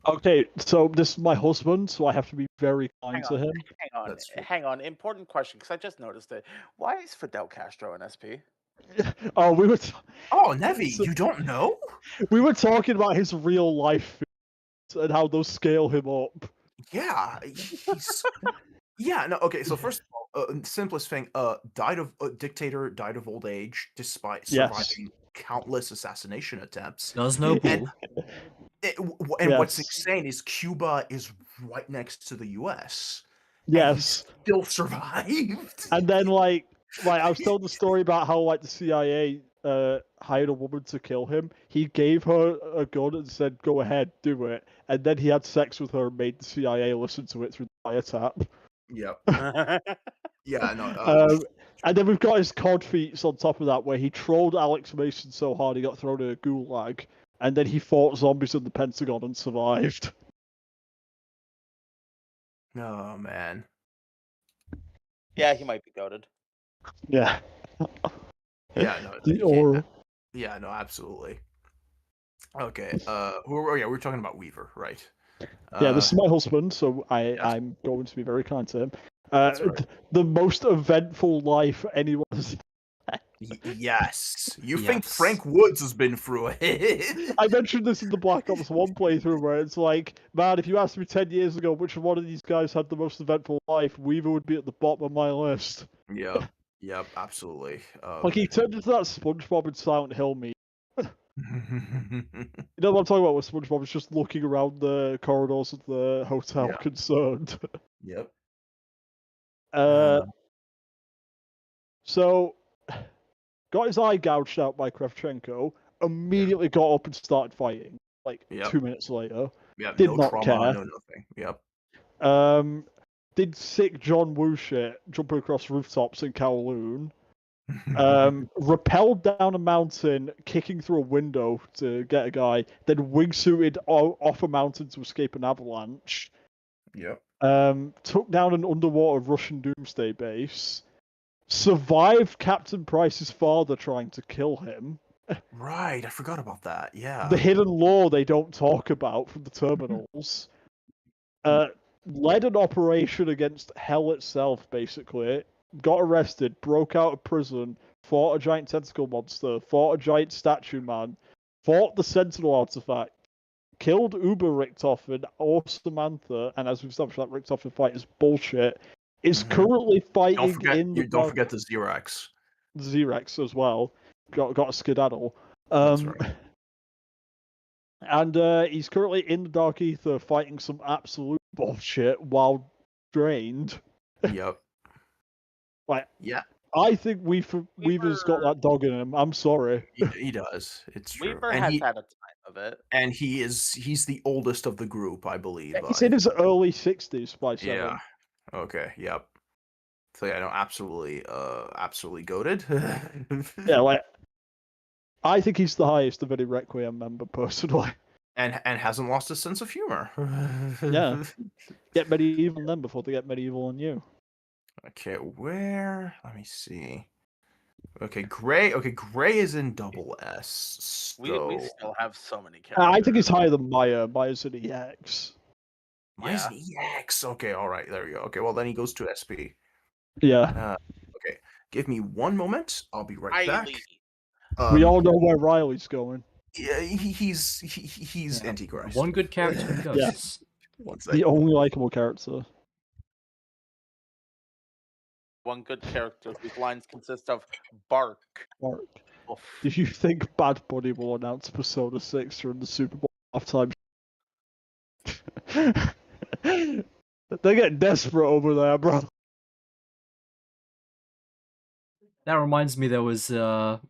Speaker 1: Okay, so this is my husband, so I have to be very kind to him.
Speaker 5: Hang on. Important question, because I just noticed it. Why is Fidel Castro an SP?
Speaker 1: Oh, we were
Speaker 6: Oh, Nevi,
Speaker 1: So-
Speaker 6: you don't know?
Speaker 1: we were talking about his real life and how those scale him up.
Speaker 6: Yeah, he's yeah. No, okay. So first of all, simplest thing. Dictator died of old age despite
Speaker 1: Yes.
Speaker 6: surviving countless assassination attempts.
Speaker 3: Does no bull.
Speaker 6: And and what's
Speaker 1: Yes.
Speaker 6: insane is Cuba is right next to the U.S.
Speaker 1: Yes.
Speaker 6: Still survived.
Speaker 1: And then like I was telling the story about how like the CIA hired a woman to kill him. He gave her a gun and said, "Go ahead, do it." And then he had sex with her and made the CIA listen to it through the wiretap.
Speaker 6: Yep. Yeah. No.
Speaker 1: And then we've got his cod feats on top of that, where he trolled Alex Mason so hard he got thrown in a gulag, and then he fought zombies in the Pentagon and survived.
Speaker 6: Oh man.
Speaker 5: Yeah, he might be goated.
Speaker 1: Yeah.
Speaker 6: Yeah. No.
Speaker 1: The
Speaker 6: you can't-
Speaker 1: aura.
Speaker 6: Yeah. No. Absolutely. Okay. We're talking about Weaver, right?
Speaker 1: Yeah, this is my husband, so I'm going to be very kind to him.
Speaker 6: That's right.
Speaker 1: The most eventful life anyone has.
Speaker 6: Yes. You think
Speaker 3: Yes.
Speaker 6: Frank Woods has been through it?
Speaker 1: I mentioned this in the Black Ops 1 playthrough where it's like, man, if you asked me 10 years ago which one of these guys had the most eventful life, Weaver would be at the bottom of my list.
Speaker 6: Yep. Yep. Absolutely.
Speaker 1: Like, he turned into that SpongeBob and Silent Hill meme. You know what I'm talking about with SpongeBob? Is just looking around the corridors of the hotel
Speaker 6: Yeah.
Speaker 1: concerned.
Speaker 6: Yep.
Speaker 1: So, got his eye gouged out by Kravchenko, immediately got up and started fighting, like
Speaker 6: Yep.
Speaker 1: 2 minutes later.
Speaker 6: Yep.
Speaker 1: Did
Speaker 6: No
Speaker 1: not
Speaker 6: trauma.
Speaker 1: care.
Speaker 6: No nothing. Yep.
Speaker 1: Did sick John Woo shit, jumping across rooftops in Kowloon. Rappelled down a mountain, kicking through a window to get a guy, then wingsuited off a mountain to escape an avalanche.
Speaker 6: Yep.
Speaker 1: Took down an underwater Russian doomsday base. Survived Captain Price's father trying to kill him.
Speaker 6: Right. I forgot about that. Yeah.
Speaker 1: The hidden law they don't talk about from the terminals. Led an operation against Hell itself, basically. Got arrested, broke out of prison, fought a giant tentacle monster, fought a giant statue man, fought the Sentinel artifact, killed Uber Richtofen or Samantha, and as we've established, that Richtofen fight is bullshit. Is
Speaker 6: Mhm.
Speaker 1: currently fighting
Speaker 6: Don't forget.
Speaker 1: in the
Speaker 6: Don't forget the Xerox.
Speaker 1: Xerex as well. Got a skedaddle.
Speaker 6: That's right.
Speaker 1: And he's currently in the Dark Ether fighting some absolute bullshit while drained.
Speaker 6: Yep.
Speaker 1: Like,
Speaker 6: Yeah.
Speaker 1: I think Weaver's got that dog in him. I'm sorry.
Speaker 6: He does. It's true.
Speaker 5: Weaver
Speaker 6: and
Speaker 5: has
Speaker 6: he,
Speaker 5: had a time of it.
Speaker 6: and he's the oldest of the group, I believe.
Speaker 1: He's in his early 60s by 7.
Speaker 6: Yeah. Okay. Yep. So yeah, no, absolutely goated.
Speaker 1: Yeah, like, I think he's the highest of any Requiem member, personally.
Speaker 6: and hasn't lost his sense of humor.
Speaker 1: Yeah. Get medieval on them before they get medieval on you.
Speaker 6: Okay, where? Let me see. Okay, Gray. Okay, Gray is in double S.
Speaker 5: We
Speaker 6: So
Speaker 5: still have so many characters.
Speaker 1: I think he's higher than Maya. Maya's an EX.
Speaker 6: why is he EX? Okay, all right, there we go. Okay, well then he goes to SP.
Speaker 1: Yeah.
Speaker 6: Okay, give me one moment. I'll be right back.
Speaker 5: Riley.
Speaker 1: We all know where Riley's going.
Speaker 6: Yeah, he's
Speaker 3: Yeah.
Speaker 6: Antichrist.
Speaker 3: One good character in Ghosts.
Speaker 6: One second.
Speaker 1: The only likable character.
Speaker 5: One good character whose lines consist of bark.
Speaker 1: Mark,
Speaker 5: Oof.
Speaker 1: do you think Bad Bunny will announce Persona 6 during the Super Bowl halftime? They get desperate over there, bro.
Speaker 3: That reminds me, there was have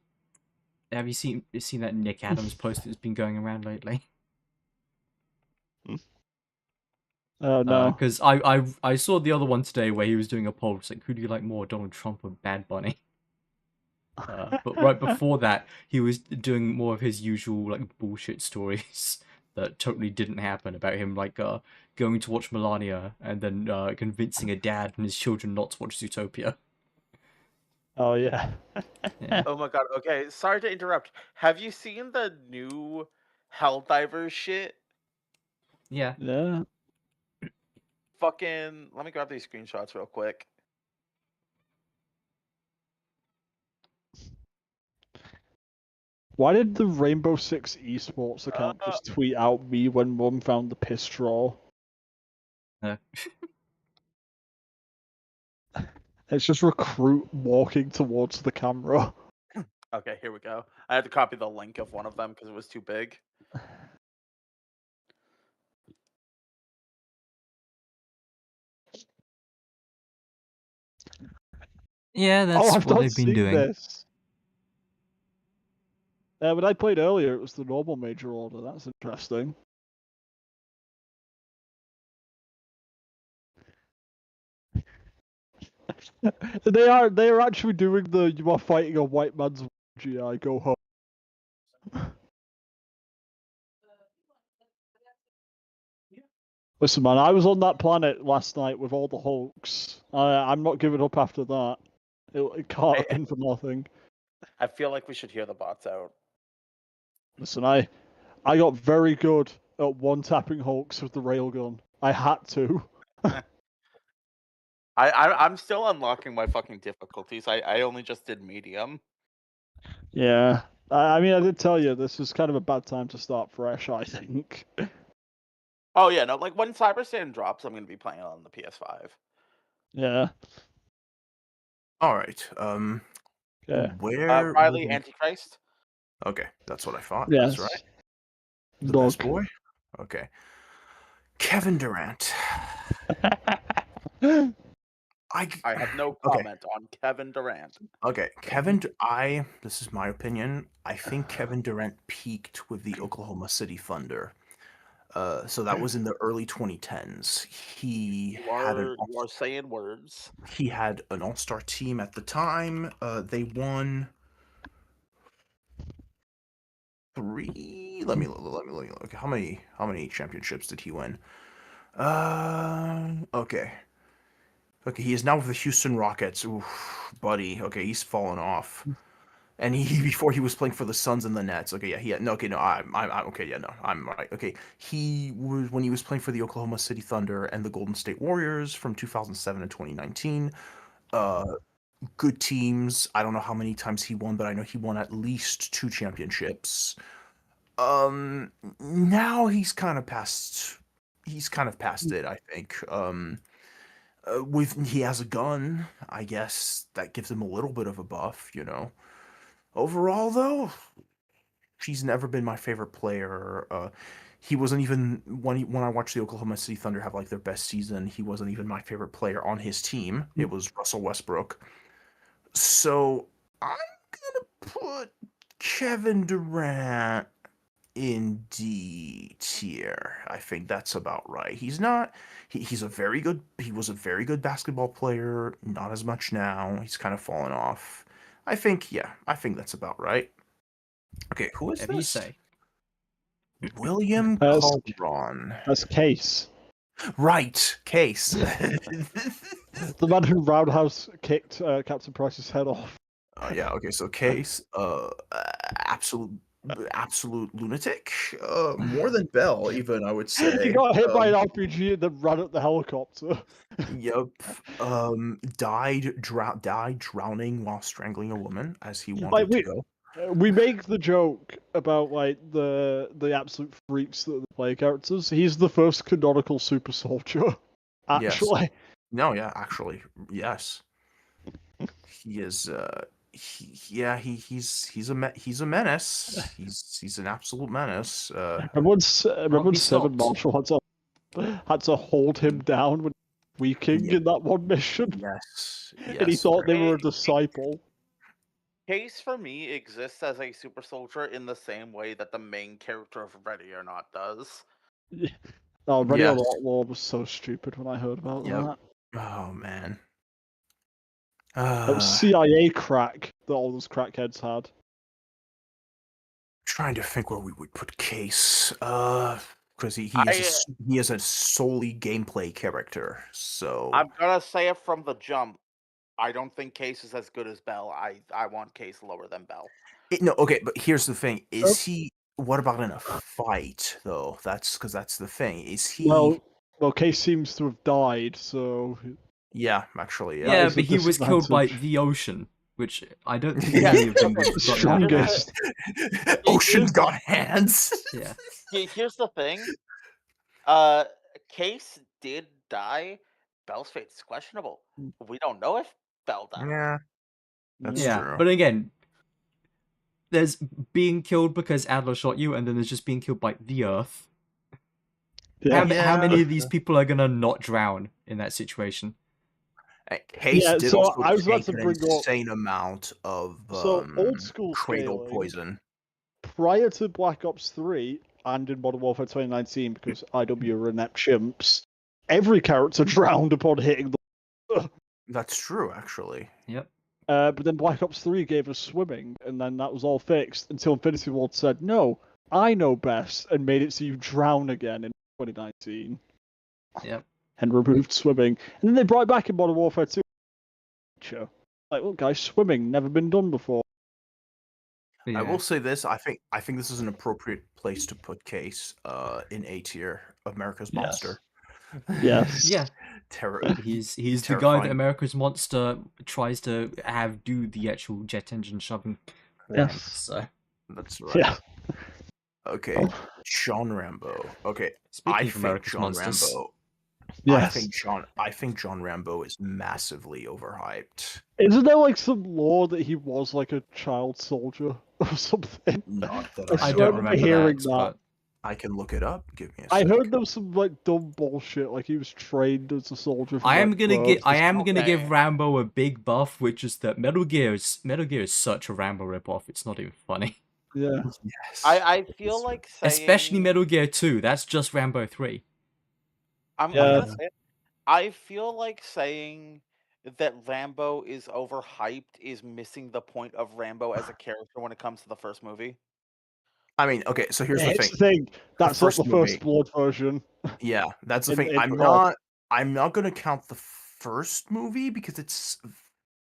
Speaker 3: you seen that Nick Adams post that's been going around lately?
Speaker 1: Oh no.
Speaker 3: Because I saw the other one today where he was doing a poll. It's like, who do you like more, Donald Trump or Bad Bunny? But right before that, he was doing more of his usual like bullshit stories that totally didn't happen about him, like going to watch Melania and then convincing a dad and his children not to watch Zootopia.
Speaker 1: Oh yeah.
Speaker 3: Yeah.
Speaker 5: Oh my god. Okay, sorry to interrupt. Have you seen the new Helldivers shit?
Speaker 3: Yeah.
Speaker 1: Yeah.
Speaker 5: Fucking. Let me grab these screenshots real quick.
Speaker 1: Why did the Rainbow Six Esports account just tweet out me when Mum found the piss straw? It's just Recruit walking towards the camera.
Speaker 5: Okay, here we go. I had to copy the link of one of them because it was too big.
Speaker 3: Yeah,
Speaker 1: Oh,
Speaker 3: that's
Speaker 1: I've
Speaker 3: what
Speaker 1: not
Speaker 3: they've been
Speaker 1: seen
Speaker 3: doing.
Speaker 1: this. When I played earlier, it was the normal major order. That's interesting. They are actually doing the you are fighting a white man's GI go home. Listen, man, I was on that planet last night with all the Hulks. I'm not giving up after that. It can't have been for nothing.
Speaker 5: I feel like we should hear the bots out.
Speaker 1: Listen, I got very good at one-tapping Hulks with the railgun. I had to.
Speaker 5: I'm still unlocking my fucking difficulties. I only just did medium.
Speaker 1: Yeah. I mean, I did tell you, this is kind of a bad time to start fresh, I think.
Speaker 5: Oh yeah, no, like when Cyber Sand drops, I'm gonna be playing on the PS5.
Speaker 1: Yeah.
Speaker 6: All right.
Speaker 1: Yeah.
Speaker 6: Where?
Speaker 5: Riley Antichrist.
Speaker 6: Okay, that's what I thought.
Speaker 1: Yes.
Speaker 6: That's right. The
Speaker 1: Dog.
Speaker 6: best boy. Okay. Kevin Durant.
Speaker 5: I have no
Speaker 6: Okay.
Speaker 5: comment on Kevin Durant.
Speaker 6: Okay, this is my opinion. I think Kevin Durant peaked with the Oklahoma City Thunder. So that was in the early 2010s. He
Speaker 5: You are saying words.
Speaker 6: He had an all-star team at the time. They won 3. Let me look. How many championships did he win? Okay. Okay, he is now with the Houston Rockets. Oof, buddy. Okay, he's fallen off. And before he was playing for the Suns and the Nets. Okay, yeah, I'm okay, yeah, no, I'm right. Okay, when he was playing for the Oklahoma City Thunder and the Golden State Warriors from 2007 and 2019. Good teams. I don't know how many times he won, but I know he won at least 2 championships. Now he's kind of past it, I think. He has a gun, I guess that gives him a little bit of a buff, you know. Overall, though, he's never been my favorite player. He wasn't even when I watched the Oklahoma City Thunder have like their best season. He wasn't even my favorite player on his team. It was Russell Westbrook. So I'm gonna put Kevin Durant in D tier. I think that's about right. He's not. He was a very good basketball player. Not as much now. He's kind of fallen off. I think that's about right. Okay, who is
Speaker 3: Whatever
Speaker 6: this?
Speaker 3: you say.
Speaker 6: William
Speaker 1: That's-
Speaker 6: Calderon.
Speaker 1: That's Case.
Speaker 6: Right, Case.
Speaker 1: The man who roundhouse kicked Captain Price's head off.
Speaker 6: Yeah, okay, so Case, absolute lunatic. More than Bell, even, I would say.
Speaker 1: He got hit by an RPG and then ran up the helicopter.
Speaker 6: Yep. Died drowning while strangling a woman as he wanted to go.
Speaker 1: We make the joke about like the absolute freaks that are the player characters. He's the first canonical super soldier. Actually.
Speaker 6: No, yeah, actually, yes. He is. He's a menace. He's an absolute menace.
Speaker 1: Remember
Speaker 3: be
Speaker 1: when Seven
Speaker 3: stopped.
Speaker 1: Marshall had to hold him down when weaking
Speaker 6: Yeah.
Speaker 1: in that one mission,
Speaker 6: Yes.
Speaker 1: and he thought they were a disciple.
Speaker 5: Case for me exists as a super soldier in the same way that the main character of Ready or Not does.
Speaker 1: Oh, Ready
Speaker 6: Yes.
Speaker 1: or Not Law was so stupid when I heard about
Speaker 6: Yep.
Speaker 1: that.
Speaker 6: Oh man.
Speaker 1: That was CIA crack that all those crackheads had.
Speaker 6: Trying to think where we would put Case. Because he is a solely gameplay character. So
Speaker 5: I'm gonna say it from the jump. I don't think Case is as good as Bell. I want Case lower than Bell.
Speaker 6: no, okay, but here's the thing: is he? What about in a fight, though? That's the thing. Is he?
Speaker 1: Well, Case seems to have died, so
Speaker 6: Yeah, actually, yeah.
Speaker 3: Yeah,
Speaker 1: is a
Speaker 3: but he was killed by
Speaker 1: disadvantage.
Speaker 3: the ocean, which I don't think
Speaker 5: Yeah.
Speaker 3: any of them would have gotten out of that.
Speaker 1: strongest.
Speaker 6: Ocean's got hands.
Speaker 3: Yeah.
Speaker 5: Here's the thing. Case did die. Bell's fate's questionable. We don't know if Bell died.
Speaker 6: Yeah, that's
Speaker 3: Yeah,
Speaker 6: true.
Speaker 3: but again, there's being killed because Adler shot you, and then there's just being killed by the Earth.
Speaker 1: Yeah.
Speaker 3: How many of these people are gonna not drown in that situation?
Speaker 6: Case
Speaker 1: Yeah,
Speaker 6: did
Speaker 1: so
Speaker 6: also
Speaker 1: I was about
Speaker 6: take
Speaker 1: to
Speaker 6: an
Speaker 1: bring up-
Speaker 6: insane amount of
Speaker 1: So, old school
Speaker 6: cradle
Speaker 1: scaling-
Speaker 6: poison.
Speaker 1: Prior to Black Ops 3 and in Modern Warfare 2019, because IW are inept chimps, every character drowned upon hitting the.
Speaker 6: That's true, actually.
Speaker 3: Yep.
Speaker 1: But then Black Ops 3 gave us swimming, and then that was all fixed until Infinity Ward said, "No, I know best," and made it so you drown again in 2019.
Speaker 3: Yep.
Speaker 1: And removed swimming, and then they brought it back in Modern Warfare 2. Like, look, guys, swimming never been done before.
Speaker 3: Yeah.
Speaker 6: I will say this: I think this is an appropriate place to put Case in A tier, America's
Speaker 1: Yes.
Speaker 6: Monster.
Speaker 1: Yes.
Speaker 3: Yeah. He's the guy that
Speaker 6: terrifying.
Speaker 3: America's Monster tries to have do the actual jet engine shoving. for
Speaker 1: Yes.
Speaker 3: him, so
Speaker 6: That's right.
Speaker 1: Yeah.
Speaker 6: Okay, John Rambo. Okay,
Speaker 3: speaking
Speaker 6: I
Speaker 3: of
Speaker 6: think
Speaker 3: America's
Speaker 6: John
Speaker 3: Monsters,
Speaker 6: Rambo.
Speaker 1: Yes.
Speaker 6: I think John Rambo is massively overhyped.
Speaker 1: Isn't there like some lore that he was like a child soldier or something?
Speaker 6: Not that
Speaker 3: I
Speaker 1: I
Speaker 3: don't
Speaker 1: remember
Speaker 3: remember
Speaker 1: hearing
Speaker 3: that,
Speaker 1: that.
Speaker 3: but
Speaker 6: I can look it up. Give me a
Speaker 1: I
Speaker 6: sec.
Speaker 1: heard there was some like dumb bullshit, like he was trained as a soldier. From,
Speaker 3: I am
Speaker 1: like,
Speaker 3: gonna
Speaker 1: birth.
Speaker 3: give
Speaker 5: Okay.
Speaker 3: Rambo a big buff, which is that Metal Gear is such a Rambo ripoff. It's not even funny.
Speaker 1: Yeah.
Speaker 6: Yes.
Speaker 5: I feel like saying,
Speaker 3: Especially Metal Gear 2. That's just Rambo 3.
Speaker 5: I'm
Speaker 1: Yeah.
Speaker 5: gonna say it. I feel like saying that Rambo is overhyped is missing the point of Rambo as a character when it comes to the first movie.
Speaker 6: I mean, okay. So here's the
Speaker 1: It's
Speaker 6: thing.
Speaker 1: That's not
Speaker 6: first
Speaker 1: the first
Speaker 6: movie-
Speaker 1: Blood version.
Speaker 6: Yeah, that's the
Speaker 1: In-
Speaker 6: thing.
Speaker 1: in
Speaker 6: I'm
Speaker 1: Blood.
Speaker 6: not gonna count the first movie because it's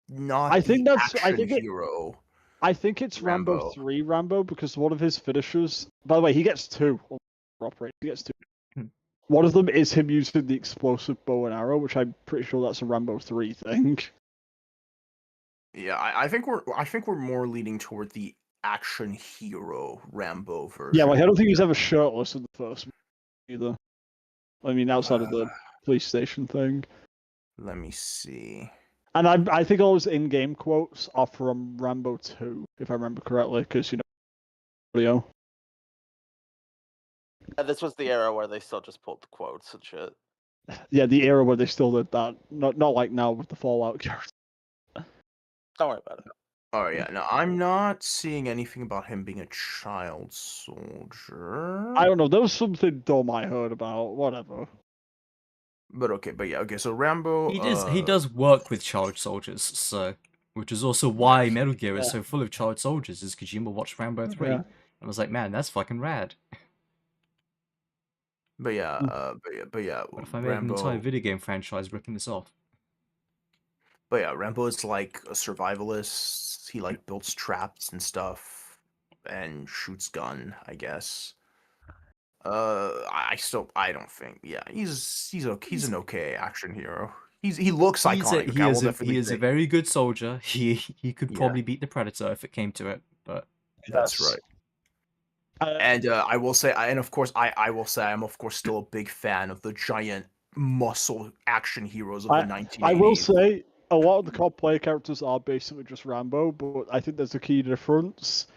Speaker 6: not.
Speaker 1: I think
Speaker 6: the
Speaker 1: that's- I
Speaker 6: action
Speaker 1: think it-
Speaker 6: hero.
Speaker 1: I think it's Rambo
Speaker 6: Rambo.
Speaker 1: 3 Rambo because one of his finishers. By the way, he gets two. He gets two.
Speaker 3: Hmm.
Speaker 1: One of them is him using the explosive bow and arrow, which I'm pretty sure that's a Rambo 3 thing.
Speaker 6: Yeah, I think we're more leaning toward the action hero Rambo version.
Speaker 1: Yeah, like I don't think he's ever shirtless in the first movie either. I mean, outside of the police station thing.
Speaker 6: Let me see.
Speaker 1: And I think all his in-game quotes are from Rambo 2, if I remember correctly, because audio.
Speaker 5: This was the era where they still just pulled the quotes and shit.
Speaker 1: Yeah, the era where they still did that. Not like now with the Fallout character.
Speaker 5: Don't worry about it.
Speaker 6: Oh yeah, no, I'm not seeing anything about him being a child soldier.
Speaker 1: I don't know. There was something dumb I heard about. Whatever.
Speaker 6: But okay, so Rambo.
Speaker 3: He does work with child soldiers, so which is also why Metal Gear is so full of child soldiers. Is Kojima watched Rambo 3
Speaker 1: Yeah.
Speaker 3: and was like, man, that's fucking rad.
Speaker 6: But yeah.
Speaker 3: What if I made an entire video game franchise ripping this off?
Speaker 6: But yeah, Rambo is like a survivalist. He like builds traps and stuff, and shoots gun, I guess. I don't think. Yeah, he's an okay action hero. He looks iconic.
Speaker 3: He is a very good soldier. He could
Speaker 6: Yeah.
Speaker 3: probably beat the Predator if it came to it, but
Speaker 6: That's right. And I will say, I'm of course still a big fan of the giant muscle action heroes of the 1980s.
Speaker 1: I will say a lot of the core player characters are basically just Rambo, but I think there's a key difference.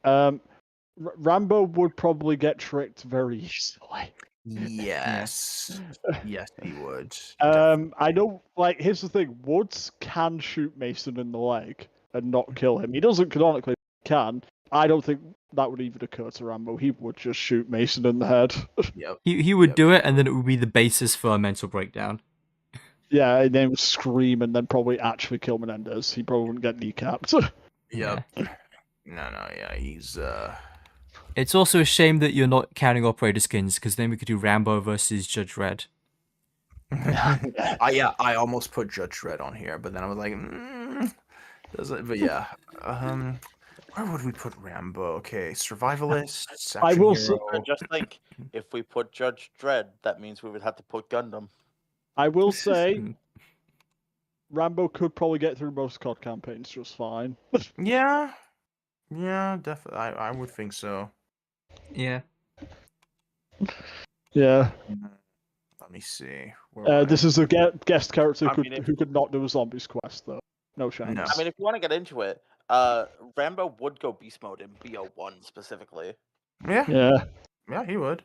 Speaker 1: Rambo would probably get tricked very easily.
Speaker 6: Yes. Yes, he would.
Speaker 1: I know, like, here's the thing: Woods can shoot Mason in the leg and not kill him. He doesn't canonically, but he can. I don't think that would even occur to Rambo. He would just shoot Mason in the head.
Speaker 6: Yep.
Speaker 3: He would
Speaker 6: Yep.
Speaker 3: do it, and then it would be the basis for a mental breakdown.
Speaker 1: Yeah, and then scream and then probably actually kill Menendez. He probably wouldn't get kneecapped.
Speaker 6: Yep. No, yeah, he's
Speaker 3: It's also a shame that you're not counting operator skins, because then we could do Rambo versus Judge Red.
Speaker 6: I almost put Judge Dredd on here, but then I was like, but yeah. Where would we put Rambo? Okay, survivalist.
Speaker 1: I
Speaker 6: action
Speaker 1: will
Speaker 6: hero.
Speaker 5: Just think, if we put Judge Dredd, that means we would have to put Gundam.
Speaker 1: I will say, Rambo could probably get through most COD campaigns just fine.
Speaker 6: Yeah, definitely. I would think so.
Speaker 3: Yeah.
Speaker 1: Yeah.
Speaker 6: Let me see. Where
Speaker 1: This is a guest character
Speaker 5: I mean,
Speaker 1: who could not do a zombies quest though. No chance.
Speaker 6: No.
Speaker 5: I mean, if you want to get into it, Rambo would go beast mode in BO1 specifically.
Speaker 6: Yeah,
Speaker 1: Yeah,
Speaker 6: he would.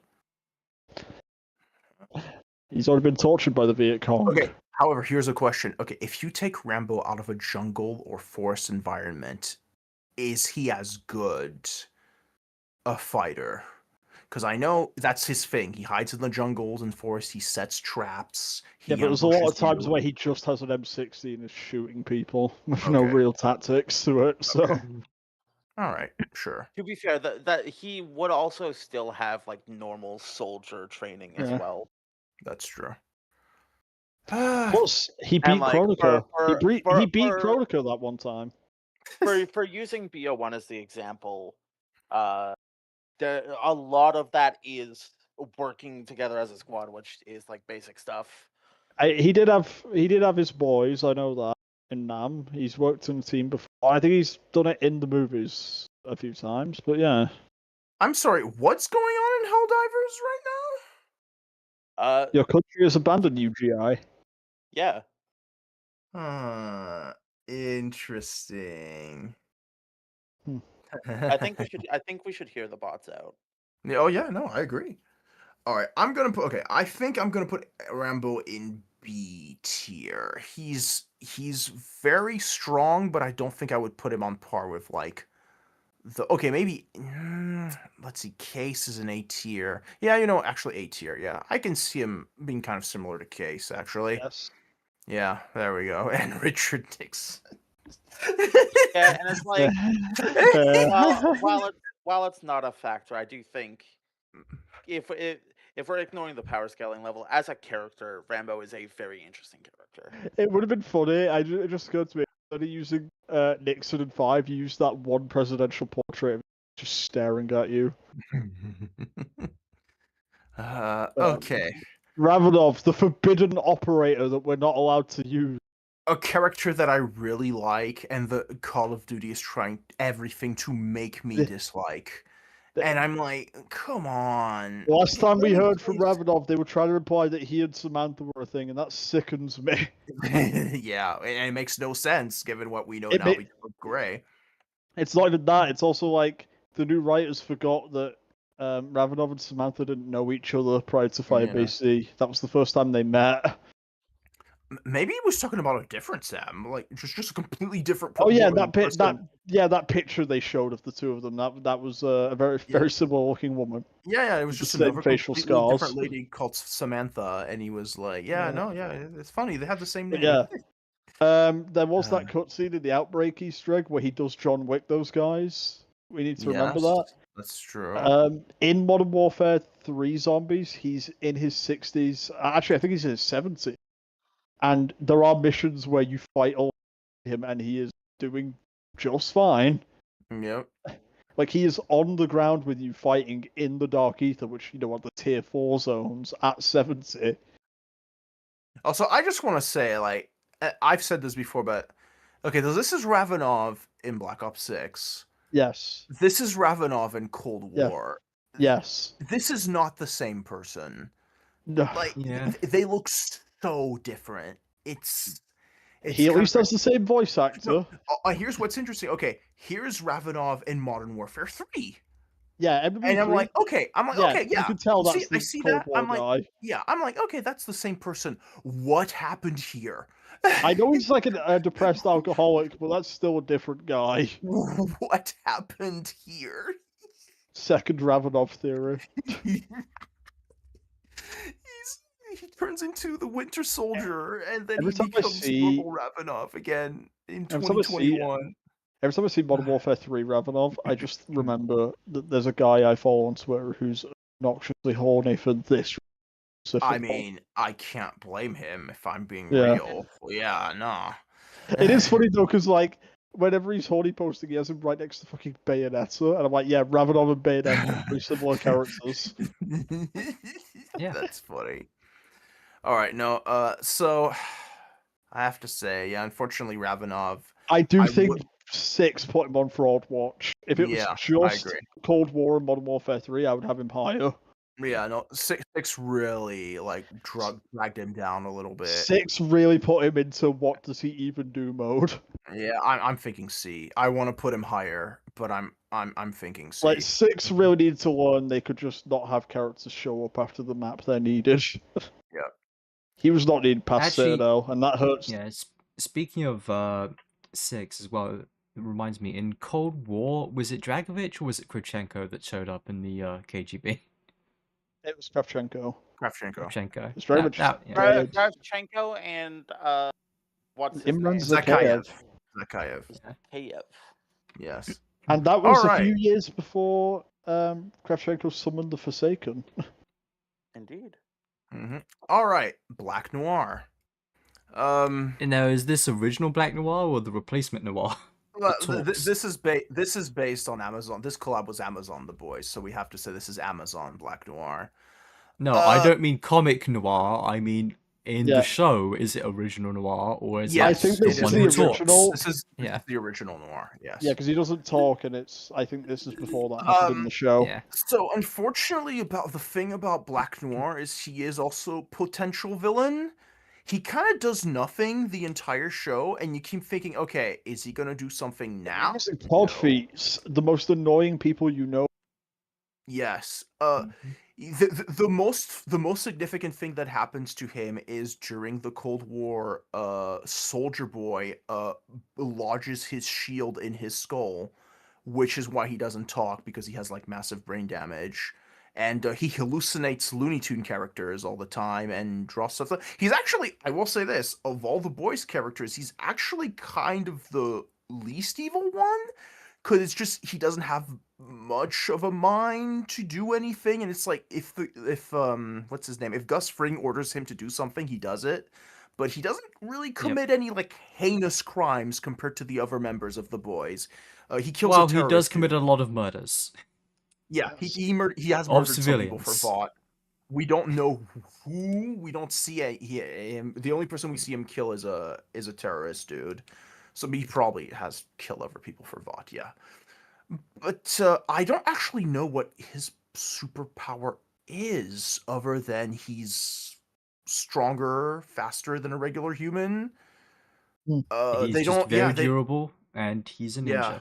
Speaker 1: he's already been tortured by the Viet Cong.
Speaker 6: Okay. However, here's a question. Okay, if you take Rambo out of a jungle or forest environment, is he as good a fighter? Because I know that's his thing. He hides in the jungles and forests. He sets traps.
Speaker 1: Yeah, but there's a lot of
Speaker 6: ambushes
Speaker 1: times
Speaker 6: you.
Speaker 1: where he just has an M60 and is shooting people with no
Speaker 6: Okay.
Speaker 1: real tactics to it. So
Speaker 6: All right, sure.
Speaker 5: To be fair, that he would also still have like normal soldier training as
Speaker 1: Yeah.
Speaker 5: well.
Speaker 6: That's true.
Speaker 1: plus he beat
Speaker 5: And, like,
Speaker 1: Chronica.
Speaker 5: for-
Speaker 1: he
Speaker 5: for-
Speaker 1: beat
Speaker 5: for-
Speaker 1: Chronica that one time.
Speaker 5: For using BO1 as the example, a lot of that is working together as a squad, which is like basic stuff.
Speaker 1: He did have his boys. I know that in Nam. He's worked in a team before. I think he's done it in the movies a few times. But yeah,
Speaker 6: I'm sorry, what's going on in Helldivers right
Speaker 1: your country has abandoned you, GI.
Speaker 5: Yeah.
Speaker 6: now? Interesting.
Speaker 5: I think we should hear the bots out.
Speaker 6: Yeah, oh yeah, no, I agree. All right, I think I'm gonna put Rambo in B tier. He's very strong, but I don't think I would put him on par with like maybe let's see, Case is an A tier. Yeah, actually A tier. Yeah, I can see him being kind of similar to Case actually.
Speaker 1: Yes.
Speaker 6: Yeah, there we go. And Richard Nixon.
Speaker 5: Yeah, and it's like while it's not a factor, I do think if we're ignoring the power scaling level, as a character, Rambo is a very interesting character.
Speaker 1: It would have been funny. It just occurred to me. Instead of using Nixon in 5, you use that one presidential portrait of him just staring at you.
Speaker 6: Okay.
Speaker 1: Ravenov, the forbidden operator that we're not allowed to use.
Speaker 6: A character that I really like, and the Call of Duty is trying everything to make me dislike. And I'm like, come on.
Speaker 1: Last time we heard from Ravenov, they were trying to imply that he and Samantha were a thing, and that sickens me.
Speaker 6: Yeah, and it makes no sense given what we know
Speaker 1: It
Speaker 6: now
Speaker 1: ma-
Speaker 6: because of Gray.
Speaker 1: It's not even that. It's also like the new writers forgot that Ravenov and Samantha didn't know each other prior to Firebase C. That was the first time they met.
Speaker 6: Maybe he was talking about a different Sam, like just a completely different.
Speaker 1: Oh yeah,
Speaker 6: woman person.
Speaker 1: that picture they showed of the two of them. That was a very similar looking woman.
Speaker 6: Yeah, it was
Speaker 1: the
Speaker 6: just
Speaker 1: same
Speaker 6: another
Speaker 1: facial
Speaker 6: completely
Speaker 1: scars.
Speaker 6: different lady called Samantha, and he was like, it's funny they have the same
Speaker 1: But
Speaker 6: name.
Speaker 1: yeah, there was that cutscene in the Outbreak Easter egg where he does John Wick those guys. We need to remember that.
Speaker 6: That's true.
Speaker 1: In Modern Warfare 3 Zombies, he's in his 60s. Actually, I think he's in his 70s. And there are missions where you fight him and he is doing just fine.
Speaker 6: Yep.
Speaker 1: Like, he is on the ground with you fighting in the Dark Ether, which, are the tier 4 zones at 70.
Speaker 6: Also, I just want to say, like, I've said this before, but okay, so this is Ravenov in Black Ops 6.
Speaker 1: Yes.
Speaker 6: This is Ravenov in Cold
Speaker 1: Yeah.
Speaker 6: War.
Speaker 1: Yes.
Speaker 6: This is not the same person.
Speaker 1: No.
Speaker 6: Like,
Speaker 3: Yeah.
Speaker 6: they look so different. It's
Speaker 1: He at
Speaker 6: kinda
Speaker 1: least has the same voice actor.
Speaker 6: here's what's interesting. Okay, here's Ravenov in Modern Warfare 3.
Speaker 1: Yeah, MW3.
Speaker 6: And I'm like, okay,
Speaker 1: Yeah,
Speaker 6: okay,
Speaker 1: you
Speaker 6: yeah.
Speaker 1: can tell
Speaker 6: See,
Speaker 1: that's
Speaker 6: I
Speaker 1: the
Speaker 6: see
Speaker 1: Cold
Speaker 6: that.
Speaker 1: War
Speaker 6: I'm like,
Speaker 1: guy.
Speaker 6: yeah, I'm like, okay, that's the same person. What happened here?
Speaker 1: I know he's like a depressed alcoholic, but that's still a different guy.
Speaker 6: What happened here?
Speaker 1: Second Ravenov theory.
Speaker 6: He turns into the Winter Soldier, and then
Speaker 1: Every
Speaker 6: he
Speaker 1: time I
Speaker 6: becomes
Speaker 1: see-
Speaker 6: normal Ravenov again in
Speaker 1: Every time I see-
Speaker 6: 2021.
Speaker 1: Every time I see Modern Warfare 3 Ravenov, I just remember that there's a guy I follow on Twitter who's obnoxiously horny for this specific
Speaker 6: I
Speaker 1: mod.
Speaker 6: mean, I can't blame him if I'm being
Speaker 1: Yeah.
Speaker 6: real. Yeah, no.
Speaker 1: It is funny though, because like whenever he's horny posting, he has him right next to fucking Bayonetta, and I'm like, yeah, Ravenov and Bayonetta are very similar characters.
Speaker 3: Yeah.
Speaker 6: That's funny. All right, no, so I have to say, yeah, unfortunately, Ravenov.
Speaker 1: I do
Speaker 6: I
Speaker 1: think
Speaker 6: would-
Speaker 1: 6 put him on Fraud Watch. If it was
Speaker 6: Yeah, I
Speaker 1: just
Speaker 6: agree.
Speaker 1: Cold War and Modern Warfare 3, I would have him higher.
Speaker 6: Yeah, no, six really like dragged him down a little bit.
Speaker 1: 6 really put him into what does he even do mode.
Speaker 6: Yeah, I'm thinking C. I want to put him higher, but I'm thinking C.
Speaker 1: Like 6 really needed to learn they could just not have characters show up after the map they're needed.
Speaker 6: Yeah.
Speaker 1: He was not needed past
Speaker 3: Actually-
Speaker 1: Citadel, and that hurts.
Speaker 3: Yeah, speaking of 6 as well, it reminds me, in Cold War, was it Dragovich or was it Krivchenko that showed up in the KGB?
Speaker 1: It was Kravchenko.
Speaker 6: Kravchenko.
Speaker 3: Krivchenko.
Speaker 1: It's very much
Speaker 3: yeah.
Speaker 5: Kravchenko and what's his
Speaker 1: Imran
Speaker 5: name?
Speaker 1: Zakhaev.
Speaker 6: Zakayev.
Speaker 5: Kayev.
Speaker 6: Yes.
Speaker 1: And that was a
Speaker 6: Alright.
Speaker 1: few years before Kravchenko summoned the Forsaken.
Speaker 5: Indeed.
Speaker 6: All right, Black Noir.
Speaker 3: Now, is this original Black Noir or the replacement Noir? talks.
Speaker 6: This is based on Amazon. This collab was Amazon The Boys, so we have to say this is Amazon Black Noir.
Speaker 3: No, I
Speaker 6: Uh,
Speaker 3: don't mean comic noir. I mean in
Speaker 1: Yeah.
Speaker 3: the show. Is it original noir or is
Speaker 6: Yes,
Speaker 3: it
Speaker 1: I think this
Speaker 3: the
Speaker 1: is
Speaker 3: one
Speaker 1: the
Speaker 3: who talks?
Speaker 1: original.
Speaker 6: This is
Speaker 3: Yeah.
Speaker 6: the original Noir. Yes.
Speaker 1: Yeah, because he doesn't talk, and I think this is before that happened in the show.
Speaker 3: Yeah.
Speaker 6: So unfortunately, about the thing about Black Noir is he is also potential villain. He kind of does nothing the entire show, and you keep thinking, okay, is he gonna do something now?
Speaker 1: Pod feats, the most annoying people you know.
Speaker 6: Yes. The most significant thing that happens to him is during the Cold War. Soldier Boy lodges his shield in his skull, which is why he doesn't talk, because he has like massive brain damage. And he hallucinates Looney Tune characters all the time and draws stuff. He's actually, I will say this, of all the boys' characters, he's actually kind of the least evil one. Because it's just, he doesn't have much of a mind to do anything. And it's like, if what's his name? If Gus Fring orders him to do something, he does it. But he doesn't really commit any like heinous crimes compared to the other members of the boys. He kills a
Speaker 3: Well, he
Speaker 6: terrorist
Speaker 3: does
Speaker 6: dude.
Speaker 3: commit a lot of murders.
Speaker 6: Yeah, he has
Speaker 3: Of
Speaker 6: murdered some people for
Speaker 3: civilians.
Speaker 6: Vought. We don't know who. We don't see him. The only person we see him kill is a terrorist dude. So he probably has killed other people for Vought. Yeah, but I don't actually know what his superpower is, other than he's stronger, faster than a regular human.
Speaker 1: Hmm.
Speaker 3: He's
Speaker 6: They
Speaker 3: just
Speaker 6: don't.
Speaker 3: very
Speaker 6: Yeah, they,
Speaker 3: durable, and he's a ninja.
Speaker 6: Yeah.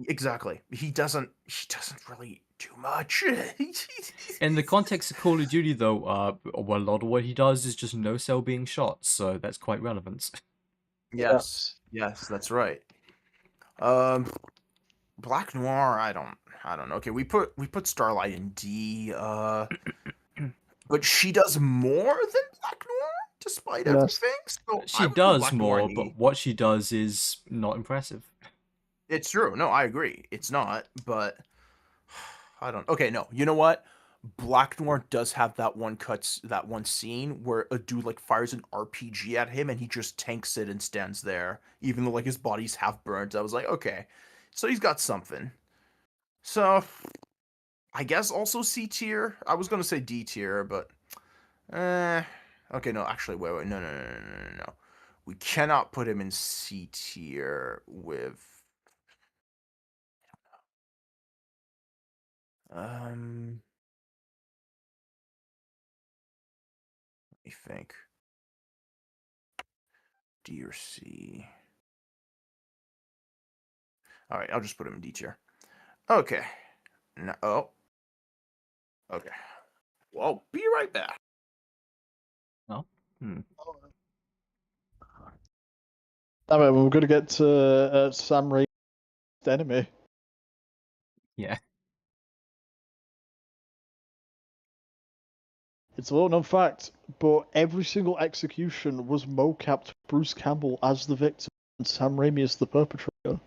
Speaker 6: Exactly. He doesn't really do much.
Speaker 3: In the context of Call of Duty, though, well, a lot of what he does is just no cell being shot, so that's quite relevant.
Speaker 6: Yes, that's right. Black Noir, I don't know. Okay, we put Starlight in D. But she does more than Black Noir, despite
Speaker 1: Yes.
Speaker 6: everything. So I
Speaker 3: She
Speaker 6: would put
Speaker 3: does
Speaker 6: Black Noir
Speaker 3: more,
Speaker 6: in
Speaker 3: but
Speaker 6: D.
Speaker 3: what she does is not impressive.
Speaker 6: It's true. No, I agree. It's not, but I don't. Okay, no. You know what? Black Noir does have that one scene where a dude like fires an RPG at him and he just tanks it and stands there, even though like his body's half burnt. I was like, okay, so he's got something. So I guess also C tier. I was gonna say D tier, but okay, no, actually, wait, no. We cannot put him in C tier with. Let me think. D or C. All right, I'll just put him in D tier. Okay. No, oh. Okay. Well, be right back.
Speaker 3: Oh.
Speaker 1: Damn it, we're gonna get to Sam Raimi's enemy.
Speaker 3: Yeah.
Speaker 1: It's a little known fact, but every single execution was mocapped Bruce Campbell as the victim and Sam Raimi as the perpetrator.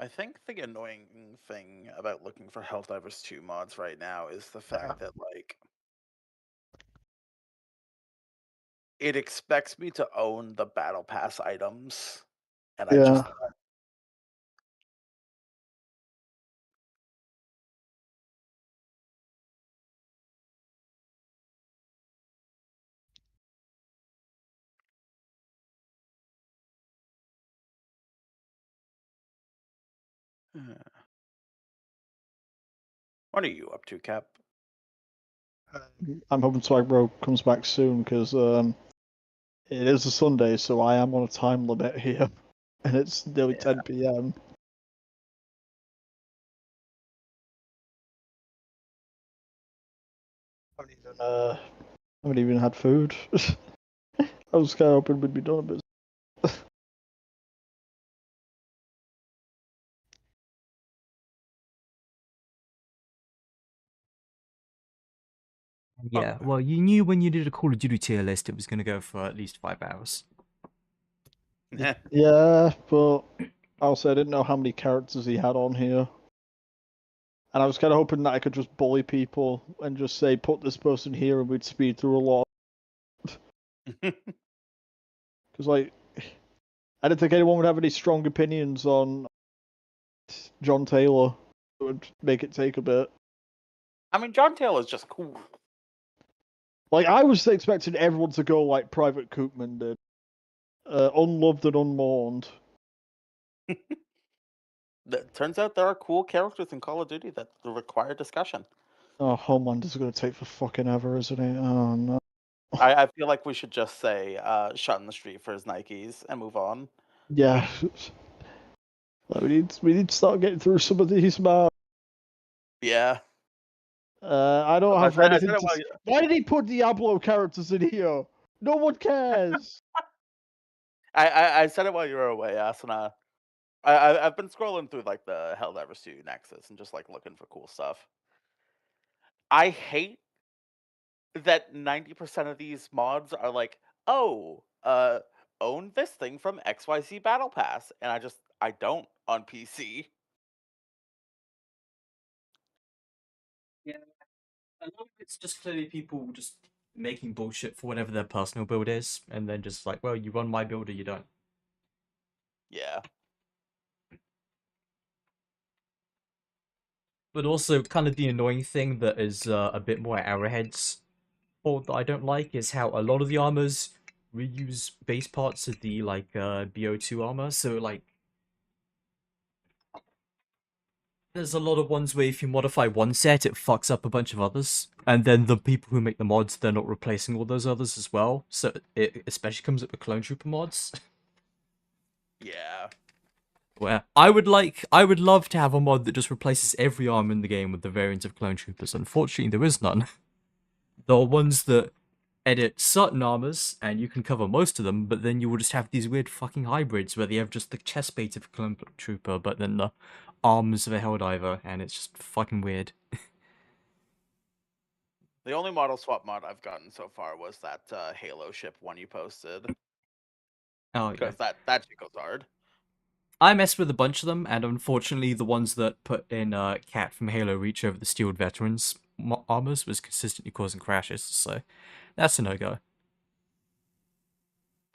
Speaker 5: I think the annoying thing about looking for Helldivers 2 mods right now is the fact that, like, it expects me to own the Battle Pass items, and I just What are you up to, Cap?
Speaker 1: I'm hoping Swagbro comes back soon because it is a Sunday, so I am on a time limit here, and it's nearly 10 p.m. I haven't even had food. I was kind of hoping we'd be done a bit.
Speaker 3: Yeah, well, you knew when you did a Call of Duty tier list it was going to go for at least 5 hours.
Speaker 1: Yeah, but also I didn't know how many characters he had on here. And I was kind of hoping that I could just bully people and just say, put this person here and we'd speed through a lot. Because, like, I didn't think anyone would have any strong opinions on John Taylor. It would make it take a bit.
Speaker 5: I mean, John Taylor's just cool.
Speaker 1: Like, I was expecting everyone to go like Private Koopman did. Unloved and unmourned.
Speaker 5: Turns out there are cool characters in Call of Duty that require discussion.
Speaker 1: Oh, Homeland is going to take for fucking ever, isn't it? Oh, no.
Speaker 5: I feel like we should just say shut in the street for his Nikes and move on.
Speaker 1: Yeah. Like, we need to start getting through some of these maps.
Speaker 5: Yeah.
Speaker 1: I don't have
Speaker 5: I
Speaker 1: anything
Speaker 5: said it
Speaker 1: to
Speaker 5: while
Speaker 1: say. Why did he put Diablo characters in here? No one cares.
Speaker 5: I said it while you were away, Asuna. I've been scrolling through like the Helldivers 2 Nexus and just like looking for cool stuff. I hate that 90% of these mods are like, oh, own this thing from XYZ Battle Pass, and I don't on PC.
Speaker 3: Yeah, a lot of it's just clearly people just making bullshit for whatever their personal build is, and then just like, well, you run my build or you don't.
Speaker 5: Yeah.
Speaker 3: But also, kind of the annoying thing that is a bit more Arrowhead's fault that I don't like is how a lot of the armors reuse base parts of the like BO2 armor. So like, there's a lot of ones where if you modify one set, it fucks up a bunch of others, and then the people who make the mods, they're not replacing all those others as well. So it especially comes up with Clone Trooper mods.
Speaker 5: Yeah.
Speaker 3: Where I would love to have a mod that just replaces every arm in the game with the variant of Clone Troopers. Unfortunately, there is none. There are ones that edit certain armors, and you can cover most of them, but then you will just have these weird fucking hybrids where they have just the chest plate of a Clone Trooper, but then the arms of a Helldiver, and it's just fucking weird.
Speaker 5: The only model swap mod I've gotten so far was that Halo ship one you posted.
Speaker 3: Oh, yeah.
Speaker 5: Because that shit goes hard.
Speaker 3: I messed with a bunch of them, and unfortunately, the ones that put in Cat from Halo Reach over the Steeled Veterans armors was consistently causing crashes, so that's a no-go.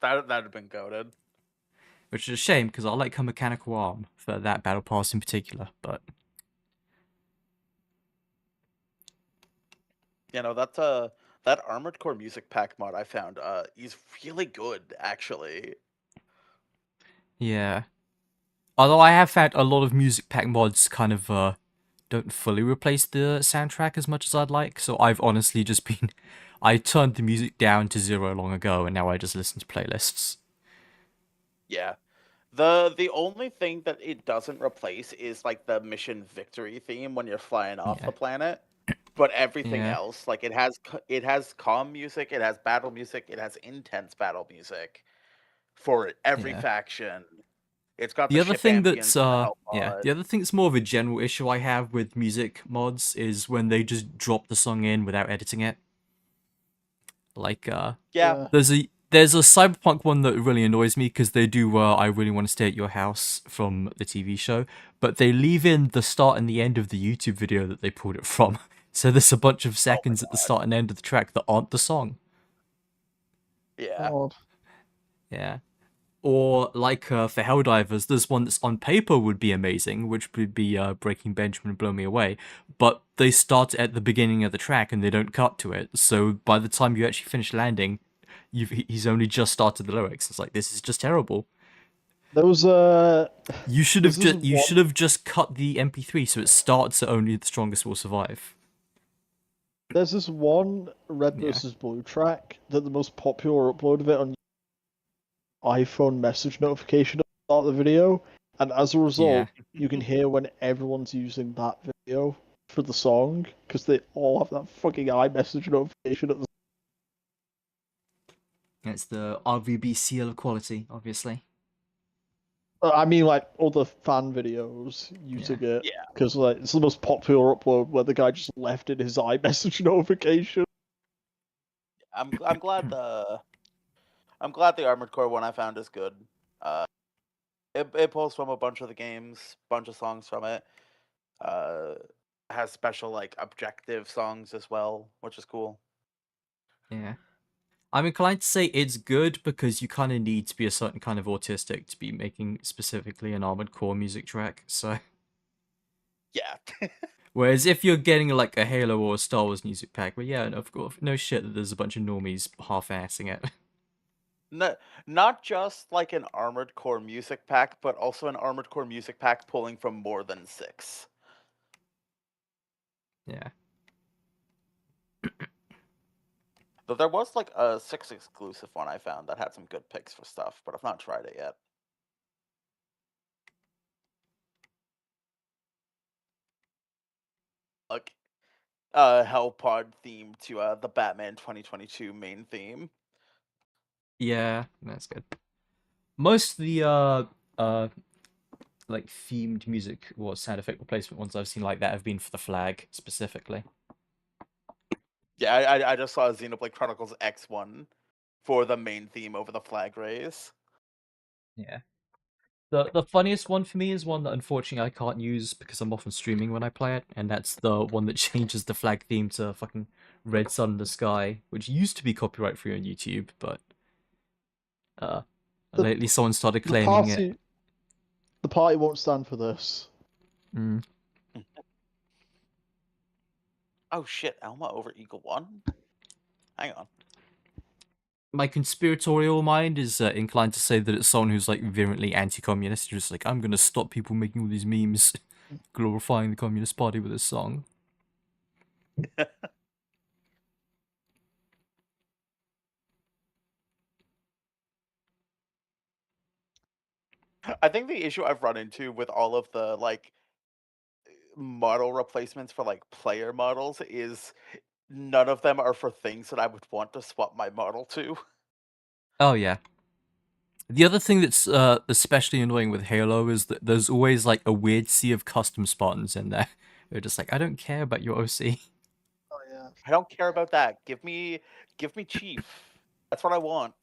Speaker 5: That'd have been goated.
Speaker 3: Which is a shame, because I like her mechanical arm for that battle pass in particular, but...
Speaker 5: You know, that Armored Core music pack mod I found is really good, actually.
Speaker 3: Yeah. Although I have found a lot of music pack mods kind of don't fully replace the soundtrack as much as I'd like, so I've honestly just been... I turned the music down to 0 long ago, and now I just listen to playlists.
Speaker 5: Yeah. The only thing that it doesn't replace is like the mission victory theme when you're flying off the planet. But everything else, like it has calm music, it has battle music, it has intense battle music for every faction. It's got
Speaker 3: The other
Speaker 5: ship
Speaker 3: thing
Speaker 5: ambience
Speaker 3: that's
Speaker 5: the
Speaker 3: other thing that's more of a general issue I have with music mods is when they just drop the song in without editing it. Like there's a Cyberpunk one that really annoys me because they do I Really Want to Stay at Your House from the TV show, but they leave in the start and the end of the YouTube video that they pulled it from. So there's a bunch of seconds at the start and end of the track that aren't the song.
Speaker 5: Yeah.
Speaker 1: God.
Speaker 3: Yeah. Or like for Helldivers, there's one that's on paper would be amazing, which would be Breaking Benjamin Blow Me Away, but they start at the beginning of the track and they don't cut to it. So by the time you actually finish landing, he's only just started the lyrics. It's like, this is just terrible.
Speaker 1: There was
Speaker 3: You should have
Speaker 1: This is
Speaker 3: just
Speaker 1: one-
Speaker 3: just cut the MP3 so it starts at only the strongest will survive.
Speaker 1: there's this one Red
Speaker 3: Yeah.
Speaker 1: versus Blue track that the most popular upload of it on iPhone message notification at the start of the video, and as a result,
Speaker 3: Yeah.
Speaker 1: you can hear when everyone's using that video for the song because they all have that fucking iMessage notification at the.
Speaker 3: It's the RVB seal of quality, obviously.
Speaker 1: I mean, like other fan videos using it,
Speaker 5: Yeah.
Speaker 1: because like it's the most popular upload where the guy just left in his iMessage notification.
Speaker 5: I'm glad the Armored Core one I found is good. It pulls from a bunch of the games, bunch of songs from it. Has special like objective songs as well, which is cool.
Speaker 3: Yeah. I'm inclined to say it's good because you kind of need to be a certain kind of autistic to be making specifically an Armored Core music track, so...
Speaker 5: Yeah.
Speaker 3: Whereas if you're getting like a Halo or a Star Wars music pack, well yeah, of course, no shit that there's a bunch of normies half-assing it.
Speaker 5: Not just like an Armored Core music pack, but also an Armored Core music pack pulling from more than 6.
Speaker 3: Yeah.
Speaker 5: Though there was like a 6 exclusive one I found that had some good picks for stuff, but I've not tried it yet. Like Hellpod theme to the Batman 2022 main theme.
Speaker 3: Yeah, that's good. Most of the like themed music or sound effect replacement ones I've seen like that have been for the flag specifically.
Speaker 5: Yeah, I just saw Xenoblade Chronicles X1 for the main theme over the flag raise.
Speaker 3: Yeah. The funniest one for me is one that unfortunately I can't use because I'm often streaming when I play it, and that's the one that changes the flag theme to fucking Red Sun in the Sky, which used to be copyright free on YouTube, but lately someone started claiming it.
Speaker 1: The party won't stand for this.
Speaker 3: Mm.
Speaker 5: Oh shit, Elma over Eagle 1? Hang on.
Speaker 3: My conspiratorial mind is inclined to say that it's someone who's like virulently anti-communist, just like, I'm gonna stop people making all these memes glorifying the Communist Party with this song.
Speaker 5: I think the issue I've run into with all of the like model replacements for like player models is none of them are for things that I would want to swap my model to.
Speaker 3: Oh yeah. The other thing that's especially annoying with Halo is that there's always like a weird sea of custom Spartans in there. They're just like, I don't care about your OC.
Speaker 1: Oh yeah.
Speaker 5: I don't care about that. Give me Chief. That's what I want.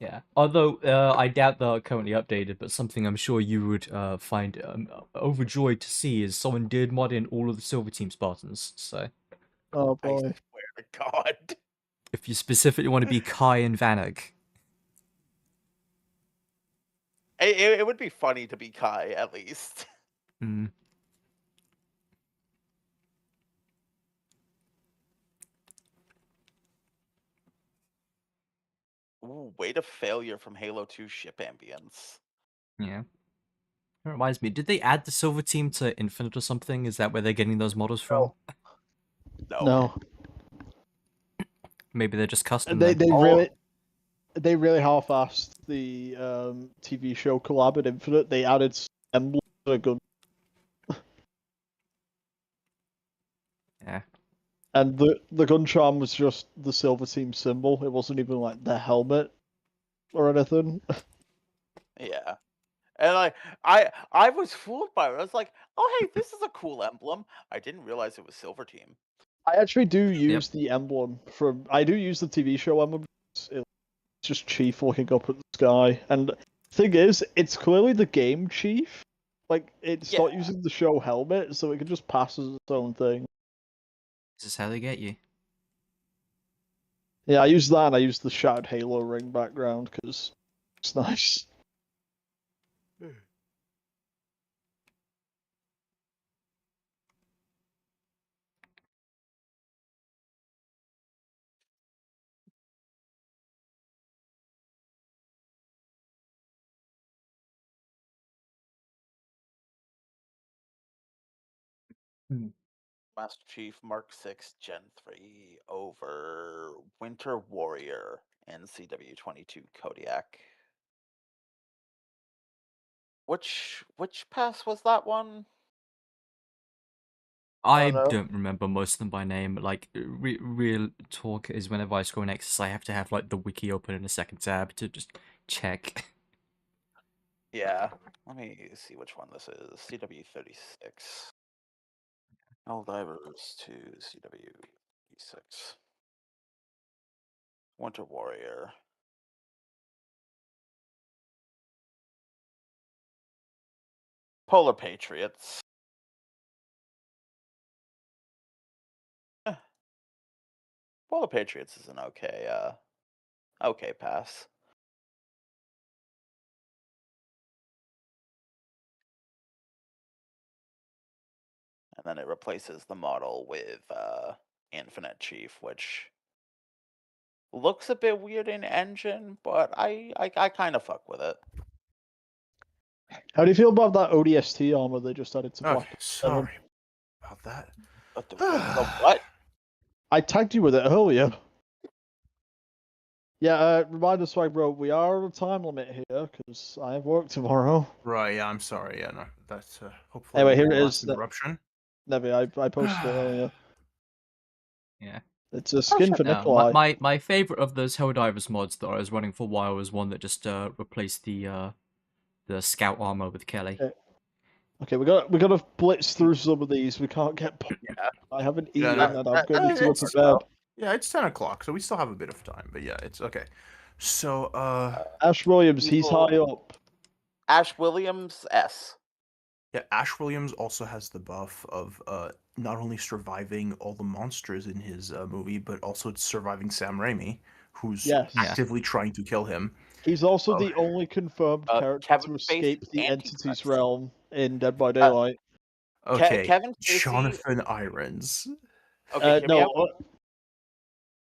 Speaker 3: Yeah. Although I doubt they're currently updated, but something I'm sure you would find overjoyed to see is someone did mod in all of the Silver Team Spartans. So
Speaker 1: Oh
Speaker 5: I
Speaker 1: boy.
Speaker 5: swear to God.
Speaker 3: if you specifically want to be Kai and Vanek,
Speaker 5: It would be funny to be Kai, at least.
Speaker 3: mm,
Speaker 5: Ooh, way to failure from Halo 2 ship ambience.
Speaker 3: yeah. That reminds me, did they add the Silver Team to Infinite or something? Is that where they're getting those models from?
Speaker 5: No.
Speaker 1: No.
Speaker 3: Maybe they're just custom.
Speaker 1: They
Speaker 3: then.
Speaker 1: really half-assed the TV show collab at Infinite. They added emblem to a gun,
Speaker 3: Yeah.
Speaker 1: and the gun charm was just the Silver Team symbol. It wasn't even like the helmet or anything.
Speaker 5: Yeah. And I was fooled by it. I was like, oh hey, this is a cool emblem. I didn't realize it was Silver Team.
Speaker 1: I actually do use the emblem from. I do use the TV show emblem. It's just Chief looking up at the sky, and thing is, it's clearly the game Chief, Like, it's not using the show helmet, so it can just pass as its own thing.
Speaker 3: This is how they get you.
Speaker 1: Yeah, I use that, and I use the shattered Halo ring background, because it's nice.
Speaker 5: Master Chief Mark 6 Gen 3 over Winter Warrior and CW22 Kodiak. Which pass was that one?
Speaker 3: I
Speaker 5: no.
Speaker 3: don't remember most of them by name. Like, real talk is whenever I score an Nexus, I have to have, like, the wiki open in a second tab to just check.
Speaker 5: Yeah. Let me see which one this is. CW36. Helldivers to CW36. Winter Warrior. Polar Patriots. Polar Patriots is an okay pass. And then it replaces the model with Infinite Chief, which looks a bit weird in engine, but I kind of fuck with it.
Speaker 1: How do you feel about that ODST armor they just added to Black
Speaker 6: Okay, sorry about that.
Speaker 5: The what?
Speaker 1: I tagged you with it earlier. Yeah, reminder, Swag Bro, we are on a time limit here, because I have work tomorrow.
Speaker 6: Right, yeah, I'm sorry. Yeah, no, that's hopefully
Speaker 1: Anyway, here
Speaker 6: the
Speaker 1: it
Speaker 6: last
Speaker 1: is.
Speaker 6: interruption.
Speaker 1: Never, I posted it earlier.
Speaker 3: Yeah.
Speaker 1: It's a skin for
Speaker 3: No,
Speaker 1: Nikolai.
Speaker 3: my favorite of those Helldivers mods that I was running for a while was one that just replaced the scout armor with Kelly.
Speaker 1: Okay, we gotta blitz through some of these. We can't get.
Speaker 5: Yeah.
Speaker 1: I haven't
Speaker 6: Yeah,
Speaker 1: eaten,
Speaker 6: no,
Speaker 1: and I'm going to go
Speaker 6: it's-
Speaker 1: to bed.
Speaker 6: Yeah, it's 10 o'clock, so we still have a bit of time. But yeah, it's okay. So,
Speaker 1: Ash Williams, he's high up.
Speaker 5: Ash Williams S.
Speaker 6: yeah, Ash Williams also has the buff of not only surviving all the monsters in his movie, but also surviving Sam Raimi, who's
Speaker 1: Yes.
Speaker 3: Yeah.
Speaker 6: actively trying to kill him.
Speaker 1: He's also
Speaker 6: Oh.
Speaker 1: the only confirmed character
Speaker 5: Kevin
Speaker 1: to escape
Speaker 5: Spacey's
Speaker 1: the
Speaker 5: Antichrist.
Speaker 1: entity's realm in Dead by Daylight.
Speaker 6: Okay,
Speaker 5: Kevin Spacey.
Speaker 6: Jonathan Irons.
Speaker 5: Okay, hear me
Speaker 1: No.
Speaker 5: out.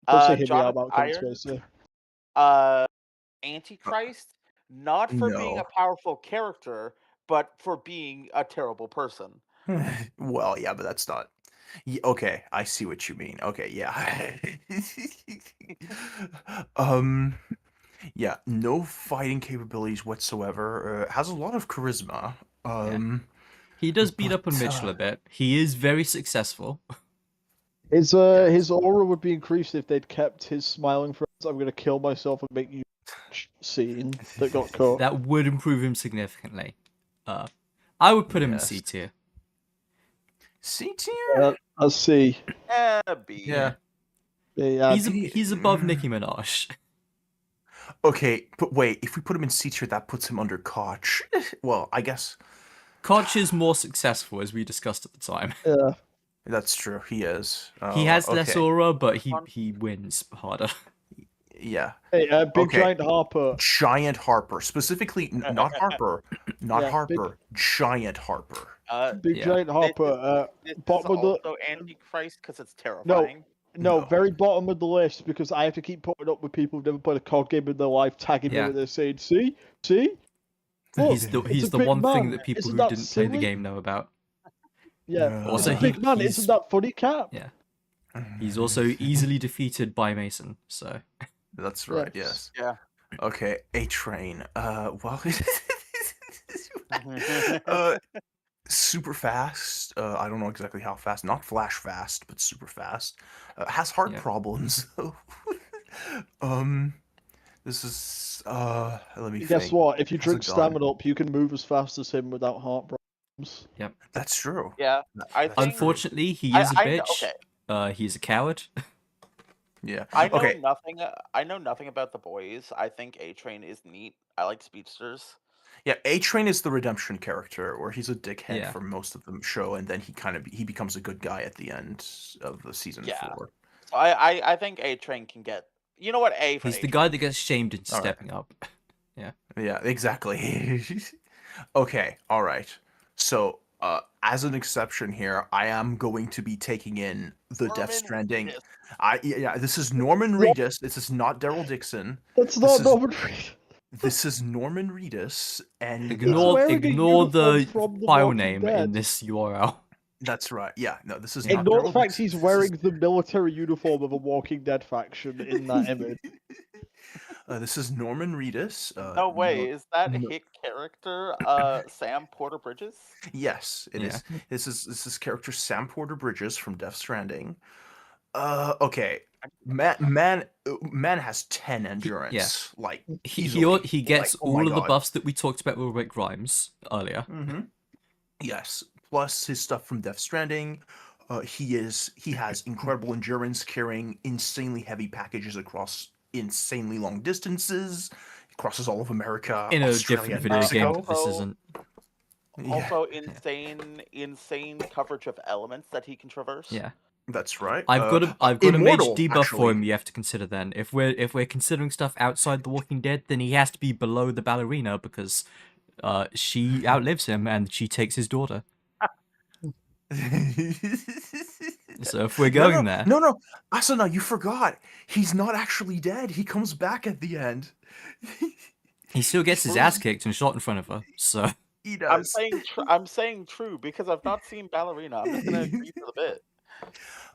Speaker 1: Don't say hear me out
Speaker 5: Jonathan
Speaker 1: about Kevin
Speaker 5: Irons,
Speaker 1: Spacey.
Speaker 5: Antichrist, not for being
Speaker 6: No.
Speaker 5: a powerful character, but for being a terrible person.
Speaker 6: Well, yeah, but that's not. Okay, I see what you mean. Okay, yeah. Yeah, no fighting capabilities whatsoever. Has a lot of charisma.
Speaker 3: He does beat up on
Speaker 6: but,
Speaker 3: Mitchell a bit. He is very successful.
Speaker 1: His aura would be increased if they'd kept his smiling friends. I'm gonna kill myself and make you scene that got caught.
Speaker 3: That would improve him significantly. I would put him in
Speaker 6: Yes.
Speaker 3: C tier.
Speaker 6: C tier?
Speaker 1: I'll see.
Speaker 5: B.
Speaker 6: Yeah.
Speaker 1: Yeah,
Speaker 3: He's above Nicki Minaj.
Speaker 6: Okay, but wait, if we put him in C tier, that puts him under Koch. Well, I guess
Speaker 3: Koch is more successful, as we discussed at the time.
Speaker 1: yeah.
Speaker 6: that's true. He is.
Speaker 3: He has less
Speaker 6: okay.
Speaker 3: aura, but he wins harder.
Speaker 6: Yeah.
Speaker 1: Hey, Big
Speaker 6: Okay.
Speaker 1: Giant Harper.
Speaker 6: Giant Harper, specifically not Harper, not
Speaker 1: Yeah,
Speaker 6: Harper, Giant Harper.
Speaker 1: Big
Speaker 3: Yeah.
Speaker 1: Giant Harper.
Speaker 5: This is
Speaker 1: Bottom of the
Speaker 5: also Antichrist because it's terrifying.
Speaker 1: No,
Speaker 6: No.
Speaker 1: very bottom of the list because I have to keep putting up with people who've never played a COD game in their life, tagging
Speaker 3: Yeah.
Speaker 1: me with it, saying, "See, Look,
Speaker 3: He's the
Speaker 1: it's a
Speaker 3: the
Speaker 1: big
Speaker 3: one thing
Speaker 1: man.
Speaker 3: that people
Speaker 1: Isn't
Speaker 3: who
Speaker 1: that
Speaker 3: didn't play the
Speaker 1: silly?
Speaker 3: game know about.
Speaker 1: Yeah,
Speaker 3: Also,
Speaker 1: it's a big man.
Speaker 3: he's-
Speaker 1: Isn't that funny, Cap?"
Speaker 3: Yeah. He's also easily defeated by Mason, so
Speaker 6: That's right.
Speaker 1: Yes.
Speaker 6: Yes.
Speaker 5: Yeah.
Speaker 6: Okay. A train. Well. Super fast. I don't know exactly how fast. Not flash fast, but super fast. Has heart
Speaker 3: Yeah.
Speaker 6: problems. This is. Let me
Speaker 1: Guess
Speaker 6: think.
Speaker 1: what? If you
Speaker 6: Has
Speaker 1: drink
Speaker 6: a gun.
Speaker 1: stamina up, you can move as fast as him without heart problems.
Speaker 6: That's true.
Speaker 5: Yeah. I
Speaker 6: That's
Speaker 5: think-
Speaker 6: true.
Speaker 3: unfortunately he
Speaker 5: I-
Speaker 3: is a
Speaker 5: I know-
Speaker 3: bitch.
Speaker 5: okay.
Speaker 3: He's a coward.
Speaker 6: Yeah.
Speaker 5: I know
Speaker 6: Okay.
Speaker 5: nothing. I know nothing about the boys. I think A Train is neat. I like speedsters.
Speaker 6: Yeah, A Train is the redemption character, where he's a dickhead
Speaker 3: Yeah.
Speaker 6: for most of the show, and then he becomes a good guy at the end of the season
Speaker 5: Yeah.
Speaker 6: 4.
Speaker 5: So I think A Train can get. You know what? A for
Speaker 3: He's the
Speaker 5: A-Train.
Speaker 3: guy that gets shamed into
Speaker 6: All right.
Speaker 3: stepping up.
Speaker 6: Yeah, exactly. Okay, all right. So, as an exception here, I am going to be taking in the Death
Speaker 5: Norman
Speaker 6: Stranding.
Speaker 5: Reedus.
Speaker 6: This is Norman
Speaker 1: What?
Speaker 6: Reedus. This is not Daryl Dixon.
Speaker 1: That's
Speaker 6: This
Speaker 1: not
Speaker 6: is-
Speaker 1: Norman Reedus.
Speaker 6: This is Norman Reedus, and
Speaker 3: Ignore
Speaker 1: wearing a
Speaker 3: ignore the
Speaker 1: uniform from The
Speaker 3: file
Speaker 1: Walking
Speaker 3: name
Speaker 1: Dead.
Speaker 3: in this URL.
Speaker 6: that's right. Yeah, no, this is not
Speaker 1: Ignore the
Speaker 6: Daryl
Speaker 1: fact
Speaker 6: Dixon.
Speaker 1: he's
Speaker 6: This
Speaker 1: wearing
Speaker 6: is-
Speaker 1: the military uniform of a Walking Dead faction in that image.
Speaker 6: This is Norman Reedus.
Speaker 5: No way, is that
Speaker 6: no-
Speaker 5: hit character Sam Porter Bridges?
Speaker 6: Yes, it is.
Speaker 3: Yeah.
Speaker 6: This is character Sam Porter Bridges from Death Stranding. Okay. Man has 10 endurance. Like
Speaker 3: He
Speaker 6: easily.
Speaker 3: he gets
Speaker 6: Like, oh my
Speaker 3: all of the
Speaker 6: God.
Speaker 3: buffs that we talked about with Rick Grimes earlier.
Speaker 6: Mm-hmm. Yes. Plus his stuff from Death Stranding. He has incredible endurance, carrying insanely heavy packages across insanely long distances. He crosses all of America.
Speaker 3: In a
Speaker 6: Australia,
Speaker 3: different
Speaker 6: and
Speaker 3: video game
Speaker 6: Mexico.
Speaker 3: that this
Speaker 5: Also-
Speaker 3: isn't.
Speaker 6: Yeah,
Speaker 5: Also, insane coverage of elements that he can traverse.
Speaker 3: Yeah.
Speaker 6: that's right.
Speaker 3: I've got a mage
Speaker 6: Immortal,
Speaker 3: debuff for
Speaker 6: actually.
Speaker 3: him. You have to consider then. If we're considering stuff outside The Walking Dead, then he has to be below the ballerina because she outlives him and she takes his daughter. So if we're going there,
Speaker 6: No, Asuna, you forgot. He's not actually dead. He comes back at the end.
Speaker 3: he still gets his ass kicked and shot in front of her. So
Speaker 6: He
Speaker 5: I'm
Speaker 6: does.
Speaker 5: saying true because I've not seen Ballerina. I'm just gonna agree to the bit.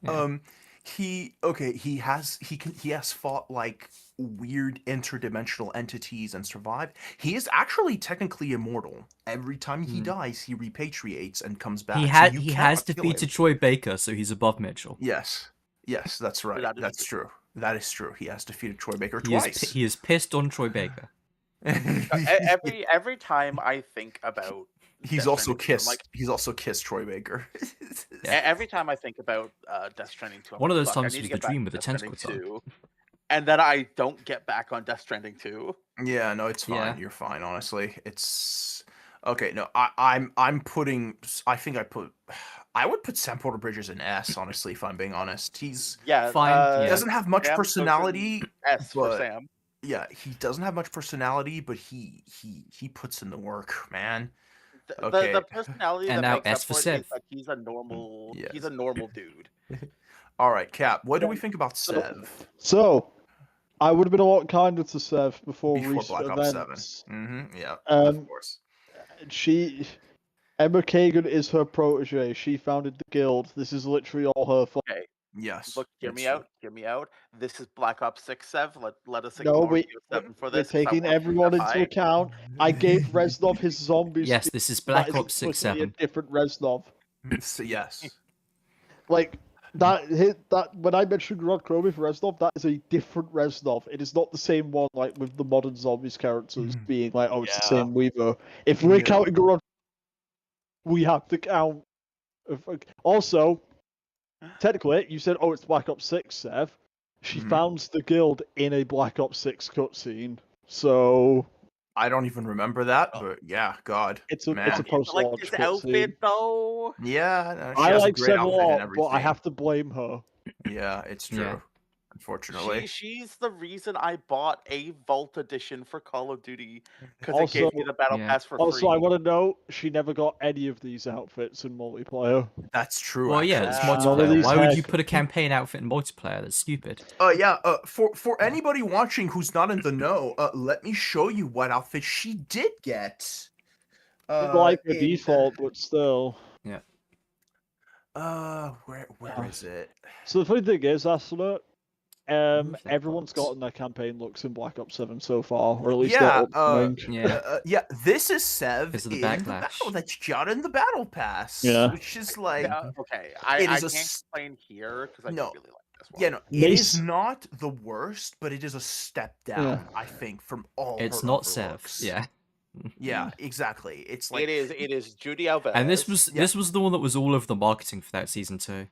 Speaker 3: Yeah.
Speaker 6: He has fought like weird interdimensional entities and survived. He is actually technically immortal. Every time he dies, he repatriates and comes back.
Speaker 3: he
Speaker 6: so
Speaker 3: had
Speaker 6: you
Speaker 3: he
Speaker 6: cannot
Speaker 3: has
Speaker 6: kill
Speaker 3: defeated
Speaker 6: him.
Speaker 3: Troy Baker, so he's above Mitchell.
Speaker 6: Yes, that's right.
Speaker 5: That is
Speaker 6: That's true. That is true. He has defeated Troy Baker
Speaker 3: He is
Speaker 6: twice.
Speaker 3: he is pissed on Troy Baker.
Speaker 5: Every time I think about
Speaker 6: He's
Speaker 5: Death
Speaker 6: also
Speaker 5: Stranding 2, I'm
Speaker 6: kissed.
Speaker 5: like,
Speaker 6: He's also kissed Troy Baker.
Speaker 5: every time I think about Death Stranding 2, I'm
Speaker 3: One of
Speaker 5: like,
Speaker 3: those
Speaker 5: "Fuck, I
Speaker 3: times
Speaker 5: need
Speaker 3: was
Speaker 5: to
Speaker 3: the
Speaker 5: get back
Speaker 3: dream
Speaker 5: to
Speaker 3: with the
Speaker 5: Death Stranding
Speaker 3: tentacle
Speaker 5: 2." And then I don't get back on Death Stranding 2.
Speaker 6: Yeah, no, it's fine.
Speaker 3: Yeah.
Speaker 6: You're fine, honestly. It's okay. No, I'm putting. I would put Sam Porter Bridges in S. Honestly, if I'm being honest, he's
Speaker 5: Yeah,
Speaker 3: Fine,
Speaker 6: he
Speaker 3: yeah.
Speaker 6: doesn't have much
Speaker 5: Sam
Speaker 6: personality.
Speaker 5: S for
Speaker 6: but-
Speaker 5: Sam.
Speaker 6: Yeah, he doesn't have much personality, but he puts in the work, man. Okay.
Speaker 5: The personality
Speaker 3: And
Speaker 5: that
Speaker 3: now
Speaker 5: makes
Speaker 3: S
Speaker 5: up
Speaker 3: for
Speaker 5: for it is
Speaker 3: Sev.
Speaker 5: that he's a normal.
Speaker 6: Yes.
Speaker 5: He's a normal dude.
Speaker 6: All right, Cap. What do we think about Sev
Speaker 1: So, I would have been a lot kinder to Sev before
Speaker 6: before
Speaker 1: recent
Speaker 6: Black Ops 7?
Speaker 1: events.
Speaker 6: Mm-hmm. Yeah,
Speaker 1: Um,
Speaker 6: of course.
Speaker 1: Emma Kagan is her protege. She founded the guild. This is literally all her fault.
Speaker 6: Yes.
Speaker 5: Look, hear
Speaker 6: it's
Speaker 5: me
Speaker 6: true.
Speaker 5: out. Hear me out. This is Black Ops 6, Sev. Let us
Speaker 1: No,
Speaker 5: ignore
Speaker 1: we-
Speaker 5: BO7 for
Speaker 1: We're
Speaker 5: this. 'cause I
Speaker 1: taking
Speaker 5: want
Speaker 1: everyone
Speaker 5: to
Speaker 1: into
Speaker 5: hide.
Speaker 1: account. I gave Reznov his zombies.
Speaker 3: Yes, this is
Speaker 1: That
Speaker 3: Black
Speaker 1: is
Speaker 3: Ops 6
Speaker 1: explicitly
Speaker 3: 7.
Speaker 1: a different Reznov.
Speaker 6: So, yes.
Speaker 1: Like that when I mentioned Rod Kromi for Reznov, that is a different Reznov. It is not the same one like with the modern zombies characters being like, oh, it's the
Speaker 5: Yeah.
Speaker 1: same Weaver. If we're
Speaker 6: Yeah.
Speaker 1: counting Rod, we have to count. Also, technically, you said, oh, it's Black Ops 6, Sev. She
Speaker 6: Mhm.
Speaker 1: founds the guild in a Black Ops 6 cutscene, so
Speaker 6: I don't even remember that, but yeah, God.
Speaker 1: it's a
Speaker 6: Man.
Speaker 1: it's a
Speaker 5: Like
Speaker 1: post-launch
Speaker 5: his
Speaker 1: cutscene.
Speaker 5: outfit though.
Speaker 6: Yeah, she
Speaker 1: I
Speaker 6: has a
Speaker 1: like
Speaker 6: great
Speaker 1: Sev a
Speaker 6: outfit and
Speaker 1: lot, but I
Speaker 6: everything.
Speaker 1: have to blame her.
Speaker 6: Yeah, it's true.
Speaker 3: Yeah.
Speaker 6: Unfortunately.
Speaker 5: She's the reason I bought a Vault edition for Call of Duty because it
Speaker 1: Also-
Speaker 5: gave me the battle
Speaker 3: Yeah.
Speaker 5: pass for
Speaker 1: Also,
Speaker 5: free.
Speaker 1: I want to know she never got any of these outfits in multiplayer.
Speaker 6: That's true.
Speaker 3: Well, yeah, it's
Speaker 6: actually.
Speaker 5: None of
Speaker 3: multiplayer.
Speaker 1: these
Speaker 3: Why would you
Speaker 1: heck-
Speaker 3: put a campaign outfit in multiplayer? That's stupid.
Speaker 6: For anybody watching who's not in the know, let me show you what outfit she did get.
Speaker 1: Like the
Speaker 6: in-
Speaker 1: default, but still.
Speaker 6: Where
Speaker 1: Yeah.
Speaker 6: is it?
Speaker 1: So the funny thing is, Asuna,
Speaker 3: Black
Speaker 1: everyone's
Speaker 3: Ops.
Speaker 1: gotten their campaign looks in Black Ops 7 so far, or at least
Speaker 6: Yeah,
Speaker 1: they're upcoming.
Speaker 3: Yeah.
Speaker 6: This is Sev
Speaker 3: Because of the
Speaker 6: in the
Speaker 3: backlash.
Speaker 6: battle that's got in the battle pass.
Speaker 1: Yeah.
Speaker 6: Which is like
Speaker 5: Yeah, okay,
Speaker 6: It
Speaker 5: I
Speaker 6: is
Speaker 5: can't
Speaker 6: a s-
Speaker 5: explain here because I
Speaker 6: No.
Speaker 5: really like this one.
Speaker 6: yeah, no, it is
Speaker 1: Mace-
Speaker 6: not the worst, but it is a step down, I think, from all
Speaker 3: It's
Speaker 6: her
Speaker 3: not
Speaker 6: other
Speaker 3: Sev.
Speaker 6: looks.
Speaker 3: Yeah.
Speaker 6: Yeah, exactly. It's like
Speaker 5: It is Judy Alvarez.
Speaker 3: And this was
Speaker 6: Yeah.
Speaker 3: this was the one that was all of the marketing for that season too.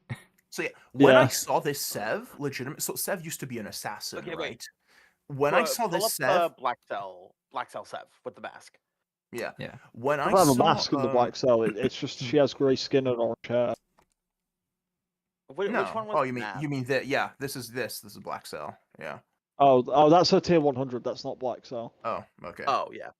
Speaker 6: So yeah, when I
Speaker 1: Yeah.
Speaker 6: saw this Sev, legitimate. So Sev used to be an assassin,
Speaker 5: Okay, wait.
Speaker 6: right? When I saw
Speaker 5: Pull
Speaker 6: this
Speaker 5: up
Speaker 6: Sev,
Speaker 5: Black Cell Sev with the mask.
Speaker 6: Yeah.
Speaker 3: Yeah.
Speaker 6: When I
Speaker 1: I have a
Speaker 6: saw
Speaker 1: mask in the Black Cell. It's just she has grey skin and orange hair.
Speaker 5: Which
Speaker 6: No.
Speaker 5: one was
Speaker 6: Oh,
Speaker 5: the
Speaker 6: you
Speaker 5: map?
Speaker 6: mean that? Yeah. This is Black Cell. Yeah.
Speaker 1: Oh, that's her tier 100. That's not Black Cell.
Speaker 6: Oh, okay.
Speaker 5: Oh yeah.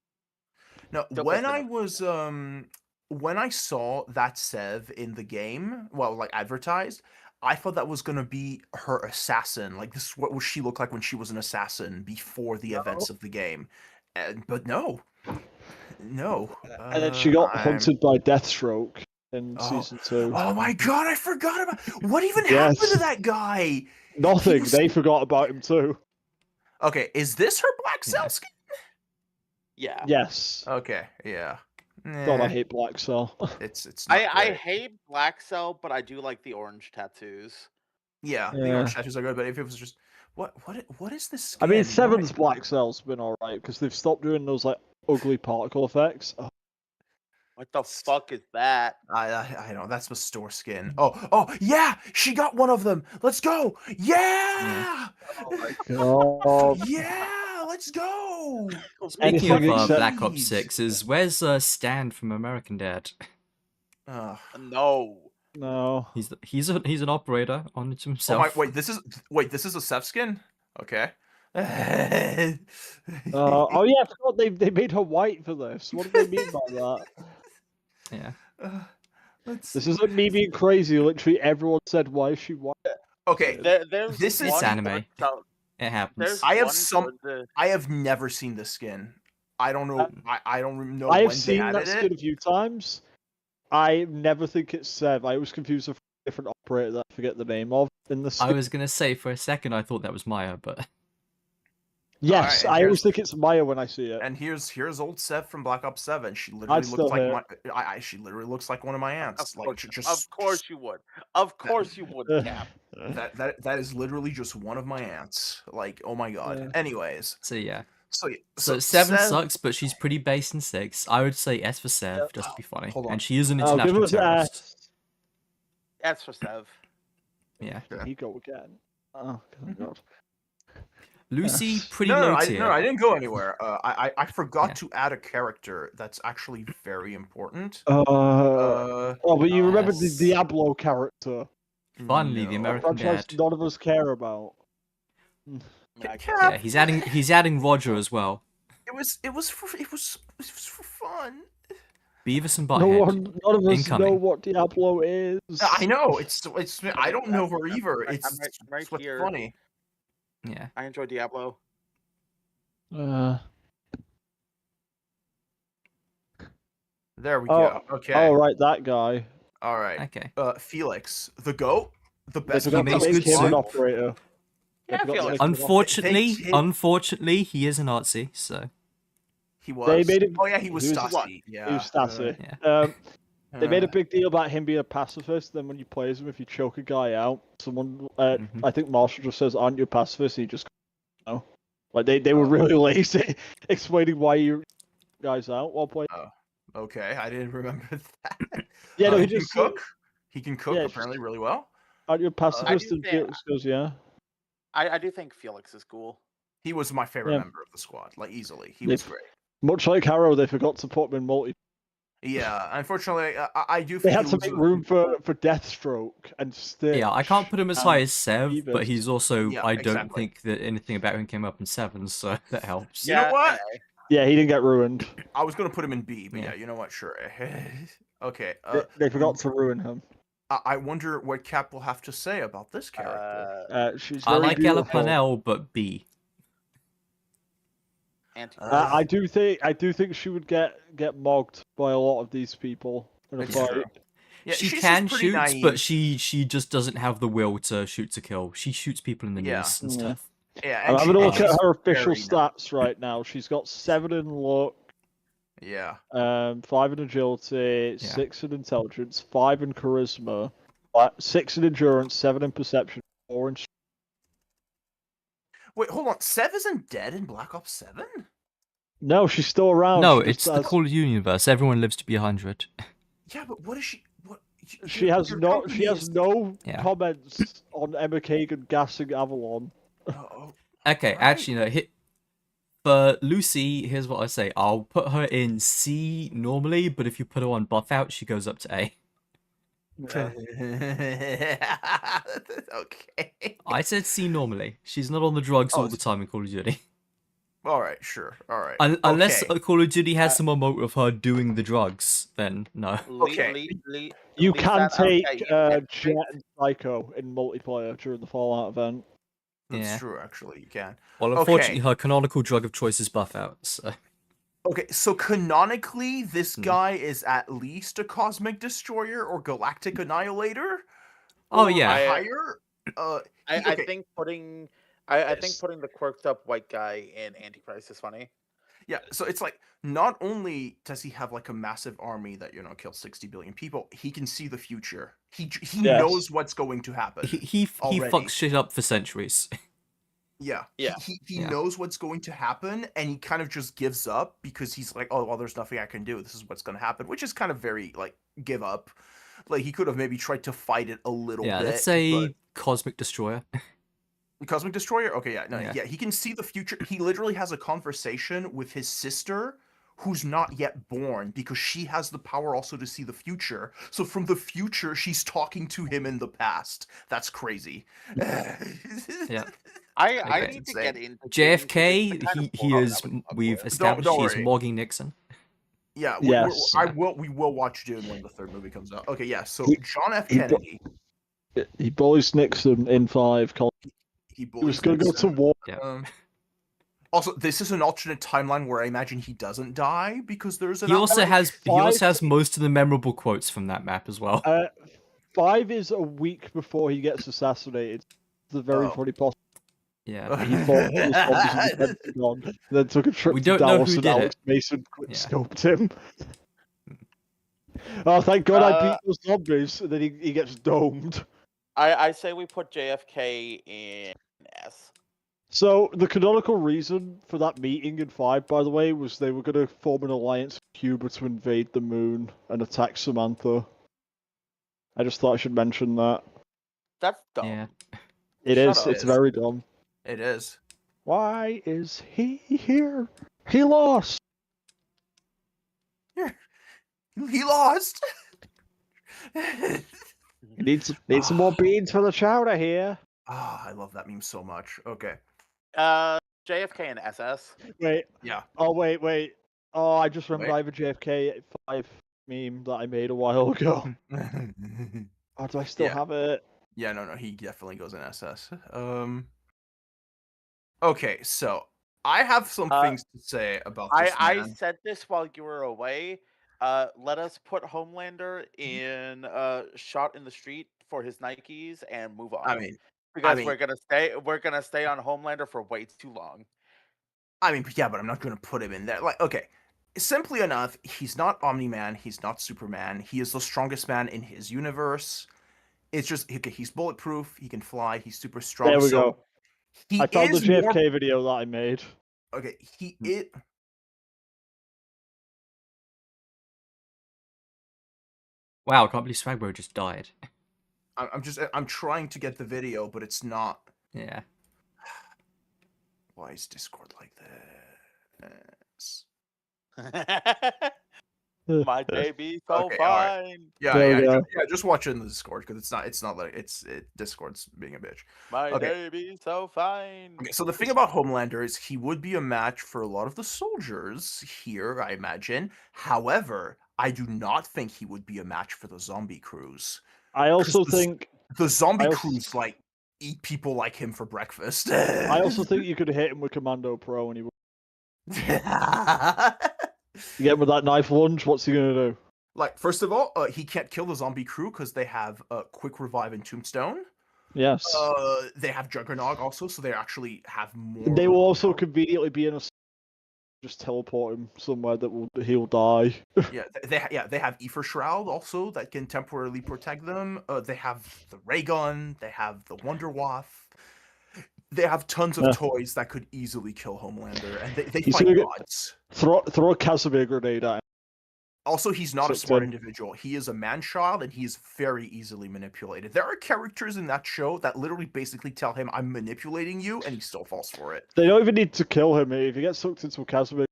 Speaker 6: No,
Speaker 5: Still
Speaker 6: when
Speaker 5: close
Speaker 6: I
Speaker 5: enough.
Speaker 6: was when I saw that Sev in the game, well, like advertised, I thought that was gonna be her assassin. Like this, what would she look like when she was an assassin before the events of the game? But no, no.
Speaker 1: And then she got
Speaker 6: I'm-
Speaker 1: hunted by Deathstroke in
Speaker 6: Oh.
Speaker 1: season 2.
Speaker 6: Oh my god, I forgot about what even happened to
Speaker 1: Yes.
Speaker 6: that guy.
Speaker 1: Nothing.
Speaker 6: was-
Speaker 1: They forgot about him too.
Speaker 6: Okay, is this her Black Cell
Speaker 3: Yeah.
Speaker 6: skin?
Speaker 5: Yeah.
Speaker 1: Yes.
Speaker 6: Okay, yeah.
Speaker 1: God, I
Speaker 6: Eh,
Speaker 1: hate Black Cell.
Speaker 6: it's not
Speaker 5: I
Speaker 6: great.
Speaker 5: hate Black Cell, but I do like the orange tattoos.
Speaker 6: Yeah, the
Speaker 1: Yeah.
Speaker 6: orange tattoos are good, but if it was just what is this?
Speaker 1: I mean,
Speaker 6: skin?
Speaker 1: Seven's
Speaker 6: Why-
Speaker 1: Black Cell's been alright because they've stopped doing those like ugly particle effects. Oh,
Speaker 5: What the fuck is that?
Speaker 6: I know that's the store skin. Oh yeah, she got one of them. Let's go. Yeah,
Speaker 1: God.
Speaker 6: yeah, let's go.
Speaker 3: Speaking
Speaker 1: Anything
Speaker 3: of
Speaker 1: except-
Speaker 3: Black Ops 6, where's Stan from American Dad?
Speaker 5: No.
Speaker 1: No.
Speaker 3: He's an operator on it
Speaker 6: Oh
Speaker 3: himself.
Speaker 6: my, this is a Seth skin. Okay.
Speaker 1: Oh yeah, I forgot they made her white for this. What do they mean by that?
Speaker 3: Yeah.
Speaker 6: Let's
Speaker 1: This isn't me being crazy. Literally, everyone said, "Why is she white?"
Speaker 6: okay.
Speaker 5: There's
Speaker 6: This is
Speaker 5: one
Speaker 3: anime.
Speaker 5: good cell-
Speaker 3: It happens.
Speaker 5: There's
Speaker 6: I have
Speaker 5: one
Speaker 6: some-
Speaker 5: good-
Speaker 6: I have never seen this skin. I don't know. I don't know
Speaker 1: I
Speaker 6: when
Speaker 1: have
Speaker 6: they
Speaker 1: seen that
Speaker 6: added
Speaker 1: skin
Speaker 6: it.
Speaker 1: a few times. I never think it's Sev. I always confuse her for a different operator that I forget the name of in the
Speaker 3: I
Speaker 1: skin.
Speaker 3: was gonna say for a second I thought that was Maya, but
Speaker 1: Yes,
Speaker 6: Alright,
Speaker 1: I always
Speaker 6: here's-
Speaker 1: think it's Maya when I see it.
Speaker 6: And here's old Seth from Black Ops 7. She literally
Speaker 1: still
Speaker 6: looks like
Speaker 1: hit.
Speaker 6: she literally looks like one of my aunts. Like
Speaker 5: of course you would. Of course you would, Cap.
Speaker 6: that is literally just one of my aunts. Like, oh my god.
Speaker 1: Yeah.
Speaker 6: Anyways,
Speaker 3: so yeah.
Speaker 6: so
Speaker 3: So 7
Speaker 6: Seth-
Speaker 3: sucks, but she's pretty base in 6. I would say S for Sev, just to be funny.
Speaker 6: Hold on.
Speaker 3: And she is an
Speaker 1: I'll give
Speaker 3: international
Speaker 1: it
Speaker 3: terrorist.
Speaker 1: S.
Speaker 5: That's for Sev.
Speaker 3: Yeah.
Speaker 1: Did he go again? Oh god.
Speaker 3: Lucy, pretty
Speaker 6: No,
Speaker 3: low
Speaker 6: I,
Speaker 3: tier.
Speaker 6: no, I didn't go anywhere. I forgot
Speaker 3: Yeah.
Speaker 6: to add a character that's actually very important.
Speaker 1: Oh, but you remember the
Speaker 3: yes.
Speaker 1: Diablo character?
Speaker 3: Finally, the
Speaker 6: no.
Speaker 3: American
Speaker 1: Franchise
Speaker 3: Dad.
Speaker 1: none of us care about.
Speaker 3: Yeah, he's adding Roger as well.
Speaker 6: It was for fun.
Speaker 3: Beavis and
Speaker 1: None
Speaker 3: Butthead.
Speaker 1: of us know
Speaker 3: Incoming.
Speaker 1: what Diablo is.
Speaker 6: I know it's I don't know her either. It's
Speaker 5: I'm right
Speaker 6: it's what's
Speaker 5: here.
Speaker 6: funny.
Speaker 3: Yeah.
Speaker 5: I enjoy Diablo.
Speaker 6: There we
Speaker 1: Oh,
Speaker 6: go. Okay.
Speaker 1: Oh right, that guy.
Speaker 6: All right.
Speaker 3: Okay.
Speaker 6: Felix, the goat, the
Speaker 1: They
Speaker 6: best.
Speaker 1: forgot to
Speaker 3: makes
Speaker 1: make
Speaker 3: good
Speaker 1: him an
Speaker 3: soup.
Speaker 1: operator. They
Speaker 5: Yeah,
Speaker 1: forgot to
Speaker 5: Felix.
Speaker 1: make him an
Speaker 3: Unfortunately, he is a Nazi, so
Speaker 6: He was.
Speaker 1: They made him-
Speaker 6: Oh yeah, he was
Speaker 1: he was-
Speaker 6: Stasi. Yeah.
Speaker 1: He was Stasi.
Speaker 3: yeah.
Speaker 1: They made a big deal about him being a pacifist. Then when you play as him, if you choke a guy out, someone,
Speaker 3: Mhm.
Speaker 1: I think Marshall just says, "Aren't you a pacifist?" He just, no. Like they were really lazy explaining why you guys out while playing.
Speaker 6: Okay, I didn't remember that.
Speaker 1: Yeah, no, he
Speaker 6: he can
Speaker 1: just
Speaker 6: cook. He can cook
Speaker 1: yeah, just-
Speaker 6: apparently really well.
Speaker 1: "Aren't you a pacifist?"
Speaker 5: do
Speaker 1: And
Speaker 5: think-
Speaker 1: Felix goes, "Yeah."
Speaker 5: I do think Felix is cool.
Speaker 6: He was my favorite
Speaker 1: Yeah.
Speaker 6: member of the squad, like easily. He
Speaker 1: Yeah.
Speaker 6: was great.
Speaker 1: Much like Harrow, they forgot to put him in multi.
Speaker 6: Yeah, unfortunately, I do.
Speaker 1: They
Speaker 6: Think
Speaker 1: had
Speaker 6: he
Speaker 1: to
Speaker 6: was
Speaker 1: make
Speaker 6: a-
Speaker 1: room for Deathstroke and Stitch.
Speaker 3: Yeah, I can't put him as high as Sev,
Speaker 1: Beavis.
Speaker 3: but he's also
Speaker 6: Yeah,
Speaker 3: I don't
Speaker 6: exactly.
Speaker 3: think that anything about him came up in 7, so that helps.
Speaker 6: You know what?
Speaker 1: Yeah, he didn't get ruined.
Speaker 6: I was gonna put him in B, but
Speaker 3: Yeah.
Speaker 6: yeah, you know what? Sure. Okay.
Speaker 1: They forgot to ruin him.
Speaker 6: I wonder what Cap will have to say about this character.
Speaker 1: She's
Speaker 3: I
Speaker 1: very
Speaker 3: like Ella
Speaker 1: beautiful.
Speaker 3: Planell, but B.
Speaker 1: I do think she would get mogged by a lot of these people in a
Speaker 6: It's
Speaker 1: fight.
Speaker 6: true. Yeah,
Speaker 3: She
Speaker 6: she's
Speaker 3: can
Speaker 6: pretty
Speaker 3: shoot,
Speaker 6: naive.
Speaker 3: but she just doesn't have the will to shoot to kill. She shoots people in the
Speaker 6: Yeah.
Speaker 3: knees and
Speaker 1: Yeah.
Speaker 3: stuff.
Speaker 6: Yeah,
Speaker 1: I'm
Speaker 6: and
Speaker 1: having a look
Speaker 6: she's
Speaker 1: at her official
Speaker 6: very naive.
Speaker 1: stats right now. She's got 7 in luck,
Speaker 6: Yeah.
Speaker 1: 5 in agility,
Speaker 3: Yeah.
Speaker 1: 6 in intelligence, 5 in charisma, 6 in endurance, 7 in perception, 4 in.
Speaker 6: Wait, hold on. Sev isn't dead in Black Ops 7?
Speaker 1: No, she's still around.
Speaker 3: No,
Speaker 1: she just
Speaker 3: it's the
Speaker 1: has-
Speaker 3: Call of Duty universe. Everyone lives to be 100.
Speaker 6: Yeah, but what is she? What?
Speaker 1: She has
Speaker 6: your
Speaker 1: no.
Speaker 6: company
Speaker 1: She has
Speaker 6: is-
Speaker 1: no
Speaker 3: Yeah.
Speaker 1: comments on Emma Kagan gassing Avalon.
Speaker 6: Oh,
Speaker 3: Okay,
Speaker 6: Right.
Speaker 3: actually, no. For Lucy, here's what I say. I'll put her in C normally, but if you put her on buff out, she goes up to A.
Speaker 6: Okay.
Speaker 3: I said C normally. She's not on the drugs
Speaker 6: Oh,
Speaker 3: all the time in Call of Duty.
Speaker 6: All right, sure. All right.
Speaker 3: Unless
Speaker 6: Okay.
Speaker 3: Call of Duty has some emote of her doing the drugs, then no.
Speaker 6: Okay.
Speaker 1: You
Speaker 5: Lisa,
Speaker 1: can take
Speaker 5: okay, you can
Speaker 1: Jet and Psycho in multiplayer during the Fallout event.
Speaker 6: That's
Speaker 3: Yeah.
Speaker 6: true, actually. You can.
Speaker 3: Well, unfortunately, her canonical drug of choice is buff out. So.
Speaker 6: Okay, so canonically, this
Speaker 3: Hmm.
Speaker 6: guy is at least a cosmic destroyer or galactic annihilator.
Speaker 3: Oh
Speaker 6: or
Speaker 3: yeah.
Speaker 6: higher.
Speaker 5: I
Speaker 6: okay.
Speaker 5: think putting I think
Speaker 6: Yes.
Speaker 5: putting the quirked up white guy in Antichrist is funny.
Speaker 6: Yeah, so it's like not only does he have like a massive army that kills 60 billion people, he can see the future. He
Speaker 1: Yes.
Speaker 6: knows what's going to happen.
Speaker 3: He
Speaker 6: already.
Speaker 3: fucks shit up for centuries.
Speaker 6: Yeah.
Speaker 5: Yeah.
Speaker 6: He
Speaker 3: Yeah.
Speaker 6: knows what's going to happen, and he kind of just gives up because he's like, oh well, there's nothing I can do. This is what's going to happen, which is kind of very like give up. Like he could have maybe tried to fight it a little
Speaker 3: Yeah,
Speaker 6: bit.
Speaker 3: let's say
Speaker 6: but-
Speaker 3: Cosmic Destroyer.
Speaker 6: Cosmic Destroyer? Okay, yeah, no,
Speaker 3: Yeah.
Speaker 6: yeah, he can see the future. He literally has a conversation with his sister, who's not yet born, because she has the power also to see the future. So from the future, she's talking to him in the past. That's crazy.
Speaker 3: Yeah.
Speaker 5: I
Speaker 3: Okay.
Speaker 5: need to get into
Speaker 3: JFK,
Speaker 5: things, 'cause it's the kind of
Speaker 3: he
Speaker 5: world
Speaker 3: is.
Speaker 5: I would fuck
Speaker 3: We've
Speaker 5: with.
Speaker 3: established
Speaker 6: don't
Speaker 3: he's
Speaker 6: worry.
Speaker 3: mogging Nixon.
Speaker 6: Yeah,
Speaker 1: Yes.
Speaker 6: we will watch Dune when the third movie comes out. Okay, yeah. So
Speaker 1: He-
Speaker 6: John F.
Speaker 1: he-
Speaker 6: Kennedy,
Speaker 1: He bullies Nixon in 5.
Speaker 6: he
Speaker 1: He was
Speaker 6: bullies
Speaker 1: going to go to
Speaker 6: Nixon.
Speaker 1: war.
Speaker 3: Yeah.
Speaker 6: Also, this is an alternate timeline where I imagine he doesn't die because there's an.
Speaker 3: He also
Speaker 1: Five-
Speaker 3: has most of the memorable quotes from that map as well.
Speaker 1: 5 is a week before he gets assassinated. It's a very
Speaker 6: Oh.
Speaker 1: funny possible.
Speaker 3: Yeah.
Speaker 1: He fought with his zombies in the Pentagon, then took a trip
Speaker 3: We
Speaker 1: to
Speaker 3: don't know
Speaker 1: Dallas
Speaker 3: who
Speaker 1: and
Speaker 3: did
Speaker 1: Alex
Speaker 3: it.
Speaker 1: Mason
Speaker 3: Yeah.
Speaker 1: scoped him. Oh, thank God I
Speaker 5: Uh,
Speaker 1: beat those zombies, and then he gets domed.
Speaker 5: I say we put JFK in S.
Speaker 1: So the canonical reason for that meeting in 5, by the way, was they were going to form an alliance with Cuba to invade the moon and attack Samantha. I just thought I should mention that.
Speaker 5: That's dumb.
Speaker 3: Yeah.
Speaker 1: It
Speaker 5: Shut
Speaker 1: is.
Speaker 5: up.
Speaker 1: It's very dumb.
Speaker 6: It is.
Speaker 1: Why is he here? He lost.
Speaker 6: He lost.
Speaker 1: Need some more beans for the chowder here.
Speaker 6: Ah, I love that meme so much. Okay.
Speaker 5: JFK and SS.
Speaker 1: Wait.
Speaker 6: Yeah.
Speaker 1: Oh wait. Oh, I just remembered
Speaker 6: Wait.
Speaker 1: I have a JFK 5 meme that I made a while ago. Oh, do I still
Speaker 6: Yeah.
Speaker 1: have it?
Speaker 6: Yeah, no, he definitely goes in SS. Okay, so I have some things to say about this
Speaker 5: I
Speaker 6: man.
Speaker 5: said this while you were away. Let us put Homelander in shot in the street for his Nikes and move on.
Speaker 6: I mean,
Speaker 5: because
Speaker 6: mean-
Speaker 5: we're gonna stay on Homelander for way too long.
Speaker 6: yeah, but I'm not going to put him in there. Like, okay, simply enough, he's not Omni-Man, he's not Superman. He is the strongest man in his universe. It's just okay, he's bulletproof, he can fly, he's super strong.
Speaker 1: There we
Speaker 6: so
Speaker 1: go.
Speaker 6: He
Speaker 1: I found the
Speaker 6: is
Speaker 1: JFK
Speaker 6: more...
Speaker 1: video that I made.
Speaker 6: Okay, he is.
Speaker 3: Wow, I can't believe Swagbro just died.
Speaker 6: I'm trying to get the video, but it's not.
Speaker 3: Yeah.
Speaker 6: Why is Discord like this?
Speaker 5: My baby so
Speaker 6: Okay, alright.
Speaker 5: fine.
Speaker 6: Yeah,
Speaker 1: There we
Speaker 6: yeah,
Speaker 1: go.
Speaker 6: just watch it in the Discord because it's not like Discord's being a bitch.
Speaker 5: My
Speaker 6: Okay.
Speaker 5: baby so fine.
Speaker 6: Okay, so the thing about Homelander is he would be a match for a lot of the soldiers here, I imagine. However, I do not think he would be a match for the zombie crews.
Speaker 1: I also
Speaker 6: 'Cause
Speaker 1: think
Speaker 6: The zombie
Speaker 1: I also-
Speaker 6: crews like eat people like him for breakfast.
Speaker 1: I also think you could hit him with Commando Pro and he would you get him with that knife lunge, what's he gonna do?
Speaker 6: Like, first of all, he can't kill the zombie crew because they have quick revive and tombstone.
Speaker 1: Yes.
Speaker 6: They have Juggernog also, so they actually have more.
Speaker 1: They will also conveniently be in a just teleport him somewhere that he'll die.
Speaker 6: Yeah, they have Ether Shroud also that can temporarily protect them. They have the ray gun. They have the Wonder Waff. They have tons of
Speaker 1: Yeah.
Speaker 6: toys that could easily kill Homelander, and they
Speaker 1: He's
Speaker 6: fight
Speaker 1: gonna get-
Speaker 6: gods.
Speaker 1: Throw a Casimir grenade at him.
Speaker 6: Also, he's not a
Speaker 1: Sucked
Speaker 6: smart
Speaker 1: in.
Speaker 6: individual. He is a man-child, and he's very easily manipulated. There are characters in that show that literally basically tell him, "I'm manipulating you," and he still falls for it.
Speaker 1: They don't even need to kill him. If he gets sucked into a chasm,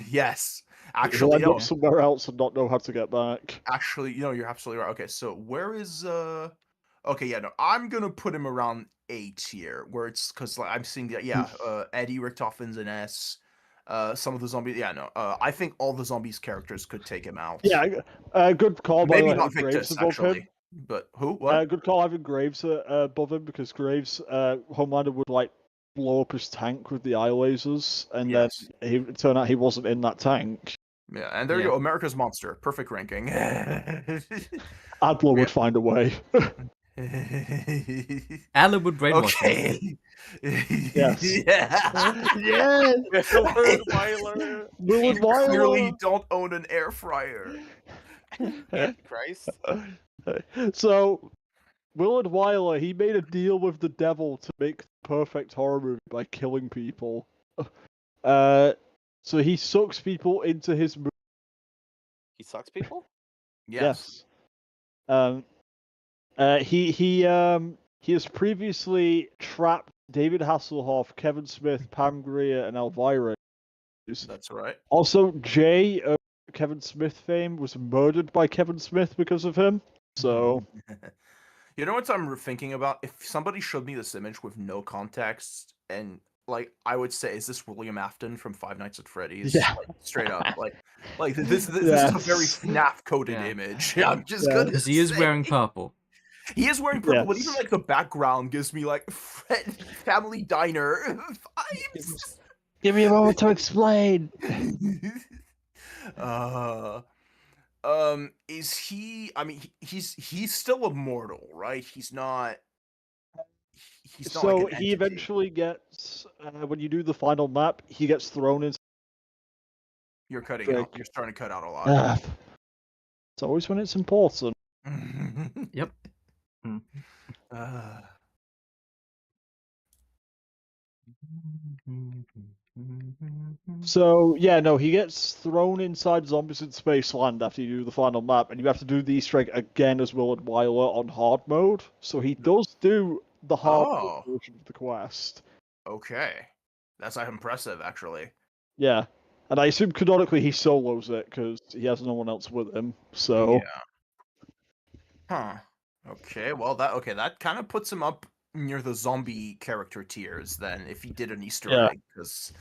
Speaker 6: Yes,
Speaker 1: he'll
Speaker 6: actually,
Speaker 1: end up somewhere else and not know how to get back.
Speaker 6: actually, you're absolutely right. Okay, so where is Okay, yeah, no, I'm gonna put him around A tier, where it's because like I'm seeing that, yeah, Eddie Richthofen's an S. Some of the zombies, yeah, no, I think all the zombies characters could take him out.
Speaker 1: Yeah, good call by
Speaker 6: maybe
Speaker 1: the way,
Speaker 6: not
Speaker 1: Graves
Speaker 6: Victus
Speaker 1: above him.
Speaker 6: actually, but who? What?
Speaker 1: Good call having Graves above him because Graves, Homelander would like blow up his tank with the eye lasers, and
Speaker 6: Yes.
Speaker 1: then it turned out he wasn't in that tank.
Speaker 6: Yeah, and there you
Speaker 3: Yeah.
Speaker 6: go, America's Monster, perfect ranking.
Speaker 1: Adler would find a way.
Speaker 3: Alan would brainwash him.
Speaker 6: Okay.
Speaker 1: Yes.
Speaker 6: Yeah.
Speaker 1: Yes.
Speaker 5: Willard Wyler.
Speaker 1: Willard
Speaker 6: You clearly
Speaker 1: Wyler.
Speaker 6: don't own an air fryer.
Speaker 5: Christ.
Speaker 1: So, Willard Wyler, he made a deal with the devil to make the perfect horror movie by killing people. So he sucks people into his movie.
Speaker 5: He sucks people?
Speaker 6: Yes.
Speaker 1: He has previously trapped David Hasselhoff, Kevin Smith, Pam Grier, and Elvira.
Speaker 6: That's right.
Speaker 1: Also, Jay, Kevin Smith fame, was murdered by Kevin Smith because of him. So,
Speaker 6: You know what I'm thinking about? If somebody showed me this image with no context, and like I would say, is this William Afton from Five Nights at Freddy's?
Speaker 1: Yeah.
Speaker 6: Like, straight up, like this is a very
Speaker 1: Yes.
Speaker 6: FNAF coded
Speaker 3: Yeah.
Speaker 6: image. I'm just
Speaker 1: Yeah.
Speaker 6: gonna
Speaker 3: Because he is
Speaker 6: say.
Speaker 3: wearing purple.
Speaker 6: He is wearing purple, but even
Speaker 1: Yes.
Speaker 6: like the background gives me like Family Diner vibes.
Speaker 1: give me a moment to explain.
Speaker 6: Is he? I mean, he's still immortal, right? He's not. He's not
Speaker 1: So
Speaker 6: like an
Speaker 1: he
Speaker 6: entity.
Speaker 1: eventually gets, when you do the final map, he gets thrown into.
Speaker 6: You're cutting
Speaker 1: Drake.
Speaker 6: out. You're starting to cut out a lot.
Speaker 1: It's always when it's important.
Speaker 3: Yep.
Speaker 1: So yeah, no, he gets thrown inside Zombies in Spaceland after you do the final map, and you have to do the Easter egg again as Willard Wyler on hard mode. So he does do the hard
Speaker 6: Oh.
Speaker 1: mode version of the quest.
Speaker 6: Okay, that's impressive, actually.
Speaker 1: Yeah, and I assume canonically he solos it because he has no one else with him. So
Speaker 6: Yeah. Huh. Okay. Well, that kind of puts him up near the zombie character tiers then, if he did an Easter
Speaker 1: Yeah.
Speaker 6: egg, because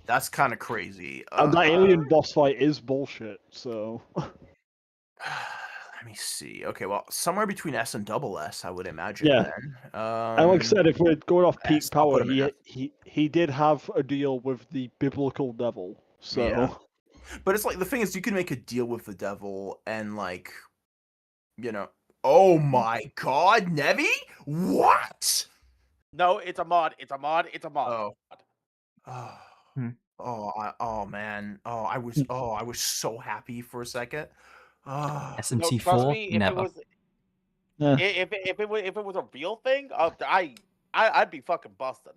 Speaker 6: that's kind of crazy.
Speaker 1: and that alien boss fight is bullshit. So
Speaker 6: Let me see. Okay, well, somewhere between S and double S, I would imagine.
Speaker 1: Yeah.
Speaker 6: Then.
Speaker 1: and like I said, if we're going off peak
Speaker 6: yes, I'll
Speaker 1: power,
Speaker 6: put him in
Speaker 1: he did have a deal with the biblical devil. So
Speaker 6: Yeah. But it's like the thing is, you can make a deal with the devil and like, oh my God, Nevi, what?
Speaker 5: No, it's a mod. It's a mod. It's a mod.
Speaker 6: Oh. Oh.
Speaker 3: Hmm.
Speaker 6: Oh man. Oh, I was so happy for a second. Oh.
Speaker 5: No, trust
Speaker 3: SMT4?
Speaker 5: me, if
Speaker 3: Never.
Speaker 5: it was
Speaker 1: Yeah.
Speaker 5: if it was a real thing, I'd be fucking busting.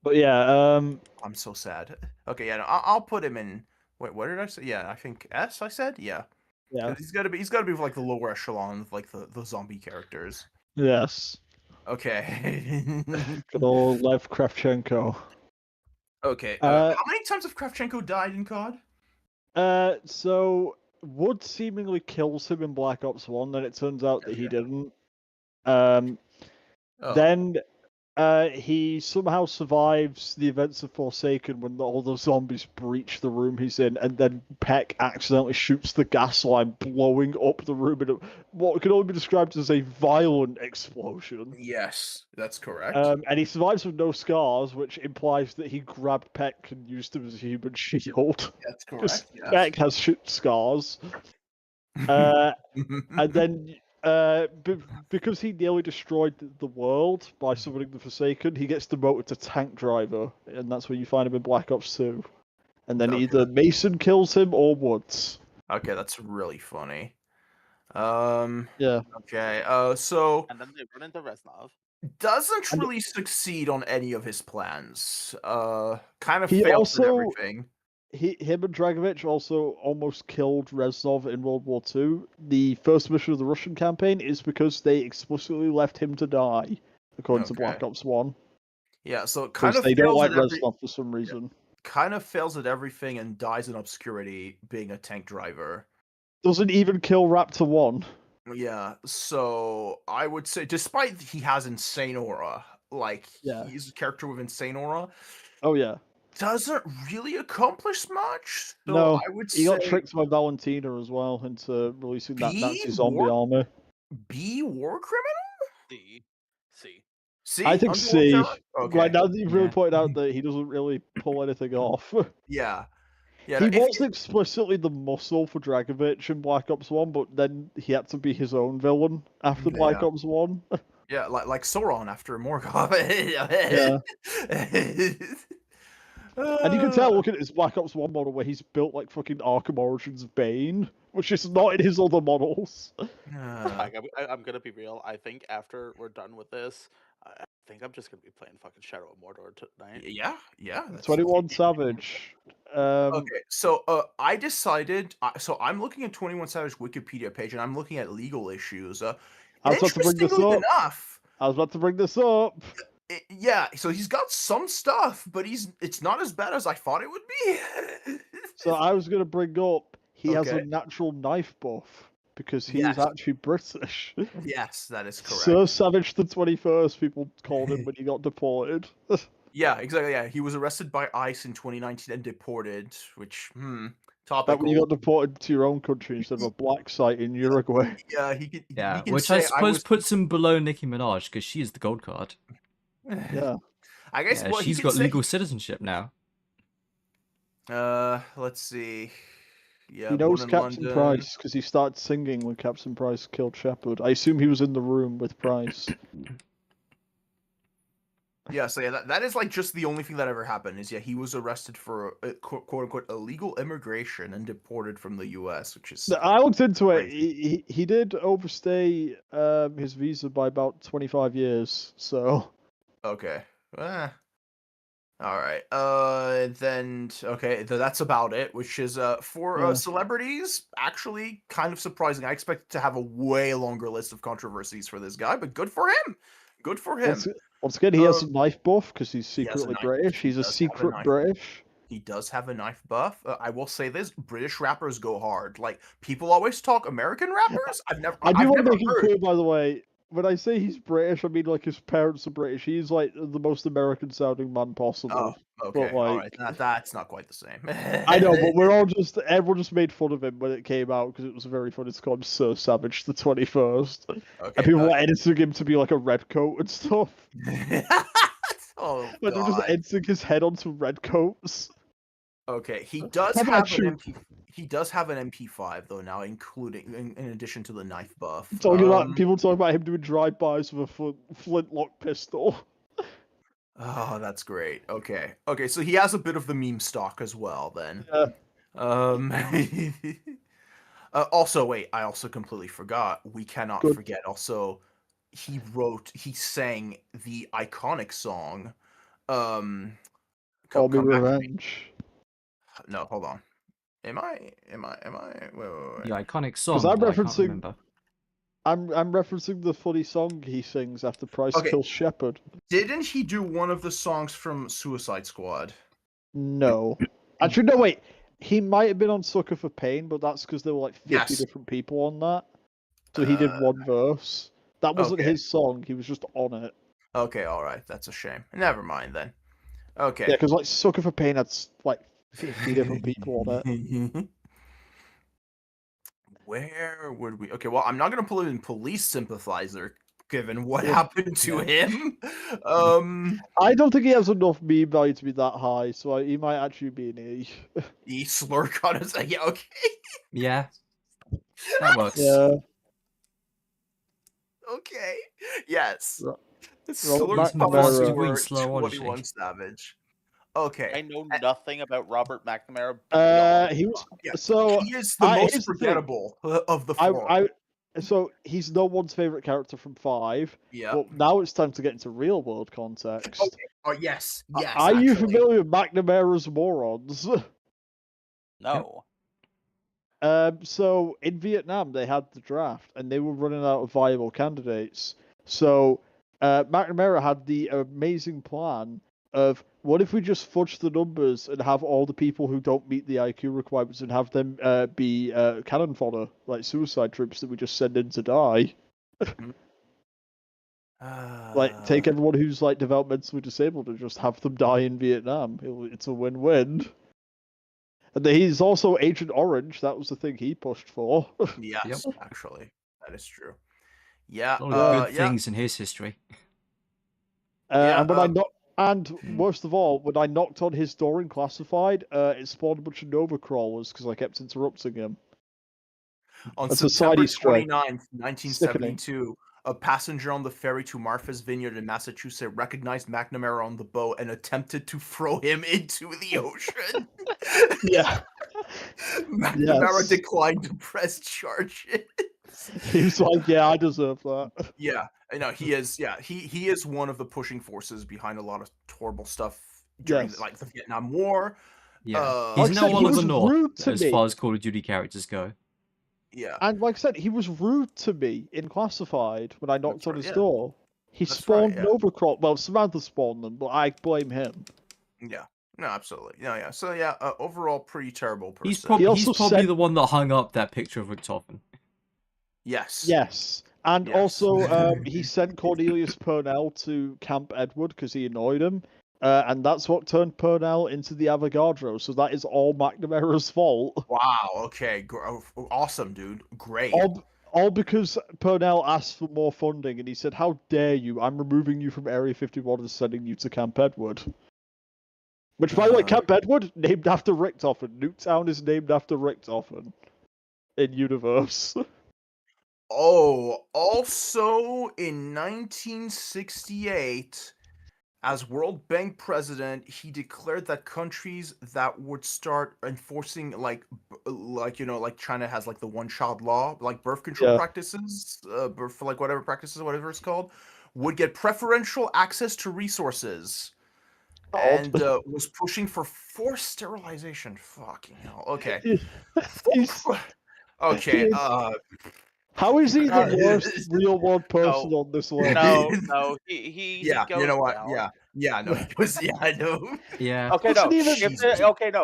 Speaker 1: But yeah,
Speaker 6: I'm so sad. Okay, yeah, no, I'll put him in. Wait, what did I say? Yeah, I think S. I said, yeah.
Speaker 1: yeah,
Speaker 6: He's got to be like the lower echelon of like the zombie characters.
Speaker 1: yes.
Speaker 6: Okay.
Speaker 1: Good old Lev Kravchenko.
Speaker 6: Okay.
Speaker 1: Uh,
Speaker 6: how many times have Kravchenko died in COD?
Speaker 1: So Wood seemingly kills him in Black Ops 1, then it turns out that he
Speaker 6: Okay.
Speaker 1: didn't.
Speaker 6: Oh.
Speaker 1: Then he somehow survives the events of Forsaken when all the zombies breach the room he's in, and then Peck accidentally shoots the gas line, blowing up the room in what can only be described as a violent explosion.
Speaker 6: Yes, that's correct.
Speaker 1: And he survives with no scars, which implies that he grabbed Peck and used him as a human shield.
Speaker 6: That's
Speaker 1: Because
Speaker 6: correct. Yes.
Speaker 1: Peck has scars. And then, because he nearly destroyed the world by summoning the Forsaken, he gets demoted to tank driver, and that's where you find him in Black Ops 2. And then
Speaker 6: Okay.
Speaker 1: either Mason kills him or Woods.
Speaker 6: Okay, that's really funny.
Speaker 1: Yeah.
Speaker 6: Okay. So
Speaker 5: And then they run into Reznov.
Speaker 6: doesn't
Speaker 1: And-
Speaker 6: really succeed on any of his plans. Kind of
Speaker 1: He
Speaker 6: fails
Speaker 1: also-
Speaker 6: at everything.
Speaker 1: him and Dragovich also almost killed Reznov in World War II. The first mission of the Russian campaign is because they explicitly left him to die, according to Black
Speaker 2: Okay.
Speaker 1: Ops 1.
Speaker 6: Yeah, so it kind
Speaker 1: Because
Speaker 6: of
Speaker 1: they don't
Speaker 6: fails
Speaker 1: like
Speaker 6: at every
Speaker 1: Reznov for some reason.
Speaker 6: kind of fails at everything and dies in obscurity being a tank driver.
Speaker 1: Doesn't even kill Raptor 1.
Speaker 6: Yeah, so I would say despite he has insane aura, like
Speaker 1: Yeah.
Speaker 6: he's a character with insane aura,
Speaker 1: Oh, yeah.
Speaker 6: doesn't really accomplish much. So
Speaker 1: No,
Speaker 6: I would
Speaker 1: he got
Speaker 6: say
Speaker 1: tricked by Valentina as well into releasing that
Speaker 6: B,
Speaker 1: Nazi zombie
Speaker 6: War-
Speaker 1: army.
Speaker 6: B war criminal?
Speaker 5: C.
Speaker 6: C?
Speaker 1: I think
Speaker 6: Underworld
Speaker 1: C.
Speaker 6: terror? Okay.
Speaker 1: Right now that you've really
Speaker 3: Yeah.
Speaker 1: pointed out that he doesn't really pull anything off.
Speaker 6: Yeah. Yeah.
Speaker 1: He
Speaker 6: no, if
Speaker 1: was explicitly the muscle for Dragovich in Black Ops 1, but then he had to be his own villain after Black
Speaker 6: Yeah.
Speaker 1: Ops 1.
Speaker 6: Yeah, like Sauron after Morgoth.
Speaker 1: Yeah. And you can tell looking at his Black Ops 1 model where he's built like fucking Arkham Origins Bane, which is not in his other models.
Speaker 5: Like, I'm gonna be real. I think after we're done with this, I think I'm just gonna be playing fucking Shadow of Mordor tonight.
Speaker 6: yeah. That's
Speaker 1: 21 Savage.
Speaker 6: Okay, so I decided. So I'm looking at 21 Savage Wikipedia page, and I'm looking at legal issues.
Speaker 1: I was about to bring this
Speaker 6: Interestingly
Speaker 1: up.
Speaker 6: enough,
Speaker 1: I was about to bring this up.
Speaker 6: yeah. So he's got some stuff, but it's not as bad as I thought it would be.
Speaker 1: So I was going to bring up he has a
Speaker 6: Okay.
Speaker 1: natural knife buff because he
Speaker 6: Yes.
Speaker 1: is actually British.
Speaker 6: Yes, that is correct.
Speaker 1: Sir Savage the 21st, people called him when he got deported.
Speaker 6: Yeah, exactly. Yeah, he was arrested by ICE in 2019 and deported, which
Speaker 1: Back when
Speaker 6: topical.
Speaker 1: you got deported to your own country instead of a black site in Uruguay.
Speaker 6: Yeah, he could.
Speaker 3: Yeah,
Speaker 6: he can
Speaker 3: which I
Speaker 6: say
Speaker 3: suppose
Speaker 6: was-
Speaker 3: puts him below Nicki Minaj because she is the gold card.
Speaker 1: Yeah.
Speaker 6: I guess
Speaker 3: Yeah,
Speaker 6: well, he
Speaker 3: she's
Speaker 6: can
Speaker 3: got
Speaker 6: say-
Speaker 3: legal citizenship now.
Speaker 6: Let's see. Yeah,
Speaker 1: He
Speaker 6: born
Speaker 1: knows
Speaker 6: in
Speaker 1: Captain
Speaker 6: London.
Speaker 1: Price because he started singing when Captain Price killed Shepard. I assume he was in the room with Price.
Speaker 6: Yeah, so yeah, that is like just the only thing that ever happened is he was arrested for quote unquote illegal immigration and deported from the U.S., which is
Speaker 1: I looked into it.
Speaker 6: Crazy.
Speaker 1: He did overstay his visa by about 25 years. So
Speaker 6: okay. All right. Then okay, that's about it. Which is for
Speaker 1: Yeah.
Speaker 6: celebrities, actually kind of surprising. I expected to have a way longer list of controversies for this guy, but good for him. Good for him.
Speaker 1: once again, he has a knife buff because he's
Speaker 6: he has a
Speaker 1: secretly
Speaker 6: knife
Speaker 1: British.
Speaker 6: buff. He
Speaker 1: He's a
Speaker 6: does have a
Speaker 1: secret
Speaker 6: knife buff.
Speaker 1: British.
Speaker 6: He does have a knife buff. I will say this: British rappers go hard. Like people always talk American rappers.
Speaker 1: I do
Speaker 6: I've
Speaker 1: want to
Speaker 6: never
Speaker 1: make it
Speaker 6: heard.
Speaker 1: clear, by the way, when I say he's British, I mean like his parents are British. He's like the most American-sounding man possible.
Speaker 6: Oh, okay.
Speaker 1: but,
Speaker 6: All
Speaker 1: like-
Speaker 6: right. That's not quite the same.
Speaker 1: I know, but everyone just made fun of him when it came out because it was very funny to call him Sir Savage the 21st,
Speaker 6: okay.
Speaker 1: and people were editing him to be like a red coat and stuff.
Speaker 6: Oh,
Speaker 1: But they were just
Speaker 6: God.
Speaker 1: editing his head onto red coats.
Speaker 6: Okay, he does
Speaker 1: How
Speaker 6: have
Speaker 1: about
Speaker 6: an
Speaker 1: you?
Speaker 6: MP. He does have an MP5 though now, including in addition to the knife buff.
Speaker 1: Talking about people talking about him doing drive-bys with a flintlock pistol.
Speaker 6: Oh, that's great. Okay. Okay, so he has a bit of the meme stock as well then.
Speaker 1: Yeah.
Speaker 6: Also, wait, I also completely forgot. We cannot
Speaker 1: Good.
Speaker 6: forget also he sang the iconic song
Speaker 1: Call me
Speaker 6: Come Back to Me.
Speaker 1: Revenge.
Speaker 6: No, hold on. Am I wait.
Speaker 3: The iconic song.
Speaker 1: I'm
Speaker 3: that I can't
Speaker 1: referencing-
Speaker 3: remember.
Speaker 1: I'm referencing the funny song he sings after Price
Speaker 6: Okay.
Speaker 1: kills Shepard.
Speaker 6: Didn't he do one of the songs from Suicide Squad?
Speaker 1: No. Actually, no, wait. He might have been on Sucker for Pain, but that's because there were like 50
Speaker 6: Yes.
Speaker 1: different people on that. So he did one verse. That wasn't
Speaker 6: okay.
Speaker 1: his song, he was just on it.
Speaker 6: Okay, all right, that's a shame. Never mind then. Okay.
Speaker 1: Yeah, because like Sucker for Pain had like 50 different people on it.
Speaker 6: Where would we? Okay, well, I'm not gonna pull in police sympathizer, given what
Speaker 1: Yeah.
Speaker 6: happened to him.
Speaker 1: I don't think he has enough meme value to be that high, so he might actually be an E.
Speaker 6: he slurk on his. Yeah, okay.
Speaker 3: Yeah, that works.
Speaker 1: Yeah.
Speaker 6: Okay. Yes.
Speaker 1: Ro-
Speaker 6: Slurk
Speaker 1: McNamara.
Speaker 6: puffs
Speaker 1: Doing
Speaker 6: were
Speaker 3: slow Odyssey.
Speaker 6: 21 Savage.
Speaker 5: I
Speaker 6: Okay.
Speaker 5: know nothing about Robert McNamara. beyond-
Speaker 1: He was
Speaker 6: Yeah,
Speaker 1: so
Speaker 6: he is the
Speaker 1: here's
Speaker 6: most
Speaker 1: the thing.
Speaker 6: forgettable of the four.
Speaker 1: so he's no one's favorite character from 5.
Speaker 6: Yeah.
Speaker 1: But now it's time to get into real world context.
Speaker 6: Okay. Oh yes. Yes.
Speaker 1: Are you
Speaker 6: actually.
Speaker 1: familiar with McNamara's morons?
Speaker 7: No.
Speaker 1: So in Vietnam, they had the draft, and they were running out of viable candidates. So McNamara had the amazing plan of what if we just fudge the numbers and have all the people who don't meet the IQ requirements and have them be cannon fodder, like suicide troops that we just send in to die. Like take everyone who's like developmentally disabled and just have them die in Vietnam. It's a win-win. And he's also Agent Orange. That was the thing he pushed for.
Speaker 6: Yes, actually, that is true. Yeah,
Speaker 3: A lot of good things in his history.
Speaker 1: And when worst of all, when I knocked on his door in Classified, it spawned a bunch of Nova crawlers because I kept interrupting him.
Speaker 6: On
Speaker 1: That's a
Speaker 6: September
Speaker 1: side Easter egg.
Speaker 6: 29th, 1972, a passenger on the ferry to Martha's Vineyard in Massachusetts recognized McNamara on the boat and attempted to throw him into the ocean.
Speaker 1: Yeah.
Speaker 6: McNamara declined to press charges.
Speaker 1: He was like, "Yeah, I deserve that."
Speaker 6: Yeah, I know he is. Yeah, he is one of the pushing forces behind a lot of horrible stuff during like the Vietnam War.
Speaker 3: Yeah,
Speaker 1: Like
Speaker 3: he's
Speaker 1: I
Speaker 3: no
Speaker 1: said,
Speaker 3: one
Speaker 1: he
Speaker 3: of the
Speaker 1: was
Speaker 3: North
Speaker 1: rude to
Speaker 3: as
Speaker 1: me.
Speaker 3: far as Call of Duty characters go.
Speaker 6: Yeah,
Speaker 1: And like I said, he was rude to me in Classified when I knocked on his door. He
Speaker 6: That's
Speaker 1: spawned
Speaker 6: right, yeah.
Speaker 1: Nova crawl. Well, Samantha spawned them, but I blame him.
Speaker 6: Yeah, no, absolutely. Yeah. So yeah, overall, pretty terrible person.
Speaker 3: He's probably
Speaker 1: sent-
Speaker 3: the one that hung up that picture of Richtofen.
Speaker 6: Yes.
Speaker 1: Yes. And
Speaker 6: Yes.
Speaker 1: also, he sent Cornelius Purnell to Camp Edward because he annoyed him. And that's what turned Purnell into the Avogadro. So that is all McNamara's fault.
Speaker 6: Wow. Okay. Awesome, dude. Great.
Speaker 1: All because Purnell asked for more funding, and he said, "How dare you? I'm removing you from Area 51 and sending you to Camp Edward." Which, by the way, Camp Edward, named after Richtofen. Nuketown is named after Richtofen in universe.
Speaker 6: Oh, also in 1968, as World Bank president, he declared that countries that would start enforcing like China has like the one-child law, like birth control practices, for like whatever it's called, would get preferential access to resources. And was pushing for forced sterilization. Fucking hell. Okay. Okay.
Speaker 1: How is he the worst real-world person on this list?
Speaker 5: No, he
Speaker 6: Yeah,
Speaker 5: goes
Speaker 6: you know what?
Speaker 5: down.
Speaker 6: Yeah, no, he was. Yeah, I know.
Speaker 3: Yeah.
Speaker 5: Okay, no.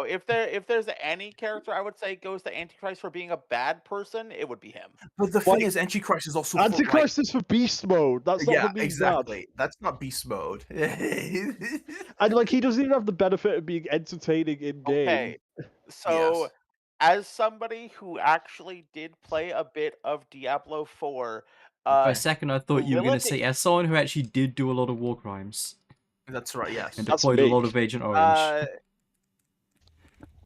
Speaker 6: If
Speaker 5: If there's any character I would say goes to Antichrist for being a bad person, it would be him.
Speaker 6: But the thing is, Antichrist is also
Speaker 1: Antichrist is for beast mode. That's not for being
Speaker 6: exactly.
Speaker 1: bad.
Speaker 6: That's not beast mode.
Speaker 1: And like he doesn't even have the benefit of being entertaining in game.
Speaker 5: Okay, so as somebody who actually did play a bit of Diablo 4,
Speaker 3: For a second, I thought you were going to
Speaker 5: Lilith-
Speaker 3: say as someone who actually did do a lot of war crimes
Speaker 6: That's right. Yes.
Speaker 3: and deployed a lot of Agent Orange.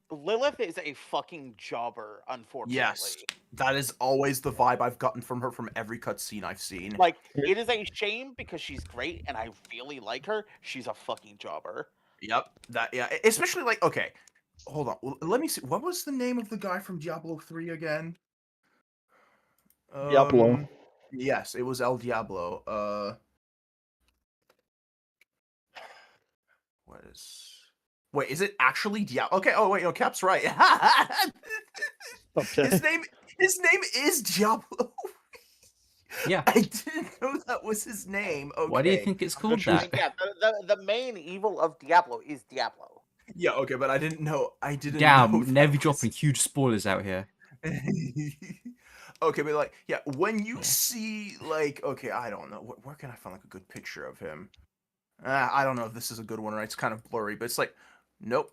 Speaker 5: Lilith is a fucking jobber, unfortunately.
Speaker 6: Yes, that is always the vibe I've gotten from her from every cutscene I've seen.
Speaker 5: Like, it is a shame because she's great and I really like her. She's a fucking jobber.
Speaker 6: Yep. Especially like, okay, hold on. Let me see. What was the name of the guy from Diablo 3 again?
Speaker 1: Diablo.
Speaker 6: Yes, it was El Diablo. What is? Wait, is it actually Diablo? Okay. Oh wait, no, Cap's right.
Speaker 1: Okay.
Speaker 6: His name is Diablo.
Speaker 3: Yeah.
Speaker 6: I didn't know that was his name. Okay.
Speaker 3: Why do you think it's called that?
Speaker 5: Yeah, the main evil of Diablo is Diablo.
Speaker 6: Yeah, okay, but I didn't know.
Speaker 3: Damn, never dropping huge spoilers out here.
Speaker 6: Okay, but like, yeah, when you see like, okay, I don't know, where can I find like a good picture of him? I don't know if this is a good one, right? It's kind of blurry, but it's like, nope,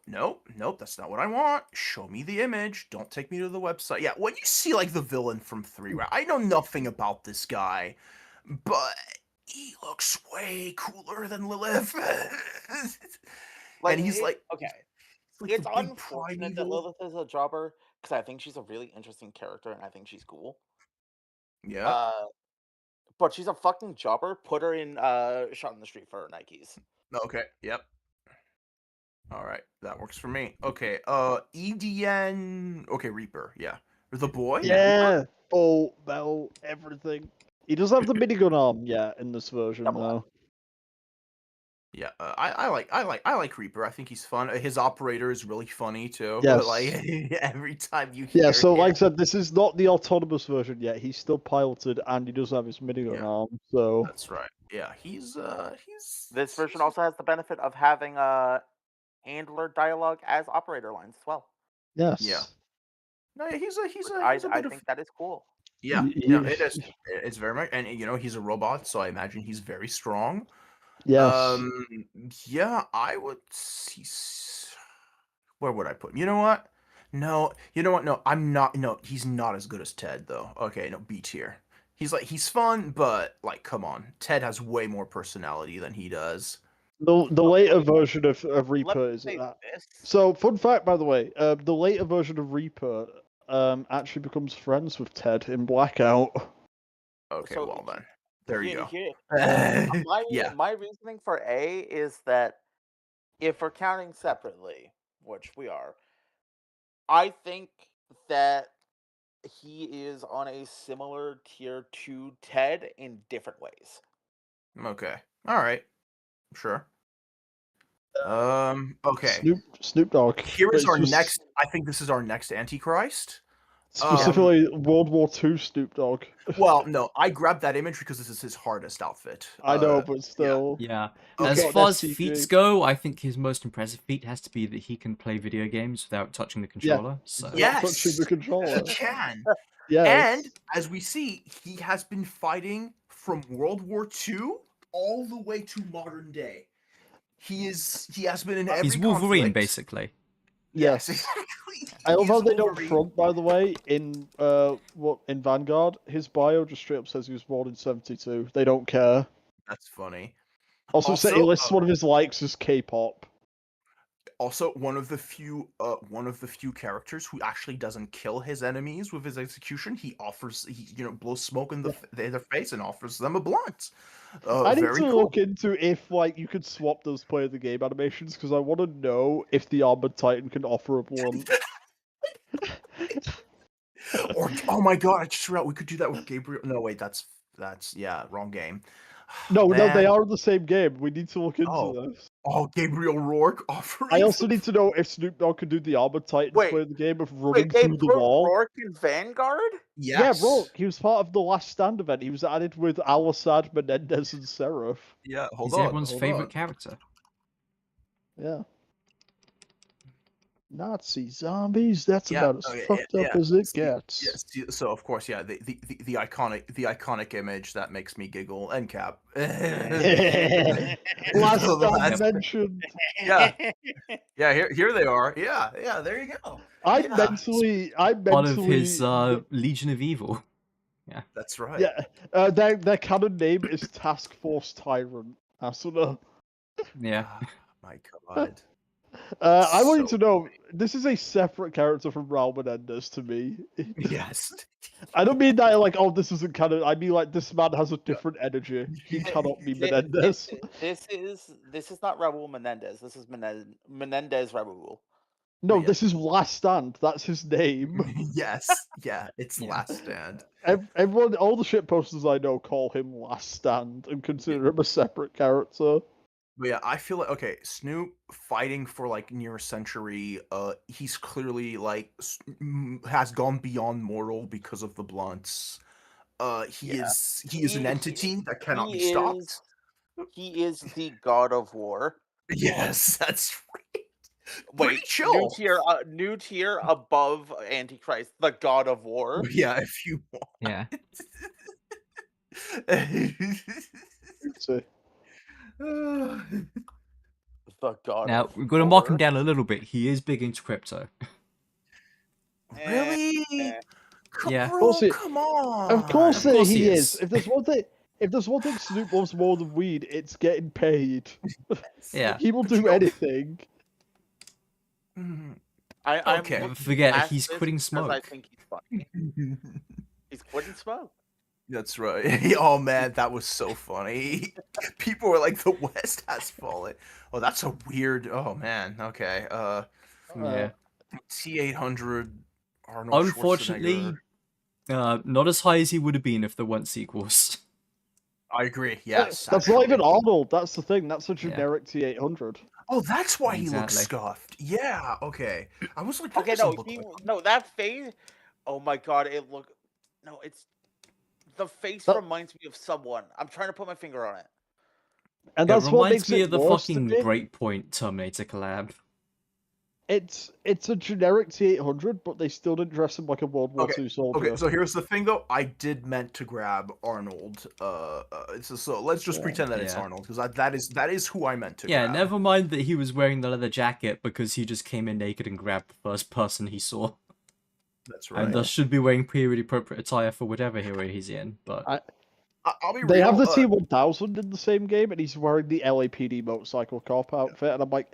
Speaker 6: that's not what I want. Show me the image. Don't take me to the website. Yeah, when you see like the villain from 3, right? I know nothing about this guy, but he looks way cooler than Lilith.
Speaker 5: Like,
Speaker 6: and he's like,
Speaker 5: okay,
Speaker 6: like
Speaker 5: it's
Speaker 6: the big
Speaker 5: unfortunate that
Speaker 6: primeval-
Speaker 5: Lilith is a jobber because I think she's a really interesting character and I think she's cool.
Speaker 6: Yeah.
Speaker 5: But she's a fucking jobber. Put her in Shot in the Street for her Nikes.
Speaker 6: Okay. Yep. All right, that works for me. Okay. EDN. Okay, Reaper. Yeah. The boy.
Speaker 1: Yeah. Bolt, bell, everything. He doesn't have the minigun arm yet in this version, though.
Speaker 6: Yeah, I like Reaper. I think he's fun. His operator is really funny too.
Speaker 1: Yes.
Speaker 6: Like every time you hear
Speaker 1: Yeah, so like I
Speaker 6: him.
Speaker 1: said, this is not the autonomous version yet. He's still piloted, and he does have his minigun
Speaker 6: Yeah.
Speaker 1: arm. So
Speaker 6: That's right. Yeah, he's
Speaker 5: This version also has the benefit of having handler dialogue as operator lines as well.
Speaker 1: yes,
Speaker 6: Yeah. No, yeah, he's a
Speaker 5: I
Speaker 6: bit of
Speaker 5: think that is cool.
Speaker 6: yeah,
Speaker 1: Y-
Speaker 6: yeah,
Speaker 1: y-
Speaker 6: it is. It's very much, and you know, he's a robot, so I imagine he's very strong.
Speaker 1: yes.
Speaker 6: Yeah, I would see. Where would I put him? You know what? No, you know what? No, I'm not. No, he's not as good as Ted, though. Okay, no, B tier. He's fun, but like, come on, Ted has way more personality than he does.
Speaker 1: The later version of
Speaker 5: Let
Speaker 1: Reaper
Speaker 5: me
Speaker 1: is
Speaker 5: say
Speaker 1: that.
Speaker 5: this.
Speaker 1: So, fun fact, by the way, the later version of Reaper actually becomes friends with Ted in Blackout.
Speaker 6: Okay,
Speaker 5: So,
Speaker 6: well then, there you
Speaker 5: Here-
Speaker 6: go. Yeah,
Speaker 5: my reasoning for A is that if we're counting separately, which we are, I think that he is on a similar tier to Ted in different ways.
Speaker 6: okay, all right, sure. Okay.
Speaker 1: Snoop Dogg.
Speaker 6: Here
Speaker 1: but
Speaker 6: is
Speaker 1: it's
Speaker 6: our
Speaker 1: just
Speaker 6: next. I think this is our next Antichrist.
Speaker 1: Specifically, World War II Snoop Dogg.
Speaker 6: Well, no, I grabbed that image because this is his hardest outfit.
Speaker 1: I know, but still.
Speaker 3: Yeah.
Speaker 6: Okay.
Speaker 3: As
Speaker 1: Got
Speaker 3: far
Speaker 1: that
Speaker 3: as
Speaker 1: CG.
Speaker 3: feats go, I think his most impressive feat has to be that he can play video games without touching the controller. So
Speaker 6: Yeah.
Speaker 1: Not touching the controller.
Speaker 6: He can.
Speaker 1: Yeah.
Speaker 6: And as we see, he has been fighting from World War II all the way to modern day. He has been in every
Speaker 3: he's Wolverine,
Speaker 6: conflict.
Speaker 3: basically.
Speaker 6: Yes,
Speaker 1: Yes.
Speaker 6: exactly.
Speaker 1: I love
Speaker 6: He
Speaker 1: how
Speaker 6: is
Speaker 1: they don't
Speaker 6: Wolverine.
Speaker 1: front, by the way, in in Vanguard. His bio just straight up says he was born in '72. They don't care.
Speaker 6: That's funny.
Speaker 1: Also, he
Speaker 6: Also,
Speaker 1: lists one of his likes as K-pop.
Speaker 6: Also, one of the few characters who actually doesn't kill his enemies with his execution. He blows smoke in their face and offers them a blunt.
Speaker 1: I need
Speaker 6: Very
Speaker 1: to
Speaker 6: cool.
Speaker 1: look into if like you could swap those play of the game animations because I want to know if the Armored Titan can offer a blunt.
Speaker 6: Or oh my god, I just forgot we could do that with Gabriel. No, wait, that's yeah, wrong game.
Speaker 1: No, they
Speaker 6: Man.
Speaker 1: are in the same game. We need to look into
Speaker 6: Oh.
Speaker 1: this.
Speaker 6: Oh, Gabriel Rourke offering.
Speaker 1: I also need to know if Snoop Dogg could do the Armored Titan
Speaker 5: Wait.
Speaker 1: play of the game of running
Speaker 5: Wait, they
Speaker 1: through the
Speaker 5: put
Speaker 1: wall.
Speaker 5: Rourke in Vanguard?
Speaker 6: Yes.
Speaker 1: Yeah, Rourke. He was part of the Last Stand event. He was added with Al-Assad, Menendez, and Seraph.
Speaker 6: Yeah, hold
Speaker 3: He's
Speaker 6: on.
Speaker 3: everyone's
Speaker 6: hold
Speaker 3: favorite
Speaker 6: on.
Speaker 3: character.
Speaker 1: Yeah. Nazi zombies. That's
Speaker 6: Yeah,
Speaker 1: about as
Speaker 6: okay,
Speaker 1: fucked up
Speaker 6: yeah,
Speaker 1: as it
Speaker 6: see-
Speaker 1: gets.
Speaker 6: Yes. So of course, yeah, the iconic image that makes me giggle and cap.
Speaker 1: Last
Speaker 6: So the
Speaker 1: time
Speaker 6: last-
Speaker 1: mentioned.
Speaker 6: Yeah, yeah. Here they are. Yeah. There you go.
Speaker 1: I'm
Speaker 6: Yeah.
Speaker 1: mentally.
Speaker 3: Part of his Legion of Evil.
Speaker 6: That's right.
Speaker 1: Yeah. Their canon name is Task Force Tyrant. Asuna.
Speaker 3: Yeah.
Speaker 6: Ah, my God.
Speaker 1: I wanted
Speaker 6: So
Speaker 1: to know. This is a separate character from Raul Menendez to me.
Speaker 6: Yes.
Speaker 1: I don't mean that like, oh, this isn't canon. I mean like this man has a different energy. He cannot be Menendez.
Speaker 5: This is not Raul Menendez. This is Menendez Raul.
Speaker 1: No,
Speaker 6: Yeah.
Speaker 1: this is Last Stand. That's his name.
Speaker 6: Yes. Yeah. It's
Speaker 3: Yeah.
Speaker 6: Last Stand.
Speaker 1: Everyone, all the shit posters I know call him Last Stand and consider him a separate character.
Speaker 6: But yeah, I feel like okay, Snoop fighting for like near a century. He's clearly like has gone beyond mortal because of the blunts. He is an entity that cannot be stopped.
Speaker 5: He is the god of war.
Speaker 6: Yes, that's right.
Speaker 5: Wait,
Speaker 6: Pretty chill.
Speaker 5: new tier above Antichrist, the god of war.
Speaker 6: Yeah, if you want.
Speaker 3: Yeah.
Speaker 1: So,
Speaker 5: The god.
Speaker 3: Now
Speaker 5: of
Speaker 3: we're going to mark him
Speaker 5: war.
Speaker 3: down a little bit. He is big into crypto.
Speaker 6: Really?
Speaker 5: Eh.
Speaker 3: Yeah.
Speaker 6: Bro,
Speaker 1: course he-
Speaker 6: come on.
Speaker 1: of course,
Speaker 3: course
Speaker 1: he
Speaker 3: he
Speaker 1: is.
Speaker 3: is.
Speaker 1: If there's one thing Snoop loves more than weed, it's getting paid.
Speaker 3: Yeah.
Speaker 1: He will
Speaker 6: But you
Speaker 1: do
Speaker 6: know-
Speaker 1: anything.
Speaker 6: Mhm.
Speaker 5: I'm
Speaker 6: Okay.
Speaker 5: looking
Speaker 3: Forget,
Speaker 5: past
Speaker 3: he's
Speaker 5: this
Speaker 3: quitting
Speaker 5: because I
Speaker 3: smoke.
Speaker 5: think he's funny. He's quitting smoke.
Speaker 6: That's right. Oh man, that was so funny. People were like, "The West has fallen." Oh, that's a weird. Oh man. Okay.
Speaker 3: Yeah.
Speaker 6: T-800. Arnold
Speaker 3: Unfortunately,
Speaker 6: Schwarzenegger.
Speaker 3: not as high as he would have been if there weren't sequels.
Speaker 6: I agree. Yes.
Speaker 1: That's not even
Speaker 6: actually.
Speaker 1: Arnold. That's the thing. That's a generic T800.
Speaker 6: Oh, that's why he looks
Speaker 3: Exactly.
Speaker 6: scuffed. Yeah. Okay. I was like, that
Speaker 5: Okay,
Speaker 6: doesn't
Speaker 5: no,
Speaker 6: look like.
Speaker 5: no, that face. Oh my god, it look. No, it's the face
Speaker 1: That-
Speaker 5: reminds me of someone. I'm trying to put my finger on it.
Speaker 1: And
Speaker 3: It
Speaker 1: that's what
Speaker 3: reminds
Speaker 1: makes
Speaker 3: me
Speaker 1: it
Speaker 3: of the
Speaker 1: worse to
Speaker 3: fucking
Speaker 1: me.
Speaker 3: Breakpoint Terminator collab.
Speaker 1: It's a generic T800, but they still didn't dress him like a World War II soldier.
Speaker 6: Okay, so here's the thing, though. I did meant to grab Arnold. So let's just pretend that it's
Speaker 3: Yeah.
Speaker 6: Arnold, because that is who I meant to.
Speaker 3: Yeah,
Speaker 6: grab.
Speaker 3: never mind that he was wearing the leather jacket because he just came in naked and grabbed the first person he saw.
Speaker 6: That's right.
Speaker 3: And thus should be wearing period appropriate attire for whatever hero he's in. But
Speaker 6: I'll be
Speaker 1: They
Speaker 6: real.
Speaker 1: have the T1000 in the same game, and he's wearing the LAPD motorcycle cop outfit, and I'm like,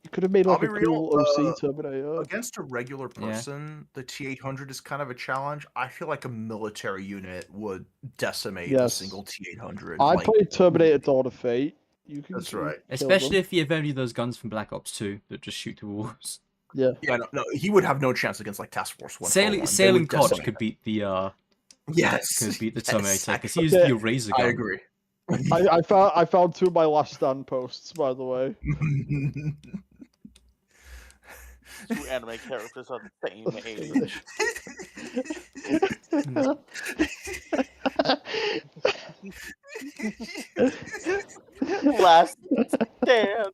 Speaker 1: you could have made
Speaker 6: I'll
Speaker 1: like a
Speaker 6: be real,
Speaker 1: cool OC Terminator.
Speaker 6: Against a regular
Speaker 3: Yeah.
Speaker 6: person, the T800 is kind of a challenge. I feel like a military unit would decimate a
Speaker 1: Yes.
Speaker 6: single T800.
Speaker 1: I
Speaker 6: like,
Speaker 1: played Terminator Dawn of Fate. You can
Speaker 6: That's right.
Speaker 1: kill
Speaker 3: especially
Speaker 1: them.
Speaker 3: if you have any of those guns from Black Ops 2 that just shoot through walls.
Speaker 1: Yeah.
Speaker 6: Yeah, no, he would have no chance against like Task Force 1.
Speaker 3: Sailing Koch could beat the
Speaker 6: Yes.
Speaker 3: Terminator because he
Speaker 6: Yes,
Speaker 3: used the razor gun.
Speaker 6: I agree.
Speaker 1: I found two of my last stand posts, by the way.
Speaker 5: Two anime characters are the same age. Last stand.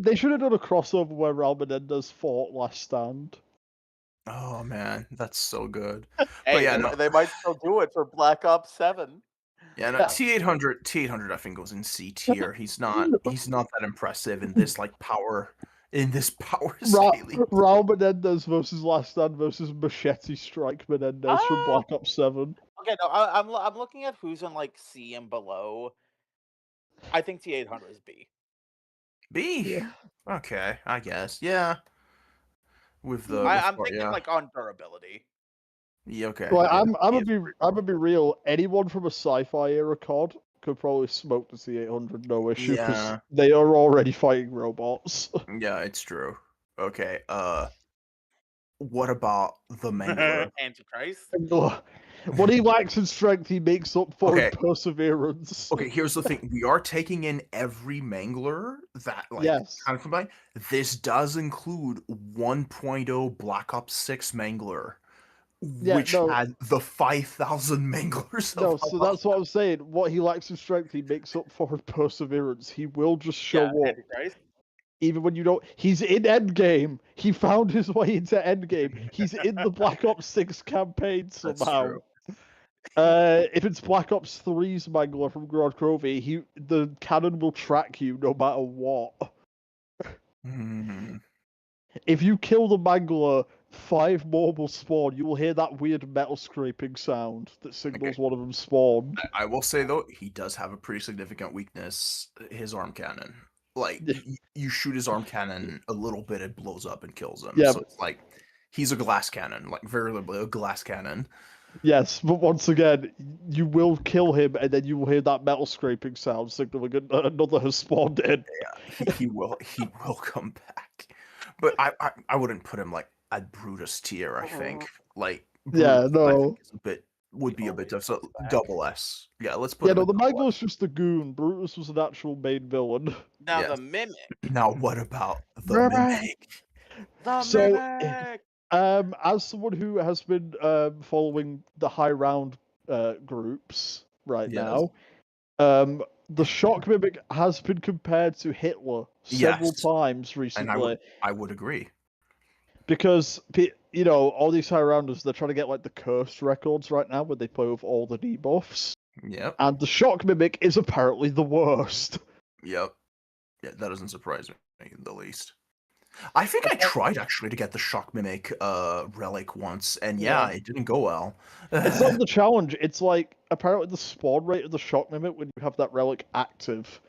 Speaker 1: They should have done a crossover where Raul Menendez fought Last Stand.
Speaker 6: Oh man, that's so good.
Speaker 5: Hey,
Speaker 6: yeah, no.
Speaker 5: they might still do it for Black Ops 7.
Speaker 6: Yeah, no, T800 I think goes in C tier. He's not that impressive in this power scaling.
Speaker 1: Raul Menendez versus Last Stand versus Machete Strike Menendez from Black Ops 7.
Speaker 5: Okay, no, I'm looking at who's in like C and below. I think T800 is B.
Speaker 6: B.
Speaker 1: Yeah.
Speaker 6: Okay, I guess. Yeah. With the
Speaker 5: I'm thinking like on durability.
Speaker 6: Yeah, okay.
Speaker 1: Like,
Speaker 6: yeah,
Speaker 1: I'm gonna be real. Anyone from a sci-fi era COD could probably smoke the C800 no issue because
Speaker 6: Yeah.
Speaker 1: they are already fighting robots.
Speaker 6: Yeah, it's true. Okay. What about the Mangler?
Speaker 5: Antichrist.
Speaker 1: What he lacks in strength, he makes up for in
Speaker 6: Okay.
Speaker 1: perseverance.
Speaker 6: Okay, here's the thing. We are taking in every Mangler that
Speaker 1: Yes.
Speaker 6: kind of combined. This does include 1.0 Black Ops 6 Mangler,
Speaker 1: Yeah,
Speaker 6: which
Speaker 1: no.
Speaker 6: had the 5,000 Manglers.
Speaker 1: No,
Speaker 6: of
Speaker 1: so that's what I'm saying. What he lacks in strength, he makes up for in perseverance. He will just show up,
Speaker 5: Antichrist.
Speaker 1: even when you don't. He's in Endgame. He found his way into Endgame. He's in the Black Ops 6 campaign
Speaker 6: That's
Speaker 1: somehow.
Speaker 6: true.
Speaker 1: If it's Black Ops 3's Mangler from Grodd Crovey, the cannon will track you no matter what.
Speaker 6: Hmm.
Speaker 1: If you kill the Mangler, 5 more will spawn. You will hear that weird metal scraping sound that signals one of them spawned.
Speaker 6: I will say though, he does have a pretty significant weakness. His arm cannon. Like you shoot his arm cannon a little bit, it blows up and kills him.
Speaker 1: Yeah.
Speaker 6: So it's like he's a glass cannon, like very literally a glass cannon.
Speaker 1: Yes, but once again, you will kill him, and then you will hear that metal scraping sound signaling another has spawned in.
Speaker 6: He will come back. But I wouldn't put him like at Brutus tier. I think like
Speaker 1: Yeah,
Speaker 6: Brutus, I
Speaker 1: no.
Speaker 6: think, is would be a bit tough. So double S. Yeah, let's put.
Speaker 1: Yeah,
Speaker 6: him
Speaker 1: no,
Speaker 6: at
Speaker 1: the
Speaker 6: double S.
Speaker 1: Mangler's just a goon. Brutus was an actual main villain.
Speaker 5: Now
Speaker 6: Yes.
Speaker 5: the mimic.
Speaker 6: Now what about the
Speaker 1: Mimic.
Speaker 6: Mimic?
Speaker 5: The
Speaker 1: So,
Speaker 5: mimic.
Speaker 1: As someone who has been following the high round groups right
Speaker 6: Yes.
Speaker 1: now, the shock mimic has been compared to Hitler several
Speaker 6: Yes.
Speaker 1: times recently.
Speaker 6: I would agree.
Speaker 1: Because all these high rounders, they're trying to get like the cursed records right now, where they play with all the debuffs,
Speaker 6: Yep.
Speaker 1: and the shock mimic is apparently the worst.
Speaker 6: Yep. Yeah, that doesn't surprise me in the least. I think I tried actually to get the shock mimic relic once, and yeah, it didn't go well.
Speaker 1: It's not the challenge. It's like apparently the spawn rate of the shock mimic when you have that relic active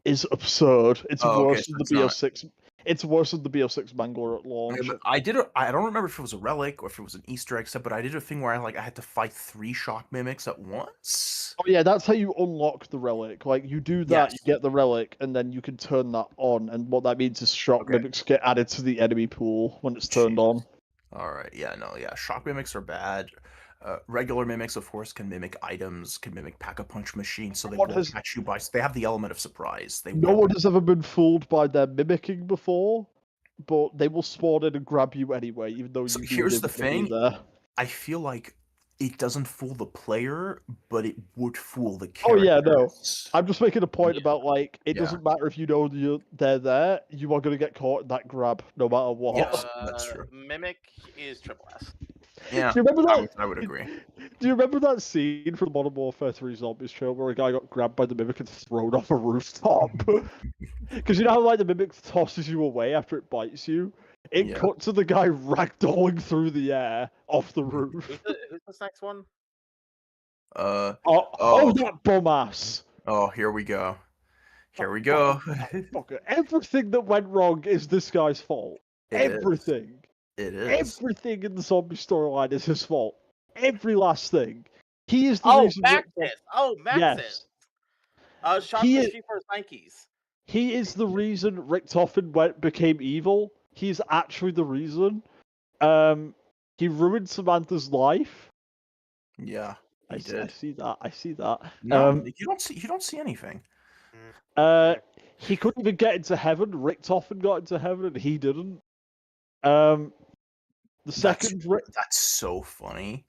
Speaker 1: is absurd. It's
Speaker 6: Oh, okay,
Speaker 1: worse
Speaker 6: so
Speaker 1: than
Speaker 6: it's
Speaker 1: the
Speaker 6: not-
Speaker 1: BO6. It's worse than the BO6 Mangler at launch.
Speaker 6: I don't remember if it was a relic or if it was an Easter egg set, but I did a thing where I had to fight 3 shock mimics at once.
Speaker 1: Oh yeah, that's how you unlock the relic. Like you do that,
Speaker 6: Yes.
Speaker 1: you get the relic, and then you can turn that on. And what that means is shock
Speaker 6: Okay.
Speaker 1: mimics get added to the enemy pool when it's turned on.
Speaker 6: All right, yeah, no, yeah, shock mimics are bad. Regular mimics, of course, can mimic items, can mimic pack-a-punch machines, so they
Speaker 1: What
Speaker 6: won't
Speaker 1: has-
Speaker 6: catch you by. They have the element of surprise. They
Speaker 1: No
Speaker 6: won't.
Speaker 1: one has ever been fooled by their mimicking before, but they will spawn in and grab you anyway, even though
Speaker 6: So
Speaker 1: you
Speaker 6: here's
Speaker 1: knew
Speaker 6: the
Speaker 1: they were gonna be
Speaker 6: thing.
Speaker 1: there.
Speaker 6: I feel like it doesn't fool the player, but it would fool the
Speaker 1: Oh,
Speaker 6: characters.
Speaker 1: yeah, no. I'm just making a point
Speaker 6: Yeah.
Speaker 1: about, like, it
Speaker 6: Yeah.
Speaker 1: doesn't matter if you know they're there, you are going to get caught in that grab, no matter what.
Speaker 6: Yes. that's true.
Speaker 5: Mimic is triple S.
Speaker 6: Yeah,
Speaker 1: Do you remember that?
Speaker 6: I would agree.
Speaker 1: Do you remember that scene from Modern Warfare 3 Zombies trailer where a guy got grabbed by the Mimic and thrown off a rooftop? Because you know how, like, the Mimic tosses you away after it bites you? It
Speaker 6: Yeah.
Speaker 1: cut to the guy ragdolling through the air off the roof.
Speaker 5: Who's this next one?
Speaker 1: Oh, that bum ass!
Speaker 6: Oh, here we go. Here we go.
Speaker 1: Fucker. Everything that went wrong is this guy's fault.
Speaker 6: It is.
Speaker 1: Everything.
Speaker 6: It is.
Speaker 1: Everything in the zombie storyline is his fault. Every last thing. He is the
Speaker 5: Oh,
Speaker 1: reason.
Speaker 5: Maxis! Oh, Maxis!
Speaker 1: Yes.
Speaker 5: Shot
Speaker 1: He
Speaker 5: the
Speaker 1: is-
Speaker 5: street for his Nikes.
Speaker 1: He is the reason Richtofen became evil. He's actually the reason. He ruined Samantha's life.
Speaker 6: Yeah,
Speaker 1: I
Speaker 6: he
Speaker 1: see, I
Speaker 6: did.
Speaker 1: see that. I see that.
Speaker 6: No, you don't see anything.
Speaker 1: He couldn't even get into heaven. Richtofen got into heaven, and he didn't. The second,
Speaker 6: That's so funny.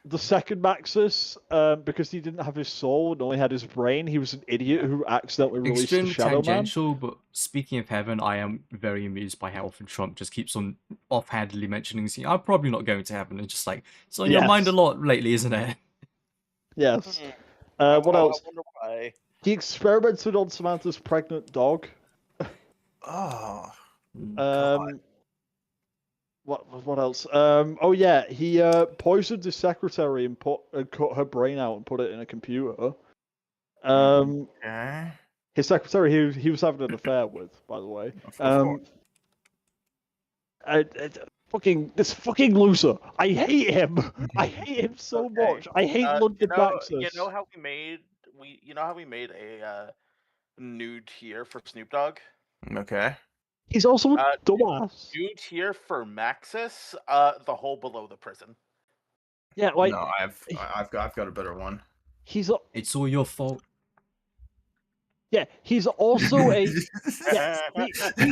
Speaker 1: the second Maxis, because he didn't have his soul and only had his brain, he was an idiot who accidentally released the
Speaker 3: Extremely
Speaker 1: Shadow Man.
Speaker 3: tangential, but speaking of heaven, I am very amused by how often Trump just keeps on offhandedly mentioning, I'm probably not going to heaven. It's just like, it's on your mind a
Speaker 1: Yes.
Speaker 3: lot lately, isn't it?
Speaker 1: Yes.
Speaker 5: I
Speaker 1: What else?
Speaker 5: wonder why.
Speaker 1: He experimented on Samantha's pregnant dog.
Speaker 6: Oh,
Speaker 1: Um, what else? Oh yeah, he poisoned his secretary and cut her brain out and put it in a computer.
Speaker 6: okay.
Speaker 1: His secretary he was having an affair with, by the way. This fucking loser. I hate him. I hate him so
Speaker 5: Okay.
Speaker 1: much. I hate London Maxis.
Speaker 5: You know how we made a new tier for Snoop Dogg?
Speaker 6: Okay.
Speaker 1: He's also a
Speaker 5: Uh,
Speaker 1: dumbass.
Speaker 5: New tier for Maxis, the hole below the prison.
Speaker 1: Yeah, like
Speaker 6: No, I've got a better one.
Speaker 1: he's
Speaker 3: It's all your fault.
Speaker 1: he's also a he's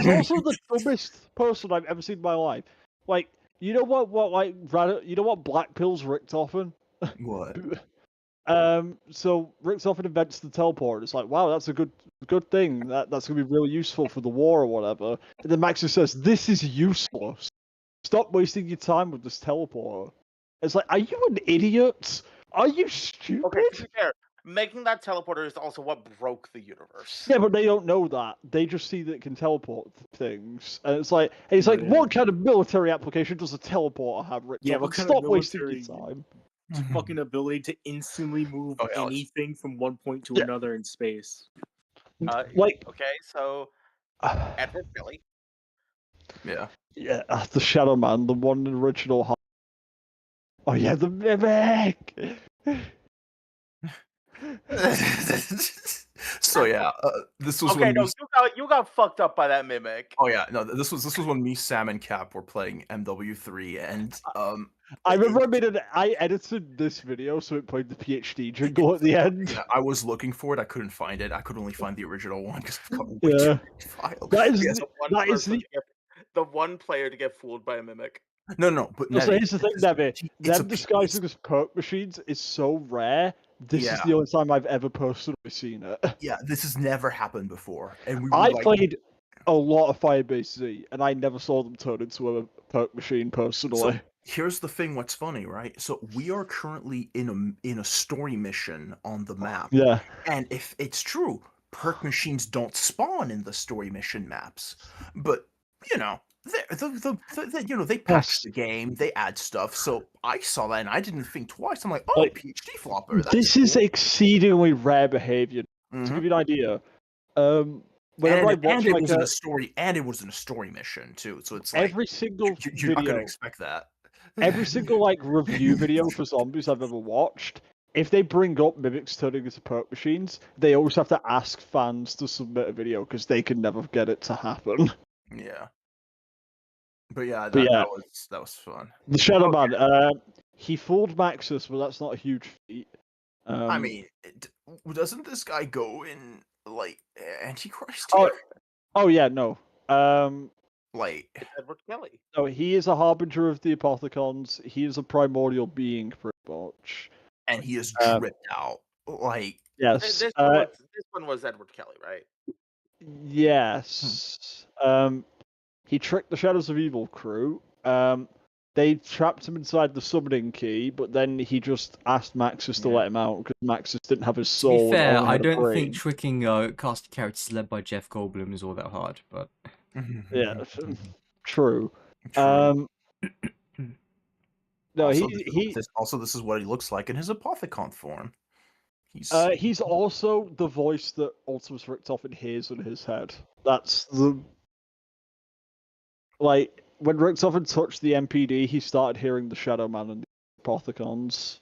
Speaker 1: also the dumbest person I've ever seen in my life. Like, you know what Black Pill's Richtofen?
Speaker 6: What?
Speaker 1: So Richtofen invents the teleport. It's like, wow, that's a good thing. That's gonna be really useful for the war or whatever. And then Maxis says, "This is useless. Stop wasting your time with this teleporter." It's like, are you an idiot? Are you stupid?
Speaker 5: Okay, to be fair, making that teleporter is also what broke the universe.
Speaker 1: Yeah, but they don't know that. They just see that it can teleport things, and it's like,
Speaker 7: Yeah.
Speaker 1: what kind of military application does a teleporter have? Richtofen?
Speaker 7: Yeah, what kind of
Speaker 1: Stop wasting your
Speaker 7: military-
Speaker 1: time.
Speaker 7: Fucking ability to instantly move
Speaker 6: Oh, yeah, let's-
Speaker 7: anything from one point to
Speaker 1: Yeah.
Speaker 7: another in space.
Speaker 1: Like,
Speaker 5: Okay, so Edward Billy.
Speaker 6: Yeah.
Speaker 1: yeah, the Shadow Man, the one original. Oh yeah, the Mimic.
Speaker 6: So yeah, this was
Speaker 5: Okay,
Speaker 6: when
Speaker 5: no, you got fucked up by that mimic.
Speaker 6: Oh yeah, no, this was when me, Sam, and Cap were playing MW3, and
Speaker 1: I remember I edited this video so it played the PhD jingle at the end.
Speaker 6: yeah, I was looking for it. I couldn't find it. I could only find the original one because I've got way
Speaker 1: Yeah.
Speaker 6: too many files.
Speaker 1: That is
Speaker 6: Yeah,
Speaker 1: the-
Speaker 5: One
Speaker 1: that is
Speaker 5: person
Speaker 1: the-
Speaker 5: to the one player to get fooled by a mimic.
Speaker 6: no, but
Speaker 1: So
Speaker 6: Nevi,
Speaker 1: here's the thing,
Speaker 6: it's-
Speaker 1: Nevi.
Speaker 6: it's a
Speaker 1: Them disguising as perk machines is so rare. This is
Speaker 6: Yeah.
Speaker 1: the only time I've ever personally seen it.
Speaker 6: Yeah, this has never happened before, and we were
Speaker 1: I
Speaker 6: like,
Speaker 1: played a lot of Firebase Z, and I never saw them turn into a perk machine personally.
Speaker 6: Here's the thing. What's funny, right? So we are currently in a story mission on the map,
Speaker 1: Yeah.
Speaker 6: and if it's true, perk machines don't spawn in the story mission maps, but you know. They patch
Speaker 1: Yes.
Speaker 6: the game, they add stuff. So I saw that and I didn't think twice. I'm like, oh,
Speaker 1: Like,
Speaker 6: PhD flopper. That's
Speaker 1: This is
Speaker 6: cool.
Speaker 1: exceedingly rare behavior. To
Speaker 6: Mhm.
Speaker 1: give you an idea, whenever I
Speaker 6: and
Speaker 1: watch
Speaker 6: it
Speaker 1: like
Speaker 6: was in a story, and it was in a story mission too. So it's like
Speaker 1: every single
Speaker 6: you're not
Speaker 1: video,
Speaker 6: gonna expect that.
Speaker 1: every single like review video for zombies I've ever watched, if they bring up mimics turning into perk machines, they always have to ask fans to submit a video because they can never get it to happen.
Speaker 6: Yeah. But yeah,
Speaker 1: But yeah.
Speaker 6: that was fun.
Speaker 1: The Shadow Man, he fooled Maxis, but that's not a huge feat.
Speaker 6: I mean, doesn't this guy go in like Antichrist
Speaker 1: Oh,
Speaker 6: here?
Speaker 1: oh yeah, no.
Speaker 6: Like,
Speaker 5: Edward Kelly.
Speaker 1: No, he is a harbinger of the Apothicons. He is a primordial being, pretty much.
Speaker 6: and he is
Speaker 1: Um,
Speaker 6: dripped out. Like,
Speaker 1: Yes.
Speaker 5: This one was Edward Kelly, right?
Speaker 1: Yes. He tricked the Shadows of Evil crew. They trapped him inside the summoning key, but then he just asked Maxis to let him out because Maxis didn't have his
Speaker 3: To
Speaker 1: soul.
Speaker 3: be
Speaker 1: and
Speaker 3: fair,
Speaker 1: only
Speaker 3: I
Speaker 1: had a
Speaker 3: don't
Speaker 1: brain.
Speaker 3: think tricking casting characters led by Jeff Goldblum is all that hard, but
Speaker 1: Yeah, true.
Speaker 6: true.
Speaker 1: No,
Speaker 6: also,
Speaker 1: he
Speaker 6: this is what he looks like in his Apothicon form.
Speaker 1: he's also the voice that Ultimus Richtofen hears in his head. That's the like when Richtofen touched the MPD, he started hearing the Shadow Man and the Apothicons.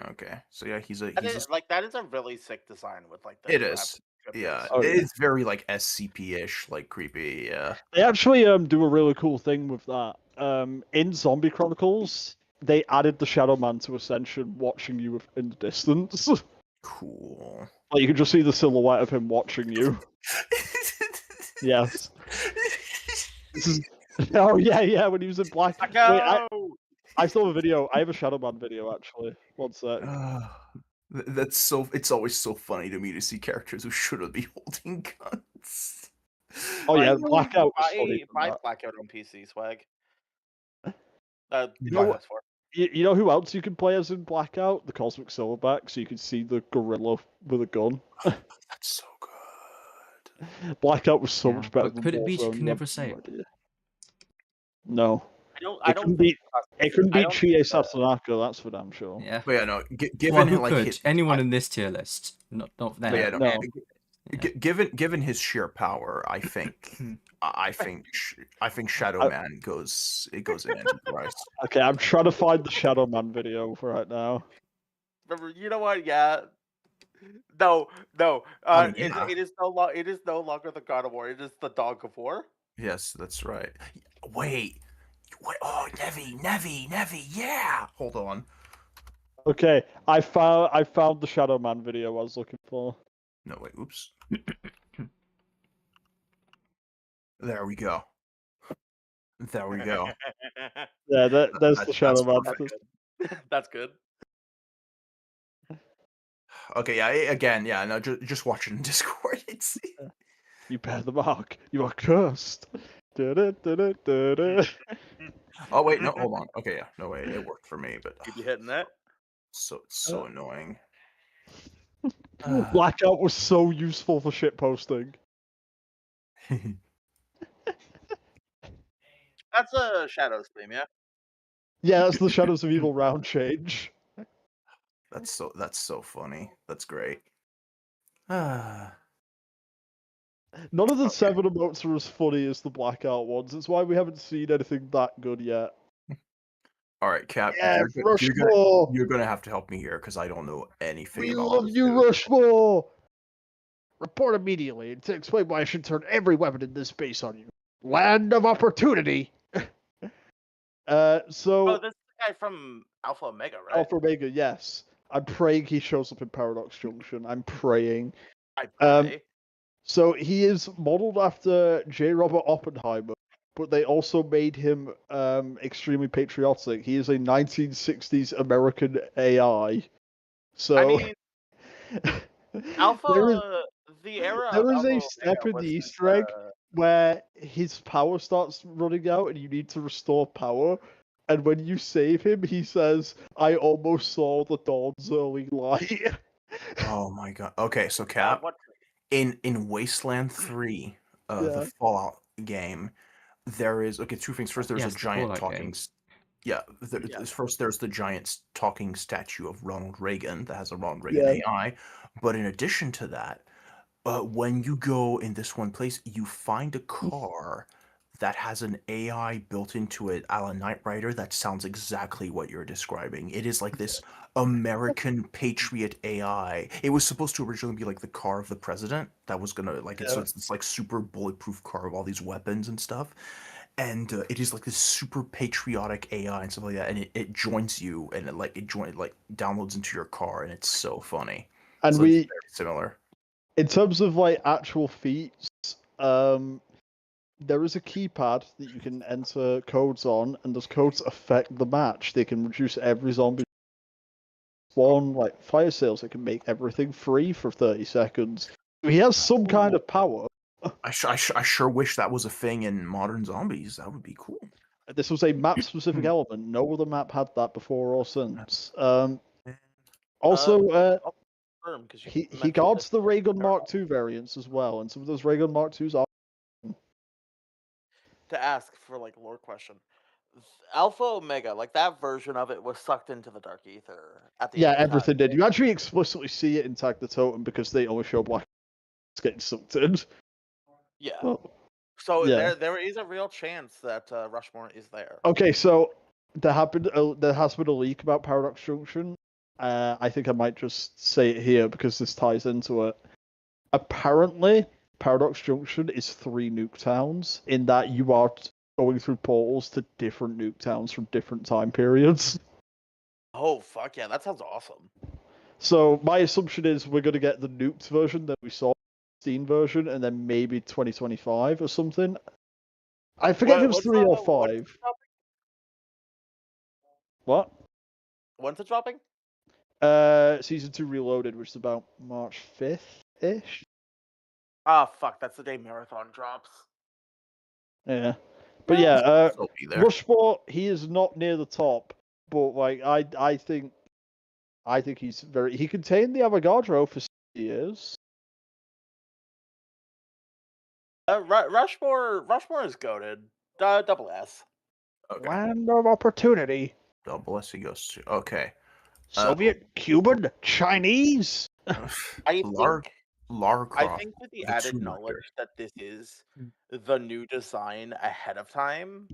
Speaker 6: Okay. So yeah, he's
Speaker 5: That
Speaker 6: a
Speaker 5: is a really sick design with like the
Speaker 6: It is. Yeah,
Speaker 1: Oh, yeah.
Speaker 6: it's very like SCP-ish, like creepy. Yeah.
Speaker 1: They actually do a really cool thing with that. In Zombie Chronicles, they added the Shadow Man to Ascension, watching you in the distance.
Speaker 6: Cool.
Speaker 1: Like you can just see the silhouette of him watching you. Yes. This is... Oh yeah, when he was in black. Wait, I still have a video. I have a Shadow Man video actually. One sec.
Speaker 6: That's so. It's always so funny to me to see characters who shouldn't be holding guns.
Speaker 1: Oh yeah, Blackout was funny.
Speaker 5: Buy Blackout on PC, swag.
Speaker 1: You know what? You know who else you can play as in Blackout? The Cosmic Silverback, so you can see the gorilla with a gun.
Speaker 6: That's so good.
Speaker 1: Blackout was so
Speaker 3: Yeah,
Speaker 1: much better
Speaker 3: but
Speaker 1: than
Speaker 3: could it be?
Speaker 1: Warzone,
Speaker 3: You can
Speaker 1: you
Speaker 3: never
Speaker 1: have
Speaker 3: say
Speaker 1: no
Speaker 3: it.
Speaker 1: idea. No.
Speaker 5: I
Speaker 1: It
Speaker 5: don't
Speaker 1: couldn't
Speaker 5: think
Speaker 1: It couldn't
Speaker 5: I
Speaker 1: beat
Speaker 5: don't
Speaker 1: Chie
Speaker 5: think,
Speaker 1: Satonaka, that's for damn sure.
Speaker 3: Yeah.
Speaker 6: But yeah, no.
Speaker 3: Well,
Speaker 6: Given
Speaker 3: who
Speaker 6: like
Speaker 3: could? Anyone in this tier list? Not them.
Speaker 6: But yeah, no.
Speaker 1: No.
Speaker 6: Given his sheer power, I think Shadow Man goes in Antichrist.
Speaker 1: Okay, I'm trying to find the Shadow Man video right now.
Speaker 5: Remember, you know what? Yeah. No.
Speaker 6: Yeah.
Speaker 5: It is no longer the God of War. It is the Dog of War.
Speaker 6: Yes, that's right. Wait. Oh, Nevi, yeah. Hold on.
Speaker 1: Okay, I found the Shadow Man video I was looking for.
Speaker 6: No, wait. Oops. There we go. There we go.
Speaker 1: Yeah, there's the
Speaker 6: That's
Speaker 1: Shadow Man.
Speaker 6: perfect.
Speaker 5: That's good.
Speaker 6: Okay, yeah. Again, yeah. No, just watch it in Discord. It's
Speaker 1: You bear the mark. You are cursed. Da-da-da-da-da-da.
Speaker 6: Oh wait, no, hold on. Okay, yeah, no wait, it worked for me, but
Speaker 5: Keep you hitting that.
Speaker 6: it's so annoying.
Speaker 1: Blackout was so useful for shit posting.
Speaker 5: That's a Shadows theme, yeah.
Speaker 1: Yeah, that's the Shadows of Evil round change.
Speaker 6: That's so funny. That's great. Ah.
Speaker 1: None of the 7 emotes are as funny as the Blackout ones. It's why we haven't seen anything that good yet.
Speaker 6: All right, Cap.
Speaker 1: Yeah,
Speaker 6: you're
Speaker 1: Rushmore!
Speaker 6: gonna have to help me here because I don't know anything.
Speaker 1: We
Speaker 6: about
Speaker 1: love
Speaker 6: this
Speaker 1: you,
Speaker 6: dude.
Speaker 1: Rushmore! Report immediately to explain why I should turn every weapon in this base on you. Land of opportunity!
Speaker 5: Oh,
Speaker 1: So,
Speaker 5: this is the guy from Alpha Omega, right?
Speaker 1: Alpha Omega, yes. I'm praying he shows up in Paradox Junction. I'm praying.
Speaker 5: I pray.
Speaker 1: So he is modeled after J. Robert Oppenheimer, but they also made him extremely patriotic. He is a 1960s American AI. So
Speaker 5: I mean, Alpha,
Speaker 1: there is,
Speaker 5: the era.
Speaker 1: there
Speaker 5: of
Speaker 1: is a
Speaker 5: Alpha
Speaker 1: step
Speaker 5: Omega
Speaker 1: in
Speaker 5: was
Speaker 1: the
Speaker 5: his,
Speaker 1: Easter egg where his power starts running out and you need to restore power. And when you save him, he says, "I almost saw the dawn's early light."
Speaker 6: Oh my god. Okay, so Cap,
Speaker 5: what?
Speaker 6: in Wasteland 3,
Speaker 1: Yeah.
Speaker 6: the Fallout game, there is two things. First, there's
Speaker 3: Yes,
Speaker 6: a
Speaker 3: the
Speaker 6: giant
Speaker 3: Fallout
Speaker 6: talking.
Speaker 3: game.
Speaker 6: Yeah,
Speaker 5: Yeah.
Speaker 6: first there's the giant talking statue of Ronald Reagan that has a Ronald Reagan
Speaker 1: Yeah.
Speaker 6: AI. But in addition to that, when you go in this one place, you find a car that has an AI built into it, a la Knight Rider, that sounds exactly what you're describing. It is like this American patriot AI. It was supposed to originally be like the car of the president. That was gonna so it's this like super bulletproof car of all these weapons and stuff. and it is like this super patriotic AI and stuff like that, and it joins you, and it downloads into your car, and it's so funny.
Speaker 1: And
Speaker 6: So it's very similar.
Speaker 1: in terms of like actual feats, there is a keypad that you can enter codes on, and those codes affect the match. They can reduce every zombie spawn, like fire sales. They can make everything free for 30 seconds. He has some kind of power.
Speaker 6: I sure wish that was a thing in Modern Zombies. That would be cool.
Speaker 1: This was a map-specific element. No other map had that before or since. Also, he guards the Raygun Mark II variants as well, and some of those Raygun Mark IIs are.
Speaker 5: To ask for like lore question, Alpha Omega, like that version of it was sucked into the Dark Ether at the
Speaker 1: Yeah,
Speaker 5: end of time.
Speaker 1: everything did. You actually explicitly see it in Tag the Totem because they only show black getting sucked in.
Speaker 5: Yeah.
Speaker 1: Well,
Speaker 5: So
Speaker 1: yeah.
Speaker 5: there is a real chance that Rushmore is there.
Speaker 1: Okay, so there has been a leak about Paradox Junction. I think I might just say it here because this ties into it. Apparently, Paradox Junction is 3 nuke towns in that you are going through portals to different nuke towns from different time periods.
Speaker 5: Oh fuck yeah, that sounds awesome.
Speaker 1: So my assumption is we're going to get the nuked version that we saw, Steam version, and then maybe 2025 or something. I forget if it was 3 or 5. What?
Speaker 5: When's it dropping?
Speaker 1: Season 2 Reloaded, which is about March 5th-ish.
Speaker 5: Ah, fuck, that's the day Marathon drops.
Speaker 1: Yeah. But yeah,
Speaker 6: He'll be there.
Speaker 1: Rushmore, he is not near the top, but like I think he's very. He contained the Avogadro for 6 years.
Speaker 5: Rushmore is goated. Double S.
Speaker 6: Okay.
Speaker 1: Land of opportunity.
Speaker 6: Double S he goes to. Okay.
Speaker 1: Soviet, Cuban, Chinese.
Speaker 5: I
Speaker 6: Lara Croft.
Speaker 5: think with the
Speaker 6: the
Speaker 5: added
Speaker 6: Tomb
Speaker 5: knowledge
Speaker 6: Raider.
Speaker 5: that this is the new design ahead of time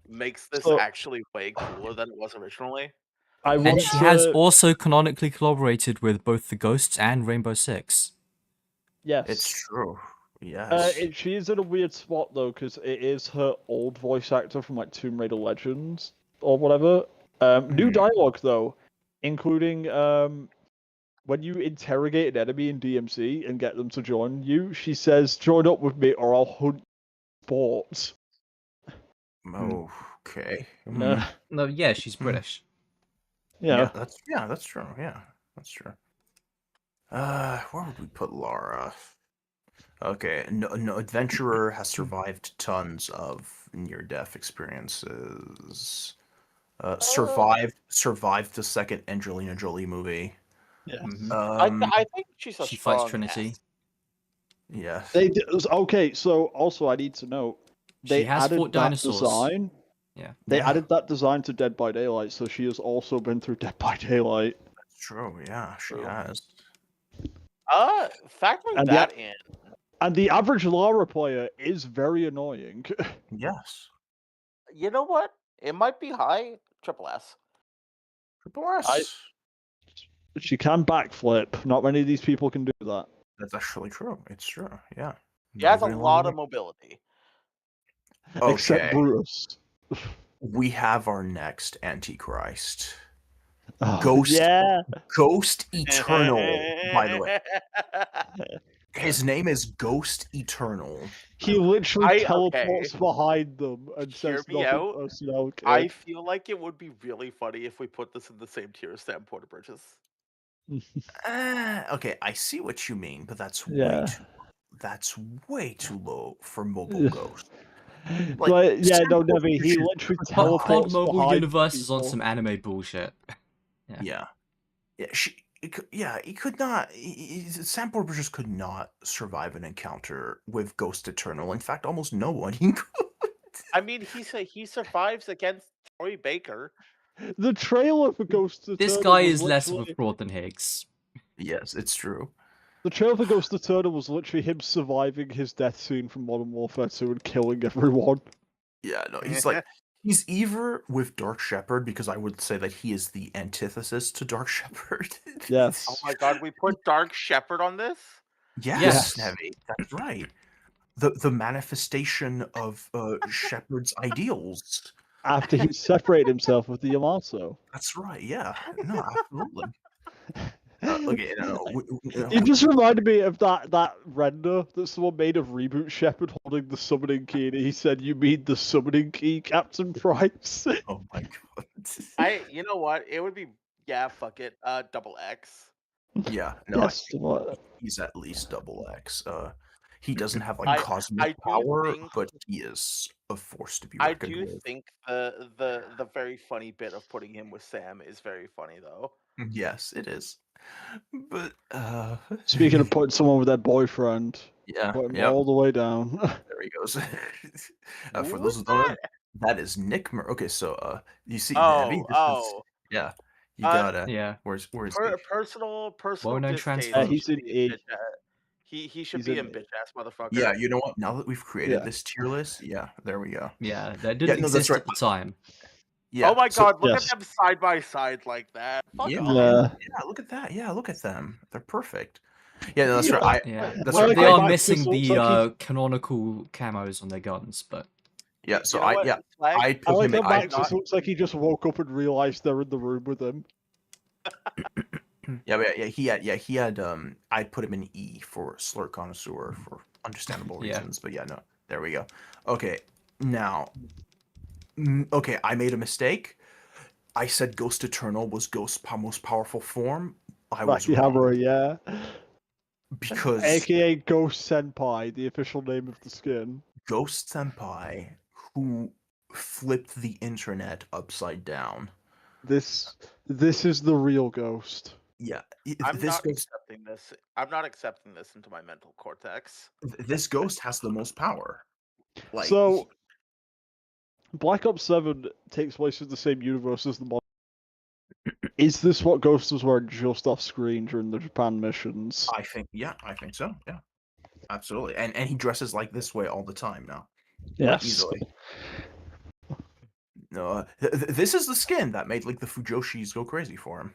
Speaker 5: makes this
Speaker 1: So-
Speaker 5: actually way cooler than it was originally.
Speaker 1: I
Speaker 3: And
Speaker 1: want
Speaker 3: she has
Speaker 1: to-
Speaker 3: also canonically collaborated with both the Ghosts and Rainbow Six.
Speaker 1: Yes.
Speaker 6: It's true. Yes.
Speaker 1: She is in a weird spot though, because it is her old voice actor from like Tomb Raider Legends or whatever. New dialogue though, including when you interrogate an enemy in DMC and get them to join you, she says, "Join up with me, or I'll hunt sports."
Speaker 6: Okay.
Speaker 3: No, yeah, she's British.
Speaker 1: Yeah.
Speaker 6: That's true. Yeah, that's true. Where would we put Lara? Okay, no adventurer has survived tons of near-death experiences. Survived the second Angelina Jolie movie.
Speaker 1: Yeah.
Speaker 5: I think she's a
Speaker 3: She
Speaker 5: strong
Speaker 3: fights Trinity.
Speaker 5: S.
Speaker 6: Yeah.
Speaker 1: Okay, so also I need to note they
Speaker 3: She has
Speaker 1: added
Speaker 3: fought
Speaker 1: that
Speaker 3: dinosaurs.
Speaker 1: design.
Speaker 3: Yeah.
Speaker 1: They
Speaker 6: Yeah.
Speaker 1: added that design to Dead by Daylight, so she has also been through Dead by Daylight.
Speaker 6: That's true. Yeah, she
Speaker 5: True.
Speaker 6: has.
Speaker 5: Factoring
Speaker 1: And
Speaker 5: that in,
Speaker 1: And the average Lara player is very annoying.
Speaker 6: Yes.
Speaker 5: you know what? It might be high. Triple S.
Speaker 6: Triple S.
Speaker 1: She can backflip. Not many of these people can do that.
Speaker 6: That's actually true. It's true. Yeah.
Speaker 5: She has a
Speaker 6: Moving
Speaker 5: lot
Speaker 6: along.
Speaker 5: of mobility.
Speaker 1: Except
Speaker 6: Okay.
Speaker 1: Brutus.
Speaker 6: We have our next Antichrist.
Speaker 1: Oh,
Speaker 6: Ghost.
Speaker 1: Yeah.
Speaker 6: Ghost Eternal, by the way. His name is Ghost Eternal.
Speaker 1: He literally
Speaker 5: okay.
Speaker 1: teleports behind them and
Speaker 5: Hear
Speaker 1: says
Speaker 5: me
Speaker 1: nothing
Speaker 5: out.
Speaker 1: personal.
Speaker 5: I feel like it would be really funny if we put this in the same tier as Sam Porter Bridges.
Speaker 6: Okay, I see what you mean, but that's
Speaker 1: Yeah.
Speaker 6: way too low for Mobile Ghost.
Speaker 1: But yeah, no,
Speaker 6: Sam
Speaker 1: Nevi, he
Speaker 6: Porter
Speaker 1: literally
Speaker 6: Bridges-
Speaker 1: teleports
Speaker 3: COD Mobile
Speaker 1: behind
Speaker 3: Universe is on
Speaker 1: people.
Speaker 3: some anime bullshit.
Speaker 6: Yeah. He could not. Sam Porter Bridges could not survive an encounter with Ghost Eternal. In fact, almost no one he could.
Speaker 5: I mean, he survives against Troy Baker.
Speaker 1: The trailer for Ghost Eternal.
Speaker 3: This guy
Speaker 1: was
Speaker 3: is less of a
Speaker 1: literally-
Speaker 3: fraud than Higgs.
Speaker 6: Yes, it's true.
Speaker 1: The trailer for Ghost Eternal was literally him surviving his death scene from Modern Warfare 2 and killing everyone.
Speaker 6: Yeah, no, he's like he's either with Dark Shepherd because I would say that he is the antithesis to Dark Shepherd.
Speaker 1: Yes.
Speaker 5: Oh my god, we put Dark Shepherd on this?
Speaker 6: Yes,
Speaker 1: Yes.
Speaker 6: Nevi, that's right. the manifestation of Shepard's ideals.
Speaker 1: After he separated himself with the Yamato.
Speaker 6: That's right. Yeah. No, absolutely. Look at
Speaker 1: You just reminded me of that render that someone made of Reboot Shepard holding the summoning key, and he said, "You mean the summoning key, Captain Price?"
Speaker 6: Oh my god.
Speaker 5: You know what? It would be fuck it. Double X.
Speaker 6: Yeah. No,
Speaker 1: Yes, what?
Speaker 6: he's at least double X. He doesn't have
Speaker 5: I
Speaker 6: cosmic
Speaker 5: do
Speaker 6: power,
Speaker 5: think-
Speaker 6: but he is a force to be
Speaker 5: I
Speaker 6: reckoned
Speaker 5: do
Speaker 6: with.
Speaker 5: think the very funny bit of putting him with Sam is very funny though.
Speaker 6: Yes, it is. But
Speaker 1: Speaking of putting someone with their boyfriend,
Speaker 6: yeah,
Speaker 1: put him
Speaker 6: yep,
Speaker 1: all the way down.
Speaker 6: there he goes. For
Speaker 5: Who
Speaker 6: those who
Speaker 5: was
Speaker 6: don't know,
Speaker 5: that?
Speaker 6: that is Nick Okay, so you see,
Speaker 5: Oh,
Speaker 6: this is-
Speaker 5: oh.
Speaker 6: yeah, you
Speaker 5: Uh,
Speaker 6: gotta.
Speaker 3: Yeah.
Speaker 6: Where's
Speaker 5: Personal
Speaker 3: Well-known
Speaker 5: distaste.
Speaker 3: transfer.
Speaker 1: He's in E.
Speaker 5: He should
Speaker 1: He's
Speaker 5: be
Speaker 1: in
Speaker 5: in bitch ass motherfucker.
Speaker 6: Yeah, you know what? Now that we've created
Speaker 1: Yeah.
Speaker 6: this tier list, yeah, there we go.
Speaker 3: Yeah, that didn't
Speaker 6: no, that's
Speaker 3: exist
Speaker 6: right.
Speaker 3: at the time.
Speaker 6: Yeah.
Speaker 5: Oh my
Speaker 6: so-
Speaker 5: god, look
Speaker 1: yes.
Speaker 5: at them side by side like that. Fuck
Speaker 6: Yeah,
Speaker 5: off.
Speaker 6: yeah, look at that. Yeah, look at them. They're perfect. Yeah, no, that's right.
Speaker 3: Yeah,
Speaker 6: That's
Speaker 1: Well,
Speaker 6: right.
Speaker 3: they
Speaker 1: okay,
Speaker 3: are
Speaker 1: Max,
Speaker 3: missing
Speaker 1: this looks
Speaker 3: the
Speaker 1: like
Speaker 3: canonical camos on their guns, but
Speaker 6: Yeah, so
Speaker 5: You know what, Flag?
Speaker 6: I
Speaker 1: I
Speaker 6: put
Speaker 1: like
Speaker 6: him.
Speaker 1: that
Speaker 6: I,
Speaker 1: Max just looks like he just woke up and realized they're in the room with him.
Speaker 6: yeah, he had. I put him in E for Slurk Connoisseur for understandable
Speaker 3: Yeah.
Speaker 6: reasons, but yeah, no, there we go. Okay, now, okay, I made a mistake. I said Ghost Eternal was Ghost's most powerful form. I was
Speaker 1: Rocky
Speaker 6: wrong,
Speaker 1: Hammer, yeah.
Speaker 6: because
Speaker 1: AKA Ghost Senpai, the official name of the skin.
Speaker 6: Ghost Senpai, who flipped the internet upside down.
Speaker 1: This is the real Ghost.
Speaker 6: Yeah,
Speaker 5: I'm
Speaker 6: this
Speaker 5: not
Speaker 6: ghost,
Speaker 5: accepting this. I'm not accepting this into my mental cortex.
Speaker 6: this ghost has the most power. Like,
Speaker 1: So, Black Ops 7 takes place in the same universe as the mod. Is this what Ghost was wearing just off screen during the Japan missions?
Speaker 6: I think so. Yeah, absolutely. And he dresses like this way all the time now.
Speaker 1: Yes.
Speaker 6: Easily. No, this is the skin that made like the Fujoshis go crazy for him.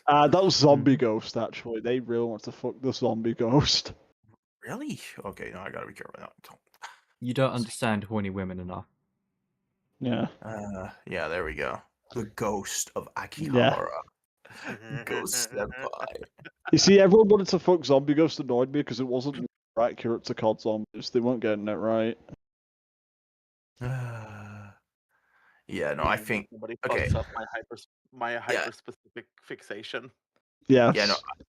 Speaker 1: That was Zombie Ghost, actually. They really want to fuck the Zombie Ghost.
Speaker 6: Really? Okay, no, I gotta be careful now.
Speaker 3: you don't understand horny women enough.
Speaker 1: Yeah.
Speaker 6: Yeah, there we go. The ghost of Akihabara.
Speaker 5: Mm-hmm.
Speaker 6: Ghost Senpai.
Speaker 1: You see, everyone wanted to fuck Zombie Ghost annoyed me because it wasn't accurate to COD Zombies. They weren't getting it right.
Speaker 6: Yeah, no, I think.
Speaker 5: Somebody
Speaker 6: okay.
Speaker 5: fucks up my hyper specific fixation.
Speaker 1: Yes.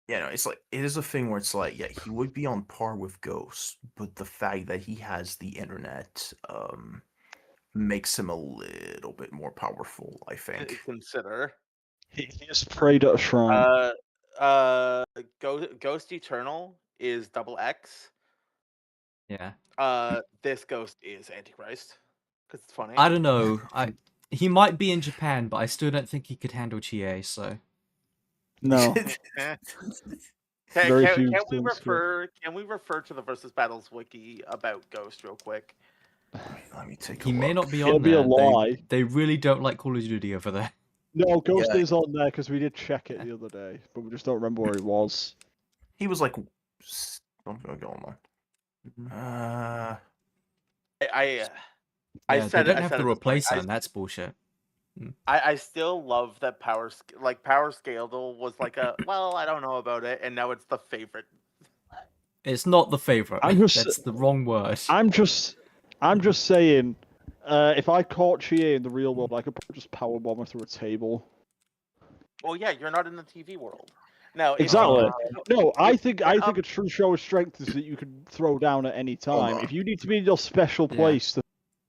Speaker 6: Yeah, no, it's like it is a thing where it's like, yeah, he would be on par with Ghost, but the fact that he has the internet makes him a little bit more powerful, I think.
Speaker 5: Consider.
Speaker 1: He just prayed at a shrine.
Speaker 5: Ghost Eternal is double X.
Speaker 3: Yeah.
Speaker 5: This Ghost is Antichrist. Because it's funny.
Speaker 3: I don't know. He might be in Japan, but I still don't think he could handle GA, so
Speaker 1: No. Very few
Speaker 5: Can we
Speaker 1: things
Speaker 5: refer to the Versus Battles wiki about Ghost real quick?
Speaker 6: Let me take a
Speaker 3: he may
Speaker 6: look.
Speaker 3: not be
Speaker 1: It'll
Speaker 3: on
Speaker 1: be
Speaker 3: there.
Speaker 1: a lie.
Speaker 3: They really don't like Call of Duty over there.
Speaker 1: No, Ghost
Speaker 6: Yeah.
Speaker 1: is on there because we did check it the other day, but we just don't remember where he was.
Speaker 6: He was like, don't go on.
Speaker 5: I
Speaker 3: Yeah,
Speaker 5: said
Speaker 3: they
Speaker 5: it.
Speaker 3: don't
Speaker 5: I
Speaker 3: have
Speaker 5: said
Speaker 3: to
Speaker 5: it
Speaker 3: replace
Speaker 5: before.
Speaker 3: him. That's bullshit.
Speaker 5: I still love that Power Scale was like a well, I don't know about it, and now it's the favorite.
Speaker 3: It's not the favorite.
Speaker 1: I'm just-
Speaker 3: That's the wrong word.
Speaker 1: I'm just saying, if I caught Chie in the real world, I could probably just powerbomb her through a table.
Speaker 5: Well, yeah, you're not in the TV world. No,
Speaker 1: Exactly. No, I think
Speaker 5: um,
Speaker 1: a true show of strength is that you can throw down at any time.
Speaker 6: on.
Speaker 1: If you need to be in your special
Speaker 3: Yeah.
Speaker 1: place,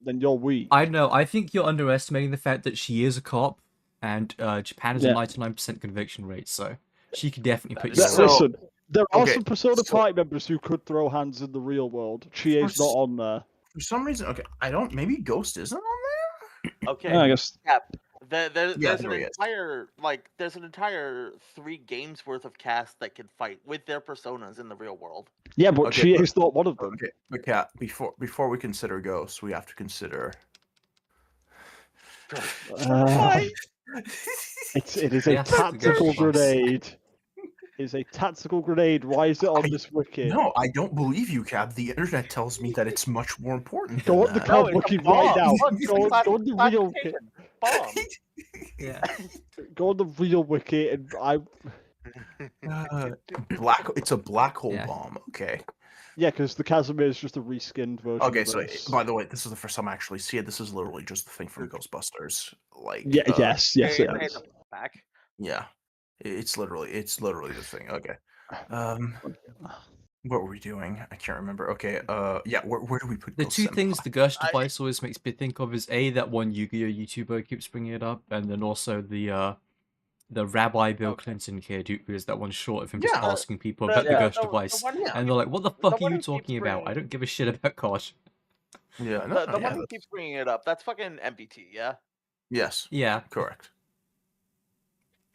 Speaker 1: then you're weak.
Speaker 3: I know. I think you're underestimating the fact that she is a cop, and Japan has
Speaker 1: Yeah.
Speaker 3: a 99% conviction rate, so she could definitely put
Speaker 6: is
Speaker 3: you.
Speaker 6: so-
Speaker 1: Listen, there are
Speaker 6: okay,
Speaker 1: some Persona
Speaker 6: so-
Speaker 1: party members who could throw hands in the real world. Chie's not on there.
Speaker 6: For some reason, okay, I don't. Maybe Ghost isn't on there.
Speaker 5: Okay.
Speaker 1: Yeah, I guess.
Speaker 5: There's
Speaker 6: Yeah,
Speaker 5: an
Speaker 6: there he is.
Speaker 5: entire 3 games worth of cast that can fight with their personas in the real world.
Speaker 1: Yeah, but
Speaker 6: Okay,
Speaker 1: Chie's not one of them.
Speaker 6: Okay, but Kat, before we consider Ghost, we have to consider.
Speaker 1: It is a
Speaker 3: Yes, the
Speaker 1: tactical
Speaker 3: Ghost Box.
Speaker 1: grenade. is a tactical grenade. Why is it on this wiki?
Speaker 6: No, I don't believe you, Cab. The internet tells me that it's much more important
Speaker 1: Go
Speaker 6: than
Speaker 1: on the
Speaker 6: that.
Speaker 1: card
Speaker 5: No, it's a
Speaker 1: wiki right
Speaker 5: bomb.
Speaker 1: now.
Speaker 5: Look, it's a
Speaker 1: Go on the real wiki.
Speaker 5: classification. Bomb.
Speaker 3: Yeah.
Speaker 1: Go on the real wiki, and
Speaker 6: It's a black hole
Speaker 3: Yeah.
Speaker 6: bomb. Okay.
Speaker 1: yeah, because the Casimir is just a reskinned version.
Speaker 6: Okay,
Speaker 1: of
Speaker 6: so
Speaker 1: this.
Speaker 6: by the way, this is the first time I actually see it. This is literally just the thing from Ghostbusters. Like,
Speaker 1: yeah, yes, it
Speaker 5: It's
Speaker 1: is.
Speaker 5: a back.
Speaker 6: yeah, it's literally the thing. Okay, what were we doing? I can't remember. Okay, yeah, where do we put
Speaker 3: The
Speaker 6: Ghost
Speaker 3: two
Speaker 6: Senpai?
Speaker 3: things the Gersh device always makes me think of is A, that one Yu-Gi-Oh YouTuber keeps bringing it up, and then also the Rabbi Bill Clinton kid who is that one short of him just
Speaker 6: Yeah,
Speaker 3: asking people
Speaker 5: the-
Speaker 3: about the
Speaker 1: yeah.
Speaker 3: Gersh device,
Speaker 5: one-
Speaker 3: and they're like, "What the
Speaker 5: the
Speaker 3: fuck are
Speaker 5: one
Speaker 3: you
Speaker 5: who keeps
Speaker 3: talking about? I
Speaker 5: bringing-
Speaker 3: don't give a shit about Kosh."
Speaker 6: Yeah, no,
Speaker 5: The
Speaker 6: yeah,
Speaker 5: one who keeps bringing it up, that's fucking MBT, yeah?
Speaker 6: yes,
Speaker 3: Yeah.
Speaker 6: correct.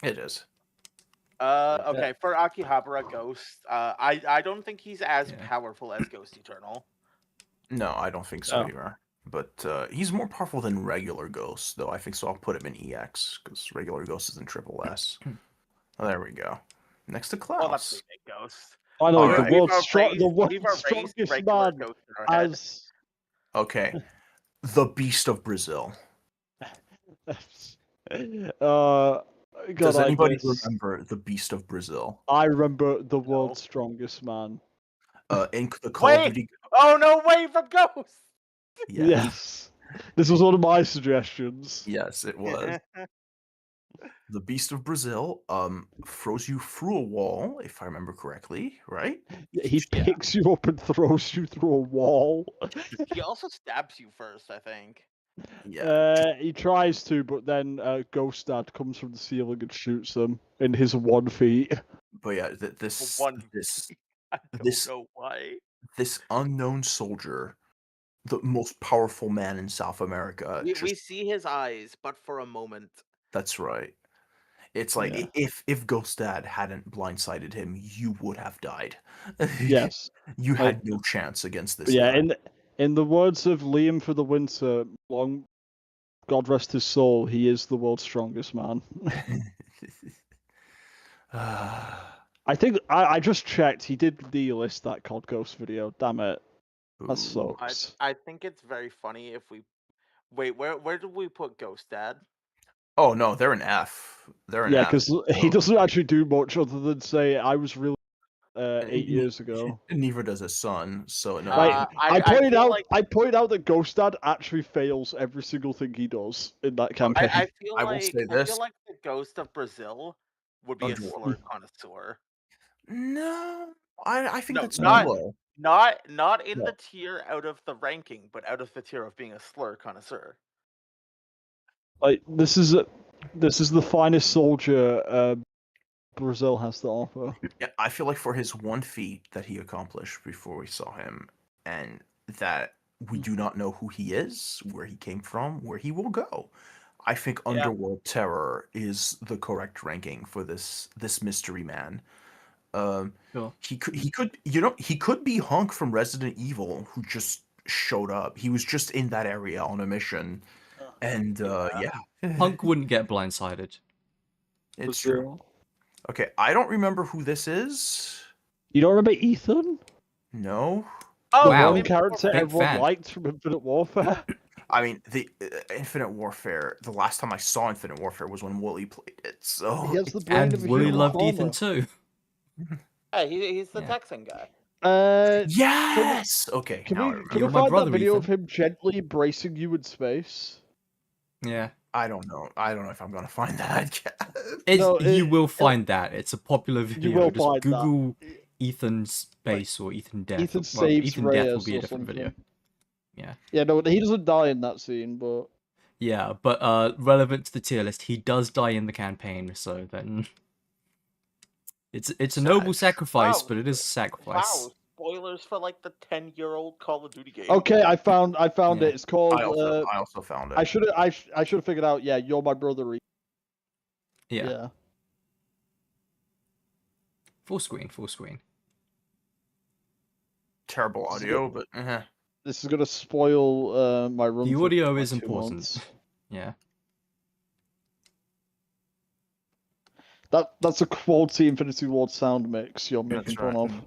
Speaker 6: It is.
Speaker 5: Okay, for Akihabara Ghost, I don't think he's as
Speaker 3: Yeah.
Speaker 5: powerful as Ghost Eternal.
Speaker 6: No, I don't think so
Speaker 1: Oh.
Speaker 6: either. But he's more powerful than regular Ghost, though. I think so. I'll put him in EX because regular Ghost is in triple S. Oh, there we go. Next to Klaus.
Speaker 5: Well, that's Remake Ghost.
Speaker 1: Finally,
Speaker 6: Alright.
Speaker 1: the world's
Speaker 5: We've
Speaker 1: strongest
Speaker 5: erased regular
Speaker 1: man
Speaker 5: Ghost in our head.
Speaker 1: as.
Speaker 6: Okay, the Beast of Brazil.
Speaker 1: God,
Speaker 6: Does anybody
Speaker 1: miss-
Speaker 6: remember the Beast of Brazil?
Speaker 1: I remember the world's strongest man.
Speaker 6: In the Call of
Speaker 5: Wait!
Speaker 6: Duty.
Speaker 5: Oh no, wait from Ghost!
Speaker 1: Yes. This was one of my suggestions.
Speaker 6: Yes, it was. The Beast of Brazil throws you through a wall, if I remember correctly, right?
Speaker 1: He picks you up and throws you through a wall.
Speaker 5: He also stabs you first, I think.
Speaker 6: Yeah.
Speaker 1: He tries to, but then Ghost Dad comes from the ceiling and shoots him in his 1 feet.
Speaker 6: But yeah, this
Speaker 5: One-
Speaker 6: this
Speaker 5: I don't
Speaker 6: This-
Speaker 5: know why.
Speaker 6: this unknown soldier, the most powerful man in South America.
Speaker 5: We
Speaker 6: just-
Speaker 5: see his eyes, but for a moment.
Speaker 6: That's right. It's like
Speaker 1: Yeah.
Speaker 6: if Ghost Dad hadn't blindsided him, you would have died.
Speaker 1: Yes.
Speaker 6: You
Speaker 1: Like-
Speaker 6: had no chance against this.
Speaker 1: Yeah,
Speaker 6: guy.
Speaker 1: in the words of Liam for the Winter, long God rest his soul, he is the world's strongest man. I think I just checked. He did delist that COD Ghost video. Damn it, that
Speaker 6: Ooh.
Speaker 1: sucks.
Speaker 5: I think it's very funny if we wait. Where did we put Ghost Dad?
Speaker 6: Oh no, they're an F. They're an
Speaker 1: Yeah,
Speaker 6: F.
Speaker 1: because he doesn't actually do much other than say I was really 8 years ago.
Speaker 6: Neither does his son. So no.
Speaker 1: Like, I pointed
Speaker 5: feel
Speaker 1: out
Speaker 5: like-
Speaker 1: I pointed out that Ghost Dad actually fails every single thing he does in that campaign.
Speaker 5: I feel
Speaker 6: I will
Speaker 5: like
Speaker 6: say
Speaker 5: I
Speaker 6: this.
Speaker 5: feel like the Ghost of Brazil would be a
Speaker 6: Underwater.
Speaker 5: slur connoisseur.
Speaker 6: No, I think
Speaker 5: No,
Speaker 6: that's
Speaker 5: not-
Speaker 6: too low.
Speaker 5: Not in
Speaker 1: No.
Speaker 5: the tier out of the ranking, but out of the tier of being a slur connoisseur.
Speaker 1: Like this is the finest soldier Brazil has to offer.
Speaker 6: Yeah, I feel like for his 1 feat that he accomplished before we saw him, and that we do not know who he is, where he came from, where he will go. I think Underworld Terror is the correct ranking for this mystery man.
Speaker 3: Sure.
Speaker 6: He could be Hunk from Resident Evil who just showed up. He was just in that area on a mission, and yeah,
Speaker 3: Punk wouldn't get blindsided.
Speaker 6: it's true. Okay, I don't remember who this is.
Speaker 1: You don't remember Ethan?
Speaker 6: No.
Speaker 5: Oh,
Speaker 3: Wow.
Speaker 1: One
Speaker 5: maybe
Speaker 1: character
Speaker 3: Big
Speaker 1: everyone
Speaker 3: fan.
Speaker 1: liked from Infinite Warfare.
Speaker 6: I mean, the Infinite Warfare. The last time I saw Infinite Warfare was when Wooly played it. So
Speaker 1: He has the brain
Speaker 3: And
Speaker 1: of a
Speaker 3: Willie
Speaker 1: human
Speaker 3: loved
Speaker 1: farmer.
Speaker 3: Ethan too.
Speaker 5: Hey, he's the
Speaker 3: Yeah.
Speaker 5: Texan guy.
Speaker 6: yes. Okay,
Speaker 1: Can
Speaker 6: now I
Speaker 1: we
Speaker 6: remember.
Speaker 1: can
Speaker 3: You're
Speaker 1: we
Speaker 3: my
Speaker 1: find
Speaker 3: brother,
Speaker 1: that video
Speaker 3: Ethan.
Speaker 1: of him gently embracing you in space?
Speaker 3: Yeah.
Speaker 6: I don't know. I don't know if I'm gonna find that.
Speaker 1: No,
Speaker 3: You will find that. It's a popular video.
Speaker 1: will
Speaker 3: Just
Speaker 1: find that.
Speaker 3: Google Ethan Space or Ethan Death.
Speaker 1: Ethan
Speaker 3: Well,
Speaker 1: saves
Speaker 3: Ethan Death will
Speaker 1: Reyes
Speaker 3: be a
Speaker 1: or
Speaker 3: different video.
Speaker 1: something.
Speaker 3: Yeah.
Speaker 1: Yeah, no, he doesn't die in that scene, but
Speaker 3: Yeah, but relevant to the tier list, he does die in the campaign, so then it's a noble sacrifice,
Speaker 5: Wow.
Speaker 3: but it is a sacrifice.
Speaker 5: Wow, spoilers for like the 10-year-old Call of Duty game.
Speaker 1: okay, I found
Speaker 3: Yeah.
Speaker 1: it. It's called.
Speaker 6: I also found it.
Speaker 1: I should have figured out. Yeah, you're my brother.
Speaker 3: Yeah. Full screen, full screen.
Speaker 6: Terrible audio, but
Speaker 1: This is gonna spoil my run.
Speaker 3: The
Speaker 1: for
Speaker 3: audio
Speaker 1: like
Speaker 3: is
Speaker 1: 2
Speaker 3: important.
Speaker 1: months.
Speaker 3: Yeah.
Speaker 1: That's a quality Infinity Ward sound mix you're making
Speaker 6: That's
Speaker 1: fun
Speaker 6: right.
Speaker 1: of.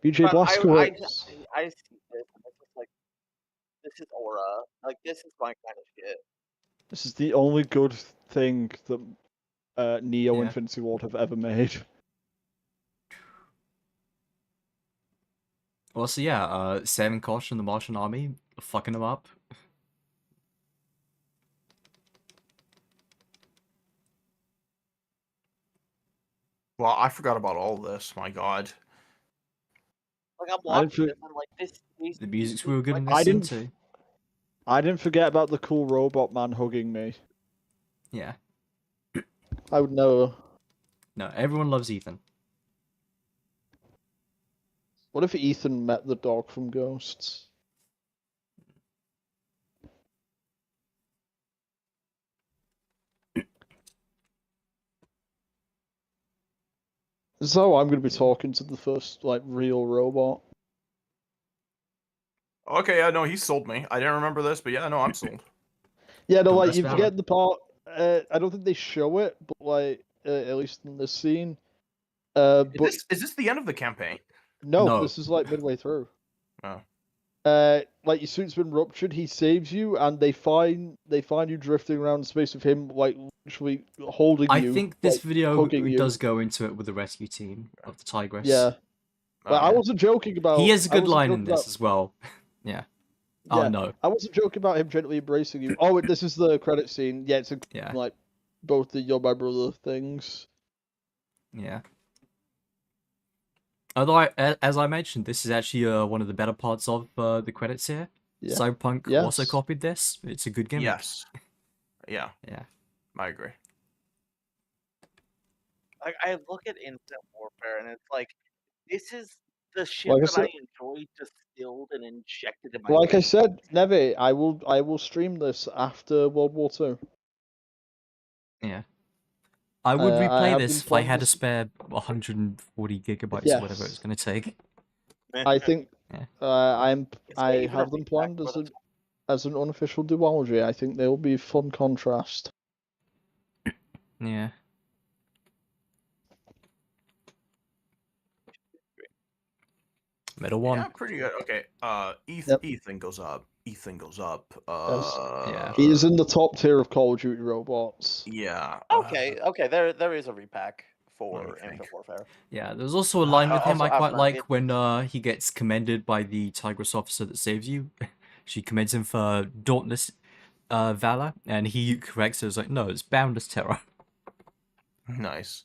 Speaker 1: BJ
Speaker 5: But
Speaker 1: Blazkowicz.
Speaker 5: I see this, and it's just like, this is aura. Like, this is my kind of shit.
Speaker 1: This is the only good thing that Neo
Speaker 3: Yeah.
Speaker 1: Infinity Ward have ever made.
Speaker 3: Also, yeah, Sam Kosh and the Martian Army fucking them up.
Speaker 6: Well, I forgot about all this. My God.
Speaker 5: Like, I'm
Speaker 1: I didn't
Speaker 5: watching
Speaker 1: feel-
Speaker 5: this, and I'm like, this.
Speaker 3: The music's real good in
Speaker 5: like,
Speaker 3: this
Speaker 1: I
Speaker 3: scene
Speaker 1: didn't-
Speaker 3: too.
Speaker 1: I didn't forget about the cool robot man hugging me.
Speaker 3: Yeah.
Speaker 1: I would never.
Speaker 3: No, everyone loves Ethan.
Speaker 1: What if Ethan met the dog from Ghosts? So I'm going to be talking to the first like real robot.
Speaker 6: Okay, yeah, no, he sold me. I didn't remember this, but yeah, no, I'm sold.
Speaker 1: Yeah, no,
Speaker 3: Don't
Speaker 1: like
Speaker 3: mess
Speaker 1: you
Speaker 3: about
Speaker 1: forget the part. I don't think they show it, but like at least in this scene. But
Speaker 6: Is this the end of the campaign?
Speaker 1: no,
Speaker 3: No.
Speaker 1: this is like midway through.
Speaker 6: Oh.
Speaker 1: Like your suit's been ruptured, he saves you, and they find you drifting around space with him, like literally holding
Speaker 3: I
Speaker 1: you.
Speaker 3: think this
Speaker 1: like,
Speaker 3: video
Speaker 1: hugging you.
Speaker 3: does go into it with the rescue team of the Tigress.
Speaker 1: Yeah, but I
Speaker 6: yeah.
Speaker 1: wasn't joking about.
Speaker 3: He has a
Speaker 1: I
Speaker 3: good
Speaker 1: wasn't
Speaker 3: line in
Speaker 1: joking
Speaker 3: this
Speaker 1: about-
Speaker 3: as well. Yeah. Oh
Speaker 1: Yeah.
Speaker 3: no.
Speaker 1: I wasn't joking about him gently embracing you. Oh, this is the credit scene. Yeah, it's
Speaker 3: Yeah.
Speaker 1: like both the "You're my brother" things.
Speaker 3: Yeah. Although, as I mentioned, this is actually one of the better parts of the credits here.
Speaker 1: Yeah.
Speaker 3: Cyberpunk also
Speaker 1: Yes.
Speaker 3: copied this. It's a good gimmick.
Speaker 6: Yes. Yeah,
Speaker 3: Yeah.
Speaker 6: I agree.
Speaker 5: Like, I look at Instant Warfare, and it's like, this is the shit
Speaker 1: Like I
Speaker 5: that
Speaker 1: said-
Speaker 5: I enjoy distilled and injected in my
Speaker 1: Like I
Speaker 5: brain.
Speaker 1: said, Nevi, I will stream this after World War II.
Speaker 3: Yeah. I would
Speaker 1: I
Speaker 3: replay
Speaker 1: have
Speaker 3: this
Speaker 1: been
Speaker 3: if I had
Speaker 1: playing
Speaker 3: a
Speaker 1: this-
Speaker 3: spare 140 gigabytes or whatever
Speaker 1: Yes.
Speaker 3: it's going to take.
Speaker 1: I think
Speaker 3: Yeah.
Speaker 1: I
Speaker 5: It's
Speaker 1: I
Speaker 5: even a
Speaker 1: have them
Speaker 5: repack
Speaker 1: planned
Speaker 5: for
Speaker 1: as
Speaker 5: the
Speaker 1: an unofficial duology. I think they'll be fun contrast.
Speaker 3: Yeah. Metal One.
Speaker 6: Yeah, pretty good. Okay,
Speaker 1: Yep.
Speaker 6: Ethan goes up. Ethan goes up.
Speaker 3: Yeah.
Speaker 1: He is in the top tier of Call of Duty robots.
Speaker 6: Yeah.
Speaker 5: Okay, there is a repack for
Speaker 6: Let me think.
Speaker 5: Infinite Warfare.
Speaker 3: Yeah, there's also a line with him
Speaker 5: Also,
Speaker 3: I quite
Speaker 5: Aftermath,
Speaker 3: like
Speaker 5: it-
Speaker 3: when he gets commended by the Tigress officer that saves you. She commends him for dauntless valor, and he corrects her as like, no, it's boundless terror.
Speaker 6: Nice.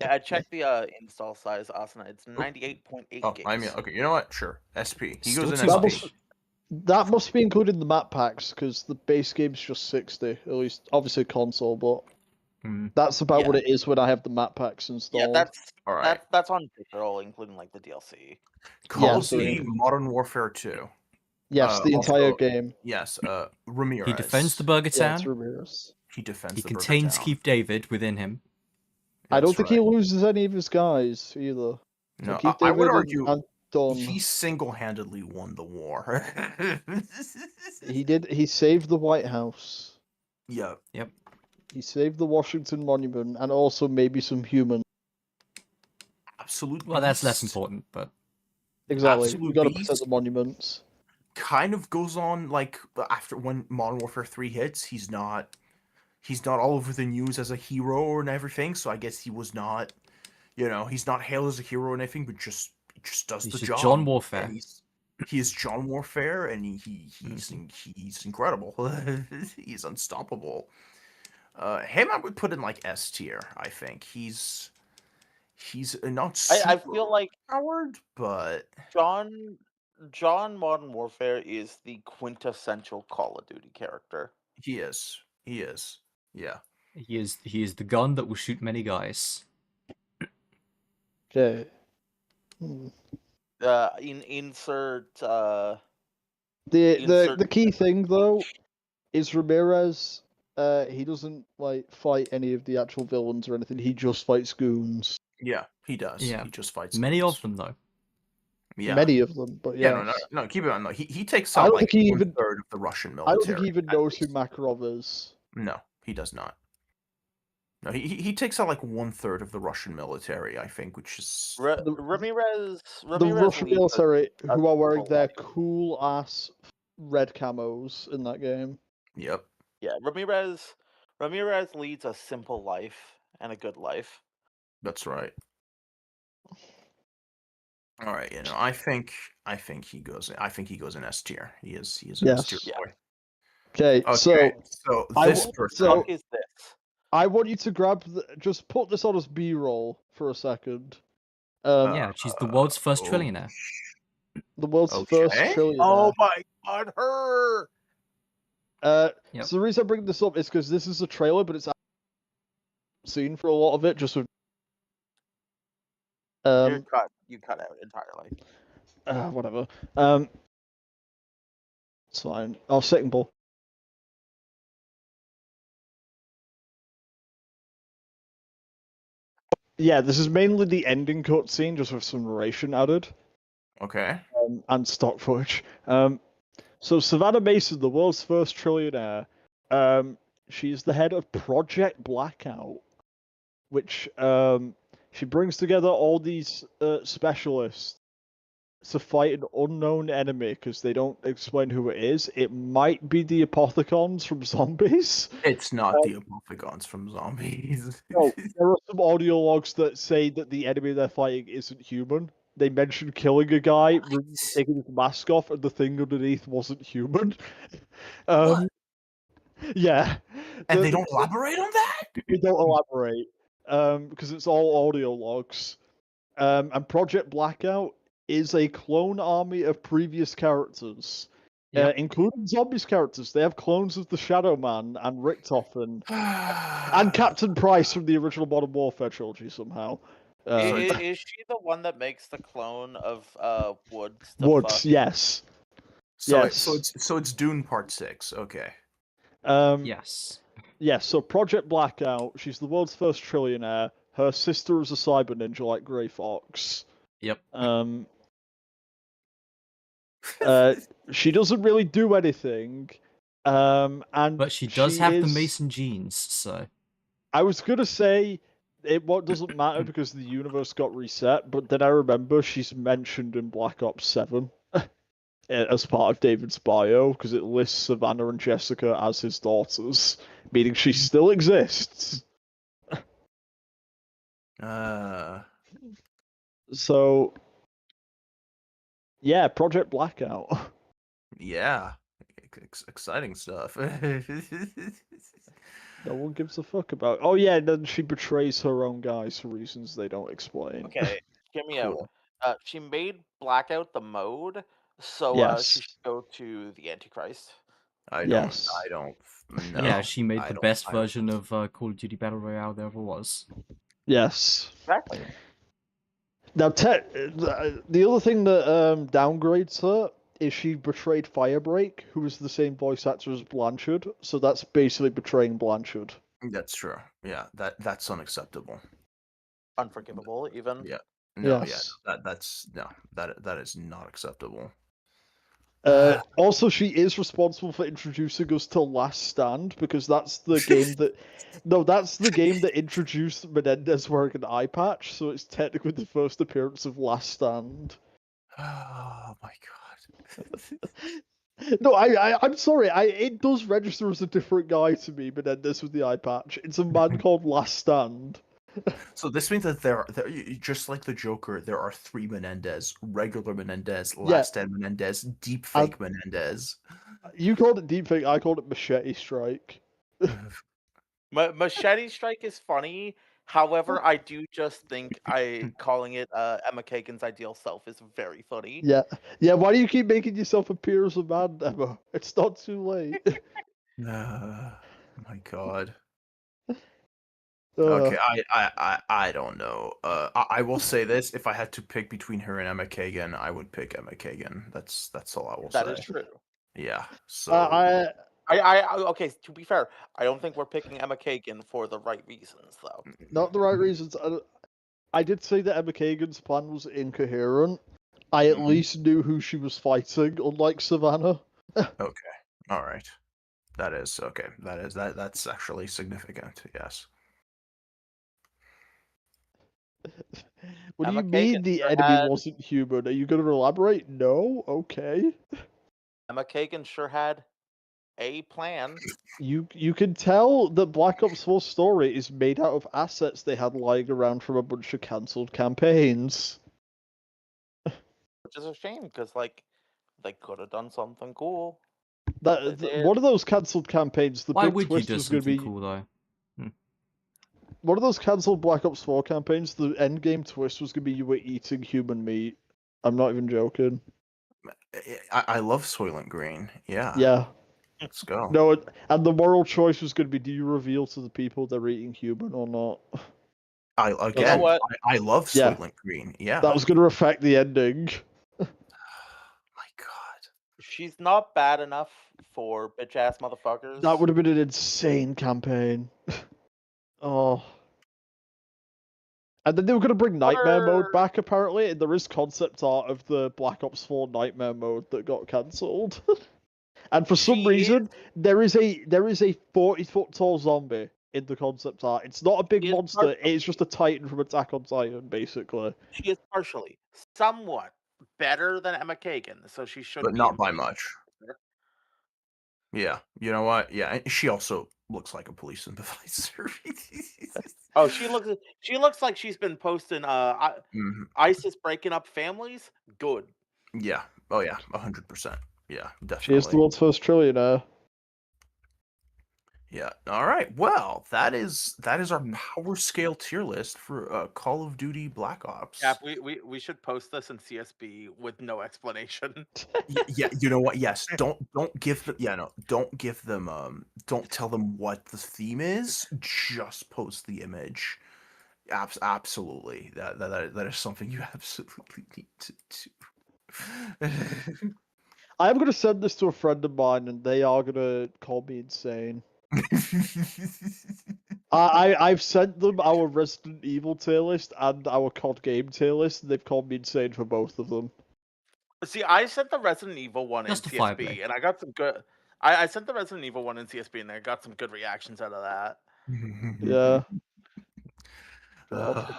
Speaker 5: Yeah, I checked the install size, Asana. It's 98.8
Speaker 6: Oh,
Speaker 5: gigs.
Speaker 6: I mean, okay. You know what? Sure. SP. He
Speaker 3: Still
Speaker 6: goes
Speaker 3: too
Speaker 6: in
Speaker 1: That
Speaker 6: SP.
Speaker 3: much.
Speaker 1: That must be included in the map packs because the base game's just 60. At least, obviously console, but
Speaker 3: Hmm.
Speaker 1: that's about
Speaker 5: Yeah.
Speaker 1: what it is when I have the map packs installed.
Speaker 5: Yeah, that's
Speaker 6: All right.
Speaker 5: that's on digital, including like the DLC.
Speaker 6: Call
Speaker 1: Yeah,
Speaker 6: of
Speaker 1: so-
Speaker 6: Duty Modern Warfare 2.
Speaker 1: yes, the entire
Speaker 6: also-
Speaker 1: game.
Speaker 6: Yes. Ramirez.
Speaker 3: He defends the Burger
Speaker 1: Yeah, it's
Speaker 3: Town.
Speaker 1: Ramirez.
Speaker 6: He defends
Speaker 3: He
Speaker 6: the Burger
Speaker 3: contains
Speaker 6: Town.
Speaker 3: Keith David within him.
Speaker 1: I don't
Speaker 6: That's
Speaker 1: think he
Speaker 6: right.
Speaker 1: loses any of his guys either. So
Speaker 6: No,
Speaker 1: Keith
Speaker 6: I would
Speaker 1: David
Speaker 6: argue
Speaker 1: and Don.
Speaker 6: he single-handedly won the war.
Speaker 1: He did. He saved the White House.
Speaker 6: Yeah.
Speaker 1: He saved the Washington Monument and also maybe some humans.
Speaker 6: Absolute.
Speaker 3: Well, that's less
Speaker 6: beast.
Speaker 3: important, but
Speaker 1: Exactly.
Speaker 6: Absolute
Speaker 1: We got to
Speaker 6: beast.
Speaker 1: protect the monuments.
Speaker 6: Kind of goes on like after when Modern Warfare 3 hits, he's not all over the news as a hero and everything, so I guess he was not, he's not hailed as a hero or anything, but just does
Speaker 3: He's
Speaker 6: the
Speaker 3: just
Speaker 6: job.
Speaker 3: John Warfare.
Speaker 6: And he is John Warfare, and he's incredible. He's unstoppable. Him I would put in like S tier. I think he's not super
Speaker 5: I feel like
Speaker 6: powered, but
Speaker 5: John Modern Warfare is the quintessential Call of Duty character.
Speaker 6: he is. Yeah.
Speaker 3: he is the gun that will shoot many guys.
Speaker 1: Okay.
Speaker 5: Insert
Speaker 1: The
Speaker 5: Insert-
Speaker 1: key thing though is Ramirez. He doesn't like fight any of the actual villains or anything. He just fights goons.
Speaker 6: Yeah, he does.
Speaker 3: Yeah.
Speaker 6: He just fights
Speaker 3: Many
Speaker 6: goons.
Speaker 3: of them, though.
Speaker 6: Yeah.
Speaker 1: Many of them, but
Speaker 6: Yeah,
Speaker 1: yes.
Speaker 6: no, keep it on. No, he takes
Speaker 1: I
Speaker 6: out
Speaker 1: don't
Speaker 6: like
Speaker 1: think he
Speaker 6: one
Speaker 1: even-
Speaker 6: third of the Russian
Speaker 1: I
Speaker 6: military.
Speaker 1: don't think he even
Speaker 6: at
Speaker 1: knows who
Speaker 6: least.
Speaker 1: Makarov is.
Speaker 6: No, he does not. No, he takes out like 1/3 of the Russian military, I think, which is
Speaker 5: Ramirez.
Speaker 1: The Russian
Speaker 5: leads a-
Speaker 1: military who are wearing
Speaker 5: simple
Speaker 1: their
Speaker 5: life.
Speaker 1: cool ass red camos in that game.
Speaker 6: yep.
Speaker 5: Yeah, Ramirez leads a simple life and a good life.
Speaker 6: That's right. All right, I think he goes. I think he goes in S tier. He is an S tier
Speaker 1: Yes.
Speaker 6: boy.
Speaker 1: Okay, so
Speaker 6: So
Speaker 1: I
Speaker 6: this
Speaker 1: w-
Speaker 6: person.
Speaker 1: so-
Speaker 5: What is this?
Speaker 1: I want you to grab just put this on as B-roll for a second.
Speaker 3: Yeah, she's the world's first
Speaker 6: oh,
Speaker 3: trillionaire.
Speaker 1: The world's first
Speaker 6: okay.
Speaker 1: trillionaire.
Speaker 5: Oh my god, her!
Speaker 3: Yep.
Speaker 1: So the reason I bring this up is because this is a trailer, but it's seen for a lot of it. Just with
Speaker 5: You cut out entirely.
Speaker 1: whatever. It's fine. Oh, second ball. Yeah, this is mainly the ending cutscene, just with some narration added.
Speaker 6: Okay.
Speaker 1: And stock footage. So Savannah Mason, the world's first trillionaire, she's the head of Project Blackout, which she brings together all these specialists to fight an unknown enemy because they don't explain who it is. It might be the Apothecons from Zombies.
Speaker 6: It's not the Apothecons from Zombies.
Speaker 1: No, there are some audio logs that say that the enemy they're fighting isn't human. They mentioned killing a guy, taking his mask off, and the thing underneath wasn't human.
Speaker 6: What?
Speaker 1: Yeah.
Speaker 6: And they don't elaborate on that?
Speaker 1: They don't elaborate, because it's all audio logs. And Project Blackout is a clone army of previous characters, including Zombies characters. They have clones of the Shadow Man and Richtofen, and Captain Price from the original Modern Warfare trilogy somehow.
Speaker 5: Is she the one that makes the clone of Woods?
Speaker 1: Woods, yes.
Speaker 6: So it's Dune Part 6. Okay.
Speaker 3: Yes.
Speaker 1: Yes, so Project Blackout, she's the world's first trillionaire. Her sister is a cyber ninja like Grey Fox.
Speaker 3: Yep.
Speaker 1: She doesn't really do anything.
Speaker 3: But she does have the
Speaker 1: is-
Speaker 3: Mason genes, so.
Speaker 1: I was gonna say what doesn't matter because the universe got reset, but then I remember she's mentioned in Black Ops 7 as part of David's bio because it lists Savannah and Jessica as his daughters, meaning she still exists. So, yeah, Project Blackout.
Speaker 6: Yeah. Exciting stuff.
Speaker 1: No one gives a fuck about. Oh yeah, then she betrays her own guys for reasons they don't explain.
Speaker 5: Okay, hear me
Speaker 6: Cool.
Speaker 5: out. She made Blackout the mode, so
Speaker 1: Yes.
Speaker 5: she should go to the Antichrist.
Speaker 6: I
Speaker 1: Yes.
Speaker 6: don't.
Speaker 3: Yeah, she made
Speaker 6: I
Speaker 3: the
Speaker 6: don't-
Speaker 3: best
Speaker 6: I don't-
Speaker 3: version of Call of Duty Battle Royale there ever was.
Speaker 1: Yes.
Speaker 5: Exactly.
Speaker 1: Now, the other thing that downgrades her is she betrayed Firebreak, who is the same voice actor as Blanchard. So that's basically betraying Blanchard.
Speaker 6: That's true. Yeah, that's unacceptable.
Speaker 5: Unforgivable, even.
Speaker 6: Yeah. No,
Speaker 1: Yes.
Speaker 6: yeah, that is not acceptable.
Speaker 1: Also, she is responsible for introducing us to Last Stand because that's the game that introduced Menendez wearing an eye patch. So it's technically the first appearance of Last Stand.
Speaker 6: Oh my god.
Speaker 1: No, I'm sorry. It does register as a different guy to me, Menendez with the eye patch. It's a man called Last Stand.
Speaker 6: So this means that there just like the Joker, there are 3 Menendez: regular Menendez,
Speaker 1: Yeah.
Speaker 6: Last Stand Menendez, deepfake Menendez.
Speaker 1: You called it deepfake. I called it Machete Strike.
Speaker 5: Machete Strike is funny. However, I do just think calling it Emma Kagan's ideal self is very funny.
Speaker 1: Yeah. Why do you keep making yourself appear as a man, Emma? It's not too late.
Speaker 6: My god.
Speaker 1: Uh,
Speaker 6: Okay, I don't know. I will say this: if I had to pick between her and Emma Kagan, I would pick Emma Kagan. That's all I will say.
Speaker 5: That is true.
Speaker 6: Yeah. So
Speaker 1: I
Speaker 5: Okay, to be fair, I don't think we're picking Emma Kagan for the right reasons, though.
Speaker 1: not the right reasons. I did say that Emma Kagan's plan was incoherent, I at
Speaker 6: Mhm.
Speaker 1: least knew who she was fighting, unlike Savannah.
Speaker 6: Okay. All right. That is okay. That's actually significant. Yes.
Speaker 1: What do
Speaker 5: Emma
Speaker 1: you mean
Speaker 5: Kagan
Speaker 1: the
Speaker 5: sure
Speaker 1: enemy
Speaker 5: had
Speaker 1: wasn't human? Are you going to elaborate? No? Okay.
Speaker 5: Emma Kagan sure had a plan.
Speaker 1: You can tell that Black Ops 4 story is made out of assets they had lying around from a bunch of cancelled campaigns.
Speaker 5: Which is a shame because like they could have done something cool.
Speaker 1: That
Speaker 5: They did.
Speaker 1: one of those cancelled campaigns, the
Speaker 3: Why
Speaker 1: big
Speaker 3: would you
Speaker 1: twist
Speaker 3: do
Speaker 1: was going to
Speaker 3: something
Speaker 1: be
Speaker 3: cool though?
Speaker 1: one of those cancelled Black Ops 4 campaigns. The end game twist was going to be you were eating human meat. I'm not even joking.
Speaker 6: I love Soylent Green. Yeah.
Speaker 1: Yeah.
Speaker 6: Let's go.
Speaker 1: No, and the moral choice was going to be: do you reveal to the people they're eating human or not?
Speaker 6: Again,
Speaker 5: what?
Speaker 6: I love
Speaker 1: Yeah.
Speaker 6: Soylent Green. Yeah.
Speaker 1: That was going to affect the ending.
Speaker 6: My God.
Speaker 5: She's not bad enough for bitch ass motherfuckers.
Speaker 1: That would have been an insane campaign. Oh. And then they were going to bring Nightmare mode back, apparently. And there is concept art of the Black Ops 4 Nightmare mode that got cancelled. And for some reason, there is a 40-foot tall zombie in the concept art. It's not a big
Speaker 5: She is
Speaker 1: monster, it's just a Titan from Attack on Titan, basically.
Speaker 5: She is partially, somewhat better than Emma Kagan, so she should
Speaker 6: But
Speaker 5: be
Speaker 6: not by
Speaker 5: included.
Speaker 6: much. Yeah. You know what? Yeah. And she also looks like a police sympathizer.
Speaker 5: Oh, she looks like she's been posting
Speaker 6: Mhm.
Speaker 5: ISIS breaking up families. Good.
Speaker 6: Yeah. Oh yeah. 100%. Yeah. Definitely.
Speaker 1: She is the world's first trillionaire.
Speaker 6: Yeah. All right. Well, that is our power scale tier list for Call of Duty Black Ops.
Speaker 5: Yeah, we should post this in CSB with no explanation.
Speaker 6: Yeah. You know what? Yes. Don't give them. Yeah. No. Don't give them. Don't tell them what the theme is. Just post the image. Absolutely. That is something you absolutely need to do.
Speaker 1: I am going to send this to a friend of mine, and they are going to call me insane. I've sent them our Resident Evil tier list and our COD game tier list, and they've called me insane for both of them.
Speaker 5: See, I sent the Resident Evil one in
Speaker 3: Justifiably.
Speaker 5: CSB, and I got some good. I sent the Resident Evil one in CSB, and I got some good reactions out of that.
Speaker 1: Yeah. God.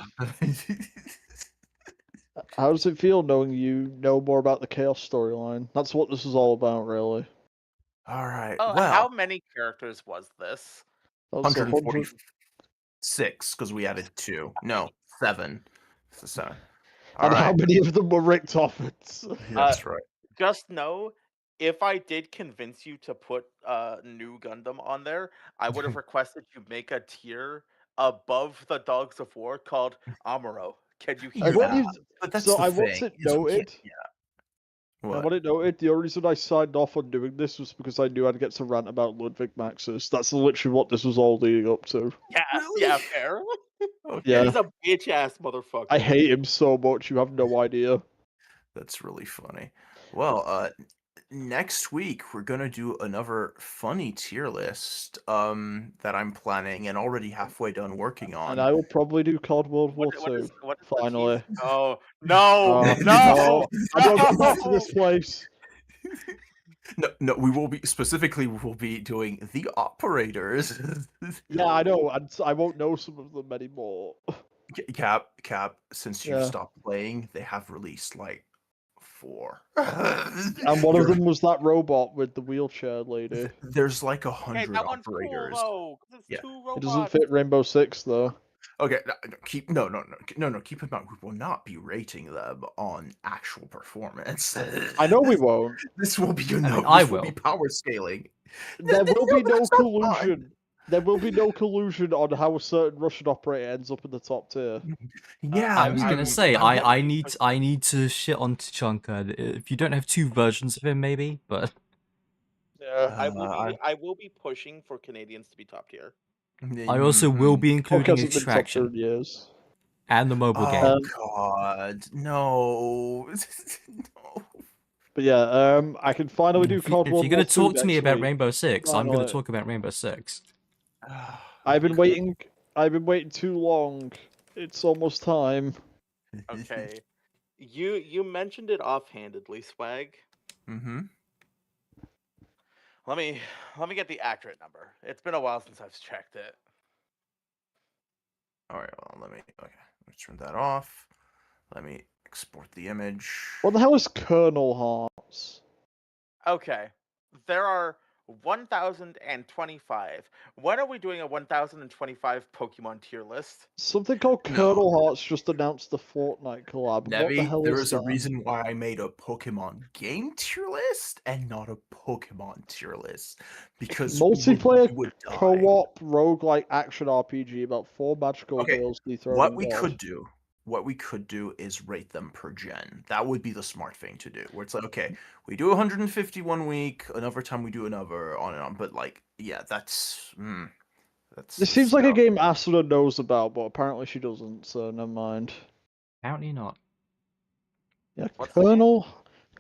Speaker 1: How does it feel knowing you know more about the Chaos storyline? That's what this is all about, really.
Speaker 6: All right.
Speaker 5: Oh,
Speaker 6: Well,
Speaker 5: how many characters was this?
Speaker 1: That was
Speaker 6: 146 because we added 2. No, 7. So 7. All
Speaker 1: And how
Speaker 6: right.
Speaker 1: many of them were Rick Toffets?
Speaker 6: That's right.
Speaker 5: Just know, if I did convince you to put new Gundam on there, I would have requested you make a tier above the Dogs of War called Amuro. Can you
Speaker 1: I
Speaker 5: hear
Speaker 1: want
Speaker 5: that?
Speaker 1: you.
Speaker 6: But that's
Speaker 1: So
Speaker 6: the
Speaker 1: I
Speaker 6: thing.
Speaker 1: want it
Speaker 6: is we can't-
Speaker 1: noted.
Speaker 6: Yeah.
Speaker 1: I
Speaker 6: What?
Speaker 1: want it noted. The only reason I signed off on doing this was because I knew I'd get to rant about Ludwig Maxis. That's literally what this was all leading up to.
Speaker 5: Yeah,
Speaker 6: Really?
Speaker 5: yeah, fair.
Speaker 6: Okay.
Speaker 1: Yeah.
Speaker 5: He's a bitch ass motherfucker.
Speaker 1: I hate him so much. You have no idea.
Speaker 6: That's really funny. Well, next week we're gonna do another funny tier list that I'm planning and already halfway done working on.
Speaker 1: And I will probably do COD World War
Speaker 5: What
Speaker 1: II.
Speaker 5: is the
Speaker 1: Finally.
Speaker 5: tease? Oh no,
Speaker 1: Oh,
Speaker 5: no,
Speaker 1: I'm not going back to this place.
Speaker 6: No, we will be doing the operators.
Speaker 1: Yeah, I know. And I won't know some of them anymore.
Speaker 6: Cap, since you've
Speaker 1: Yeah.
Speaker 6: stopped playing, they have released like 4.
Speaker 1: And one of them was that robot with the wheelchair lady.
Speaker 6: There's like
Speaker 5: Hey,
Speaker 6: 100
Speaker 5: that one's
Speaker 6: operators.
Speaker 5: cool though. 'Cause it's
Speaker 6: Yeah.
Speaker 5: 2
Speaker 1: It
Speaker 5: robots.
Speaker 1: doesn't fit Rainbow Six though.
Speaker 6: Okay, keep no. Keep in mind, we will not be rating them on actual performance.
Speaker 1: I know we won't.
Speaker 6: This will be
Speaker 3: I
Speaker 6: this will be
Speaker 3: will.
Speaker 6: power scaling.
Speaker 1: There will be no
Speaker 6: That's not fun.
Speaker 1: collusion. There will be no collusion on how a certain Russian operator ends up in the top tier.
Speaker 6: Yeah,
Speaker 3: I was gonna
Speaker 5: I'm-
Speaker 3: say
Speaker 5: I'm
Speaker 3: I need to shit on Tachanka. If you don't have 2 versions of him, maybe, but
Speaker 1: Yeah.
Speaker 5: I will be pushing for Canadians to be top tier.
Speaker 3: I also will be including
Speaker 1: Podcast has been top tier
Speaker 3: Extraction
Speaker 1: in years.
Speaker 3: and the mobile
Speaker 6: Oh
Speaker 3: game.
Speaker 6: God, no, no.
Speaker 1: But yeah, I can finally do
Speaker 3: If
Speaker 1: COD
Speaker 3: you're
Speaker 1: World
Speaker 3: gonna
Speaker 1: War
Speaker 3: talk
Speaker 1: II
Speaker 3: to me
Speaker 1: next
Speaker 3: about
Speaker 1: week.
Speaker 3: Rainbow Six, I'm gonna
Speaker 1: Finally.
Speaker 3: talk about Rainbow Six.
Speaker 1: I've been waiting too long. It's almost time.
Speaker 5: Okay. You mentioned it offhandedly, Swag.
Speaker 6: Mm-hmm.
Speaker 5: Let me get the accurate number. It's been a while since I've checked it.
Speaker 6: All right, well, let me turn that off. Let me export the image.
Speaker 1: What the hell is Colonel Hearts?
Speaker 5: Okay. There are 1,025. When are we doing a 1,025 Pokemon tier list?
Speaker 1: Something called
Speaker 6: No.
Speaker 1: Colonel Hearts just announced the Fortnite collab. What the
Speaker 6: Nevi,
Speaker 1: hell
Speaker 6: there
Speaker 1: is
Speaker 6: is
Speaker 1: that?
Speaker 6: a reason why I made a Pokemon game tier list and not a Pokemon tier list. Because
Speaker 1: Multiplayer
Speaker 6: we would die.
Speaker 1: co-op roguelike action RPG about 4 magical
Speaker 6: Okay,
Speaker 1: girls dethroning
Speaker 6: What we could do is rate them per gen. That would be the smart thing to do. Where it's like, okay, we do 150 1 week, another time we do another, on and on. But like, yeah, that's
Speaker 1: This seems like a
Speaker 6: no.
Speaker 1: game Asuna knows about, but apparently she doesn't, so never mind.
Speaker 3: Apparently not.
Speaker 1: Yeah,
Speaker 5: What's the game?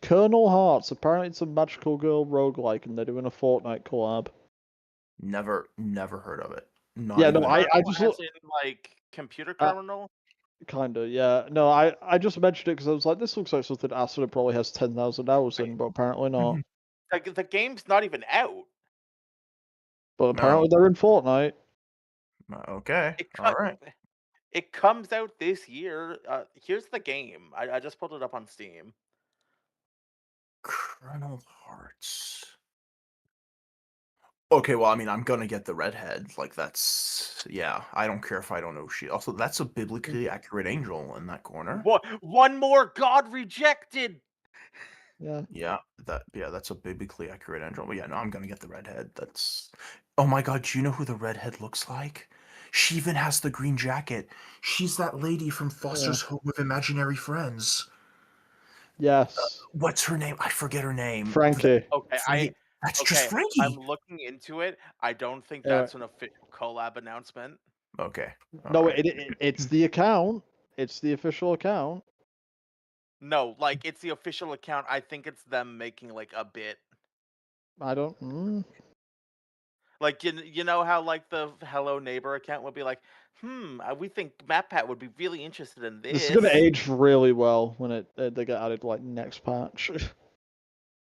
Speaker 1: Colonel Hearts. Apparently it's a magical girl roguelike and they're doing a Fortnite collab.
Speaker 6: Never heard of it. Not
Speaker 1: Yeah, no,
Speaker 6: even.
Speaker 1: I
Speaker 5: Colonel
Speaker 1: just
Speaker 5: as in, like computer criminal.
Speaker 1: kinda, yeah. No, I just mentioned it because I was like, this looks like something Asuna probably has 10,000 hours in, but apparently not.
Speaker 5: Like the game's not even out.
Speaker 1: But apparently they're in Fortnite.
Speaker 6: Okay.
Speaker 5: It
Speaker 6: All
Speaker 5: co-
Speaker 6: right.
Speaker 5: It comes out this year. Here's the game. I just pulled it up on Steam.
Speaker 6: Colonel Hearts. Okay, well, I mean, I'm gonna get the redhead. Like, that's, yeah. I don't care if I don't know she. Also, that's a biblically accurate angel in that corner.
Speaker 5: One more God rejected.
Speaker 1: Yeah.
Speaker 6: Yeah, that's a biblically accurate angel. But yeah, no, I'm gonna get the redhead. That's. Oh my God, do you know who the redhead looks like? She even has the green jacket. She's that lady from Foster's Home with Imaginary Friends.
Speaker 1: Yes.
Speaker 6: What's her name? I forget her name.
Speaker 1: Frankie.
Speaker 5: Okay,
Speaker 6: That's just Frankie.
Speaker 5: I'm looking into it. I don't think that's an official collab announcement.
Speaker 6: Okay.
Speaker 1: No,
Speaker 6: alright.
Speaker 1: it's the account. It's the official account.
Speaker 5: No, like it's the official account. I think it's them making like a bit.
Speaker 1: I don't.
Speaker 5: Like you know how like the Hello Neighbor account would be like, we think MatPat would be really interested in this.
Speaker 1: This is gonna age really well when they get added like next patch.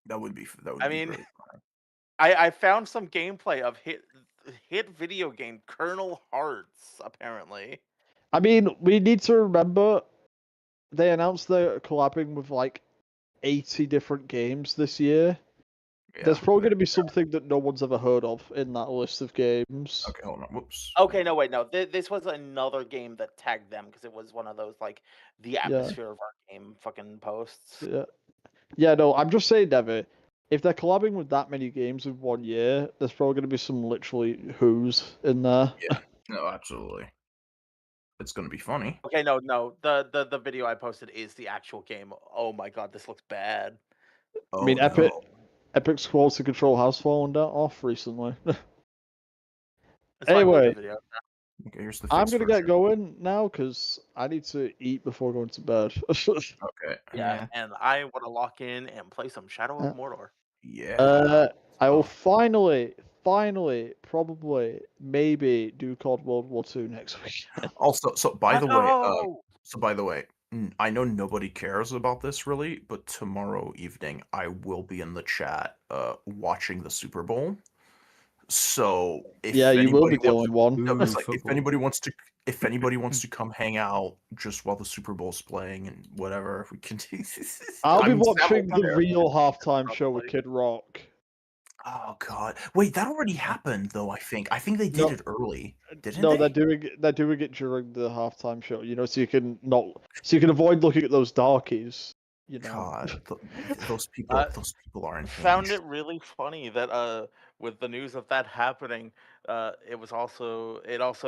Speaker 6: That would be.
Speaker 5: I mean,
Speaker 6: really fun.
Speaker 5: I found some gameplay of hit video game Colonel Hearts apparently.
Speaker 1: I mean, we need to remember they announced they're collabing with like 80 different games this year. There's probably going to be something that no one's ever heard of in that list of games.
Speaker 6: Okay, hold on. Whoops.
Speaker 5: Okay, no, wait, no. This was another game that tagged them because it was one of those like the atmosphere of our game fucking posts.
Speaker 1: Yeah, no, I'm just saying, Devi, if they're collabing with that many games in 1 year, there's probably going to be some literally who's in there.
Speaker 6: Yeah, no, absolutely. It's gonna be funny.
Speaker 5: Okay, no. The video I posted is the actual game. Oh my god, this looks bad.
Speaker 6: Oh,
Speaker 1: I mean, Epic's quality control has fallen off recently. Anyway,
Speaker 5: video.
Speaker 6: Okay, here's the.
Speaker 1: I'm gonna get going now because I need to eat before going to bed.
Speaker 6: Okay.
Speaker 5: Yeah, and I want to lock in and play some Shadow of Mordor.
Speaker 6: Yeah.
Speaker 1: I will finally, probably, maybe do COD World War II next week.
Speaker 6: Also, so by the way, I know nobody cares about this really, but tomorrow evening I will be in the chat, watching the Super Bowl. So if
Speaker 1: you will be the only one.
Speaker 6: No, it's like if anybody wants to come hang out just while the Super Bowl's playing and whatever, we can.
Speaker 1: I'll be watching the real halftime show with Kid Rock.
Speaker 6: Oh God! Wait, that already happened though. I think they did it early, didn't they?
Speaker 1: No, they're doing it during the halftime show. You know, so you can avoid looking at those darkies. You know.
Speaker 6: God, those people are insane.
Speaker 5: Found it really funny that with the news of that happening, it also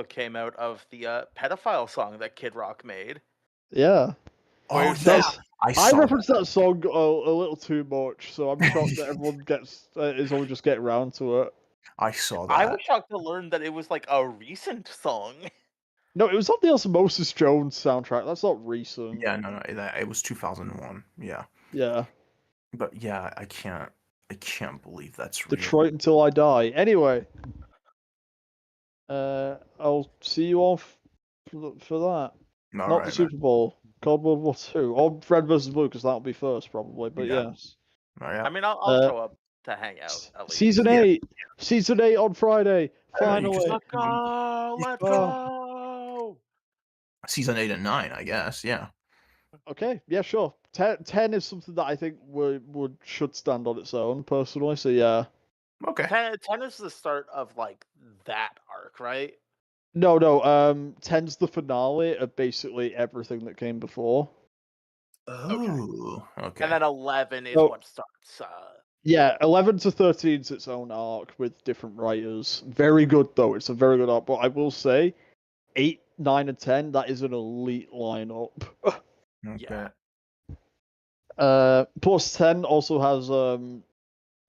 Speaker 5: came out of the pedophile song that Kid Rock made.
Speaker 1: Yeah.
Speaker 6: Oh yeah,
Speaker 1: I referenced that song a little too much, so I'm shocked that everyone is only just getting around to it.
Speaker 6: I saw that.
Speaker 5: I was shocked to learn that it was like a recent song.
Speaker 1: No, it was on the Osmosis Jones soundtrack. That's not recent.
Speaker 6: Yeah, no, it was 2001. Yeah.
Speaker 1: Yeah.
Speaker 6: But yeah, I can't believe that's real.
Speaker 1: Detroit Until I Die. Anyway, I'll see you all for that. Not the Super Bowl. called World War II, or Red vs. Blue, because that'll be first probably. But
Speaker 6: Yeah.
Speaker 1: yes,
Speaker 6: Oh, yeah.
Speaker 5: I mean, I'll
Speaker 1: Uh,
Speaker 5: show up to hang out at least.
Speaker 1: season
Speaker 6: Yeah.
Speaker 1: 8, season 8 on Friday.
Speaker 6: you
Speaker 1: Finally,
Speaker 6: just-
Speaker 5: Let's go! Let's
Speaker 1: Oh.
Speaker 5: go!
Speaker 6: Season 8 and 9, I guess. Yeah.
Speaker 1: okay, yeah, sure. 10 is something that I think should stand on its own personally. So yeah,
Speaker 6: Okay.
Speaker 5: 10 is the start of like that arc, right?
Speaker 1: no, 10's the finale of basically everything that came before.
Speaker 6: Oh. Okay.
Speaker 5: And then 11 is
Speaker 1: Oh.
Speaker 5: what starts.
Speaker 1: Yeah, 11 to 13 is its own arc with different writers. Very good though. It's a very good arc. But I will say, 8, 9, and 10, that is an elite lineup.
Speaker 6: Okay.
Speaker 1: Plus 10 also has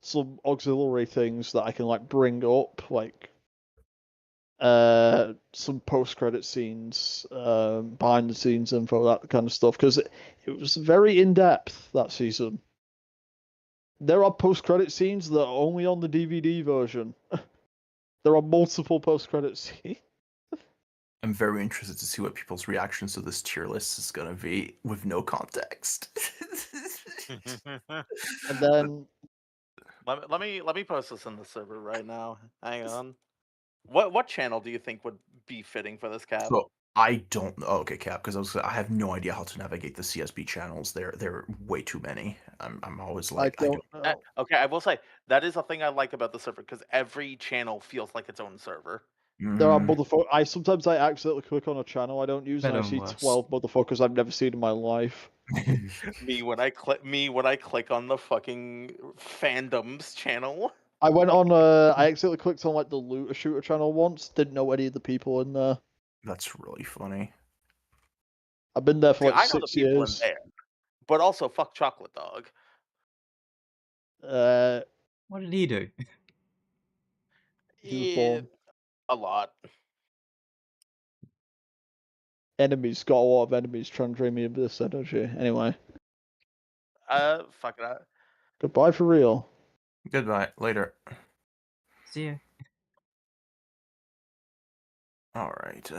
Speaker 1: some auxiliary things that I can like bring up, like some post-credit scenes, behind the scenes info, that kind of stuff, because it was very in-depth that season. There are post-credit scenes that are only on the DVD version. There are multiple post-credit scenes.
Speaker 6: I'm very interested to see what people's reactions to this tier list is gonna be with no context.
Speaker 1: And then
Speaker 5: let me post this in the server right now. Hang on. What channel do you think would be fitting for this, Cap?
Speaker 6: So I don't know. Okay, Cap, because I have no idea how to navigate the CSB channels. There are way too many. I'm always like
Speaker 1: I don't know.
Speaker 5: Okay, I will say that is a thing I like about the server because every channel feels like its own server.
Speaker 1: There are
Speaker 6: Mhm.
Speaker 1: motherfuckers. Sometimes I accidentally click on a channel I don't use, and I
Speaker 3: Better
Speaker 1: see
Speaker 3: and worse.
Speaker 1: 12 motherfuckers I've never seen in my life.
Speaker 5: Me when I click on the fucking fandoms channel.
Speaker 1: I went on. I accidentally clicked on like the looter shooter channel once. Didn't know any of the people in there.
Speaker 6: That's really funny.
Speaker 1: I've been there for
Speaker 5: See,
Speaker 1: like
Speaker 5: I know the
Speaker 1: 6
Speaker 5: people
Speaker 1: years.
Speaker 5: in there, but also fuck Chocolate Dog.
Speaker 3: What did he do?
Speaker 1: He was born.
Speaker 5: A lot.
Speaker 1: Enemies, got a lot of enemies trying to drain me of this energy. Anyway,
Speaker 5: Fuck it.
Speaker 1: goodbye for real.
Speaker 6: Goodbye. Later.
Speaker 3: See ya.
Speaker 6: All right.